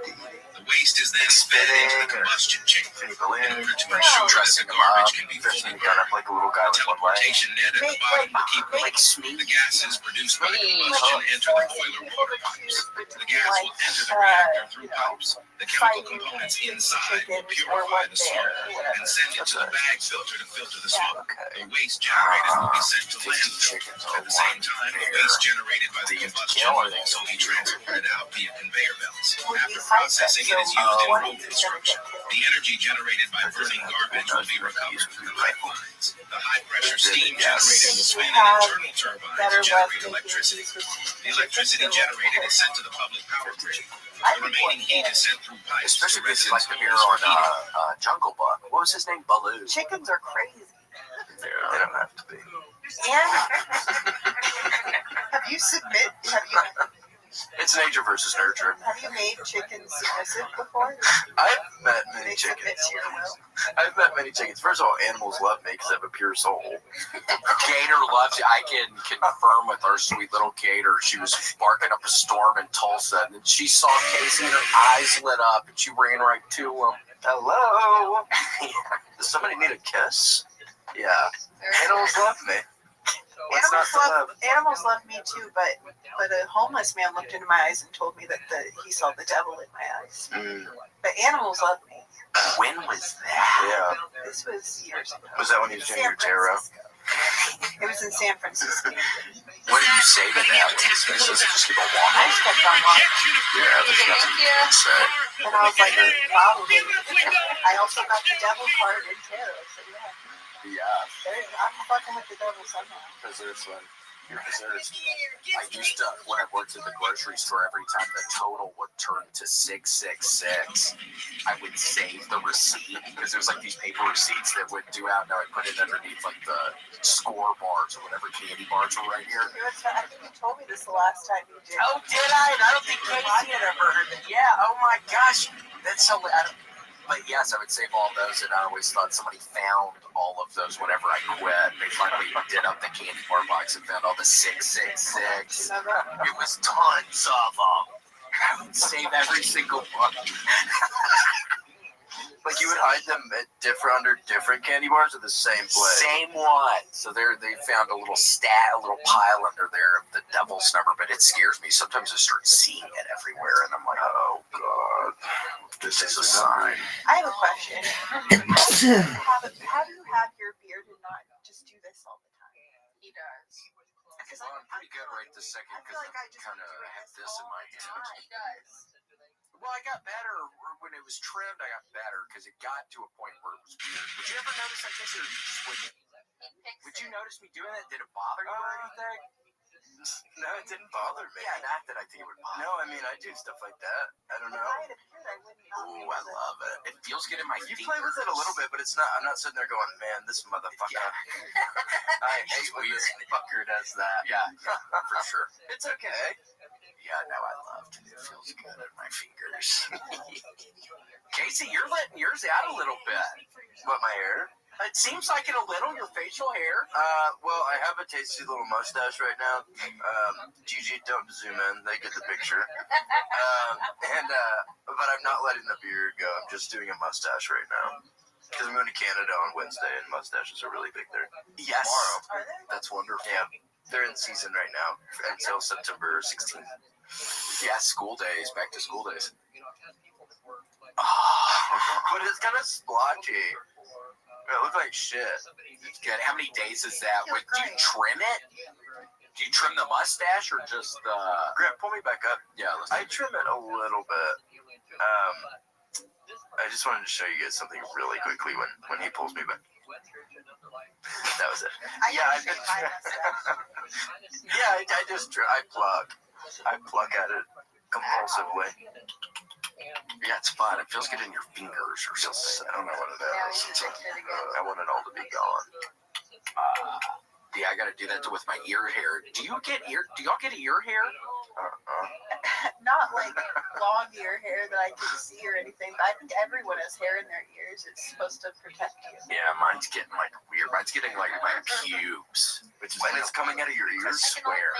[SPEAKER 21] The waste is then fed into the combustion chamber.
[SPEAKER 15] People
[SPEAKER 21] In
[SPEAKER 15] in,
[SPEAKER 21] order to ensure that the
[SPEAKER 15] dressing them up,
[SPEAKER 21] garbage can be
[SPEAKER 15] fishing
[SPEAKER 21] fully
[SPEAKER 15] gun up like a little guy
[SPEAKER 21] The
[SPEAKER 15] with one leg.
[SPEAKER 21] teleportation net at the bottom will keep
[SPEAKER 1] Like Smee.
[SPEAKER 21] the gases produced by the combustion enter the boiler water pipes. The gas will enter the reactor through pipes. The chemical components inside will purify the smoke and send it to the bag filter to filter the smoke. The waste generated will be sent to landfill. At the same time, the waste generated by the combustion will also be transported out via conveyor belts. After processing, it is used in road construction. The energy generated by burning garbage will be recovered through pipelines. The high-pressure steam generated will spin an internal turbine to generate electricity. The electricity generated is sent to the public power grid. The remaining heat is sent through pipes to
[SPEAKER 1] Especially if it's like
[SPEAKER 21] residents'
[SPEAKER 1] the beer
[SPEAKER 21] homes
[SPEAKER 1] on
[SPEAKER 21] for heating.
[SPEAKER 1] Jungle Book. What was his name? Baloo.
[SPEAKER 9] Chickens are crazy.
[SPEAKER 15] They don't have to be.
[SPEAKER 9] And have you
[SPEAKER 1] It's nature versus nurture.
[SPEAKER 9] have you made chickens submissive before?
[SPEAKER 15] I've met many
[SPEAKER 9] They submit
[SPEAKER 15] chickens.
[SPEAKER 9] to your will.
[SPEAKER 15] I've met many chickens. First of all, animals love me because I have a pure soul.
[SPEAKER 1] Gator loves you. I can confirm with our sweet little Gator. She was barking up a storm in Tulsa, and then she saw Casey, and her eyes lit up, and she ran right to him.
[SPEAKER 15] Hello. Does somebody need a kiss? Yeah. Animals love me. What's not to love?
[SPEAKER 9] Animals love me too, but a homeless man looked into my eyes and told me that he saw the devil in my eyes. But animals love me.
[SPEAKER 1] When was that?
[SPEAKER 15] Yeah.
[SPEAKER 9] This was years ago.
[SPEAKER 15] Was that when he was doing your tarot?
[SPEAKER 9] It was in San Francisco.
[SPEAKER 1] What did you say to them? Just keep on
[SPEAKER 9] I
[SPEAKER 1] walking.
[SPEAKER 9] just kept on walking.
[SPEAKER 15] Yeah, there's nothing you can say.
[SPEAKER 9] And I was like, probably. I also got the devil card in tarot, so yeah.
[SPEAKER 15] Yeah.
[SPEAKER 9] I'm fucking with the devil somehow.
[SPEAKER 15] Preserves one. You're preserved.
[SPEAKER 1] I used to, when I worked at the grocery store, every time the total would turn to 666, I would save the receipt because there's like these paper receipts that would do out. Now I put it underneath like the score bars or whatever candy bars were right here.
[SPEAKER 9] I think you told me this the last time you did.
[SPEAKER 1] Oh, did I? And I don't think Casey had ever heard it. Yeah. Oh my gosh, that's so. But yes, I would save all those, and I always thought somebody found all of those whenever I quit. They finally did up the candy bar box and found all the 666. It was tons of them. I would save every single one.
[SPEAKER 15] Like you would hide them at under different candy bars or the same place?
[SPEAKER 1] Same one. So they found a little pile under there of the devil's number, but it scares me. Sometimes I start seeing it everywhere, and I'm like, oh god, this is a sign.
[SPEAKER 9] I have a question. Have you had your beard and not just do this all the time?
[SPEAKER 2] He does.
[SPEAKER 1] Well, I'm pretty good right this second because I kind of have this in my hand.
[SPEAKER 2] He does.
[SPEAKER 1] Well, I got better when it was trimmed. I got better because it got to a point where it was weird. Would you ever notice like this, or you just wouldn't? Would you notice me doing that? Did it bother you or anything?
[SPEAKER 15] No, it didn't bother me.
[SPEAKER 1] Yeah, not that I think it would bother.
[SPEAKER 15] No, I mean I do stuff like that. I don't know.
[SPEAKER 1] Ooh, I love it. It feels good in my
[SPEAKER 15] You
[SPEAKER 1] fingers.
[SPEAKER 15] play with it a little bit, but it's not. I'm not sitting there going, "Man, this motherfucker."
[SPEAKER 1] Yeah.
[SPEAKER 15] I hate when this fucker does that.
[SPEAKER 1] Yeah, for sure.
[SPEAKER 15] It's okay.
[SPEAKER 1] Yeah, no, I love it. It feels good in my fingers. Casey, you're letting yours out a little bit.
[SPEAKER 15] What, my hair?
[SPEAKER 1] It seems like in a little your facial hair.
[SPEAKER 15] Well, I have a tasty little mustache right now. Gigi, don't zoom in. They get the picture. But I'm not letting the beard go. I'm just doing a mustache right now. Because I'm going to Canada on Wednesday, and mustaches are really big there.
[SPEAKER 1] Yes.
[SPEAKER 15] Tomorrow.
[SPEAKER 1] That's wonderful.
[SPEAKER 15] Yeah. They're in season right now until September 16th.
[SPEAKER 1] Yeah, school days. Back to school days.
[SPEAKER 15] But it's kind of splotchy. It looked like shit.
[SPEAKER 1] It's good. How many days is that? Wait, do you trim it? Do you trim the mustache or just the...
[SPEAKER 15] Grant, pull me back up.
[SPEAKER 1] Yeah,
[SPEAKER 15] I trim it a little bit. I just wanted to show you guys something really quickly when he pulls me back. That was it. I pluck at it compulsively.
[SPEAKER 1] Yeah, it's fun. It feels good in your fingers or something.
[SPEAKER 15] I don't know what it is. I want it all to be gone.
[SPEAKER 1] Yeah, I gotta do that with my ear hair. Do y'all get ear hair?
[SPEAKER 9] Not like long ear hair that I can see or anything, but I think everyone has hair in their ears. It's supposed to protect you.
[SPEAKER 1] Yeah, mine's getting like weird. Mine's getting like my pubes, which is when it's coming out of your ears. I swear.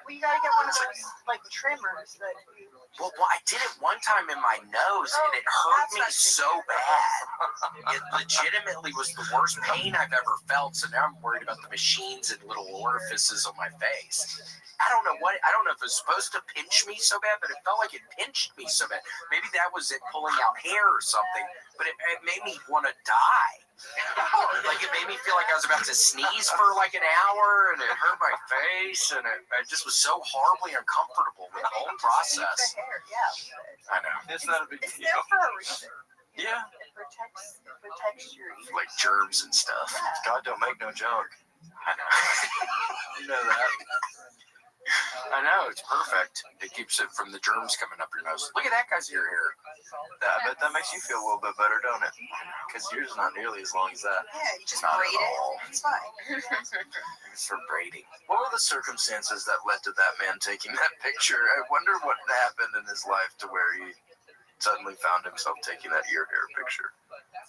[SPEAKER 9] Well, you gotta get one of those like trimmers that you.
[SPEAKER 1] Well, I did it one time in my nose, and it hurt me so bad. It legitimately was the worst pain I've ever felt. So now I'm worried about the machines and little orifices on my face. I don't know if it was supposed to pinch me so bad, but it felt like it pinched me so bad. Maybe that was it pulling out hair or something, but it made me want to die. Like it made me feel like I was about to sneeze for like an hour, and it hurt my face, and it just was so horribly uncomfortable with the whole process. I know.
[SPEAKER 9] It's not a big deal. It's there for a reason.
[SPEAKER 1] Yeah.
[SPEAKER 9] It protects your ears.
[SPEAKER 1] Like germs and stuff.
[SPEAKER 9] Yeah.
[SPEAKER 15] God don't make no junk.
[SPEAKER 1] I know.
[SPEAKER 15] You know that.
[SPEAKER 1] I know, it's perfect. It keeps it from the germs coming up your nose. Look at that guy's ear hair.
[SPEAKER 15] I bet that makes you feel a little bit better, don't it? Because yours is not nearly as long as that.
[SPEAKER 9] Yeah, you just
[SPEAKER 1] Not
[SPEAKER 9] braid
[SPEAKER 1] at
[SPEAKER 9] it.
[SPEAKER 1] all.
[SPEAKER 9] It's fine.
[SPEAKER 1] It's for braiding.
[SPEAKER 15] What were the circumstances that led to that man taking that picture? I wonder what happened in his life to where he suddenly found himself taking that ear hair picture.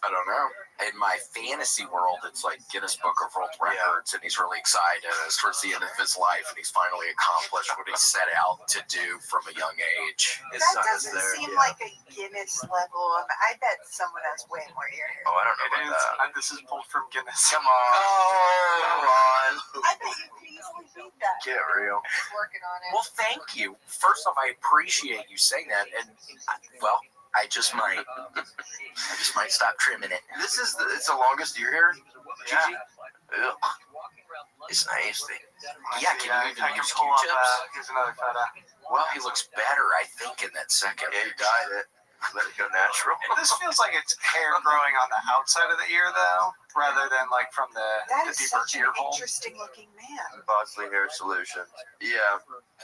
[SPEAKER 1] I don't know. In my fantasy world, it's like Guinness Book of World Records, and he's really excited. It's towards the end of his life, and he's finally accomplished what he set out to do from a young age.
[SPEAKER 15] His
[SPEAKER 9] That
[SPEAKER 15] son is
[SPEAKER 9] doesn't
[SPEAKER 15] there.
[SPEAKER 9] seem like a Guinness level of. I bet someone has way more ear hair.
[SPEAKER 15] Oh, I don't know about that.
[SPEAKER 6] This is pulled from Guinness.
[SPEAKER 15] Come on. Come on.
[SPEAKER 9] I bet you could easily beat that.
[SPEAKER 15] Get real.
[SPEAKER 2] He's working on it.
[SPEAKER 1] Well, thank you. First off, I appreciate you saying that, and I just might stop trimming it.
[SPEAKER 15] It's the longest ear hair?
[SPEAKER 1] Yeah.
[SPEAKER 15] Ugh. It's nasty.
[SPEAKER 1] Yeah, can you even use Q-tips?
[SPEAKER 6] Here's another photo.
[SPEAKER 1] Well, he looks better, I think, in that second.
[SPEAKER 15] Yeah, he dyed it. Let it go natural.
[SPEAKER 6] This feels like it's hair growing on the outside of the ear, though, rather than like from the
[SPEAKER 9] That is
[SPEAKER 6] deeper
[SPEAKER 9] such an
[SPEAKER 6] ear hole.
[SPEAKER 9] interesting looking man.
[SPEAKER 15] Bosley Hair Solutions. Yeah.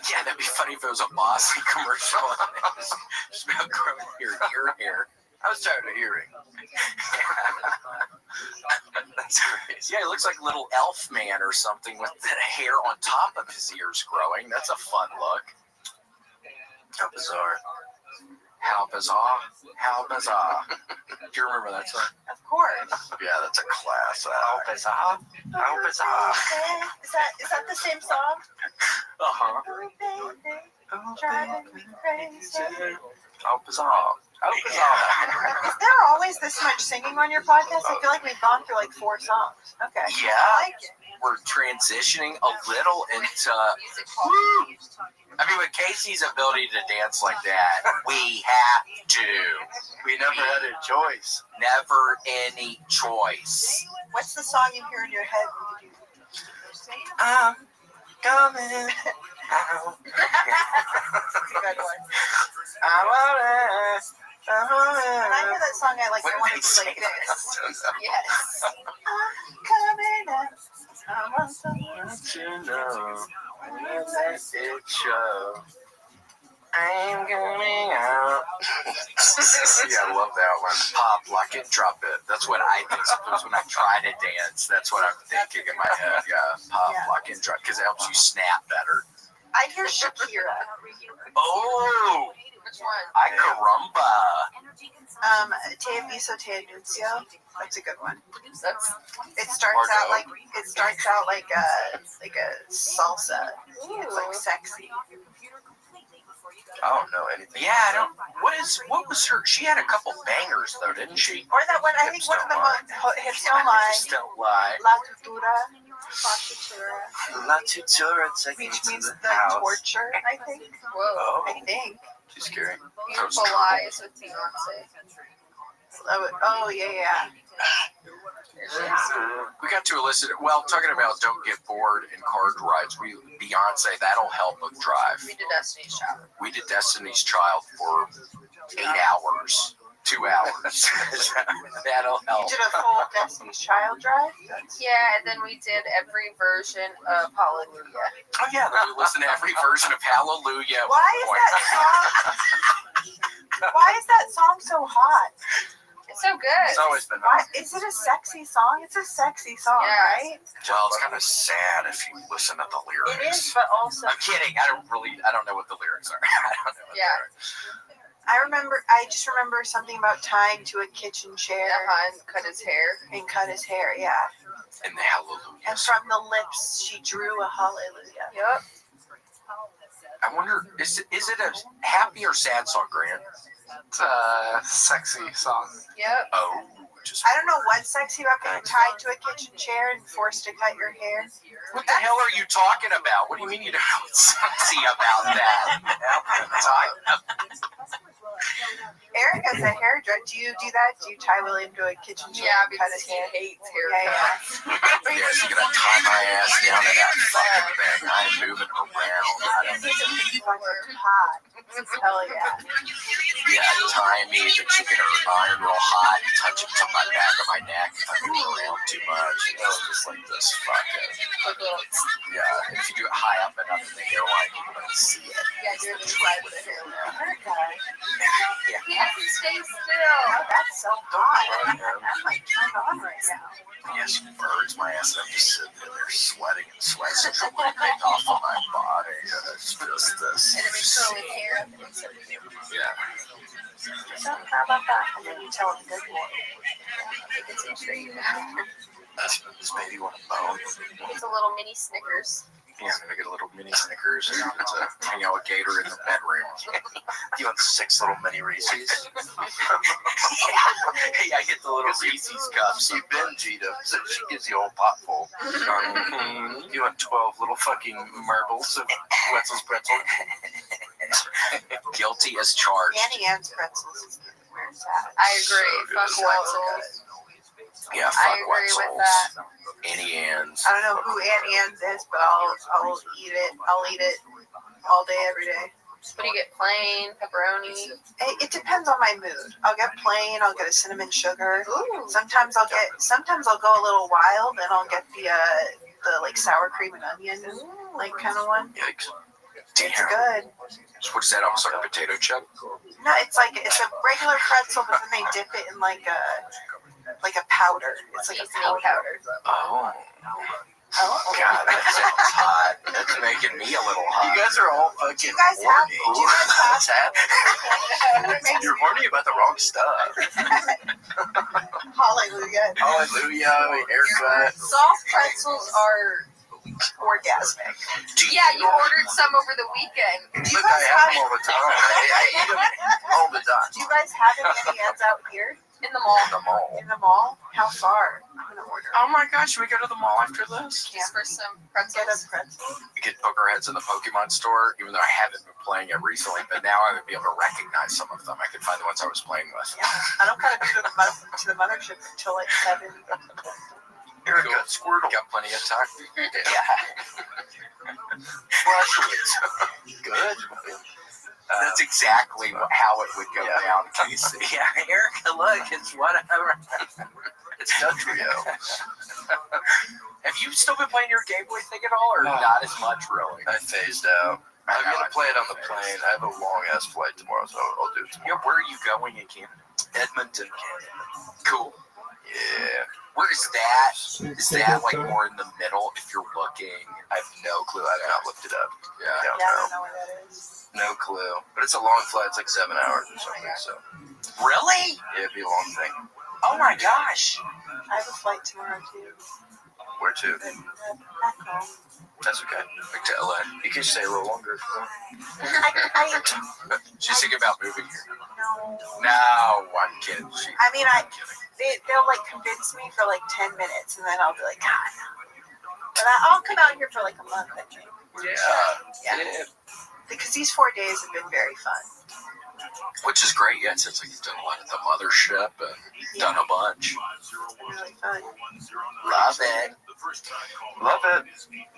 [SPEAKER 1] Yeah, that'd be funny if it was a Bosley commercial. Just about growing your ear hair.
[SPEAKER 15] I was tired of hearing.
[SPEAKER 1] That's crazy. Yeah, he looks like little elf man or something with the hair on top of his ears growing. That's a fun look.
[SPEAKER 15] How bizarre.
[SPEAKER 1] How bizarre. How bizarre. Do you remember that song?
[SPEAKER 9] Of course.
[SPEAKER 15] Yeah, that's a class.
[SPEAKER 1] How bizarre. How bizarre.
[SPEAKER 9] Is that the same song?
[SPEAKER 1] Uh-huh.
[SPEAKER 9] Oh, baby, driving me crazy.
[SPEAKER 1] How bizarre. How bizarre.
[SPEAKER 9] Is there always this much singing on your podcast? I feel like we've gone through like 4 songs. Okay.
[SPEAKER 1] Yeah.
[SPEAKER 9] I like it.
[SPEAKER 1] We're transitioning a little into... I mean, with Casey's ability to dance like that, we have to.
[SPEAKER 15] We never had a choice.
[SPEAKER 1] Never any choice.
[SPEAKER 9] What's the song you hear in your head when you do?
[SPEAKER 15] I'm coming out.
[SPEAKER 9] Good one.
[SPEAKER 15] I want it.
[SPEAKER 9] When I hear that song, I like
[SPEAKER 1] What
[SPEAKER 9] want
[SPEAKER 1] did
[SPEAKER 9] to
[SPEAKER 1] they
[SPEAKER 9] be like
[SPEAKER 1] say?
[SPEAKER 9] this. Yes. I'm coming out. I want someone
[SPEAKER 15] To know. Let it show. I'm coming out.
[SPEAKER 1] Yeah, I love that one. Pop, lock it, drop it. That's what I think. Sometimes when I try to dance, that's what I'm thinking in my head. Yeah, pop, lock, and drop, because it helps you snap better.
[SPEAKER 9] I hear Shakira.
[SPEAKER 1] Oh,
[SPEAKER 2] Which one?
[SPEAKER 1] I caramba.
[SPEAKER 9] Te Aviso, Te Anuncio. That's a good one.
[SPEAKER 2] That's
[SPEAKER 9] It starts out like a salsa. It's like sexy.
[SPEAKER 11] I don't know anything. Yeah, I don't. What was her? She had a couple bangers though, didn't she?
[SPEAKER 9] Or that one, I think one of the most hips don't lie.
[SPEAKER 11] Hips don't lie.
[SPEAKER 9] La Tutura.
[SPEAKER 13] La Tutura,
[SPEAKER 9] Which means the torture, I think.
[SPEAKER 2] whoa.
[SPEAKER 9] I think.
[SPEAKER 11] Too scary.
[SPEAKER 2] Beautiful Lies with Beyonce.
[SPEAKER 9] Oh, yeah.
[SPEAKER 11] We got to elicit. Well, talking about don't get bored in car rides. Beyonce, that'll help with drive.
[SPEAKER 2] We did Destiny's Child.
[SPEAKER 11] We did Destiny's Child for 8 hours, 2 hours. That'll help.
[SPEAKER 9] You did a full Destiny's Child drive?
[SPEAKER 2] Yeah, and then we did every version of Hallelujah.
[SPEAKER 11] Oh yeah, then we listen to every version of Hallelujah.
[SPEAKER 9] Why is that song so hot?
[SPEAKER 2] It's so good.
[SPEAKER 11] It's always been
[SPEAKER 9] Why
[SPEAKER 11] hot.
[SPEAKER 9] is it a sexy song? It's a sexy song, right?
[SPEAKER 11] Well, it's kind of sad if you listen to the lyrics.
[SPEAKER 9] It is, but also
[SPEAKER 11] I'm kidding. I don't know what the lyrics are. I don't know.
[SPEAKER 9] I just remember something about tying to a kitchen chair
[SPEAKER 2] and cut his hair.
[SPEAKER 9] Yeah.
[SPEAKER 11] And the Hallelujah.
[SPEAKER 9] And from the lips, she drew a hallelujah.
[SPEAKER 2] Yep.
[SPEAKER 11] I wonder, is it a happy or sad song, Grant?
[SPEAKER 15] It's a sexy song.
[SPEAKER 2] Yep.
[SPEAKER 11] Oh,
[SPEAKER 9] I don't know what's sexy about being tied to a kitchen chair and forced to cut your hair.
[SPEAKER 11] What the hell are you talking about? What do you mean you don't know what's sexy about that?
[SPEAKER 9] Erica's a hairdresser. Do you do that? Do you tie William to a kitchen chair and cut his hair?
[SPEAKER 2] He hates haircuts.
[SPEAKER 11] Yeah, she's gonna tie my ass down to that fucking thing. I'm moving around.
[SPEAKER 9] Hot. Hell yeah.
[SPEAKER 11] Yeah, tie me, then she get her iron real hot, touch it to my back of my neck if I move around too much. You know, just like this fucking. Yeah, if you do it high up enough in the hairline, you can see it.
[SPEAKER 2] Yeah, you're the side of the hairline.
[SPEAKER 11] Yeah.
[SPEAKER 2] He has to stay still.
[SPEAKER 9] Oh, that's so hot. I'm like turned on right now.
[SPEAKER 11] Yeah, she burns my ass and I'm just sitting in there sweating and sweating off of my body. Yeah, it's just this.
[SPEAKER 2] And then we curl his hair up.
[SPEAKER 11] Yeah.
[SPEAKER 9] So how about that? And then you tell him good morning.
[SPEAKER 2] It's a treat.
[SPEAKER 11] Does baby want a bone?
[SPEAKER 2] It's a little mini Snickers.
[SPEAKER 11] Yeah, I'm gonna get a little mini Snickers and hang out with Gator in the bedroom.
[SPEAKER 13] Do you want 6 little mini Reese's?
[SPEAKER 11] Hey, I get the little Reese's cups.
[SPEAKER 13] You binge eat them, so she gives you a whole pot full. You want 12 little fucking marbles of Wetzel's pretzel?
[SPEAKER 11] Guilty as charged.
[SPEAKER 9] Annie Ann's pretzels. Where's that?
[SPEAKER 2] I agree. Fuck Wetzels.
[SPEAKER 11] Yeah,
[SPEAKER 2] I
[SPEAKER 11] fuck
[SPEAKER 2] agree with
[SPEAKER 11] Wetzels.
[SPEAKER 2] that.
[SPEAKER 11] Annie Ann's.
[SPEAKER 9] I don't know who Annie Ann's is, but I'll eat it. I'll eat it all day, every day.
[SPEAKER 2] What do you get? Plain pepperoni?
[SPEAKER 9] It depends on my mood. I'll get plain. I'll get a cinnamon sugar.
[SPEAKER 2] Ooh.
[SPEAKER 9] Sometimes I'll go a little wild, and I'll get the like sour cream and onion, like kind of one.
[SPEAKER 11] Yikes.
[SPEAKER 9] It's good.
[SPEAKER 11] What is that? Almost like a potato chip?
[SPEAKER 9] No, it's a regular pretzel, but then they dip it in like a powder. It's like a powder.
[SPEAKER 11] Oh.
[SPEAKER 9] Oh,
[SPEAKER 11] God, that sounds hot. That's making me a little hot.
[SPEAKER 13] You guys are all fucking
[SPEAKER 11] horny.
[SPEAKER 13] What's happening? You're horny about the wrong stuff.
[SPEAKER 9] Hallelujah.
[SPEAKER 13] Hallelujah, haircut.
[SPEAKER 9] Soft pretzels are orgasmic.
[SPEAKER 2] Yeah, you ordered some over the weekend.
[SPEAKER 13] Look, I have them all the time. I eat them all the time.
[SPEAKER 9] Do you guys have any ends out here?
[SPEAKER 2] In the mall.
[SPEAKER 9] In the mall? How far? I'm gonna order.
[SPEAKER 11] Oh my gosh, should we go to the mall after this?
[SPEAKER 2] Yeah, for some
[SPEAKER 9] Get a
[SPEAKER 2] pretzels.
[SPEAKER 9] pretzel.
[SPEAKER 11] We could poke our heads in the Pokemon store, even though I haven't been playing it recently, but now I would be able to recognize some of them. I could find the ones I was playing with.
[SPEAKER 9] Yeah, I don't gotta go to the mothership until like 7.
[SPEAKER 11] Erica, Squirtle. Got plenty of time.
[SPEAKER 13] Yeah. Well, actually, it's good.
[SPEAKER 11] That's exactly how it would go down, Casey.
[SPEAKER 13] Yeah, Erica, look, it's whatever. It's Dutrio.
[SPEAKER 11] Have you still been playing your Game Boy thing at all, or not as much, really?
[SPEAKER 13] I phased out. I'm gonna play it on the plane. I have a long ass flight tomorrow, so I'll do it tomorrow.
[SPEAKER 11] Yeah, where are you going again?
[SPEAKER 15] Edmonton, Canada.
[SPEAKER 11] Cool.
[SPEAKER 15] Yeah.
[SPEAKER 11] Where is that? Is that like more in the middle if you're looking?
[SPEAKER 15] I have no clue. I've not looked it up.
[SPEAKER 11] Yeah.
[SPEAKER 15] I don't
[SPEAKER 9] Yeah, I
[SPEAKER 15] know.
[SPEAKER 9] don't know where that is.
[SPEAKER 15] No clue. But it's a long flight. It's like 7 hours or something. So
[SPEAKER 11] Really?
[SPEAKER 15] yeah, it'd be a long thing.
[SPEAKER 11] Oh my gosh.
[SPEAKER 9] I have a flight tomorrow too.
[SPEAKER 15] Where to?
[SPEAKER 9] Back home.
[SPEAKER 15] That's okay. Back to LA. You can stay a little longer if you want.
[SPEAKER 11] She's thinking about moving here.
[SPEAKER 9] No.
[SPEAKER 11] No, I'm kidding.
[SPEAKER 9] I mean, they'll like convince me for like 10 minutes, and then I'll be like, God, no. But I'll come out here for like a month, I think.
[SPEAKER 15] Yeah.
[SPEAKER 9] Because these 4 days have been very fun.
[SPEAKER 11] Which is great. Yeah, it sounds like you've done a lot at the mothership and done a bunch.
[SPEAKER 9] Really fun.
[SPEAKER 11] Love it.
[SPEAKER 15] Love it.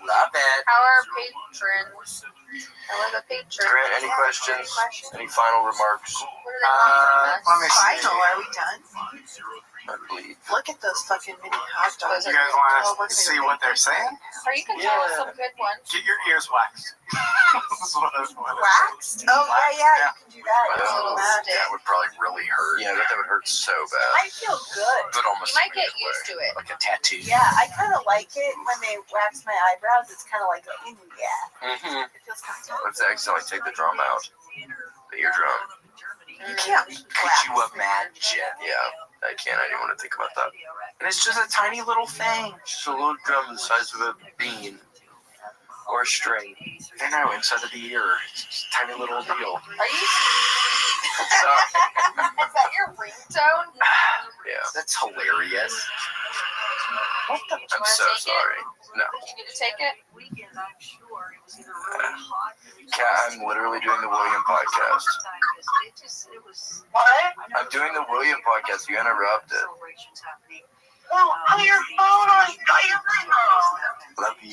[SPEAKER 11] Love it.
[SPEAKER 2] How are patrons? How are the patrons?
[SPEAKER 15] Grant, any questions? Any final remarks?
[SPEAKER 2] What do they want from
[SPEAKER 6] Let me
[SPEAKER 2] us?
[SPEAKER 6] see.
[SPEAKER 9] Final, are we done?
[SPEAKER 15] I believe.
[SPEAKER 9] Look at those fucking mini hot dogs.
[SPEAKER 6] You guys want to see what they're saying?
[SPEAKER 2] Or you can tell us some good ones.
[SPEAKER 6] Get your ears waxed. That's what I was wanting to say.
[SPEAKER 9] Waxed? Oh, yeah, you can do that. It's a little magic.
[SPEAKER 11] That would probably really hurt.
[SPEAKER 15] Yeah, that would hurt so bad.
[SPEAKER 9] I feel good.
[SPEAKER 11] But almost
[SPEAKER 2] You might
[SPEAKER 11] in a
[SPEAKER 2] get
[SPEAKER 11] good
[SPEAKER 2] used
[SPEAKER 11] way.
[SPEAKER 2] to it.
[SPEAKER 11] Like a tattoo.
[SPEAKER 9] Yeah, I kind of like it when they wax my eyebrows. It's kind of like,
[SPEAKER 15] Mm-hmm.
[SPEAKER 9] it feels kind of
[SPEAKER 15] Let's accidentally take the drum out. The eardrum.
[SPEAKER 9] You can't
[SPEAKER 11] Could you imagine?
[SPEAKER 15] Yeah, I can't. I didn't want to think about that.
[SPEAKER 11] And it's just a tiny little thing.
[SPEAKER 15] Just a little drum the size of a bean. Or a string.
[SPEAKER 11] I know, inside of the ear. It's just a tiny little deal.
[SPEAKER 2] Are you?
[SPEAKER 11] Sorry.
[SPEAKER 2] Is that your ringtone?
[SPEAKER 15] Yeah.
[SPEAKER 11] That's hilarious.
[SPEAKER 2] What the?
[SPEAKER 15] I'm so sorry. No.
[SPEAKER 2] Did you get to take it?
[SPEAKER 15] I'm literally doing the William podcast.
[SPEAKER 9] What?
[SPEAKER 15] I'm doing the William podcast. You interrupted.
[SPEAKER 9] Well, on your phone, on your phone.
[SPEAKER 15] Love you.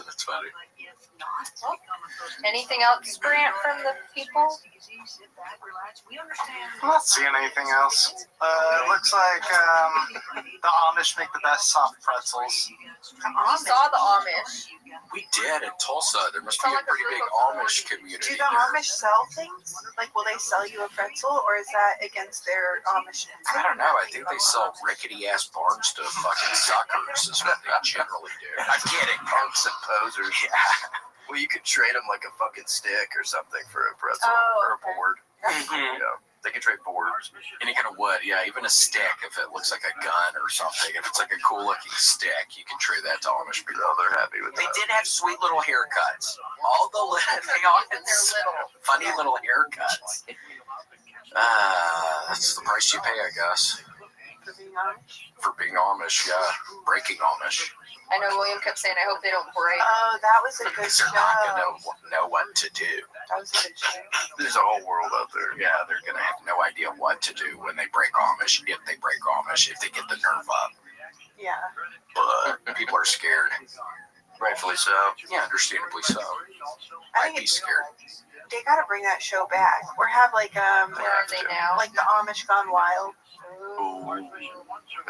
[SPEAKER 11] That's funny.
[SPEAKER 2] Anything else, Grant, from the people?
[SPEAKER 6] I'm not seeing anything else. It looks like the Amish make the best soft pretzels.
[SPEAKER 2] We saw the Amish.
[SPEAKER 11] We did in Tulsa. There must be
[SPEAKER 2] Sound
[SPEAKER 11] a
[SPEAKER 2] like a
[SPEAKER 11] pretty
[SPEAKER 2] group
[SPEAKER 11] big
[SPEAKER 2] of
[SPEAKER 11] Amish community
[SPEAKER 9] Do the
[SPEAKER 11] there.
[SPEAKER 9] Amish sell things? Like, will they sell you a pretzel, or is that against their Amish?
[SPEAKER 11] I don't know. I think they sell rickety ass barns to fucking suckers. Is what they generally do. I'm kidding.
[SPEAKER 15] Punks and posers.
[SPEAKER 11] Yeah.
[SPEAKER 15] Well, you could trade them like a fucking stick or something for a pretzel
[SPEAKER 9] Oh,
[SPEAKER 15] or a
[SPEAKER 9] okay.
[SPEAKER 15] board.
[SPEAKER 11] Mhm.
[SPEAKER 15] Yeah, they could trade boards.
[SPEAKER 11] Any kind of wood, yeah, even a stick if it looks like a gun or something. If it's like a cool looking stick, you can trade that to Amish people.
[SPEAKER 15] No, they're happy with
[SPEAKER 11] They
[SPEAKER 15] that.
[SPEAKER 11] did have sweet little haircuts. All the they all had funny little haircuts. That's the price you pay, I guess,
[SPEAKER 9] For being Amish?
[SPEAKER 11] for being Amish. Yeah, breaking Amish.
[SPEAKER 2] I know William kept saying, I hope they don't break.
[SPEAKER 9] Oh, that was a good
[SPEAKER 11] Because
[SPEAKER 9] show.
[SPEAKER 11] they're not gonna know what to do.
[SPEAKER 9] That was a good show.
[SPEAKER 15] There's a whole world out there.
[SPEAKER 11] Yeah, they're gonna have no idea what to do when they break Amish. If they break Amish, if they get the nerve up,
[SPEAKER 9] Yeah.
[SPEAKER 11] but people are scared.
[SPEAKER 15] Rightfully so.
[SPEAKER 11] Yeah, understandably so.
[SPEAKER 9] I
[SPEAKER 11] I'd
[SPEAKER 9] think
[SPEAKER 11] be
[SPEAKER 9] it's
[SPEAKER 11] scared.
[SPEAKER 9] they gotta bring that show back, or have like
[SPEAKER 2] Where are they now?
[SPEAKER 9] like the Amish Gone Wild.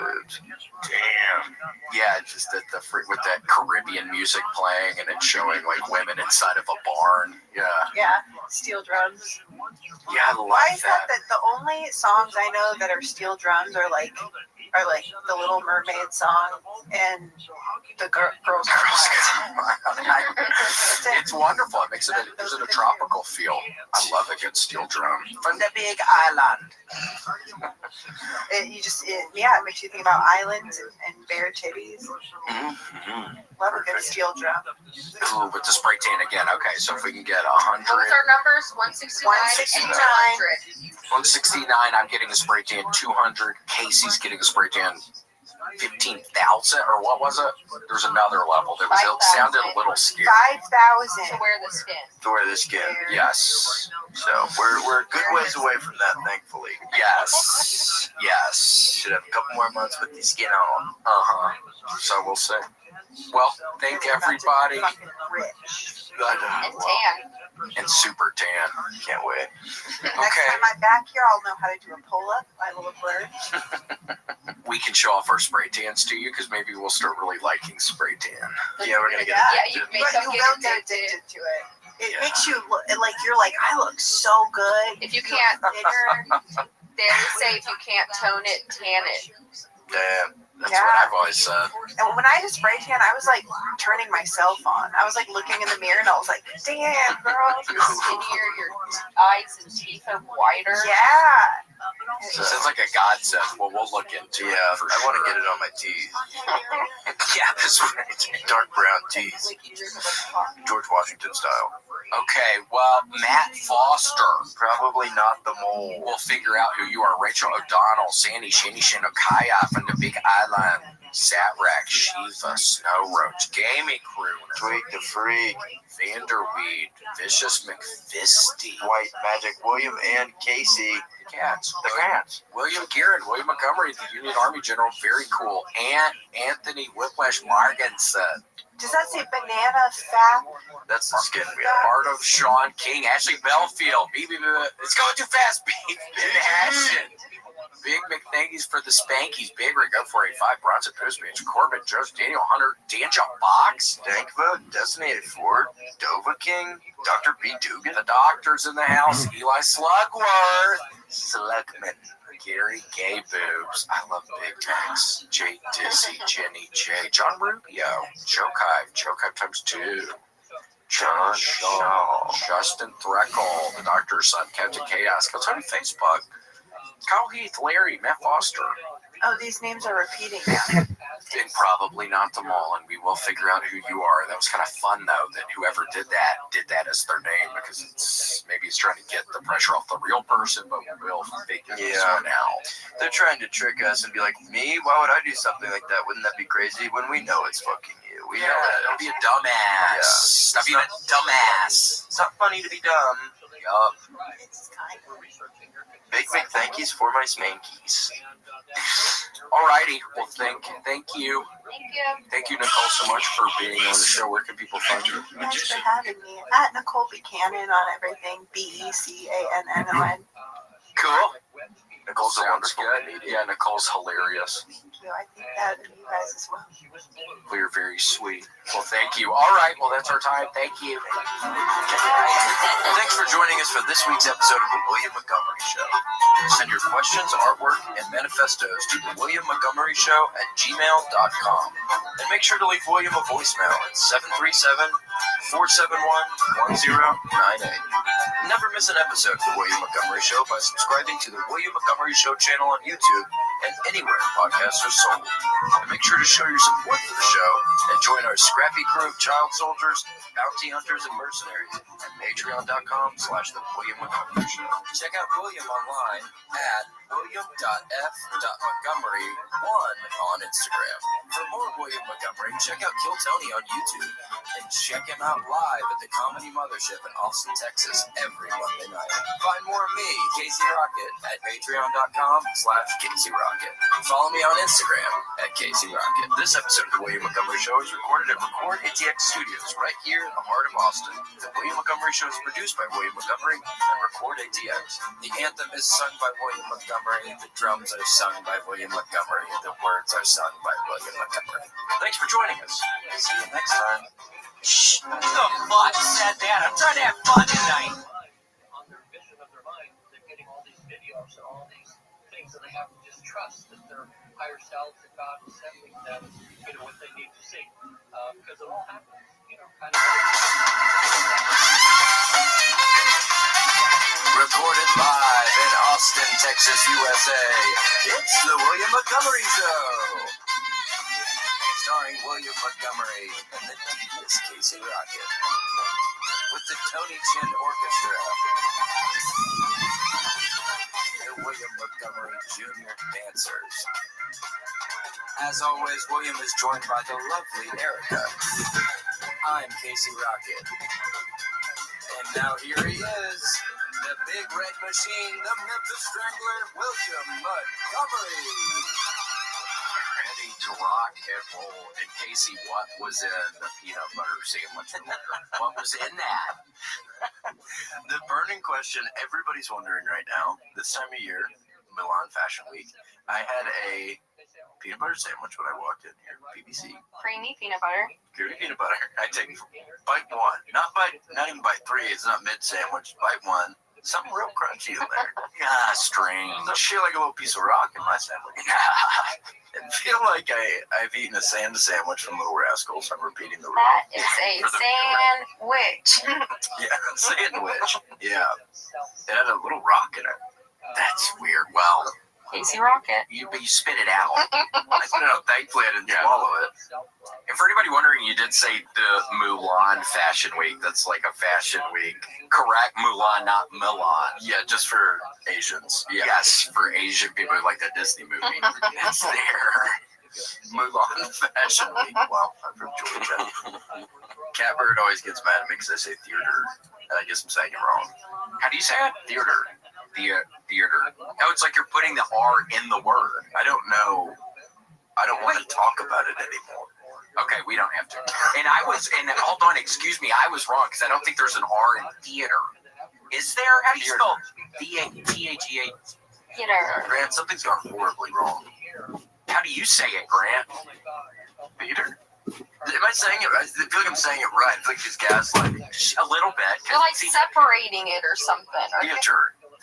[SPEAKER 11] Damn. Yeah, it's just that with that Caribbean music playing and it's showing like women inside of a barn. Yeah.
[SPEAKER 9] Yeah, steel drums.
[SPEAKER 11] Yeah, I
[SPEAKER 9] Why
[SPEAKER 11] like
[SPEAKER 9] is that the only songs I know that are steel drums are like the Little Mermaid song and the Girls Gone Wild.
[SPEAKER 11] It's wonderful. It makes it a tropical feel. I love a good steel drum.
[SPEAKER 15] From the big island.
[SPEAKER 9] It makes you think about islands and bare titties.
[SPEAKER 11] Mm-hmm.
[SPEAKER 9] Love a good steel drum.
[SPEAKER 11] Ooh, with the spray tan again. Okay, so if we can get
[SPEAKER 2] What was
[SPEAKER 11] 100,
[SPEAKER 2] our numbers? 169 and 200.
[SPEAKER 11] 169, I'm getting a spray tan. 200, Casey's getting a spray tan. 15,000, or what was it? There's another level. That was, it sounded a little scary.
[SPEAKER 9] 5,000
[SPEAKER 2] To wear the skin.
[SPEAKER 15] To wear the skin.
[SPEAKER 11] Yes.
[SPEAKER 15] So we're a good ways away from that, thankfully.
[SPEAKER 11] Yes. Yes.
[SPEAKER 15] Should have a couple more months with the skin on.
[SPEAKER 11] So we'll see. Well, thank everybody.
[SPEAKER 9] Rich.
[SPEAKER 2] And tan.
[SPEAKER 11] And super tan.
[SPEAKER 15] Can't wait.
[SPEAKER 9] Next
[SPEAKER 11] Okay.
[SPEAKER 9] time I'm back here, I'll know how to do a pull-up. I will have learned.
[SPEAKER 11] we can show off our spray tans to you because maybe we'll start really liking spray tan.
[SPEAKER 15] Yeah, we're gonna get
[SPEAKER 2] you
[SPEAKER 9] But
[SPEAKER 2] make them
[SPEAKER 9] you
[SPEAKER 2] get
[SPEAKER 9] will get
[SPEAKER 2] addicted.
[SPEAKER 9] addicted to it. It makes you look like you're like, I look so good.
[SPEAKER 2] If you can't, they always say if you can't tone it, tan it.
[SPEAKER 15] Damn.
[SPEAKER 11] That's what I've always said.
[SPEAKER 9] And when I did spray tan, I was like turning myself on. I was like looking in the mirror and I was like, damn, girl.
[SPEAKER 2] You're skinnier, your eyes and teeth are whiter.
[SPEAKER 9] Yeah.
[SPEAKER 11] So it sounds like a godsend. Well, we'll look into it.
[SPEAKER 15] Yeah,
[SPEAKER 11] for
[SPEAKER 15] I want to
[SPEAKER 11] sure.
[SPEAKER 15] get it on my teeth.
[SPEAKER 11] Yeah, that's right.
[SPEAKER 15] Dark brown teeth. George Washington style.
[SPEAKER 11] Okay, well, Matt Foster.
[SPEAKER 15] Probably not the mole.
[SPEAKER 11] We'll figure out who you are. Rachel O'Donnell, Sandy, Shinny, Shinokaya from the Big Island, Satrack, Shiva, Snow Roach, Gaming Crew,
[SPEAKER 15] Tweak the Freak,
[SPEAKER 11] Vanderweed, Vicious McFisty,
[SPEAKER 15] White Magic William, and Casey.
[SPEAKER 11] the Cats,
[SPEAKER 15] The Cats.
[SPEAKER 11] William Gearin, William Montgomery, the Union Army General, very cool, and Anthony Whiplash Margenson.
[SPEAKER 9] Does that say banana fat?
[SPEAKER 15] That's the skin we have.
[SPEAKER 11] Art of Sean King, Ashley Belfield, it's going too fast, Ben Hashin. Big McThankies for the Spankies, Big Rig up for a 5 Bronson Postbench, Corbin, Jones, Daniel Hunter, Danja Box,
[SPEAKER 15] Dankvote, Destinated Ford, Dova King, Dr. B. Dugan,
[SPEAKER 11] the doctors in the house, Eli Slugworth, Slugman, Gary Gay Boobs, I love Big Macs, Jay Dizzy, Jenny J, John Rubio, Chokai times 2. John Shaw, Justin Threckle, the doctor's son, Captain Chaos, go on Facebook. Kyle Heath, Larry, Matt Foster.
[SPEAKER 9] Oh, these names are repeating now.
[SPEAKER 11] And probably not them all, and we will figure out who you are. That was kind of fun, though, that whoever did that as their name, because maybe it's trying to get the pressure off the real person, but we'll figure this one out.
[SPEAKER 15] They're trying to trick us and be like, me? Why would I do something like that? Wouldn't that be crazy? When we know it's fucking you. We know it.
[SPEAKER 11] Don't be a dumbass.
[SPEAKER 15] Yeah.
[SPEAKER 11] Stop being a dumbass.
[SPEAKER 15] It's not funny to be dumb.
[SPEAKER 11] Yup.
[SPEAKER 15] Big thankies for my smankies.
[SPEAKER 11] Alrighty. Well, thank you.
[SPEAKER 2] Thank you.
[SPEAKER 11] Thank you, Nicole, so much for being on the show. Where can people find you?
[SPEAKER 9] Thanks for having me. At Nicole Buchanan on everything. BECANNON.
[SPEAKER 11] Cool.
[SPEAKER 15] Nicole's a wonderful
[SPEAKER 11] good.
[SPEAKER 15] comedian.
[SPEAKER 11] Yeah, Nicole's hilarious.
[SPEAKER 9] Thank you. I think that of you guys as well.
[SPEAKER 11] We're very sweet. Well, thank you. All right. Well, that's our time. Thank you.
[SPEAKER 15] Thanks for joining us for this week's episode of The William Montgomery Show. Send your questions, artwork, and manifestos to The William Montgomery Show at gmail.com. And make sure to leave William a voicemail at 737-471-1098. Never miss an episode of The William Montgomery Show by subscribing to The William Montgomery Show channel on YouTube and anywhere podcasts are sold. And make sure to show your support for the show and join our scrappy crew of child soldiers, bounty hunters, and mercenaries at patreon.com/The William Montgomery Show. Check out William online at William.f.Montgomery1 on Instagram. For more William Montgomery, check out Kill Tony on YouTube and check him out live at the Comedy Mothership in Austin, Texas every Monday night. Find more of me, Casey Rocket, at patreon.com/Casey Rocket. Follow me on Instagram at Casey Rocket. This episode of The William Montgomery Show is recorded at Record ATX Studios right here in the heart of Austin. The William Montgomery Show is produced by William Montgomery and Record ATX. The anthem is sung by William Montgomery. The drums are sung by William Montgomery. The words are sung by William Montgomery. Thanks for joining us. See you next time.
[SPEAKER 12] Shh, who the fuck said that? I'm trying to have fun tonight.
[SPEAKER 22] On their vision of their mind, they're getting all these videos and all these things, and they have to just trust that their higher self, that God is sending them, what they need to see. Because it all happens, kind of.
[SPEAKER 15] Recorded live in Austin, Texas, USA. It's The William Montgomery Show. Starring William Montgomery and the devious Casey Rocket. With the Tony Chin Orchestra. The William Montgomery Jr. Dancers. As always, William is joined by the lovely Erica. I'm Casey Rocket. And now here he is. The Big Red Machine, the Memphis Strangler, William Montgomery.
[SPEAKER 11] Ready to rock and roll. And Casey, what was in the peanut butter sandwich? What was in that?
[SPEAKER 15] The burning question everybody's wondering right now, this time of year, Milan Fashion Week, I had a
[SPEAKER 11] peanut butter sandwich when I walked in here. PBC.
[SPEAKER 2] Creamy peanut butter.
[SPEAKER 11] Creamy peanut butter. I take bite one. Not even bite three. It's not mid sandwich. Bite one. Something real crunchy in there.
[SPEAKER 15] Yeah, strange.
[SPEAKER 11] I feel like a little piece of rock in my sandwich. I feel like I've eaten a sand sandwich from Little Rascals. I'm repeating the rule.
[SPEAKER 2] That is a sandwich.
[SPEAKER 11] Yeah, sandwich. Yeah. It had a little rock in it.
[SPEAKER 15] That's weird. Well,
[SPEAKER 2] Casey Rocket.
[SPEAKER 15] you spit it out.
[SPEAKER 11] I spit it out. Thankfully, I didn't swallow it.
[SPEAKER 15] And for anybody wondering, you did say the Mulan Fashion Week. That's like a fashion week. Correct, Mulan, not Milan.
[SPEAKER 11] Yeah, just for Asians. Yeah.
[SPEAKER 15] Yes, for Asian people who like that Disney movie. It's there.
[SPEAKER 11] Mulan Fashion Week. Well, I'm from Georgia. Catbird always gets mad at me because I say theater, and I guess I'm saying it wrong.
[SPEAKER 15] How do you say it?
[SPEAKER 11] Theater.
[SPEAKER 15] Theater. No, it's like you're putting the R in the word.
[SPEAKER 11] I don't know. I don't want to talk about it anymore.
[SPEAKER 15] Okay, we don't have to. And hold on, excuse me, I was wrong because I don't think there's an R in theater. Is there? How do you spell T-H-E-A?
[SPEAKER 2] Theater.
[SPEAKER 11] Grant, something's gone horribly wrong.
[SPEAKER 15] How do you say it, Grant?
[SPEAKER 11] Theater? Am I saying it right? I feel like I'm saying it right. I feel like she's gaslighting.
[SPEAKER 15] A little bit.
[SPEAKER 2] You're like separating it or something.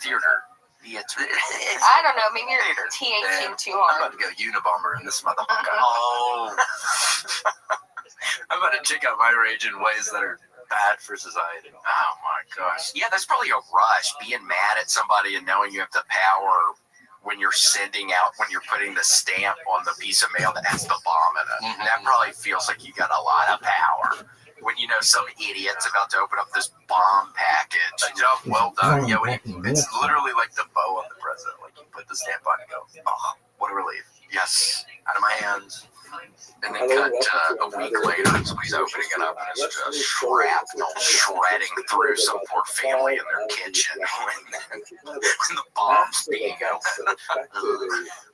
[SPEAKER 11] Theater.
[SPEAKER 2] I don't know. Maybe you're THing too
[SPEAKER 11] I'm
[SPEAKER 2] hard.
[SPEAKER 11] about to go Unabomber in this motherfucker.
[SPEAKER 15] Oh.
[SPEAKER 11] I'm about to check out my rage in ways that are bad for society.
[SPEAKER 15] Oh my gosh. Yeah, that's probably a rush. Being mad at somebody and knowing you have the power when you're putting the stamp on the piece of mail that has the bomb in it. Mm-hmm. That probably feels like you got a lot of power. When you know some idiot's about to open up this bomb package.
[SPEAKER 11] A job well done. Yeah, it's literally like the bow on the president. Like you put the stamp on and go, oh, what a relief.
[SPEAKER 15] Yes.
[SPEAKER 11] Out of my hands.
[SPEAKER 15] And then cut a week later, and somebody's opening it up, and it's just shrapnel shredding through some poor family in their kitchen when the bomb's being opened.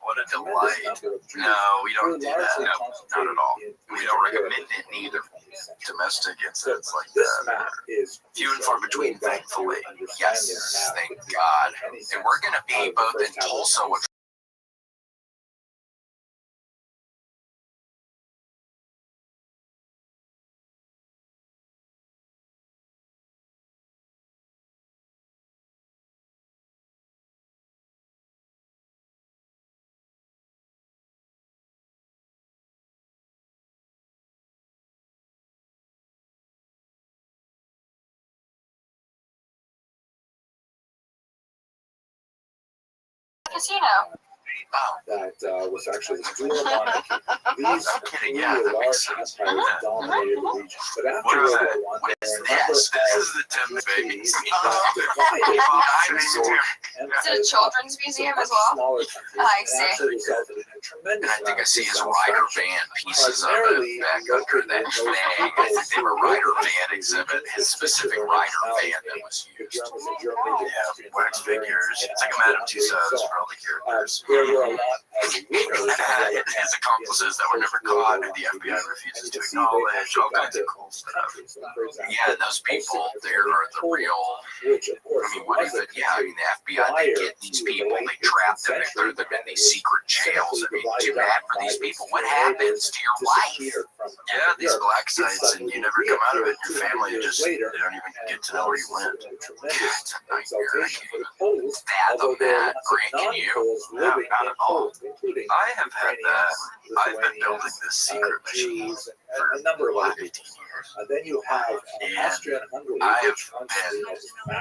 [SPEAKER 11] What a delight. No, we don't do that. No, not at all.
[SPEAKER 15] We don't recommend it neither.
[SPEAKER 11] Domestic incidents like that are few and far between, thankfully.
[SPEAKER 15] Yes, thank God. And we're going to be both in Tulsa with
[SPEAKER 2] Casino.
[SPEAKER 3] That was actually the dual monarchy. These
[SPEAKER 11] kidding, yeah, that makes sense.
[SPEAKER 3] empires dominated the region. But after World War I,
[SPEAKER 11] what is this? This is the Thames babies.
[SPEAKER 2] Is it a children's museum as well? I see.
[SPEAKER 15] And I think I see his rider van pieces of it back under that thing. I think they were rider van exhibit, his specific rider van that was used.
[SPEAKER 11] Yeah, wax figures. It's like a Madame Tussauds for all the characters.
[SPEAKER 15] His accomplices that were never caught, and the FBI refuses to acknowledge, all kinds of cool stuff. Yeah, those people there are the real. I mean, what is it? Yeah, I mean, the FBI, they get these people, they trap them, they throw them in these secret jails. I mean, too bad for these people. What happens to your life?
[SPEAKER 11] Yeah, these black sites, and you never come out of it. Your family just, they don't even get to know where you went.
[SPEAKER 15] It's a nightmare. I can't even fathom that. Grant, can you?
[SPEAKER 11] No, not at all. I have had that. I've been building this secret machine for a number of 15 years.
[SPEAKER 3] Then you have Austria and Hungary.
[SPEAKER 11] I have been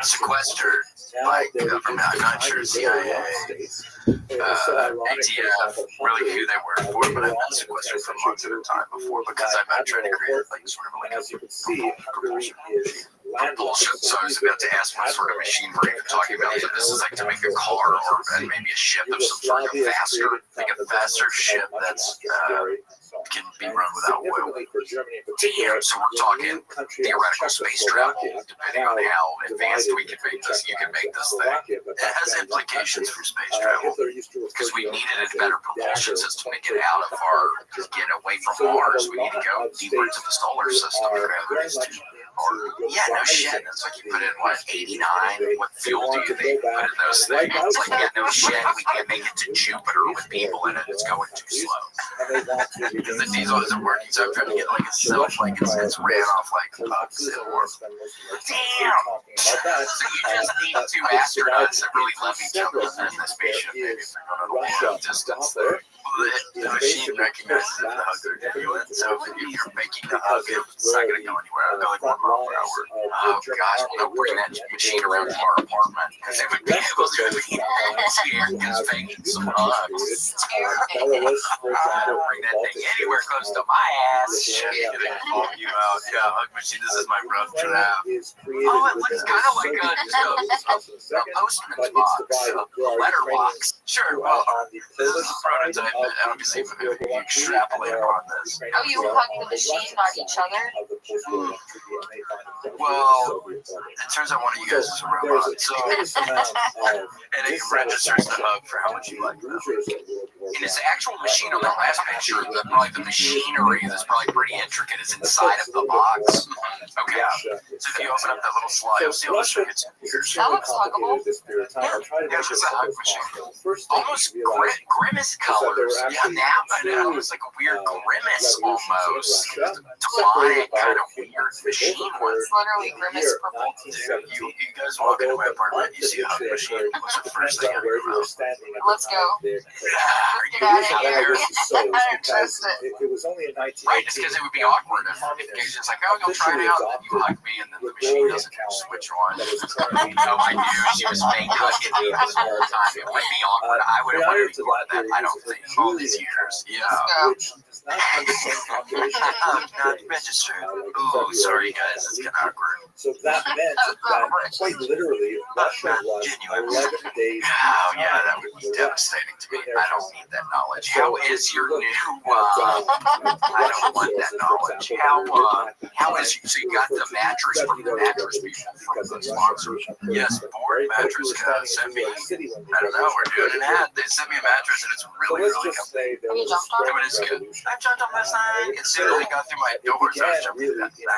[SPEAKER 11] sequestered by government. I'm not sure CIA, ATF, really who they were for, but I've been sequestered for months at a time before because I've been trying to create like sort of like a bullshit. So I was about to ask what sort of machine were you talking about? So this is like to make a car or maybe a ship of some sort, like a faster ship that's can be run without oil. Damn, so we're talking theoretical space travel, depending on how advanced we can make this. You can make this thing. It has implications for space travel because we needed a better propulsion system to get out of get away from Mars. We need to go deeper into the solar system. Yeah, no shit. It's like you put in, what, 89? What fuel do you think you put in those things? It's like, yeah, no shit. We can't make it to Jupiter with people in it. It's going too slow. Because the diesel isn't working, so I'm trying to get like a self, like it's ran off like pucks. Damn! So you just need two astronauts that really love each other in the spaceship, maybe if they're going on a long distance there. The machine recognizes if the hug are genuine, so if you're making the hug, it's not going to go anywhere. It'll go like 1 mile per hour. Oh gosh, we'll bring that machine around to our apartment because it would be able to be is making some hugs. Bring that thing anywhere close to my ass. Shit, bomb you out. Yeah, hug machine. This is my rough draft. Oh, it looks kind of like a postman's box, a letter box. Sure. Well, this is a prototype. Obviously, if you extrapolate on this.
[SPEAKER 2] Oh, you hug the machine, not each other?
[SPEAKER 11] Well, it turns out one of you guys is a robot, so and it registers the hug for how much you like them. And his actual machine on the last picture, probably the machinery that's probably pretty intricate is inside of the box. Okay, so if you open up that little slide, you'll see all the circuits.
[SPEAKER 2] That looks huggable.
[SPEAKER 11] Yeah, it's just a hug machine. Almost grimace colors. Yeah, now it's like a weird grimace almost. Demonic kind of weird machine.
[SPEAKER 2] It's literally grimace purple.
[SPEAKER 11] You guys walk into my apartment, you see a hug machine. What's the first thing out of your mouth?
[SPEAKER 2] Let's go.
[SPEAKER 11] Are you
[SPEAKER 2] Get out of here.
[SPEAKER 3] I don't trust it. It was only in 1918.
[SPEAKER 11] Right, it's because it would be awkward if it's just like, oh, go try it out, and then you hug me, and then the machine doesn't switch on. No, I knew she was fake hugging me this whole time. It would be awkward. I would have wanted to be part of that. I don't think all these years. Yeah. Not registered. Ooh, sorry guys, it's kind of awkward.
[SPEAKER 3] So that meant that quite literally, Russia was 11 days.
[SPEAKER 11] Oh yeah, that would be devastating to me. I don't need that knowledge. How is your new? I don't want that knowledge. How is you? So you got the mattress from the mattress people from the sponsor. Yes, board mattress sent me. I don't know. We're doing an ad. They sent me a mattress and it's really comfortable.
[SPEAKER 2] Have you jumped on it?
[SPEAKER 11] It's good. I jumped on last night. It literally got through my doors. I was jumping that thing.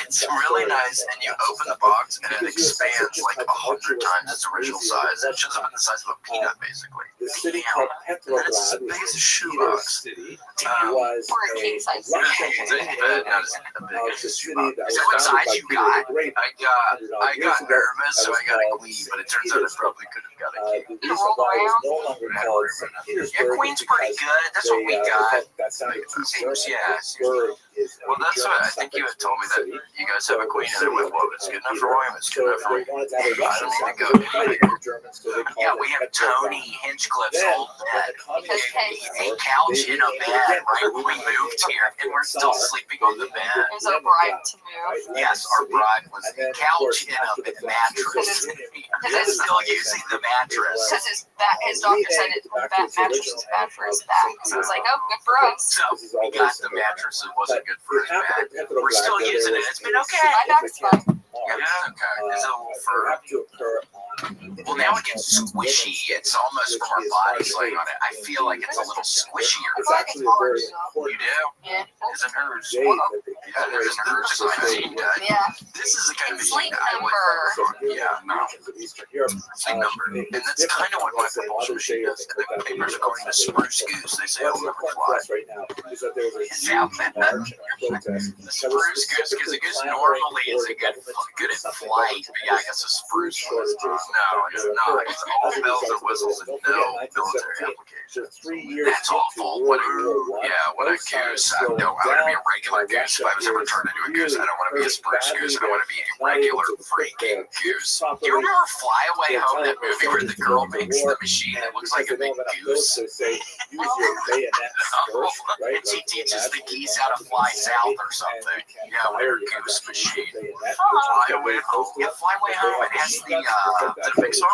[SPEAKER 11] It's really nice, and you open the box and it expands like 100 times its original size. It shows up in the size of a peanut, basically.
[SPEAKER 3] The city called Petrograd,
[SPEAKER 11] and it's as big as a shoebox.
[SPEAKER 3] Was
[SPEAKER 2] or a king size.
[SPEAKER 11] Not as big as a shoebox. Is that what size you got? I got nervous, so I got a queen, but it turns out I probably could have got a king.
[SPEAKER 2] You rolled around?
[SPEAKER 11] Yeah, queen's pretty good. That's what we got. Yeah. Well, that's what I think you had told me that you guys have a queen and it went, well, it's good enough for William, it's good enough for me. I don't need to go. Yeah, we have Tony Hinchcliffe's old bed. A couch in a bed right when we moved here, and we're still sleeping on the bed.
[SPEAKER 2] There's a bribe to move.
[SPEAKER 11] Yes, our bride was a couch in a mattress. He's still using the mattress.
[SPEAKER 2] Because his doctor said that mattress was bad for his back. So I was like, oh, good for us.
[SPEAKER 11] So we got the mattress. It wasn't good for his back. We're still using it. It's been okay.
[SPEAKER 2] My back's fine.
[SPEAKER 11] Yeah, okay. It's a little fur. Well, now it gets squishy. It's almost from our bodies laying on it. I feel like it's a little squishier.
[SPEAKER 2] It's like it's hard.
[SPEAKER 11] You do?
[SPEAKER 2] Yeah.
[SPEAKER 11] Isn't hers? Yeah, isn't hers is 19.
[SPEAKER 2] Yeah.
[SPEAKER 11] This is the kind of
[SPEAKER 2] Sleep
[SPEAKER 11] machine I would
[SPEAKER 2] number.
[SPEAKER 11] Yeah, no. Sleep number. And that's kind of what my propulsion machine does. The papers according to Spruce Goose, they say it'll never fly. Is that the Spruce Goose, because the goose normally is a good at flight. But yeah, I guess a spruce was no, it's not. It's all bells and whistles and no military applications. That's awful. What a goose. I want to be a regular goose. If I was ever turned into a goose, I don't want to be a spruce goose. I want to be a regular freaking goose. Do you remember Fly Away Home, that movie where the girl makes the machine that looks like a big goose? She teaches the geese how to fly south or something. Yeah, we're a goose machine. Fly Away Home. Yeah, Fly Away Home. It has the Pixar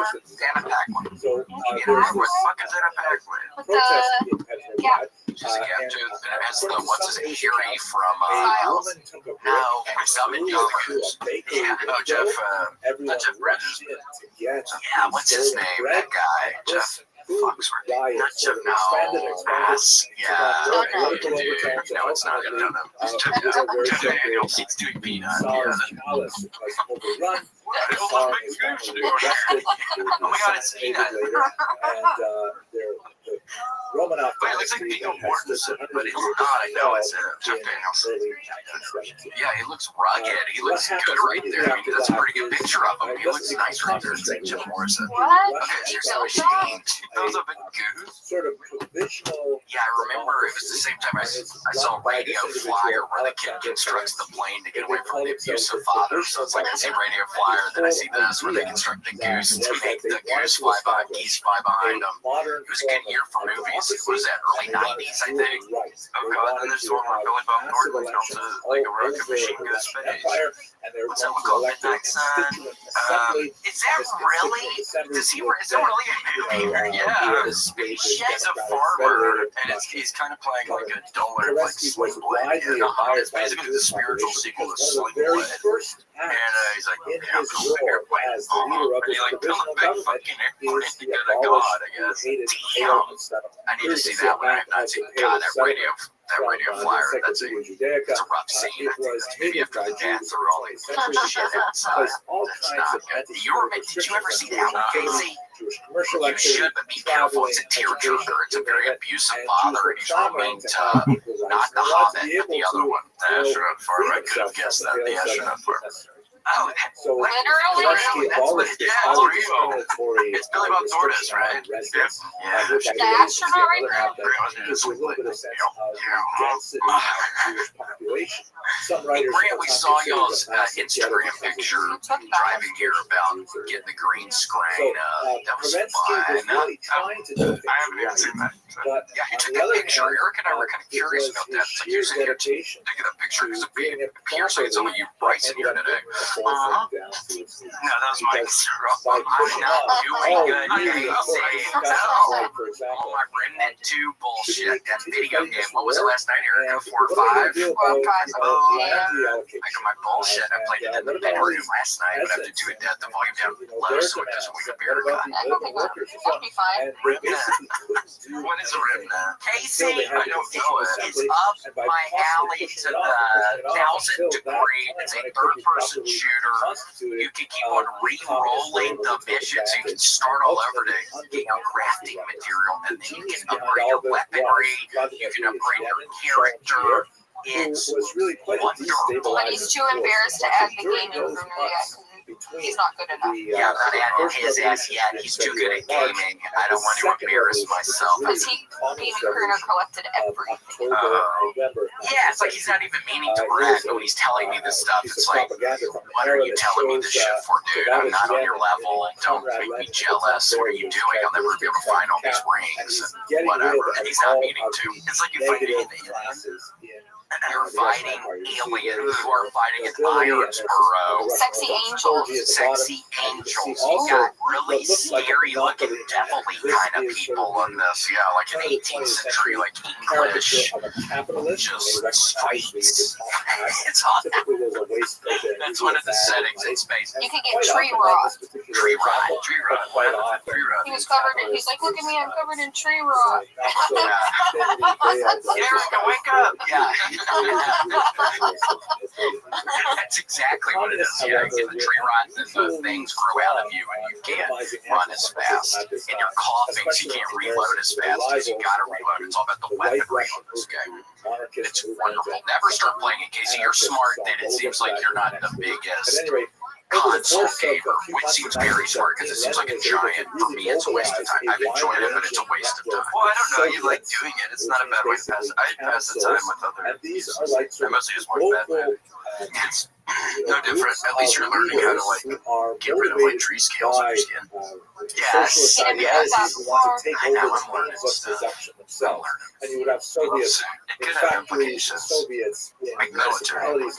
[SPEAKER 11] Anna Paquin. What the fuck is Anna Paquin? She's a captain, and it has the what's his name, Harry from no, Summon Goose. Yeah, no, Jeff. Not Jeff Bridges. Yeah, what's his name? That guy, Jeff.
[SPEAKER 1] fucks with me. Not so yes, yeah. No, it's not gonna do It's doing peanut. Oh my god, it's peanut.
[SPEAKER 3] Romanov
[SPEAKER 1] but it looks like Viggo Mortensen, but it's not. I know it's Jeff Daniels. Yeah, he looks rugged. He looks good right there. I mean, that's a pretty good picture of him. He looks nice right there. It's like Jim Morrison.
[SPEAKER 2] What?
[SPEAKER 1] Okay, seriously, she throws up a goose.
[SPEAKER 3] Sort of provisional.
[SPEAKER 1] Yeah, I remember it was the same time I saw a radio flyer where the kid constructs the plane to get away from the abusive father. So it's like I see radio flyer, then I see this where they construct the goose to make the goose fly by, geese fly behind them. It was a good year for movies. It was that early 90s, I think.
[SPEAKER 11] Oh god, and there's the one where Billy Bob Thornton built like a rocket machine goes space.
[SPEAKER 1] What's that one called? Midnight Sun? Is that really? Is that really a movie? Yeah. He's a farmer, and he's kind of playing like a duller, like Sling Blade. It's basically the spiritual sequel to Sling Blade. And he's like, yeah, I'm building an airplane. And he like built a big fucking airplane to go to God, I guess. Damn. I need to see that one. I have not seen. God, that radio flyer. It's a rough scene. Maybe after the dad threw all these shit outside. That's not good. Did you ever see that one, Casey? You should, but be careful. It's a tearjerker. It's a very abusive father, and he's roommate to not the Hobbit, but the other one. Astronaut Farm. I could have guessed that. The Astronaut Farm. Oh,
[SPEAKER 2] literally?
[SPEAKER 1] That's what it is. It's Billy Bob Thornton, right? Yeah.
[SPEAKER 2] The astronaut right now?
[SPEAKER 1] We saw y'all's Instagram picture driving here about getting the green screen. That was fun. I haven't even seen that. Yeah, he took that picture. Eric and I were kind of curious about that. It's like you're sitting here taking that picture because it appears like it's only you, Bryce, in here today. No, that was Mike. I'm not doing good. All my Remnant 2 bullshit. That video game. What was it last night, Eric? 4 or 5? 4 or 5. Oh, yeah. I got my bullshit. I played it in the bedroom last night, but I have to do it at the volume down low so it doesn't wake up Erica.
[SPEAKER 2] That'll be fine.
[SPEAKER 1] What is a Remnant? Casey, I don't know it. It's up my alley to the 1000th degree. It's a third-person shooter. You can keep on re-rolling the mission so you can start all over to get your crafting material, and then you can upgrade your weaponry, you can upgrade your character. It's wonderful.
[SPEAKER 2] But he's too embarrassed to add the gaming room yet. He's not good enough.
[SPEAKER 1] Yeah, I'm not adding his ass yet. He's too good at gaming. I don't want to embarrass myself.
[SPEAKER 2] Because gaming Pruner collected everything.
[SPEAKER 1] Yeah, it's like he's not even meaning to brag, but when he's telling me this stuff, it's like, what are you telling me this shit for, dude? I'm not on your level. Don't make me jealous. What are you doing? I'll never be able to find all these rings and whatever. And he's not meaning to. It's like you find it in the you're fighting aliens who are fighting an Ironsboro.
[SPEAKER 2] Sexy angels.
[SPEAKER 1] Sexy angels. You got really scary looking devilly kind of people in this. Yeah, like an 18th century, like English. Just streets. It's hot. That's one of the settings in space.
[SPEAKER 2] You can get tree rot.
[SPEAKER 1] Tree rot.
[SPEAKER 2] He was covered in, he's like, look at me, I'm covered in tree rot.
[SPEAKER 1] Erica, wake up. Yeah. That's exactly what it is. Yeah, the tree rot and the things grow out of you, and you can't run as fast. And you're coughing, so you can't reload as fast because you gotta reload. It's all about the weaponry on this game. It's wonderful. Never start playing it, Casey. You're smart, then it seems like you're not the biggest console gamer, which seems very smart because it seems like a giant. For me, it's a waste of time. I've enjoyed it, but it's a waste of time. Well, I don't know. You like doing it. It's not a bad way to pass. I pass the time with other games. I mostly just watch Batman. It's no different. At least you're learning how to like get rid of like tree scales on your skin. Yes. Yes. I know. I'm learning stuff.
[SPEAKER 3] And you would have Soviets, factories, Soviets,
[SPEAKER 1] like military. In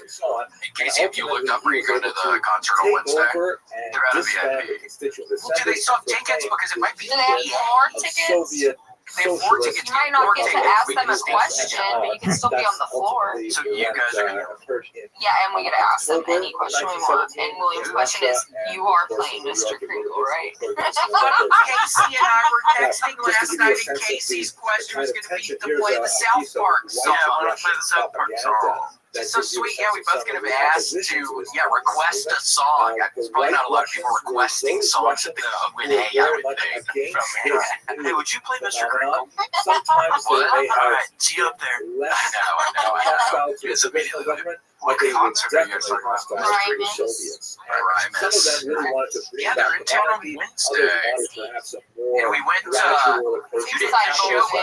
[SPEAKER 1] case if you looked up where you go to the concert on Wednesday, they're out of VIP. Well, do they still have tickets? Because it might be
[SPEAKER 2] more tickets.
[SPEAKER 1] They afford to get
[SPEAKER 2] You might not get to ask them a
[SPEAKER 1] stand
[SPEAKER 2] question, but you can still be on the floor.
[SPEAKER 1] So you guys are gonna.
[SPEAKER 2] Yeah, and we get to ask them any question we want. And William's question is, you are playing Mr. Kringle, right?
[SPEAKER 1] Casey and I were texting last night, and Casey's question was going to be to play the South Park song. Yeah, I want to play the South Park song. It's so sweet. Yeah, we both get to be asked to request a song. There's probably not a lot of people requesting songs at the Q&A, I would think. Hey, would you play Mr. Kringle? What? All right, see you up there. I know. It's immediately like, what concert are you guys talking about? Primus. Yeah, they're in town on Wednesday. And we went to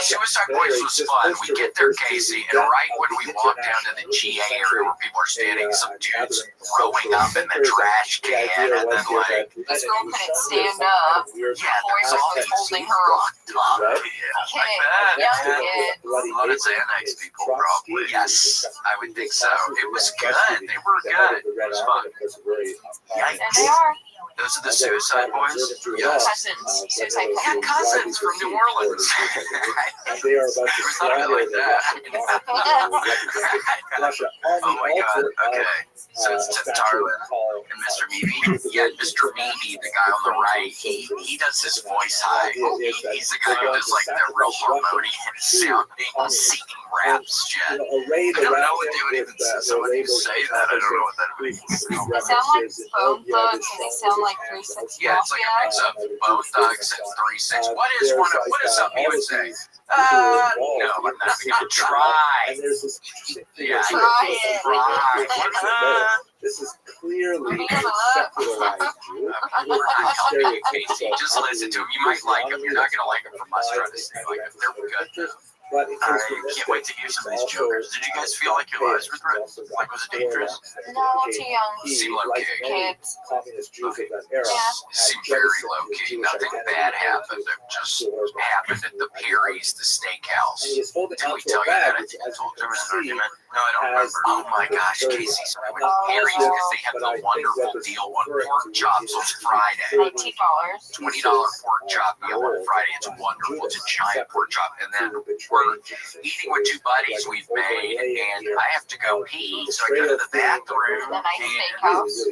[SPEAKER 1] Suicide Boys was fun. We get there, Casey, and right when we walk down to the GA area where people are standing, some dude's throwing up in the trash can, and then like
[SPEAKER 2] this girl couldn't stand up.
[SPEAKER 1] Yeah,
[SPEAKER 2] boys are holding her up. Young kid.
[SPEAKER 1] A lot of Xanax people, probably. Yes, I would think so. It was good. They were good. It was fun.
[SPEAKER 2] And they are.
[SPEAKER 1] Those are the Suicide Boys? Yes.
[SPEAKER 2] Cousins. Suicide
[SPEAKER 1] Yeah, cousins from New Orleans.
[SPEAKER 3] They are about to
[SPEAKER 1] I like that. Oh my god, okay. So it's Tim Tarlin and Mr. Meavy. Yeah, Mr. Meavy, the guy on the right, he does his voice high. He's the guy who does like the real harmonious sounding, singing rap shit. I don't know what they would even say. Someone would say that. I don't know what that means.
[SPEAKER 2] They sound like Bone Thugs and they sound like 3 6
[SPEAKER 1] Yeah, it's like a mix of Bone Thugs and 3 6. What is something you would say? No, I'm not gonna try. Yeah,
[SPEAKER 2] try it.
[SPEAKER 1] Try.
[SPEAKER 3] This is clearly
[SPEAKER 1] Casey, just listen to him. You might like him. You're not gonna like him from us trying to say like if they're good. I can't wait to hear some of these jokers. Did you guys feel like your lives were threatened? Like, was it dangerous?
[SPEAKER 2] No, too young.
[SPEAKER 1] Seemed low key.
[SPEAKER 2] Kids.
[SPEAKER 1] Okay. Seemed very low key. Nothing bad happened. It just happened at the Perry's, the steakhouse. Did we tell you that? I think I told there was an argument. No, I don't remember. Oh my gosh, Casey. So I went to Perry's because they have the wonderful deal on pork chops on Friday.
[SPEAKER 2] $19.
[SPEAKER 1] $20 pork chop deal on Friday. It's wonderful. It's a giant pork chop. And then we're eating with two buddies we've made, and I have to go pee. So I go to the bathroom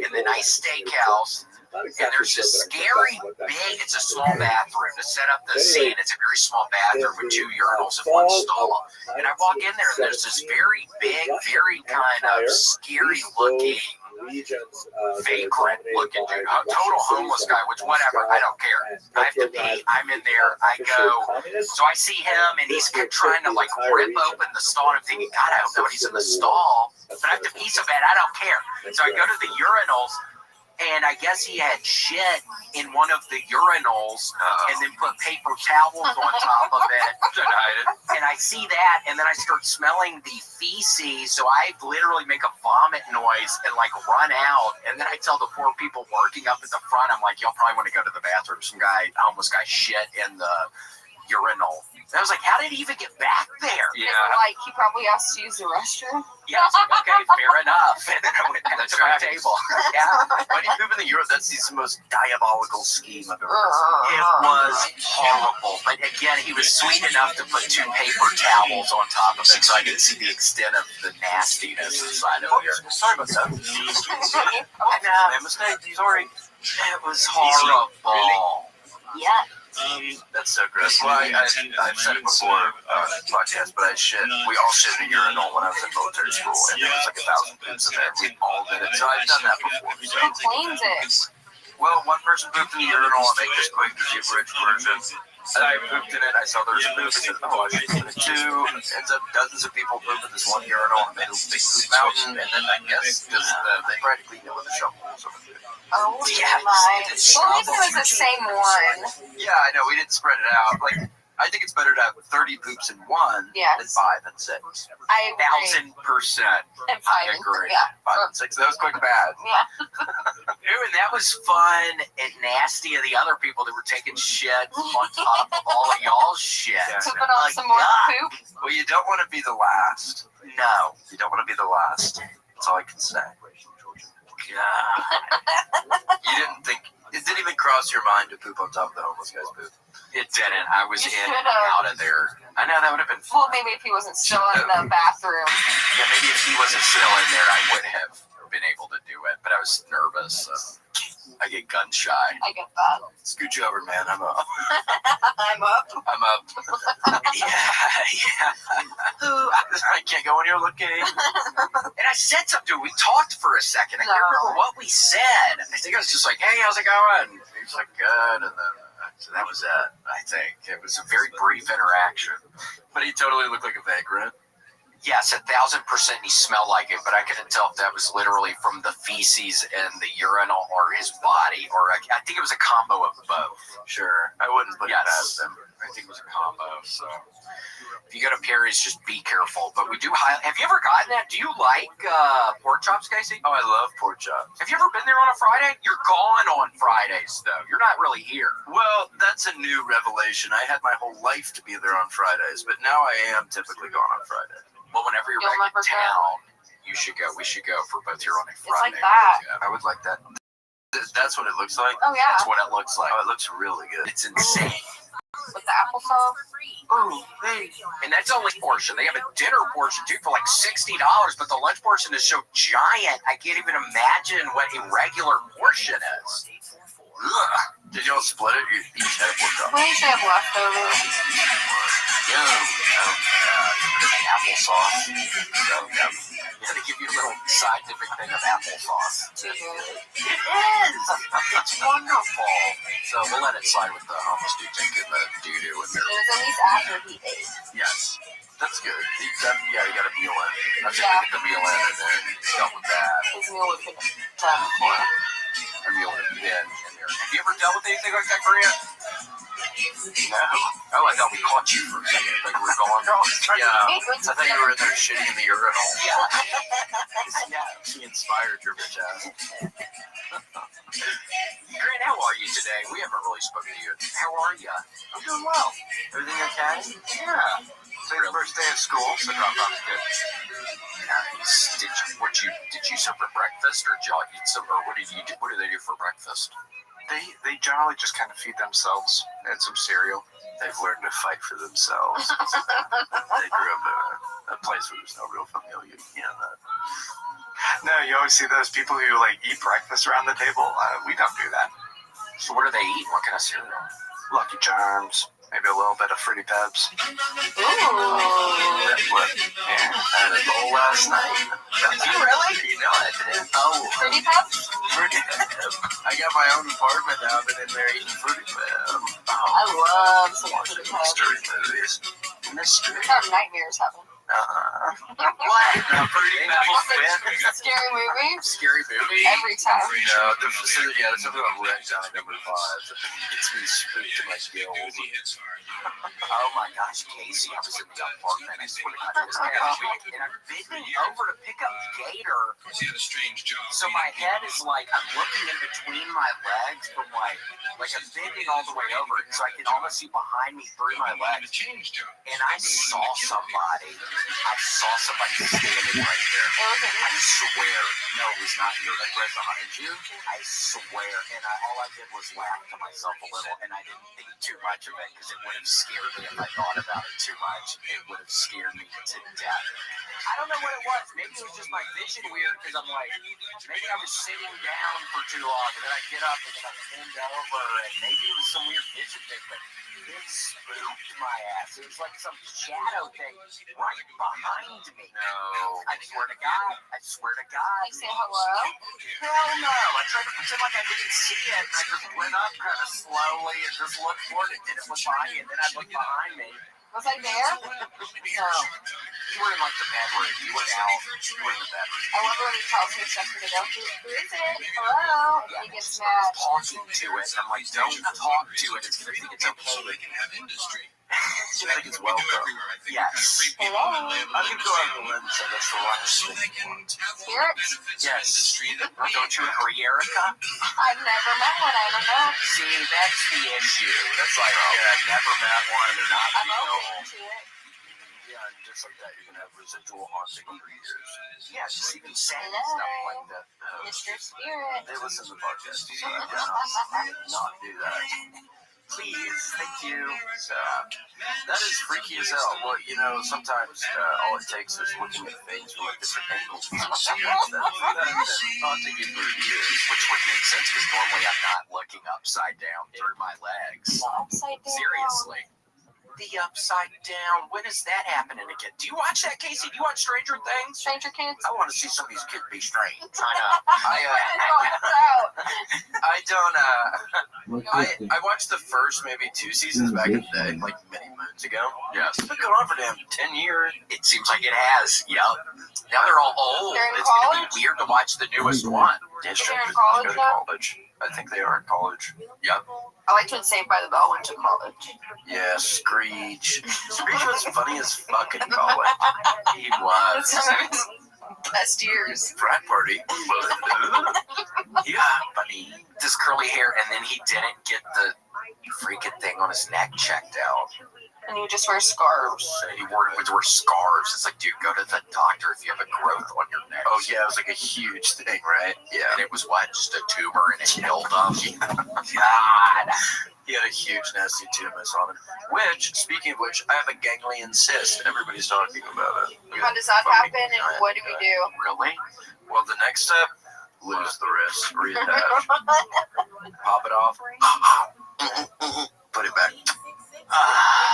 [SPEAKER 1] in the nice steakhouse. And there's this scary big, it's a small bathroom to set up the scene. It's a very small bathroom with 2 urinals and 1 stall. And I walk in there and there's this very big, very kind of scary looking, vagrant looking dude, a total homeless guy, which whatever, I don't care. I have to pee, I'm in there, I go. So I see him and he's trying to like rip open the stall and I'm thinking, God, I hope nobody's in the stall. But I have to pee so bad, I don't care. So I go to the urinals. And I guess he had shit in one of the urinals and then put paper towels on top of it. And I see that, and then I start smelling the feces. So I literally make a vomit noise and like run out. And then I tell the 4 people working up at the front, I'm like, y'all probably want to go to the bathroom. Some guy, homeless guy, shit in the urinal. And I was like, how did he even get back there?
[SPEAKER 2] Yeah. Like, he probably asked to use the restroom.
[SPEAKER 1] Yeah, I was like, okay, fair enough. And then I went back to my table. Yeah. When you move in the Euro, that's the most diabolical scheme I've ever seen. It was horrible. But again, he was sweet enough to put 2 paper towels on top of it so I could see the extent of the nastiness inside of here. Sorry about that. My mistake. Sorry. It was horrible.
[SPEAKER 2] Yeah.
[SPEAKER 1] That's so gross. Well, I've said it before on the podcast, but we all shit in a urinal when I was in military school, and there was like 1,000 poops in there. We all did it, so I've done that before.
[SPEAKER 2] Who cleans it?
[SPEAKER 1] Well, one person pooped in the urinal. I'll make this quick to see a bridge version. And I pooped in it. I saw there was a poop. I said, oh, I should put it 2. Ends up dozens of people poop in this one urinal, and made a big poop mountain, and then I guess because they tried to clean it with a shovel or something.
[SPEAKER 2] Oh yeah, my. Well, at least it was the same one.
[SPEAKER 1] Yeah, I know. We didn't spread it out. Like, I think it's better to have 30 poops in one than 5 and 6.
[SPEAKER 2] I agree.
[SPEAKER 1] 1,000%.
[SPEAKER 2] I
[SPEAKER 1] agree.
[SPEAKER 2] Yeah.
[SPEAKER 1] 5 and 6. That was quick bad.
[SPEAKER 2] Yeah.
[SPEAKER 1] And that was fun and nasty of the other people that were taking shit on top of all of y'all's shit.
[SPEAKER 2] Pooping on some more poop.
[SPEAKER 1] Well, you don't want to be the last. No, you don't want to be the last. That's all I can say. God. You didn't think, it didn't even cross your mind to poop on top of the homeless guy's poop.
[SPEAKER 11] It didn't. I was
[SPEAKER 2] You
[SPEAKER 11] in
[SPEAKER 2] should've.
[SPEAKER 11] and out of there. I know that would have been
[SPEAKER 2] Well,
[SPEAKER 11] fun.
[SPEAKER 2] maybe if he wasn't still in the bathroom.
[SPEAKER 11] Yeah, maybe if he wasn't still in there, I would have been able to do it. But I was nervous. So I get gun shy.
[SPEAKER 2] I get that.
[SPEAKER 11] Scooch over, man. I'm up.
[SPEAKER 2] I'm up.
[SPEAKER 11] I'm up. yeah. I can't go in here looking. And I said something to him. We talked for a second. I can't remember what we said. I think I was just like, hey, how's it going? He was like, good. And then so that was it, I think. It was a very brief interaction. But he totally looked like a vagrant. Yes, 1,000% he smelled like it, but I couldn't tell if that was literally from the feces and the urinal or his body, or I think it was a combo of both. Sure. I wouldn't put it past him. I think it was a combo, so if you go to Perry's, just be careful. But we do have you ever gotten that? Do you like pork chops, Casey? Oh, I love pork chops. Have you ever been there on a Friday? You're gone on Fridays, though. You're not really here. Well, that's a new revelation. I had my whole life to be there on Fridays, but now I am typically gone on Friday. Well, whenever you're back in town, you should go. We should go for both here on a Friday.
[SPEAKER 2] It's like that.
[SPEAKER 11] Yeah, I would like that. That's what it looks like?
[SPEAKER 2] Oh, yeah.
[SPEAKER 11] That's what it looks like. Oh, it looks really good. It's insane.
[SPEAKER 2] With the applesauce.
[SPEAKER 11] Ooh, hey. And that's only portion. They have a dinner portion, too, for like $60, but the lunch portion is so giant, I can't even imagine what a regular portion is. Ugh. Did y'all split it? You each had a pork chop.
[SPEAKER 2] We usually have leftovers.
[SPEAKER 11] Applesauce. Gotta give you a little scientific thing of applesauce. It is. It's wonderful. So we'll let it slide with the hummus dude taking the doo-doo in there.
[SPEAKER 2] It was at least after he ate.
[SPEAKER 11] Yes. That's good. You got a meal in. I was going to get the meal in and then dealt with that.
[SPEAKER 2] His meal would have been done before.
[SPEAKER 11] A meal would have been in there. Have you ever dealt with anything like that, Korea? No. Oh, I thought we caught you for a second. Like we were going. Yeah. I thought you were in there shitting in the urinal. Yeah. She inspired your bitch ass. Grant, how are you today? We haven't really spoken to you. How are you? I'm doing well. Everything okay? Yeah. Today's the first day of school, so drop-off's good. Nice. Did you serve for breakfast, or did y'all eat some, or what do they do for breakfast? They generally just kind of feed themselves and some cereal. They've learned to fight for themselves. They grew up in a place where there's no real familiarity. No, you always see those people who like eat breakfast around the table. We don't do that. So what do they eat? What kind of cereal? Lucky Charms. Maybe a little bit of Fruity Pebs.
[SPEAKER 2] Ooh.
[SPEAKER 11] Yeah, I had a bowl last night.
[SPEAKER 2] Did you really?
[SPEAKER 11] You know I did. Oh.
[SPEAKER 2] Fruity Pebs?
[SPEAKER 11] Fruity Pebs. I got my own apartment now, but in there eating Fruity Pebs.
[SPEAKER 2] I love some Fruity Pebs.
[SPEAKER 11] Mystery movies. Mystery.
[SPEAKER 2] I have nightmares happening.
[SPEAKER 11] What? Fruity Pebs.
[SPEAKER 2] Scary movie?
[SPEAKER 11] Scary movie?
[SPEAKER 2] Every time.
[SPEAKER 11] No, there's something about Red Down number 5. It's been spooked to my gills. Oh my gosh, Casey, I was in the apartment. I swear to God, this week, and I'm bending over to pick up Gator. So my head is like, I'm looking in between my legs from like I'm bending all the way over, so I can almost see behind me through my legs. And I saw somebody. Standing right there. I swear. No, it was not you. Like right behind you. I swear. And all I did was laugh to myself a little, and I didn't think too much of it because it would have scared me if I thought about it too much. It would have scared me to death. I don't know what it was. Maybe it was just my vision weird because I'm like, maybe I was sitting down for too long, and then I get up and then I bend over, and maybe it was some weird vision thing, but it spooked my ass. It was like some shadow thing right behind me. No. I swear to God.
[SPEAKER 2] Like say hello?
[SPEAKER 11] Hell no. I tried to pretend like I didn't see it, and I just went up kind of slowly and just looked for it and didn't look behind me, and then I looked behind me.
[SPEAKER 2] Was I there? No.
[SPEAKER 11] You were in like the bedroom. You went out. You were in the bedroom.
[SPEAKER 2] I wonder when he tells me stuff to go, who is it? Hello? And he gets mad.
[SPEAKER 11] Talking to it. I'm like, don't talk to it. It's going to think it's okay. It's going to think it's welcome. Yes.
[SPEAKER 2] Hello?
[SPEAKER 11] I can go out the lens of this for
[SPEAKER 2] Spirit?
[SPEAKER 11] Yes. Don't you agree, Erica?
[SPEAKER 2] I've never met one. I don't know.
[SPEAKER 11] See, that's the issue. That's like, I've never met one or not.
[SPEAKER 2] I'm open to it.
[SPEAKER 11] Yeah, just like that, you're going to have residual haunting for years. Yeah, just even saying stuff like that.
[SPEAKER 2] Mr. Spirit.
[SPEAKER 11] They listen to podcasts. So I cannot do that.
[SPEAKER 1] Please, thank you. So, that is freaky as hell. Well, sometimes all it takes is looking at things from a different angle. I'll take you through years, which would make sense because normally I'm not looking upside down through my legs.
[SPEAKER 2] Upside down.
[SPEAKER 1] Seriously. The upside down. When is that happening again? Do you watch that, Casey? Do you watch Stranger Things?
[SPEAKER 2] Stranger Kids?
[SPEAKER 1] I want to see some of these kids be strange. I watched the first maybe 2 seasons back in the day, like many moons ago. Yes. It's been going on for damn 10 years. It seems like it has. Yep. Now they're all old.
[SPEAKER 2] They're in
[SPEAKER 1] it's
[SPEAKER 2] college?
[SPEAKER 1] going to be weird to watch the newest one.
[SPEAKER 2] They're in college now?
[SPEAKER 1] I think they are in college. Yep.
[SPEAKER 2] I liked when Saved by the Bell went to college.
[SPEAKER 1] Yeah, Screech. Screech was funny as fuck in college. He was.
[SPEAKER 2] Some of his best years.
[SPEAKER 1] Frat party. Yeah, funny. This curly hair, and then he didn't get the freaking thing on his neck checked out.
[SPEAKER 2] And you just wear scarves.
[SPEAKER 1] And he would wear scarves. It's like, dude, go to the doctor if you have a growth on your neck. Oh, yeah, it was like a huge thing, right? Yeah. And it was what? Just a tumor and it killed him. God. He had a huge, nasty tumor on him. Which, speaking of which, I have a ganglion cyst. Everybody's talking about it.
[SPEAKER 2] How does that happen and what do we do?
[SPEAKER 1] Really? Well, the next step, lose the wrist, reattach. Pop it off. Put it back.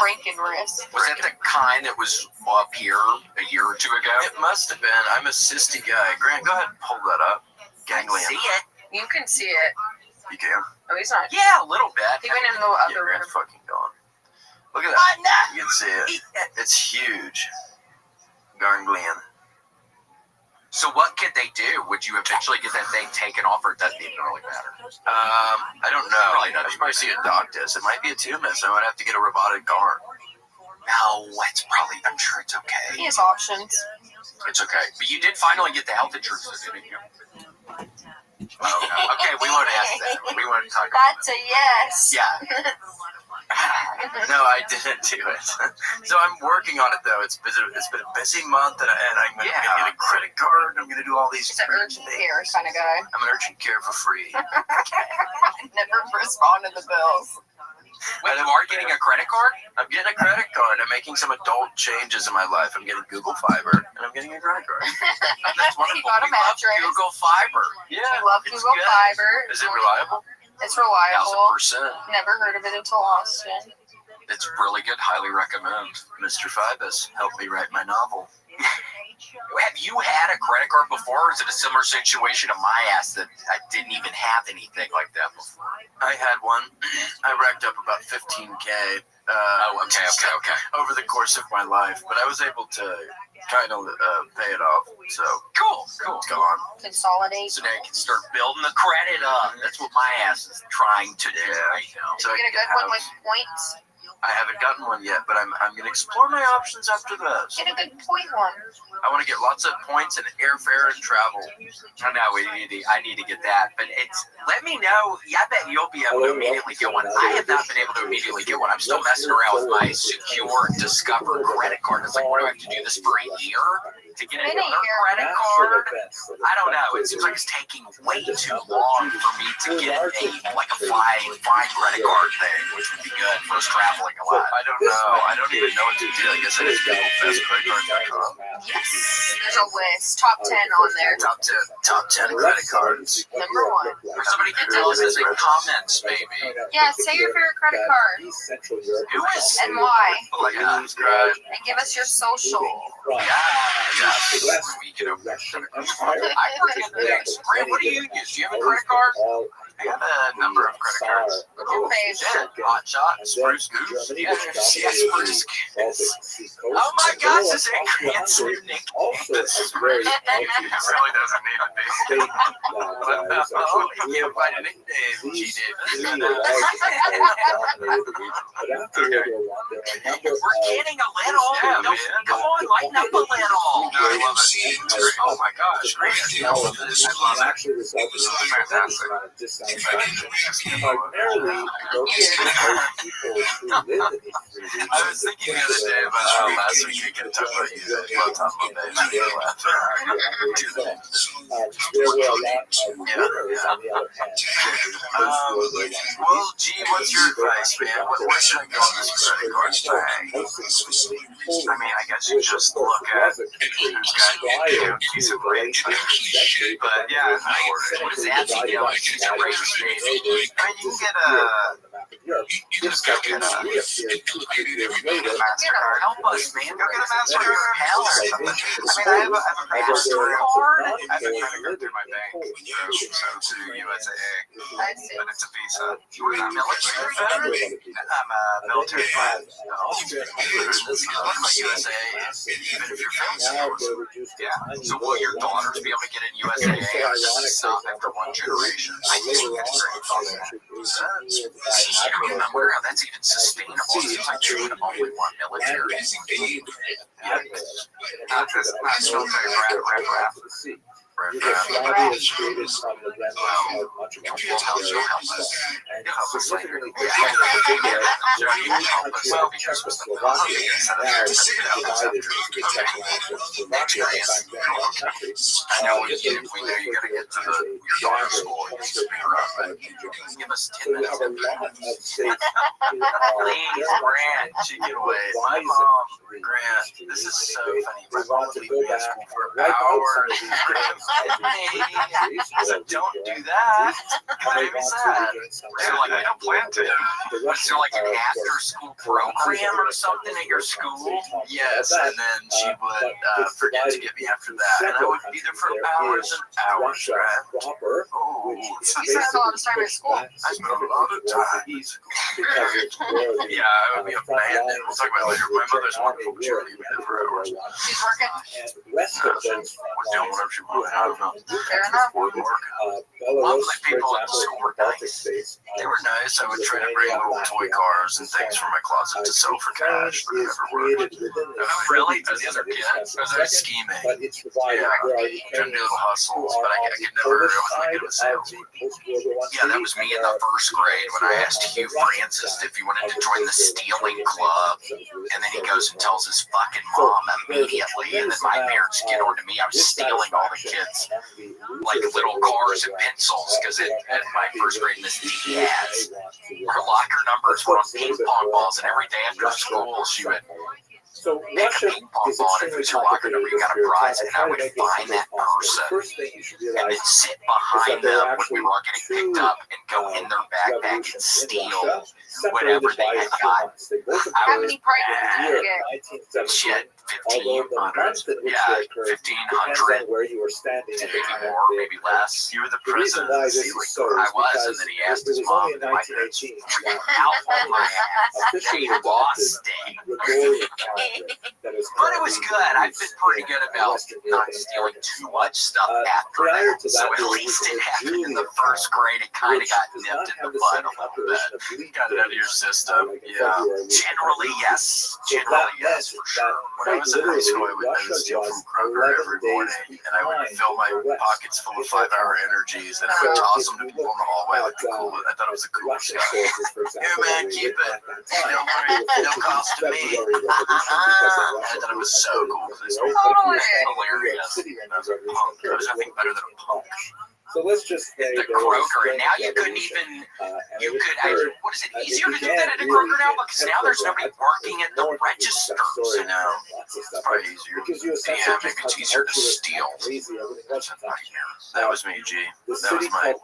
[SPEAKER 2] Breaking wrist.
[SPEAKER 1] Was that the kind that was up here a year or two ago? It must have been. I'm a cysty guy. Grant, go ahead and pull that up. Ganglion. See it?
[SPEAKER 2] You can see it.
[SPEAKER 1] You can?
[SPEAKER 2] Oh, he's not.
[SPEAKER 1] Yeah, a little bit.
[SPEAKER 2] He went in the other room.
[SPEAKER 1] Grant's fucking gone. Look at that. You can see it. It's huge. Ganglion. So what could they do? Would you eventually get that thing taken off, or doesn't even really matter? I don't know. I should probably see a doctor. It might be a tumor, so I might have to get a robotic arm. No, it's probably, I'm sure it's okay.
[SPEAKER 2] He has options.
[SPEAKER 1] It's okay. But you did finally get the health insurance, didn't you? Oh, no. Okay, we won't ask that. We won't talk about
[SPEAKER 2] That's a yes.
[SPEAKER 1] Yeah. No, I didn't do it. So I'm working on it, though. It's been a busy month, and I'm going to get a credit card. I'm going to do all these
[SPEAKER 2] He's an urgent care kind of guy.
[SPEAKER 1] I'm an urgent care for free.
[SPEAKER 2] Never respond to the bills.
[SPEAKER 1] Wait, you are getting a credit card? I'm getting a credit card. I'm making some adult changes in my life. I'm getting Google Fiber, and I'm getting a credit card. That's wonderful.
[SPEAKER 2] You got a mattress.
[SPEAKER 1] Google Fiber. Yeah,
[SPEAKER 2] I love Google Fiber.
[SPEAKER 1] Is it reliable?
[SPEAKER 2] It's reliable.
[SPEAKER 1] 1,000%.
[SPEAKER 2] Never heard of it until Austin.
[SPEAKER 1] It's really good. Highly recommend. Mr. Fibus, help me write my novel. Have you had a credit card before, or is it a similar situation to my ass that I didn't even have anything like that before? I had one. I racked up about 15K. Okay. Over the course of my life, but I was able to kind of pay it off. So cool. Go on.
[SPEAKER 2] Consolidate.
[SPEAKER 1] So now you can start building the credit up. That's what my ass is trying to do right now. So
[SPEAKER 2] get a good one with points.
[SPEAKER 1] I haven't gotten one yet, but I'm going to explore my options after this.
[SPEAKER 2] Get a good point one.
[SPEAKER 1] I want to get lots of points and airfare and travel. I know I need to get that, but let me know. Yeah, I bet you'll be able to immediately get one. I have not been able to immediately get one. I'm still messing around with my secure Discover credit card. It's like, what do I have to do this for a year to get another credit card? I don't know. It seems like it's taking way too long for me to get a fine credit card thing, which would be good for us traveling a lot. I don't know. I don't even know what to do. I guess I just Google bestcreditcards.com.
[SPEAKER 2] Yes, there's a list. Top 10 on there.
[SPEAKER 1] Top 10 credit cards.
[SPEAKER 2] Number 1.
[SPEAKER 1] Or somebody can tell us in the comments, maybe.
[SPEAKER 2] Yeah, say your favorite credit card.
[SPEAKER 1] Who is
[SPEAKER 2] and why?
[SPEAKER 1] Subscribe.
[SPEAKER 2] And give us your social.
[SPEAKER 1] Yeah. We can open that credit card. I forget things. Grant, what do you use? Do you have a credit card? I have a number of credit cards. Hot Shot, Spruce Goose. Yeah, Spruce Goose. Oh my gosh, this ain't Grant's new nickname. This is great. It really doesn't need to be. Oh, you can't find a nickname. She did. We're getting a little. Come on, lighten up a little. No, I love it. Oh my gosh, Grant. I love this. I love it. It was fantastic.
[SPEAKER 3] primarily located those people who live in these communities.
[SPEAKER 11] I was thinking the other day about how last week we could talk about you. Well, talk about baby.
[SPEAKER 3] There were a lot of winners on the other hand.
[SPEAKER 11] Well, gee, what's your advice, man? Where should I go on this credit card thing? I mean, I guess you just look at who's got decent range. But yeah, what does that mean? Decent range. I mean, you can get you just go get a MasterCard. Help us, man. Go get a MasterCard. Hell or something. I mean, I have a MasterCard. I have a credit card through my bank. So to USAA. But it's a Visa. You're not military. I'm a military pilot. What about USAA? Even if you're from yeah. So will your daughters be able to get in USAA or does it stop after one generation? I think it's great. I'm wondering how that's even sustainable. It's like you would only want military. Yeah. Not military rap.
[SPEAKER 3] Yugoslavia is created from the remnants of much of
[SPEAKER 11] You'll help us.
[SPEAKER 3] Significantly
[SPEAKER 11] Czechoslovakia
[SPEAKER 3] now divided into the Czechoslovakia back then in the country.
[SPEAKER 11] I know if we know you gotta get to your daughter's school, you just pick her up and give us 10 minutes.
[SPEAKER 3] So we have a lot of states.
[SPEAKER 11] Please, Grant, she get away. My mom, Grant, this is so funny. My mom would leave me at school for hours. So don't do that. Maybe sad. So like, I don't plan to. Is there like an after-school program or something at your school? Yes, and then she would forget to get me after that, and I would be there for hours and hours. Right? Oh,
[SPEAKER 2] You spent a lot of time at school.
[SPEAKER 11] I spent a lot of time. Yeah, I would be abandoned. We'll talk about it later. My mother's wonderful cheerleader. We did for hours.
[SPEAKER 2] She's working.
[SPEAKER 11] She's doing whatever she wants. I don't know.
[SPEAKER 2] Fair enough.
[SPEAKER 11] Lovely people at the school were nice. They were nice. I would try to bring little toy cars and things from my closet to sell for cash, but it never worked. Oh, really? As the other kids? Or was I scheming? Yeah, trying to do little hustles, but I could never, I wasn't good with sales. Yeah, that was me in the first grade when I asked Hugh Francis if he wanted to join the stealing club, and then he goes and tells his fucking mom immediately, and then my parents get on to me. I was stealing all the kids, like little cars and pencils, because at my first grade in this Diaz, her locker numbers were on ping pong balls, and every day after school she would make a ping pong ball, and if it was your locker number, you got a prize, and I would find that person and then sit behind them when we were all getting picked up and go in their backpack and steal whatever they had got.
[SPEAKER 2] How many prizes did you get?
[SPEAKER 11] Shit, 1,500. Yeah, 1,500.
[SPEAKER 3] Where you were standing,
[SPEAKER 11] maybe more, maybe less. You were the president of the ceiling door. I was, and then he asked his mom, and my parents freaked out on my ass. They lost it. But it was good. I've been pretty good about not stealing too much stuff after that. So at least it happened in the first grade. It kind of got nipped in the bud a little bit. Got it out of your system. Yeah. Generally, yes. Generally, yes, for sure. When I was in high school, I would then steal from Kroger every morning, and I would fill my pockets full of 5-hour energies, and I would toss them to people in the hallway like the coolest. I thought it was the coolest guy. Here, man, keep it. No cost to me. I thought it was so cool because it was hilarious. And I was a punk. There was nothing better than a punk.
[SPEAKER 3] So let's just say
[SPEAKER 11] the Kroger, and now you couldn't even, what is it, easier to do that at a Kroger now? Because now there's nobody working at the registers, you know? It's probably easier. Yeah, maybe it's easier to steal. That was me, G. That was my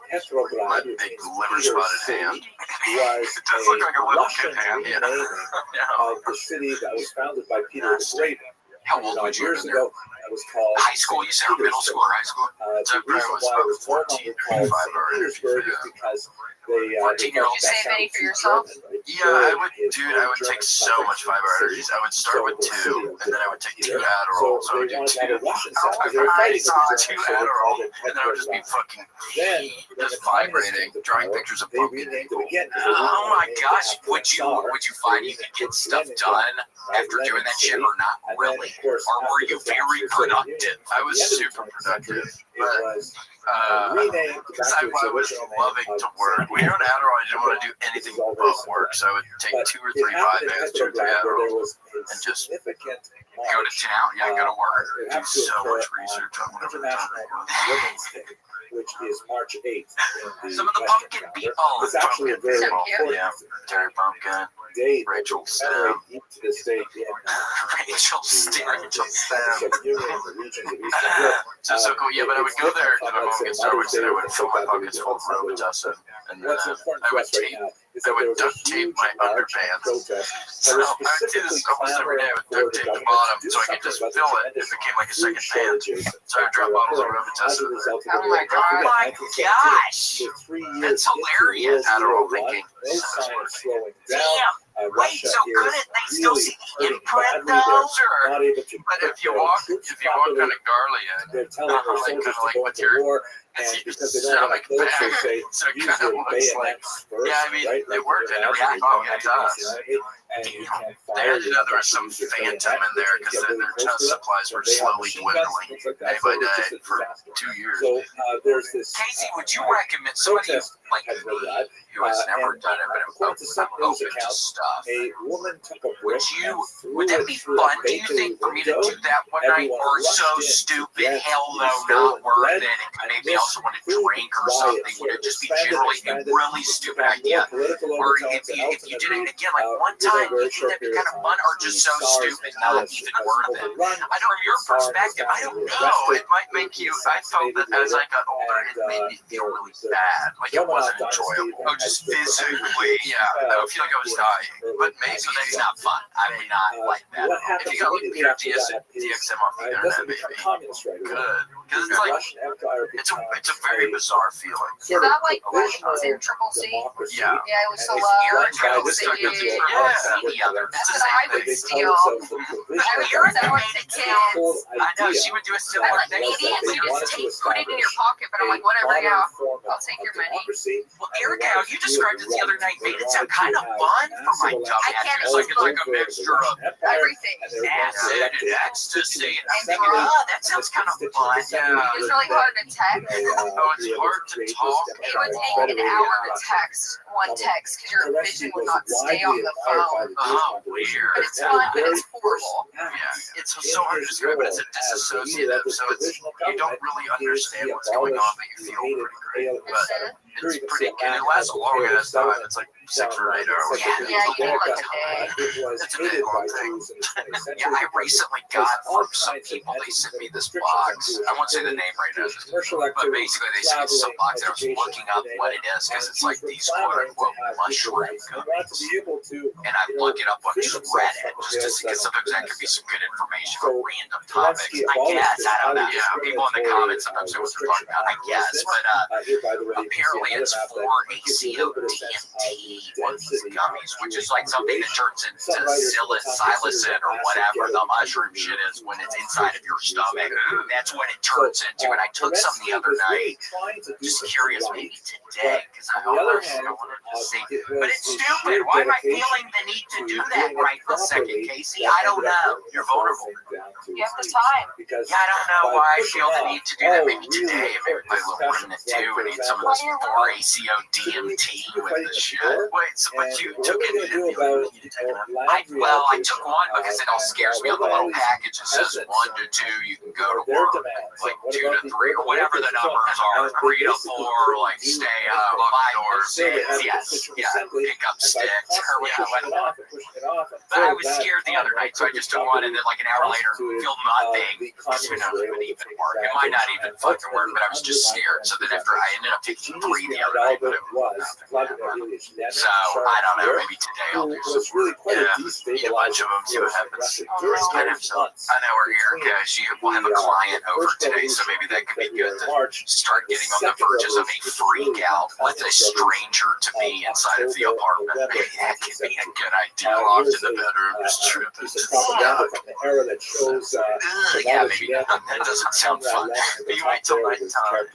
[SPEAKER 11] big liver-spotted hand. It does look like a little kid hand, yeah.
[SPEAKER 3] Of the city that was founded by Peter the Great.
[SPEAKER 11] How old would you have been
[SPEAKER 3] there? Was called
[SPEAKER 11] high school, you said, or middle school or high school? So
[SPEAKER 3] the reason why it was 14 or 5 hours is because they
[SPEAKER 11] 14-year-old.
[SPEAKER 2] Did you save any for yourself?
[SPEAKER 11] Yeah, I would take so much 5-hour energies. I would start with 2, and then I would take 2 Adderall. So I would do 2. 2 Adderall, and then I would just be fucking just vibrating, drawing pictures of pumpkin people. Oh my gosh, would you find you could get stuff done after doing that shit or not really? Or were you very productive? I was super productive. But
[SPEAKER 3] renamed
[SPEAKER 1] Because
[SPEAKER 3] back
[SPEAKER 1] I
[SPEAKER 3] to its
[SPEAKER 1] was
[SPEAKER 3] original name
[SPEAKER 1] loving
[SPEAKER 3] of
[SPEAKER 1] to work. When you're on Adderall, you don't want to do anything but work. So I would take
[SPEAKER 3] But
[SPEAKER 1] 2 or
[SPEAKER 3] it
[SPEAKER 1] 3
[SPEAKER 3] happened in
[SPEAKER 1] 5-As, 2 or 3
[SPEAKER 3] Petrograd where there
[SPEAKER 1] Adderall,
[SPEAKER 3] was a
[SPEAKER 1] and just
[SPEAKER 3] significant
[SPEAKER 1] go to town. Yeah, go to work.
[SPEAKER 3] It
[SPEAKER 1] Do
[SPEAKER 3] happened to
[SPEAKER 1] so
[SPEAKER 3] occur
[SPEAKER 1] much
[SPEAKER 3] on
[SPEAKER 1] research on whatever the
[SPEAKER 3] International
[SPEAKER 1] topic was.
[SPEAKER 3] Women's Day, which is March 8th in the
[SPEAKER 1] Some of the
[SPEAKER 3] Western
[SPEAKER 1] pumpkin
[SPEAKER 3] calendar.
[SPEAKER 1] people.
[SPEAKER 3] It's actually a very important
[SPEAKER 1] Yeah, Terry Pumpkin,
[SPEAKER 3] day that
[SPEAKER 1] Rachel
[SPEAKER 3] we commemorate
[SPEAKER 1] Stem.
[SPEAKER 3] to this day in
[SPEAKER 1] Rachel Stem.
[SPEAKER 3] Soviet Union and the regions of Eastern Europe.
[SPEAKER 1] So cool. Yeah, but I would go there to my mom get Starbucks and I would fill my pockets full of Robitussin. And then
[SPEAKER 3] What's important
[SPEAKER 1] I
[SPEAKER 3] to
[SPEAKER 1] would
[SPEAKER 3] us right
[SPEAKER 1] tape.
[SPEAKER 3] now is
[SPEAKER 1] I
[SPEAKER 3] that there
[SPEAKER 1] would
[SPEAKER 3] was a
[SPEAKER 1] duct tape
[SPEAKER 3] huge
[SPEAKER 1] my
[SPEAKER 3] march and
[SPEAKER 1] underpants.
[SPEAKER 3] protest
[SPEAKER 1] So
[SPEAKER 3] that was
[SPEAKER 1] I would do
[SPEAKER 3] specifically
[SPEAKER 1] this almost every day. I would
[SPEAKER 3] clamoring
[SPEAKER 1] duct
[SPEAKER 3] for
[SPEAKER 1] tape
[SPEAKER 3] the
[SPEAKER 1] the
[SPEAKER 3] government
[SPEAKER 1] bottom
[SPEAKER 3] to do
[SPEAKER 1] so I could
[SPEAKER 3] something
[SPEAKER 1] just
[SPEAKER 3] about the
[SPEAKER 1] fill it. It
[SPEAKER 3] tremendous
[SPEAKER 1] became like a
[SPEAKER 3] food
[SPEAKER 1] second pants.
[SPEAKER 3] shortages
[SPEAKER 1] So I would drop bottles of
[SPEAKER 3] as a
[SPEAKER 1] Robitussin.
[SPEAKER 3] result of
[SPEAKER 2] Oh
[SPEAKER 3] the
[SPEAKER 2] my
[SPEAKER 3] war. Don't
[SPEAKER 2] God.
[SPEAKER 3] forget, 1917,
[SPEAKER 1] Gosh.
[SPEAKER 3] we're 3 years
[SPEAKER 1] That's
[SPEAKER 3] into
[SPEAKER 1] hilarious.
[SPEAKER 3] World
[SPEAKER 1] Adderall
[SPEAKER 3] War I.
[SPEAKER 1] thinking.
[SPEAKER 3] No sign of slowing down.
[SPEAKER 1] Damn. Wait,
[SPEAKER 3] Russia
[SPEAKER 1] so
[SPEAKER 3] is
[SPEAKER 1] couldn't they still
[SPEAKER 3] really
[SPEAKER 1] see the
[SPEAKER 3] hurting
[SPEAKER 1] imprint
[SPEAKER 3] badly. They're
[SPEAKER 1] those, or?
[SPEAKER 3] not able to
[SPEAKER 1] But
[SPEAKER 3] put
[SPEAKER 1] if you
[SPEAKER 3] their
[SPEAKER 1] walk
[SPEAKER 3] troops
[SPEAKER 1] kind of garly,
[SPEAKER 3] they're telling their
[SPEAKER 1] like,
[SPEAKER 3] soldiers
[SPEAKER 1] kinda
[SPEAKER 3] to
[SPEAKER 1] like
[SPEAKER 3] go
[SPEAKER 1] with
[SPEAKER 3] into
[SPEAKER 1] your
[SPEAKER 3] war, and because they don't have enough bullets, they say,
[SPEAKER 1] so it
[SPEAKER 3] use
[SPEAKER 1] kind
[SPEAKER 3] your
[SPEAKER 1] of looks like.
[SPEAKER 3] bayonets first,
[SPEAKER 1] Yeah, I mean,
[SPEAKER 3] right?
[SPEAKER 1] it worked. I never
[SPEAKER 3] imagine
[SPEAKER 1] thought
[SPEAKER 3] you
[SPEAKER 1] against
[SPEAKER 3] come
[SPEAKER 1] us.
[SPEAKER 3] against the enemy, and you can't
[SPEAKER 1] They
[SPEAKER 3] fire,
[SPEAKER 1] had to
[SPEAKER 3] you
[SPEAKER 1] know there
[SPEAKER 3] have
[SPEAKER 1] was
[SPEAKER 3] to
[SPEAKER 1] some
[SPEAKER 3] use your
[SPEAKER 1] phantom
[SPEAKER 3] bayonet,
[SPEAKER 1] in there
[SPEAKER 3] which
[SPEAKER 1] because
[SPEAKER 3] means you get
[SPEAKER 1] their
[SPEAKER 3] really close
[SPEAKER 1] test
[SPEAKER 3] to it,
[SPEAKER 1] supplies were
[SPEAKER 3] and they have
[SPEAKER 1] slowly
[SPEAKER 3] machine guns,
[SPEAKER 1] dwindling.
[SPEAKER 3] things like that.
[SPEAKER 1] Day
[SPEAKER 3] So
[SPEAKER 1] by
[SPEAKER 3] it was just
[SPEAKER 1] day
[SPEAKER 3] a
[SPEAKER 1] for
[SPEAKER 3] disaster.
[SPEAKER 1] 2 years.
[SPEAKER 3] So there's this
[SPEAKER 1] Casey, would you recommend somebody
[SPEAKER 3] protest
[SPEAKER 1] like
[SPEAKER 3] had
[SPEAKER 1] me
[SPEAKER 3] really bad.
[SPEAKER 1] who has never
[SPEAKER 3] And
[SPEAKER 1] done it, but I'm
[SPEAKER 3] according to some news
[SPEAKER 1] open to
[SPEAKER 3] accounts,
[SPEAKER 1] stuff?
[SPEAKER 3] a woman took a
[SPEAKER 1] Would
[SPEAKER 3] brick
[SPEAKER 1] you?
[SPEAKER 3] and threw
[SPEAKER 1] Would that
[SPEAKER 3] it
[SPEAKER 1] be
[SPEAKER 3] through
[SPEAKER 1] fun?
[SPEAKER 3] a
[SPEAKER 1] Do you
[SPEAKER 3] bakery
[SPEAKER 1] think for me to
[SPEAKER 3] window.
[SPEAKER 1] do that one night,
[SPEAKER 3] Everyone
[SPEAKER 1] or
[SPEAKER 3] rushed
[SPEAKER 1] so
[SPEAKER 3] in to
[SPEAKER 1] stupid?
[SPEAKER 3] get
[SPEAKER 1] Hell
[SPEAKER 3] the
[SPEAKER 1] no,
[SPEAKER 3] stolen
[SPEAKER 1] not worth
[SPEAKER 3] bread,
[SPEAKER 1] it. And
[SPEAKER 3] and
[SPEAKER 1] maybe
[SPEAKER 3] this
[SPEAKER 1] also want to
[SPEAKER 3] food
[SPEAKER 1] drink or
[SPEAKER 3] riot
[SPEAKER 1] something.
[SPEAKER 3] sort
[SPEAKER 1] Would it
[SPEAKER 3] of
[SPEAKER 1] just be
[SPEAKER 3] expanded,
[SPEAKER 1] generally a
[SPEAKER 3] expanded,
[SPEAKER 1] really stupid
[SPEAKER 3] became
[SPEAKER 1] idea?
[SPEAKER 3] more political
[SPEAKER 1] Or
[SPEAKER 3] overtones,
[SPEAKER 1] if
[SPEAKER 3] and
[SPEAKER 1] you did it
[SPEAKER 3] ultimately,
[SPEAKER 1] again like one
[SPEAKER 3] within a
[SPEAKER 1] time,
[SPEAKER 3] very
[SPEAKER 1] you think
[SPEAKER 3] short
[SPEAKER 1] that'd be
[SPEAKER 3] period
[SPEAKER 1] kind
[SPEAKER 3] of
[SPEAKER 1] of fun,
[SPEAKER 3] time,
[SPEAKER 1] or just so
[SPEAKER 3] the SARS
[SPEAKER 1] stupid, not
[SPEAKER 3] palace
[SPEAKER 1] even
[SPEAKER 3] was
[SPEAKER 1] worth it?
[SPEAKER 3] overrun.
[SPEAKER 1] I know from your
[SPEAKER 3] SARS
[SPEAKER 1] perspective, I don't know. It might make you. I felt that as I got older, it made me feel really bad. Like it wasn't enjoyable. Oh, just physically. Yeah, I don't feel like I was dying. But maybe that's not fun. I may not like that. If you got like pure DXM off the internet, maybe. Good. Because it's like, it's a very bizarre feeling.
[SPEAKER 2] Is that like when it was in Triple C?
[SPEAKER 1] Yeah.
[SPEAKER 2] Yeah, it was so
[SPEAKER 1] Eric
[SPEAKER 2] loud.
[SPEAKER 1] was stuck in the other.
[SPEAKER 2] That's what I would steal. I would use that one to kids.
[SPEAKER 1] I know, she would do a
[SPEAKER 2] I
[SPEAKER 1] similar
[SPEAKER 2] like
[SPEAKER 1] thing.
[SPEAKER 2] immediately just put it in your pocket, but I'm like, whatever, yeah, I'll take your money.
[SPEAKER 1] Well, Erica, how you described it the other night made it sound kind of fun for my dumb
[SPEAKER 2] I can't
[SPEAKER 1] ass. It's like a mixture of
[SPEAKER 2] everything.
[SPEAKER 1] acid and ecstasy and that sounds kind of fun. Yeah.
[SPEAKER 2] It was really hard to text.
[SPEAKER 1] Oh, it's hard to talk.
[SPEAKER 2] It would take an hour to text one text because your vision would not stay on the phone.
[SPEAKER 1] Oh, weird.
[SPEAKER 2] But it's fun, but it's horrible.
[SPEAKER 1] Yeah, it's so hard to describe, but it's a disassociative, so it's you don't really understand what's going on, but you feel pretty great. But it's pretty good. It lasts a long ass time. It's like 6 or 8 hours.
[SPEAKER 2] Yeah, you need like a day.
[SPEAKER 1] It's a big long thing. Yeah, I recently got from some people, they sent me this box. I won't say the name right now, but basically they sent me some box and I was looking up what it is because it's like these quote unquote mushroom gummies. And I look it up on just Reddit just to see, because sometimes that could be some good information on random topics. I guess, I don't know. Yeah, people in the comments sometimes know what they're talking about, I guess. But apparently it's for ACO DMT, one of these gummies, which is like something that turns into psilocybin or whatever the mushroom shit is when it's inside of your stomach. That's what it turns into. And I took some the other night, just curious, maybe today, because I wanted to see. But it's stupid. Why am I feeling the need to do that right this second, Casey? I don't know. You're vulnerable.
[SPEAKER 2] You have the time.
[SPEAKER 1] Yeah, I don't know why I feel the need to do that. Maybe today, maybe play a little remnant too, and eat some of this 4-ACO DMT with this shit. Wait, so but you took it? You didn't feel you didn't take enough? I took one because it all scares me. On the little package, it says 1 to 2. You can go to work, like 2 to 3, or whatever the numbers are. 3 to 4, like stay up. 5 to 6, yes, yeah, pick up sticks or whatever. But I was scared the other night, so I just took one, and then like an hour later, feel nothing. Who knows if it even work? It might not even fucking work, but I was just scared. So then after I ended up taking 3 the other night, but it was so I don't know. Maybe today I'll do some. Yeah, eat a bunch of them, see what happens. Kind of. I know we're here, guys. We'll have a client over today, so maybe that could be good to start getting on the verges of a freak out with a stranger to me inside of the apartment. Maybe that could be a good idea. Locked in the bedroom, just tripping. Yeah, maybe not. That doesn't sound fun. But you wait till night time.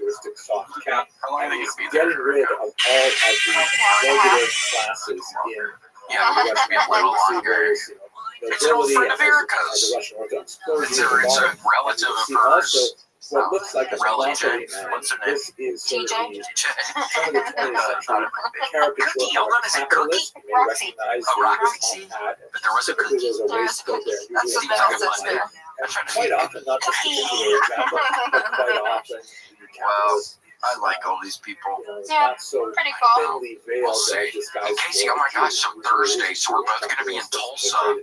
[SPEAKER 1] How long are they going to be there?
[SPEAKER 3] Getting rid of all of the negative classes in
[SPEAKER 1] yeah, it has to be a little longer. It's an old friend of Erica's. It's a relative of hers.
[SPEAKER 3] what looks like a
[SPEAKER 11] Relative.
[SPEAKER 3] monopoly man.
[SPEAKER 11] What's her name?
[SPEAKER 3] This is sort of
[SPEAKER 2] TJ?
[SPEAKER 3] the turn of the 20th century. The characters
[SPEAKER 11] Cookie, hold on, is it
[SPEAKER 3] capitalist. You may
[SPEAKER 2] Roxy.
[SPEAKER 3] recognize
[SPEAKER 11] Oh,
[SPEAKER 3] the
[SPEAKER 11] Roxy.
[SPEAKER 3] top hat.
[SPEAKER 11] But there was a
[SPEAKER 3] Typically,
[SPEAKER 11] cookie.
[SPEAKER 3] there's a
[SPEAKER 2] There is a
[SPEAKER 3] waistcoat there.
[SPEAKER 2] cookie. That's
[SPEAKER 3] Usually
[SPEAKER 2] what
[SPEAKER 3] a
[SPEAKER 2] Belle says
[SPEAKER 3] tie.
[SPEAKER 2] there.
[SPEAKER 3] And quite often, not this particular example, but quite often, the capitalist.
[SPEAKER 11] I like all these people.
[SPEAKER 3] You know, it's
[SPEAKER 2] Yeah,
[SPEAKER 3] not so
[SPEAKER 2] pretty cool.
[SPEAKER 3] thinly veiled
[SPEAKER 11] We'll see.
[SPEAKER 3] disguised
[SPEAKER 11] Casey, oh my gosh, so Thursday, so we're both going to be in Tulsa.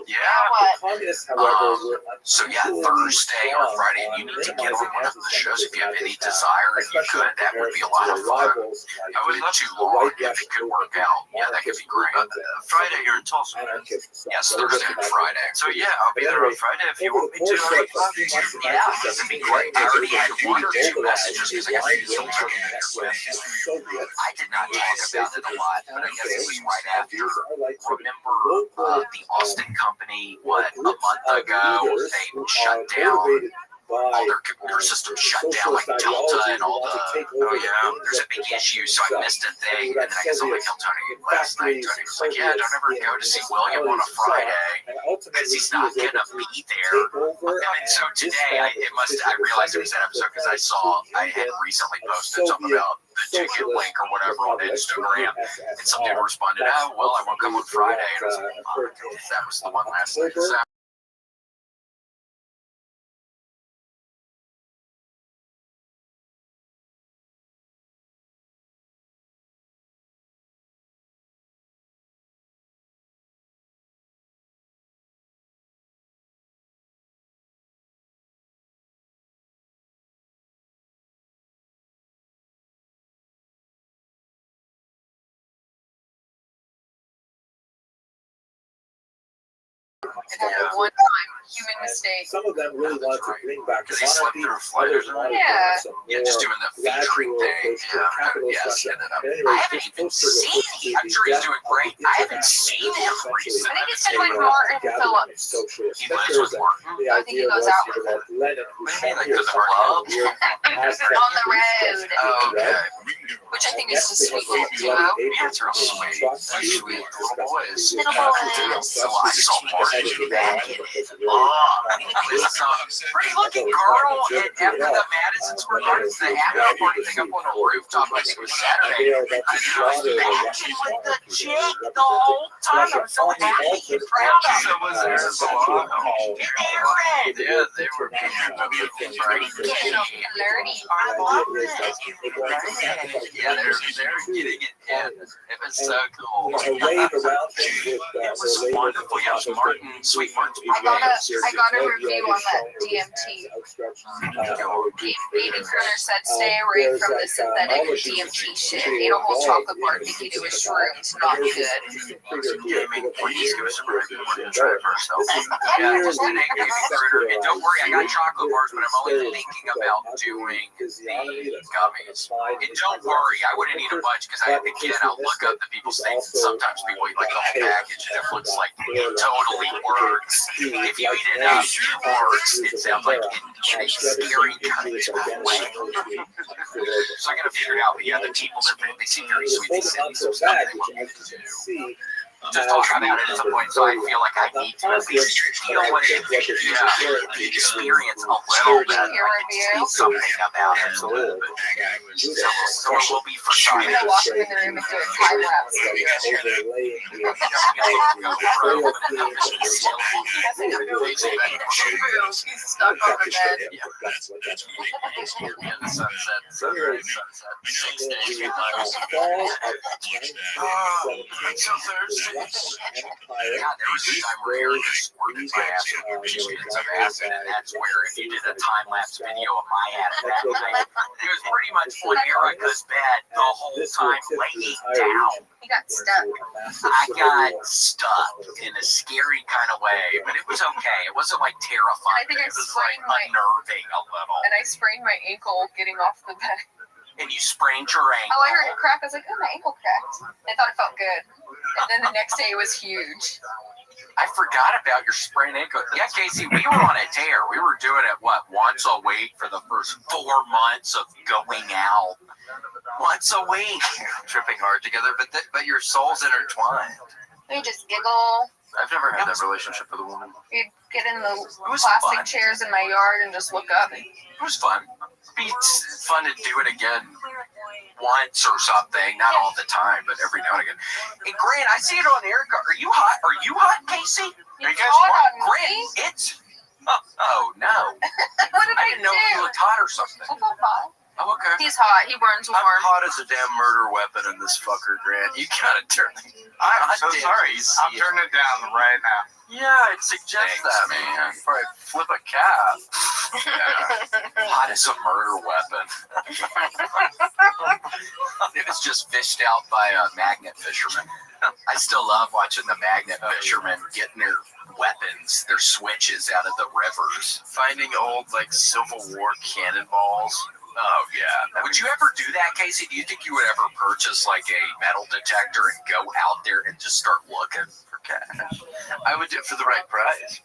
[SPEAKER 11] Yeah.
[SPEAKER 2] What?
[SPEAKER 3] Communists, however, were
[SPEAKER 11] So yeah, Thursday or Friday, and you need to get on one of the shows if you have any desire, and you could. That would be a lot of fun. I would love too long if it could work out. Yeah, that could be great. Friday here in Tulsa. Yes, Thursday and Friday. So yeah, I'll be there on Friday if you want me to. Yeah, that'd be great. I already had 1 or 2 messages because I got the filter I did not talk about it a lot, but I guess it was right after. Remember the Austin company, what, a month ago, they shut down all their computer systems shut down, like Delta and all the, oh yeah, there's a big issue, so I missed a thing, and then I guess I'll tell Tony last night. Tony was like, yeah, don't ever go to see William on a Friday, because he's not going to be there. And so today, I realized it was that episode because I had recently posted something about the ticket link or whatever on Instagram, and some dude responded, oh, well, I won't come on Friday, and I was like, oh, that was the one last night. So,
[SPEAKER 2] It happened one time. Human mistake.
[SPEAKER 3] Some of them really wanted to bring back the
[SPEAKER 11] because he slept
[SPEAKER 3] monarchy.
[SPEAKER 11] through a flight or something.
[SPEAKER 2] Yeah.
[SPEAKER 11] Yeah, just doing the featuring thing. Yes, and then I haven't even seen him. I'm sure he's doing great. I haven't seen him recently.
[SPEAKER 2] I think it's been like Martin Phillips.
[SPEAKER 11] He lives with Martin.
[SPEAKER 2] I think he goes out with him.
[SPEAKER 3] Lenin, who
[SPEAKER 11] What do you mean, like
[SPEAKER 3] here
[SPEAKER 11] the club?
[SPEAKER 2] On the road.
[SPEAKER 11] Oh, okay.
[SPEAKER 2] Which I think is a sweet little duo.
[SPEAKER 11] Yeah, it's real sweet. They're sweet little boys.
[SPEAKER 2] Little boys.
[SPEAKER 11] So I saw Martin back in it. This pretty looking girl after the Madison Square Garden, the after party thing up on the rooftop, I think it was Saturday. I was matching with the chick the whole time. I was so happy and proud of them. Was there yeah, they were
[SPEAKER 2] Getting all flirty.
[SPEAKER 11] yeah, they're getting it in. It was so cool.
[SPEAKER 3] It
[SPEAKER 11] was wonderful. Yeah, it was Martin, sweet Martin.
[SPEAKER 2] I got a review on that DMT. Baby Kerner said, stay away from the synthetic DMT shit. Ate a whole chocolate bar thinking it was shrooms. Not good.
[SPEAKER 11] Gaming, please give us a review and try it for ourselves. Yeah, just today, Baby Kerner. And don't worry, I got chocolate bars, but I'm only thinking about doing the gummies. And don't worry, I wouldn't eat a bunch because I have a kid. I'll look up the people's things, and sometimes people eat like the whole package, and it looks like it totally works. If you eat enough, it works. It sounds like in a scary kind of way. So I gotta figure it out. But yeah, the people, they seem very sweet. They send me some stuff they want me to do. Just talk about it at some point, so I feel like I need to at least feel what it is. Yeah, experience a little bit. Something about it. So it will be for sure.
[SPEAKER 2] I'm gonna walk him in the room and do a time lapse. He's stuck on the bed.
[SPEAKER 11] Yeah, the sunset. Sunrise, sunset. 6 days. So Thursday. Yeah, there was a time where Aaron was squirted by acid, shits of acid, and that's where if you did a time-lapse video of my ass that night, it was pretty much when Erica's bed the whole time laying down.
[SPEAKER 2] He got stuck.
[SPEAKER 11] I got stuck in a scary kind of way, but it was okay. It wasn't like terrifying.
[SPEAKER 2] I think I
[SPEAKER 11] it was
[SPEAKER 2] sprained
[SPEAKER 11] like unnerving a little.
[SPEAKER 2] And I sprained my ankle getting off the bed.
[SPEAKER 11] And you sprained your ankle.
[SPEAKER 2] Oh, I heard it crack. I was like, oh, my ankle cracked. I thought it felt good. And then the next day it was huge.
[SPEAKER 11] I forgot about your sprained ankle. Yeah, Casey, we were on a tear. We were doing it, once a week for the first 4 months of going out. Once a week.
[SPEAKER 15] Tripping hard together, but your souls intertwined.
[SPEAKER 2] We just giggle.
[SPEAKER 11] I've never had that relationship with a woman.
[SPEAKER 2] We'd get in the
[SPEAKER 11] was
[SPEAKER 2] plastic
[SPEAKER 11] fun.
[SPEAKER 2] chairs in my yard and just look up.
[SPEAKER 11] It was fun. It'd be fun to do it again once or something. Not all the time, but every now and again. Hey, Grant, I see it on the air. Are you hot? Are you hot, Casey? Are you guys hot? Grant, it's... Oh, no.
[SPEAKER 2] What did
[SPEAKER 11] I didn't know if you looked hot or something.
[SPEAKER 2] I feel fine.
[SPEAKER 11] Oh, okay.
[SPEAKER 2] He's hot. He burns warm.
[SPEAKER 11] I'm hot as a damn murder weapon in this fucker, Grant. You gotta turn...
[SPEAKER 16] I'm so sorry. I'm turning it down right now.
[SPEAKER 11] Yeah, I'd suggest that, man. Probably flip a cap. Yeah. Hot as a murder weapon. It was just fished out by magnet fishermen. I still love watching the magnet fishermen getting their weapons, their switches out of the rivers. Finding old, like, Civil War cannonballs. Oh, yeah. Would you ever do that, Casey? Do you think you would ever purchase, like, a metal detector and go out there and just start looking for cash? I would do it for the right price.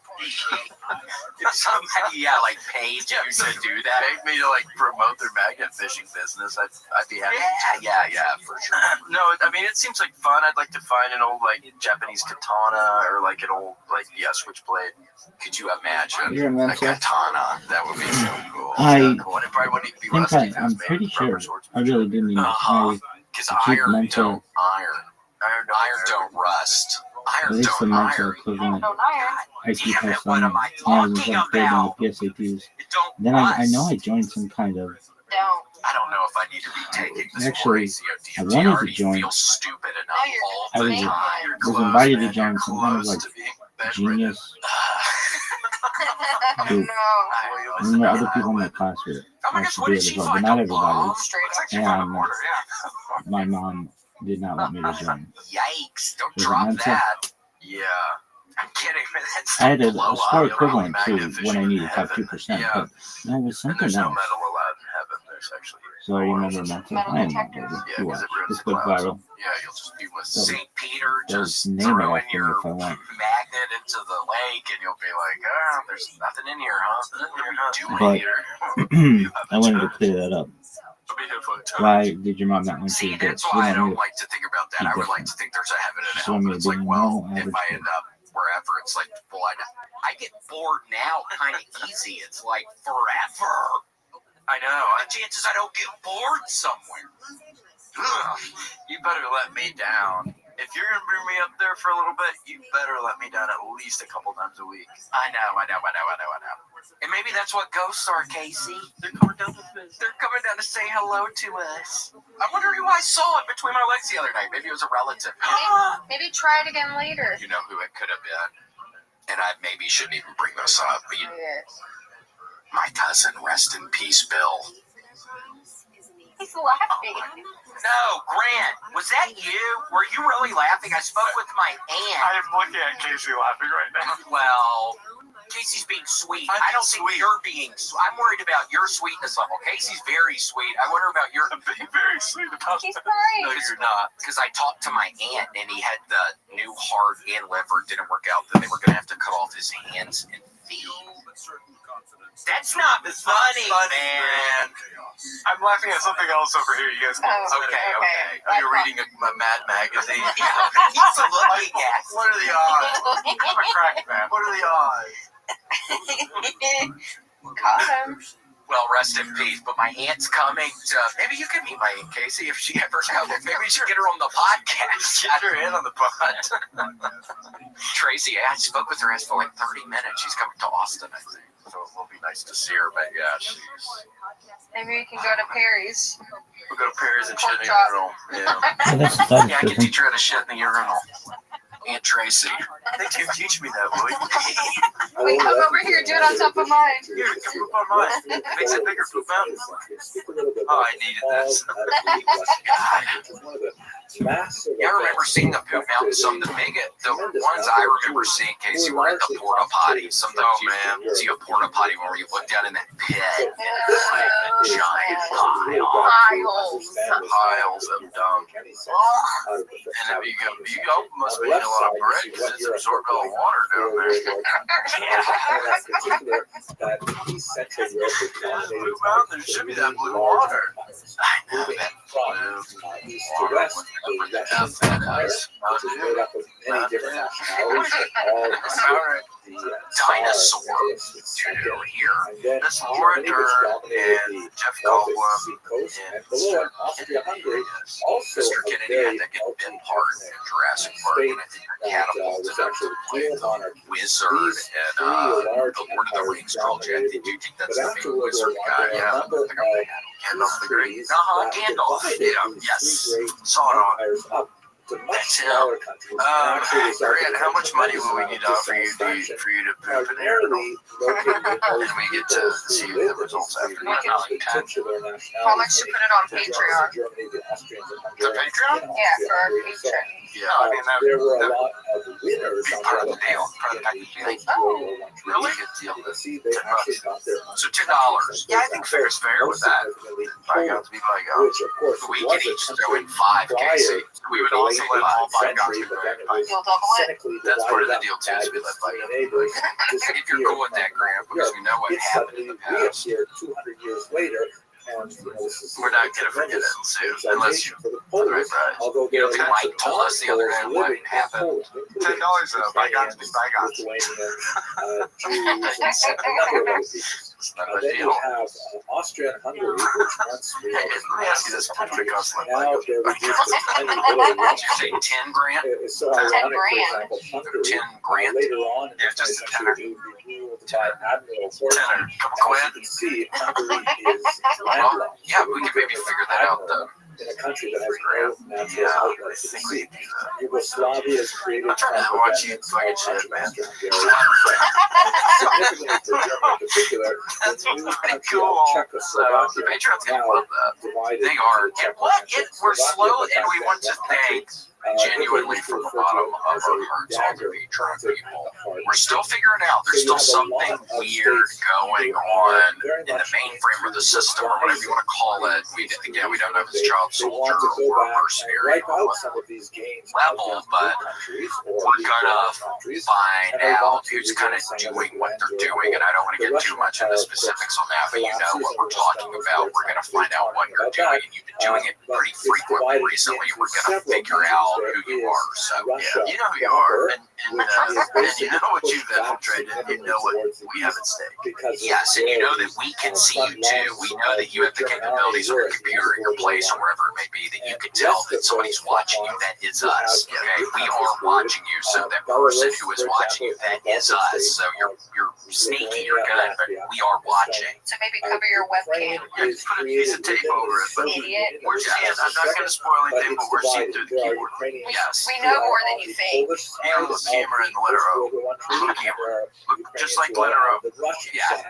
[SPEAKER 11] If somebody, like, paid you to do that. Paid me to, like, promote their magnet fishing business, I'd be happy. Yeah, for sure. No, I mean, it seems like fun. I'd like to find an old, like, Japanese katana or, like, an old, like, switchblade. Could you imagine a katana? That would be so cool.
[SPEAKER 4] I
[SPEAKER 11] cool. And it probably wouldn't be
[SPEAKER 4] think
[SPEAKER 11] rusty.
[SPEAKER 4] I'm pretty sure. I really do need to
[SPEAKER 11] Because
[SPEAKER 4] keep
[SPEAKER 11] iron
[SPEAKER 4] mental,
[SPEAKER 11] don't rust.
[SPEAKER 4] at
[SPEAKER 11] Iron
[SPEAKER 4] least the
[SPEAKER 11] don't
[SPEAKER 4] mental
[SPEAKER 11] iron.
[SPEAKER 4] equivalent.
[SPEAKER 2] Don't iron.
[SPEAKER 4] I keep us on more than some grade on the PSATs. Then I know I joined some kind of.
[SPEAKER 2] Don't.
[SPEAKER 11] I don't know if I need to be taking this
[SPEAKER 4] Actually,
[SPEAKER 11] COTT.
[SPEAKER 4] I wanted to
[SPEAKER 11] already
[SPEAKER 4] join.
[SPEAKER 11] feel stupid enough
[SPEAKER 4] I
[SPEAKER 11] all the
[SPEAKER 4] was
[SPEAKER 11] time.
[SPEAKER 4] invited to join some kind of like genius. Group. And there were other people in my class who actually did it as well, but not everybody. And my mom did not want me to join.
[SPEAKER 11] Yikes! Don't
[SPEAKER 4] Was it
[SPEAKER 11] drop
[SPEAKER 4] mental?
[SPEAKER 11] that. Yeah. I'm kidding. That's
[SPEAKER 4] I had a
[SPEAKER 11] blow
[SPEAKER 4] score
[SPEAKER 11] up.
[SPEAKER 4] equivalent to
[SPEAKER 11] Magnet
[SPEAKER 4] when I
[SPEAKER 11] fishing
[SPEAKER 4] needed
[SPEAKER 11] in
[SPEAKER 4] to have
[SPEAKER 11] heaven.
[SPEAKER 4] 2%,
[SPEAKER 11] Yeah.
[SPEAKER 4] but no, it was
[SPEAKER 11] And
[SPEAKER 4] something
[SPEAKER 11] there's no
[SPEAKER 4] else.
[SPEAKER 11] metal allowed in heaven. There's actually.
[SPEAKER 4] So I remember mental. I am not
[SPEAKER 11] Yeah,
[SPEAKER 4] you
[SPEAKER 11] because
[SPEAKER 4] watch.
[SPEAKER 11] it ruins
[SPEAKER 4] This
[SPEAKER 11] the
[SPEAKER 4] goes
[SPEAKER 11] clouds.
[SPEAKER 4] viral.
[SPEAKER 11] Yeah, you'll just be with
[SPEAKER 4] They'll-
[SPEAKER 11] St. Peter,
[SPEAKER 4] they'll
[SPEAKER 11] just
[SPEAKER 4] name it
[SPEAKER 11] throwing
[SPEAKER 4] after me
[SPEAKER 11] your
[SPEAKER 4] if I want.
[SPEAKER 11] magnet into the lake, and you'll be like, oh, there's nothing in here, huh?
[SPEAKER 4] But I wanted to clear that up. Why did your mom not want you to do it?
[SPEAKER 11] That's
[SPEAKER 4] She
[SPEAKER 11] why I
[SPEAKER 4] didn't want
[SPEAKER 11] don't
[SPEAKER 4] me to
[SPEAKER 11] like to think about that.
[SPEAKER 4] be
[SPEAKER 11] I would like
[SPEAKER 4] different.
[SPEAKER 11] to think there's a heaven and a
[SPEAKER 4] She
[SPEAKER 11] hell,
[SPEAKER 4] wanted me
[SPEAKER 11] but
[SPEAKER 4] to
[SPEAKER 11] it's
[SPEAKER 4] be
[SPEAKER 11] like,
[SPEAKER 4] a
[SPEAKER 11] well,
[SPEAKER 4] normal
[SPEAKER 11] if
[SPEAKER 4] average
[SPEAKER 11] I
[SPEAKER 4] kid.
[SPEAKER 11] end up wherever, it's like, well, I get bored now kind of easy. It's like forever. I know. The chances I don't get bored somewhere. Ugh, you better let me down. If you're going to bring me up there for a little bit, you better let me down at least a couple times a week. I know. And maybe that's what ghosts are, Casey. They're coming down to say hello to us. I wonder who I saw it between my legs the other night. Maybe it was a relative.
[SPEAKER 2] Maybe try it again later.
[SPEAKER 11] You know who it could have been? And I maybe shouldn't even bring this up. But my cousin, rest in peace, Bill.
[SPEAKER 2] He's laughing.
[SPEAKER 11] No, Grant, was that you? Were you really laughing? I spoke with my aunt.
[SPEAKER 16] I am looking at Casey laughing right now.
[SPEAKER 11] Well, Casey's being sweet. I don't think you're being. I'm worried about your sweetness level. Casey's very sweet. I wonder about your.
[SPEAKER 16] I'm being very sweet about
[SPEAKER 2] He's
[SPEAKER 16] that.
[SPEAKER 2] fine.
[SPEAKER 11] No, you're not. Because I talked to my aunt, and he had the new heart and liver. Didn't work out. Then they were going to have to cut off his hands and feet. That's not funny, man.
[SPEAKER 16] I'm laughing at something else over here. You guys can
[SPEAKER 11] Okay. Oh, you're reading a Mad magazine. He's looking at. What are the odds?
[SPEAKER 16] I'm a crack man.
[SPEAKER 11] What are the odds?
[SPEAKER 2] Caught him.
[SPEAKER 11] Well, rest in peace. But my aunt's coming to. Maybe you can meet my Aunt Casey if she ever comes. Maybe we should get her on the podcast. Get her in on the pod. Tracy, I spoke with her for like 30 minutes. She's coming to Austin, I think. So it will be nice to see her. But yeah, she's.
[SPEAKER 2] Maybe we can go to Perry's.
[SPEAKER 11] We'll go to Perry's and shit in the
[SPEAKER 2] Pork
[SPEAKER 11] urinal.
[SPEAKER 4] Oh, that's
[SPEAKER 11] Yeah, I can teach her how to shit in the urinal. Aunt Tracy. They can teach me that, boy.
[SPEAKER 2] Wait, come over here, do it on top of mine.
[SPEAKER 11] Here, come poop on mine. Makes it bigger, poop mountain. Oh, I needed this. Yeah, I remember seeing the poop mountain. Some of the ones I remember seeing, Casey, were in the porta potties. Sometimes you see a porta potty where you look down in that pit and it's like a giant piles of dung. And then you go, must be a lot of bread because it's absorbed all the water down there. Blue Mountain, there should be that blue water. I know that blue water.
[SPEAKER 3] called
[SPEAKER 11] Dinosaur. Dude, over here. That's Laura Dern and Jeff Goldblum and Mr. Kennedy had to get bit part in Jurassic Park, and I think catapulted him to play the wizard and the Lord of the Rings trilogy. I think you think that's the big wizard guy. Yeah, Gandalf the Great. Gandalf. Yeah, yes. Saw it on. That's him. Grant, how much money will we need to offer you for you to poop an animal? And we get to see the results after.
[SPEAKER 2] How much to put it on Patreon?
[SPEAKER 11] The Patreon?
[SPEAKER 2] Yeah, for our Patreon.
[SPEAKER 11] Yeah, I mean,
[SPEAKER 3] there were a lot of winners
[SPEAKER 11] be
[SPEAKER 3] on
[SPEAKER 11] part of
[SPEAKER 3] the
[SPEAKER 11] the deal. Part of the package. Be like,
[SPEAKER 2] Oh,
[SPEAKER 11] really good deal.
[SPEAKER 3] See, they actually got their own.
[SPEAKER 11] So $2. Yeah, I think fair is fair with that. Bygones be bygones.
[SPEAKER 3] Which, of course,
[SPEAKER 11] We could each throw in 5 KC. We would also let all bygones be bygones.
[SPEAKER 2] you'll double it?
[SPEAKER 11] That's part of the deal too, is we let bygones. If you're cool with that, Grant, because we know what happened in the past.
[SPEAKER 3] Here 200 years later, and this is
[SPEAKER 11] We're not gonna forget it soon, unless you. Right.
[SPEAKER 3] Although
[SPEAKER 11] You know, Mike told us the other day what happened.
[SPEAKER 16] $10 bygones be bygones.
[SPEAKER 11] It's not a
[SPEAKER 3] Then
[SPEAKER 11] deal.
[SPEAKER 3] you have Austria and Hungary, which once we
[SPEAKER 11] Hey, let me ask you this: how much would it cost like
[SPEAKER 3] now
[SPEAKER 11] bygones?
[SPEAKER 3] they're reduced to tiny little
[SPEAKER 11] Did you say 10 grand?
[SPEAKER 3] It's so ironic, for example,
[SPEAKER 11] 10
[SPEAKER 3] Hungary
[SPEAKER 11] grand?
[SPEAKER 3] later on in
[SPEAKER 11] Yeah,
[SPEAKER 3] the
[SPEAKER 11] just a
[SPEAKER 3] 20th century will be ruled by Admiral Fortune.
[SPEAKER 11] Tenner, couple
[SPEAKER 3] As
[SPEAKER 11] quid.
[SPEAKER 3] you can see, Hungary is
[SPEAKER 11] Well,
[SPEAKER 3] landlocked.
[SPEAKER 11] yeah, we could maybe figure that out though.
[SPEAKER 3] In a country that has no natural
[SPEAKER 11] Yeah, I
[SPEAKER 3] outlets to the
[SPEAKER 11] think we
[SPEAKER 3] sea.
[SPEAKER 11] could do that.
[SPEAKER 3] Yugoslavia is created
[SPEAKER 11] I'm trying to
[SPEAKER 3] from
[SPEAKER 11] watch you
[SPEAKER 3] remnants
[SPEAKER 11] fucking
[SPEAKER 3] of
[SPEAKER 11] shit, man.
[SPEAKER 3] Western Hungary. Significantly for Germany in particular,
[SPEAKER 11] That's
[SPEAKER 3] the new
[SPEAKER 11] pretty
[SPEAKER 3] country
[SPEAKER 11] cool.
[SPEAKER 3] of
[SPEAKER 11] So the
[SPEAKER 3] Czechoslovakia
[SPEAKER 11] Patriots
[SPEAKER 3] now
[SPEAKER 11] love that.
[SPEAKER 3] divided
[SPEAKER 11] They are.
[SPEAKER 3] into
[SPEAKER 11] And what? We're
[SPEAKER 3] Czechoslovakia,
[SPEAKER 11] slow,
[SPEAKER 3] but
[SPEAKER 11] and we
[SPEAKER 3] back
[SPEAKER 11] want
[SPEAKER 3] then
[SPEAKER 11] to
[SPEAKER 3] one country.
[SPEAKER 11] thank genuinely from the bottom of our hearts all the Patreon people. We're still figuring out. There's still something weird going on in the mainframe of the system, or whatever you want to call it. We don't know if it's child soldier or mercenary or what level, but we're gonna find out who's kind of doing what they're doing, and I don't want to get too much into specifics on that, but you know what we're talking about. We're gonna find out what you're doing, and you've been doing it pretty frequently recently. We're gonna figure out who you are. So yeah, you know who you are, and you know what you've infiltrated, and you know what we have at stake. Yes, and you know that we can see you too. We know that you have the capabilities on your computer, your place, or wherever it may be, that you can tell that somebody's watching you. That is us. Okay, we are watching you. So that person who is watching you, that is us. So you're sneaky, you're good, but we are watching.
[SPEAKER 2] So maybe cover your webcam.
[SPEAKER 11] Yeah, just put a piece of tape over it. But
[SPEAKER 2] Idiot.
[SPEAKER 11] we're seeing. I'm not going to spoil anything, but we're seeing through the keyboard. Yes.
[SPEAKER 2] We know more than you think.
[SPEAKER 11] Even the camera and the letter O. The camera. Look just like letter O. Yeah.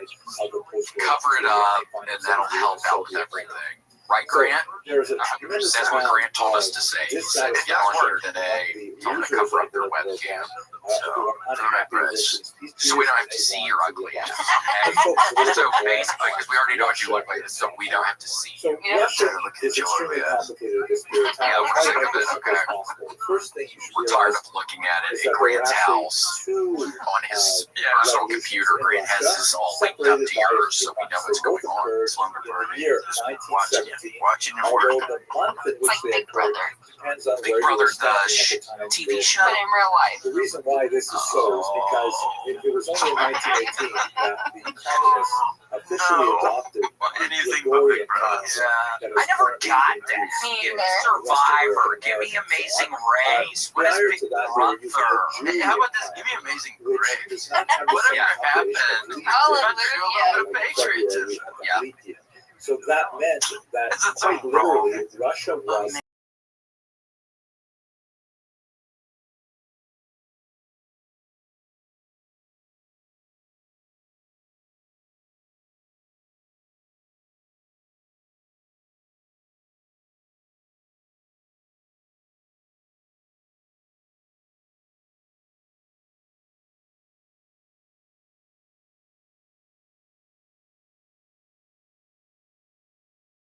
[SPEAKER 11] Cover it up, and that'll help out with everything. Right, Grant? That's what Grant told us to say. He said, if y'all here today, tell them to cover up their webcam. So we don't have to see your ugly ass. Okay? So basically, because we already know what you look like, so we don't have to see you.
[SPEAKER 3] Russia
[SPEAKER 11] Look at
[SPEAKER 3] is
[SPEAKER 11] your
[SPEAKER 3] extremely
[SPEAKER 11] ugly ass.
[SPEAKER 3] complicated at this period of time.
[SPEAKER 11] Yeah, we're sick of it, okay.
[SPEAKER 3] First thing you should
[SPEAKER 11] We're tired
[SPEAKER 3] realize
[SPEAKER 11] of looking at it
[SPEAKER 3] is
[SPEAKER 11] at
[SPEAKER 3] that
[SPEAKER 11] Grant's
[SPEAKER 3] there are
[SPEAKER 11] house
[SPEAKER 3] two
[SPEAKER 11] on his personal computer. Grant has this all linked up to yours, so we know what's going on. Slumber party.
[SPEAKER 3] year
[SPEAKER 11] Just
[SPEAKER 3] 1917.
[SPEAKER 11] watching your
[SPEAKER 3] Although
[SPEAKER 11] work.
[SPEAKER 3] the month in
[SPEAKER 2] It's
[SPEAKER 3] which
[SPEAKER 2] like
[SPEAKER 3] they
[SPEAKER 2] Big Brother,
[SPEAKER 3] depends on
[SPEAKER 11] Big
[SPEAKER 3] where
[SPEAKER 11] Brother,
[SPEAKER 3] you're standing at the time.
[SPEAKER 11] TV show.
[SPEAKER 2] but in real life.
[SPEAKER 3] The reason why this is so is because it was only in 1918 that the communists officially adopted
[SPEAKER 11] Anything but Big Brother.
[SPEAKER 3] that is
[SPEAKER 11] I never
[SPEAKER 3] currently
[SPEAKER 11] got
[SPEAKER 3] being
[SPEAKER 11] that.
[SPEAKER 3] used
[SPEAKER 11] Give
[SPEAKER 3] in
[SPEAKER 11] me
[SPEAKER 3] the
[SPEAKER 11] Survivor.
[SPEAKER 3] Western
[SPEAKER 11] Give me
[SPEAKER 3] world.
[SPEAKER 11] Amazing Race. What is
[SPEAKER 3] Prior
[SPEAKER 11] Big
[SPEAKER 3] to that, they were using
[SPEAKER 11] Brother?
[SPEAKER 3] the Julian
[SPEAKER 11] How about this?
[SPEAKER 3] plan,
[SPEAKER 11] Give me Amazing
[SPEAKER 3] which
[SPEAKER 11] Race.
[SPEAKER 3] does not have the same
[SPEAKER 11] Whatever
[SPEAKER 3] population
[SPEAKER 11] happened?
[SPEAKER 3] of leap
[SPEAKER 2] Hallelujah.
[SPEAKER 3] year, like
[SPEAKER 11] Patriotism.
[SPEAKER 3] February of
[SPEAKER 11] Yeah.
[SPEAKER 3] the leap year. So that meant that
[SPEAKER 11] It's
[SPEAKER 3] quite
[SPEAKER 11] so
[SPEAKER 3] literally Russia was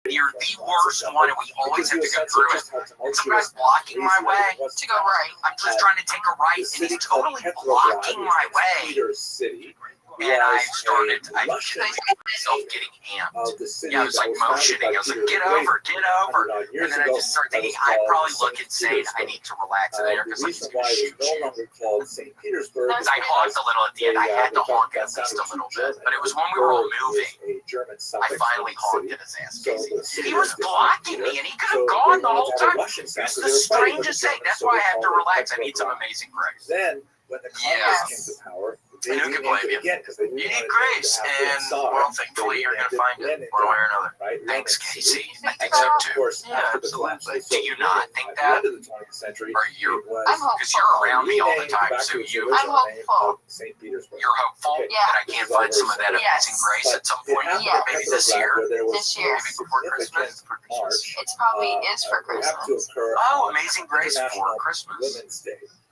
[SPEAKER 11] You're the worst one, and we always have to go through it. And some guy's blocking my way to go right. I'm just trying to take a right, and he's totally blocking my way.
[SPEAKER 3] Peter City,
[SPEAKER 1] And I started, I felt myself getting amped. Yeah, I was like motioning. I was like, get over. And then I just started thinking, I probably look insane. I need to relax. And Eric was like, he's going to shoot you. Because I honked a little at the end. I had to honk at least a little bit. But it was when we were all moving. I finally honked at his ass. He was blocking me, and he could have gone the whole time. It was the strangest thing. That's why I have to relax. I need some amazing grace.
[SPEAKER 3] Then, when the communists came to power,
[SPEAKER 1] and who can blame you? You need grace, and well, thankfully you're going to find it one way or another. Thanks, Casey. I think so too. Yeah, absolutely. Do you not think that? Or you're, because you're around me all the time, so you.
[SPEAKER 2] I'm hopeful.
[SPEAKER 1] You're hopeful that I can find some of that amazing grace at some point. Maybe this year.
[SPEAKER 2] This year.
[SPEAKER 1] Maybe before Christmas.
[SPEAKER 2] It's probably is for Christmas.
[SPEAKER 1] Oh, amazing grace for Christmas.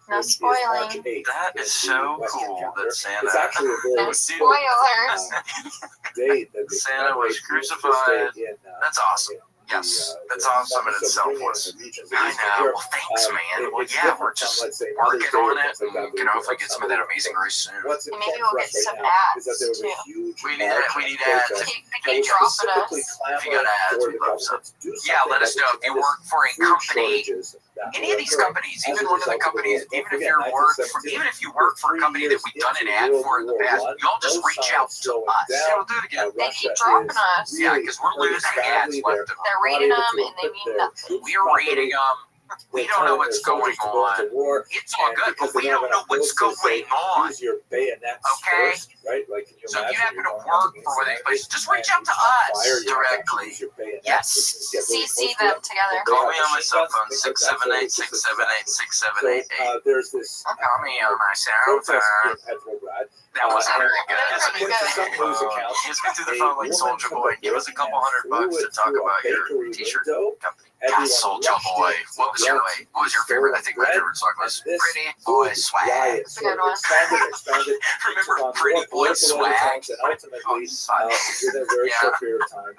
[SPEAKER 2] No spoiling.
[SPEAKER 1] That is so cool that Santa.
[SPEAKER 2] No spoilers.
[SPEAKER 1] Santa was crucified. That's awesome. Yes, that's awesome in itself. I know. Well, thanks, man. Well, yeah, we're just working on it, and we can hopefully get some of that amazing grace soon.
[SPEAKER 2] And maybe we'll get some ads too.
[SPEAKER 1] We need ads.
[SPEAKER 2] Keep dropping us.
[SPEAKER 1] If you got ads, we'd love some. Yeah, let us know if you work for a company. Any of these companies, even one of the companies, even if you work for a company that we've done an ad for in the past, y'all just reach out to us. Yeah, we'll do it again.
[SPEAKER 2] They keep dropping us.
[SPEAKER 1] Yeah, because we're losing ads left and right.
[SPEAKER 2] They're reading them and they mean nothing.
[SPEAKER 1] We're reading them. We don't know what's going on. It's all good, but we don't know what's going on. Okay? So if you happen to work for one of these places, just reach out to us directly. Yes.
[SPEAKER 2] CC them together.
[SPEAKER 1] Call me on my cell phone, 678-678-6788. Call me on my cell phone. That wasn't very good. Just get through the phone like Soulja Boy. Give us a couple $100 to talk about your t-shirt company. Yeah, Soulja Boy. What was your favorite? I think my favorite song was Pretty Boy Swag.
[SPEAKER 2] That's a good one.
[SPEAKER 1] Remember Pretty Boy Swag? Oh, yeah,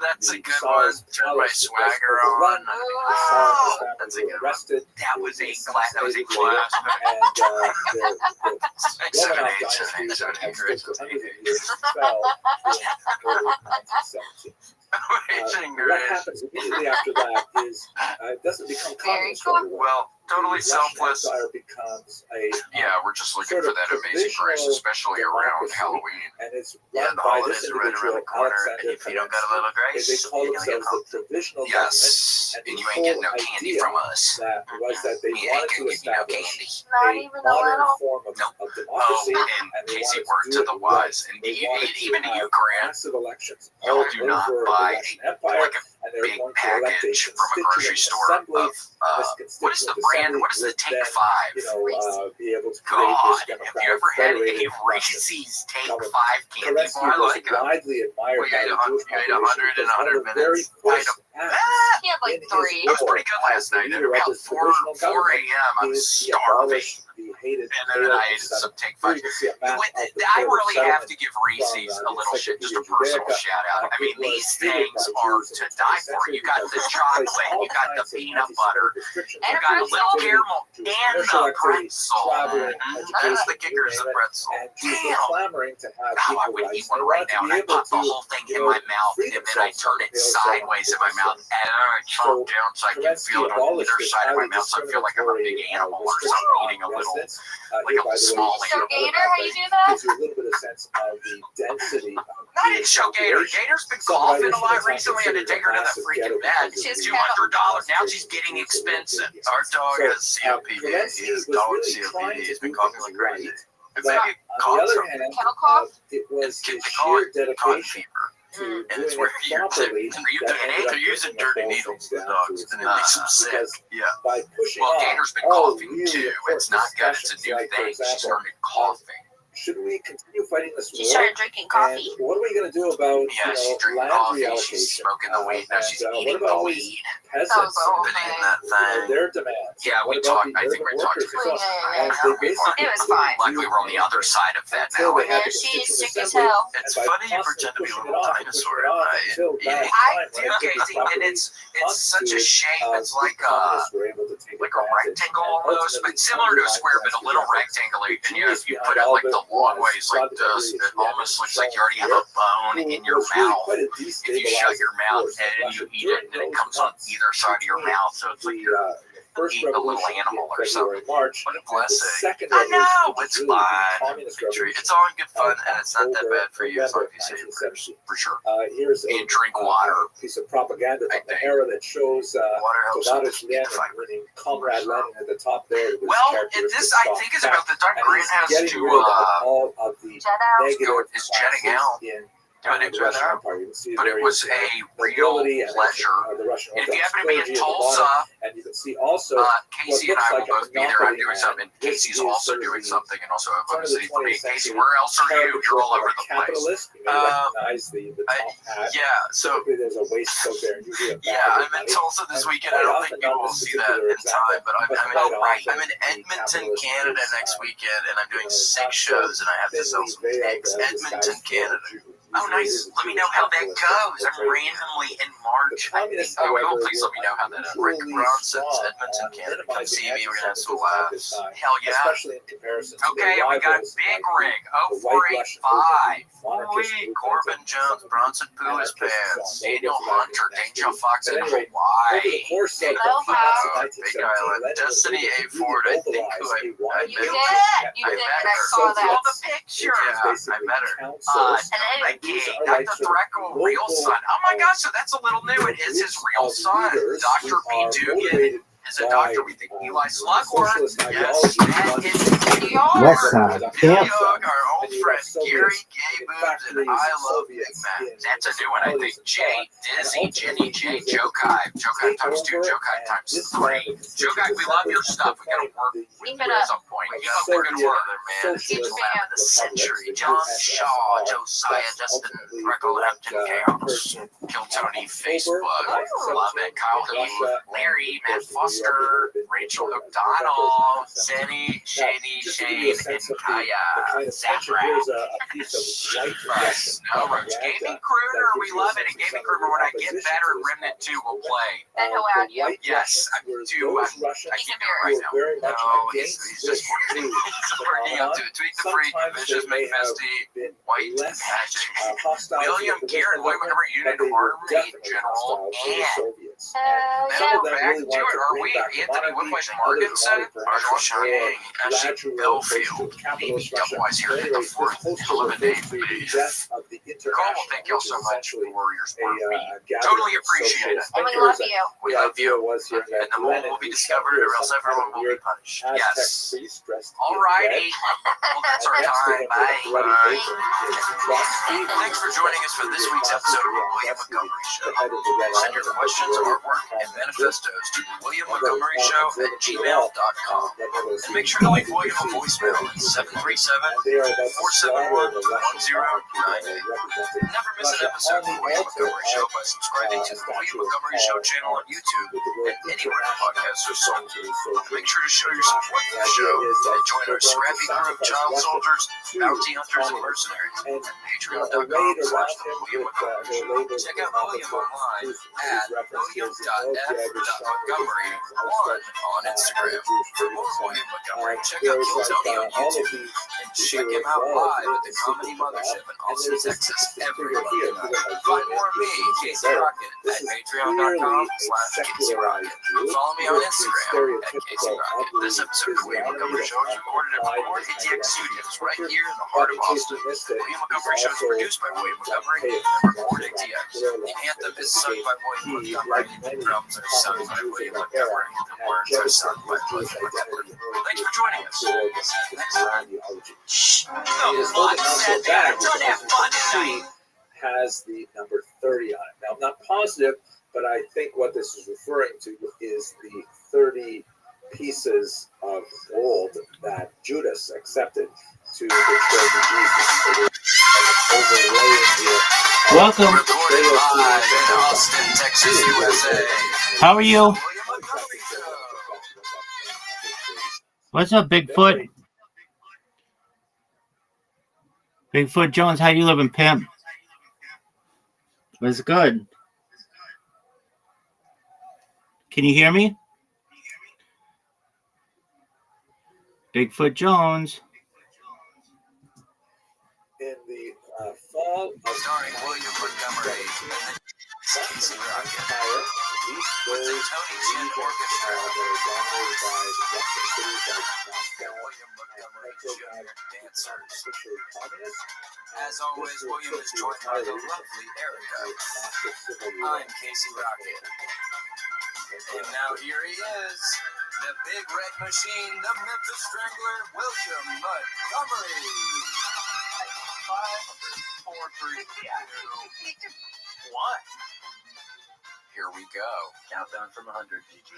[SPEAKER 1] that's a good one. Turn my swagger on. Oh, that's a good one. That was a class. That was a class. 678.
[SPEAKER 3] What happens immediately after that is it doesn't become communist.
[SPEAKER 1] Well, totally selfless.
[SPEAKER 3] Yeah,
[SPEAKER 1] we're just looking for that amazing grace, especially around Halloween.
[SPEAKER 3] And it's
[SPEAKER 1] the holidays are right around the corner, and if you don't got a little grace, you're gonna get pumped. Yes, and you ain't getting no candy from us. We ain't gonna give you no candy.
[SPEAKER 2] Not even a little.
[SPEAKER 1] Nope. Oh, and Casey worked to the wise, and even you, Grant, y'all do not buy a big package from a grocery store of what is the brand? What is the Take 5? God, have you ever had a Reese's Take 5 candy bar like we ate 100 in 100 minutes?
[SPEAKER 2] He had like 3.
[SPEAKER 1] It was pretty good last night. At about 4 a.m. I was starving. And then I ate some Take 5. I really have to give Reese's a little shit, just a personal shout out. I mean, these things are to die for. You got the chocolate, you got the peanut butter, you got a little caramel, and the pretzel. That's the kicker is the pretzel. Damn. Oh, I would eat one right now, and I pop the whole thing in my mouth, and then I turn it sideways in my mouth, and I chomp down so I can feel it on either side of my mouth, so I feel like I'm a big animal or something eating a little, like a small animal.
[SPEAKER 2] Gator, how you do that?
[SPEAKER 3] Gives you a little bit of sense of the density.
[SPEAKER 1] I didn't show Gator. Gator's been coughing a lot recently. I had to take her to the freaking vet. She's $200. Now she's getting expensive. Our dog has COPD. His dog has COPD. He's been coughing like crazy. If they get coughs from
[SPEAKER 3] it was his
[SPEAKER 1] call
[SPEAKER 3] sheer
[SPEAKER 1] it
[SPEAKER 3] dedication.
[SPEAKER 1] and it's where you're they're using dirty needles with dogs, and it makes them sick. Yeah. Well, Gator's been coughing too. It's not good. It's a new thing. She started coughing.
[SPEAKER 3] Should we continue fighting this war?
[SPEAKER 2] She started drinking coffee.
[SPEAKER 3] And what are we going to do about
[SPEAKER 1] she's drinking coffee, she's smoking the weed, now she's eating the weed.
[SPEAKER 3] Peasants
[SPEAKER 1] that thing.
[SPEAKER 3] Their demands.
[SPEAKER 1] Yeah, we talked. I think we talked about
[SPEAKER 2] it. It was fine.
[SPEAKER 1] Luckily, we're on the other side of that now.
[SPEAKER 2] Yeah, she's sick as hell.
[SPEAKER 1] It's funny you pretend to be a little dinosaur. I do, Casey, and it's such a shape. It's like a rectangle almost, but similar to a square, but a little rectangular. And if you put out like the
[SPEAKER 11] long ways like this. It almost looks like you already have a bone in your mouth. If you shut your mouth and you eat it, and it comes on either side of your mouth, so it's like you're eating a little animal or something. What a blessing. I know, it's fine. It's all in good fun, and it's not that bad for you as long as you say it, for sure.
[SPEAKER 3] Here's
[SPEAKER 11] and drink water.
[SPEAKER 3] Piece of propaganda from the era that shows
[SPEAKER 11] water helps
[SPEAKER 3] Tovaris Lenin winning Comrade Lenin at the top there.
[SPEAKER 11] Well, this I think is about the time Grant has to
[SPEAKER 3] all of the negative
[SPEAKER 11] is jetting out.
[SPEAKER 3] But it
[SPEAKER 11] was a real pleasure. And if you happen to be in Tulsa,
[SPEAKER 3] and you can see also
[SPEAKER 11] Casey and I will both be there. I'm doing something. Casey's also doing something, and also Oklahoma City for me. Casey, where else are you? You're all over the place. Yeah, so
[SPEAKER 3] there's a waistcoat there.
[SPEAKER 11] I'm in Tulsa this weekend. I don't think people will see that in time, but I'm in Edmonton, Canada next weekend, and I'm doing 6 shows, and I have to sell some pigs. Edmonton, Canada. Oh, nice. Let me know how that goes. I'm randomly in March. Please let me know how that is. Rick Bronson's Edmonton, Canada. Come see me. We're going to have some laughs. Hell yeah. Okay, and we got Big Rig 0485. Corbin Jones, Bronson Poo his pants. Daniel Hunter, Danger Fox in Hawaii. Big Island. Destiny A. Ford, I think who I met.
[SPEAKER 2] You did. I saw that.
[SPEAKER 11] All the picture. Yeah, I met her. Dr. Threckle, real son. Oh my gosh, so that's a little new. It is his real son. Dr. P. Dugan is a doctor. We think Eli Slugworth. Yes, that is
[SPEAKER 4] West Side.
[SPEAKER 11] our old friend Gary Gay Boobs and I Love Big Mac. That's a new one, I think. Jay, Dizzy, Jenny, Jay, Joe Kai. Joe Kai times 2, Joe Kai times 3. Joe Kai, we love your stuff. We gotta work with you at some point. You gotta work together, man. It's the lab of the century. John Shaw, Josiah, Justin, Freckle, Hampton Chaos, Kill Tony, Facebook, Love it, Kyle Heath, Larry, Matt Foster, Rachel McDonald, Sandy, Shady, Shane, and Kaya, Zaprak, Snowroach, Gaming Crooner, we love it. And Gaming Crooner, when I get better at Remnant 2, we'll play.
[SPEAKER 2] And he'll add you.
[SPEAKER 11] Yes, I can't do it right now. No, he's just working. He's working up to it. Tweak the Freak, Vicious McFesty, White Magic, William Gear, William Montgomery Unit, Army General, and now we're back to it. Are we? Anthony Woodwise Morganson, Marshall Chang, Ashley Belfield, Amy Doublewise here in the 4th, eliminate me. Cool, thank y'all so much for your support of me. Totally appreciate it.
[SPEAKER 2] And we love you.
[SPEAKER 11] We love you. And the moon will be discovered, or else everyone will be punished. Yes. Alrighty. Well, that's our time. Bye. Thanks for joining us for this week's episode of the William Montgomery Show. Send your questions, artwork, and manifestos to WilliamMontgomeryShow@gmail.com. And make sure to leave William a voicemail at 737-471-1098. Never miss an episode of the William Montgomery Show by subscribing to the William Montgomery Show channel on YouTube and anywhere podcasts are sold. Make sure to show your support for the show and join our scrappy crew of child soldiers, bounty hunters, and mercenaries at patreon.com/the William Montgomery Show. Check out William online at William.f.montgomery1 on Instagram. For more William Montgomery, check out Kill Tony on YouTube and check him out live at the Comedy Mothership in Austin, Texas every Monday night. Find more of me, Casey Rocket, at patreon.com/Casey Rocket. Follow me on Instagram at Casey Rocket. This episode of the William Montgomery Show is recorded at ATX Studios right here in the heart of Austin. The William Montgomery Show is produced by William Montgomery and recorded at ATX. The anthem is sung by William Montgomery. The drums are sung by William Montgomery. The words are sung by William Montgomery. Thanks for joining us. See you next time.
[SPEAKER 3] Has the number 30 on it. Now, I'm not positive, but I think what this is referring to is the 30 pieces of gold that Judas accepted to betray Jesus.
[SPEAKER 4] Welcome.
[SPEAKER 11] Recorded live in Austin, Texas, USA.
[SPEAKER 4] How are you? What's up, Bigfoot? Bigfoot Jones, how you living, pimp? What's good? Can you hear me? Bigfoot Jones.
[SPEAKER 3] all of
[SPEAKER 15] Starring William Montgomery and Casey Rocket. With the Tony Chin Orchestra. William Montgomery Jr. dancers. As always, William is joined by the lovely Erica. I'm Casey Rocket. And now here he is, the big red machine, the Memphis Strangler, William Montgomery. 5, 4, 3, 2, 1. Here we go. Countdown from 100, GG.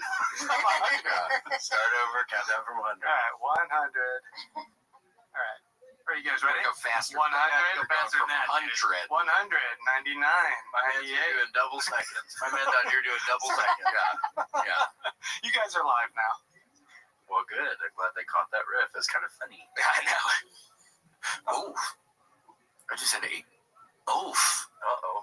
[SPEAKER 15] Start over, countdown from 100.
[SPEAKER 16] All right, 100. All right. Are you guys ready?
[SPEAKER 15] Go faster.
[SPEAKER 16] 100.
[SPEAKER 15] Go faster than that.
[SPEAKER 16] 100. 100. 99.
[SPEAKER 15] My man's doing double seconds. My man down here doing double seconds. Yeah.
[SPEAKER 16] You guys are live now.
[SPEAKER 15] Well, good. I'm glad they caught that riff. It's kind of funny. I know. Oof. I just said 8. Oof. Uh-oh.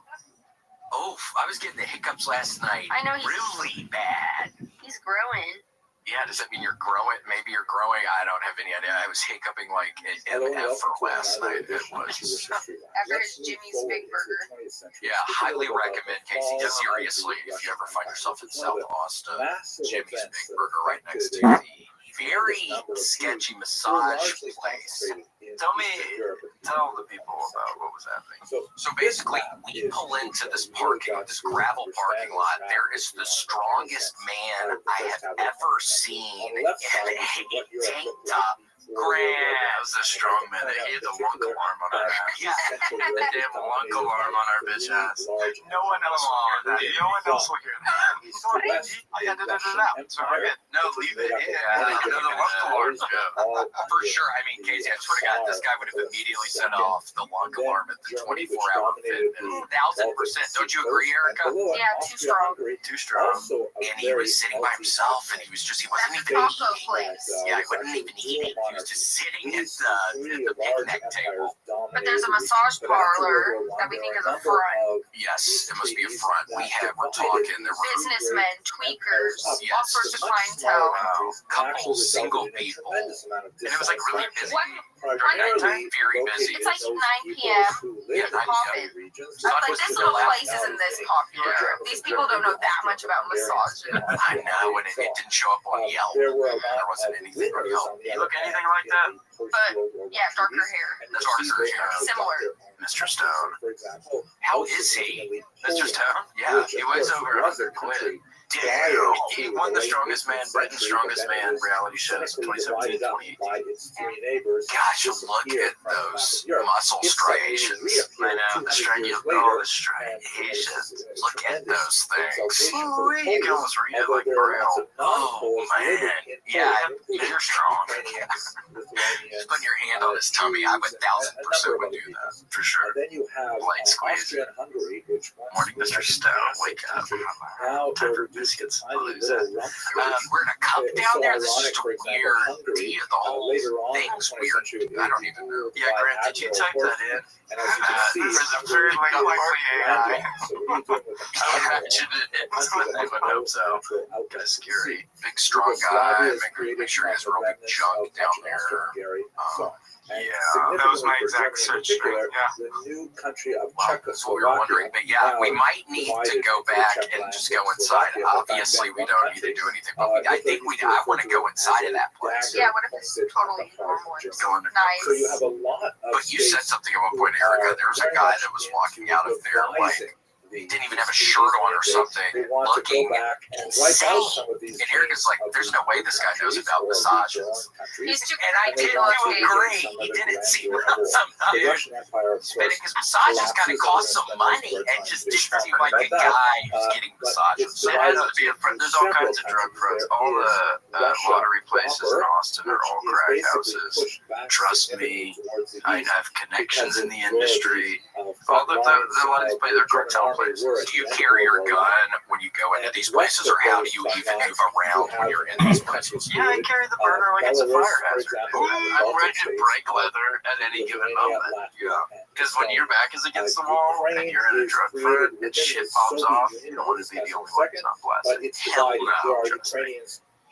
[SPEAKER 15] Oof. I was getting the hiccups last night.
[SPEAKER 2] I know.
[SPEAKER 15] Really bad.
[SPEAKER 2] He's growing.
[SPEAKER 15] Yeah, does that mean you're growing? Maybe you're growing. I don't have any idea. I was hiccuping like an MF for last night. It was.
[SPEAKER 2] After his Jimmy's Big Burger.
[SPEAKER 15] Yeah, highly recommend, Casey. Seriously, if you ever find yourself in South Austin, Jimmy's Big Burger right next to the very sketchy massage place. Tell the people about what was happening. So basically, we pull into this gravel parking lot. There is the strongest man I have ever seen in a tank top. That was a strong man. He had the lunk alarm on our ass. Yeah, the damn lunk alarm on our bitch ass.
[SPEAKER 16] No one else will hear that. No one else will hear that. I edited it out, so we're good.
[SPEAKER 15] No, leave it in. The lunk alarm's good. For sure. I mean, Casey, I swear to God, this guy would have immediately sent off the lunk alarm at the 24-hour fit. 1,000%. Don't you agree, Erica?
[SPEAKER 2] Yeah, too strong.
[SPEAKER 15] Too strong. And he was sitting by himself, and he wasn't even eating. Yeah, he wasn't even eating. He was just sitting at the picnic table.
[SPEAKER 2] But there's a massage parlor that we think is a front.
[SPEAKER 15] Yes, it must be a front. We're talking. There were
[SPEAKER 2] businessmen, tweakers, all sorts of clientele.
[SPEAKER 15] Couple, single people. And it was like really busy. Very busy.
[SPEAKER 2] It's like 9 p.m.
[SPEAKER 15] Yeah, 9 p.m.
[SPEAKER 2] Like, this little place isn't this popular. These people don't know that much about massage.
[SPEAKER 15] I know, and it didn't show up on Yelp. There wasn't anything on Yelp. You look anything like that?
[SPEAKER 2] But, yeah, darker hair.
[SPEAKER 15] Darker hair.
[SPEAKER 2] Similar.
[SPEAKER 15] Mr. Stone. How is he? Mr. Stone? Yeah, he weighs over 100 quid. Damn. He won the Strongest Man, Britain's Strongest Man reality shows in 2017, 2018. Gosh, look at those muscle striations. I know, the striations. Look at those things. You can almost read it like Braille. Oh, man. Yeah, you're strong. Just putting your hand on his tummy, I would 1,000% would do that, for sure. Light squeeze. Morning, Mr. Stone. Wake up. Time for biscuits. We're in a cup down there. This is just a weird deal. The whole thing's weird. I don't even know. Yeah, Grant, did you type that in?
[SPEAKER 3] And as you can see,
[SPEAKER 16] it's very AI.
[SPEAKER 15] I would hope so. Kind of scary. Big, strong guy. Make sure he has real big junk down there.
[SPEAKER 16] Yeah, that was my exact search.
[SPEAKER 3] Yeah. The new country of
[SPEAKER 15] Czechoslovakia. That's what we were wondering. But yeah, we might need to go back and just go inside. Obviously, we don't need to do anything. But I think I want to go inside of that place.
[SPEAKER 2] Yeah, what if it's totally normal? Nice.
[SPEAKER 3] So you have a lot of
[SPEAKER 15] But you said something at one point, Erica. There was a guy that was walking out of there like he didn't even have a shirt on or something, looking insane. And Erica's like, there's no way this guy knows about massages. And I didn't agree. He didn't seem some dude spending his massages kind of cost some money and just didn't seem like a guy who's getting massages. There's all kinds of drug fronts. All the lottery places in Austin are all crack houses. Trust me, I have connections in the industry. All a lot of these places are cartel places. Do you carry your gun when you go into these places, or how do you even move around when you're in these places? Yeah, I carry the burner like it's a fire hazard. I'm ready to break leather at any given moment. Yeah, because when your back is against the wall and you're in a drug front and shit pops off, you don't want to be the only one who's not blasted. Hell no.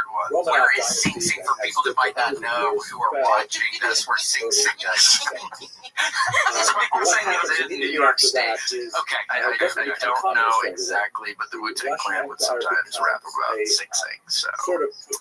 [SPEAKER 11] weird one. Where is Sing Sing for people that might not know who are watching this? Where Sing Sing is? Sing Sing is in New York State. Okay, I don't know exactly, but the Wu-Tang Clan would sometimes rap about Sing Sing. So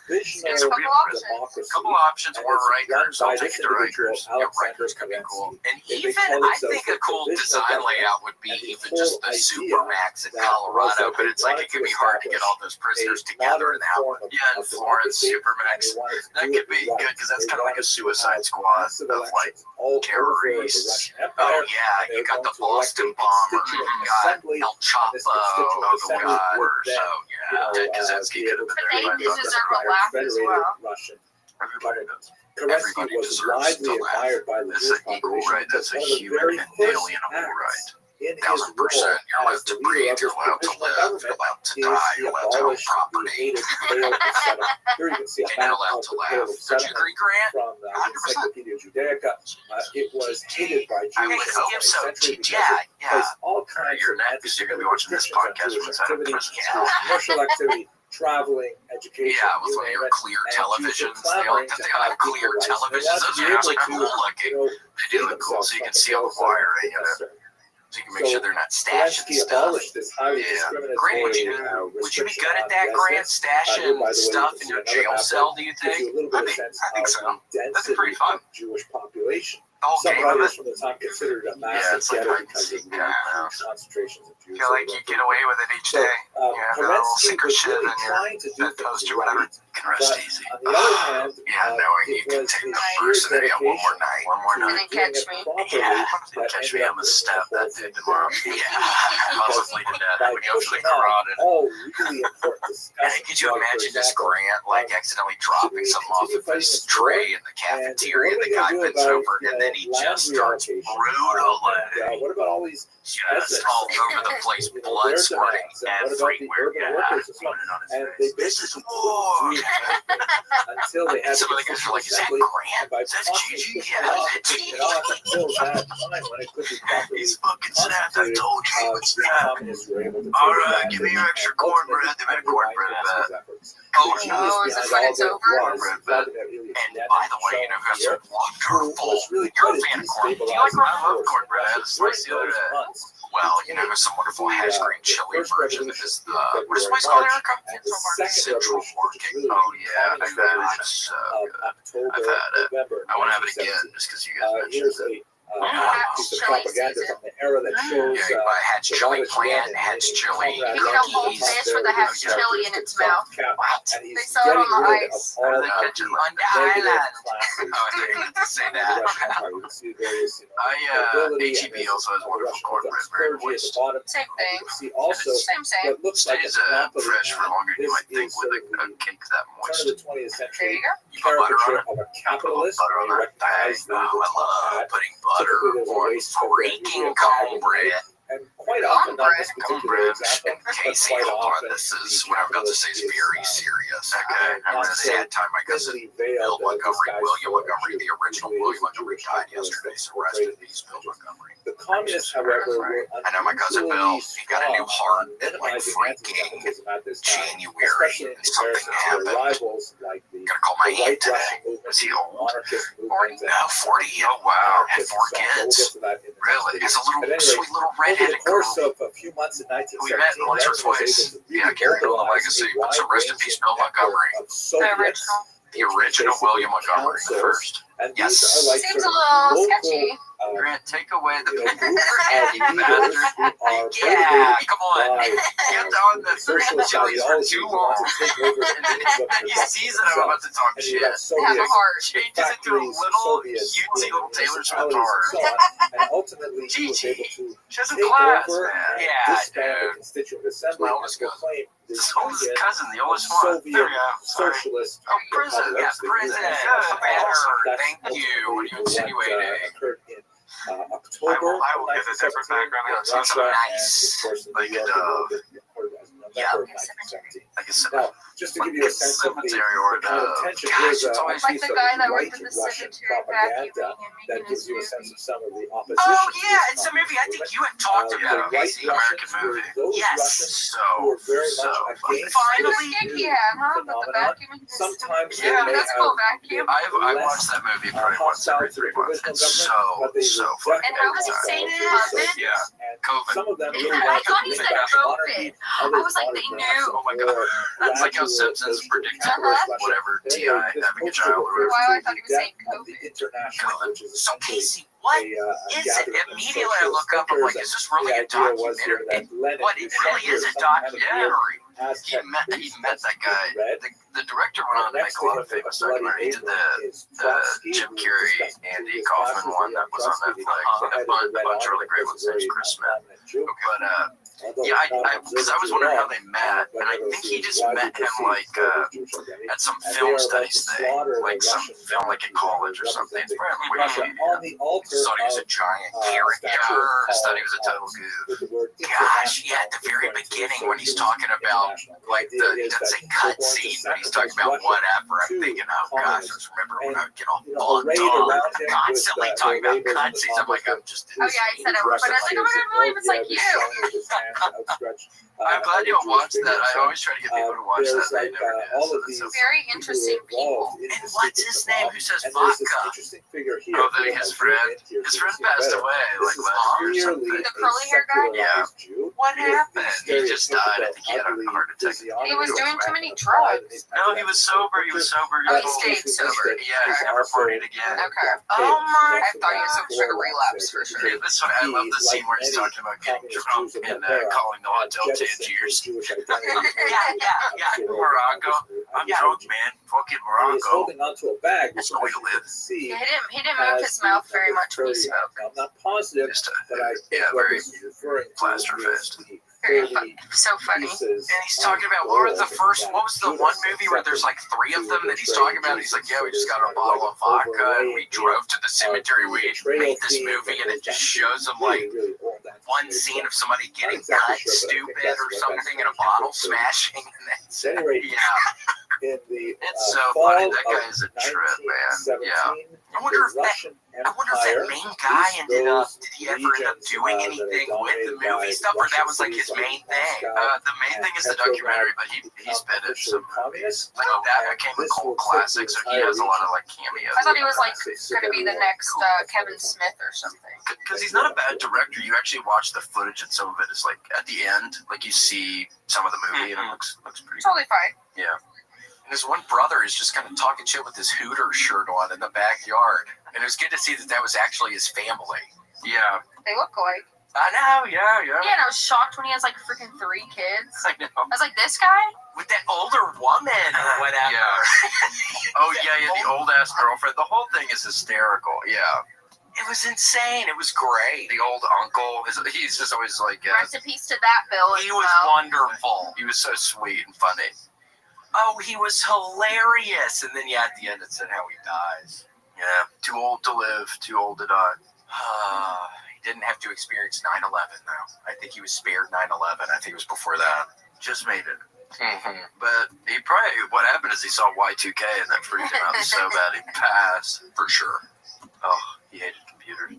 [SPEAKER 11] it's a couple options. Or Rikers. I'll take it to Rikers. Yeah, Rikers could be cool. And even I think a cool design layout would be even just the Supermax in Colorado. But it's like it could be hard to get all those prisoners together in that one. Yeah, in Florence, Supermax. That could be good because that's kind of like a Suicide Squad of like terrorists. Oh yeah, you got the Boston Bomber. You got El Chapo. Oh, the Word. So yeah. Ted Kaczynski could have been there.
[SPEAKER 2] They deserve a laugh as well.
[SPEAKER 3] Russian
[SPEAKER 11] Everybody does.
[SPEAKER 3] Kerensky
[SPEAKER 11] Everybody
[SPEAKER 3] was
[SPEAKER 11] deserves
[SPEAKER 3] widely
[SPEAKER 11] to laugh.
[SPEAKER 3] admired by the
[SPEAKER 11] That's
[SPEAKER 3] Jewish
[SPEAKER 11] an equal
[SPEAKER 3] population
[SPEAKER 11] right. That's a
[SPEAKER 3] because one of the
[SPEAKER 11] human
[SPEAKER 3] very
[SPEAKER 11] and
[SPEAKER 3] first
[SPEAKER 11] inalienable right.
[SPEAKER 3] acts in his
[SPEAKER 11] 1000%.
[SPEAKER 3] role
[SPEAKER 11] You're allowed
[SPEAKER 3] as
[SPEAKER 11] to
[SPEAKER 3] the
[SPEAKER 11] breathe.
[SPEAKER 3] leader
[SPEAKER 11] You're
[SPEAKER 3] of
[SPEAKER 11] allowed
[SPEAKER 3] the
[SPEAKER 11] to
[SPEAKER 3] provisional
[SPEAKER 11] live.
[SPEAKER 3] government
[SPEAKER 11] You're allowed to
[SPEAKER 3] is
[SPEAKER 11] die.
[SPEAKER 3] he
[SPEAKER 11] You're allowed to own
[SPEAKER 3] abolished the
[SPEAKER 11] property.
[SPEAKER 3] hated Bailiff setup. Here you can see a
[SPEAKER 11] And
[SPEAKER 3] map
[SPEAKER 11] you're allowed
[SPEAKER 3] of
[SPEAKER 11] to
[SPEAKER 3] the
[SPEAKER 11] laugh.
[SPEAKER 3] Bailiff
[SPEAKER 11] Don't you
[SPEAKER 3] settlement
[SPEAKER 11] agree, Grant?
[SPEAKER 3] from the
[SPEAKER 11] 100%.
[SPEAKER 3] Encyclopedia Judaica. It was hated by Jews
[SPEAKER 11] I
[SPEAKER 3] in
[SPEAKER 11] would
[SPEAKER 3] the
[SPEAKER 11] hope
[SPEAKER 3] 20th
[SPEAKER 11] so.
[SPEAKER 3] century because
[SPEAKER 11] Yeah,
[SPEAKER 3] it placed all kinds
[SPEAKER 11] You're
[SPEAKER 3] of
[SPEAKER 11] next. You're going to be watching this
[SPEAKER 3] restrictions on
[SPEAKER 11] podcast
[SPEAKER 3] Jewish
[SPEAKER 11] from inside of
[SPEAKER 3] activity,
[SPEAKER 11] prison.
[SPEAKER 3] Jewish commercial activity, traveling, education.
[SPEAKER 11] Yeah, with
[SPEAKER 3] you
[SPEAKER 11] one of
[SPEAKER 3] name
[SPEAKER 11] your
[SPEAKER 3] it.
[SPEAKER 11] clear
[SPEAKER 3] And Jews were
[SPEAKER 11] televisions. They
[SPEAKER 3] clamoring
[SPEAKER 11] all
[SPEAKER 3] to
[SPEAKER 11] have clear
[SPEAKER 3] equal rights. They
[SPEAKER 11] televisions.
[SPEAKER 3] wanted
[SPEAKER 11] Those
[SPEAKER 3] to
[SPEAKER 11] are
[SPEAKER 3] be
[SPEAKER 11] actually
[SPEAKER 3] able
[SPEAKER 11] cool
[SPEAKER 3] to,
[SPEAKER 11] looking. They do look cool, so you can see all the wire, you know. So you can make sure they're not stashing
[SPEAKER 3] Kerensky
[SPEAKER 11] stuff.
[SPEAKER 3] abolished this highly discriminatory
[SPEAKER 11] Grant, would you be good at that, Grant? Stashing stuff in your jail cell, do you think? I think so. That's pretty fun.
[SPEAKER 3] Jewish population.
[SPEAKER 11] Oh,
[SPEAKER 3] Some
[SPEAKER 11] game
[SPEAKER 3] writers
[SPEAKER 11] of
[SPEAKER 3] from the time considered a
[SPEAKER 11] Yeah,
[SPEAKER 3] massive
[SPEAKER 11] it's like
[SPEAKER 3] ghetto
[SPEAKER 11] hide and
[SPEAKER 3] because of
[SPEAKER 11] seek.
[SPEAKER 3] the concentrations of Jews.
[SPEAKER 16] Feel like you get away with it each day. You know, the little
[SPEAKER 3] Kerensky
[SPEAKER 16] secret
[SPEAKER 3] was
[SPEAKER 16] shit
[SPEAKER 3] really
[SPEAKER 16] in your
[SPEAKER 3] trying to do
[SPEAKER 16] bedpost
[SPEAKER 3] things
[SPEAKER 16] or whatever.
[SPEAKER 3] right.
[SPEAKER 11] Can rest
[SPEAKER 3] But
[SPEAKER 11] easy.
[SPEAKER 3] on the other hand,
[SPEAKER 11] Yeah, knowing you
[SPEAKER 3] it
[SPEAKER 11] can
[SPEAKER 3] was
[SPEAKER 11] take
[SPEAKER 3] his
[SPEAKER 11] the
[SPEAKER 3] sheer
[SPEAKER 11] first and one more
[SPEAKER 3] dedication
[SPEAKER 11] night. One more
[SPEAKER 3] to
[SPEAKER 11] night.
[SPEAKER 2] Didn't
[SPEAKER 3] doing
[SPEAKER 2] catch
[SPEAKER 3] it
[SPEAKER 2] me.
[SPEAKER 3] properly
[SPEAKER 11] Yeah,
[SPEAKER 3] that
[SPEAKER 11] catch
[SPEAKER 3] ended
[SPEAKER 11] me
[SPEAKER 3] up
[SPEAKER 11] on the
[SPEAKER 3] in
[SPEAKER 11] step that
[SPEAKER 3] both
[SPEAKER 11] day
[SPEAKER 3] of
[SPEAKER 11] tomorrow.
[SPEAKER 3] them.
[SPEAKER 11] Yeah, possibly to death.
[SPEAKER 3] By
[SPEAKER 11] We go for the
[SPEAKER 3] pushing out
[SPEAKER 11] carotid.
[SPEAKER 3] all really important
[SPEAKER 11] And
[SPEAKER 3] discussions,
[SPEAKER 11] could you
[SPEAKER 3] like, for
[SPEAKER 11] imagine this
[SPEAKER 3] example,
[SPEAKER 11] Grant like accidentally dropping something off of his tray in the cafeteria? The guy bends over and then he just starts brutally.
[SPEAKER 3] what about all these
[SPEAKER 11] just all over the place, blood squirting everywhere.
[SPEAKER 3] And they basically until they had
[SPEAKER 11] Some of the guys are like, is that Grant? Is that Gigi? Yeah, that's Gigi.
[SPEAKER 3] until that time when it could be properly
[SPEAKER 11] He's fucking snapped. I told you he was snapped.
[SPEAKER 3] All
[SPEAKER 11] right, give me your extra cornbread. They made a cornbread bet. Oh,
[SPEAKER 2] is this when it's over?
[SPEAKER 11] Cornbread bet. And by the way, you know, who has a wonderful, you're a fan of cornbread. Do you like cornbread? I love cornbread. I had a slice the other day. Well, you know, there's some wonderful hash green chili version that is the, what is the place called, Erica? Central Market. Oh, yeah, I've had it. It's so good. I've had it. I want to have it again just because you guys mentioned it.
[SPEAKER 3] Piece of propaganda from the era that shows
[SPEAKER 11] Yeah, you buy hatch chili plant, hatch chili.
[SPEAKER 2] You can a whole fish with a half chili in its mouth. They sell it on the ice.
[SPEAKER 11] How do they catch it on the island? Oh, I didn't get to say that. HEB also has wonderful cornbread, very moist.
[SPEAKER 2] Same thing.
[SPEAKER 3] Same.
[SPEAKER 2] Same.
[SPEAKER 11] Stays fresh for longer than you might think with a cake that moist.
[SPEAKER 2] There you go.
[SPEAKER 11] You put butter on it?
[SPEAKER 3] Of a capitalist,
[SPEAKER 11] Butter on that thing. Oh, I love putting butter on freaking cornbread.
[SPEAKER 3] And quite often, not this particular
[SPEAKER 11] Cornbread.
[SPEAKER 3] example,
[SPEAKER 11] And
[SPEAKER 3] but
[SPEAKER 11] Casey,
[SPEAKER 3] quite
[SPEAKER 11] hold on,
[SPEAKER 3] often,
[SPEAKER 11] this is what I'm about to say is very serious. Okay, I remember they had time my cousin Bill Montgomery, William Montgomery, the original William Montgomery died yesterday, so rest in peace, Bill Montgomery.
[SPEAKER 3] The communists, however, were
[SPEAKER 11] I know my cousin Bill, he got a new heart in like freaking January, and something happened. Gotta call my aunt today. Was he old? 40? No, 40. Oh, wow. Had 4 kids. Really? Has a little sweet little redheaded girl.
[SPEAKER 3] A few months in 1917,
[SPEAKER 11] We met once or twice. Yeah, carried on the legacy. But so rest in peace, Bill Montgomery. The original William Montgomery, the first. Yes.
[SPEAKER 2] Seems a little sketchy.
[SPEAKER 11] Grant, take away the picture. Yeah, come on. Get on the chilies for too long. He sees that I'm about to talk shit.
[SPEAKER 2] Have a heart.
[SPEAKER 11] Changes it to a little cutesy little Taylor Swift heart.
[SPEAKER 3] And ultimately,
[SPEAKER 11] Gigi, she has a class, man. Yeah, dude. My oldest cousin. This oldest cousin, the oldest one. There we go.
[SPEAKER 3] Socialist.
[SPEAKER 11] Oh, prison. Yeah, prison. Better. Thank you. What are you insinuating?
[SPEAKER 3] October.
[SPEAKER 16] I will give a different background.
[SPEAKER 11] Sounds nice. Like a dove. Yeah. Like a
[SPEAKER 3] Now, just to give you a sense of the kind of tension, here's a
[SPEAKER 2] Like
[SPEAKER 3] piece
[SPEAKER 2] the
[SPEAKER 3] of
[SPEAKER 2] guy that worked
[SPEAKER 3] white
[SPEAKER 2] at the
[SPEAKER 3] Russian
[SPEAKER 2] cemetery
[SPEAKER 3] propaganda
[SPEAKER 2] vacuuming
[SPEAKER 3] that
[SPEAKER 2] and
[SPEAKER 3] gives
[SPEAKER 2] making
[SPEAKER 3] you a
[SPEAKER 2] his
[SPEAKER 3] sense
[SPEAKER 2] movie.
[SPEAKER 3] of some of the opposition.
[SPEAKER 11] Oh, yeah, it's a movie I think you had talked about.
[SPEAKER 3] The
[SPEAKER 11] It's
[SPEAKER 3] white
[SPEAKER 11] the American
[SPEAKER 3] Russians were
[SPEAKER 11] movie.
[SPEAKER 3] those
[SPEAKER 11] Yes.
[SPEAKER 3] Russians who were very much against
[SPEAKER 11] Finally.
[SPEAKER 3] this
[SPEAKER 2] Stick he
[SPEAKER 3] new
[SPEAKER 2] had, huh? With the
[SPEAKER 3] phenomenon.
[SPEAKER 2] vacuuming.
[SPEAKER 3] Sometimes they
[SPEAKER 11] Yeah,
[SPEAKER 3] may
[SPEAKER 2] that's
[SPEAKER 3] have
[SPEAKER 2] cool vacuum.
[SPEAKER 11] I watched that movie probably once every 3 months. It's so fucking
[SPEAKER 2] And how was he saying it? COVID?
[SPEAKER 11] Yeah. COVID.
[SPEAKER 3] Some of them really
[SPEAKER 2] I
[SPEAKER 3] want
[SPEAKER 2] thought
[SPEAKER 3] to
[SPEAKER 2] he
[SPEAKER 3] bring
[SPEAKER 2] said
[SPEAKER 3] back monarchy.
[SPEAKER 2] COVID. I was like, they knew.
[SPEAKER 11] Oh my god. That's like how Simpsons predicted whatever TI having a child or whatever.
[SPEAKER 2] Wow, I thought he was saying
[SPEAKER 3] COVID.
[SPEAKER 11] So Casey, what is it? Immediately I look up, I'm like, is this really a documentary? What, it really is a documentary. He met that guy. The director went on to make a lot of famous documentaries. He did the Jim Carrey, Andy Kaufman one that was on Netflix. A bunch of really great ones. There's Chris Smith. But yeah, because I was wondering how they met, and I think he just met him like at some film studies thing, like some film like in college or something. It's probably
[SPEAKER 3] Russia on the altar
[SPEAKER 11] just thought he was a giant character. Just thought he was a total goof. Gosh, yeah, at the very beginning when he's talking about like he doesn't say cut scene, but he's talking about whatever. I'm thinking, oh gosh, I just remember when I would get all fucked up, constantly talking about cut scenes. I'm like, I'm just.
[SPEAKER 2] Oh yeah, I said it, but I was like, oh, I didn't believe it's like you.
[SPEAKER 11] I'm glad you all watched that. I always try to get people to watch that. They never do. So
[SPEAKER 2] Very interesting people.
[SPEAKER 11] and what's his name who says vodka? Oh, his friend. His friend passed away like last year or something.
[SPEAKER 2] The curly hair guy?
[SPEAKER 11] Yeah. What happened? He just died. I think he had a heart attack.
[SPEAKER 2] He was doing too many drugs.
[SPEAKER 11] No, he was sober. He was sober.
[SPEAKER 2] Oh, he stayed sober.
[SPEAKER 11] Yeah, he never partied again.
[SPEAKER 2] Okay.
[SPEAKER 11] Oh my!
[SPEAKER 2] I thought he was some sort of relapse for sure.
[SPEAKER 11] Yeah, that's what I love the scene where he's talking about getting drunk and calling the hotel Tangiers. Yeah. Morocco. I'm drunk, man. Fucking Morocco. That's the way to live.
[SPEAKER 2] He didn't move his mouth very much when he spoke.
[SPEAKER 3] I'm not positive, but I think what this is referring to
[SPEAKER 11] plaster fist.
[SPEAKER 2] Very funny. So funny.
[SPEAKER 11] And he's talking about what was the one movie where there's like 3 of them that he's talking about? He's like, yeah, we just got a bottle of vodka and we drove to the cemetery. We made this movie and it just shows them like one scene of somebody getting cut stupid or something in a bottle smashing. And that's it's so funny. That guy is a trip, man. Yeah. I wonder if that main guy ended up. Did he ever end up doing anything with the movie stuff, or that was like his main thing? The main thing is the documentary, but he's been in some movies. Like that became a cult classic, so he has a lot of like cameos.
[SPEAKER 2] I thought he was like going to be the next Kevin Smith or something.
[SPEAKER 11] Because he's not a bad director. You actually watch the footage, and some of it is like at the end, like you see some of the movie, and it looks pretty.
[SPEAKER 2] Totally fine.
[SPEAKER 11] Yeah. And his one brother is just kind of talking shit with his Hooters shirt on in the backyard. And it was good to see that was actually his family. Yeah.
[SPEAKER 2] They look alike.
[SPEAKER 11] I know, yeah.
[SPEAKER 2] Yeah, and I was shocked when he has like freaking 3 kids.
[SPEAKER 11] I know.
[SPEAKER 2] I was like, this guy?
[SPEAKER 11] With that older woman or whatever. Yeah. Oh, yeah, the old-ass girlfriend. The whole thing is hysterical, yeah. It was insane. It was great. The old uncle, he's just always like...
[SPEAKER 2] Rest in peace to that Bill.
[SPEAKER 11] He was wonderful. He was so sweet and funny. Oh, he was hilarious. And then, at the end it said how he dies. Yeah, too old to live, too old to die. He didn't have to experience 9/11, though. I think he was spared 9/11. I think it was before that. Just made it. Mm-hmm. But he probably, what happened is he saw Y2K and that freaked him out so bad he passed, for sure. Oh, he hated computers.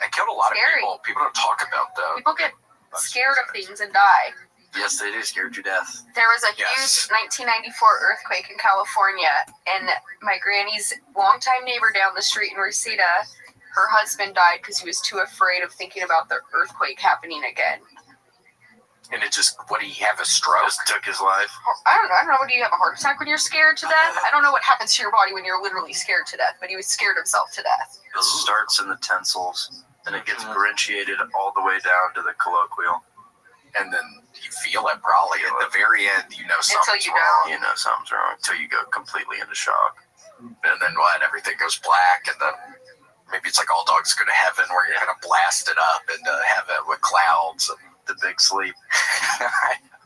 [SPEAKER 11] That killed a lot of people. People don't talk about that.
[SPEAKER 2] People get scared of things and die.
[SPEAKER 11] Yes, they do. Scared to death.
[SPEAKER 2] There was a huge 1994 earthquake in California, and my granny's longtime neighbor down the street in Reseda, her husband died because he was too afraid of thinking about the earthquake happening again.
[SPEAKER 11] And it just, what, he have a stroke? Just took his life?
[SPEAKER 2] I don't know. Do you have a heart attack when you're scared to death? I don't know what happens to your body when you're literally scared to death, but he was scared himself to death.
[SPEAKER 11] It starts in the tensils, and it gets Grinchiated all the way down to the colloquial. And then you feel it probably at the very end. You know something's wrong. You know something's wrong until you go completely into shock. And then what? Everything goes black, and then maybe it's like All Dogs Go to Heaven, where you're gonna blast it up into heaven with clouds and the big sleep,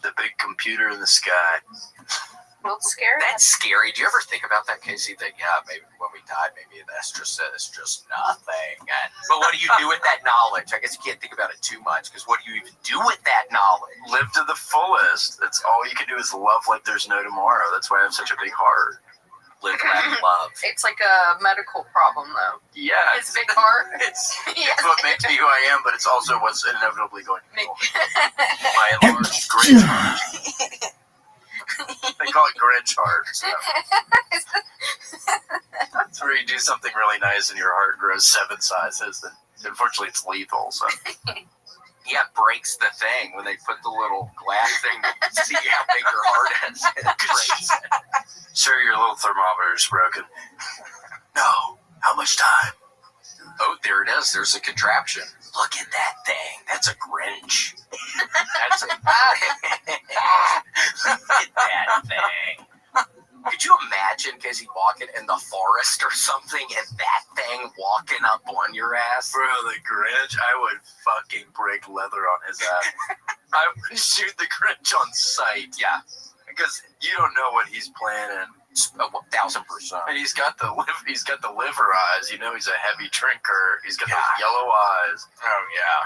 [SPEAKER 11] the big computer in the sky.
[SPEAKER 2] Well, it's scary.
[SPEAKER 11] That's scary. Do you ever think about that, Casey? That maybe when we die, maybe that's just nothing. But what do you do with that knowledge? I guess you can't think about it too much, because what do you even do with that knowledge? Live to the fullest. That's all you can do is love like there's no tomorrow. That's why I have such a big heart. Live, laugh, love.
[SPEAKER 2] It's like a medical problem, though.
[SPEAKER 11] Yeah.
[SPEAKER 2] His big heart.
[SPEAKER 11] It's what makes me who I am, but it's also what's inevitably going to kill me. My enlarged great heart. They call it Grinch heart. So. It's where you do something really nice and your heart grows 7 sizes. And unfortunately, it's lethal. So. Yeah, it breaks the thing when they put the little glass thing to see how big your heart is. It breaks it. Sir, your little thermometer is broken. No. How much time? Oh, there it is. There's a contraption. Look at that thing. That's a Grinch. That's a... Look at that thing. Could you imagine Casey walking in the forest or something and that thing walking up on your ass? Bro, the Grinch, I would fucking break leather on his ass. I would shoot the Grinch on sight. Yeah.
[SPEAKER 15] because you don't know what he's planning.
[SPEAKER 11] 1,000%.
[SPEAKER 15] And he's got the liver eyes. You know, he's a heavy drinker. He's got those yellow eyes.
[SPEAKER 11] Oh yeah,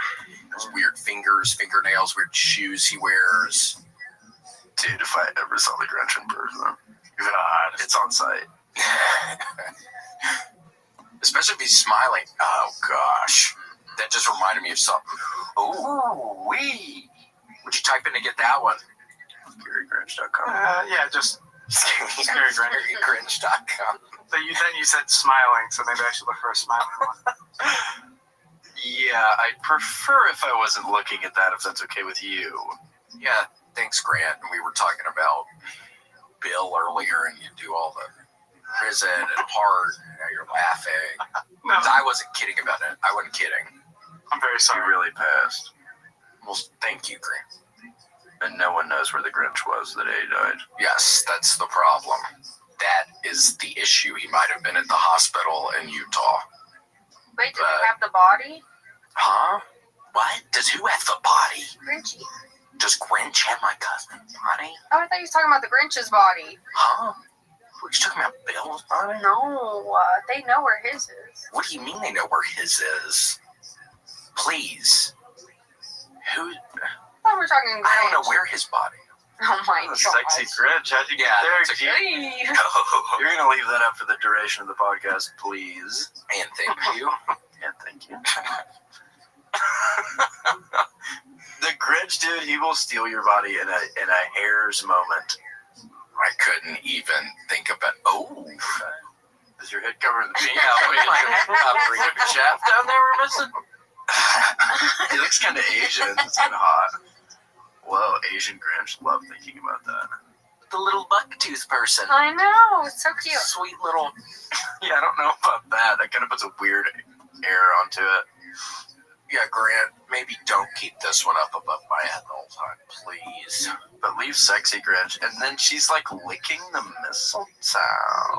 [SPEAKER 11] those weird fingers, fingernails, weird shoes he wears.
[SPEAKER 15] Dude, if I ever saw the Grinch in person, God, it's on site.
[SPEAKER 11] Especially if he's smiling. Oh gosh, that just reminded me of something.
[SPEAKER 15] Ooh wee!
[SPEAKER 11] Would you type in to get that one?
[SPEAKER 15] ScaryGrinch.com.
[SPEAKER 16] Yeah, just
[SPEAKER 11] ScaryGrinch.com.
[SPEAKER 16] Then you said smiling, so maybe I should look for a smiling one.
[SPEAKER 15] Yeah, I'd prefer if I wasn't looking at that, if that's okay with you.
[SPEAKER 11] Yeah, thanks, Grant. We were talking about Bill earlier, and you do all the prison and heart, and now you're laughing.
[SPEAKER 16] No.
[SPEAKER 11] I wasn't kidding about it. I wasn't kidding.
[SPEAKER 16] I'm very sorry.
[SPEAKER 15] You really passed.
[SPEAKER 11] Well, thank you, Grant.
[SPEAKER 15] And no one knows where the Grinch was the day he died.
[SPEAKER 11] Yes, that's the problem. That is the issue. He might have been at the hospital in Utah.
[SPEAKER 2] Wait, did we have the body?
[SPEAKER 11] Huh? What? Does who have the body?
[SPEAKER 2] Grinchy.
[SPEAKER 11] Does Grinch have my cousin's body?
[SPEAKER 2] Oh, I thought you was talking about the Grinch's body.
[SPEAKER 11] Huh? What, you talking about Bill's body?
[SPEAKER 2] No, they know where his is.
[SPEAKER 11] What do you mean they know where his is? Please. Who?
[SPEAKER 2] I thought we were talking Grinch.
[SPEAKER 11] I don't know where his body.
[SPEAKER 2] Oh my god.
[SPEAKER 15] Sexy Grinch. How'd you get there? You're going to leave that up for the duration of the podcast, please.
[SPEAKER 11] And thank you.
[SPEAKER 15] And thank you. The Grinch, dude, he will steal your body in a hair's moment.
[SPEAKER 11] I couldn't even think about. Oh,
[SPEAKER 15] is your head covering the pink? Bring up your shaft down there we're missing. He looks kind of Asian. It's kind of hot. Whoa, Asian Grinch. Love thinking about that.
[SPEAKER 11] the little bucktooth person.
[SPEAKER 2] I know, it's so cute.
[SPEAKER 11] Sweet little.
[SPEAKER 15] Yeah, I don't know about that. That kind of puts a weird air onto it.
[SPEAKER 11] Yeah, Grant, maybe don't keep this one up above my head the whole time, please.
[SPEAKER 15] But leave sexy Grinch. And then she's like licking the mistletoe.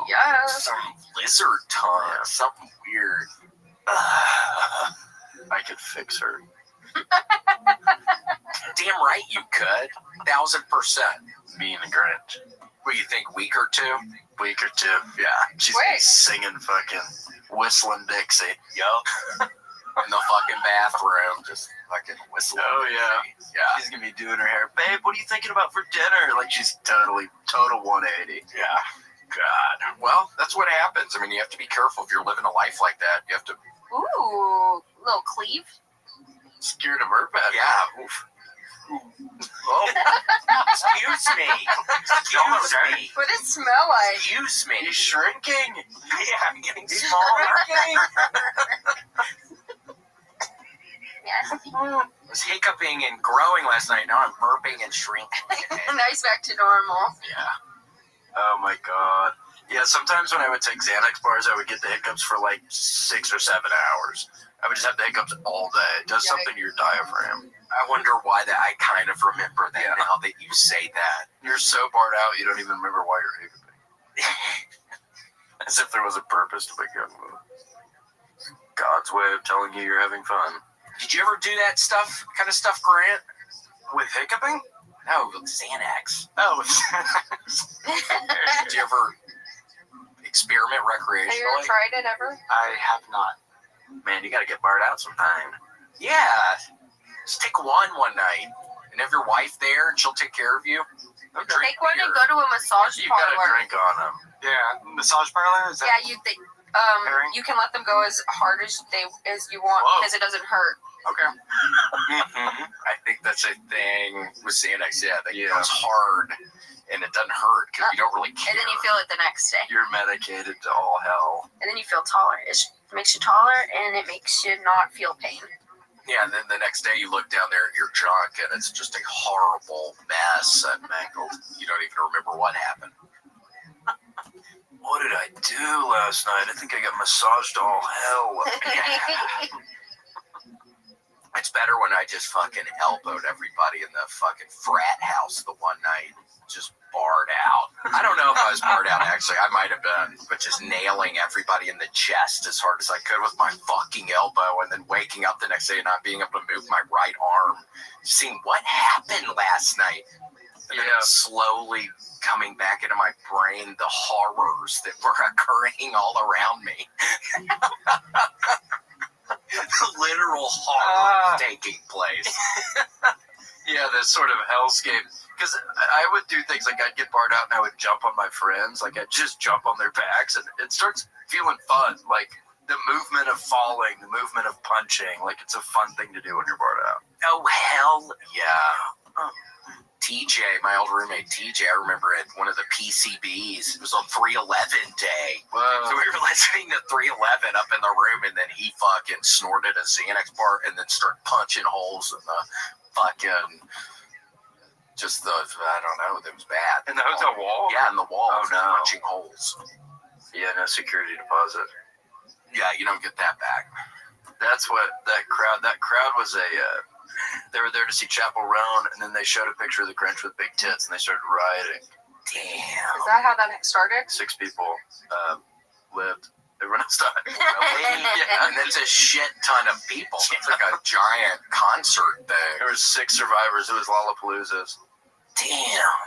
[SPEAKER 2] Yes.
[SPEAKER 11] Some lizard tongue, something weird.
[SPEAKER 15] I could fix her.
[SPEAKER 11] Damn right you could. 1,000%.
[SPEAKER 15] Me and Grinch.
[SPEAKER 11] What do you think, week or two?
[SPEAKER 15] Week or two, yeah. She's singing fucking Whistling Dixie.
[SPEAKER 11] Yup. In the fucking bathroom, just fucking whistling.
[SPEAKER 15] Oh, yeah.
[SPEAKER 11] Dixie. Yeah.
[SPEAKER 15] She's gonna be doing her hair. Babe, what are you thinking about for dinner? Like, she's total 180.
[SPEAKER 11] Yeah. God. Well, that's what happens. I mean, you have to be careful if you're living a life like that. You have to.
[SPEAKER 2] Ooh, little cleave.
[SPEAKER 15] Scared of her bed.
[SPEAKER 11] Yeah. Oof. Oh, excuse me. Excuse me.
[SPEAKER 2] What does it smell like?
[SPEAKER 11] Excuse me.
[SPEAKER 15] He's shrinking.
[SPEAKER 11] Yeah, I'm getting smaller.
[SPEAKER 2] Yes.
[SPEAKER 11] I was hiccuping and growing last night. Now I'm burping and shrinking.
[SPEAKER 2] Nice, back to normal.
[SPEAKER 11] Yeah.
[SPEAKER 15] Oh my god. Yeah, sometimes when I would take Xanax bars, I would get the hiccups for like 6 or 7 hours. I would just have the hiccups all day. It does something to your diaphragm.
[SPEAKER 11] I wonder why that. I kind of remember that now that you say that.
[SPEAKER 15] You're so barred out, you don't even remember why you're hiccuping. As if there was a purpose to begin with. God's way of telling you you're having fun.
[SPEAKER 11] Did you ever do that kind of stuff, Grant?
[SPEAKER 15] With hiccuping?
[SPEAKER 11] No, with Xanax.
[SPEAKER 15] Oh, with Xanax.
[SPEAKER 11] Did you ever experiment recreationally?
[SPEAKER 2] Have you ever tried it ever?
[SPEAKER 16] I have not.
[SPEAKER 15] Man, you gotta get barred out sometime.
[SPEAKER 11] Yeah. Just take one night and have your wife there and she'll take care of you.
[SPEAKER 2] Take one and go to a massage
[SPEAKER 15] You
[SPEAKER 2] parlor.
[SPEAKER 15] gotta drink on them.
[SPEAKER 16] Yeah, massage parlor? Is that
[SPEAKER 2] Yeah, you can let them go as hard as you want because it doesn't hurt.
[SPEAKER 16] Okay.
[SPEAKER 11] I think that's a thing with Xanax. Yeah, that goes hard and it doesn't hurt because you don't really care.
[SPEAKER 2] And then you feel it the next day.
[SPEAKER 15] You're medicated to all hell.
[SPEAKER 2] And then you feel taller. It makes you taller and it makes you not feel pain.
[SPEAKER 11] Yeah, and then the next day you look down there at your junk and it's just a horrible mess and mangled. You don't even remember what happened.
[SPEAKER 15] What did I do last night? I think I got massaged to all hell.
[SPEAKER 11] It's better when I just fucking elbowed everybody in the fucking frat house the one night. Just barred out. I don't know if I was barred out, actually. I might have been. But just nailing everybody in the chest as hard as I could with my fucking elbow and then waking up the next day and not being able to move my right arm. Seeing what happened last night. And then it's slowly coming back into my brain, the horrors that were occurring all around me. Literal horror taking place.
[SPEAKER 15] Yeah, this sort of hellscape. Because I would do things like I'd get barred out and I would jump on my friends. Like I'd just jump on their backs and it starts feeling fun. Like the movement of falling, the movement of punching. Like it's a fun thing to do when you're barred out.
[SPEAKER 11] Oh, hell yeah. TJ, my old roommate TJ, I remember at one of the PCBs, it was on 311 day.
[SPEAKER 15] Whoa.
[SPEAKER 11] So we were listening to 311 up in the room, and then he fucking snorted a Xanax bar and then started punching holes in the fucking, just the, I don't know, it was bad.
[SPEAKER 15] In the hotel wall?
[SPEAKER 11] Yeah, in the wall.
[SPEAKER 15] Oh, no.
[SPEAKER 11] Punching holes.
[SPEAKER 15] Yeah, no security deposit.
[SPEAKER 11] Yeah, you don't get that back.
[SPEAKER 15] That's what that crowd was a, they were there to see Chapel Roan, and then they showed a picture of the Grinch with big tits, and they started rioting.
[SPEAKER 11] Damn.
[SPEAKER 2] Is that how that started?
[SPEAKER 15] 6 people lived. Everyone else died.
[SPEAKER 11] Yeah, and that's a shit ton of people. It's like a giant concert thing.
[SPEAKER 15] There was 6 survivors. It was Lollapaloozas.
[SPEAKER 11] Damn.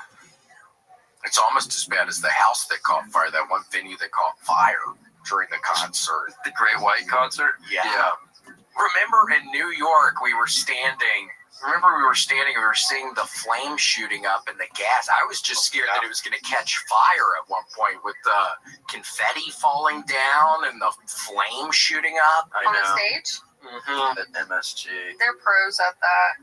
[SPEAKER 11] It's almost as bad as the house that caught fire, that one venue that caught fire during the concert.
[SPEAKER 15] The Great White concert?
[SPEAKER 11] Yeah. Remember in New York, we were seeing the flame shooting up and the gas. I was just scared that it was going to catch fire at one point with the confetti falling down and the flame shooting up.
[SPEAKER 2] On the stage?
[SPEAKER 11] Mm-hmm.
[SPEAKER 15] At MSG.
[SPEAKER 2] They're pros at that.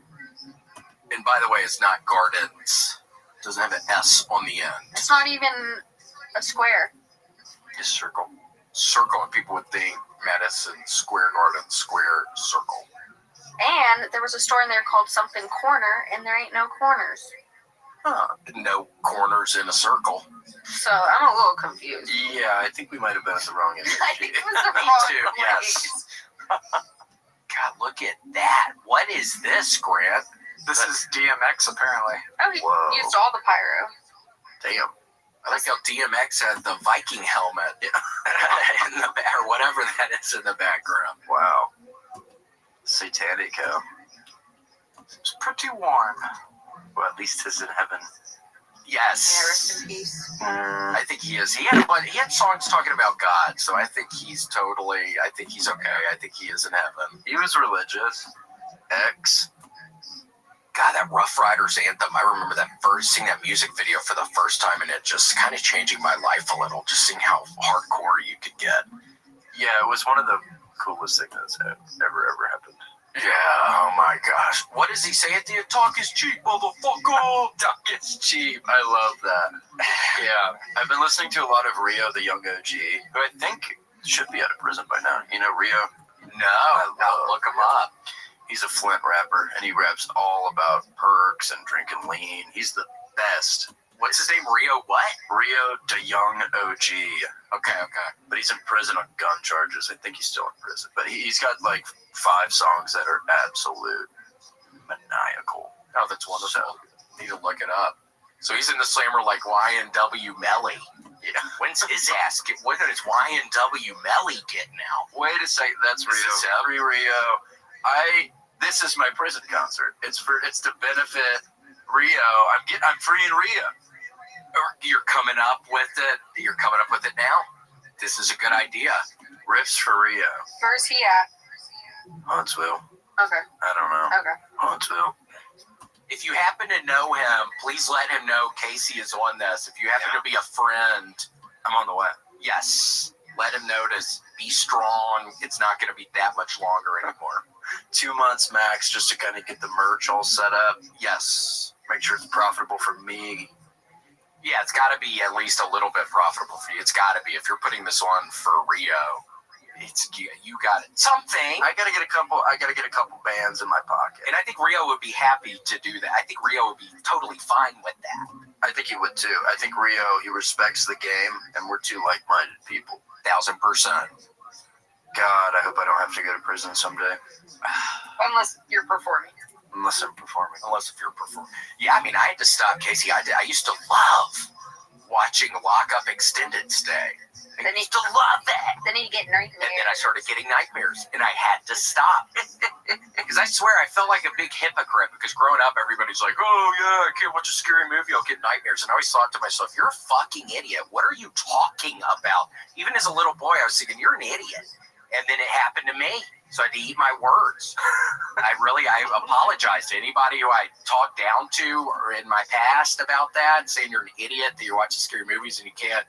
[SPEAKER 11] And by the way, it's not Gardens. It doesn't have an S on the end.
[SPEAKER 2] It's not even a square.
[SPEAKER 15] Just circle.
[SPEAKER 11] Circle, and people would think Madison Square Garden Square Circle.
[SPEAKER 2] And there was a store in there called Something Corner, and there ain't no corners.
[SPEAKER 11] Huh. No corners in a circle.
[SPEAKER 2] So I'm a little confused.
[SPEAKER 15] Yeah, I think we might have been at the wrong end.
[SPEAKER 2] I think it was the
[SPEAKER 11] Me
[SPEAKER 2] wrong
[SPEAKER 11] too,
[SPEAKER 2] place.
[SPEAKER 11] yes. God, look at that. What is this, Grant?
[SPEAKER 16] This is DMX, apparently.
[SPEAKER 2] Oh, he
[SPEAKER 11] Whoa.
[SPEAKER 2] used all the pyro.
[SPEAKER 11] Damn. I like how DMX had the Viking helmet in the or whatever that is in the background.
[SPEAKER 15] Wow. Satanic, huh?
[SPEAKER 16] It's pretty warm.
[SPEAKER 15] Well, at least he's in heaven.
[SPEAKER 11] Yes.
[SPEAKER 2] Yeah, rest in peace.
[SPEAKER 11] I think he is. He had songs talking about God, so I think he's okay. I think he is in heaven.
[SPEAKER 15] He was religious.
[SPEAKER 11] God, that Rough Riders anthem, I remember seeing that music video for the first time, and it just kind of changing my life a little, just seeing how hardcore you could get.
[SPEAKER 15] Yeah, it was one of the coolest things that's ever happened.
[SPEAKER 11] Yeah, oh my gosh. What does he say at the end? Talk is cheap, motherfucker.
[SPEAKER 15] Talk is cheap. I love that. Yeah, I've been listening to a lot of Rio, the young OG, who I think should be out of prison by now. You know Rio?
[SPEAKER 11] No, look him up.
[SPEAKER 15] He's a Flint rapper, and he raps all about perks and drinking lean. He's the best.
[SPEAKER 11] What's his name? Rio what?
[SPEAKER 15] Rio the Young OG.
[SPEAKER 11] Okay.
[SPEAKER 15] But he's in prison on gun charges. I think he's still in prison. But he's got like 5 songs that are absolute maniacal.
[SPEAKER 11] Oh, that's wonderful. So, need to look it up. So he's in the slammer like YNW Melly. Yeah. When's his ass get? When is YNW Melly getting out?
[SPEAKER 15] Wait a second. That's Rio. Free Rio. This is my prison concert. It's to benefit Rio. I'm freeing Rio.
[SPEAKER 11] You're coming up with it. You're coming up with it now. This is a good idea.
[SPEAKER 15] Riffs for Rio.
[SPEAKER 2] Where's he at?
[SPEAKER 15] Huntsville.
[SPEAKER 2] Okay.
[SPEAKER 15] I don't know.
[SPEAKER 2] Okay.
[SPEAKER 15] Huntsville.
[SPEAKER 11] If you happen to know him, please let him know Casey is on this. If you happen to be a friend,
[SPEAKER 15] I'm on the way.
[SPEAKER 11] Yes. Let him know to be strong. It's not going to be that much longer anymore.
[SPEAKER 15] 2 months max just to kind of get the merch all set up.
[SPEAKER 11] Yes.
[SPEAKER 15] Make sure it's profitable for me.
[SPEAKER 11] Yeah, it's got to be at least a little bit profitable for you. It's got to be. If you're putting this on for Rio, you got it. Something.
[SPEAKER 15] I gotta get a couple bands in my pocket.
[SPEAKER 11] And I think Rio would be happy to do that. I think Rio would be totally fine with that.
[SPEAKER 15] I think he would too. I think Rio, he respects the game, and we're two like-minded people.
[SPEAKER 11] 1000%.
[SPEAKER 15] God, I hope I don't have to go to prison someday.
[SPEAKER 2] Unless you're performing.
[SPEAKER 15] Unless I'm performing.
[SPEAKER 11] Unless if you're performing. Yeah, I mean, I had to stop, Casey. I used to love watching Lock Up Extended Stay.
[SPEAKER 1] I used to love that.
[SPEAKER 2] Then you get nightmares.
[SPEAKER 1] And then I started getting nightmares, and I had to stop. Because I swear I felt like a big hypocrite, because growing up, everybody's like, oh, yeah, I can't watch a scary movie, I'll get nightmares. And I always thought to myself, you're a fucking idiot. What are you talking about? Even as a little boy, I was thinking, you're an idiot. And then it happened to me. So I had to eat my words. I apologize to anybody who I talked down to or in my past about that, saying you're an idiot, that you're watching scary movies and you can't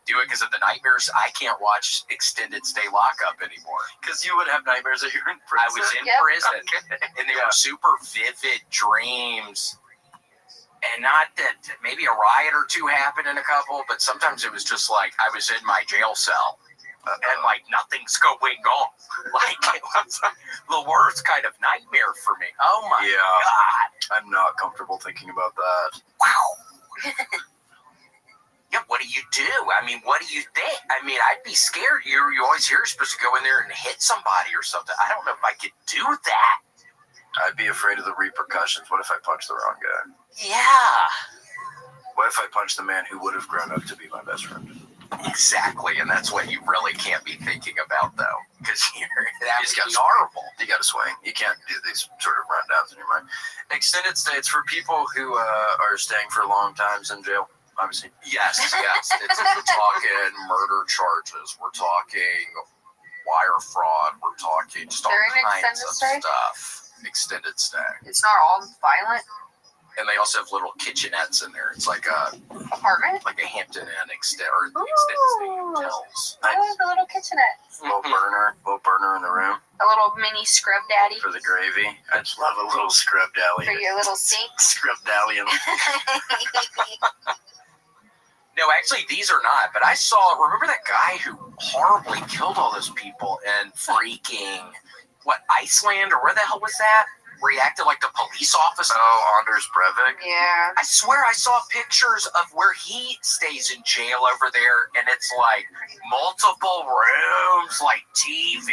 [SPEAKER 1] do it because of the nightmares. I can't watch extended stay lockup anymore.
[SPEAKER 15] Because you would have nightmares that you're in prison.
[SPEAKER 1] I was in prison, and they were super vivid dreams. And not that maybe a riot or two happened in a couple, but sometimes it was just like I was in my jail cell. And like nothing's going on. Like it was the worst kind of nightmare for me. Oh my God.
[SPEAKER 15] I'm not comfortable thinking about that.
[SPEAKER 1] Wow. Yeah, what do you do? I mean, what do you think? I mean, I'd be scared. You always hear you're supposed to go in there and hit somebody or something. I don't know if I could do that.
[SPEAKER 15] I'd be afraid of the repercussions. What if I punch the wrong guy?
[SPEAKER 1] Yeah.
[SPEAKER 15] What if I punch the man who would have grown up to be my best friend?
[SPEAKER 1] Exactly, and that's what you really can't be thinking about, though, because that would be
[SPEAKER 15] horrible.
[SPEAKER 1] horrible.
[SPEAKER 15] You got to swing. You can't do these sort of rundowns in your mind. Extended stays for people who are staying for long times in jail, obviously.
[SPEAKER 1] Yes. We're talking murder charges. We're talking wire fraud. We're talking just all kinds of stuff. Extended stay.
[SPEAKER 2] It's not all violent.
[SPEAKER 1] And they also have little kitchenettes in there. It's like a
[SPEAKER 2] apartment,
[SPEAKER 1] like a Hampton Inn extended stay hotels.
[SPEAKER 2] Oh, the little kitchenette.
[SPEAKER 15] Little burner in the room.
[SPEAKER 2] A little mini scrub daddy.
[SPEAKER 15] For the gravy. I just love a little scrub dally.
[SPEAKER 2] For your little sink.
[SPEAKER 15] Scrub dally.
[SPEAKER 1] No, actually, these are not. But I remember that guy who horribly killed all those people in freaking, Iceland? Or where the hell was that? Where he acted like the police officer.
[SPEAKER 15] Oh, Anders Breivik.
[SPEAKER 2] Yeah.
[SPEAKER 1] I swear I saw pictures of where he stays in jail over there, and it's like multiple rooms, like TV.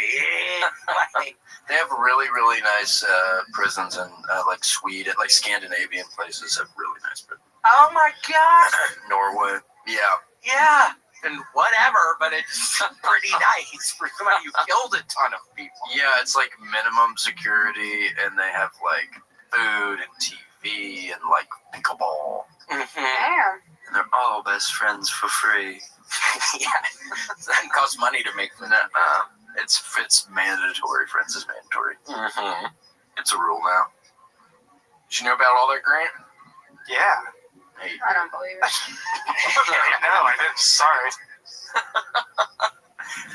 [SPEAKER 15] They have really, really nice prisons in like Sweden, like Scandinavian places have really nice prisons.
[SPEAKER 1] Oh my God.
[SPEAKER 15] Norway. Yeah.
[SPEAKER 1] Yeah. And whatever, but it's pretty nice for somebody who killed a ton of people.
[SPEAKER 15] Yeah, it's like minimum security, and they have like food and TV and like pickleball.
[SPEAKER 2] Damn.
[SPEAKER 15] And they're all best friends for free.
[SPEAKER 1] Yeah, it doesn't cost money to make them.
[SPEAKER 15] It's mandatory. Friends is mandatory.
[SPEAKER 1] Mm-hmm.
[SPEAKER 15] It's a rule now.
[SPEAKER 1] Did you know about all that, Grant?
[SPEAKER 16] Yeah.
[SPEAKER 1] Hey.
[SPEAKER 2] I don't believe it.
[SPEAKER 16] No, I didn't. Sorry.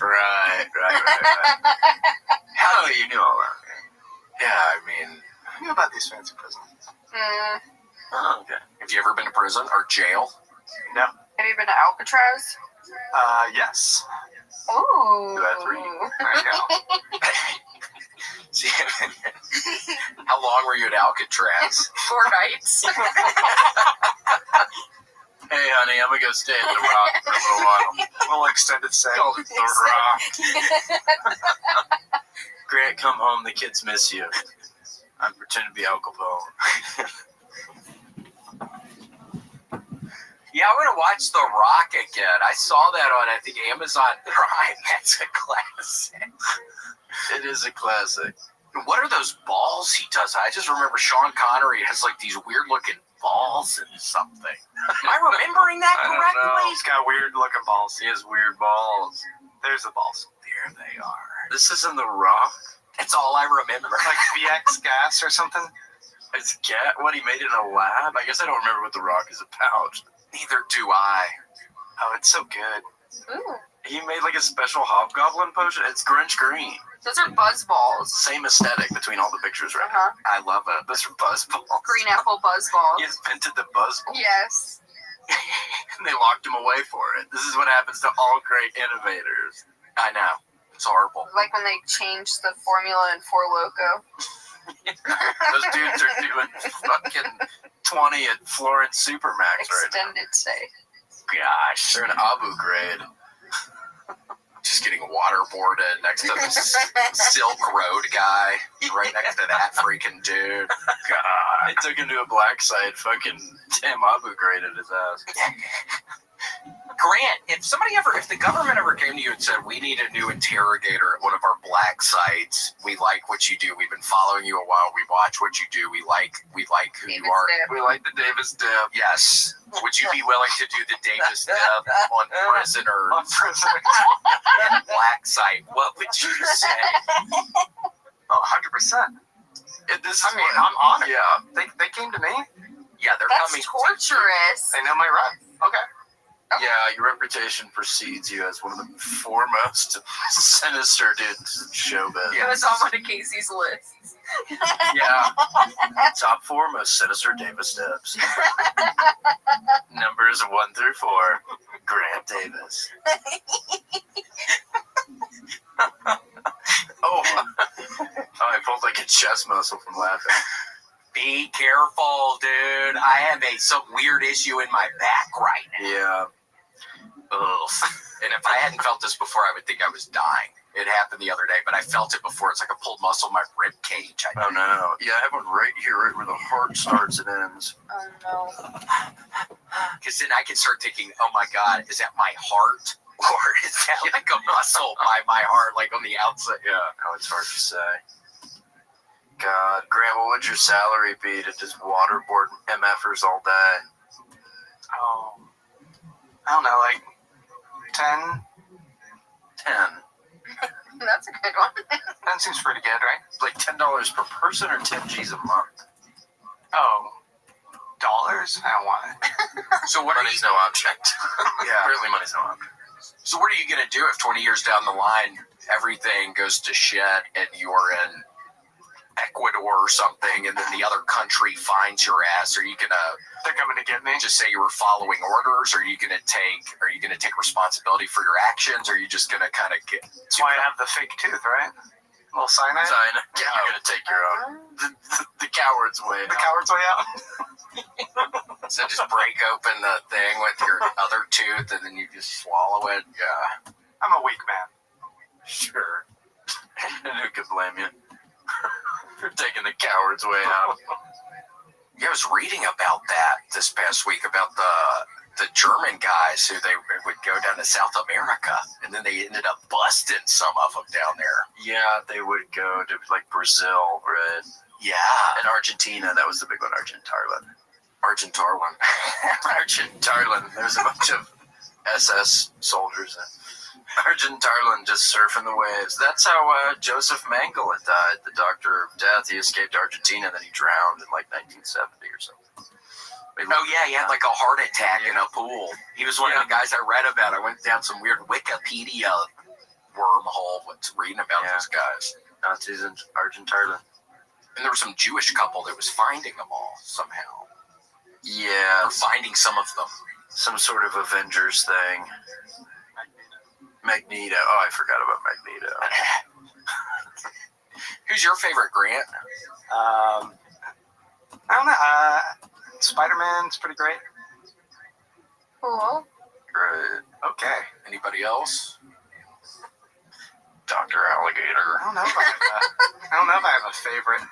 [SPEAKER 15] Right. How do you knew all that?
[SPEAKER 1] Yeah, I mean,
[SPEAKER 16] I knew about these fancy prisons.
[SPEAKER 15] Oh, okay.
[SPEAKER 1] Have you ever been to prison or jail?
[SPEAKER 16] No.
[SPEAKER 2] Have you been to Alcatraz?
[SPEAKER 16] Yes.
[SPEAKER 2] Ooh.
[SPEAKER 15] You had 3.
[SPEAKER 16] There you go.
[SPEAKER 1] See, how long were you at Alcatraz?
[SPEAKER 2] 4 nights.
[SPEAKER 15] Hey, honey, I'm gonna go stay at the Rock for a little while.
[SPEAKER 16] Little extended stay.
[SPEAKER 15] The Rock. Grant, come home. The kids miss you. I'm pretending to be Al Capone.
[SPEAKER 1] Yeah, I'm gonna watch The Rock again. I saw that on, I think, Amazon Prime. That's a classic.
[SPEAKER 15] It is a classic.
[SPEAKER 1] What are those balls he does? I just remember Sean Connery has like these weird looking balls and something. Am I remembering that
[SPEAKER 15] I don't
[SPEAKER 1] correctly?
[SPEAKER 15] know.
[SPEAKER 16] He's got weird looking balls.
[SPEAKER 15] He has weird balls.
[SPEAKER 16] There's the balls.
[SPEAKER 1] There they are.
[SPEAKER 15] This isn't The Rock.
[SPEAKER 1] That's all I remember.
[SPEAKER 16] Like VX gas or something?
[SPEAKER 15] It's what he made it in a lab? I guess I don't remember what The Rock is about.
[SPEAKER 1] Neither do I.
[SPEAKER 16] Oh, it's so good.
[SPEAKER 2] Ooh.
[SPEAKER 15] He made like a special hobgoblin potion. It's Grinch green.
[SPEAKER 2] Those are buzz balls.
[SPEAKER 15] Same aesthetic between all the pictures right
[SPEAKER 2] Uh-huh.
[SPEAKER 15] now. I love it. Those are buzz balls.
[SPEAKER 2] Green apple buzz balls.
[SPEAKER 15] He invented the buzz ball.
[SPEAKER 2] Yes.
[SPEAKER 15] And they locked him away for it. This is what happens to all great innovators.
[SPEAKER 1] I know. It's horrible.
[SPEAKER 2] Like when they changed the formula in Four Loko.
[SPEAKER 15] Those dudes are doing fucking 20 at Florence Supermax right now.
[SPEAKER 2] Extended stay.
[SPEAKER 15] Gosh, they're in Abu Ghraib.
[SPEAKER 1] Just getting waterboarded next to the Silk Road guy. Right next to that freaking dude.
[SPEAKER 15] God. They took him to a black site. Fucking Tim Abu Ghraib at his ass.
[SPEAKER 11] Grant, if the government ever came to you and said, we need a new interrogator at one of our black sites, we like what you do, we've been following you a while, we watch what you do, we like who you are.
[SPEAKER 16] We like the Davis dip.
[SPEAKER 11] Yes. Would you be willing to do the Davis dip on prisoners at black site? What would you say?
[SPEAKER 16] Oh, 100%. I'm honored. Yeah. They came to me.
[SPEAKER 11] Yeah, they're
[SPEAKER 2] That's
[SPEAKER 11] coming.
[SPEAKER 2] torturous.
[SPEAKER 16] They know my run. Okay.
[SPEAKER 11] Yeah, your reputation precedes you as one of the foremost sinister dudes in showbiz.
[SPEAKER 2] It was on one of Casey's lists.
[SPEAKER 11] Yeah. Top four most sinister Davis steps. Numbers 1 through 4. Grant Davis. I pulled like a chest muscle from laughing. Be careful, dude. I have some weird issue in my back right now. Yeah. Ugh. And if I hadn't felt this before, I would think I was dying. It happened the other day, but I felt it before. It's like a pulled muscle in my rib cage. Oh, no. Yeah, I have one right here, right where the heart starts and ends.
[SPEAKER 2] Oh, no.
[SPEAKER 11] Because then I can start thinking, oh, my God, is that my heart? Or is that like a muscle by my heart, like on the outside? Yeah. Oh, it's hard to say. God, Grant, what would your salary be to just waterboard MFers all day?
[SPEAKER 16] Oh, I don't know, like 10.
[SPEAKER 11] 10.
[SPEAKER 2] That's a good one.
[SPEAKER 16] That seems pretty good, right?
[SPEAKER 11] Like $10 per person or 10 G's a month?
[SPEAKER 16] Oh, dollars? I don't want it.
[SPEAKER 11] So money's no object. Yeah. Apparently money's no object. So what are you going to do if 20 years down the line, everything goes to shit and you're in Ecuador or something, and then the other country finds your ass? Are you gonna?
[SPEAKER 16] They're coming to get me.
[SPEAKER 11] Just say you were following orders? Are you gonna take responsibility for your actions? Or are you just gonna kind of get?
[SPEAKER 16] That's why I have the fake tooth, right? A little cyanide.
[SPEAKER 11] Yeah, you're gonna take your own. The coward's way.
[SPEAKER 16] The coward's way out.
[SPEAKER 11] So just break open the thing with your other tooth, and then you just swallow it. Yeah.
[SPEAKER 16] I'm a weak man.
[SPEAKER 11] Sure. Who could blame you? You're taking the coward's way out. Yeah, I was reading about that this past week, about the German guys who they would go down to South America, and then they ended up busting some of them down there. Yeah, they would go to like Brazil, right? Yeah. And Argentina, that was the big one, Argentarland. Argentarland. There's a bunch of SS soldiers in Argentarland just surfing the waves. That's how Joseph Mengele died, the doctor of death. He escaped Argentina, then he drowned in like 1970 or something. Oh, yeah, he had like a heart attack in a pool. He was one of the guys I read about. I went down some weird Wikipedia wormhole reading about those guys. Nazis in Argentarland. And there was some Jewish couple that was finding them all somehow. Yeah. Or finding some of them. Some sort of Avengers thing. Magneto. Oh, I forgot about Magneto. Who's your favorite, Grant?
[SPEAKER 16] I don't know. Spider-Man's pretty great.
[SPEAKER 2] Cool.
[SPEAKER 11] Great. Okay. Anybody else? Dr. Alligator.
[SPEAKER 16] I don't know if I have a favorite.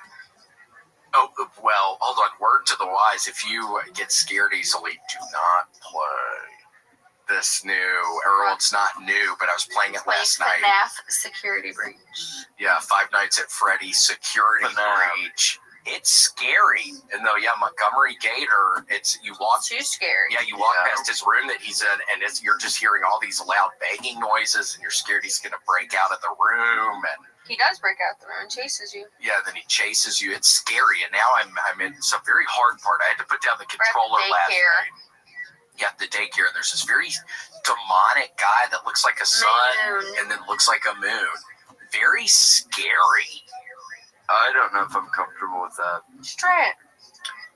[SPEAKER 11] Oh, well, hold on. Word to the wise. If you get scared easily, do not play this new, or it's not new, but I was playing it last night.
[SPEAKER 2] FNAF Security Breach.
[SPEAKER 11] Yeah, Five Nights at Freddy's Security Breach. It's scary. And though, yeah, Montgomery Gator, you walk.
[SPEAKER 2] Too scary.
[SPEAKER 11] Yeah, you walk past his room that he's in, and you're just hearing all these loud banging noises, and you're scared he's going to break out of the room. And
[SPEAKER 2] he does break out the room and chases you.
[SPEAKER 11] yeah, then he chases you. It's scary. And now I'm in some very hard part. I had to put down the controller last night. Yeah, the daycare. There's this very demonic guy that looks like a sun and then looks like a moon. Very scary. I don't know if I'm comfortable with that.
[SPEAKER 2] Just try it.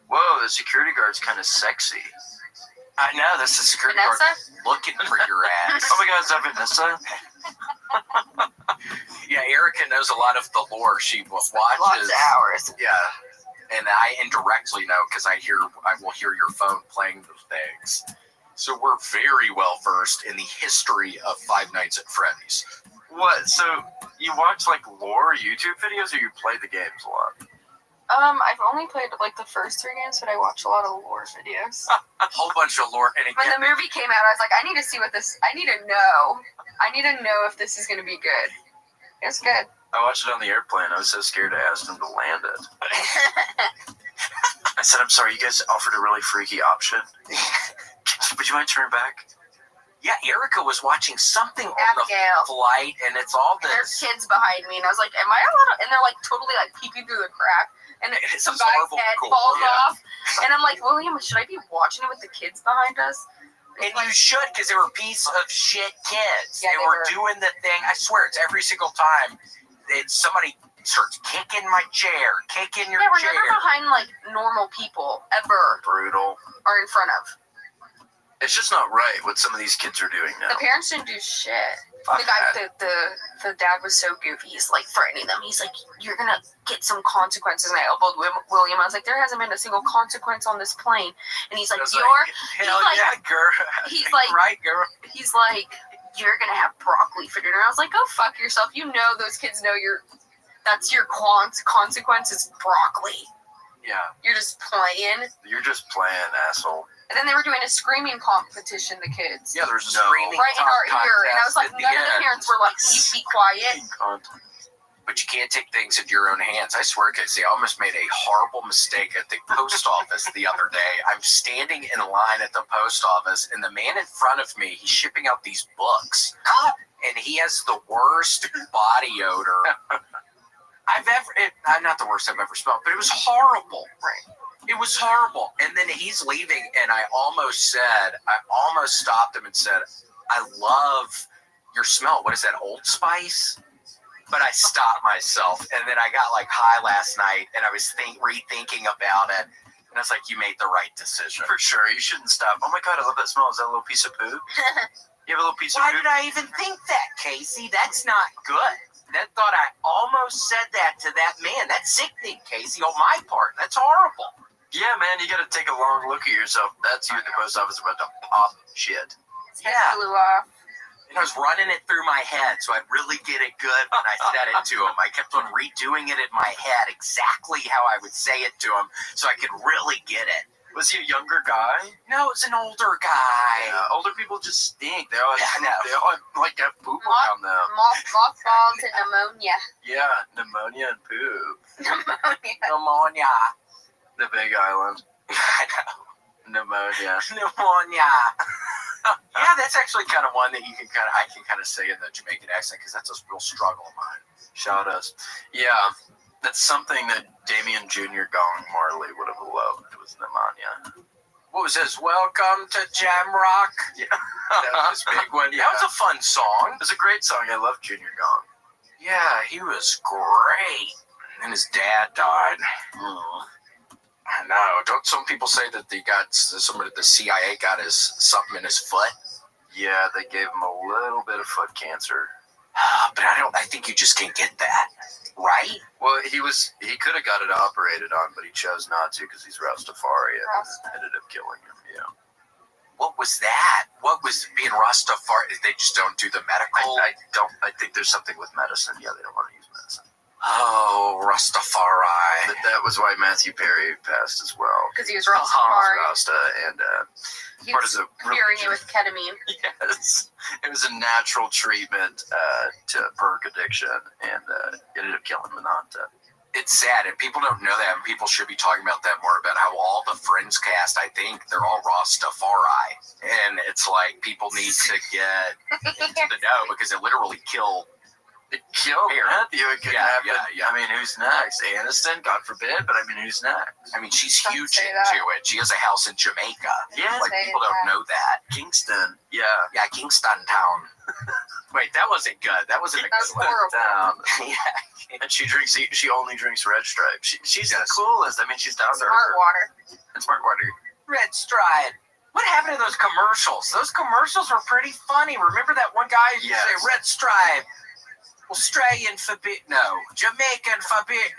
[SPEAKER 11] Whoa, the security guard's kind of sexy. I know, that's the security guard looking for your ass. Oh my God, is that Vanessa? Yeah, Erica knows a lot of the lore. She watches.
[SPEAKER 2] Lots of hours.
[SPEAKER 11] Yeah. And I indirectly know because I will hear your phone playing those things. So we're very well versed in the history of Five Nights at Freddy's. What? So you watch like lore YouTube videos, or you play the games a lot?
[SPEAKER 2] I've only played like the first 3 games, but I watch a lot of lore videos.
[SPEAKER 11] A whole bunch of lore. And
[SPEAKER 2] When the movie came out, I was like, I need to see what this. I need to know if this is gonna be good. It's good.
[SPEAKER 11] I watched it on the airplane. I was so scared I asked him to land it. I said, I'm sorry, you guys offered a really freaky option. Would you mind turning back? Yeah, Erica was watching something on the flight, and it's all this.
[SPEAKER 2] There's kids behind me, and I was like, am I allowed to? And they're like totally like peeking through the crack. And some guy's head falls off. And I'm like, William, should I be watching it with the kids behind us?
[SPEAKER 11] And you should, because they were a piece of shit kids.
[SPEAKER 2] Yeah,
[SPEAKER 11] they were doing the thing. I swear, it's every single time. Somebody starts kicking my chair, kicking your chair.
[SPEAKER 2] Yeah, we're never behind like normal people ever.
[SPEAKER 11] Brutal.
[SPEAKER 2] Or in front of.
[SPEAKER 11] It's just not right what some of these kids are doing now.
[SPEAKER 2] The parents didn't do shit.
[SPEAKER 11] Fuck
[SPEAKER 2] the guy, the dad was so goofy. He's like threatening them. He's like, "You're gonna get some consequences." And I elbowed William. I was like, "There hasn't been a single consequence on this plane." And he's like,
[SPEAKER 11] "Hell yeah, girl."
[SPEAKER 2] He's like,
[SPEAKER 11] "Right, girl."
[SPEAKER 2] He's like, "You're gonna have broccoli for dinner." I was like, "Go fuck yourself." You know those kids know that's your consequence is broccoli.
[SPEAKER 11] Yeah.
[SPEAKER 2] You're just playing.
[SPEAKER 11] You're just playing, asshole.
[SPEAKER 2] And then they were doing a screaming competition, the kids.
[SPEAKER 11] Yeah, there was a screaming
[SPEAKER 2] right in our ear. And I was like, none of the parents were like, can you be quiet?
[SPEAKER 11] But you can't take things into your own hands. I swear, Casey, I almost made a horrible mistake at the post office the other day. I'm standing in line at the post office, and the man in front of me, he's shipping out these books. And he has the worst body odor not the worst I've ever smelled, but it was horrible.
[SPEAKER 2] Right.
[SPEAKER 11] It was horrible. And then he's leaving, and I almost stopped him and said, I love your smell. What is that, Old Spice? But I stopped myself, and then I got like high last night, and I was rethinking about it, and I was like, you made the right decision. For sure, you shouldn't stop. Oh my God, I love that smell. Is that a little piece of poop? You have a little piece of poop? Why did I even think that, Casey? That's not good. That thought I almost said that to that man. That's sickening, Casey, on my part. That's horrible. Yeah, man, you got to take a long look at yourself. That's you at the post office about to pop shit.
[SPEAKER 2] Yeah. Blew off.
[SPEAKER 11] And I was running it through my head, so I'd really get it good when I said it to him. I kept on redoing it in my head exactly how I would say it to him so I could really get it. Was he a younger guy? No, it's an older guy. Yeah, older people just stink. They all have like have poop around them.
[SPEAKER 2] Mothballs and pneumonia.
[SPEAKER 11] Yeah, pneumonia and poop. Pneumonia. The Big Island. I know. Pneumonia. Yeah, that's actually kind of one that I can kind of say in the Jamaican accent because that's a real struggle of mine. Shout us. Yeah, that's something that Damien Jr. Gong Marley would have loved. It was pneumonia. What was this? Welcome to Jam Rock. Yeah, that was this big one. Yeah. That was a fun song. It was a great song. I love Junior Gong. Yeah, he was great. And his dad died. I know. Don't some people say that somebody at the CIA got something in his foot? Yeah, they gave him a little bit of foot cancer. But I think you just can't get that, right? Well, he could have got it operated on, but he chose not to because he's Rastafari and it ended up killing him. Yeah. What was that? What was being Rastafari? They just don't do the medical. I think there's something with medicine. Yeah, they don't want to use medicine. Oh, Rastafari. But that was why Matthew Perry passed as well.
[SPEAKER 2] Because he was Rastafari.
[SPEAKER 11] Rasta, and
[SPEAKER 2] he was curing it with ketamine.
[SPEAKER 11] Yes. It was a natural treatment to perk addiction, and ended up killing Mananta. It's sad, and people don't know that, and people should be talking about that more, about how all the Friends cast, I think, they're all Rastafari. And it's like, people need to get into the know, because it literally killed Matthew. It could happen. Yeah. I mean, who's next? Aniston, God forbid, but I mean, who's next? I mean, she's huge into it. She has a house in Jamaica. Yeah. Like, people don't know that. Kingston. Yeah. Yeah, Kingston Town. Wait, that wasn't good. That wasn't a good one. Yeah. And she only drinks Red Stripe. She's the coolest. I mean, she's down there.
[SPEAKER 2] Smart water.
[SPEAKER 11] And Smart water. Red Stripe. What happened to those commercials? Those commercials were pretty funny. Remember that one guy who say Red Stripe? Australian forbid. No. Jamaican forbid.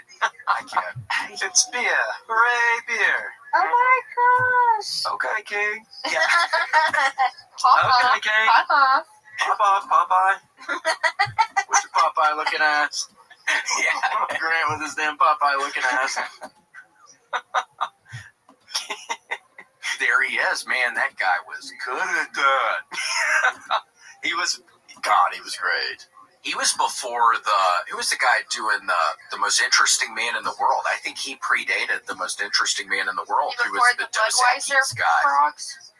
[SPEAKER 11] I can't. It's beer. Hooray, beer.
[SPEAKER 2] Oh my gosh.
[SPEAKER 11] Okay, King. Yeah.
[SPEAKER 2] Okay,
[SPEAKER 11] King.
[SPEAKER 2] Pop off.
[SPEAKER 11] Pop off, Popeye. What's your Popeye looking ass? Yeah. Grant with his damn Popeye looking ass. There he is, man. That guy was good at that. He was great. He was before who was the guy doing the most interesting man in the world? I think he predated the most interesting man in the world. Who was the
[SPEAKER 2] Budweiser
[SPEAKER 11] guy.
[SPEAKER 2] frogs?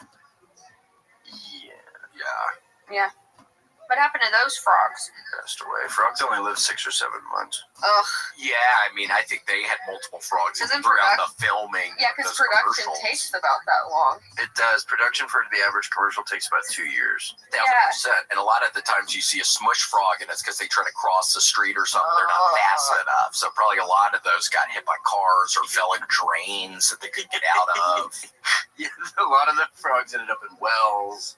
[SPEAKER 2] Yeah. What happened to those frogs?
[SPEAKER 11] Passed away. Frogs only live 6 or 7 months.
[SPEAKER 2] Ugh.
[SPEAKER 11] Yeah, I mean, I think they had multiple frogs
[SPEAKER 2] Isn't
[SPEAKER 11] throughout the filming.
[SPEAKER 2] Yeah, because production takes about that long.
[SPEAKER 11] It does. Production for the average commercial takes about 2 years. 1,000%. And a lot of the times you see a smush frog, and it's because they try to cross the street or something. They're not fast enough. So probably a lot of those got hit by cars or fell in drains that they could get out of. Yeah, a lot of the frogs ended up in wells,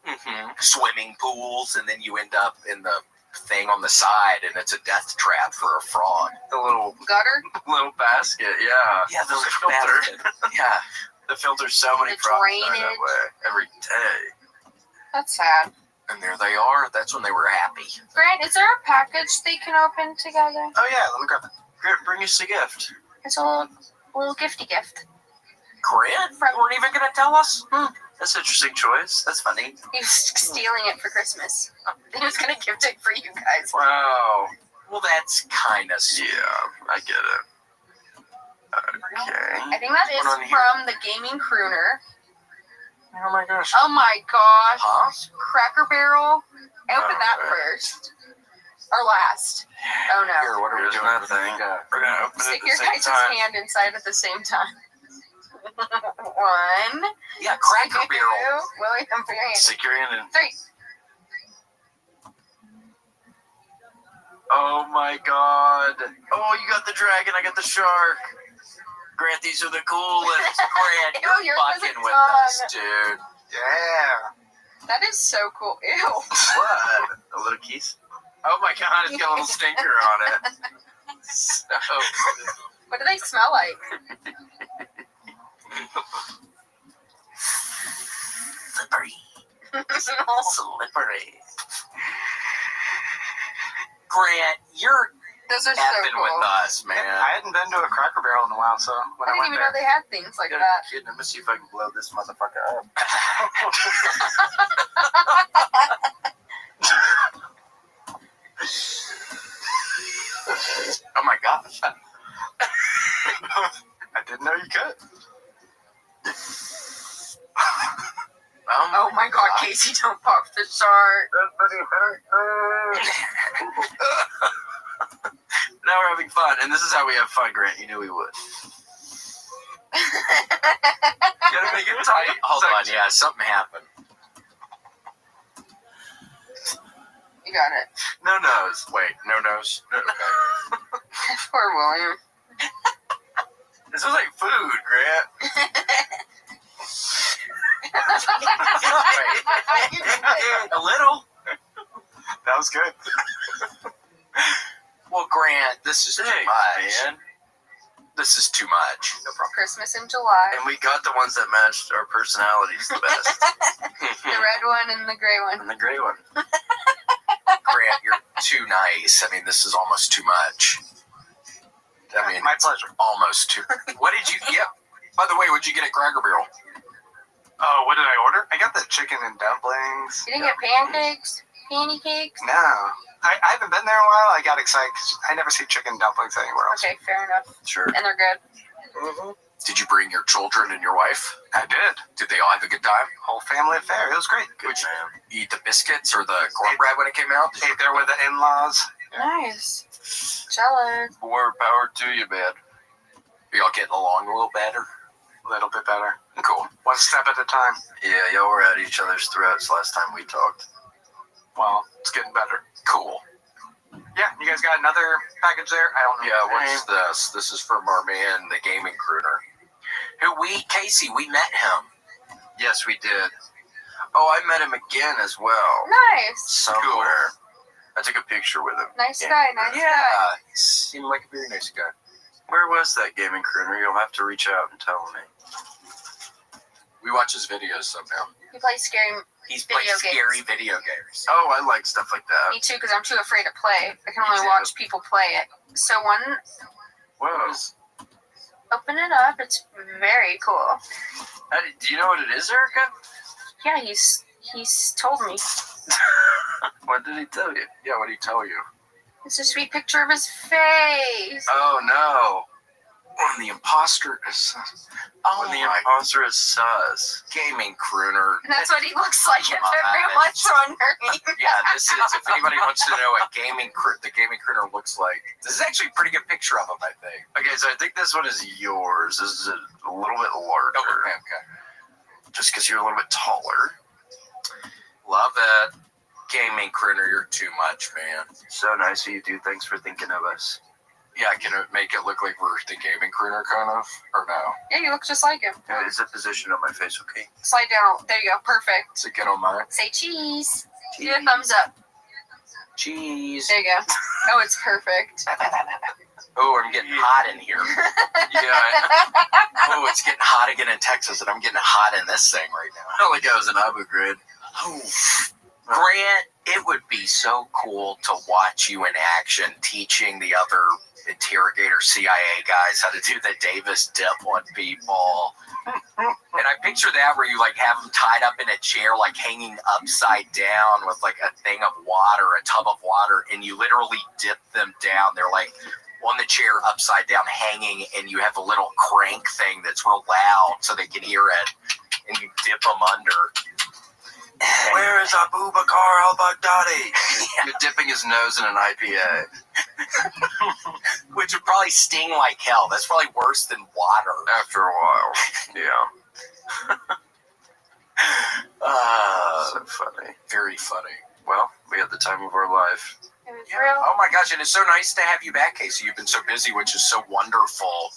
[SPEAKER 11] swimming pools, and then you end up in the thing on the side, and it's a death trap for a frog. The little
[SPEAKER 2] gutter,
[SPEAKER 11] little basket, yeah, the little filter, yeah, the filter's so many frogs die that way every day.
[SPEAKER 2] That's sad.
[SPEAKER 11] And there they are. That's when they were happy.
[SPEAKER 2] Grant, is there a package they can open together?
[SPEAKER 11] Oh yeah, let me grab it. Bring us a gift.
[SPEAKER 2] It's a little gifty gift.
[SPEAKER 11] Grant? You weren't even gonna tell us? That's an interesting choice. That's funny.
[SPEAKER 2] He was stealing it for Christmas. He was gonna gift it for you guys.
[SPEAKER 11] Wow. Well, that's kind of yeah. I get it. Okay.
[SPEAKER 2] I think that is from the Gaming Crooner.
[SPEAKER 11] Oh my gosh.
[SPEAKER 2] Oh my gosh. Huh? Cracker Barrel. Open that first. Or last. Oh no.
[SPEAKER 11] Here, what are we doing? That thing. We're gonna open
[SPEAKER 2] Stick
[SPEAKER 11] it
[SPEAKER 2] your
[SPEAKER 11] at the
[SPEAKER 2] guys'
[SPEAKER 11] same time.
[SPEAKER 2] hand inside at the same time. 1.
[SPEAKER 11] Yeah, Cracker Barrel.
[SPEAKER 2] William, put your hand.
[SPEAKER 11] Stick your hand in.
[SPEAKER 2] 3.
[SPEAKER 11] Oh my god. Oh, you got the dragon, I got the shark. Grant, these are the coolest. Grant, you're fucking with us, dude. Yeah.
[SPEAKER 2] That is so cool. Ew.
[SPEAKER 11] What? A little kiss? Oh my god, it's got a little stinker on it. So.
[SPEAKER 2] What do they smell like?
[SPEAKER 11] Slippery. Slippery. Grant, you're
[SPEAKER 2] Those are so
[SPEAKER 11] effing
[SPEAKER 2] cool.
[SPEAKER 11] with us, man. I hadn't been to a Cracker Barrel in a while, so when
[SPEAKER 2] I didn't even know they had things like that.
[SPEAKER 11] Kid, let me see if I can blow this motherfucker up. Oh my gosh. I didn't know you could.
[SPEAKER 2] Oh my god, Casey, don't pop the shark.
[SPEAKER 11] Now we're having fun, and this is how we have fun, Grant. You knew we would. Gotta make it tight. Hold on, yeah, something happened.
[SPEAKER 2] You got it.
[SPEAKER 11] No nose. Wait, no nose. No, okay.
[SPEAKER 2] Poor William.
[SPEAKER 11] This was like food, Grant. A little. That was good. Well, Grant, this is too much. Man. This is too much. No problem.
[SPEAKER 2] Christmas in July.
[SPEAKER 11] And we got the ones that matched our personalities the best.
[SPEAKER 2] The red one and the gray one.
[SPEAKER 11] And the gray one. Grant, you're too nice. I mean, this is almost too much. I mean, my pleasure. Almost too. What did you get? By the way, what did you get at Cracker Barrel? Oh, what did I order? I got the chicken and dumplings.
[SPEAKER 2] You didn't get pancakes? Pancakes?
[SPEAKER 11] No. I haven't been there in a while. I got excited because I never see chicken dumplings anywhere else.
[SPEAKER 2] Okay, fair enough.
[SPEAKER 11] Sure.
[SPEAKER 2] And they're good.
[SPEAKER 11] Mm-hmm. Did you bring your children and your wife? I did. Did they all have a good time? Whole family affair. It was great. Good man. You eat the biscuits or the cornbread when it came out? Ate there with the in-laws.
[SPEAKER 2] Nice. Jealous.
[SPEAKER 11] More power to you, man. Are y'all getting along a little better? A little bit better. Cool. One step at a time. Yeah, y'all were at each other's throats last time we talked. Well, it's getting better. Cool. Yeah, you guys got another package there? I don't know. Yeah, what's this? This is from our man, the Gaming Crooner. Casey, we met him. Yes, we did. Oh, I met him again as well.
[SPEAKER 2] Nice.
[SPEAKER 11] Somewhere. Cool. I took a picture with him.
[SPEAKER 2] Nice guy, nice guy.
[SPEAKER 11] Yeah, seemed like a very nice guy. Where was that Gaming Crooner? You'll have to reach out and tell me. We watch his videos somehow.
[SPEAKER 2] He plays scary
[SPEAKER 11] video games. Oh, I like stuff like that.
[SPEAKER 2] Me too, because I'm too afraid to play. I can only watch people play it. So one...
[SPEAKER 11] Whoa.
[SPEAKER 2] Open it up. It's very cool.
[SPEAKER 11] Do you know what it is, Erica?
[SPEAKER 2] Yeah, he's told me.
[SPEAKER 11] What did he tell you? Yeah, what did he tell you?
[SPEAKER 2] It's a sweet picture of his face.
[SPEAKER 11] Oh no. When the imposter is imposter is sus. Gaming crooner.
[SPEAKER 2] And that's what he looks like if everyone's wondering.
[SPEAKER 11] Yeah, this is, if anybody wants to know what the gaming crooner looks like, this is actually a pretty good picture of him, I think. Okay, so I think this one is yours. This is a little bit larger. Oh, okay. Just because you're a little bit taller. Love it. Gaming crooner, you're too much, man. So nice of you, dude. Thanks for thinking of us. Yeah, can it make it look like we're the gaming crooner, kind of? Or no?
[SPEAKER 2] Yeah, you look just like him.
[SPEAKER 11] Is it positioned on my face okay?
[SPEAKER 2] Slide down. There you go. Perfect.
[SPEAKER 11] Is it get on mine?
[SPEAKER 2] Say cheese. Do a thumbs up.
[SPEAKER 11] Cheese.
[SPEAKER 2] There you go. Oh, it's perfect.
[SPEAKER 11] Oh, I'm getting hot in here. Oh, it's getting hot again in Texas, and I'm getting hot in this thing right now. Not like I was in Abu Ghraib. Oh, Grant, it would be so cool to watch you in action teaching the other interrogator CIA guys how to do the Davis dip on people. And I picture that where you like have them tied up in a chair, like hanging upside down with like a thing of water, a tub of water, and you literally dip them down. They're like on the chair upside down hanging, and you have a little crank thing that's real loud so they can hear it, and you dip them under. Where is Abu Bakr al-Baghdadi? You're dipping his nose in an IPA. Which would probably sting like hell. That's probably worse than water. After a while, yeah. So funny. Very funny. Well, we had the time of our life.
[SPEAKER 2] It was real.
[SPEAKER 11] Oh my gosh, and it's so nice to have you back, Casey. You've been so busy, which is so wonderful.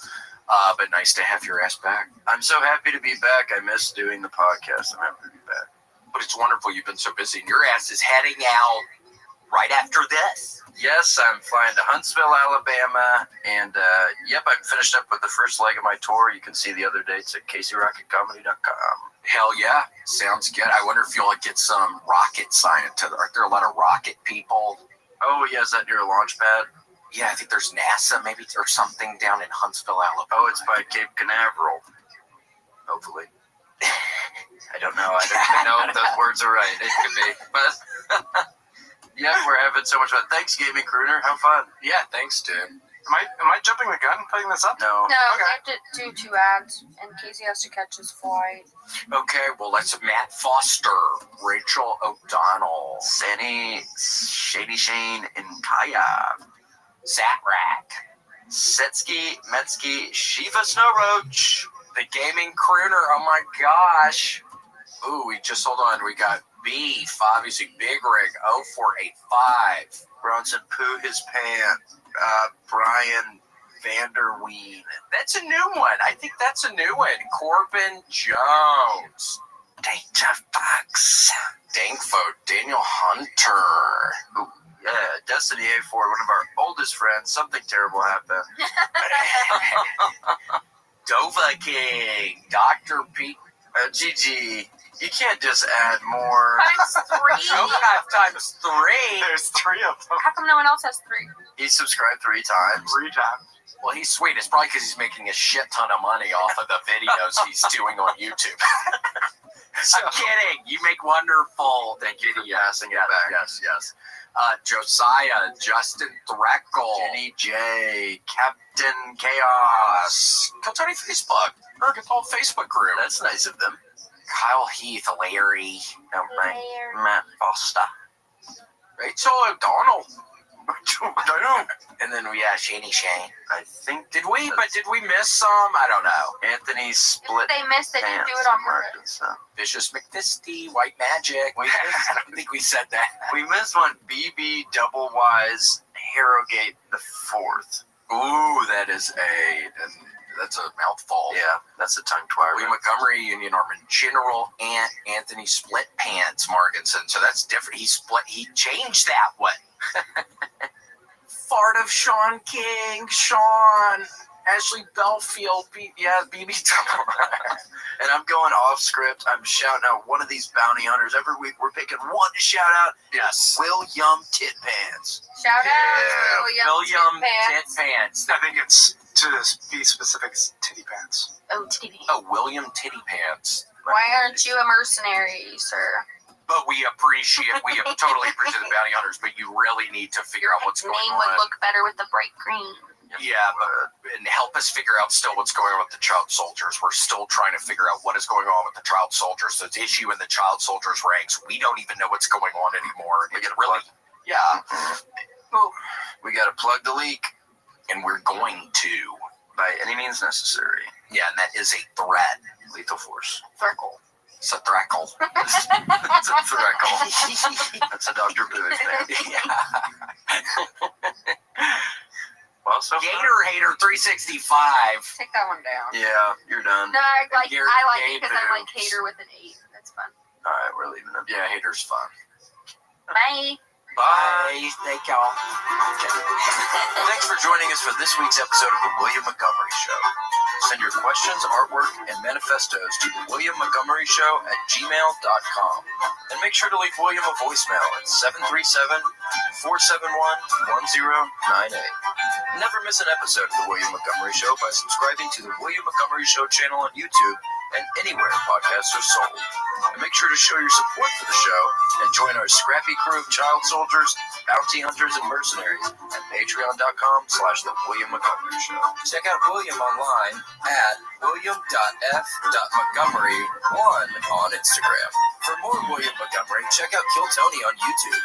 [SPEAKER 11] But nice to have your ass back. I'm so happy to be back. I miss doing the podcast. I'm happy to be back. But it's wonderful you've been so busy. And your ass is heading out right after this. Yes, I'm flying to Huntsville, Alabama. And, yep, I'm finished up with the first leg of my tour. You can see the other dates at CaseyRocketComedy.com. Hell yeah. Sounds good. I wonder if you'll get some rocket science. Aren't there a lot of rocket people? Oh, yeah. Is that near a launch pad? Yeah, I think there's NASA maybe or something down in Huntsville, Alabama. Oh, it's by Cape Canaveral. Hopefully. I don't know. I don't even know if those words are right. It could be. But yeah, we're having so much fun. Thanks, Gaming Crooner. Have fun. Yeah, thanks, dude.
[SPEAKER 16] Am I jumping the gun putting this up?
[SPEAKER 11] No.
[SPEAKER 2] No, we have to do 2 ads, and Casey has to catch his flight.
[SPEAKER 11] Okay, well, that's Matt Foster, Rachel O'Donnell, Shady Shane, and Kaya, Zatrak, Setsky, Metsky, Shiva Snowroach, the Gaming Crooner. Oh my gosh. Ooh, we got Beef, obviously Big Rig 0485, Bronson Pooh His Pants, Brian Vanderween. That's a new one. I think that's a new one. Corbin Jones. Data Fox. Dankfoot. Daniel Hunter. Ooh, yeah, Destiny A4, one of our oldest friends. Something terrible happened. Dova King. Dr. Pete. Gigi. You can't just add more.
[SPEAKER 2] Times 3?
[SPEAKER 11] You have times 3.
[SPEAKER 16] There's 3 of them.
[SPEAKER 2] How come no one else has 3?
[SPEAKER 11] He subscribed 3 times.
[SPEAKER 16] 3 times.
[SPEAKER 11] Well, he's sweet. It's probably because he's making a shit ton of money off of the videos he's doing on YouTube. I'm kidding. You make wonderful. Thank you for passing it back. Yes. Josiah, Justin Threckle, Jenny J, Captain Chaos. Go to any Facebook. Or get the whole Facebook group. That's nice of them. Kyle Heath, Larry, Matt Foster, Rachel O'Donnell, and then we had Shady Shane. I think did we miss some? I don't know. Anthony Split.
[SPEAKER 2] They missed it. Didn't do it on purpose.
[SPEAKER 11] Vicious McFisty, White Magic. I don't think we said that. We missed one. BB Double Wise Harrogate the 4th. Ooh, that's a mouthful. Yeah, that's a tongue twire. Lee Montgomery, Union Army General, and Anthony Split Pants Marginson. So that's different. He changed that one. Fart of Sean King, Sean, Ashley Belfield, BB And I'm going off script. I'm shouting out one of these bounty hunters every week. We're picking one to shout out. Yes. William Tit Pants.
[SPEAKER 2] Shout out to William
[SPEAKER 11] Tit Pants.
[SPEAKER 16] I think it's To be specific, it's Titty Pants.
[SPEAKER 2] Oh, titty.
[SPEAKER 11] Oh, William Titty Pants.
[SPEAKER 2] Why aren't you a mercenary, sir?
[SPEAKER 11] But we totally appreciate the bounty hunters, but you really need to figure out what's going
[SPEAKER 2] Name
[SPEAKER 11] on.
[SPEAKER 2] would look better with the bright green.
[SPEAKER 11] Yeah, and help us figure out still what's going on with the child soldiers. We're still trying to figure out what is going on with the child soldiers. The issue in the child soldiers ranks, we don't even know what's going on anymore.
[SPEAKER 15] We get a really, we got to plug the leak,
[SPEAKER 11] and we're going to
[SPEAKER 15] by any means necessary.
[SPEAKER 11] Yeah, and that is a threat.
[SPEAKER 15] Lethal force.
[SPEAKER 2] Threckle.
[SPEAKER 11] It's a threckle.
[SPEAKER 15] It's a threckle. That's a Dr. Booth thing. Well, so
[SPEAKER 11] Gator Hater 365.
[SPEAKER 2] Take that one down.
[SPEAKER 15] Yeah, you're done.
[SPEAKER 2] No, I like
[SPEAKER 11] Gator
[SPEAKER 2] it because I
[SPEAKER 11] Gator.
[SPEAKER 2] like hater with an 8. That's fun.
[SPEAKER 15] All right, we're leaving it.
[SPEAKER 11] Yeah, Hater's fun.
[SPEAKER 2] Bye.
[SPEAKER 11] Bye. Thank y'all.
[SPEAKER 15] Thanks for joining us for this week's episode of The William Montgomery Show. Send your questions, artwork, and manifestos to the William Montgomery Show at gmail.com. And make sure to leave William a voicemail at 737-471-1098. Never miss an episode of The William Montgomery Show by subscribing to the William Montgomery Show channel on YouTube and anywhere podcasts are sold. And make sure to show your support for the show and join our scrappy crew of child soldiers, bounty hunters, and mercenaries at patreon.com/The William Montgomery Show. Check out William online at william.f.montgomery1 on Instagram. For more William Montgomery, check out Kill Tony on YouTube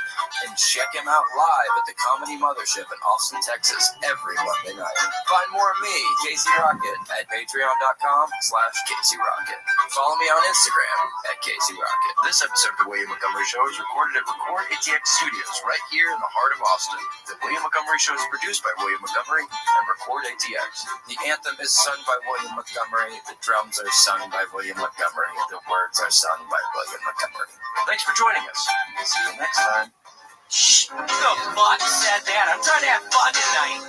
[SPEAKER 15] and check him out live at the Comedy Mothership in Austin, Texas every Monday night. Find more of me, Casey Rocket, at patreon.com/Casey Rocket. Follow me on Instagram at Casey Rocket. This episode of The William Montgomery Show is recorded at Record ATX Studios right here in the heart of Austin. The William Montgomery Show is produced by William Montgomery and Record ATX. The anthem is sung by William Montgomery. The drums are sung by William Montgomery. The words are sung by William Montgomery. Thanks for joining us. We'll see you next time.
[SPEAKER 12] Shh, who the fuck said that? I'm trying to have fun tonight.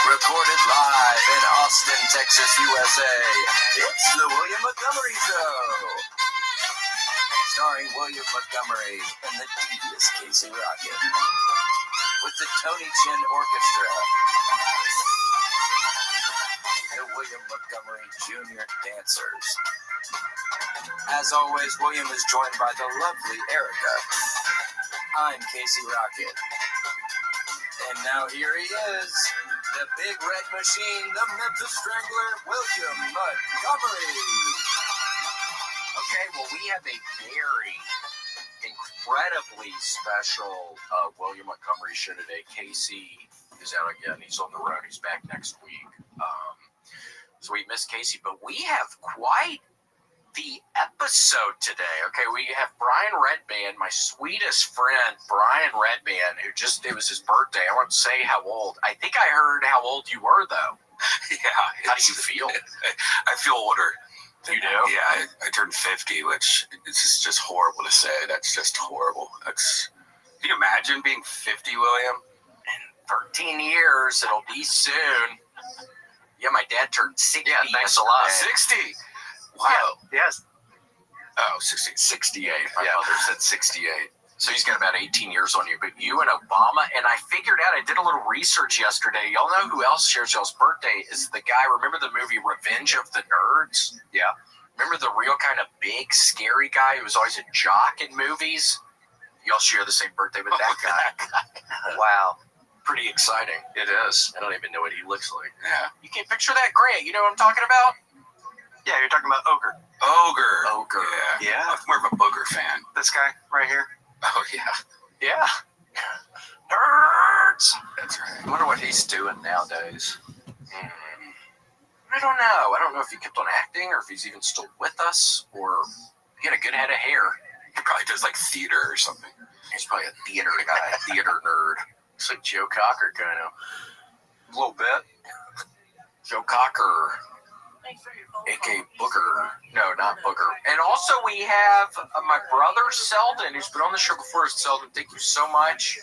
[SPEAKER 15] Recorded live in Austin, Texas, USA. It's The William Montgomery Show. Starring William Montgomery and the devious Casey Rocket. With the Tony Chin Orchestra. The William Montgomery Jr. Dancers. As always, William is joined by the lovely Erica. I'm Casey Rocket. And now here he is. The Big Red Machine, the Memphis Strangler, William Montgomery.
[SPEAKER 11] Okay, well, we have a very incredibly special William Montgomery show today. Casey is out again. He's on the road. He's back next week. So we missed Casey, but we have quite the episode today. Okay, we have Brian Redband, my sweetest friend, Brian Redband, who it was his birthday. I won't say how old. I think I heard how old you were, though.
[SPEAKER 17] Yeah.
[SPEAKER 11] How do you feel?
[SPEAKER 17] I feel older.
[SPEAKER 11] You do?
[SPEAKER 17] Yeah, I turned 50, which is just horrible to say. That's just horrible. Can you imagine being 50, William?
[SPEAKER 11] In 13 years, it'll be soon. Yeah, my dad turned 60.
[SPEAKER 17] Yeah, thanks a lot. 60. Wow.
[SPEAKER 11] Yeah. Yes.
[SPEAKER 17] Oh, 68. My mother said 68.
[SPEAKER 11] So he's got about 18 years on you. But you and Obama, and I figured out, I did a little research yesterday. Y'all know who else shares y'all's birthday is the guy, remember the movie Revenge of the Nerds?
[SPEAKER 17] Yeah.
[SPEAKER 11] Remember the real kind of big, scary guy who was always a jock in movies? Y'all share the same birthday with that guy. Wow. Pretty exciting.
[SPEAKER 17] It is.
[SPEAKER 11] I don't even know what he looks like.
[SPEAKER 17] Yeah.
[SPEAKER 11] You can't picture that gray. You know what I'm talking about?
[SPEAKER 16] Yeah, you're talking about Ogre.
[SPEAKER 17] Ogre.
[SPEAKER 11] Yeah.
[SPEAKER 17] I'm more of a Booger fan.
[SPEAKER 16] This guy right here.
[SPEAKER 17] Oh, yeah.
[SPEAKER 11] Yeah. Nerds!
[SPEAKER 17] That's right.
[SPEAKER 11] I wonder what he's doing nowadays. I don't know. I don't know if he kept on acting or if he's even still with us or he had a good head of hair.
[SPEAKER 17] He probably does like theater or something.
[SPEAKER 11] He's probably a theater guy, theater nerd. It's like Joe Cocker, kind of.
[SPEAKER 16] A little bit.
[SPEAKER 11] Joe Cocker. A.K. Booger. No, not Booger. And also we have my brother Selden, who's been on the show before. Selden, thank you so much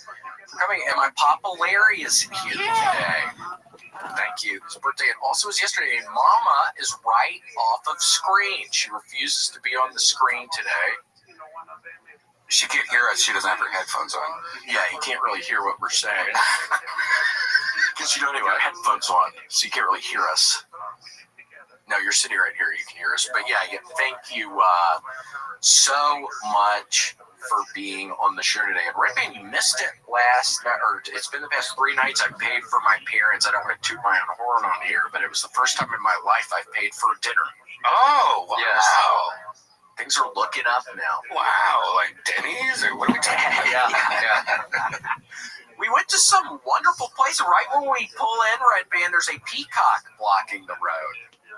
[SPEAKER 11] for coming. And my Papa Larry is here today. Thank you. His birthday also was yesterday. And Mama is right off of screen. She refuses to be on the screen today.
[SPEAKER 17] She can't hear us. She doesn't have her headphones on.
[SPEAKER 11] Yeah, you can't really hear what we're saying. Because you don't have your headphones on, so you can't really hear us. No, you're sitting right here. You can hear us. But yeah, thank you so much for being on the show today. And Rick, you missed it last night, or it's been the past 3 nights I paid for my parents. I don't want to toot my own horn on here, but it was the first time in my life I paid for dinner.
[SPEAKER 17] Oh, wow.
[SPEAKER 11] Yeah. Things are looking up now.
[SPEAKER 17] Wow, like Denny's, or what are we talking about?
[SPEAKER 11] Yeah. We went to some wonderful place. Right when we pull in, Red Band, there's a peacock blocking the road.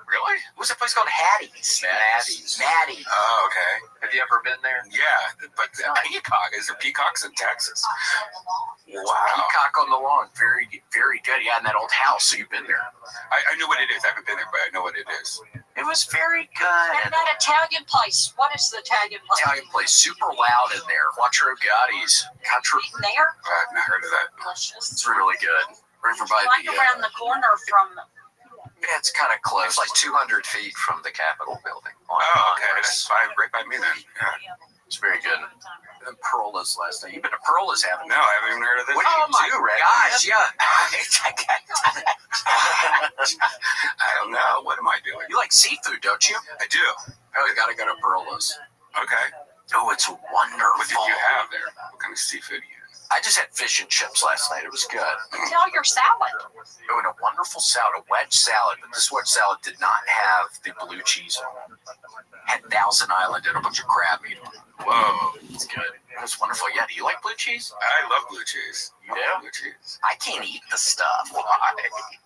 [SPEAKER 17] Really?
[SPEAKER 11] What's that place called? Hattie's. Maddie's.
[SPEAKER 17] Oh, okay.
[SPEAKER 15] Have you ever been there?
[SPEAKER 17] Yeah, but peacock. Is there peacocks in Texas? Wow.
[SPEAKER 11] Peacock on the lawn. Very, very good. Yeah, in that old house. So you've been there.
[SPEAKER 17] I know what it is. I haven't been there, but I know what it is.
[SPEAKER 11] It was very good.
[SPEAKER 19] And that Italian place. What is the Italian place?
[SPEAKER 11] Italian place. Super loud in there. Quattro Gatti's.
[SPEAKER 19] There?
[SPEAKER 17] I've not heard of that.
[SPEAKER 19] Delicious.
[SPEAKER 11] It's really good. Right by
[SPEAKER 19] Like around the corner from...
[SPEAKER 11] Yeah, it's kind of close.
[SPEAKER 15] It's like 200 feet from the Capitol building.
[SPEAKER 17] Oh, okay. That's fine. Right by me then. Yeah.
[SPEAKER 11] It's very good. And then Perola's last night. You've been to Perola's, haven't you?
[SPEAKER 17] No, I haven't even heard of this.
[SPEAKER 11] What do you do, gosh, yeah.
[SPEAKER 17] I don't know. What am I doing?
[SPEAKER 11] You like seafood, don't you?
[SPEAKER 17] I do.
[SPEAKER 11] Oh, you gotta go to Perola's.
[SPEAKER 17] Okay.
[SPEAKER 11] Oh, it's wonderful.
[SPEAKER 17] What did you have there? What kind of seafood you had?
[SPEAKER 11] I just had fish and chips last night. It was good.
[SPEAKER 19] Tell your salad.
[SPEAKER 11] Oh, and a wonderful salad, a wedge salad. But this wedge salad did not have the blue cheese on it. Had Thousand Island and a bunch of crab meat on it. Whoa, it's good. It was wonderful. Yeah, do you like blue cheese?
[SPEAKER 17] I love blue cheese.
[SPEAKER 11] You do?
[SPEAKER 17] Blue cheese.
[SPEAKER 11] I can't eat the stuff. Why?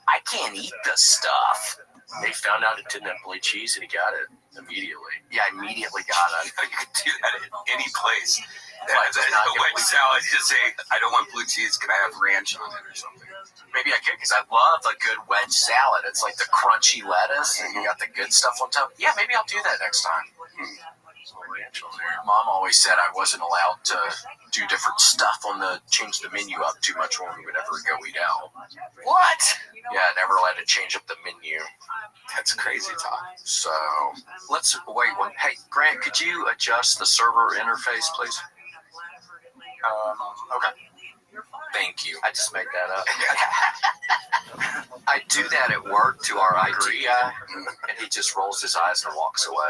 [SPEAKER 11] I can't eat the stuff. They found out it didn't have blue cheese and he got it immediately. Yeah, I immediately got it.
[SPEAKER 17] You could do that at any place.
[SPEAKER 11] Like,
[SPEAKER 17] a wedge salad, just say, I don't want blue cheese, can I have ranch on it or something?
[SPEAKER 11] Maybe I could, because I love a good wedge salad. It's like the crunchy lettuce, and you got the good stuff on top. Yeah, maybe I'll do that next time. Ranch on there. Mom always said I wasn't allowed to do different stuff change the menu up too much when we would ever go eat out.
[SPEAKER 17] What?
[SPEAKER 11] Yeah, never allowed to change up the menu.
[SPEAKER 17] That's crazy talk.
[SPEAKER 11] So, let's wait one. Hey, Grant, could you adjust the server interface, please? Okay. Thank you.
[SPEAKER 15] I just made that up. I do that at work to our IT guy, and he just rolls his eyes and walks away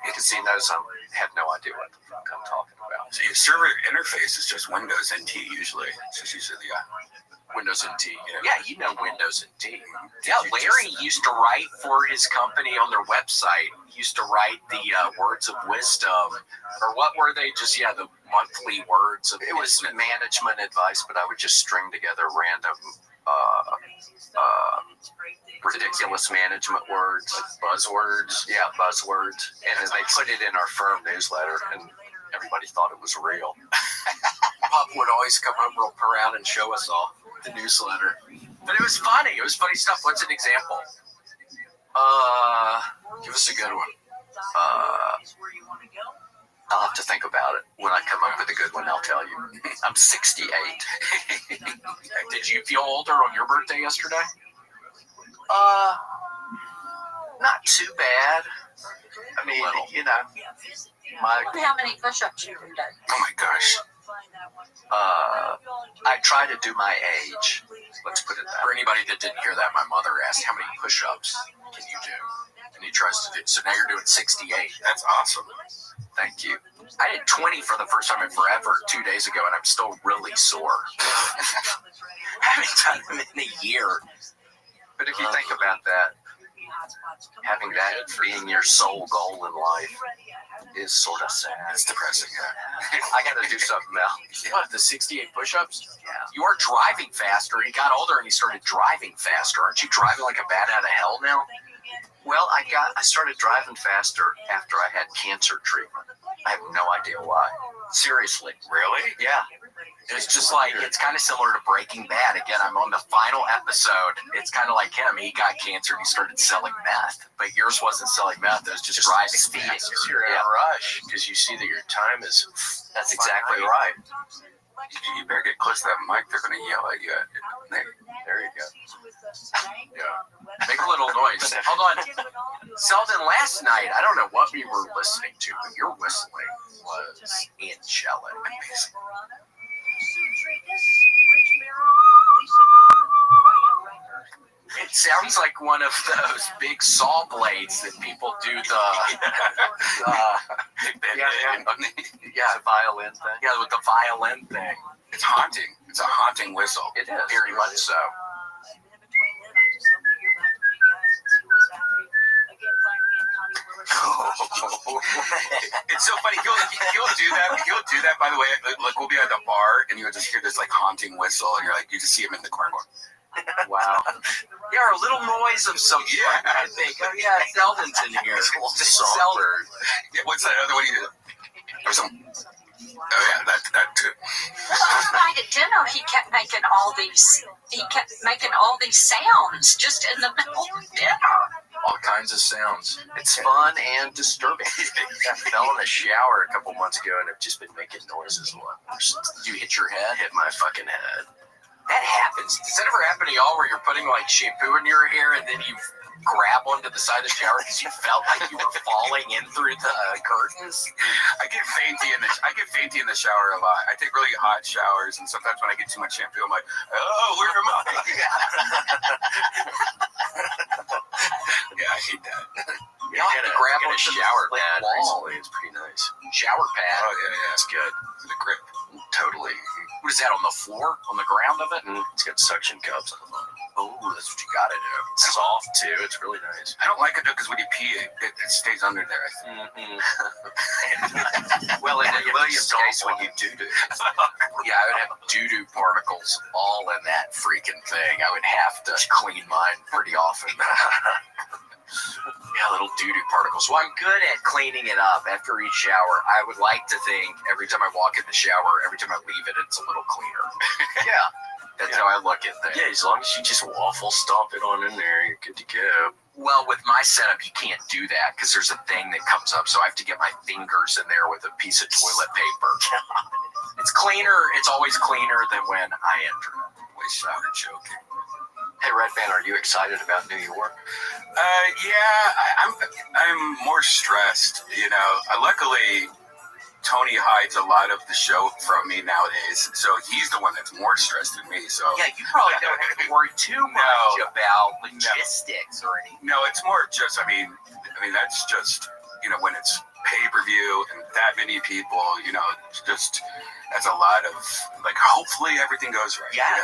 [SPEAKER 15] because he knows I have no idea what the fuck I'm talking about.
[SPEAKER 17] So your server interface is just Windows NT usually. It's just usually
[SPEAKER 11] Windows NT. Yeah, you know Windows NT. Yeah, Larry used to write for his company on their website. He used to write the words of wisdom, or what were they? Just the monthly words of.
[SPEAKER 15] It was management advice, but I would just string together random, ridiculous management words, like buzzwords. Yeah, buzzwords, and then they put it in our firm newsletter, and everybody thought it was real.
[SPEAKER 11] Pop would always come home real proud and show us all the newsletter. But it was funny. It was funny stuff. What's an example? Give us a good one.
[SPEAKER 15] I'll have to think about it. When I come up with a good one, I'll tell you. I'm 68.
[SPEAKER 11] Did you feel older on your birthday yesterday?
[SPEAKER 15] Not too bad. I mean,
[SPEAKER 19] How many push-ups you can do?
[SPEAKER 17] Oh my gosh.
[SPEAKER 15] I try to do my age. Let's put it that
[SPEAKER 11] For anybody that didn't hear that, my mother asked, how many push-ups can you do? And he tries to do. So now you're doing 68.
[SPEAKER 17] That's awesome.
[SPEAKER 15] Thank you.
[SPEAKER 11] I did 20 for the first time in forever 2 days ago, and I'm still really sore. Haven't done them in a year.
[SPEAKER 15] But if you think about that, having that being your sole goal in life is sort of sad.
[SPEAKER 17] It's depressing, yeah.
[SPEAKER 15] I got to do something else.
[SPEAKER 11] What, the 68 push-ups?
[SPEAKER 15] Yeah.
[SPEAKER 11] You are driving faster. He got older and he started driving faster. Aren't you driving like a bat out of hell now?
[SPEAKER 15] Well, I started driving faster after I had cancer treatment. I have no idea why.
[SPEAKER 1] Seriously.
[SPEAKER 11] Really?
[SPEAKER 1] Yeah. It's just like, it's kind of similar to Breaking Bad. Again, I'm on the final episode. It's kind of like him. He got cancer and he started selling meth. But yours wasn't selling meth. It was just driving
[SPEAKER 11] Speed.
[SPEAKER 1] faster.
[SPEAKER 11] You're in a rush because you see that your time is.
[SPEAKER 1] That's exactly right.
[SPEAKER 17] You better get close to that mic. They're going to yell at you.
[SPEAKER 11] There you go.
[SPEAKER 1] Yeah. Make a little noise. Hold on. Selden, last night, I don't know what we were listening to, but your whistling was angelic. It sounds like one of those big saw blades that people do the
[SPEAKER 11] Violin thing.
[SPEAKER 1] Yeah, with the violin thing.
[SPEAKER 17] It's haunting. It's a haunting whistle.
[SPEAKER 1] It is. Very much so.
[SPEAKER 17] It's so funny. He'll do that. He'll do that. By the way, like we'll be at the bar and you'll just hear this like haunting whistle, and you're like, you just see him in the corner going,
[SPEAKER 1] wow. Yeah, a little noise of some sort. I think. Oh yeah, Selden's in here.
[SPEAKER 17] Songbird. Yeah, what's that other one you did? Or some. Oh yeah, that too.
[SPEAKER 19] Last night at dinner, he kept making all these. He kept making all these sounds just in the middle of dinner.
[SPEAKER 11] All kinds of sounds. It's fun and disturbing. I fell in a shower a couple months ago and I've just been making noises a lot more since.
[SPEAKER 1] Did you hit your head?
[SPEAKER 11] Hit my fucking head.
[SPEAKER 1] That happens. Does that ever happen to y'all where you're putting like shampoo in your hair and then you grab onto the side of the shower because you felt like you were falling in through the curtains?
[SPEAKER 17] I get fainty in the shower a lot. I take really hot showers, and sometimes when I get too much shampoo, I'm like, oh, where am I? Yeah, I hate that.
[SPEAKER 1] Y'all have to grab
[SPEAKER 11] a
[SPEAKER 1] onto
[SPEAKER 11] shower
[SPEAKER 1] the
[SPEAKER 11] pad
[SPEAKER 1] wall.
[SPEAKER 11] recently. It's pretty nice.
[SPEAKER 1] Shower pad.
[SPEAKER 17] Oh yeah,
[SPEAKER 11] It's good.
[SPEAKER 17] the grip.
[SPEAKER 11] Totally.
[SPEAKER 1] What is that, on the floor? On the ground of it?
[SPEAKER 11] It's got suction cups on the bottom.
[SPEAKER 1] Oh, that's what you gotta do.
[SPEAKER 11] It's soft too. It's really nice.
[SPEAKER 17] I don't like it though because when you pee, it stays under there. I think.
[SPEAKER 1] Well, in William's case, when you
[SPEAKER 11] doo-doo.
[SPEAKER 1] yeah, I would have doo-doo particles all in that freaking thing. I would have to clean mine pretty often. Yeah, little doo-doo particles. Well, I'm good at cleaning it up after each shower. I would like to think every time I walk in the shower, every time I leave it, it's a little cleaner. Yeah, that's how I look at things.
[SPEAKER 11] Yeah, as long as you just waffle stomp it on in there, you're good to go.
[SPEAKER 1] Well, with my setup, you can't do that because there's a thing that comes up, so I have to get my fingers in there with a piece of toilet paper. It's cleaner. It's always cleaner than when I enter.
[SPEAKER 17] Wait, shower joking.
[SPEAKER 11] Hey, Redman, are you excited about New York?
[SPEAKER 17] Yeah, I'm more stressed. You know, luckily Tony hides a lot of the show from me nowadays, so he's the one that's more stressed than me. So
[SPEAKER 1] yeah, you probably don't have to worry too much about logistics or anything.
[SPEAKER 17] No, it's more just. I mean, that's just when it's pay-per-view and that many people. Just that's a lot of like. Hopefully everything goes right.
[SPEAKER 1] Yeah.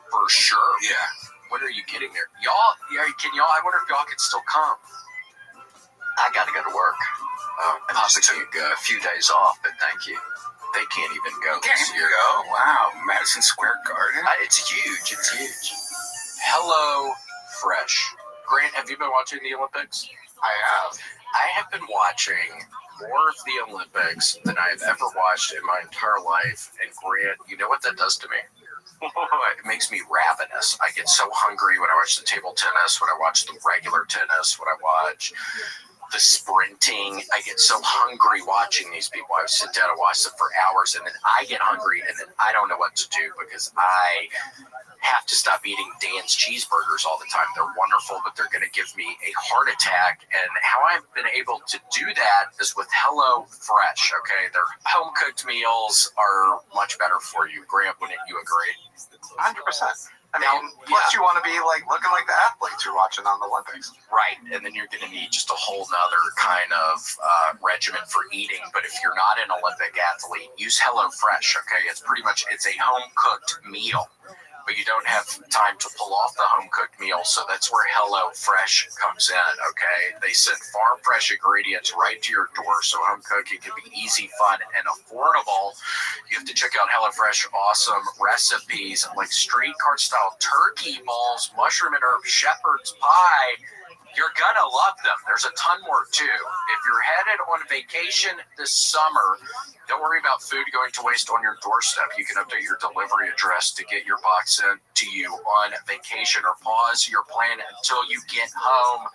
[SPEAKER 1] For sure.
[SPEAKER 17] Yeah.
[SPEAKER 1] When are you getting there? Y'all, I wonder if y'all can still come.
[SPEAKER 11] I got to go to work. I just took a few days off, but thank you. They can't even go this year.
[SPEAKER 17] Wow, Madison Square Garden.
[SPEAKER 11] It's huge. It's huge.
[SPEAKER 1] Hello Fresh. Grant, have you been watching the Olympics?
[SPEAKER 17] I have.
[SPEAKER 1] I have been watching more of the Olympics than I have ever watched in my entire life. And Grant, you know what that does to me? It makes me ravenous. I get so hungry when I watch the table tennis, when I watch the regular tennis, when I watch the sprinting. I get so hungry watching these people. I sit down and watch them for hours, and then I get hungry, and then I don't know what to do because I have to stop eating Dan's cheeseburgers all the time. They're wonderful, but they're going to give me a heart attack. And how I've been able to do that is with Hello Fresh. Okay, their home cooked meals are much better for you. Grant, wouldn't you agree?
[SPEAKER 16] 100%. I mean, plus you want to be like looking like the athletes you're watching on the Olympics.
[SPEAKER 1] Right, and then you're going to need just a whole nother kind of regimen for eating. But if you're not an Olympic athlete, use HelloFresh, okay? It's a home-cooked meal. But you don't have time to pull off the home-cooked meal, so that's where HelloFresh comes in, okay? They send farm-fresh ingredients right to your door, so home cooking can be easy, fun, and affordable. You have to check out HelloFresh awesome recipes like street cart-style turkey balls, mushroom and herb shepherd's pie.
[SPEAKER 11] You're gonna love them. There's a ton more too. If you're headed on vacation this summer, don't worry about food going to waste on your doorstep. You can update your delivery address to get your box sent to you on vacation, or pause your plan until you get home.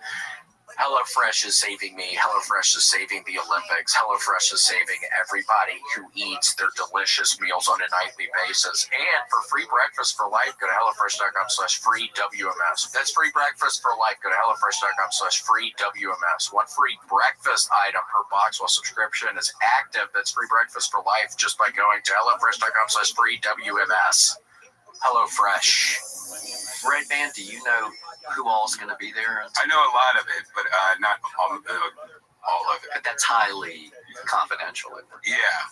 [SPEAKER 11] HelloFresh is saving me. HelloFresh is saving the Olympics. HelloFresh is saving everybody who eats their delicious meals on a nightly basis. And for free breakfast for life, go to HelloFresh.com/free WMS. That's free breakfast for life. Go to HelloFresh.com/free WMS. One free breakfast item per box while subscription is active. That's free breakfast for life just by going to HelloFresh.com/free WMS. HelloFresh.
[SPEAKER 15] Red Band, do you know who all's going to be there?
[SPEAKER 17] I know a lot of it, but not all of it.
[SPEAKER 15] But that's highly confidential.
[SPEAKER 17] Yeah.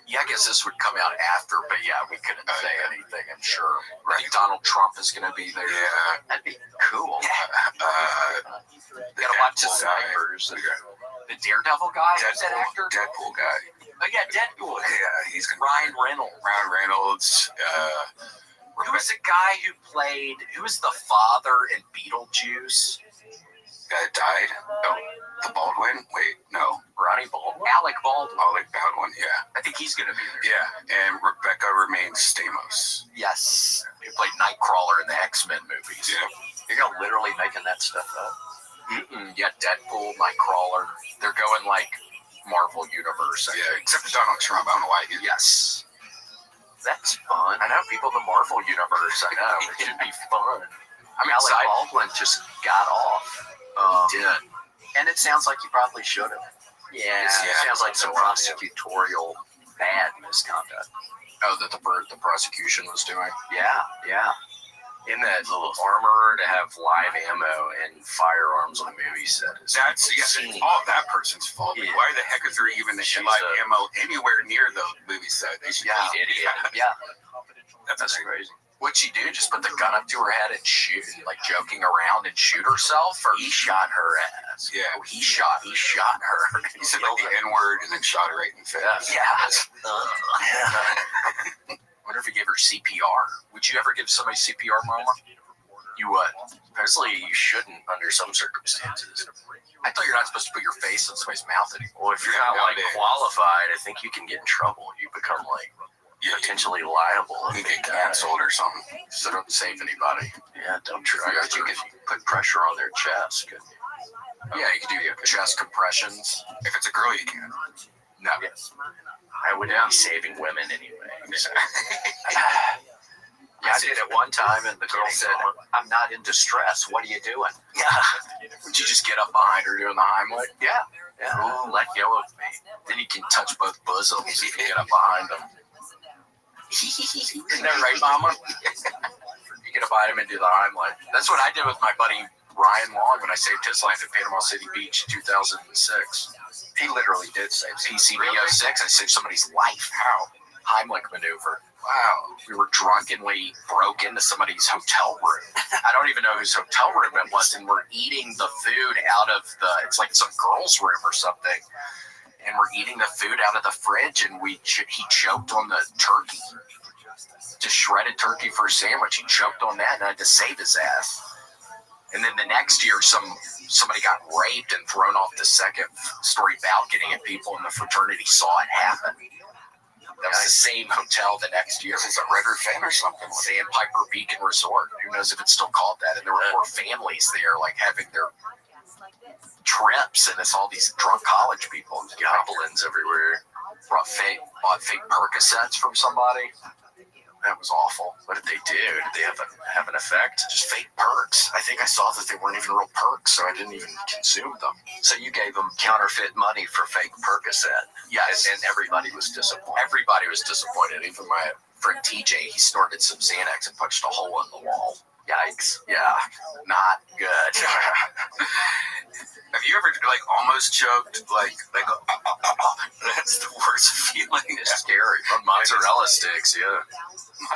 [SPEAKER 11] Yeah, I guess this would come out after, but yeah, we couldn't say anything, I'm sure. I think Donald Trump is going to be there.
[SPEAKER 17] Yeah.
[SPEAKER 15] That'd be cool.
[SPEAKER 11] You gotta watch the snipers. The Daredevil guy? Who's that actor?
[SPEAKER 17] Deadpool guy.
[SPEAKER 11] Oh, yeah, Deadpool.
[SPEAKER 17] Yeah, he's going to
[SPEAKER 11] Ryan Reynolds.
[SPEAKER 17] Ryan Reynolds.
[SPEAKER 11] Who was the guy who was the father in Beetlejuice?
[SPEAKER 17] Guy that died? Oh, the Baldwin? Wait, no.
[SPEAKER 11] Ronnie Baldwin? Alec Baldwin.
[SPEAKER 17] Alec Baldwin, yeah.
[SPEAKER 11] I think he's going to be there.
[SPEAKER 17] Yeah, and Rebecca remains Stamos.
[SPEAKER 11] Yes. Who played Nightcrawler in the X-Men movies.
[SPEAKER 17] Yeah.
[SPEAKER 15] You're literally making that stuff up.
[SPEAKER 11] Yeah, Deadpool, Nightcrawler. They're going like Marvel Universe.
[SPEAKER 17] Yeah, except for Donald Trump. I don't know why he
[SPEAKER 11] Yes.
[SPEAKER 15] That's fun.
[SPEAKER 11] I know, people in the Marvel Universe. I know. It should be fun. I'm
[SPEAKER 15] Alec
[SPEAKER 11] excited.
[SPEAKER 15] Baldwin just got off.
[SPEAKER 11] He did.
[SPEAKER 15] And it sounds like you probably should have.
[SPEAKER 11] Yeah.
[SPEAKER 15] It sounds like some prosecutorial bad misconduct.
[SPEAKER 11] Oh, that the prosecution was doing?
[SPEAKER 15] Yeah.
[SPEAKER 11] In that little armor to have live ammo and firearms on a movie set.
[SPEAKER 17] It's all that person's fault.
[SPEAKER 11] Yeah.
[SPEAKER 17] Why the heck is there even live ammo anywhere near the movie set? They should be
[SPEAKER 11] idiot.
[SPEAKER 15] Yeah.
[SPEAKER 17] That's crazy.
[SPEAKER 11] What'd she do? Just put the gun up to her head and shoot, like joking around and shoot herself? Or he shot her ass?
[SPEAKER 17] Yeah.
[SPEAKER 11] He shot her.
[SPEAKER 17] He said like the N-word and then shot her right in the face.
[SPEAKER 11] Yeah. Wonder if he gave her CPR. Would you ever give somebody CPR, Mama? You would.
[SPEAKER 15] Personally, you shouldn't under some circumstances.
[SPEAKER 11] I thought you're not supposed to put your face in somebody's mouth anymore.
[SPEAKER 15] Well, if you're not qualified, I think you can get in trouble. You become potentially liable.
[SPEAKER 17] You get canceled or something.
[SPEAKER 11] So don't save anybody.
[SPEAKER 15] Yeah, don't try. You can put pressure on their chest.
[SPEAKER 11] Yeah, you can do chest compressions.
[SPEAKER 17] If it's a girl, you can.
[SPEAKER 11] No.
[SPEAKER 15] I wouldn't be saving women anyway.
[SPEAKER 11] Yeah,
[SPEAKER 15] I did it one time, and the girl said, "I'm not in distress. What are you doing?"
[SPEAKER 11] Yeah. Would you just get up behind her doing the Heimlich?
[SPEAKER 15] Yeah. Ooh, let go of me.
[SPEAKER 11] Then you can touch both bosoms if you get up behind them. Isn't that right, Mama? You get up behind him and do the Heimlich. That's what I did with my buddy Ryan Long when I saved his life at Panama City Beach in 2006.
[SPEAKER 15] He literally did save
[SPEAKER 11] PCB 06. I saved somebody's life.
[SPEAKER 17] How?
[SPEAKER 11] Heimlich maneuver.
[SPEAKER 17] Wow.
[SPEAKER 11] We were drunkenly broke into somebody's hotel room. I don't even know whose hotel room it was, and we're eating the food out of it's like some girl's room or something. And we're eating the food out of the fridge, and he choked on the turkey. Just shredded turkey for a sandwich. He choked on that, and I had to save his ass. And then the next year, somebody got raped and thrown off the second-story balcony, and people in the fraternity saw it happen. That was the same hotel the next year.
[SPEAKER 17] This is a Red Roof Inn or something.
[SPEAKER 11] Sandpiper Beacon Resort. Who knows if it's still called that? And there were poor families there, like having their trips, and it's all these drunk college people. Goblins everywhere. Bought fake Percocets from somebody. That was awful. What did they do? Did they have an effect? Just fake perks. I think I saw that they weren't even real perks, so I didn't even consume them.
[SPEAKER 15] So you gave them counterfeit money for fake Percocet.
[SPEAKER 11] Yes.
[SPEAKER 15] And everybody was disappointed.
[SPEAKER 11] Everybody was disappointed. Even my friend TJ, he snorted some Xanax and punched a hole in the wall.
[SPEAKER 15] Yikes.
[SPEAKER 11] Yeah, not good.
[SPEAKER 17] Have you ever almost choked? That's the worst feeling.
[SPEAKER 11] It's scary. Mozzarella sticks, yeah.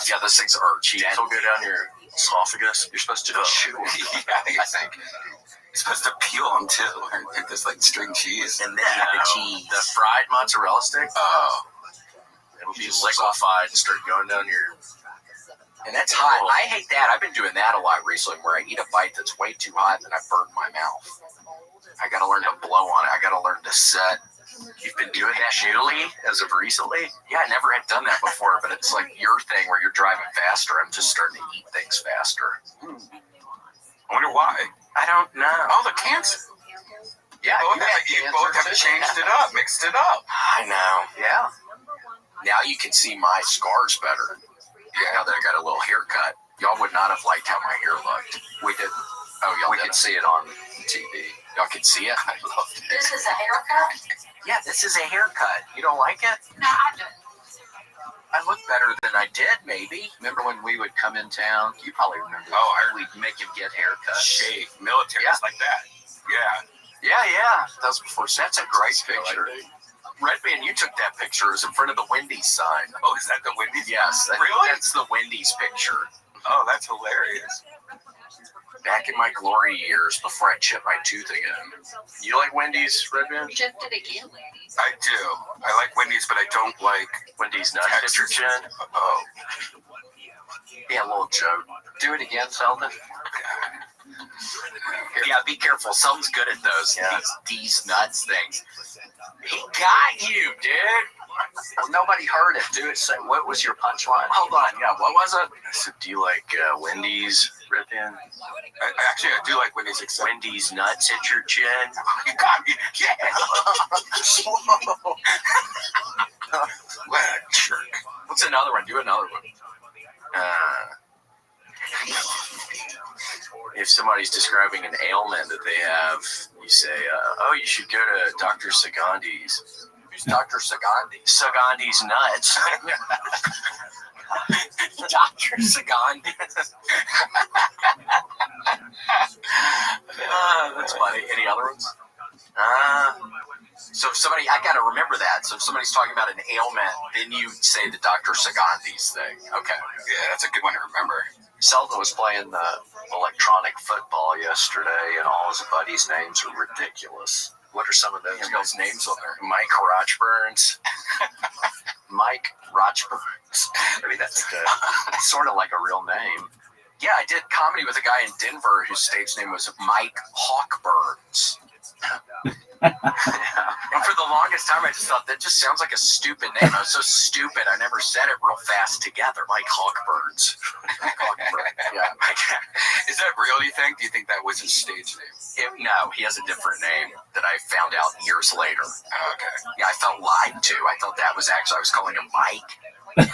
[SPEAKER 11] Yeah, those things are cheap.
[SPEAKER 15] Will go down your esophagus. You're supposed to chew.
[SPEAKER 17] Yeah, I think. You're supposed to peel them too. Or just string cheese.
[SPEAKER 15] And then the cheese. The fried mozzarella stick.
[SPEAKER 11] Oh.
[SPEAKER 15] It'll be liquefied and start going down your
[SPEAKER 11] And that's hot. I hate that. I've been doing that a lot recently where I eat a bite that's way too hot and I burn my mouth. I got to learn to blow on it. I got to learn to set. You've been doing that newly as of recently? Yeah, I never had done that before, but it's like your thing where you're driving faster. I'm just starting to eat things faster.
[SPEAKER 17] I wonder why.
[SPEAKER 11] I don't know.
[SPEAKER 17] Oh, the cancer.
[SPEAKER 11] Yeah,
[SPEAKER 17] you both have changed it up, mixed it up.
[SPEAKER 11] I know. Yeah. Now you can see my scars better. Yeah, now that I got a little haircut. Y'all would not have liked how my hair looked. We did. Oh, y'all we could see it on TV. Y'all could see it? I loved it.
[SPEAKER 19] This is a haircut?
[SPEAKER 11] Yeah, this is a haircut. You don't like it?
[SPEAKER 19] No, I don't.
[SPEAKER 11] I look better than I did, maybe. Remember when we would come in town? You probably remember.
[SPEAKER 17] Oh,
[SPEAKER 11] we'd make him get haircuts.
[SPEAKER 17] Shave, military, like that. Yeah.
[SPEAKER 11] Yeah. That was before. So that's a great picture. Red Band, you took that picture. It was in front of the Wendy's sign.
[SPEAKER 17] Oh, is that the Wendy's?
[SPEAKER 11] Yes.
[SPEAKER 17] Really?
[SPEAKER 11] That's the Wendy's picture.
[SPEAKER 17] Oh, that's hilarious.
[SPEAKER 11] Back in my glory years before I chipped my tooth again. You like Wendy's, Red Band?
[SPEAKER 19] Chipped it again.
[SPEAKER 17] I do. I like Wendy's, but I don't like
[SPEAKER 11] Wendy's nuts at your chin.
[SPEAKER 17] Oh.
[SPEAKER 11] Yeah, a little joke. Do it again, Selden. Yeah, be careful. Selden's good at those. Yeah. These nuts things. He got you, dude. Well, nobody heard it. Do it. Say, what was your punchline? Hold on. Yeah, what was it? I said, do you like Wendy's, Red Band?
[SPEAKER 17] Actually, I do like Wendy's.
[SPEAKER 11] Wendy's nuts at your chin.
[SPEAKER 17] You got me. Yeah. What a jerk.
[SPEAKER 11] What's another one? Do another one. If somebody's describing an ailment that they have, you say, oh, you should go to Dr. Sagandi's. Who's Dr. Sagandi? Sagandi's nuts. Dr. Sagandi. That's funny. Any other ones? So if somebody, I got to remember that. So if somebody's talking about an ailment, then you say the Dr. Sagandi's thing. Okay.
[SPEAKER 17] Yeah, that's a good one to remember.
[SPEAKER 11] Selden was playing the electronic football yesterday, and all his buddies' names are ridiculous. What are some of those guys' names on there? Mike Rochburns. Mike Rochburns. I mean, that's sort of like a real name. Yeah, I did comedy with a guy in Denver whose stage name was Mike Hawkburns. And for the longest time, I just thought that just sounds like a stupid name. I was so stupid, I never said it real fast together. Mike Hawkburns. Yeah.
[SPEAKER 17] Is that real, do you think? Do you think that was his stage name?
[SPEAKER 11] No, he has a different name that I found out years later.
[SPEAKER 17] Okay.
[SPEAKER 11] Yeah, I felt lied to. I thought that was actually, I was calling him Mike.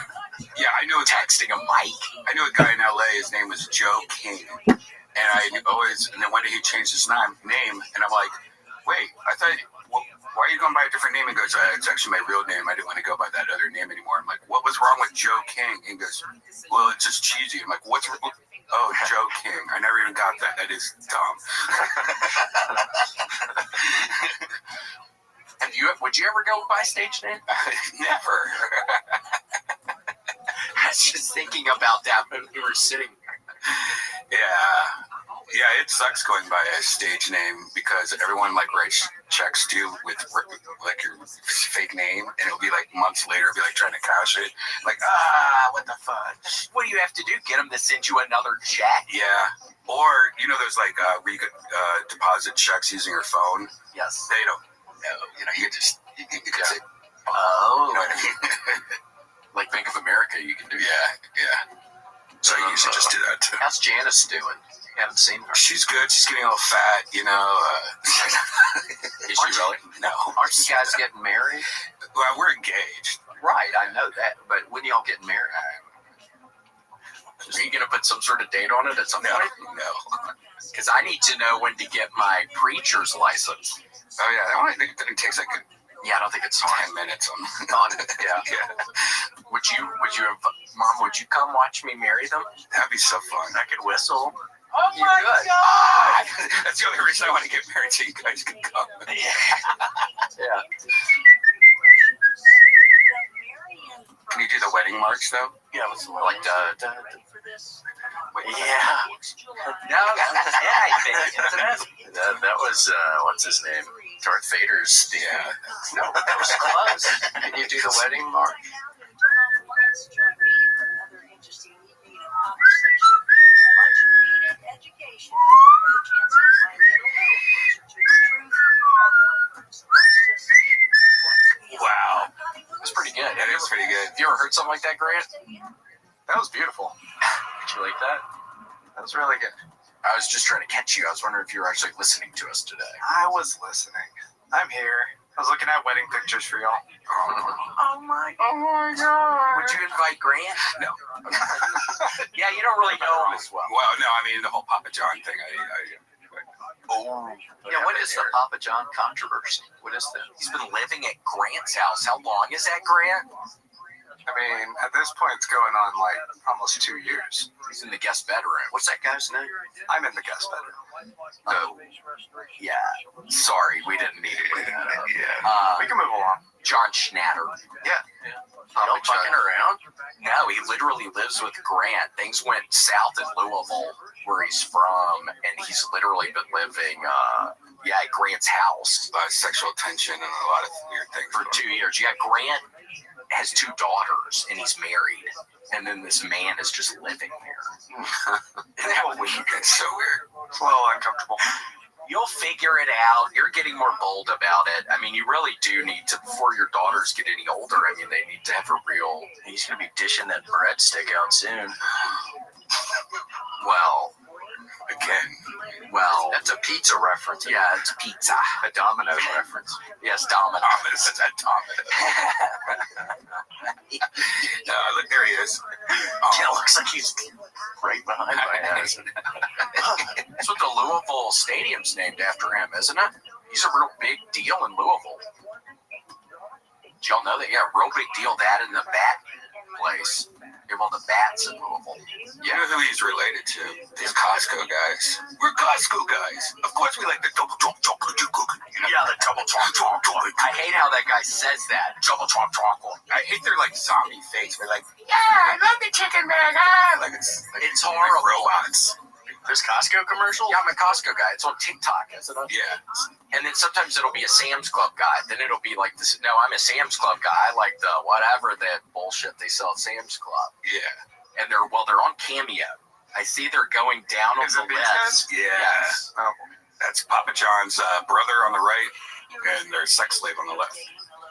[SPEAKER 17] Yeah, I knew
[SPEAKER 11] texting him Mike.
[SPEAKER 17] I knew a guy in LA, his name was Joe King. And I always, and then one day he changed his name, and I'm like, wait, I thought, well, why are you going by a different name? He goes, it's actually my real name. I didn't want to go by that other name anymore. I'm like, what was wrong with Joe King? He goes, well, it's just cheesy. I'm like, what's wrong? Oh, Joe King. I never even got that. That is dumb.
[SPEAKER 11] Would you ever go by stage name?
[SPEAKER 17] Never.
[SPEAKER 11] I was just thinking about that when we were sitting there.
[SPEAKER 17] Yeah, it sucks going by a stage name because everyone like writes checks to you with like your fake name, and it'll be like months later, it'll be like trying to cash it. Like, what the fuck?
[SPEAKER 11] What do you have to do? Get them to send you another check?
[SPEAKER 17] Yeah. Or, you know, there's like where you could deposit checks using your phone.
[SPEAKER 11] Yes.
[SPEAKER 17] They don't know. You know, you could say,
[SPEAKER 11] oh.
[SPEAKER 17] You know what I mean?
[SPEAKER 11] Like Bank of America, you can do that.
[SPEAKER 17] Yeah. So I usually just do that too.
[SPEAKER 11] How's Janice doing? You haven't seen her.
[SPEAKER 17] She's good. She's getting a little fat, you know.
[SPEAKER 11] Is she really?
[SPEAKER 17] No.
[SPEAKER 11] Aren't you guys getting married?
[SPEAKER 17] Well, we're engaged.
[SPEAKER 11] Right, I know that. But when y'all getting married? Are you going to put some sort of date on it at some point?
[SPEAKER 17] No.
[SPEAKER 11] Because I need to know when to get my preacher's license.
[SPEAKER 17] Oh, yeah. That one, it takes like
[SPEAKER 11] I don't think it's
[SPEAKER 17] 10 minutes on
[SPEAKER 11] it. Yeah. Would you, Mom, would you come watch me marry them?
[SPEAKER 17] That'd be so fun.
[SPEAKER 11] I could whistle.
[SPEAKER 9] Oh my God!
[SPEAKER 17] That's the only reason I want to get married, so you guys can come.
[SPEAKER 11] Yeah.
[SPEAKER 17] Can you do the wedding march, though?
[SPEAKER 11] Yeah, let's like Yeah. No, I think that was what's his name? Darth Vader's. Yeah. No, that was close. Can you do the wedding march?
[SPEAKER 17] was pretty good.
[SPEAKER 11] Have you ever heard something like that, Grant?
[SPEAKER 16] That was beautiful.
[SPEAKER 11] Did you like that?
[SPEAKER 16] That was really good.
[SPEAKER 11] I was just trying to catch you. I was wondering if you were actually listening to us today.
[SPEAKER 16] I was listening. I'm here. I was looking at wedding pictures for y'all.
[SPEAKER 9] Oh my god.
[SPEAKER 11] Would you invite Grant?
[SPEAKER 17] No.
[SPEAKER 11] Yeah, you don't really know him as well.
[SPEAKER 17] Well, no, I mean the whole Papa John thing.
[SPEAKER 11] Oh, yeah. What is the Papa John controversy? What is that? He's been living at Grant's house. How long is that, Grant?
[SPEAKER 16] I mean, at this point, it's going on like almost 2 years.
[SPEAKER 11] He's in the guest bedroom. What's that guy's name?
[SPEAKER 16] I'm in the guest bedroom.
[SPEAKER 11] Oh, yeah. Sorry, we didn't need to bring that up.
[SPEAKER 16] Yeah. We can move along.
[SPEAKER 11] John Schnatter.
[SPEAKER 16] Yeah.
[SPEAKER 11] Y'all fucking around? No, he literally lives with Grant. Things went south in Louisville, where he's from, and he's literally been living, at Grant's house.
[SPEAKER 17] A lot of sexual tension and a lot of weird things.
[SPEAKER 11] For 2 years. Yeah, Grant has 2 daughters, and he's married. And then this man is just living there. Isn't that weird?
[SPEAKER 17] It's so weird.
[SPEAKER 16] It's a little uncomfortable.
[SPEAKER 11] You'll figure it out. You're getting more bold about it. I mean, you really do need to, before your daughters get any older, I mean, they need to have a real... He's going to be dishing that breadstick out soon. Well,
[SPEAKER 17] again.
[SPEAKER 11] Well,
[SPEAKER 16] that's a pizza reference.
[SPEAKER 11] Yeah, it's a pizza.
[SPEAKER 16] A Domino's reference.
[SPEAKER 11] Yes, Domino's.
[SPEAKER 17] It's a Domino's. Look, there he is.
[SPEAKER 11] Yeah, it looks like he's right behind my nose. That's what the Louisville Stadium's named after him, isn't it? He's a real big deal in Louisville. Did y'all know that? Yeah, real big deal. That in the bat place. They have all the bats in Louisville.
[SPEAKER 17] You know who he's related to? These Costco guys. We're Costco guys. Of course we like the double chocolate chip cookie.
[SPEAKER 11] Yeah, the double chocolate. I hate how that guy says that. Double chocolate.
[SPEAKER 17] I hate their like zombie face. They're like,
[SPEAKER 11] yeah, I love the chicken burger.
[SPEAKER 17] Like it's
[SPEAKER 11] horrible.
[SPEAKER 17] Like robots.
[SPEAKER 11] There's Costco commercials? Yeah, I'm a Costco guy. It's on TikTok, isn't it?
[SPEAKER 17] Yeah.
[SPEAKER 11] And then sometimes it'll be a Sam's Club guy. Then it'll be like this. No, I'm a Sam's Club guy. I like the whatever that bullshit they sell at Sam's Club.
[SPEAKER 17] Yeah.
[SPEAKER 11] And they're on Cameo. I see they're going down on the list.
[SPEAKER 17] Yeah.
[SPEAKER 11] Yes.
[SPEAKER 17] Oh, that's Papa John's brother on the right and their sex slave on the left.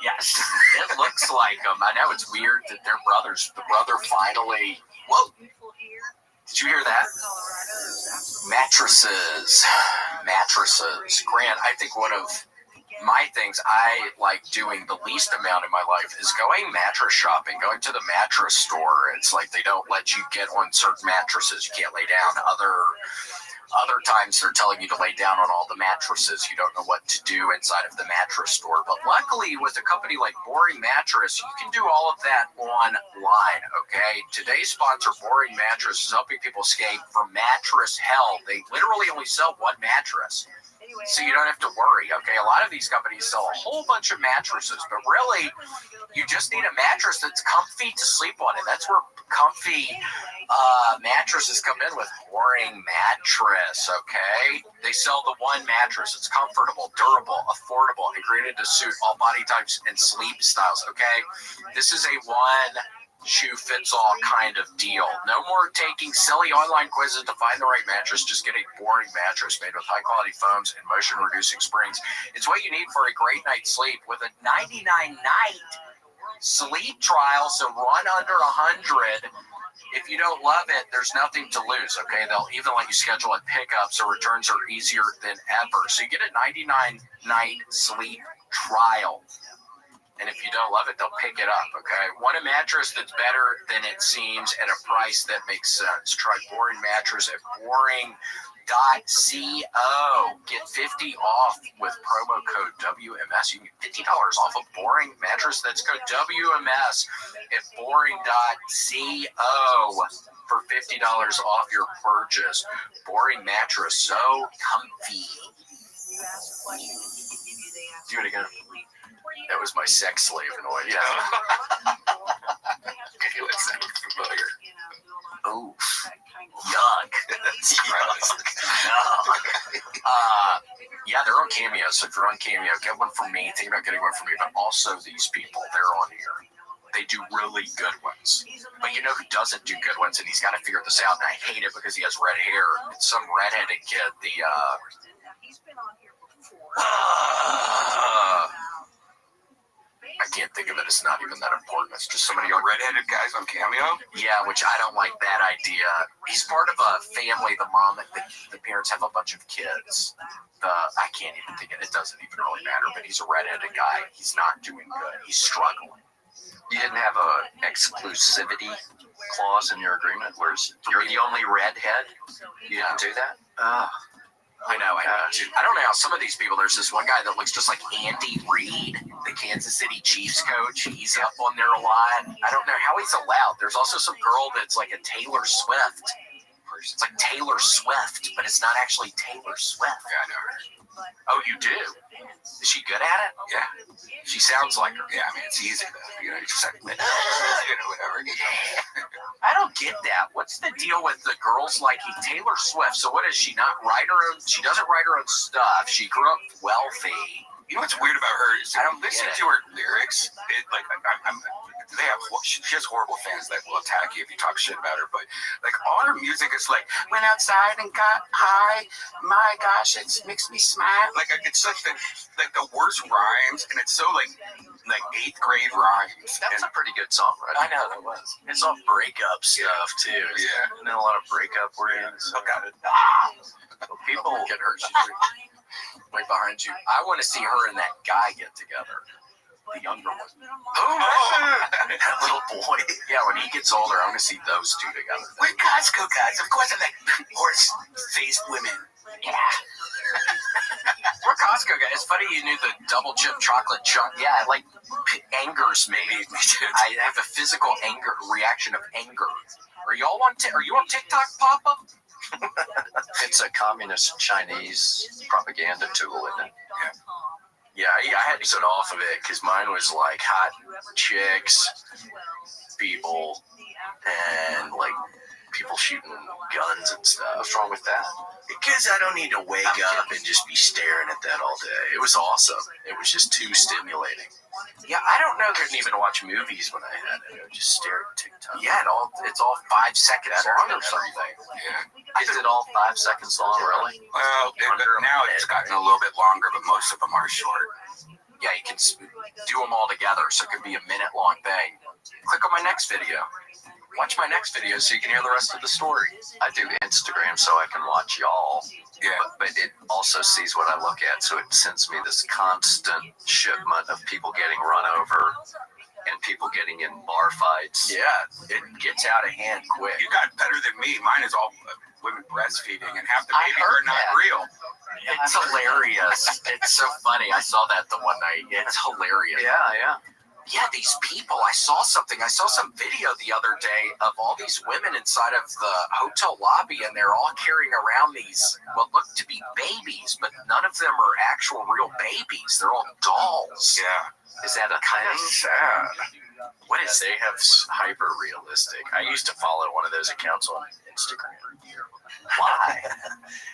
[SPEAKER 11] Yes. It looks like them. I know it's weird that they're brothers. The brother finally... Whoa. Did you hear that? Mattresses. Grant, I think one of my things I like doing the least amount in my life is going mattress shopping, going to the mattress store. It's like they don't let you get on certain mattresses. You can't lay down. Other times they're telling you to lay down on all the mattresses. You don't know what to do inside of the mattress store. But luckily, with a company like Boring Mattress, you can do all of that online, okay? Today's sponsor, Boring Mattress, is helping people escape from mattress hell. They literally only sell one mattress, so you don't have to worry, okay? A lot of these companies sell a whole bunch of mattresses, but really, you just need a mattress that's comfy to sleep on, and that's where comfy mattresses come in with Boring Mattress, okay? They sell the one mattress. It's comfortable, durable, affordable, and created to suit all body types and sleep styles, okay? This is a one-shoe-fits-all kind of deal. No more taking silly online quizzes to find the right mattress. Just get a Boring Mattress made with high-quality foams and motion-reducing springs. It's what you need for a great night's sleep with a 99-night sleep trial, so run under 100. If you don't love it, there's nothing to lose, okay? They'll even let you schedule a pickup, so returns are easier than ever. So you get a 99-night sleep trial. And if you don't love it, they'll pick it up, okay? Want a mattress that's better than it seems at a price that makes sense. Try Boring Mattress at boring.co. Get 50 off with promo code WMS. You can get $50 off a Boring Mattress. That's code WMS at boring.co for $50 off your purchase. Boring Mattress, so comfy. Do it again. That was my sex slave noise. Yeah. It sounded familiar. Oh, yuck. That's gross. Yeah, they're on Cameo. So if you're on Cameo, get one from me. Think about getting one from me, but also these people, they're on here. They do really good ones. But you know who doesn't do good ones, and he's got to figure this out, and I hate it because he has red hair. It's some redheaded kid. I can't think of it. It's not even that important. It's just somebody
[SPEAKER 17] Your redheaded guys on Cameo?
[SPEAKER 11] Yeah, which I don't like that idea. He's part of a family. The mom, the parents have a bunch of kids. I can't even think of it. It doesn't even really matter. But he's a redheaded guy. He's not doing good. He's struggling.
[SPEAKER 15] You didn't have a exclusivity clause in your agreement, where you're the only redhead. You didn't do that.
[SPEAKER 11] I know. I don't know how some of these people. There's this one guy that looks just like Andy Reid, the Kansas City Chiefs coach. He's up on there a lot. I don't know how he's allowed. There's also some girl that's like a Taylor Swift. It's like Taylor Swift, but it's not actually Taylor Swift.
[SPEAKER 17] Yeah, I know her.
[SPEAKER 11] Oh, you do? Is she good at it?
[SPEAKER 17] Yeah.
[SPEAKER 11] She sounds like her.
[SPEAKER 17] Yeah, I mean, it's easy though. You know, you just have to, whatever.
[SPEAKER 11] I don't get that. What's the deal with the girls like Taylor Swift? So what is she not write her own? She doesn't write her own stuff. She grew up wealthy.
[SPEAKER 17] You know what's weird about her? Is
[SPEAKER 11] I don't
[SPEAKER 17] listen
[SPEAKER 11] get it.
[SPEAKER 17] to her lyrics. She has horrible fans that will attack you if you talk shit about her. But like all her music is like, went outside and got high. My gosh, it makes me smile. Like it's like the worst rhymes, and it's so like 8th grade rhymes.
[SPEAKER 11] That's a pretty good song, right? I know that was. It's all breakup stuff too.
[SPEAKER 17] Yeah.
[SPEAKER 11] And then a lot of breakup oriented. People get hurt. She's right behind you. I want to see her and that guy get together. The younger one. That little boy. Yeah, when he gets older, I want to see those two together.
[SPEAKER 17] We're Costco guys. Of course, I like horse-faced women.
[SPEAKER 11] Yeah. We're Costco guys. It's funny you knew the double chip chocolate chunk. Yeah, it like angers me. I have a physical anger reaction of anger. Are you on TikTok, Papa?
[SPEAKER 15] It's a communist Chinese propaganda tool, isn't it?
[SPEAKER 11] Yeah, I had to get off of it because mine was like hot chicks, people, and like people shooting guns and stuff.
[SPEAKER 15] What's wrong with that?
[SPEAKER 11] Because I don't need to wake up and just be staring at that all day. It was awesome. It was just too stimulating. Yeah, I don't know. Couldn't even watch movies when I had it. I would just stare at TikTok. Yeah, it's all 5 seconds long or something.
[SPEAKER 15] Yeah. Is it all 5 seconds long, really?
[SPEAKER 17] Well, now it's gotten a little bit longer, but most of them are short.
[SPEAKER 11] Yeah, you can do them all together, so it could be a minute-long thing. Click on my next video. Watch my next video so you can hear the rest of the story.
[SPEAKER 15] I do Instagram so I can watch y'all.
[SPEAKER 17] Yeah.
[SPEAKER 15] But it also sees what I look at, so it sends me this constant shipment of people getting run over and people getting in bar fights.
[SPEAKER 11] Yeah, it gets out of hand quick.
[SPEAKER 17] You got better than me. Mine is all women breastfeeding, and half the babies are not real.
[SPEAKER 11] It's hilarious. It's so funny. I saw that the one night. It's hilarious.
[SPEAKER 15] Yeah.
[SPEAKER 11] Yeah, these people. I saw something. I saw some video the other day of all these women inside of the hotel lobby, and they're all carrying around these what look to be babies, but none of them are actual real babies. They're all dolls.
[SPEAKER 17] Yeah.
[SPEAKER 11] Is that a
[SPEAKER 17] Kind of
[SPEAKER 11] thing?
[SPEAKER 17] sad.
[SPEAKER 11] What is they have hyper realistic? I used to follow one of those accounts on Instagram. Why?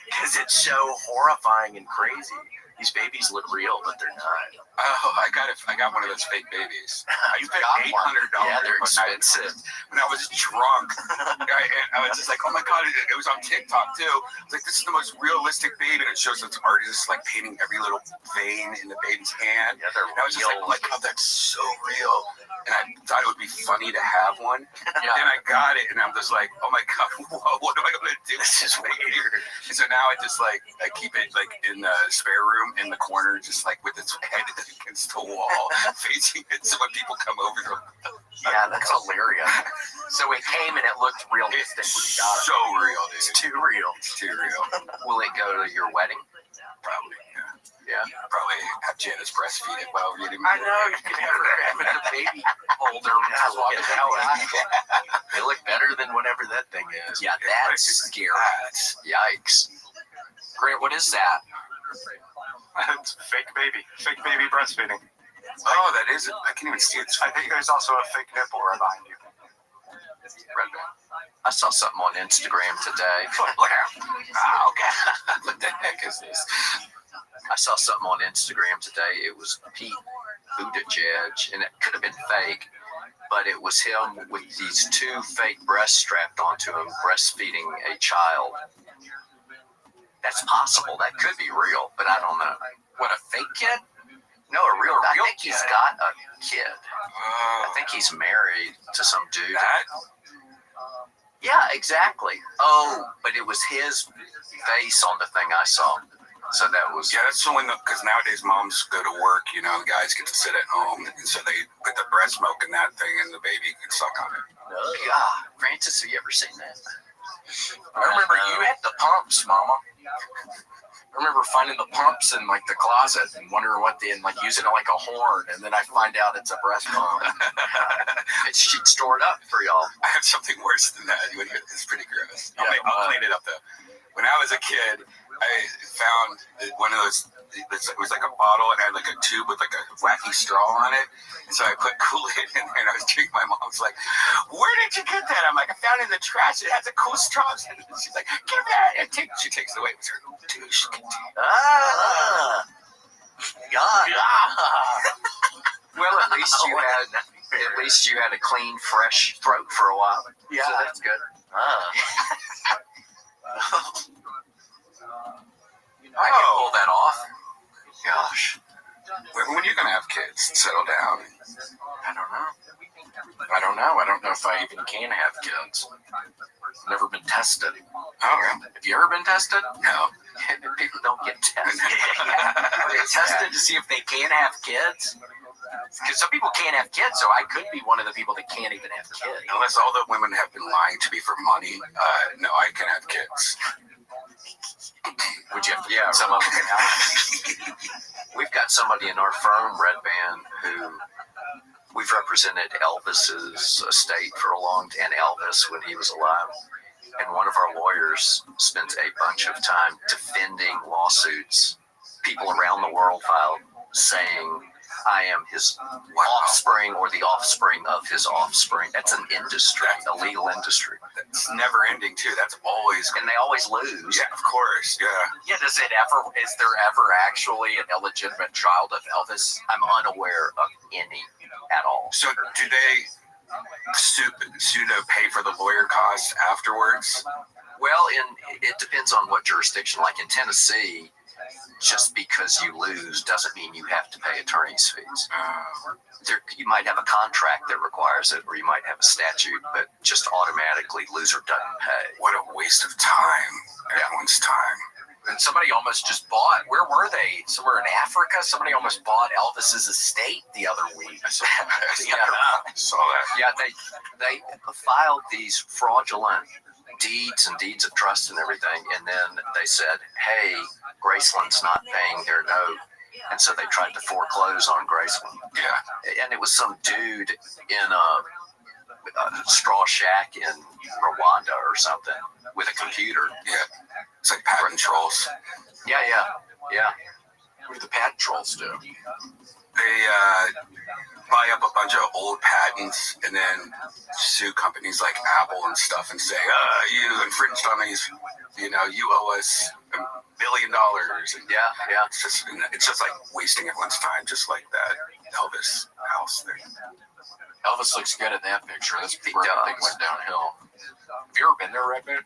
[SPEAKER 11] Because it's so horrifying and crazy. These babies look real, but they're not.
[SPEAKER 17] Oh, I got one of those fake babies. I spent $800.
[SPEAKER 11] Yeah, they're expensive.
[SPEAKER 17] When I was drunk, and I was just like, "Oh my god!" It was on TikTok too. It's like, this is the most realistic baby, and it shows this artist like painting every little vein in the baby's hand.
[SPEAKER 11] Yeah, they're
[SPEAKER 17] and I was just like, "Oh, that's so real." And I thought it would be funny to have one.
[SPEAKER 11] Yeah.
[SPEAKER 17] And I got it, and I'm just like, "Oh my god, whoa, what am I going to do?
[SPEAKER 11] This is weird."
[SPEAKER 17] And so now I just I keep it like in the spare room in the corner, just like with its head against the wall, facing it. So when people come over,
[SPEAKER 11] yeah, that's hilarious. So it came and it looked realistic.
[SPEAKER 17] It's so real, dude.
[SPEAKER 11] It's too real.
[SPEAKER 17] It's too real.
[SPEAKER 15] Will it go to your wedding?
[SPEAKER 17] Probably,
[SPEAKER 15] Yeah.
[SPEAKER 17] Probably have Janice breastfeed it while reading.
[SPEAKER 11] I know, you can have her having the baby holder.
[SPEAKER 15] Yeah, look at that.
[SPEAKER 11] They look better than whatever that thing is. Yeah, that's scary.
[SPEAKER 15] Yikes.
[SPEAKER 11] Grant, what is that?
[SPEAKER 16] It's fake baby breastfeeding.
[SPEAKER 17] Oh, that is it. I can't even see it.
[SPEAKER 16] I think there's also a fake nipple right behind you.
[SPEAKER 15] I saw something on Instagram today.
[SPEAKER 17] Look out. Okay.
[SPEAKER 15] What the heck is this? I saw something on Instagram today. It was Pete Buttigieg, and it could have been fake, but it was him with these 2 fake breasts strapped onto him, breastfeeding a child. That's possible. That could be real, but I don't know.
[SPEAKER 11] What, a fake kid?
[SPEAKER 1] No, I think he's got a kid. I think he's married to some dude. Yeah, exactly. Oh, but it was his face on the thing I saw. So that was...
[SPEAKER 17] Yeah, that's when, because nowadays moms go to work, you know, guys get to sit at home, and so they put the breast milk in that thing, and the baby can suck on it.
[SPEAKER 1] God, Francis, have you ever seen that?
[SPEAKER 11] I remember you had the pumps, Mama. I remember finding the pumps in like the closet and wondering what they, and like using it like a horn, and then I find out it's a breast pump.
[SPEAKER 1] She'd store it up for y'all.
[SPEAKER 17] I have something worse than that. It's pretty gross. I'll clean it up though. When I was a kid, I found one of those. It was like a bottle and had like a tube with like a wacky straw on it. And so I put Kool-Aid in there and I was drinking. My mom's like, "Where did you get that?" I'm like, "I found it in the trash. It has a cool straw." And she's like, "Give that." And she takes it away. It was her douche.
[SPEAKER 1] God. Well, at least you had a clean, fresh throat for a while. Yeah, so that's good. I can pull that off. Gosh.
[SPEAKER 17] When are you going to have kids? Settle down.
[SPEAKER 11] I don't know. I don't know if I even can have kids. Never been tested.
[SPEAKER 17] Oh, really?
[SPEAKER 11] Have you ever been tested?
[SPEAKER 17] No.
[SPEAKER 1] People don't get tested. Are they tested to see if they can have kids? Because some people can't have kids, so I could be one of the people that can't even have kids.
[SPEAKER 17] Unless all the women have been lying to me for money, no, I can have kids.
[SPEAKER 1] Would you have to put some of them out? We've got somebody in our firm, Red Band, who we've represented Elvis's estate for a long time, and Elvis when he was alive. And one of our lawyers spent a bunch of time defending lawsuits people around the world filed saying, "I am his offspring or the offspring of his offspring." That's an industry, a legal industry.
[SPEAKER 17] It's never ending too. That's always,
[SPEAKER 1] and they always lose.
[SPEAKER 17] Yeah, of course. Yeah.
[SPEAKER 11] Yeah. Is there ever actually an illegitimate child of Elvis?
[SPEAKER 1] I'm unaware of any at all.
[SPEAKER 17] So do they pseudo pay for the lawyer costs afterwards?
[SPEAKER 1] Well, it depends on what jurisdiction. Like in Tennessee, just because you lose doesn't mean you have to pay attorney's fees. You might have a contract that requires it, or you might have a statute, but just automatically loser doesn't pay.
[SPEAKER 17] What a waste of time. Everyone's time.
[SPEAKER 11] And somebody almost just bought, where were they? Somewhere in Africa? Somebody almost bought Elvis's estate the other week.
[SPEAKER 17] I saw that.
[SPEAKER 1] Yeah, they filed these fraudulent deeds of trust and everything, and then they said, "Hey, Graceland's not paying their note," and so they tried to foreclose on Graceland.
[SPEAKER 17] Yeah,
[SPEAKER 1] and it was some dude in a straw shack in Rwanda or something with a computer.
[SPEAKER 17] Yeah, it's like patent trolls.
[SPEAKER 1] Yeah.
[SPEAKER 11] What do the patent trolls do?
[SPEAKER 17] They buy up a bunch of old patents and then sue companies like Apple and stuff and say, "You infringed on these. You know, you owe us $1 billion." And
[SPEAKER 1] yeah.
[SPEAKER 17] It's just like wasting everyone's time, just like that Elvis house thing.
[SPEAKER 11] Elvis looks good in that picture. That's before everything went downhill. Have you ever been there, Red Band?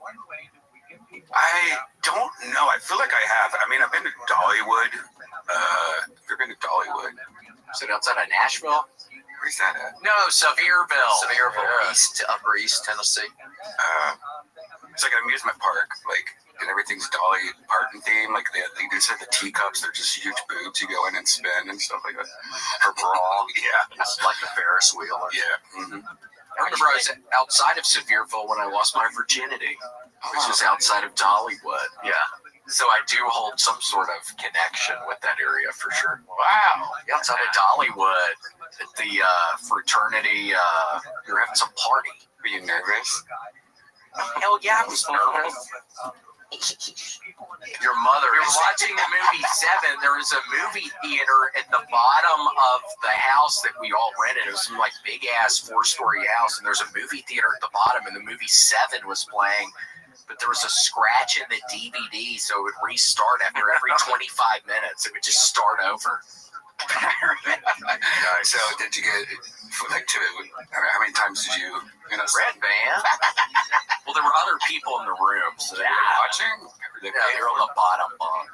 [SPEAKER 17] I don't know. I feel like I have. I mean, I've been to Dollywood. Have you ever been to Dollywood?
[SPEAKER 11] Is it outside of Nashville?
[SPEAKER 17] Where's that at?
[SPEAKER 11] No, Sevierville.
[SPEAKER 1] Yeah. Upper East Tennessee.
[SPEAKER 17] It's like an amusement park, like, and everything's Dolly Parton theme. Like they just have the teacups. They're just huge boobs. You go in and spin and stuff like that.
[SPEAKER 1] Her bra.
[SPEAKER 17] Yeah,
[SPEAKER 1] it's like a Ferris wheel.
[SPEAKER 17] Yeah.
[SPEAKER 11] Mm-hmm. I remember I was outside of Sevierville when I lost my virginity, which was outside of Dollywood.
[SPEAKER 1] Yeah.
[SPEAKER 11] So I do hold some sort of connection with that area for sure. Wow. Outside of Dollywood, the fraternity, we were having some party.
[SPEAKER 17] Were you nervous?
[SPEAKER 11] Hell yeah, I was nervous.
[SPEAKER 1] Your mother.
[SPEAKER 11] We were watching the movie Seven. There was a movie theater at the bottom of the house that we all rented. It was some like big ass 4-story house, and there's a movie theater at the bottom, and the movie Seven was playing. But there was a scratch in the DVD, so it would restart after every 25 minutes. It would just start over.
[SPEAKER 17] So did you get like how many times did you
[SPEAKER 1] Red Band?
[SPEAKER 11] Well, there were other people in the room, so they were watching.
[SPEAKER 1] They were on the bottom bunk.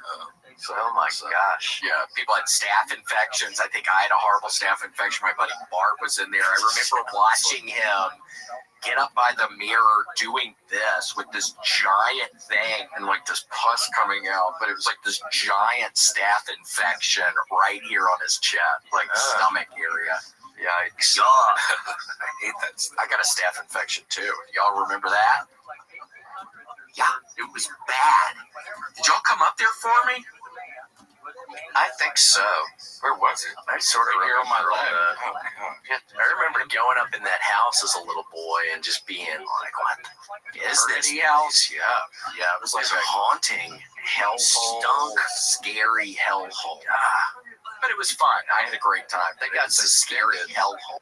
[SPEAKER 15] Oh my gosh.
[SPEAKER 11] Yeah, people had staph infections. I think I had a horrible staph infection. My buddy Bart was in there. I remember watching him get up by the mirror doing this with this giant thing and like this pus coming out, but it was like this giant staph infection right here on his chest, like stomach area.
[SPEAKER 15] Yikes.
[SPEAKER 11] I hate that. I got a staph infection too. Y'all remember that? Yeah, it was bad. Did y'all come up there for me?
[SPEAKER 15] I think so.
[SPEAKER 17] Where was it?
[SPEAKER 15] I sort of
[SPEAKER 11] Here on my leg.
[SPEAKER 17] Oh my god.
[SPEAKER 15] I remember going up in that house as a little boy and just being like, what is this house?
[SPEAKER 11] Yeah, it was like a haunting hellhole, scary hellhole. But it was fun. I had a great time. They got some scary hellhole.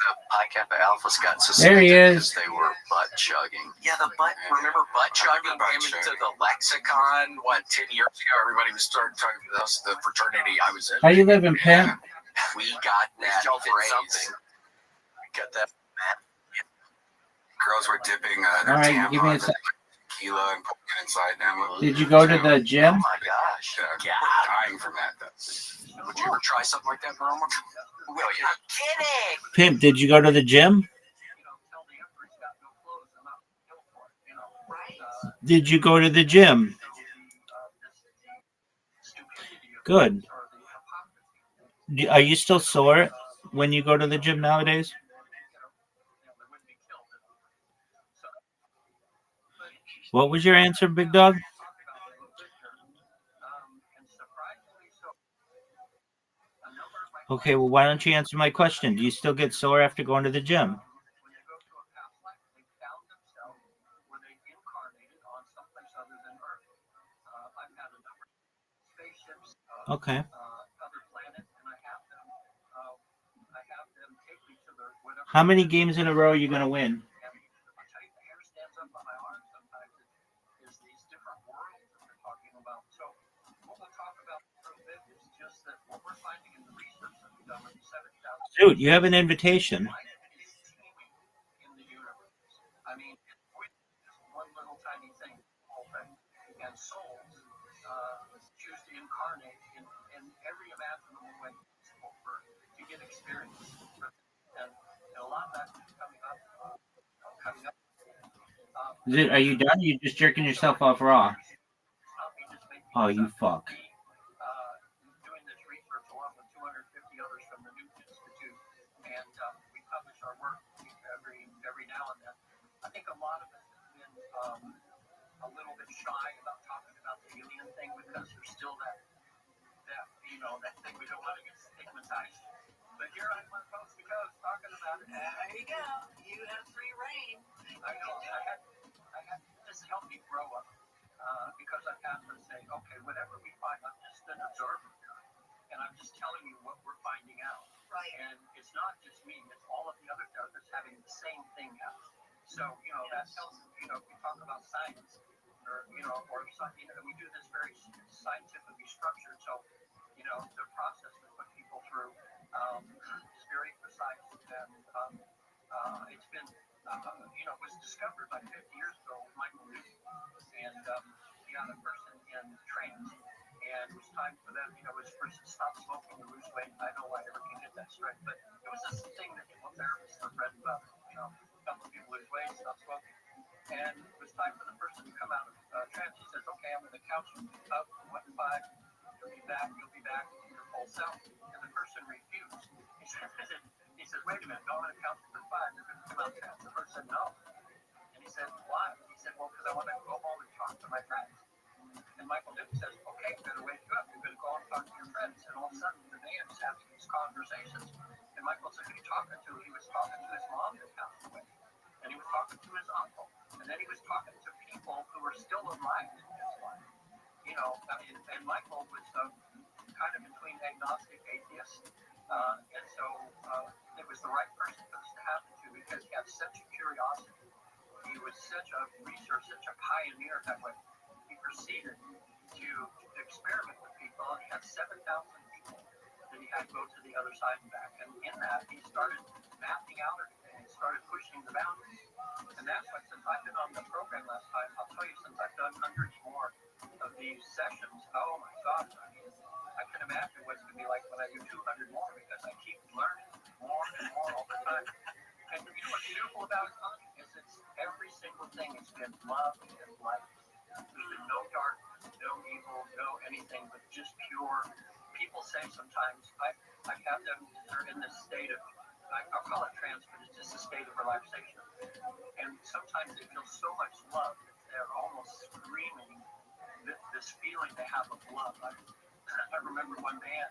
[SPEAKER 15] The Pi Kappa Alphas got
[SPEAKER 4] There he
[SPEAKER 15] suspended
[SPEAKER 4] is.
[SPEAKER 15] because they were butt chugging.
[SPEAKER 11] Yeah, remember butt chugging came into the lexicon, 10 years ago? Everybody was starting talking about the fraternity I was in.
[SPEAKER 4] How you living, Pimp?
[SPEAKER 11] We got that phrase.
[SPEAKER 15] Got that.
[SPEAKER 17] Girls were dipping
[SPEAKER 4] All right, give me a
[SPEAKER 17] tampons
[SPEAKER 4] sec.
[SPEAKER 17] in tequila and putting it inside them.
[SPEAKER 4] Did you go to the gym?
[SPEAKER 15] Oh my gosh.
[SPEAKER 17] Yeah, dying from that though.
[SPEAKER 11] Would you ever try something like that, Norma?
[SPEAKER 15] Will you? I'm kidding.
[SPEAKER 4] Pimp, did you go to the gym? Did you go to the gym? Good. Are you still sore when you go to the gym nowadays? What was your answer, big dog? Okay, well, why don't you answer my question? Do you still get sore after going to the gym? Okay. How many games in a row are you going to win? Dude, you have an invitation. Are you done? You just jerking yourself off raw? Oh, you fuck.
[SPEAKER 5] There you go. You have free reign. I know. This helped me grow up because I have to say, okay, whatever we find, I'm just an observer, and I'm just telling you what we're finding out. Right. And it's not just me; it's all of the other therapists having the same thing happen. So that tells we talk about science, or we do this very scientifically structured. So the process we put people through is very precise, and it's been was discovered like 50 years ago with Michael Newton, and he had a person in trance, and it was time for them, was first to stop smoking and lose weight. I don't know why I ever can get that straight, but it was this thing that hypnotherapists have read about, helping people lose weight, stop smoking, and it was time for the person to come out of trance. He says, okay, I'm going to count you up 1 to 5, you'll be back to your full self, and the person refused. He said, wait a minute, no, I'm going to count you to 5, you're going to come out of trance. The person said, no. And he said, why? He said, well, because I want to go home and talk to my friends. And Michael Newton says, okay, I'm going to wake you up. You're going to go home and talk to your friends. And all of a sudden, the man is having these conversations. And Michael said, who are you talking to? He was talking to his mom that passed away. And he was talking to his uncle. And then he was talking to people who were still alive in his life. And Michael was kind of between agnostic atheist. And so it was the right person for this to happen to because he had such a curiosity. He was such a researcher, such a pioneer that when he proceeded to experiment with people, he had 7,000 people that he had go to the other side and back. And in that, he started mapping out everything and started pushing the boundaries. And that's what, since I've been on the program last time, I'll tell you, since I've done hundreds more of these sessions, oh my
[SPEAKER 22] God. I can imagine what it's going to be like when I do 200 more because I keep learning more and more all the time. And you know what's beautiful about it, Tom, is it's every single thing has been love and light. There's been no dark, no evil, no anything, but just pure. People say sometimes, I have them, they're in this state of, I'll call it trance, but it's just a state of relaxation. And sometimes they feel so much love that they're almost screaming this feeling they have of love. I remember one man,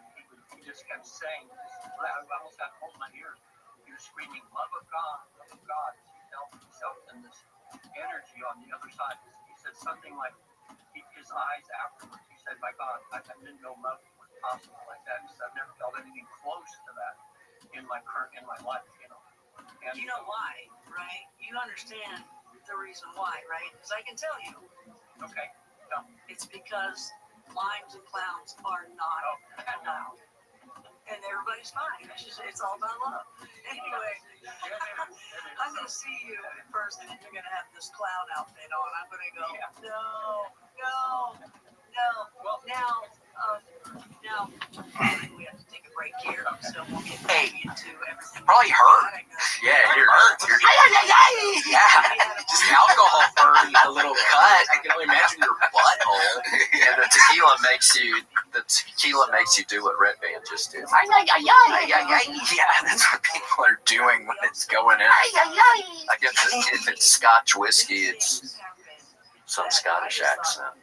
[SPEAKER 22] he just kept saying, I almost had to hold my ears. He was screaming, love of God, as he felt himself in this energy on the other side. He said something like, his eyes afterwards, he said, my God, I didn't know love was possible like that. He said, I've never felt anything close to that in my life, you know. And
[SPEAKER 5] you know why, right? You understand the reason why, right? Because I can tell you.
[SPEAKER 22] Okay. No.
[SPEAKER 5] It's because limes and clowns are not allowed. And everybody's fine. It's all about love. Anyway, I'm going to see you in person and you're going to have this clown outfit on. I'm going to go, no. Now, we have to take a break here, so we'll get back into everything.
[SPEAKER 11] Probably hurt. Yeah, you're hurt. Just alcohol burned a little cut. I can only imagine your butthole.
[SPEAKER 15] And the tequila makes you do what Red Band just did.
[SPEAKER 11] Yeah, that's what people are doing when it's going in.
[SPEAKER 15] I guess if it's Scotch whiskey, it's some Scottish accent.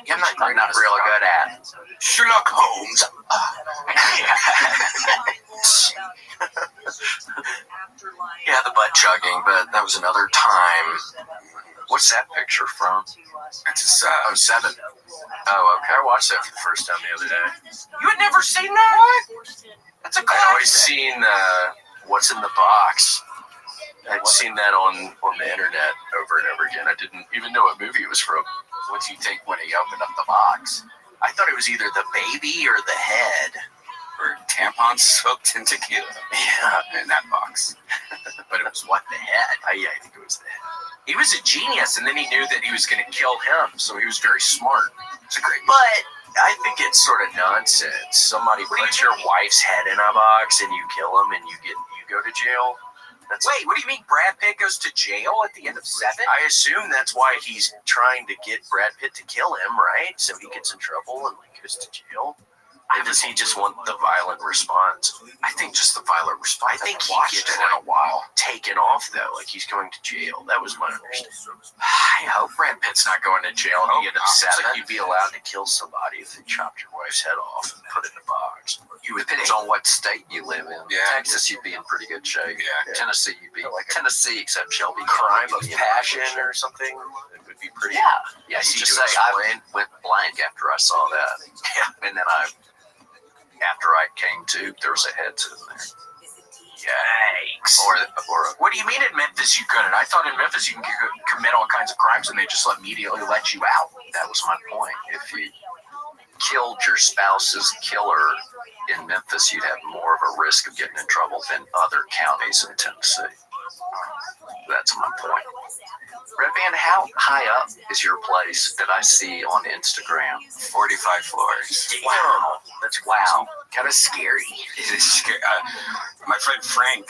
[SPEAKER 11] I'm not real good at Sherlock Holmes. Yeah, the butt chugging, but that was another time.
[SPEAKER 15] What's that picture from?
[SPEAKER 11] It's 07.
[SPEAKER 15] Oh, okay. I watched that for the first time the other day.
[SPEAKER 11] You had never seen that? That's a classic.
[SPEAKER 15] I'd always seen What's in the Box. I'd seen that on the internet over and over again. I didn't even know what movie it was from.
[SPEAKER 11] What do you think when he opened up the box? I thought it was either the baby or the head.
[SPEAKER 17] Or tampons soaked in tequila.
[SPEAKER 11] Yeah,
[SPEAKER 17] in that box.
[SPEAKER 11] But it was what, the head?
[SPEAKER 15] Yeah, I think it was the head.
[SPEAKER 11] He was a genius, and then he knew that he was going to kill him, so he was very smart.
[SPEAKER 15] It's a great.
[SPEAKER 11] But
[SPEAKER 15] I think it's sort of nonsense. Somebody puts your wife's head in a box and you kill him and you go to jail.
[SPEAKER 11] Wait, what do you mean Brad Pitt goes to jail at the end of 7?
[SPEAKER 15] I assume that's why he's trying to get Brad Pitt to kill him, right? So he gets in trouble and goes to jail. Or does he just want the violent response?
[SPEAKER 11] I think just the violent response.
[SPEAKER 15] I think he
[SPEAKER 11] watched
[SPEAKER 15] gets
[SPEAKER 11] it in a while.
[SPEAKER 15] Taken off though, like he's going to jail. That was my understanding.
[SPEAKER 11] I hope Brad Pitt's not going to jail at the end of 7.
[SPEAKER 15] You'd be allowed to kill somebody if they chopped your wife's head off and put it in a box.
[SPEAKER 11] You would
[SPEAKER 15] Depends
[SPEAKER 11] think.
[SPEAKER 15] on what state you live in.
[SPEAKER 17] Yeah.
[SPEAKER 15] Texas, you'd be in pretty good shape.
[SPEAKER 17] Yeah.
[SPEAKER 15] Tennessee, you'd be like Tennessee, except Shelby.
[SPEAKER 11] Crime of
[SPEAKER 15] County,
[SPEAKER 11] passion or something.
[SPEAKER 15] It would be pretty.
[SPEAKER 11] Yeah.
[SPEAKER 15] Yeah.
[SPEAKER 11] You
[SPEAKER 15] You
[SPEAKER 11] just
[SPEAKER 15] just
[SPEAKER 11] say,
[SPEAKER 15] say I went blank after I saw that.
[SPEAKER 11] Yeah.
[SPEAKER 15] And then after I came to, there was a head sitting there.
[SPEAKER 11] Yikes.
[SPEAKER 15] Or
[SPEAKER 11] What do you mean in Memphis you couldn't? I thought in Memphis you can commit all kinds of crimes and they just immediately let you out.
[SPEAKER 15] that was my point. If you killed your spouse's killer in Memphis, you'd have more of a risk of getting in trouble than other counties in Tennessee. That's my point. Red Band, how high up is your place that I see on Instagram?
[SPEAKER 17] 45 floors.
[SPEAKER 15] Wow. That's wow. Kind of scary.
[SPEAKER 17] It is scary. My friend Frank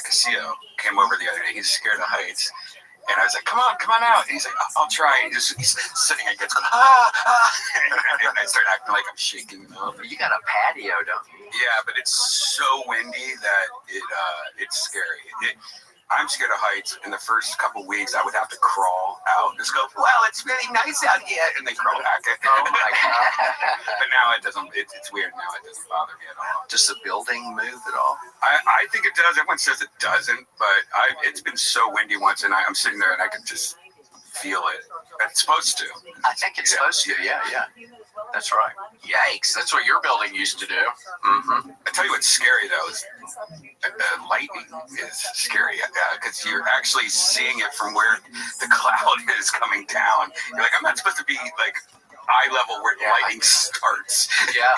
[SPEAKER 17] Castillo came over the other day. He's scared of heights. And I was like, come on out. And he's like, I'll try. He's sitting against me. And I start acting like I'm shaking.
[SPEAKER 15] You got a patio, don't you?
[SPEAKER 17] Yeah, but it's so windy that it's scary. I'm scared of heights. In the first couple weeks, I would have to crawl out. Just go, well, it's really nice out here. And then crawl back.
[SPEAKER 15] Oh, my God.
[SPEAKER 17] But now it doesn't. It's weird now. It doesn't bother me at all.
[SPEAKER 15] Does the building move at all?
[SPEAKER 17] I think it does. Everyone says it doesn't. But it's been so windy once, and I'm sitting there, and I can just feel it. It's supposed to.
[SPEAKER 15] I think it's supposed to. Yeah. That's right.
[SPEAKER 11] Yikes. That's what your building used to do.
[SPEAKER 17] Mm-hmm. I tell you what's scary, though, is lightning is scary because you're actually seeing it from where the cloud is coming down. You're like, I'm not supposed to be like eye level where the lightning starts.
[SPEAKER 11] Yeah.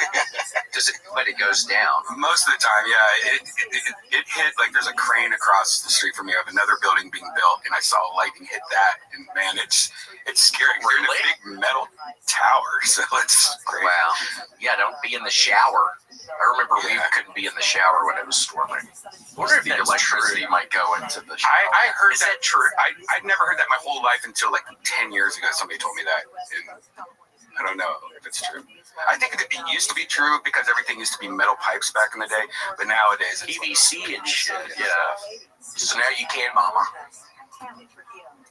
[SPEAKER 11] But it goes down.
[SPEAKER 17] Most of the time, yeah. It hit, like there's a crane across the street from me of another building being built, and I saw lightning hit that, and man, it's scary. We're in a big metal tower, so it's crazy.
[SPEAKER 11] Wow. Yeah, don't be in the shower. I remember we couldn't be in the shower when it was storming. I wonder if the electricity might go into the shower.
[SPEAKER 17] I heard that true. I'd never heard that my whole life until like 10 years ago. Somebody told me that. And I don't know if it's true. I think it used to be true because everything used to be metal pipes back in the day, but nowadays it's
[SPEAKER 11] PVC and shit. Yeah. So now you can, Mama.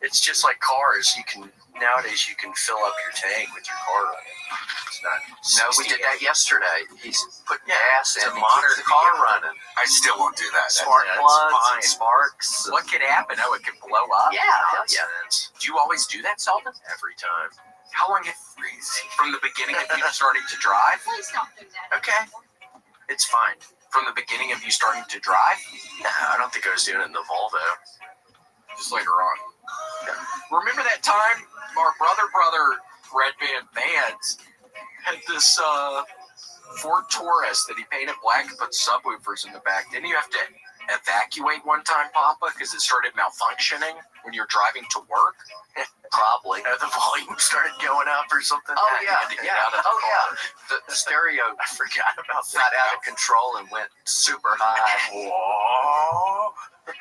[SPEAKER 11] It's just like cars. Nowadays you can fill up your tank with your car running. It's not. No, we did that yesterday. He's put gas in. It's a modern car running.
[SPEAKER 17] I still won't do that.
[SPEAKER 11] Spark plugs and sparks. What could happen? Oh, it could blow up. Yeah, hell yeah. Do you always do that, Sultan? Every time. How long have from the beginning of you starting to drive?
[SPEAKER 19] Please don't do that.
[SPEAKER 11] Okay. It's fine. From the beginning of you starting to drive? No, I don't think I was doing it in the Volvo. Just later on. Remember that time our brother Red Band Vans had this Ford Taurus that he painted black and put subwoofers in the back? Didn't you have to evacuate one time, Papa, because it started malfunctioning when you're driving to work? Probably. The volume started going up or something. Oh, yeah. The stereo, I forgot about that. Got out of control and went super high. Whoa.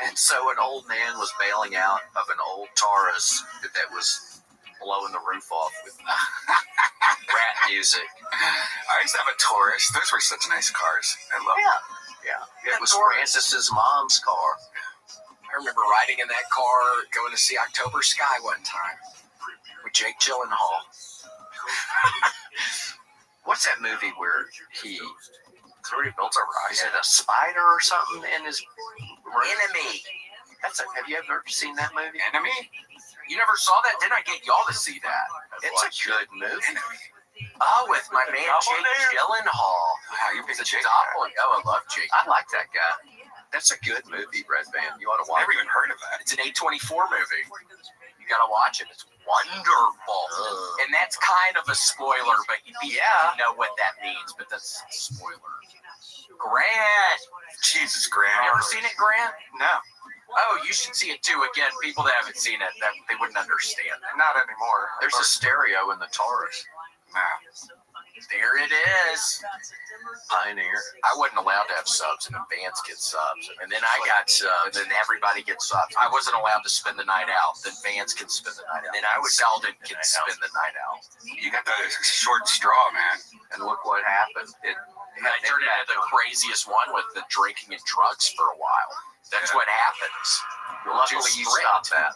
[SPEAKER 11] And so an old man was bailing out of an old Taurus that was blowing the roof off with rap music.
[SPEAKER 17] I used to have a Taurus. Those were such nice cars. I love them.
[SPEAKER 11] Yeah. It was Francis's mom's car. I remember riding in that car, going to see October Sky one time with Jake Gyllenhaal. What's that movie where he built a rocket? Is it a spider or something in his Enemy? Have you ever seen that movie?
[SPEAKER 17] Enemy?
[SPEAKER 11] You never saw that? Didn't I get y'all to see that? It's a good movie. Oh, with my man Jake Gyllenhaal.
[SPEAKER 17] Wow, you picked Jake.
[SPEAKER 11] Oh, I love Jake. I like that guy. That's a good movie, Red Band. You ought to watch it.
[SPEAKER 17] Never even heard of that.
[SPEAKER 11] It's an A24 movie. You got to watch it. It's wonderful. And that's kind of a spoiler, but you know what that means. But that's a spoiler. Grant.
[SPEAKER 17] Jesus, Grant.
[SPEAKER 11] You ever seen it, Grant?
[SPEAKER 17] No.
[SPEAKER 11] Oh, you should see it too. Again, people that haven't seen it, they wouldn't understand it.
[SPEAKER 17] Not anymore.
[SPEAKER 11] There's a stereo in the Taurus.
[SPEAKER 17] Wow.
[SPEAKER 11] There it is. Pioneer. I wasn't allowed to have subs, and Vance gets subs. And then I got subs, and then everybody gets subs. I wasn't allowed to spend the night out. Then Vance can spend the night out. And then Sheldon can spend the night out.
[SPEAKER 17] You got the short straw, man.
[SPEAKER 11] And look what happened. I turned into the craziest one with the drinking and drugs for a while. That's what happens. Luckily, you stopped that.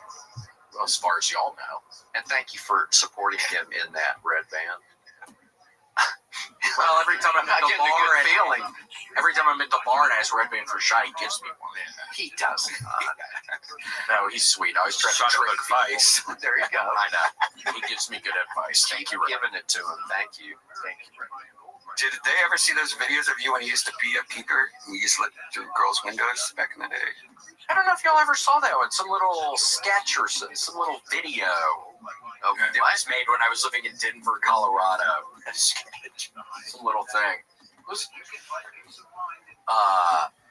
[SPEAKER 11] Well, as far as y'all know. And thank you for supporting him in that, Red Band. Well, every time I'm at the bar, every time I'm at the bar and I ask Red Band for a shot, he gives me one. He does not. No, he's sweet. I always try to trick advice. There you go. I know. He gives me good advice. Thank you for giving it to him. Thank you. Thank you.
[SPEAKER 17] Did they ever see those videos of you when you used to be a peeper? You used to look through girls' windows back in the day?
[SPEAKER 11] I don't know if y'all ever saw that one. Some little sketch or some little video. It was made when I was living in Denver, Colorado. Some little thing.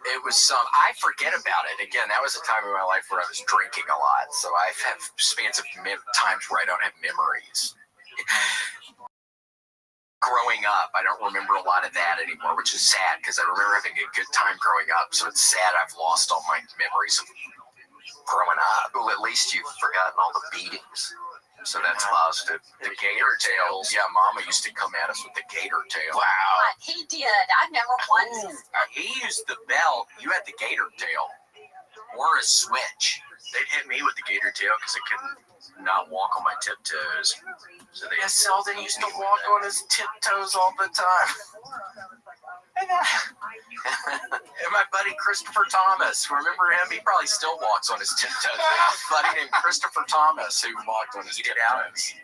[SPEAKER 11] It was some. I forget about it. Again, that was a time in my life where I was drinking a lot. So I have spans of times where I don't have memories. Growing up, I don't remember a lot of that anymore, which is sad because I remember having a good time growing up. So it's sad I've lost all my memories of growing up. Well, at least you've forgotten all the beatings. So that's positive. The gator tails. Yeah, Mama used to come at us with the gator tail. Wow.
[SPEAKER 19] He did. I never once.
[SPEAKER 11] He used the belt. You had the gator tail. Or a switch. They'd hit me with the gator tail because I couldn't not walk on my tiptoes. So they Selden used to walk on his tiptoes all the time. And my buddy Christopher Thomas, remember him? He probably still walks on his tiptoes. A buddy named Christopher Thomas who walked on his tiptoes.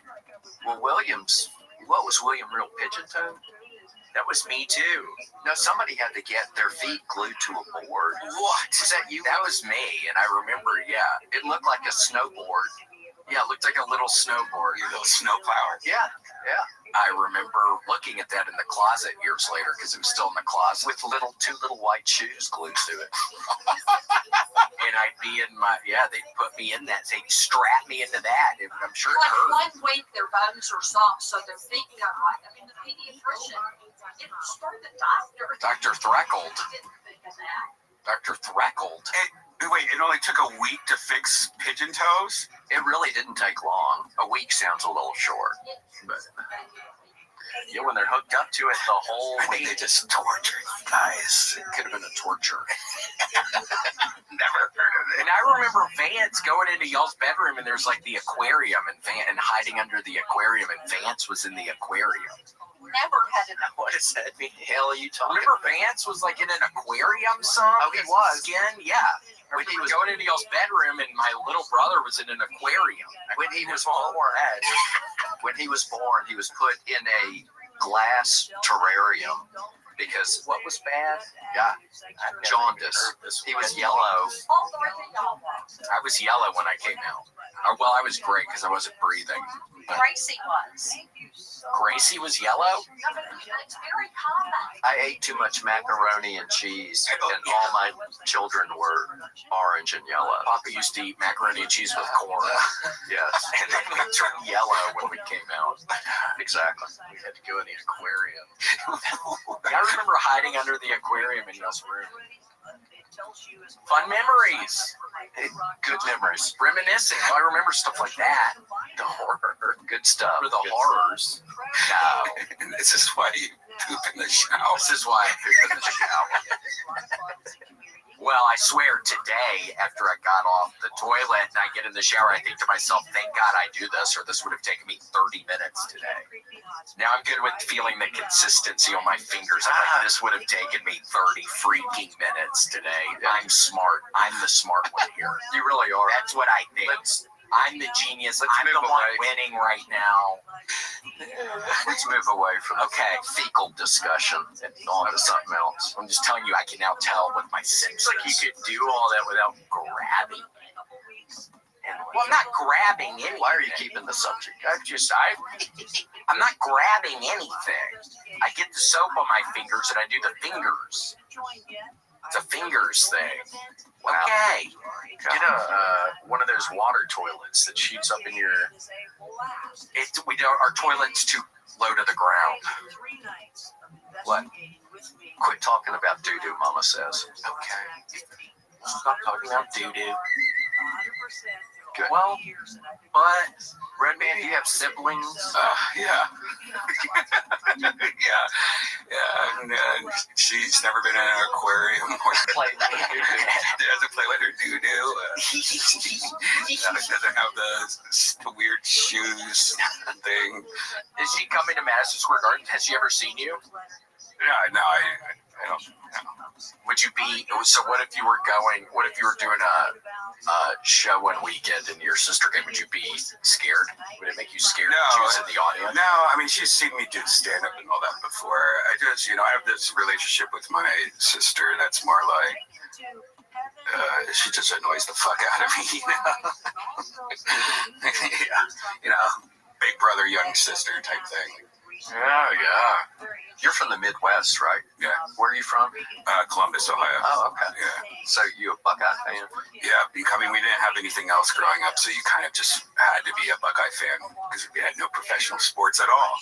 [SPEAKER 11] Well, what was William Real Pigeon Toe? That was me too. No, somebody had to get their feet glued to a board. What? Was that you? That was me, and I remember, it looked like a snowboard. Yeah, it looked like a little snowboard.
[SPEAKER 17] Your little snowplower.
[SPEAKER 11] Yeah. I remember looking at that in the closet years later because it was still in the closet with two little white shoes glued to it. And I'd be in they'd put me in that. They'd strap me into that. And I'm sure it hurt.
[SPEAKER 19] Like 1 week their bones are soft, so their feet go right. I mean, the pediatrician, it was for the doctor.
[SPEAKER 11] Dr. Threcold. Dr. Threcold.
[SPEAKER 17] Wait, it only took a week to fix pigeon toes?
[SPEAKER 11] It really didn't take long. A week sounds a little short. But yeah, when they're hooked up to it the whole week.
[SPEAKER 17] They just torture you guys.
[SPEAKER 11] It could have been a torture.
[SPEAKER 17] Never heard of it.
[SPEAKER 11] And I remember Vance going into y'all's bedroom and there's like the aquarium and hiding under the aquarium, and Vance was in the aquarium.
[SPEAKER 19] Never had to know.
[SPEAKER 11] What does that mean? Hell, are you talking? Remember Vance was like in an aquarium song?
[SPEAKER 1] Oh, he was.
[SPEAKER 11] Skin? Yeah. When he was going into y'all's bedroom, and my little brother was in an aquarium.
[SPEAKER 1] When he was born, he was put in a glass terrarium because what was bad? Yeah, jaundice. He was yellow. I was yellow when I came out. Well, I was great because I wasn't breathing.
[SPEAKER 19] Gracie was.
[SPEAKER 11] Gracie was yellow?
[SPEAKER 19] It's very common.
[SPEAKER 1] I ate too much macaroni and cheese, and all my children were orange and yellow.
[SPEAKER 11] Papa used to eat macaroni and cheese with corn.
[SPEAKER 1] Yes.
[SPEAKER 11] And then we turned yellow when we came out.
[SPEAKER 1] Exactly.
[SPEAKER 11] We had to go in the aquarium. I remember hiding under the aquarium in y'all's room. Fun memories.
[SPEAKER 1] Good memories.
[SPEAKER 11] Reminiscing. I remember stuff like that.
[SPEAKER 1] The horror. Good stuff.
[SPEAKER 11] Remember the horrors.
[SPEAKER 1] No.
[SPEAKER 17] And this is why you poop in the shower.
[SPEAKER 11] This is why I poop in the shower. Well, I swear today, after I got off the toilet and I get in the shower, I think to myself, thank God I do this, or this would have taken me 30 minutes today. Now I'm good with feeling the consistency on my fingers. I'm like, this would have taken me 30 freaking minutes today. I'm smart. I'm the smart one here.
[SPEAKER 1] You really are.
[SPEAKER 11] That's what I think. I'm the genius. I'm the one winning right now.
[SPEAKER 1] Let's move away from fecal discussion and on to something else.
[SPEAKER 11] I'm just telling you, I can now tell with my senses. It's like you could do all that without grabbing. Well, I'm not grabbing anything.
[SPEAKER 1] Why are you keeping the subject?
[SPEAKER 11] I'm not grabbing anything. I get the soap on my fingers and I do the fingers. It's a fingers thing.
[SPEAKER 1] Wow.
[SPEAKER 11] Okay.
[SPEAKER 1] Get one of those water toilets that shoots up in your.
[SPEAKER 11] Our toilet's too low to the ground.
[SPEAKER 1] What? Quit talking about doo-doo, Mama says.
[SPEAKER 11] Okay. Stop talking about doo-doo.
[SPEAKER 1] Good.
[SPEAKER 11] Well, but Red Man, do you have siblings?
[SPEAKER 17] Yeah. And she's never been in an aquarium or doesn't play with her doo-doo. Doesn't have the weird shoes thing.
[SPEAKER 11] Is she coming to Madison Square Garden? Has she ever seen you?
[SPEAKER 17] No, I don't.
[SPEAKER 11] Would you be? So what if you were doing a show one weekend and your sister came? Would you be scared? Would it make you scared?
[SPEAKER 17] No,
[SPEAKER 11] she was in the audience.
[SPEAKER 17] No, I mean she's seen me do stand up and all that before. I just, I have this relationship with my sister that's more like she just annoys the fuck out of me. Big brother, young sister type thing.
[SPEAKER 1] Yeah. You're from the Midwest, right?
[SPEAKER 17] Yeah.
[SPEAKER 1] Where are you from?
[SPEAKER 17] Columbus, Ohio.
[SPEAKER 1] Oh, okay.
[SPEAKER 17] Yeah.
[SPEAKER 1] So you a Buckeye fan?
[SPEAKER 17] Yeah, we didn't have anything else growing up, so you kind of just had to be a Buckeye fan because we had no professional sports at all.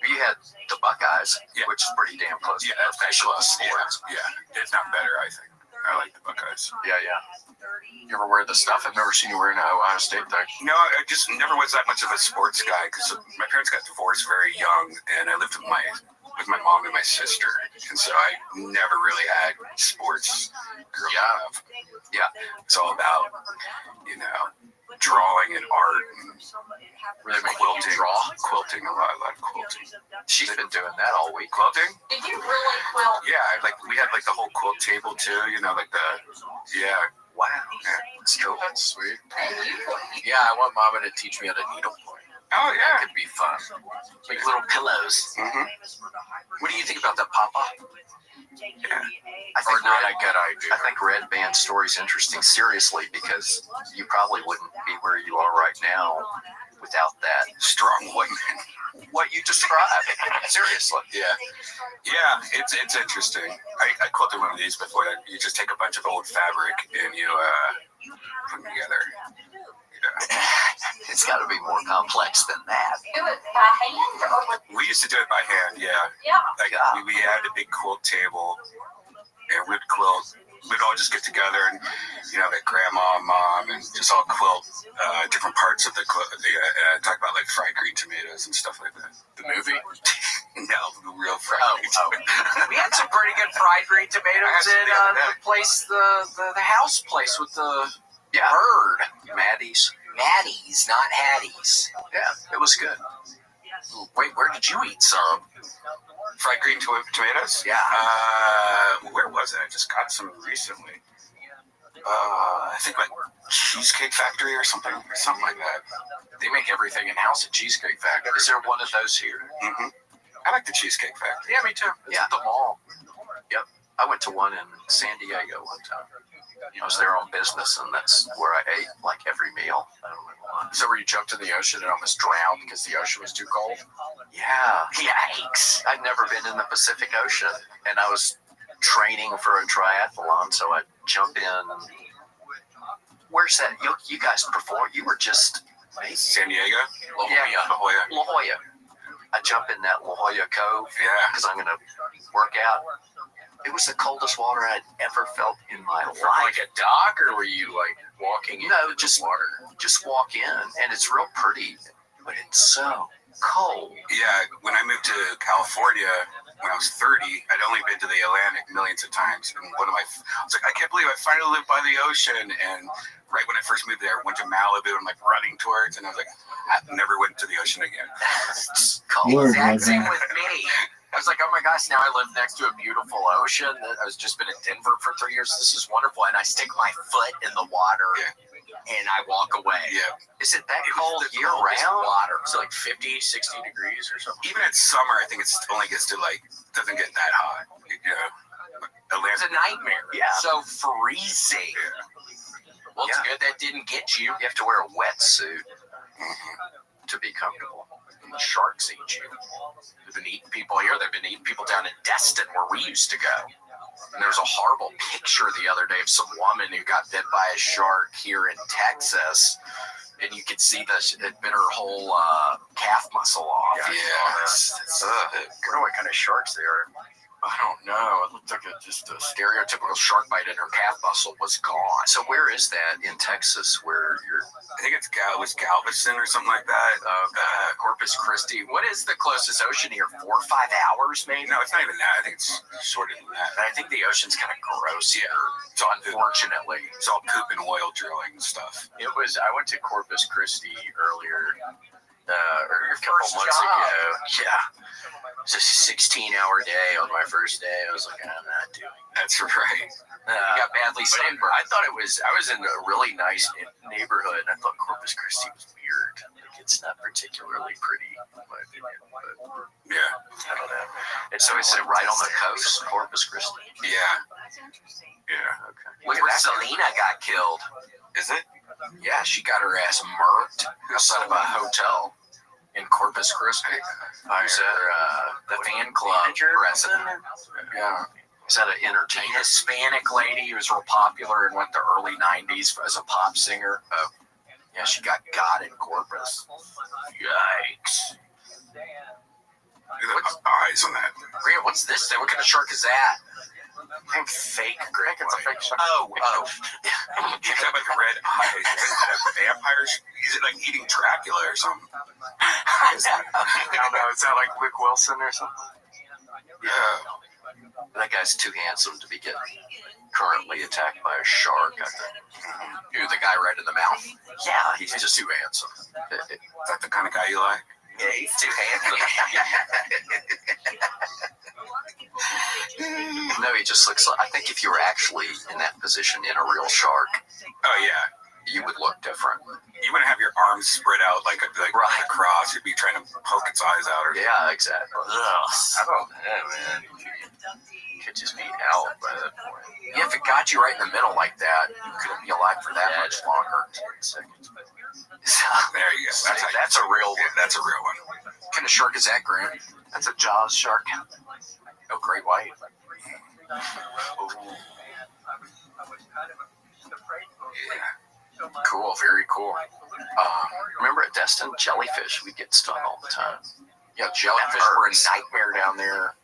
[SPEAKER 1] You had the Buckeyes, which is pretty damn close to professional sports.
[SPEAKER 17] Yeah, it's not better, I think. I like the Buckeyes.
[SPEAKER 1] Yeah. You ever wear the stuff? I've never seen you wearing an Ohio State thing.
[SPEAKER 17] No, I just never was that much of a sports guy because my parents got divorced very young, and I lived with my mom and my sister, and so I never really had sports growing up. Yeah, it's all about drawing and art and
[SPEAKER 1] really
[SPEAKER 17] quilting. Quilting a lot of quilting.
[SPEAKER 1] She's been doing that all week.
[SPEAKER 17] Quilting?
[SPEAKER 19] Did you really quilt?
[SPEAKER 17] Yeah, we had the whole quilt table too.
[SPEAKER 1] Wow.
[SPEAKER 17] Yeah,
[SPEAKER 1] it's cool. That's sweet. Yeah, I want Mama to teach me how to needlepoint.
[SPEAKER 17] Oh yeah,
[SPEAKER 1] that could be fun. Make little pillows.
[SPEAKER 17] Mm-hmm.
[SPEAKER 1] What do you think about that, Papa? I think I think Red Band story's interesting, seriously, because you probably wouldn't be where you are right now without that
[SPEAKER 17] strong woman.
[SPEAKER 1] What you described. Seriously.
[SPEAKER 17] Yeah, it's interesting. I quilted one of these before. You just take a bunch of old fabric and you put them together.
[SPEAKER 1] It's got to be more complex than that.
[SPEAKER 19] Do it by hand or with?
[SPEAKER 17] We used to do it by hand, yeah. Like we had a big quilt table, and we'd quilt. We'd all just get together and, like grandma, mom, and just all quilt different parts of the quilt. Talk about like fried green tomatoes and stuff like that.
[SPEAKER 11] The movie?
[SPEAKER 17] No, the real fried green
[SPEAKER 11] tomatoes. We had some pretty good fried green tomatoes in the place, the house place with the bird.
[SPEAKER 1] Maddie's, not Hattie's. Yeah, it was good. Wait, where did you eat some?
[SPEAKER 17] Fried green tomatoes?
[SPEAKER 1] Yeah.
[SPEAKER 17] Where was it? I just got some recently. I think like Cheesecake Factory or something like that.
[SPEAKER 11] They make everything in house at Cheesecake Factory.
[SPEAKER 1] Is there one of those here?
[SPEAKER 17] Mm-hmm. I like the Cheesecake Factory.
[SPEAKER 11] Yeah, me too. It's at the mall.
[SPEAKER 1] Yep. I went to one in San Diego one time. I was there on business, and that's where I ate like every meal. I don't know why.
[SPEAKER 11] So where you jumped in the ocean and almost drowned because the ocean was too cold?
[SPEAKER 1] Yeah. Yikes. I'd never been in the Pacific Ocean, and I was training for a triathlon, so I'd jump in. And where's that? You guys perform? You were just...
[SPEAKER 17] San Diego?
[SPEAKER 1] La Jolla. I jump in that La Jolla Cove because I'm going to work out. It was the coldest water I'd ever felt in my life.
[SPEAKER 11] Like a dock, or were you like walking in?
[SPEAKER 1] No, just water. Just walk in, and it's real pretty, but it's so cold.
[SPEAKER 17] Yeah, when I moved to California when I was 30, I'd only been to the Atlantic millions of times, and I was like, I can't believe I finally lived by the ocean. And right when I first moved there, I went to Malibu and like running towards, and I was like, I never went to the ocean again.
[SPEAKER 1] It's cold.
[SPEAKER 11] Exact same with me. I was like, oh my gosh, now I live next to a beautiful ocean. I was just been in Denver for 3 years. This is wonderful. And I stick my foot in the water and I walk away.
[SPEAKER 17] Yeah.
[SPEAKER 1] Is it that cold year round?
[SPEAKER 11] Water. It's like 50, 60 degrees or something.
[SPEAKER 17] Even in summer, I think it only gets to doesn't get that hot.
[SPEAKER 11] It's a nightmare.
[SPEAKER 1] Yeah.
[SPEAKER 11] So freezing. Well, it's good that didn't get you.
[SPEAKER 1] You have to wear a wetsuit to be comfortable.
[SPEAKER 11] The sharks eat you. They've been eating people here. They've been eating people down in Destin where we used to go. And there's a horrible picture the other day of some woman who got bit by a shark here in Texas. And you could see it bit her whole calf muscle off.
[SPEAKER 17] Yeah.
[SPEAKER 11] I wonder what kind of sharks they are. I don't know. It looked like just a stereotypical shark bite, and her calf muscle was gone.
[SPEAKER 1] So where is that in Texas where you're...
[SPEAKER 17] I think it's Galveston or something like that.
[SPEAKER 11] Corpus Christi. What is the closest ocean here? 4 or 5 hours, maybe?
[SPEAKER 17] No, it's not even that. I think it's shorter than that.
[SPEAKER 11] But I think the ocean's kind of gross here. So unfortunately,
[SPEAKER 17] it's all poop and oil drilling and stuff.
[SPEAKER 11] I went to Corpus Christi earlier. A couple months ago. Yeah. It's a 16-hour day on my first day. I was like, I'm not doing it.
[SPEAKER 17] That's right.
[SPEAKER 11] You got badly sunburned. I thought I was in a really nice neighborhood, and I thought Corpus Christi was weird. Like, it's not particularly pretty, in my opinion. But
[SPEAKER 17] yeah.
[SPEAKER 11] I don't know.
[SPEAKER 1] And so is it right on the coast, Corpus Christi?
[SPEAKER 17] Yeah.
[SPEAKER 1] Yeah. Okay.
[SPEAKER 11] Look where Selena got killed.
[SPEAKER 17] Is it?
[SPEAKER 11] Yeah, she got her ass murked outside of a hotel in Corpus Christi. Who's the fan club president? Yeah.
[SPEAKER 1] Is that an entertainer?
[SPEAKER 11] Hispanic lady who was real popular in the early 90s as a pop singer. Yeah, she got in Corpus. Yikes.
[SPEAKER 17] What's eyes on that?
[SPEAKER 11] What's this thing? What kind of shark is that? Fake Greg. It's a fake shark. Oh.
[SPEAKER 17] You got like red eyes. Vampires? Is it like eating Dracula or something?
[SPEAKER 11] I don't know. Is that like Luke Wilson or something?
[SPEAKER 17] Yeah.
[SPEAKER 1] That guy's too handsome to be getting currently attacked by a shark, I think.
[SPEAKER 11] Who, the guy right in the mouth?
[SPEAKER 1] Yeah, he's just too handsome.
[SPEAKER 17] Is that the kind of guy you like?
[SPEAKER 1] Yeah, he's too handsome. No, he just looks like... I think if you were actually in that position in a real shark...
[SPEAKER 17] Oh, yeah.
[SPEAKER 1] You would look different.
[SPEAKER 17] You wouldn't have your arms spread out like across. You'd be trying to poke its eyes out.
[SPEAKER 1] Yeah, exactly.
[SPEAKER 11] I don't know, man. could just be out by that point. Yeah, if it got you right in the middle like that, you couldn't be alive for that much longer. So,
[SPEAKER 17] there you go.
[SPEAKER 11] That's a real one.
[SPEAKER 17] That's a real one.
[SPEAKER 11] What kind of shark is that, Grant? That's a Jaws shark. Oh, great white. Ooh. Yeah. Cool, very cool. Remember at Destin, jellyfish, we get stung all the time. Yeah, jellyfish were a nightmare down there.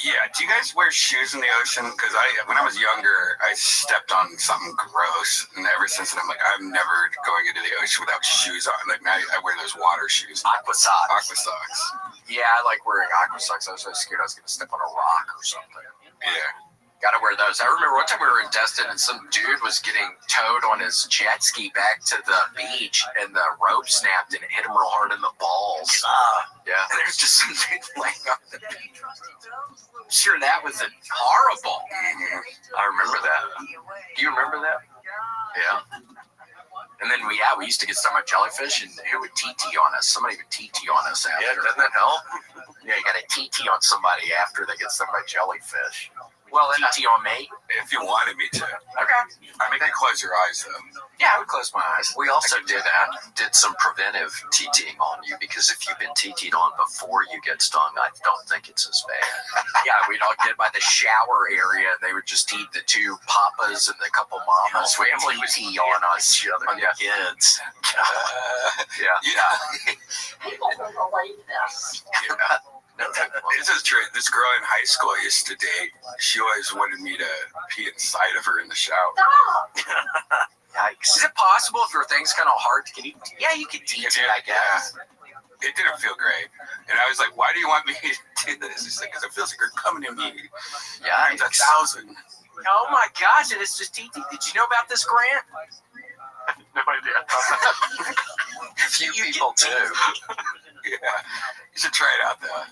[SPEAKER 17] Yeah, do you guys wear shoes in the ocean? Because when I was younger, I stepped on something gross, and ever since then, I'm like, I'm never going into the ocean without shoes on. Like now, I wear those water shoes.
[SPEAKER 11] Aqua socks.
[SPEAKER 17] Aqua socks.
[SPEAKER 11] Yeah, I like wearing aqua socks. I was so scared I was going to step on a rock or something.
[SPEAKER 17] Yeah.
[SPEAKER 11] Gotta wear those. I remember one time we were in Destin and some dude was getting towed on his jet ski back to the beach and the rope snapped and it hit him real hard in the balls. Yeah, and there's just some dude laying on the beach. I'm sure that was horrible. I remember that. Do you remember that? Yeah. And then we used to get stung by jellyfish and it would TT on us. Somebody would TT on us after.
[SPEAKER 15] Yeah, doesn't that help?
[SPEAKER 11] Yeah, you got to TT on somebody after they get stung by jellyfish. Well, TT on me?
[SPEAKER 17] If you wanted me to.
[SPEAKER 11] Okay.
[SPEAKER 17] I make you close your eyes, though.
[SPEAKER 11] Yeah, I would close my eyes.
[SPEAKER 15] We also did some preventive TTing on you because if you've been TT'd on before you get stung, I don't think it's as bad.
[SPEAKER 11] Yeah, we'd all get by the shower area and they would just eat the two papas and the couple mamas. We would TT on us, on the kids.
[SPEAKER 17] Yeah.
[SPEAKER 19] People don't believe this.
[SPEAKER 17] Yeah. This is true. This girl in high school I used to date, she always wanted me to pee inside of her in the shower.
[SPEAKER 11] Yikes. Is it possible if your thing's kind of hard? Yeah, you can TT, I guess.
[SPEAKER 17] It didn't feel great. And I was like, why do you want me to do this? She's like, because it feels like you're coming to me.
[SPEAKER 11] Yeah,
[SPEAKER 17] it's 1,000.
[SPEAKER 11] Oh my gosh, and it's just TT. Did you know about this, Grant? No idea.
[SPEAKER 15] Few people do.
[SPEAKER 17] Yeah. You should try it out, though.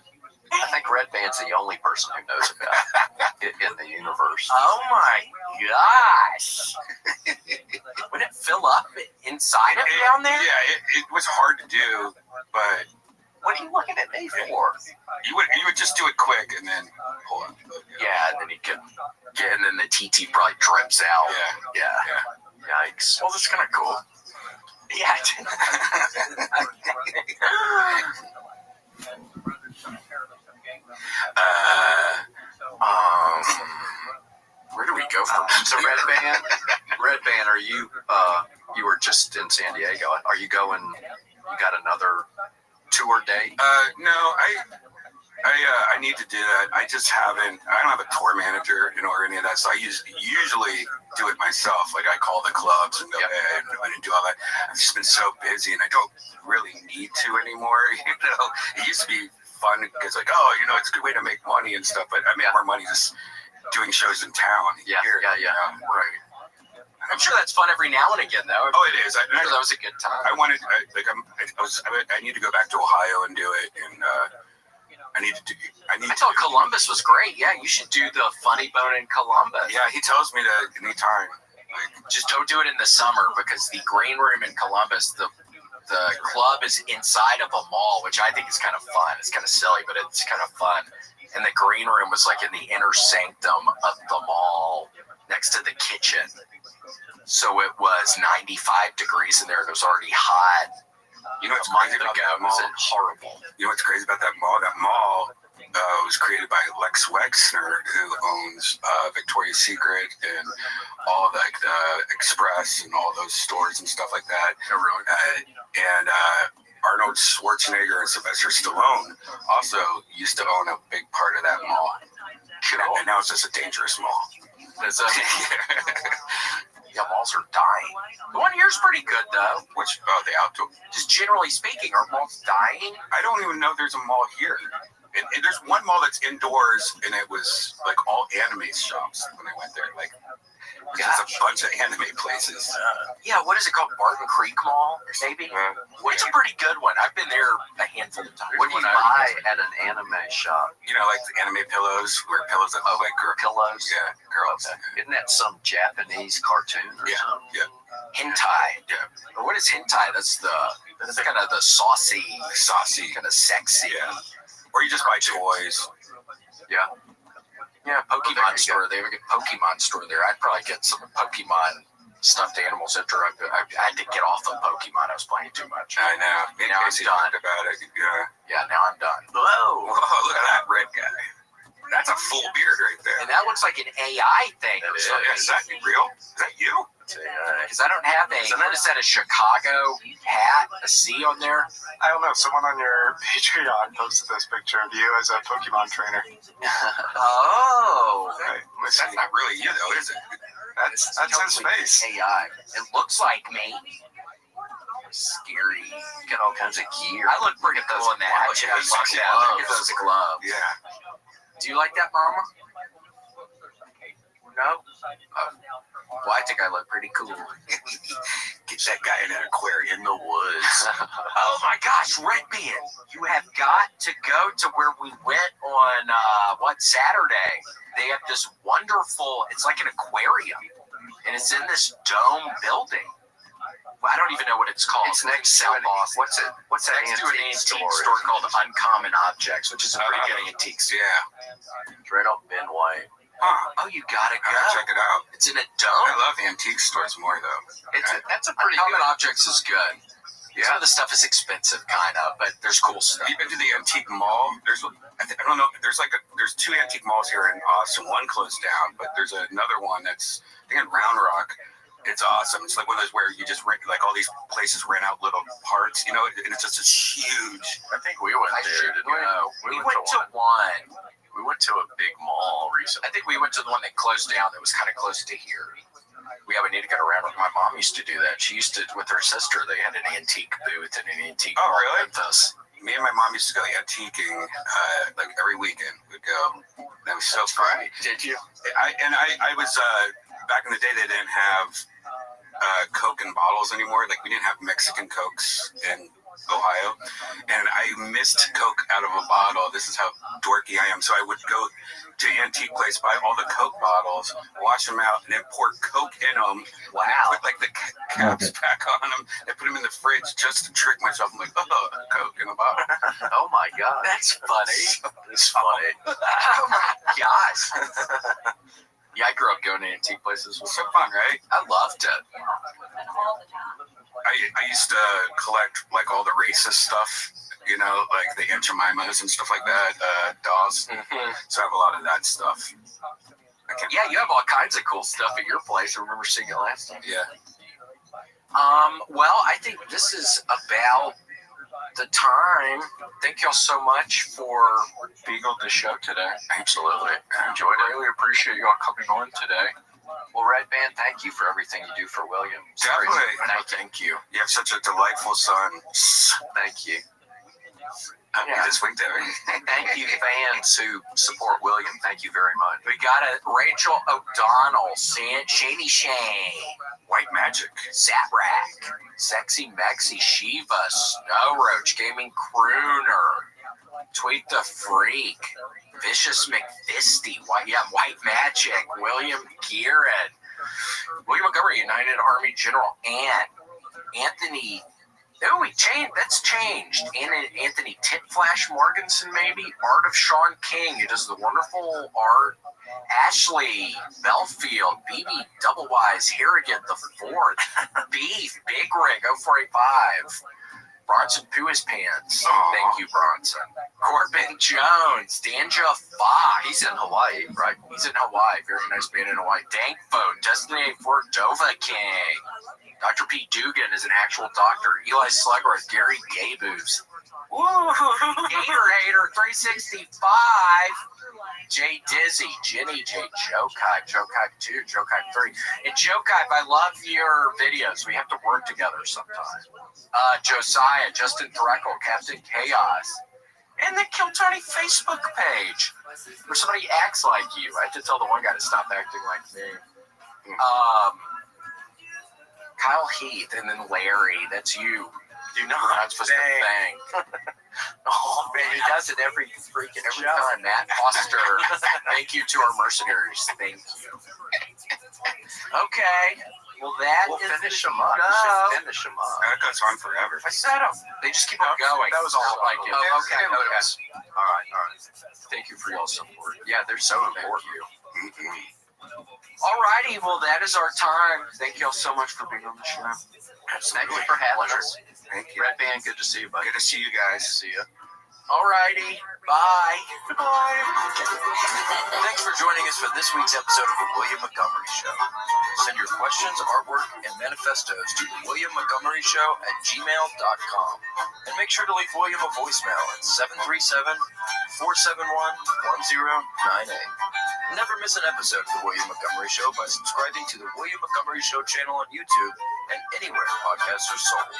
[SPEAKER 15] I think Red Band's the only person who knows about it in the universe.
[SPEAKER 11] Oh my gosh. Would it fill up inside of down there?
[SPEAKER 17] Yeah, it was hard to do, but...
[SPEAKER 11] What are you looking at me for?
[SPEAKER 17] You would just do it quick and then pull up.
[SPEAKER 11] Yeah, and then you could get, and then the TT probably drips out. Yeah. Yikes. Well, that's kind of cool. Yeah. Where do we go from?
[SPEAKER 15] So Red Band, are you? You were just in San Diego. Are you going? You got another tour date?
[SPEAKER 17] No, I need to do that. I just haven't. I don't have a tour manager, or any of that. So I usually do it myself. Like I call the clubs and go ahead and do all that. I've just been so busy, and I don't really need to anymore. It used to be fun because it's a good way to make money and stuff. But I make more money just doing shows in town.
[SPEAKER 11] Yeah. Right. I'm sure that's fun every now and again, though.
[SPEAKER 17] Oh, it is.
[SPEAKER 11] That was a good time.
[SPEAKER 17] I need to go back to Ohio and do it, and I
[SPEAKER 11] thought Columbus was great. Yeah, you should do the Funny Bone in Columbus.
[SPEAKER 17] Yeah, he tells me to anytime.
[SPEAKER 11] Just don't do it in the summer because the Green Room in Columbus, the club is inside of a mall, which I think is kind of fun. It's kind of silly, but it's kind of fun. And the Green Room was like in the inner sanctum of the mall next to the kitchen. So it was 95 degrees in there. It was already hot.
[SPEAKER 17] You know what's crazy about that mall?
[SPEAKER 11] It was horrible.
[SPEAKER 17] You know what's crazy about that mall? That mall was created by Lex Wexner, who owns Victoria's Secret and all the Express and all those stores and stuff like that. And Arnold Schwarzenegger and Sylvester Stallone also used to own a big part of that mall. And now it's just a dangerous mall.
[SPEAKER 11] Yeah, malls are dying. The one here's pretty good, though.
[SPEAKER 17] Which, the outdoor?
[SPEAKER 11] Just generally speaking, are malls dying?
[SPEAKER 17] I don't even know there's a mall here. And there's one mall that's indoors, and it was like all anime shops when I went there. Like, just a bunch of anime places.
[SPEAKER 11] Yeah, what is it called? Barton Creek Mall, maybe? It's a pretty good one. I've been there a handful of times.
[SPEAKER 15] What do you buy at an anime shop?
[SPEAKER 17] Like the anime pillows, where pillows that look like
[SPEAKER 15] pillows?
[SPEAKER 17] Yeah, girls.
[SPEAKER 15] Okay. Isn't that some Japanese cartoon or something?
[SPEAKER 17] Yeah.
[SPEAKER 11] Hentai.
[SPEAKER 17] Yeah.
[SPEAKER 11] Or what is hentai? That's kind of the saucy, kind of sexy.
[SPEAKER 17] Yeah. Or you just buy toys.
[SPEAKER 11] Yeah. Yeah, Pokemon store. They have a good Pokemon store there. I'd probably get some Pokemon stuffed animals after I had to get off of Pokemon. I was playing too much.
[SPEAKER 17] I know.
[SPEAKER 11] Now I'm done.
[SPEAKER 17] About it.
[SPEAKER 11] Yeah, now I'm done.
[SPEAKER 17] Whoa, look at that red guy. That's a full beard right there.
[SPEAKER 11] And that looks like an AI thing or something.
[SPEAKER 17] Is that real? Is that you?
[SPEAKER 11] Because I don't have a, what is that, a Chicago hat, a C on there?
[SPEAKER 16] I don't know. Someone on your Patreon posted this picture of you as a Pokemon trainer.
[SPEAKER 11] Oh.
[SPEAKER 17] Right. That's not really you, though, is it?
[SPEAKER 16] That's his face.
[SPEAKER 11] AI. It looks like me. Scary. Got all kinds of gear. I look pretty cool in that. Look at those gloves.
[SPEAKER 17] Yeah.
[SPEAKER 11] Do you like that, Mama? No? Well, I think I look pretty cool.
[SPEAKER 17] Get that guy in an aquarium in the woods.
[SPEAKER 11] Oh my gosh, Redbeard! You have got to go to where we went on, Saturday. They have this wonderful, it's like an aquarium. And it's in this dome building. Well, I don't even know what it's called. It's next to What's that next to an antique store called Uncommon Objects, which is a pretty good antique store.
[SPEAKER 17] Yeah.
[SPEAKER 11] It's right off Ben White.
[SPEAKER 17] Huh.
[SPEAKER 11] Oh, you gotta go.
[SPEAKER 17] Check it out.
[SPEAKER 11] It's in a dome.
[SPEAKER 17] I love antique stores more, though.
[SPEAKER 11] That's a pretty Uncommon Objects is good. Yeah. Some of the stuff is expensive, kind of, but there's cool stuff.
[SPEAKER 17] Have you been to the antique mall? I don't know. There's two antique malls here in Austin. One closed down, but there's another one that's, I think, in Round Rock. It's awesome. It's like one of those where you just rent, like all these places rent out little parts, and it's just this huge.
[SPEAKER 11] I think we went there, didn't we? No, we went to one. We went to a big mall recently. I think we went to the one that closed down that was kind of close to here. We need to get around. My mom used to do that. She used to, with her sister, they had an antique booth and an antique mall in Memphis.
[SPEAKER 17] Me and my mom used to go antiquing like every weekend. We'd go. That was so fun.
[SPEAKER 11] Did you?
[SPEAKER 17] I was back in the day. They didn't have Coke in bottles anymore. Like we didn't have Mexican Cokes in Ohio, and I missed Coke out of a bottle. This is how dorky I am. So I would go to the antique place, buy all the Coke bottles, wash them out, and then pour Coke in them.
[SPEAKER 11] Wow!
[SPEAKER 17] Put like the caps back on them, and put them in the fridge just to trick myself. I'm like, oh, Coke in a bottle.
[SPEAKER 11] Oh my god, that's funny. It's funny. Oh my gosh. Yeah, I grew up going to antique places. It was so fun, right? I loved it.
[SPEAKER 17] I used to collect like all the racist stuff, like the Aunt Jemimas and stuff like that, dolls.
[SPEAKER 11] Mm-hmm.
[SPEAKER 17] So I have a lot of that stuff.
[SPEAKER 11] Yeah, you have all kinds of cool stuff at your place. I remember seeing it last time.
[SPEAKER 17] Yeah.
[SPEAKER 11] Well, I think this is about the time. Thank y'all so much for being on the show today.
[SPEAKER 17] Absolutely.
[SPEAKER 11] I enjoyed it. Really appreciate y'all coming on today. Well, Red Band, thank you for everything you do for William.
[SPEAKER 17] Definitely.
[SPEAKER 11] No, thank you.
[SPEAKER 17] You have such a delightful son.
[SPEAKER 11] Thank you.
[SPEAKER 17] You just winked at me.
[SPEAKER 11] Thank you, fans who support William. Thank you very much. We got Rachel O'Donnell, Shady Shane,
[SPEAKER 17] White Magic,
[SPEAKER 11] Zaprak, Sexy Mexi, Shiva, Snow Roach, Gaming Crooner, Tweet the Freak, Vicious McFisty, White Magic, William Gearin, William Montgomery, United Army General, and Anthony. Oh, that's changed. Anthony Titflash Morganson, maybe. Art of Sean King, who does the wonderful art. Ashley Belfield, BB Double Wise, Harrigan the Fourth, Beef, Big Rig, 0485. Bronson Poo His Pants. Thank you, Bronson. Corbin Jones, Danja Fox. He's in Hawaii, right? He's in Hawaii. Very nice band in Hawaii. Dank Phone, Destiny for Dova King. Dr. P. Dugan is an actual doctor. Eli Slugworth, Gary Gayboobs. Woo! Hater 365. Jay Dizzy, Jenny J, Jokai 2, Jokai 3. And Jokai, I love your videos. We have to work together sometime. Josiah, Justin Threckle, Captain Chaos. And the Kill Tony Facebook page where somebody acts like you. I had to tell the one guy to stop acting like me. Kyle Heath, and then Larry. That's you. You're not supposed to bang. Oh man, he does it every time. Matt Foster. Thank you to our mercenaries. Thank you. Okay.
[SPEAKER 1] Well, that
[SPEAKER 11] We'll
[SPEAKER 1] is
[SPEAKER 11] finish
[SPEAKER 1] the
[SPEAKER 11] them up.
[SPEAKER 1] show.
[SPEAKER 11] Just finish them up.
[SPEAKER 17] That goes on forever.
[SPEAKER 11] I said them. They just keep on going. That was all I did.
[SPEAKER 1] Oh, okay.
[SPEAKER 11] All right. Thank you for y'all's support. Yeah, they're so important. Alrighty, well, that is our time. Thank y'all so much for being on the show. Thank you for having us.
[SPEAKER 17] Thank you.
[SPEAKER 11] Red Band, good to see you, buddy.
[SPEAKER 17] Good to see you guys.
[SPEAKER 11] See ya. Alrighty, bye. Goodbye. Thanks for joining us for this week's episode of The William Montgomery Show. Send your questions, artwork, and manifestos to WilliamMontgomeryShow@gmail.com. And make sure to leave William a voicemail at 737-471-1098. Never miss an episode of The William Montgomery Show by subscribing to The William Montgomery Show channel on YouTube and anywhere podcasts are sold.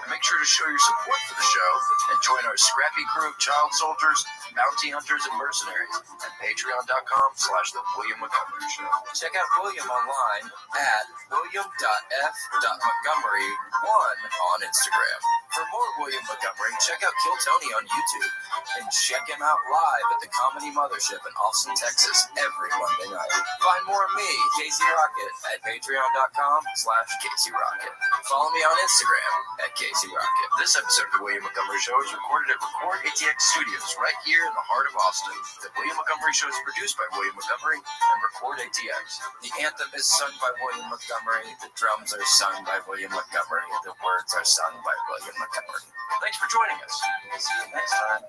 [SPEAKER 11] And make sure to show your support for the show and join our scrappy crew of child soldiers, bounty hunters, and mercenaries at patreon.com/The William Montgomery Show. Check out William online at william.f.montgomery1 on Instagram. For more William Montgomery, check out Kill Tony on YouTube and check him out live at the Comedy Mothership in Austin, Texas every Monday night. Find more of me, Casey Rocket, at patreon.com/Casey Rocket. Follow me on Instagram at Casey Rocket. This episode of The William Montgomery Show is recorded at Record ATX Studios right here in the heart of Austin. The William Montgomery Show is produced by William Montgomery and Record ATX. The anthem is sung by William Montgomery. The drums are sung by William Montgomery. The words are sung by William Montgomery. Thanks for joining us. See you next time.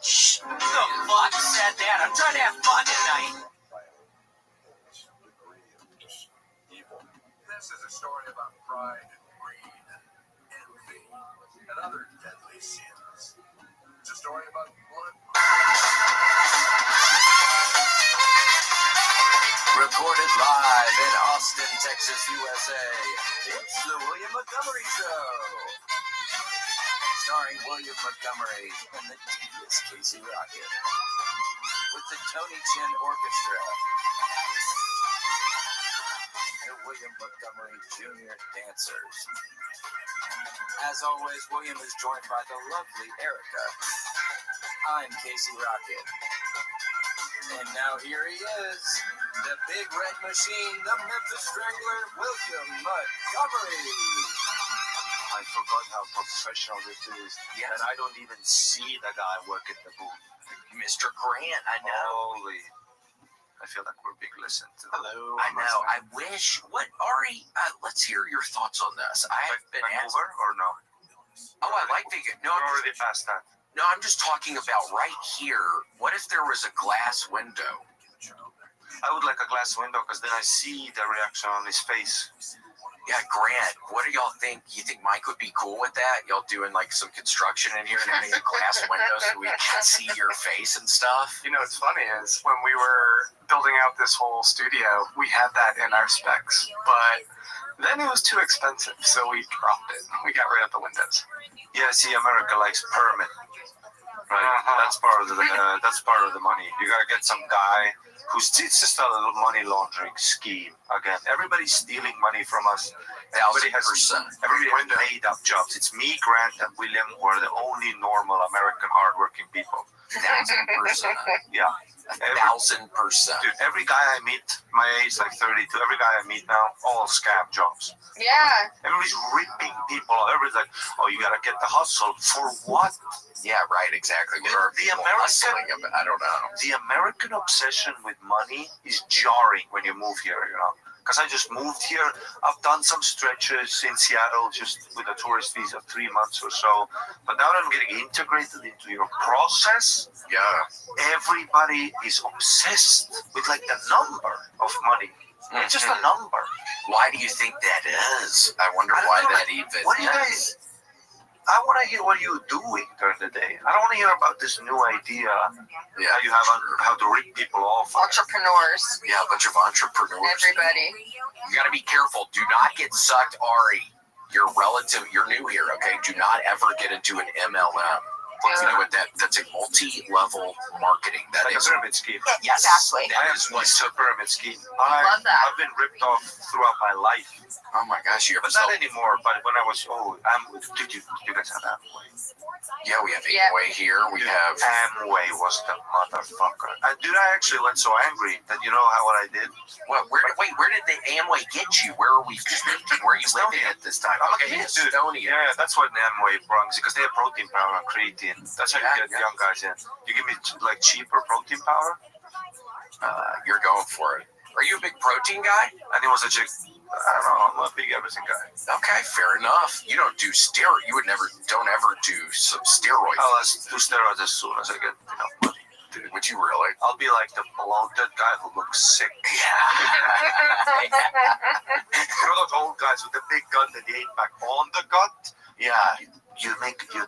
[SPEAKER 12] Shh, who the fuck said that? I'm trying to have fun tonight.
[SPEAKER 14] This is a story about pride, greed, envy, and other deadly sins. It's a story about blood.
[SPEAKER 11] Recorded live in Austin, Texas, USA. It's The William Montgomery Show. Starring William Montgomery and the devious Casey Rocket. With the Tony Chin Orchestra. The William Montgomery Jr. Dancers. As always, William is joined by the lovely Erica. I'm Casey Rocket. And now here he is, the big red machine, the Memphis Strangler, William Montgomery.
[SPEAKER 16] I forgot how professional this is.
[SPEAKER 11] Yes.
[SPEAKER 16] And I don't even see the guy working the booth.
[SPEAKER 11] Mr. Grant, I know.
[SPEAKER 16] Holy. I feel like we're being listened to.
[SPEAKER 11] Hello. I know. I wish. What, Ari? Let's hear your thoughts on this. I've been asked.
[SPEAKER 16] Vancouver or no?
[SPEAKER 11] Oh, I like vegan. No,
[SPEAKER 16] We're already past that.
[SPEAKER 11] No, I'm just talking about right here. What if there was a glass window?
[SPEAKER 16] I would like a glass window because then I see the reaction on his face.
[SPEAKER 11] Yeah, Grant, what do y'all think? You think Mike would be cool with that? Y'all doing like some construction in here and having a glass window so we can see your face and stuff?
[SPEAKER 10] You know, what's funny is when we were building out this whole studio, we had that in our specs, but then it was too expensive, so we dropped it. We got rid of the windows.
[SPEAKER 16] Yeah, see, America likes permit. Right, that's part of the money. You gotta get some guy who's it's just a little money laundering scheme. Again, everybody's stealing money from us. Everybody has made up jobs. It's me, Grant, and William who are the only normal American hardworking people.
[SPEAKER 11] 1,000%.
[SPEAKER 16] Yeah.
[SPEAKER 11] 1,000%.
[SPEAKER 16] Dude, every guy I meet, my age, like 32, every guy I meet now, all scam jobs.
[SPEAKER 2] Yeah.
[SPEAKER 16] Everybody's ripping people off. Everybody's like, oh, you gotta get the hustle. For what?
[SPEAKER 11] Yeah, right, exactly.
[SPEAKER 16] The American,
[SPEAKER 11] I don't know.
[SPEAKER 16] The American obsession with money is jarring when you move here, you know. Because I just moved here. I've done some stretches in Seattle just with a tourist visa, 3 months or so. But now that I'm getting integrated into your process, everybody is obsessed with like the number of money. It's just a number.
[SPEAKER 11] Why do you think that is? I wonder why that even
[SPEAKER 16] What do you guys... I want to hear what you're doing during the day. I don't want to hear about this new idea that you have on how to rip people off.
[SPEAKER 2] Entrepreneurs.
[SPEAKER 11] Yeah, a bunch of entrepreneurs.
[SPEAKER 2] Everybody.
[SPEAKER 11] You got to be careful. Do not get sucked, Ari. You're new here, okay? Do not ever get into an MLM. You know what? That's a multi-level marketing. That
[SPEAKER 16] Like a
[SPEAKER 11] is
[SPEAKER 16] pyramid scheme.
[SPEAKER 11] yes,
[SPEAKER 2] Exactly.
[SPEAKER 11] that is what.
[SPEAKER 16] It's a pyramid scheme.
[SPEAKER 2] Love that.
[SPEAKER 16] I've been ripped off throughout my life.
[SPEAKER 11] Oh my gosh, you ever
[SPEAKER 16] But not
[SPEAKER 11] saw?
[SPEAKER 16] anymore. But when I was did you guys have Amway?
[SPEAKER 11] Yeah, we have
[SPEAKER 2] Yeah.
[SPEAKER 11] Amway here. We have.
[SPEAKER 16] Amway was the motherfucker. And dude, I actually went so angry that you know what I did?
[SPEAKER 11] Where did the Amway get you? Where are we thinking? Where are you living at this time? Okay,
[SPEAKER 16] Dude,
[SPEAKER 11] Estonia.
[SPEAKER 16] yeah, that's what Amway brings because they have protein powder and creatine. That's how you get young guys in. You give me like cheaper protein powder.
[SPEAKER 11] You're going for it. Are you a big protein guy?
[SPEAKER 16] And it was a chick. I don't know. I'm a big everything guy.
[SPEAKER 11] Okay, fair enough. You don't do steroid. You don't ever do some steroids.
[SPEAKER 16] I'll do steroids as soon as I get enough money.
[SPEAKER 11] Dude, would you really?
[SPEAKER 16] I'll be like the bloated guy who looks sick.
[SPEAKER 11] Yeah.
[SPEAKER 16] You know those old guys with the big gut and the 8-pack on the gut?
[SPEAKER 11] Yeah.
[SPEAKER 16] You're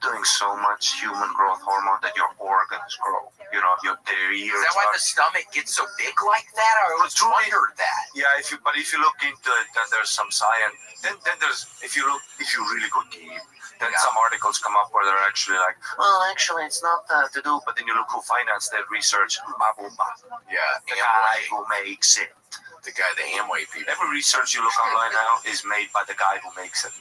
[SPEAKER 16] doing so much human growth hormone that your organs grow. You know, your ears.
[SPEAKER 11] Is that why the stomach gets so big like that? I always wondered that.
[SPEAKER 16] Yeah, if you look into it, then there's some science. Then there's if you really go deep, then some articles come up where they're actually like, well, actually it's not that to do. But then you look who financed that research.
[SPEAKER 11] Yeah,
[SPEAKER 16] the guy who makes it.
[SPEAKER 11] The guy, the Amway people.
[SPEAKER 16] Every research you look online now is made by the guy who makes it.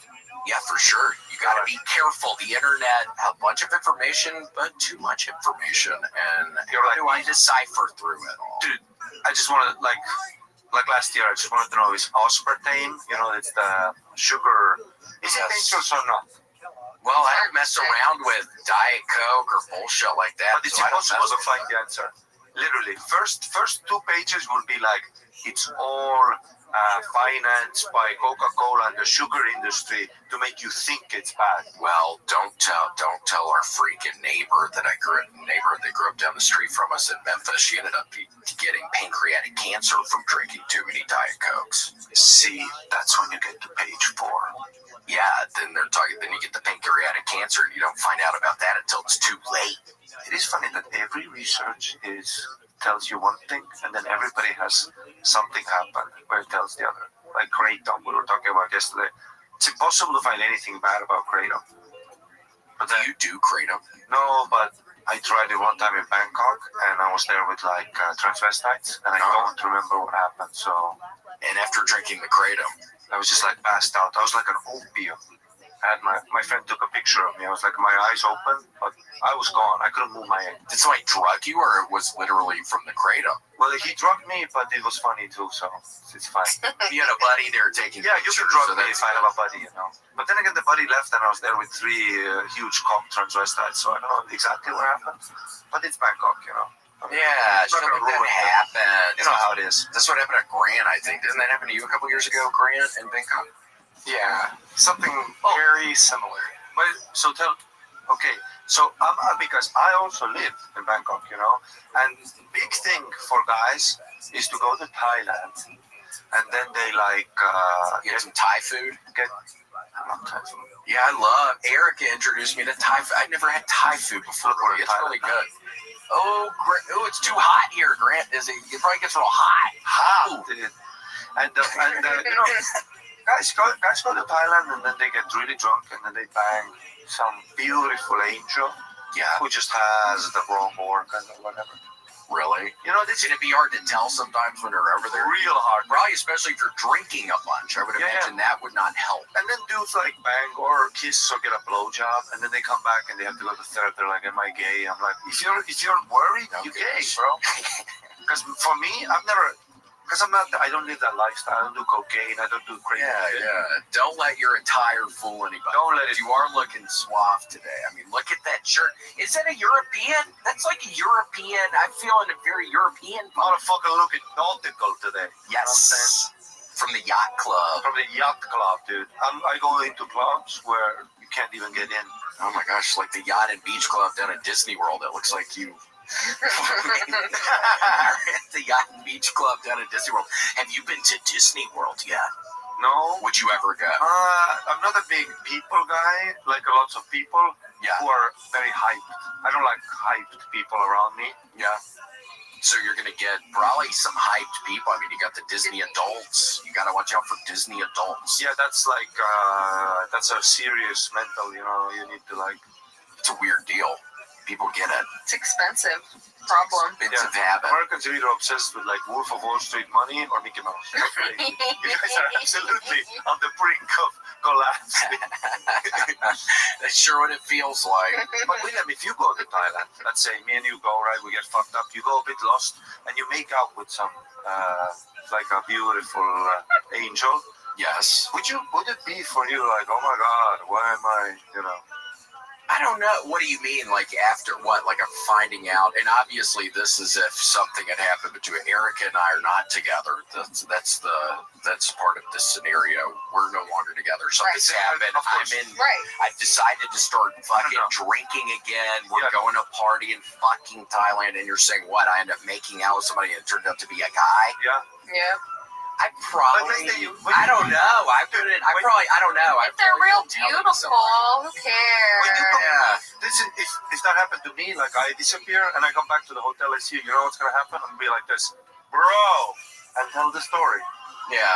[SPEAKER 11] Yeah, for sure. You got to be careful. The internet, a bunch of information, but too much information. And how do I decipher through it all?
[SPEAKER 16] Dude, I just want to, like last year, I just wanted to know, is aspartame, you know, it's the sugar, is it dangerous or not?
[SPEAKER 11] Well, I don't mess around with Diet Coke or bullshit like that.
[SPEAKER 16] But it's impossible to find the answer. Literally, first 2 pages will be like, it's all financed by Coca-Cola and the sugar industry to make you think it's bad.
[SPEAKER 11] Well, don't tell our freaking neighbor that grew up down the street from us in Memphis. She ended up getting pancreatic cancer from drinking too many Diet Cokes.
[SPEAKER 16] See, that's when you get to page 4.
[SPEAKER 11] Yeah, then they're talking. Then you get the pancreatic cancer. You don't find out about that until it's too late.
[SPEAKER 16] It is funny that every research tells you one thing, and then everybody has something happen where it tells the other. Like kratom, we were talking about yesterday. It's impossible to find anything bad about kratom. But then,
[SPEAKER 11] you do kratom?
[SPEAKER 16] No, but I tried it one time in Bangkok, and I was there with like transvestites, and I don't remember what happened. So,
[SPEAKER 11] and after drinking the kratom,
[SPEAKER 16] I was just like passed out. I was like an opium. I had my friend took a picture of me. I was like, my eyes open, but I was gone. I couldn't move my head.
[SPEAKER 11] Did somebody drug you, or it was literally from the kratom?
[SPEAKER 16] Well, he drugged me, but it was funny too, so it's fine.
[SPEAKER 11] You had a buddy there taking
[SPEAKER 16] you can drug me if I have a buddy, you know. But then again, the buddy left, and I was there with 3 huge cock transvestites, so I don't know exactly what happened. But it's Bangkok, you know.
[SPEAKER 11] Yeah, shit like that happened.
[SPEAKER 16] You know how it is.
[SPEAKER 11] That's what happened to Grant, I think. Didn't that happen to you a couple years ago, Grant, in Bangkok?
[SPEAKER 10] Yeah, something very similar.
[SPEAKER 16] But so because I also live in Bangkok, you know, and big thing for guys is to go to Thailand, and then they
[SPEAKER 11] get some Thai food.
[SPEAKER 16] I love Thai food.
[SPEAKER 11] Yeah, Erica introduced me to Thai food. I'd never had Thai food before. It's really good. Oh, it's too hot here, Grant. It probably gets a little hot.
[SPEAKER 16] Dude. And you know, guys go to Thailand, and then they get really drunk, and then they bang some beautiful angel, who just has the wrong organ or whatever.
[SPEAKER 11] Really?
[SPEAKER 16] You know, this
[SPEAKER 11] can it be hard to tell sometimes when they're over there?
[SPEAKER 16] Real hard.
[SPEAKER 11] Probably, especially if you're drinking a bunch. I would imagine that would not help.
[SPEAKER 16] And then dudes like bang or kiss or get a blowjob, and then they come back and they have to go to therapy. They're like, "Am I gay?" I'm like, "If you're worried, you're gay, bro." Because for me, I don't live that lifestyle. I don't do cocaine. I don't do crazy shit.
[SPEAKER 11] Yeah. Don't let your attire fool anybody.
[SPEAKER 16] Don't let it.
[SPEAKER 11] You are looking suave today. I mean, look at that shirt. Is that a European? That's like a European. I'm feeling a very European.
[SPEAKER 16] Motherfucker looking nautical today.
[SPEAKER 11] Yes.
[SPEAKER 16] You know what I'm saying?
[SPEAKER 11] From the yacht club.
[SPEAKER 16] From the yacht club, dude. I go into clubs where you can't even get in.
[SPEAKER 11] Oh my gosh, like the yacht and beach club down at Disney World. It looks like you. The Yacht and Beach Club down at Disney World. Have you been to Disney World yet?
[SPEAKER 16] No.
[SPEAKER 11] Would you ever go?
[SPEAKER 16] I'm not a big people guy, like lots of people who are very hyped. I don't like hyped people around me.
[SPEAKER 11] Yeah. So you're going to get probably some hyped people. I mean, you got the Disney adults. You got to watch out for Disney adults.
[SPEAKER 16] Yeah, that's like, that's a serious mental, you know, you need to like.
[SPEAKER 11] It's a weird deal. People get it.
[SPEAKER 2] It's expensive. Problem.
[SPEAKER 11] Expensive habit.
[SPEAKER 16] Americans are either obsessed with like Wolf of Wall Street money or Mickey Mouse. You guys are absolutely on the brink of collapsing.
[SPEAKER 11] That's sure what it feels like.
[SPEAKER 16] But William, if you go to Thailand, let's say me and you go, right, we get fucked up, you go a bit lost, and you make out with some, like a beautiful angel.
[SPEAKER 11] Yes.
[SPEAKER 16] Would it be for you like, oh my God, why am I, you know?
[SPEAKER 11] I don't know. What do you mean? Like after what? Like I'm finding out. And obviously this is if something had happened between Erica and I are not together. That's part of this scenario. We're no longer together. Something's happened. I've decided to start fucking drinking again. We're going to party in fucking Thailand, and you're saying what? I end up making out with somebody and it turned out to be a guy?
[SPEAKER 2] Yeah.
[SPEAKER 11] I probably, I don't know. I don't know.
[SPEAKER 2] If they're real beautiful, who cares?
[SPEAKER 16] If that happened to me, like I disappear and I come back to the hotel, I see you know what's gonna happen? I'm gonna be like this, bro, and tell the story.
[SPEAKER 11] Yeah.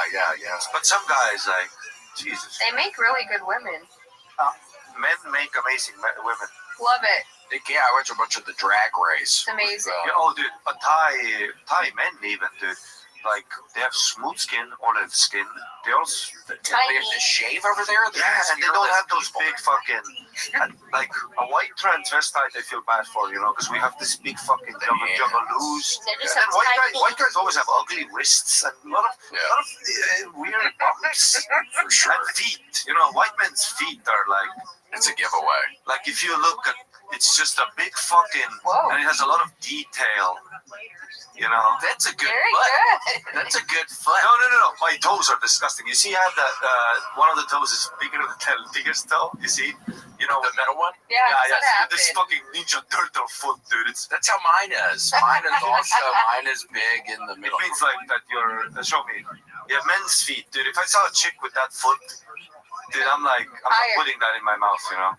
[SPEAKER 16] But some guys, like, Jesus.
[SPEAKER 2] They make really good women.
[SPEAKER 16] Men make amazing women.
[SPEAKER 2] Love it.
[SPEAKER 11] Yeah, I watch a bunch of the Drag Race.
[SPEAKER 2] It's amazing.
[SPEAKER 16] Dude, but Thai men even, dude. Like, they have smooth skin, olive skin. They also
[SPEAKER 11] they have to shave over there.
[SPEAKER 16] Yeah, and they don't have those big fucking like a white transvestite. I feel bad for, you know, because we have this big fucking juggalos. And white guys always have ugly wrists and a lot of weird bumps for sure. And feet, you know, white men's feet are like
[SPEAKER 11] it's a giveaway.
[SPEAKER 16] Like if you look at, it's just a big fucking, and it has a lot of detail. You know,
[SPEAKER 11] that's a good
[SPEAKER 2] foot.
[SPEAKER 11] That's a good foot.
[SPEAKER 16] No. My toes are disgusting. You see, I have that. One of the toes is bigger than the biggest toe. You see, you know
[SPEAKER 11] the middle one.
[SPEAKER 2] Yeah.
[SPEAKER 16] This fucking Ninja Turtle foot, dude.
[SPEAKER 11] That's how mine is. Mine is big in the middle.
[SPEAKER 16] It means like that. Show me. Yeah, men's feet, dude. If I saw a chick with that foot, dude, I'm not putting that in my mouth. You know.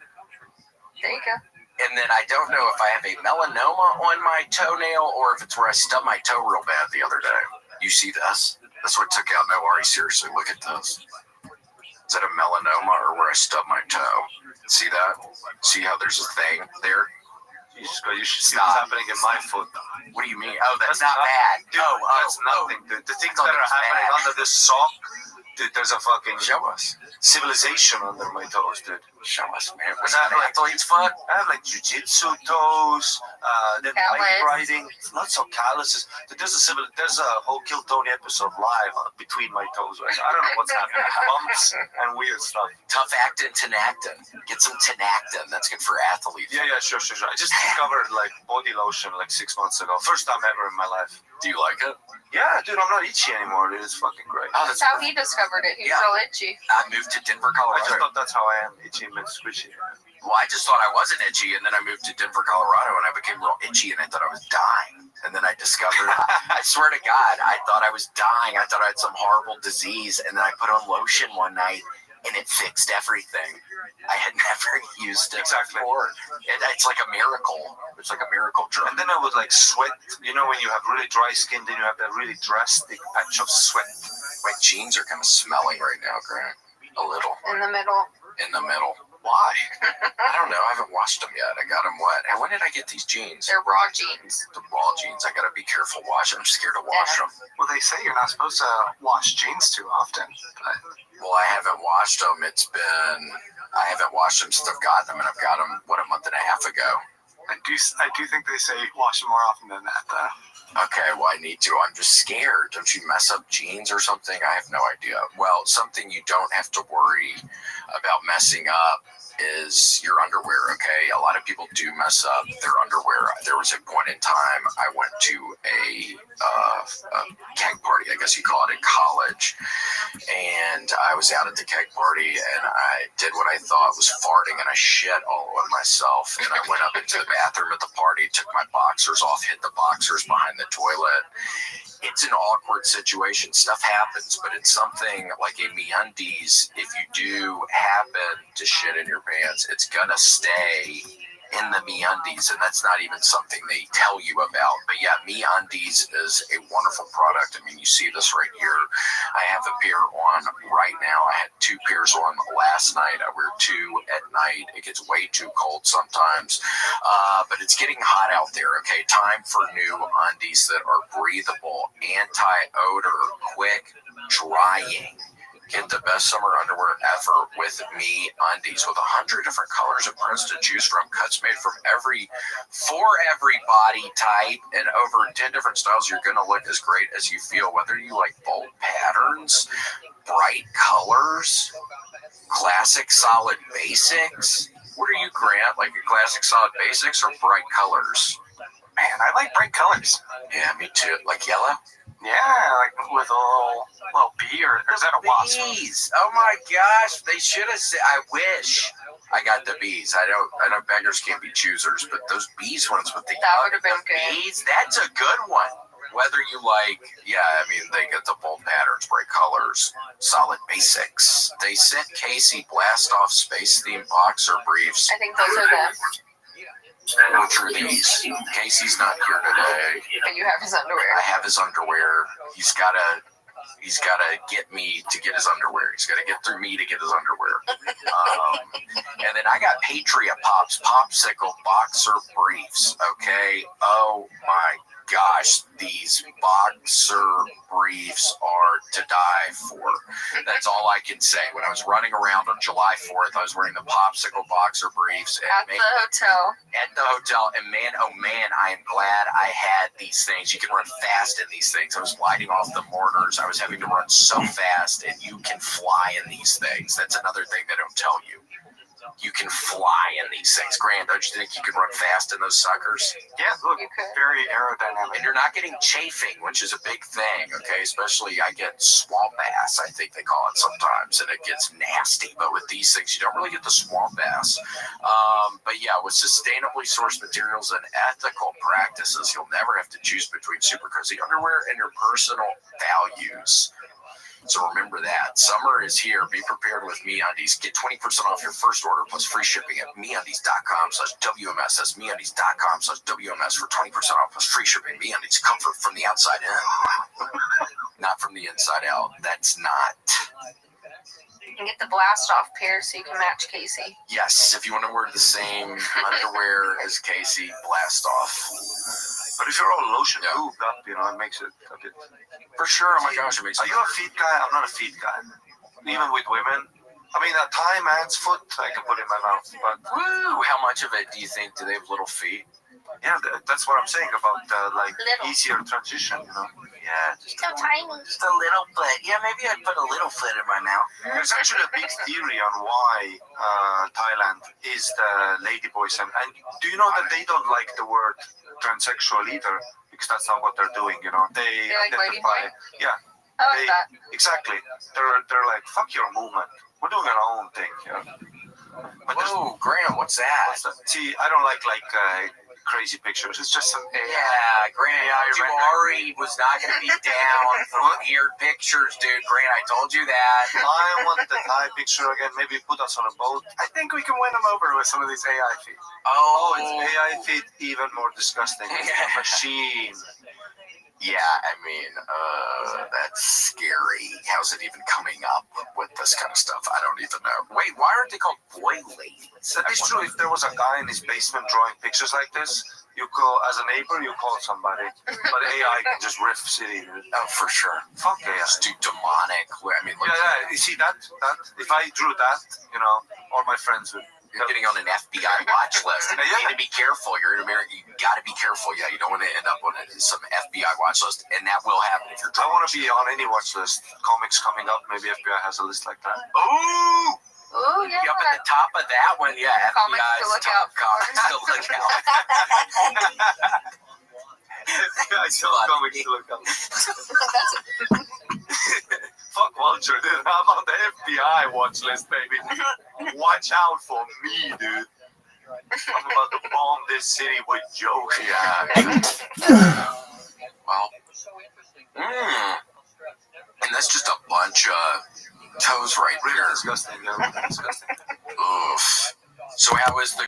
[SPEAKER 2] There you go.
[SPEAKER 11] And then I don't know if I have a melanoma on my toenail or if it's where I stubbed my toe real bad the other day. You see this? That's what took out no worry. Seriously, look at this. Is that a melanoma or where I stubbed my toe? See that? See how there's a thing there?
[SPEAKER 16] You should see what's happening in my foot.
[SPEAKER 11] What do you mean? Oh, that's not bad.
[SPEAKER 16] Dude, that's nothing, dude. The things that are happening under this sock, dude, there's a fucking civilization under my toes, dude.
[SPEAKER 11] Show us, man. Was that an athlete's foot?
[SPEAKER 16] I have like jiu-jitsu toes, then bike riding, lots of calluses. There's a whole Kill Tony episode live between my toes. Right? I don't know what's happening. Bumps and weird stuff.
[SPEAKER 11] Tough actin, tenactin. Get some tenactin. That's good for athletes.
[SPEAKER 16] Yeah, sure. I just discovered like body lotion like 6 months ago. First time ever in my life.
[SPEAKER 11] Do you like it?
[SPEAKER 16] Yeah, dude, I'm not itchy anymore. Dude, it's fucking great.
[SPEAKER 2] Oh, that's how he discovered it. He's real itchy.
[SPEAKER 11] I moved to Denver, Colorado.
[SPEAKER 16] I just thought that's how I am. Itchy and squishy.
[SPEAKER 11] Well, I just thought I wasn't itchy, and then I moved to Denver, Colorado, and I became real itchy, and I thought I was dying. And then I discovered, I swear to God, I thought I was dying. I thought I had some horrible disease, and then I put on lotion one night, and it fixed everything. I had never used it before. It's like a miracle. It's like a miracle drug.
[SPEAKER 16] And then I would like sweat. You know, when you have really dry skin, then you have that really drastic patch of sweat.
[SPEAKER 11] My jeans are kind of smelling right now, Grant. A little.
[SPEAKER 2] In the middle.
[SPEAKER 11] In the middle. Why? I don't know. I haven't washed them yet. I got them wet. And when did I get these jeans?
[SPEAKER 2] They're raw jeans.
[SPEAKER 11] The raw jeans. I got to be careful washing. I'm scared to wash them.
[SPEAKER 10] Well, they say you're not supposed to wash jeans too often. But...
[SPEAKER 11] Well, I haven't washed them. I haven't washed them since I've gotten them, and I've got them, a month and a half ago.
[SPEAKER 10] I do think they say wash them more often than that, though.
[SPEAKER 11] Okay, well, I need to. I'm just scared. Don't you mess up jeans or something? I have no idea. Well, something you don't have to worry about messing up is your underwear, okay? A lot of people do mess up their underwear. There was a point in time I went to a keg party, I guess you call it, in college, and I was out at the keg party, and I did what I thought was farting, and I shit all on myself, and I went up into the bathroom at the party, took my boxers off, hit the boxers behind the toilet. It's an awkward situation. Stuff happens, but it's something like a MeUndies. If you do happen to shit in your pants, it's gonna stay in the MeUndies, and that's not even something they tell you about. But yeah, MeUndies is a wonderful product. I mean, you see this right here. I have a pair on right now. I had 2 pairs on last night. I wear 2 at night. It gets way too cold sometimes, but it's getting hot out there. Okay, time for new undies that are breathable, anti-odor, quick drying. Get the best summer underwear ever with MeUndies with 100 different colors and prints to choose from. Cuts made for every body type and over 10 different styles. You're going to look as great as you feel, whether you like bold patterns, bright colors, classic solid basics. What are you, Grant? Like your classic solid basics or bright colors?
[SPEAKER 10] Man, I like bright colors.
[SPEAKER 11] Yeah, me too. Like yellow?
[SPEAKER 10] Yeah, like with a little bee, or is that a wasp?
[SPEAKER 11] Bees. Oh my gosh, they should have said. I wish I got the bees. I know beggars can't be choosers, but those bees ones with the
[SPEAKER 2] That would have been good.
[SPEAKER 11] bees, that's a good one. Whether you like, they get the bold patterns, bright colors, solid basics. They sent Casey blast off space themed boxer briefs.
[SPEAKER 2] I think those are them.
[SPEAKER 11] Which are these? Casey's not here today.
[SPEAKER 2] But you have his underwear.
[SPEAKER 11] I have his underwear. He's gotta get me to get his underwear. He's gotta get through me to get his underwear. And then I got Patriot Pops popsicle boxer briefs. Okay. Oh my gosh, these boxer briefs are to die for. That's all I can say. When I was running around on July 4th, I was wearing the popsicle boxer briefs
[SPEAKER 2] At the hotel.
[SPEAKER 11] At the hotel, and man, oh man, I am glad I had these things. You can run fast in these things. I was lighting off the mortars. I was having to run so fast, and you can fly in these things. That's another thing they don't tell you. You can fly in these things. Grant, don't you think you can run fast in those suckers?
[SPEAKER 10] Yeah, look, very aerodynamic.
[SPEAKER 11] And you're not getting chafing, which is a big thing, okay? Especially I get swamp ass, I think they call it sometimes, and it gets nasty. But with these things, you don't really get the swamp ass. But yeah, with sustainably sourced materials and ethical practices, you'll never have to choose between super cozy underwear and your personal values. So remember that. Summer is here. Be prepared with MeUndies. Get 20% off your first order plus free shipping at MeUndies.com/WMS. That's MeUndies.com/WMS for 20% off plus free shipping. MeUndies, comfort from the outside in. Not from the inside out. That's not.
[SPEAKER 2] You can get the blast off pair so you can match Casey.
[SPEAKER 11] Yes, if you want to wear the same underwear as Casey, blast off.
[SPEAKER 16] But if you're all lotion lubed up, it makes it a bit.
[SPEAKER 11] For sure. Oh my gosh, it makes it.
[SPEAKER 16] Are you a feet guy? I'm not a feet guy. Even with women. I mean, a Thai man's foot I can put in my mouth. But
[SPEAKER 11] woo, how much of it do you think? Do they have little feet?
[SPEAKER 16] Yeah, that's what I'm saying about easier transition.
[SPEAKER 11] Yeah,
[SPEAKER 2] so tiny.
[SPEAKER 15] Just a little foot. Yeah, maybe I'd put a little foot in my mouth.
[SPEAKER 16] There's actually a big theory on why Thailand is the ladyboys. And do you know that they don't like the word transsexual either? Because that's not what they're doing, They
[SPEAKER 2] like
[SPEAKER 16] identify. Yeah.
[SPEAKER 2] I like that.
[SPEAKER 16] Exactly. They're like, fuck your movement. We're doing our own thing here.
[SPEAKER 11] But whoa, Graham, what's that?
[SPEAKER 16] See, I don't like crazy pictures. It's just
[SPEAKER 11] Grant, Ari was not going to be down for weird pictures, dude. Grant, I told you that.
[SPEAKER 16] I want the Thai picture again. Maybe put us on a boat.
[SPEAKER 10] I think we can win them over with some of these AI feet.
[SPEAKER 16] Oh, it's AI feet even more disgusting. It's a machine.
[SPEAKER 11] Yeah, I mean, that's scary. How's it even coming up with this kind of stuff? I don't even know. Wait, why aren't they called boy ladies?
[SPEAKER 16] That is true. If there was a guy in his basement drawing pictures like this, you call, as a neighbor, you call somebody. But AI can just riff city.
[SPEAKER 11] Oh, for sure.
[SPEAKER 16] Fuck AI.
[SPEAKER 11] It's too demonic. I mean,
[SPEAKER 16] yeah. You see that? If I drew that, all my friends would.
[SPEAKER 11] You're getting on an FBI watch list. You need to be careful. You're in America. You got to be careful. Yeah, you don't want to end up on some FBI watch list, and that will happen if you're.
[SPEAKER 16] I want to be on any watch list. Comics coming up. Maybe FBI has a list like that.
[SPEAKER 11] Ooh.
[SPEAKER 2] Ooh, yeah.
[SPEAKER 11] Up at the top of that one, yeah.
[SPEAKER 2] Comics
[SPEAKER 11] FBI's
[SPEAKER 2] to look
[SPEAKER 11] top
[SPEAKER 2] out
[SPEAKER 11] comics to look out.
[SPEAKER 16] I saw comics to look out. Fuck Vulture, dude. I'm on the FBI watch list, baby. Watch out for me, dude. I'm about to bomb this city with jokes.
[SPEAKER 11] Yeah. Well. And that's just a bunch of toes right there.
[SPEAKER 16] Disgusting, yeah. Disgusting.
[SPEAKER 11] Oof. So how is the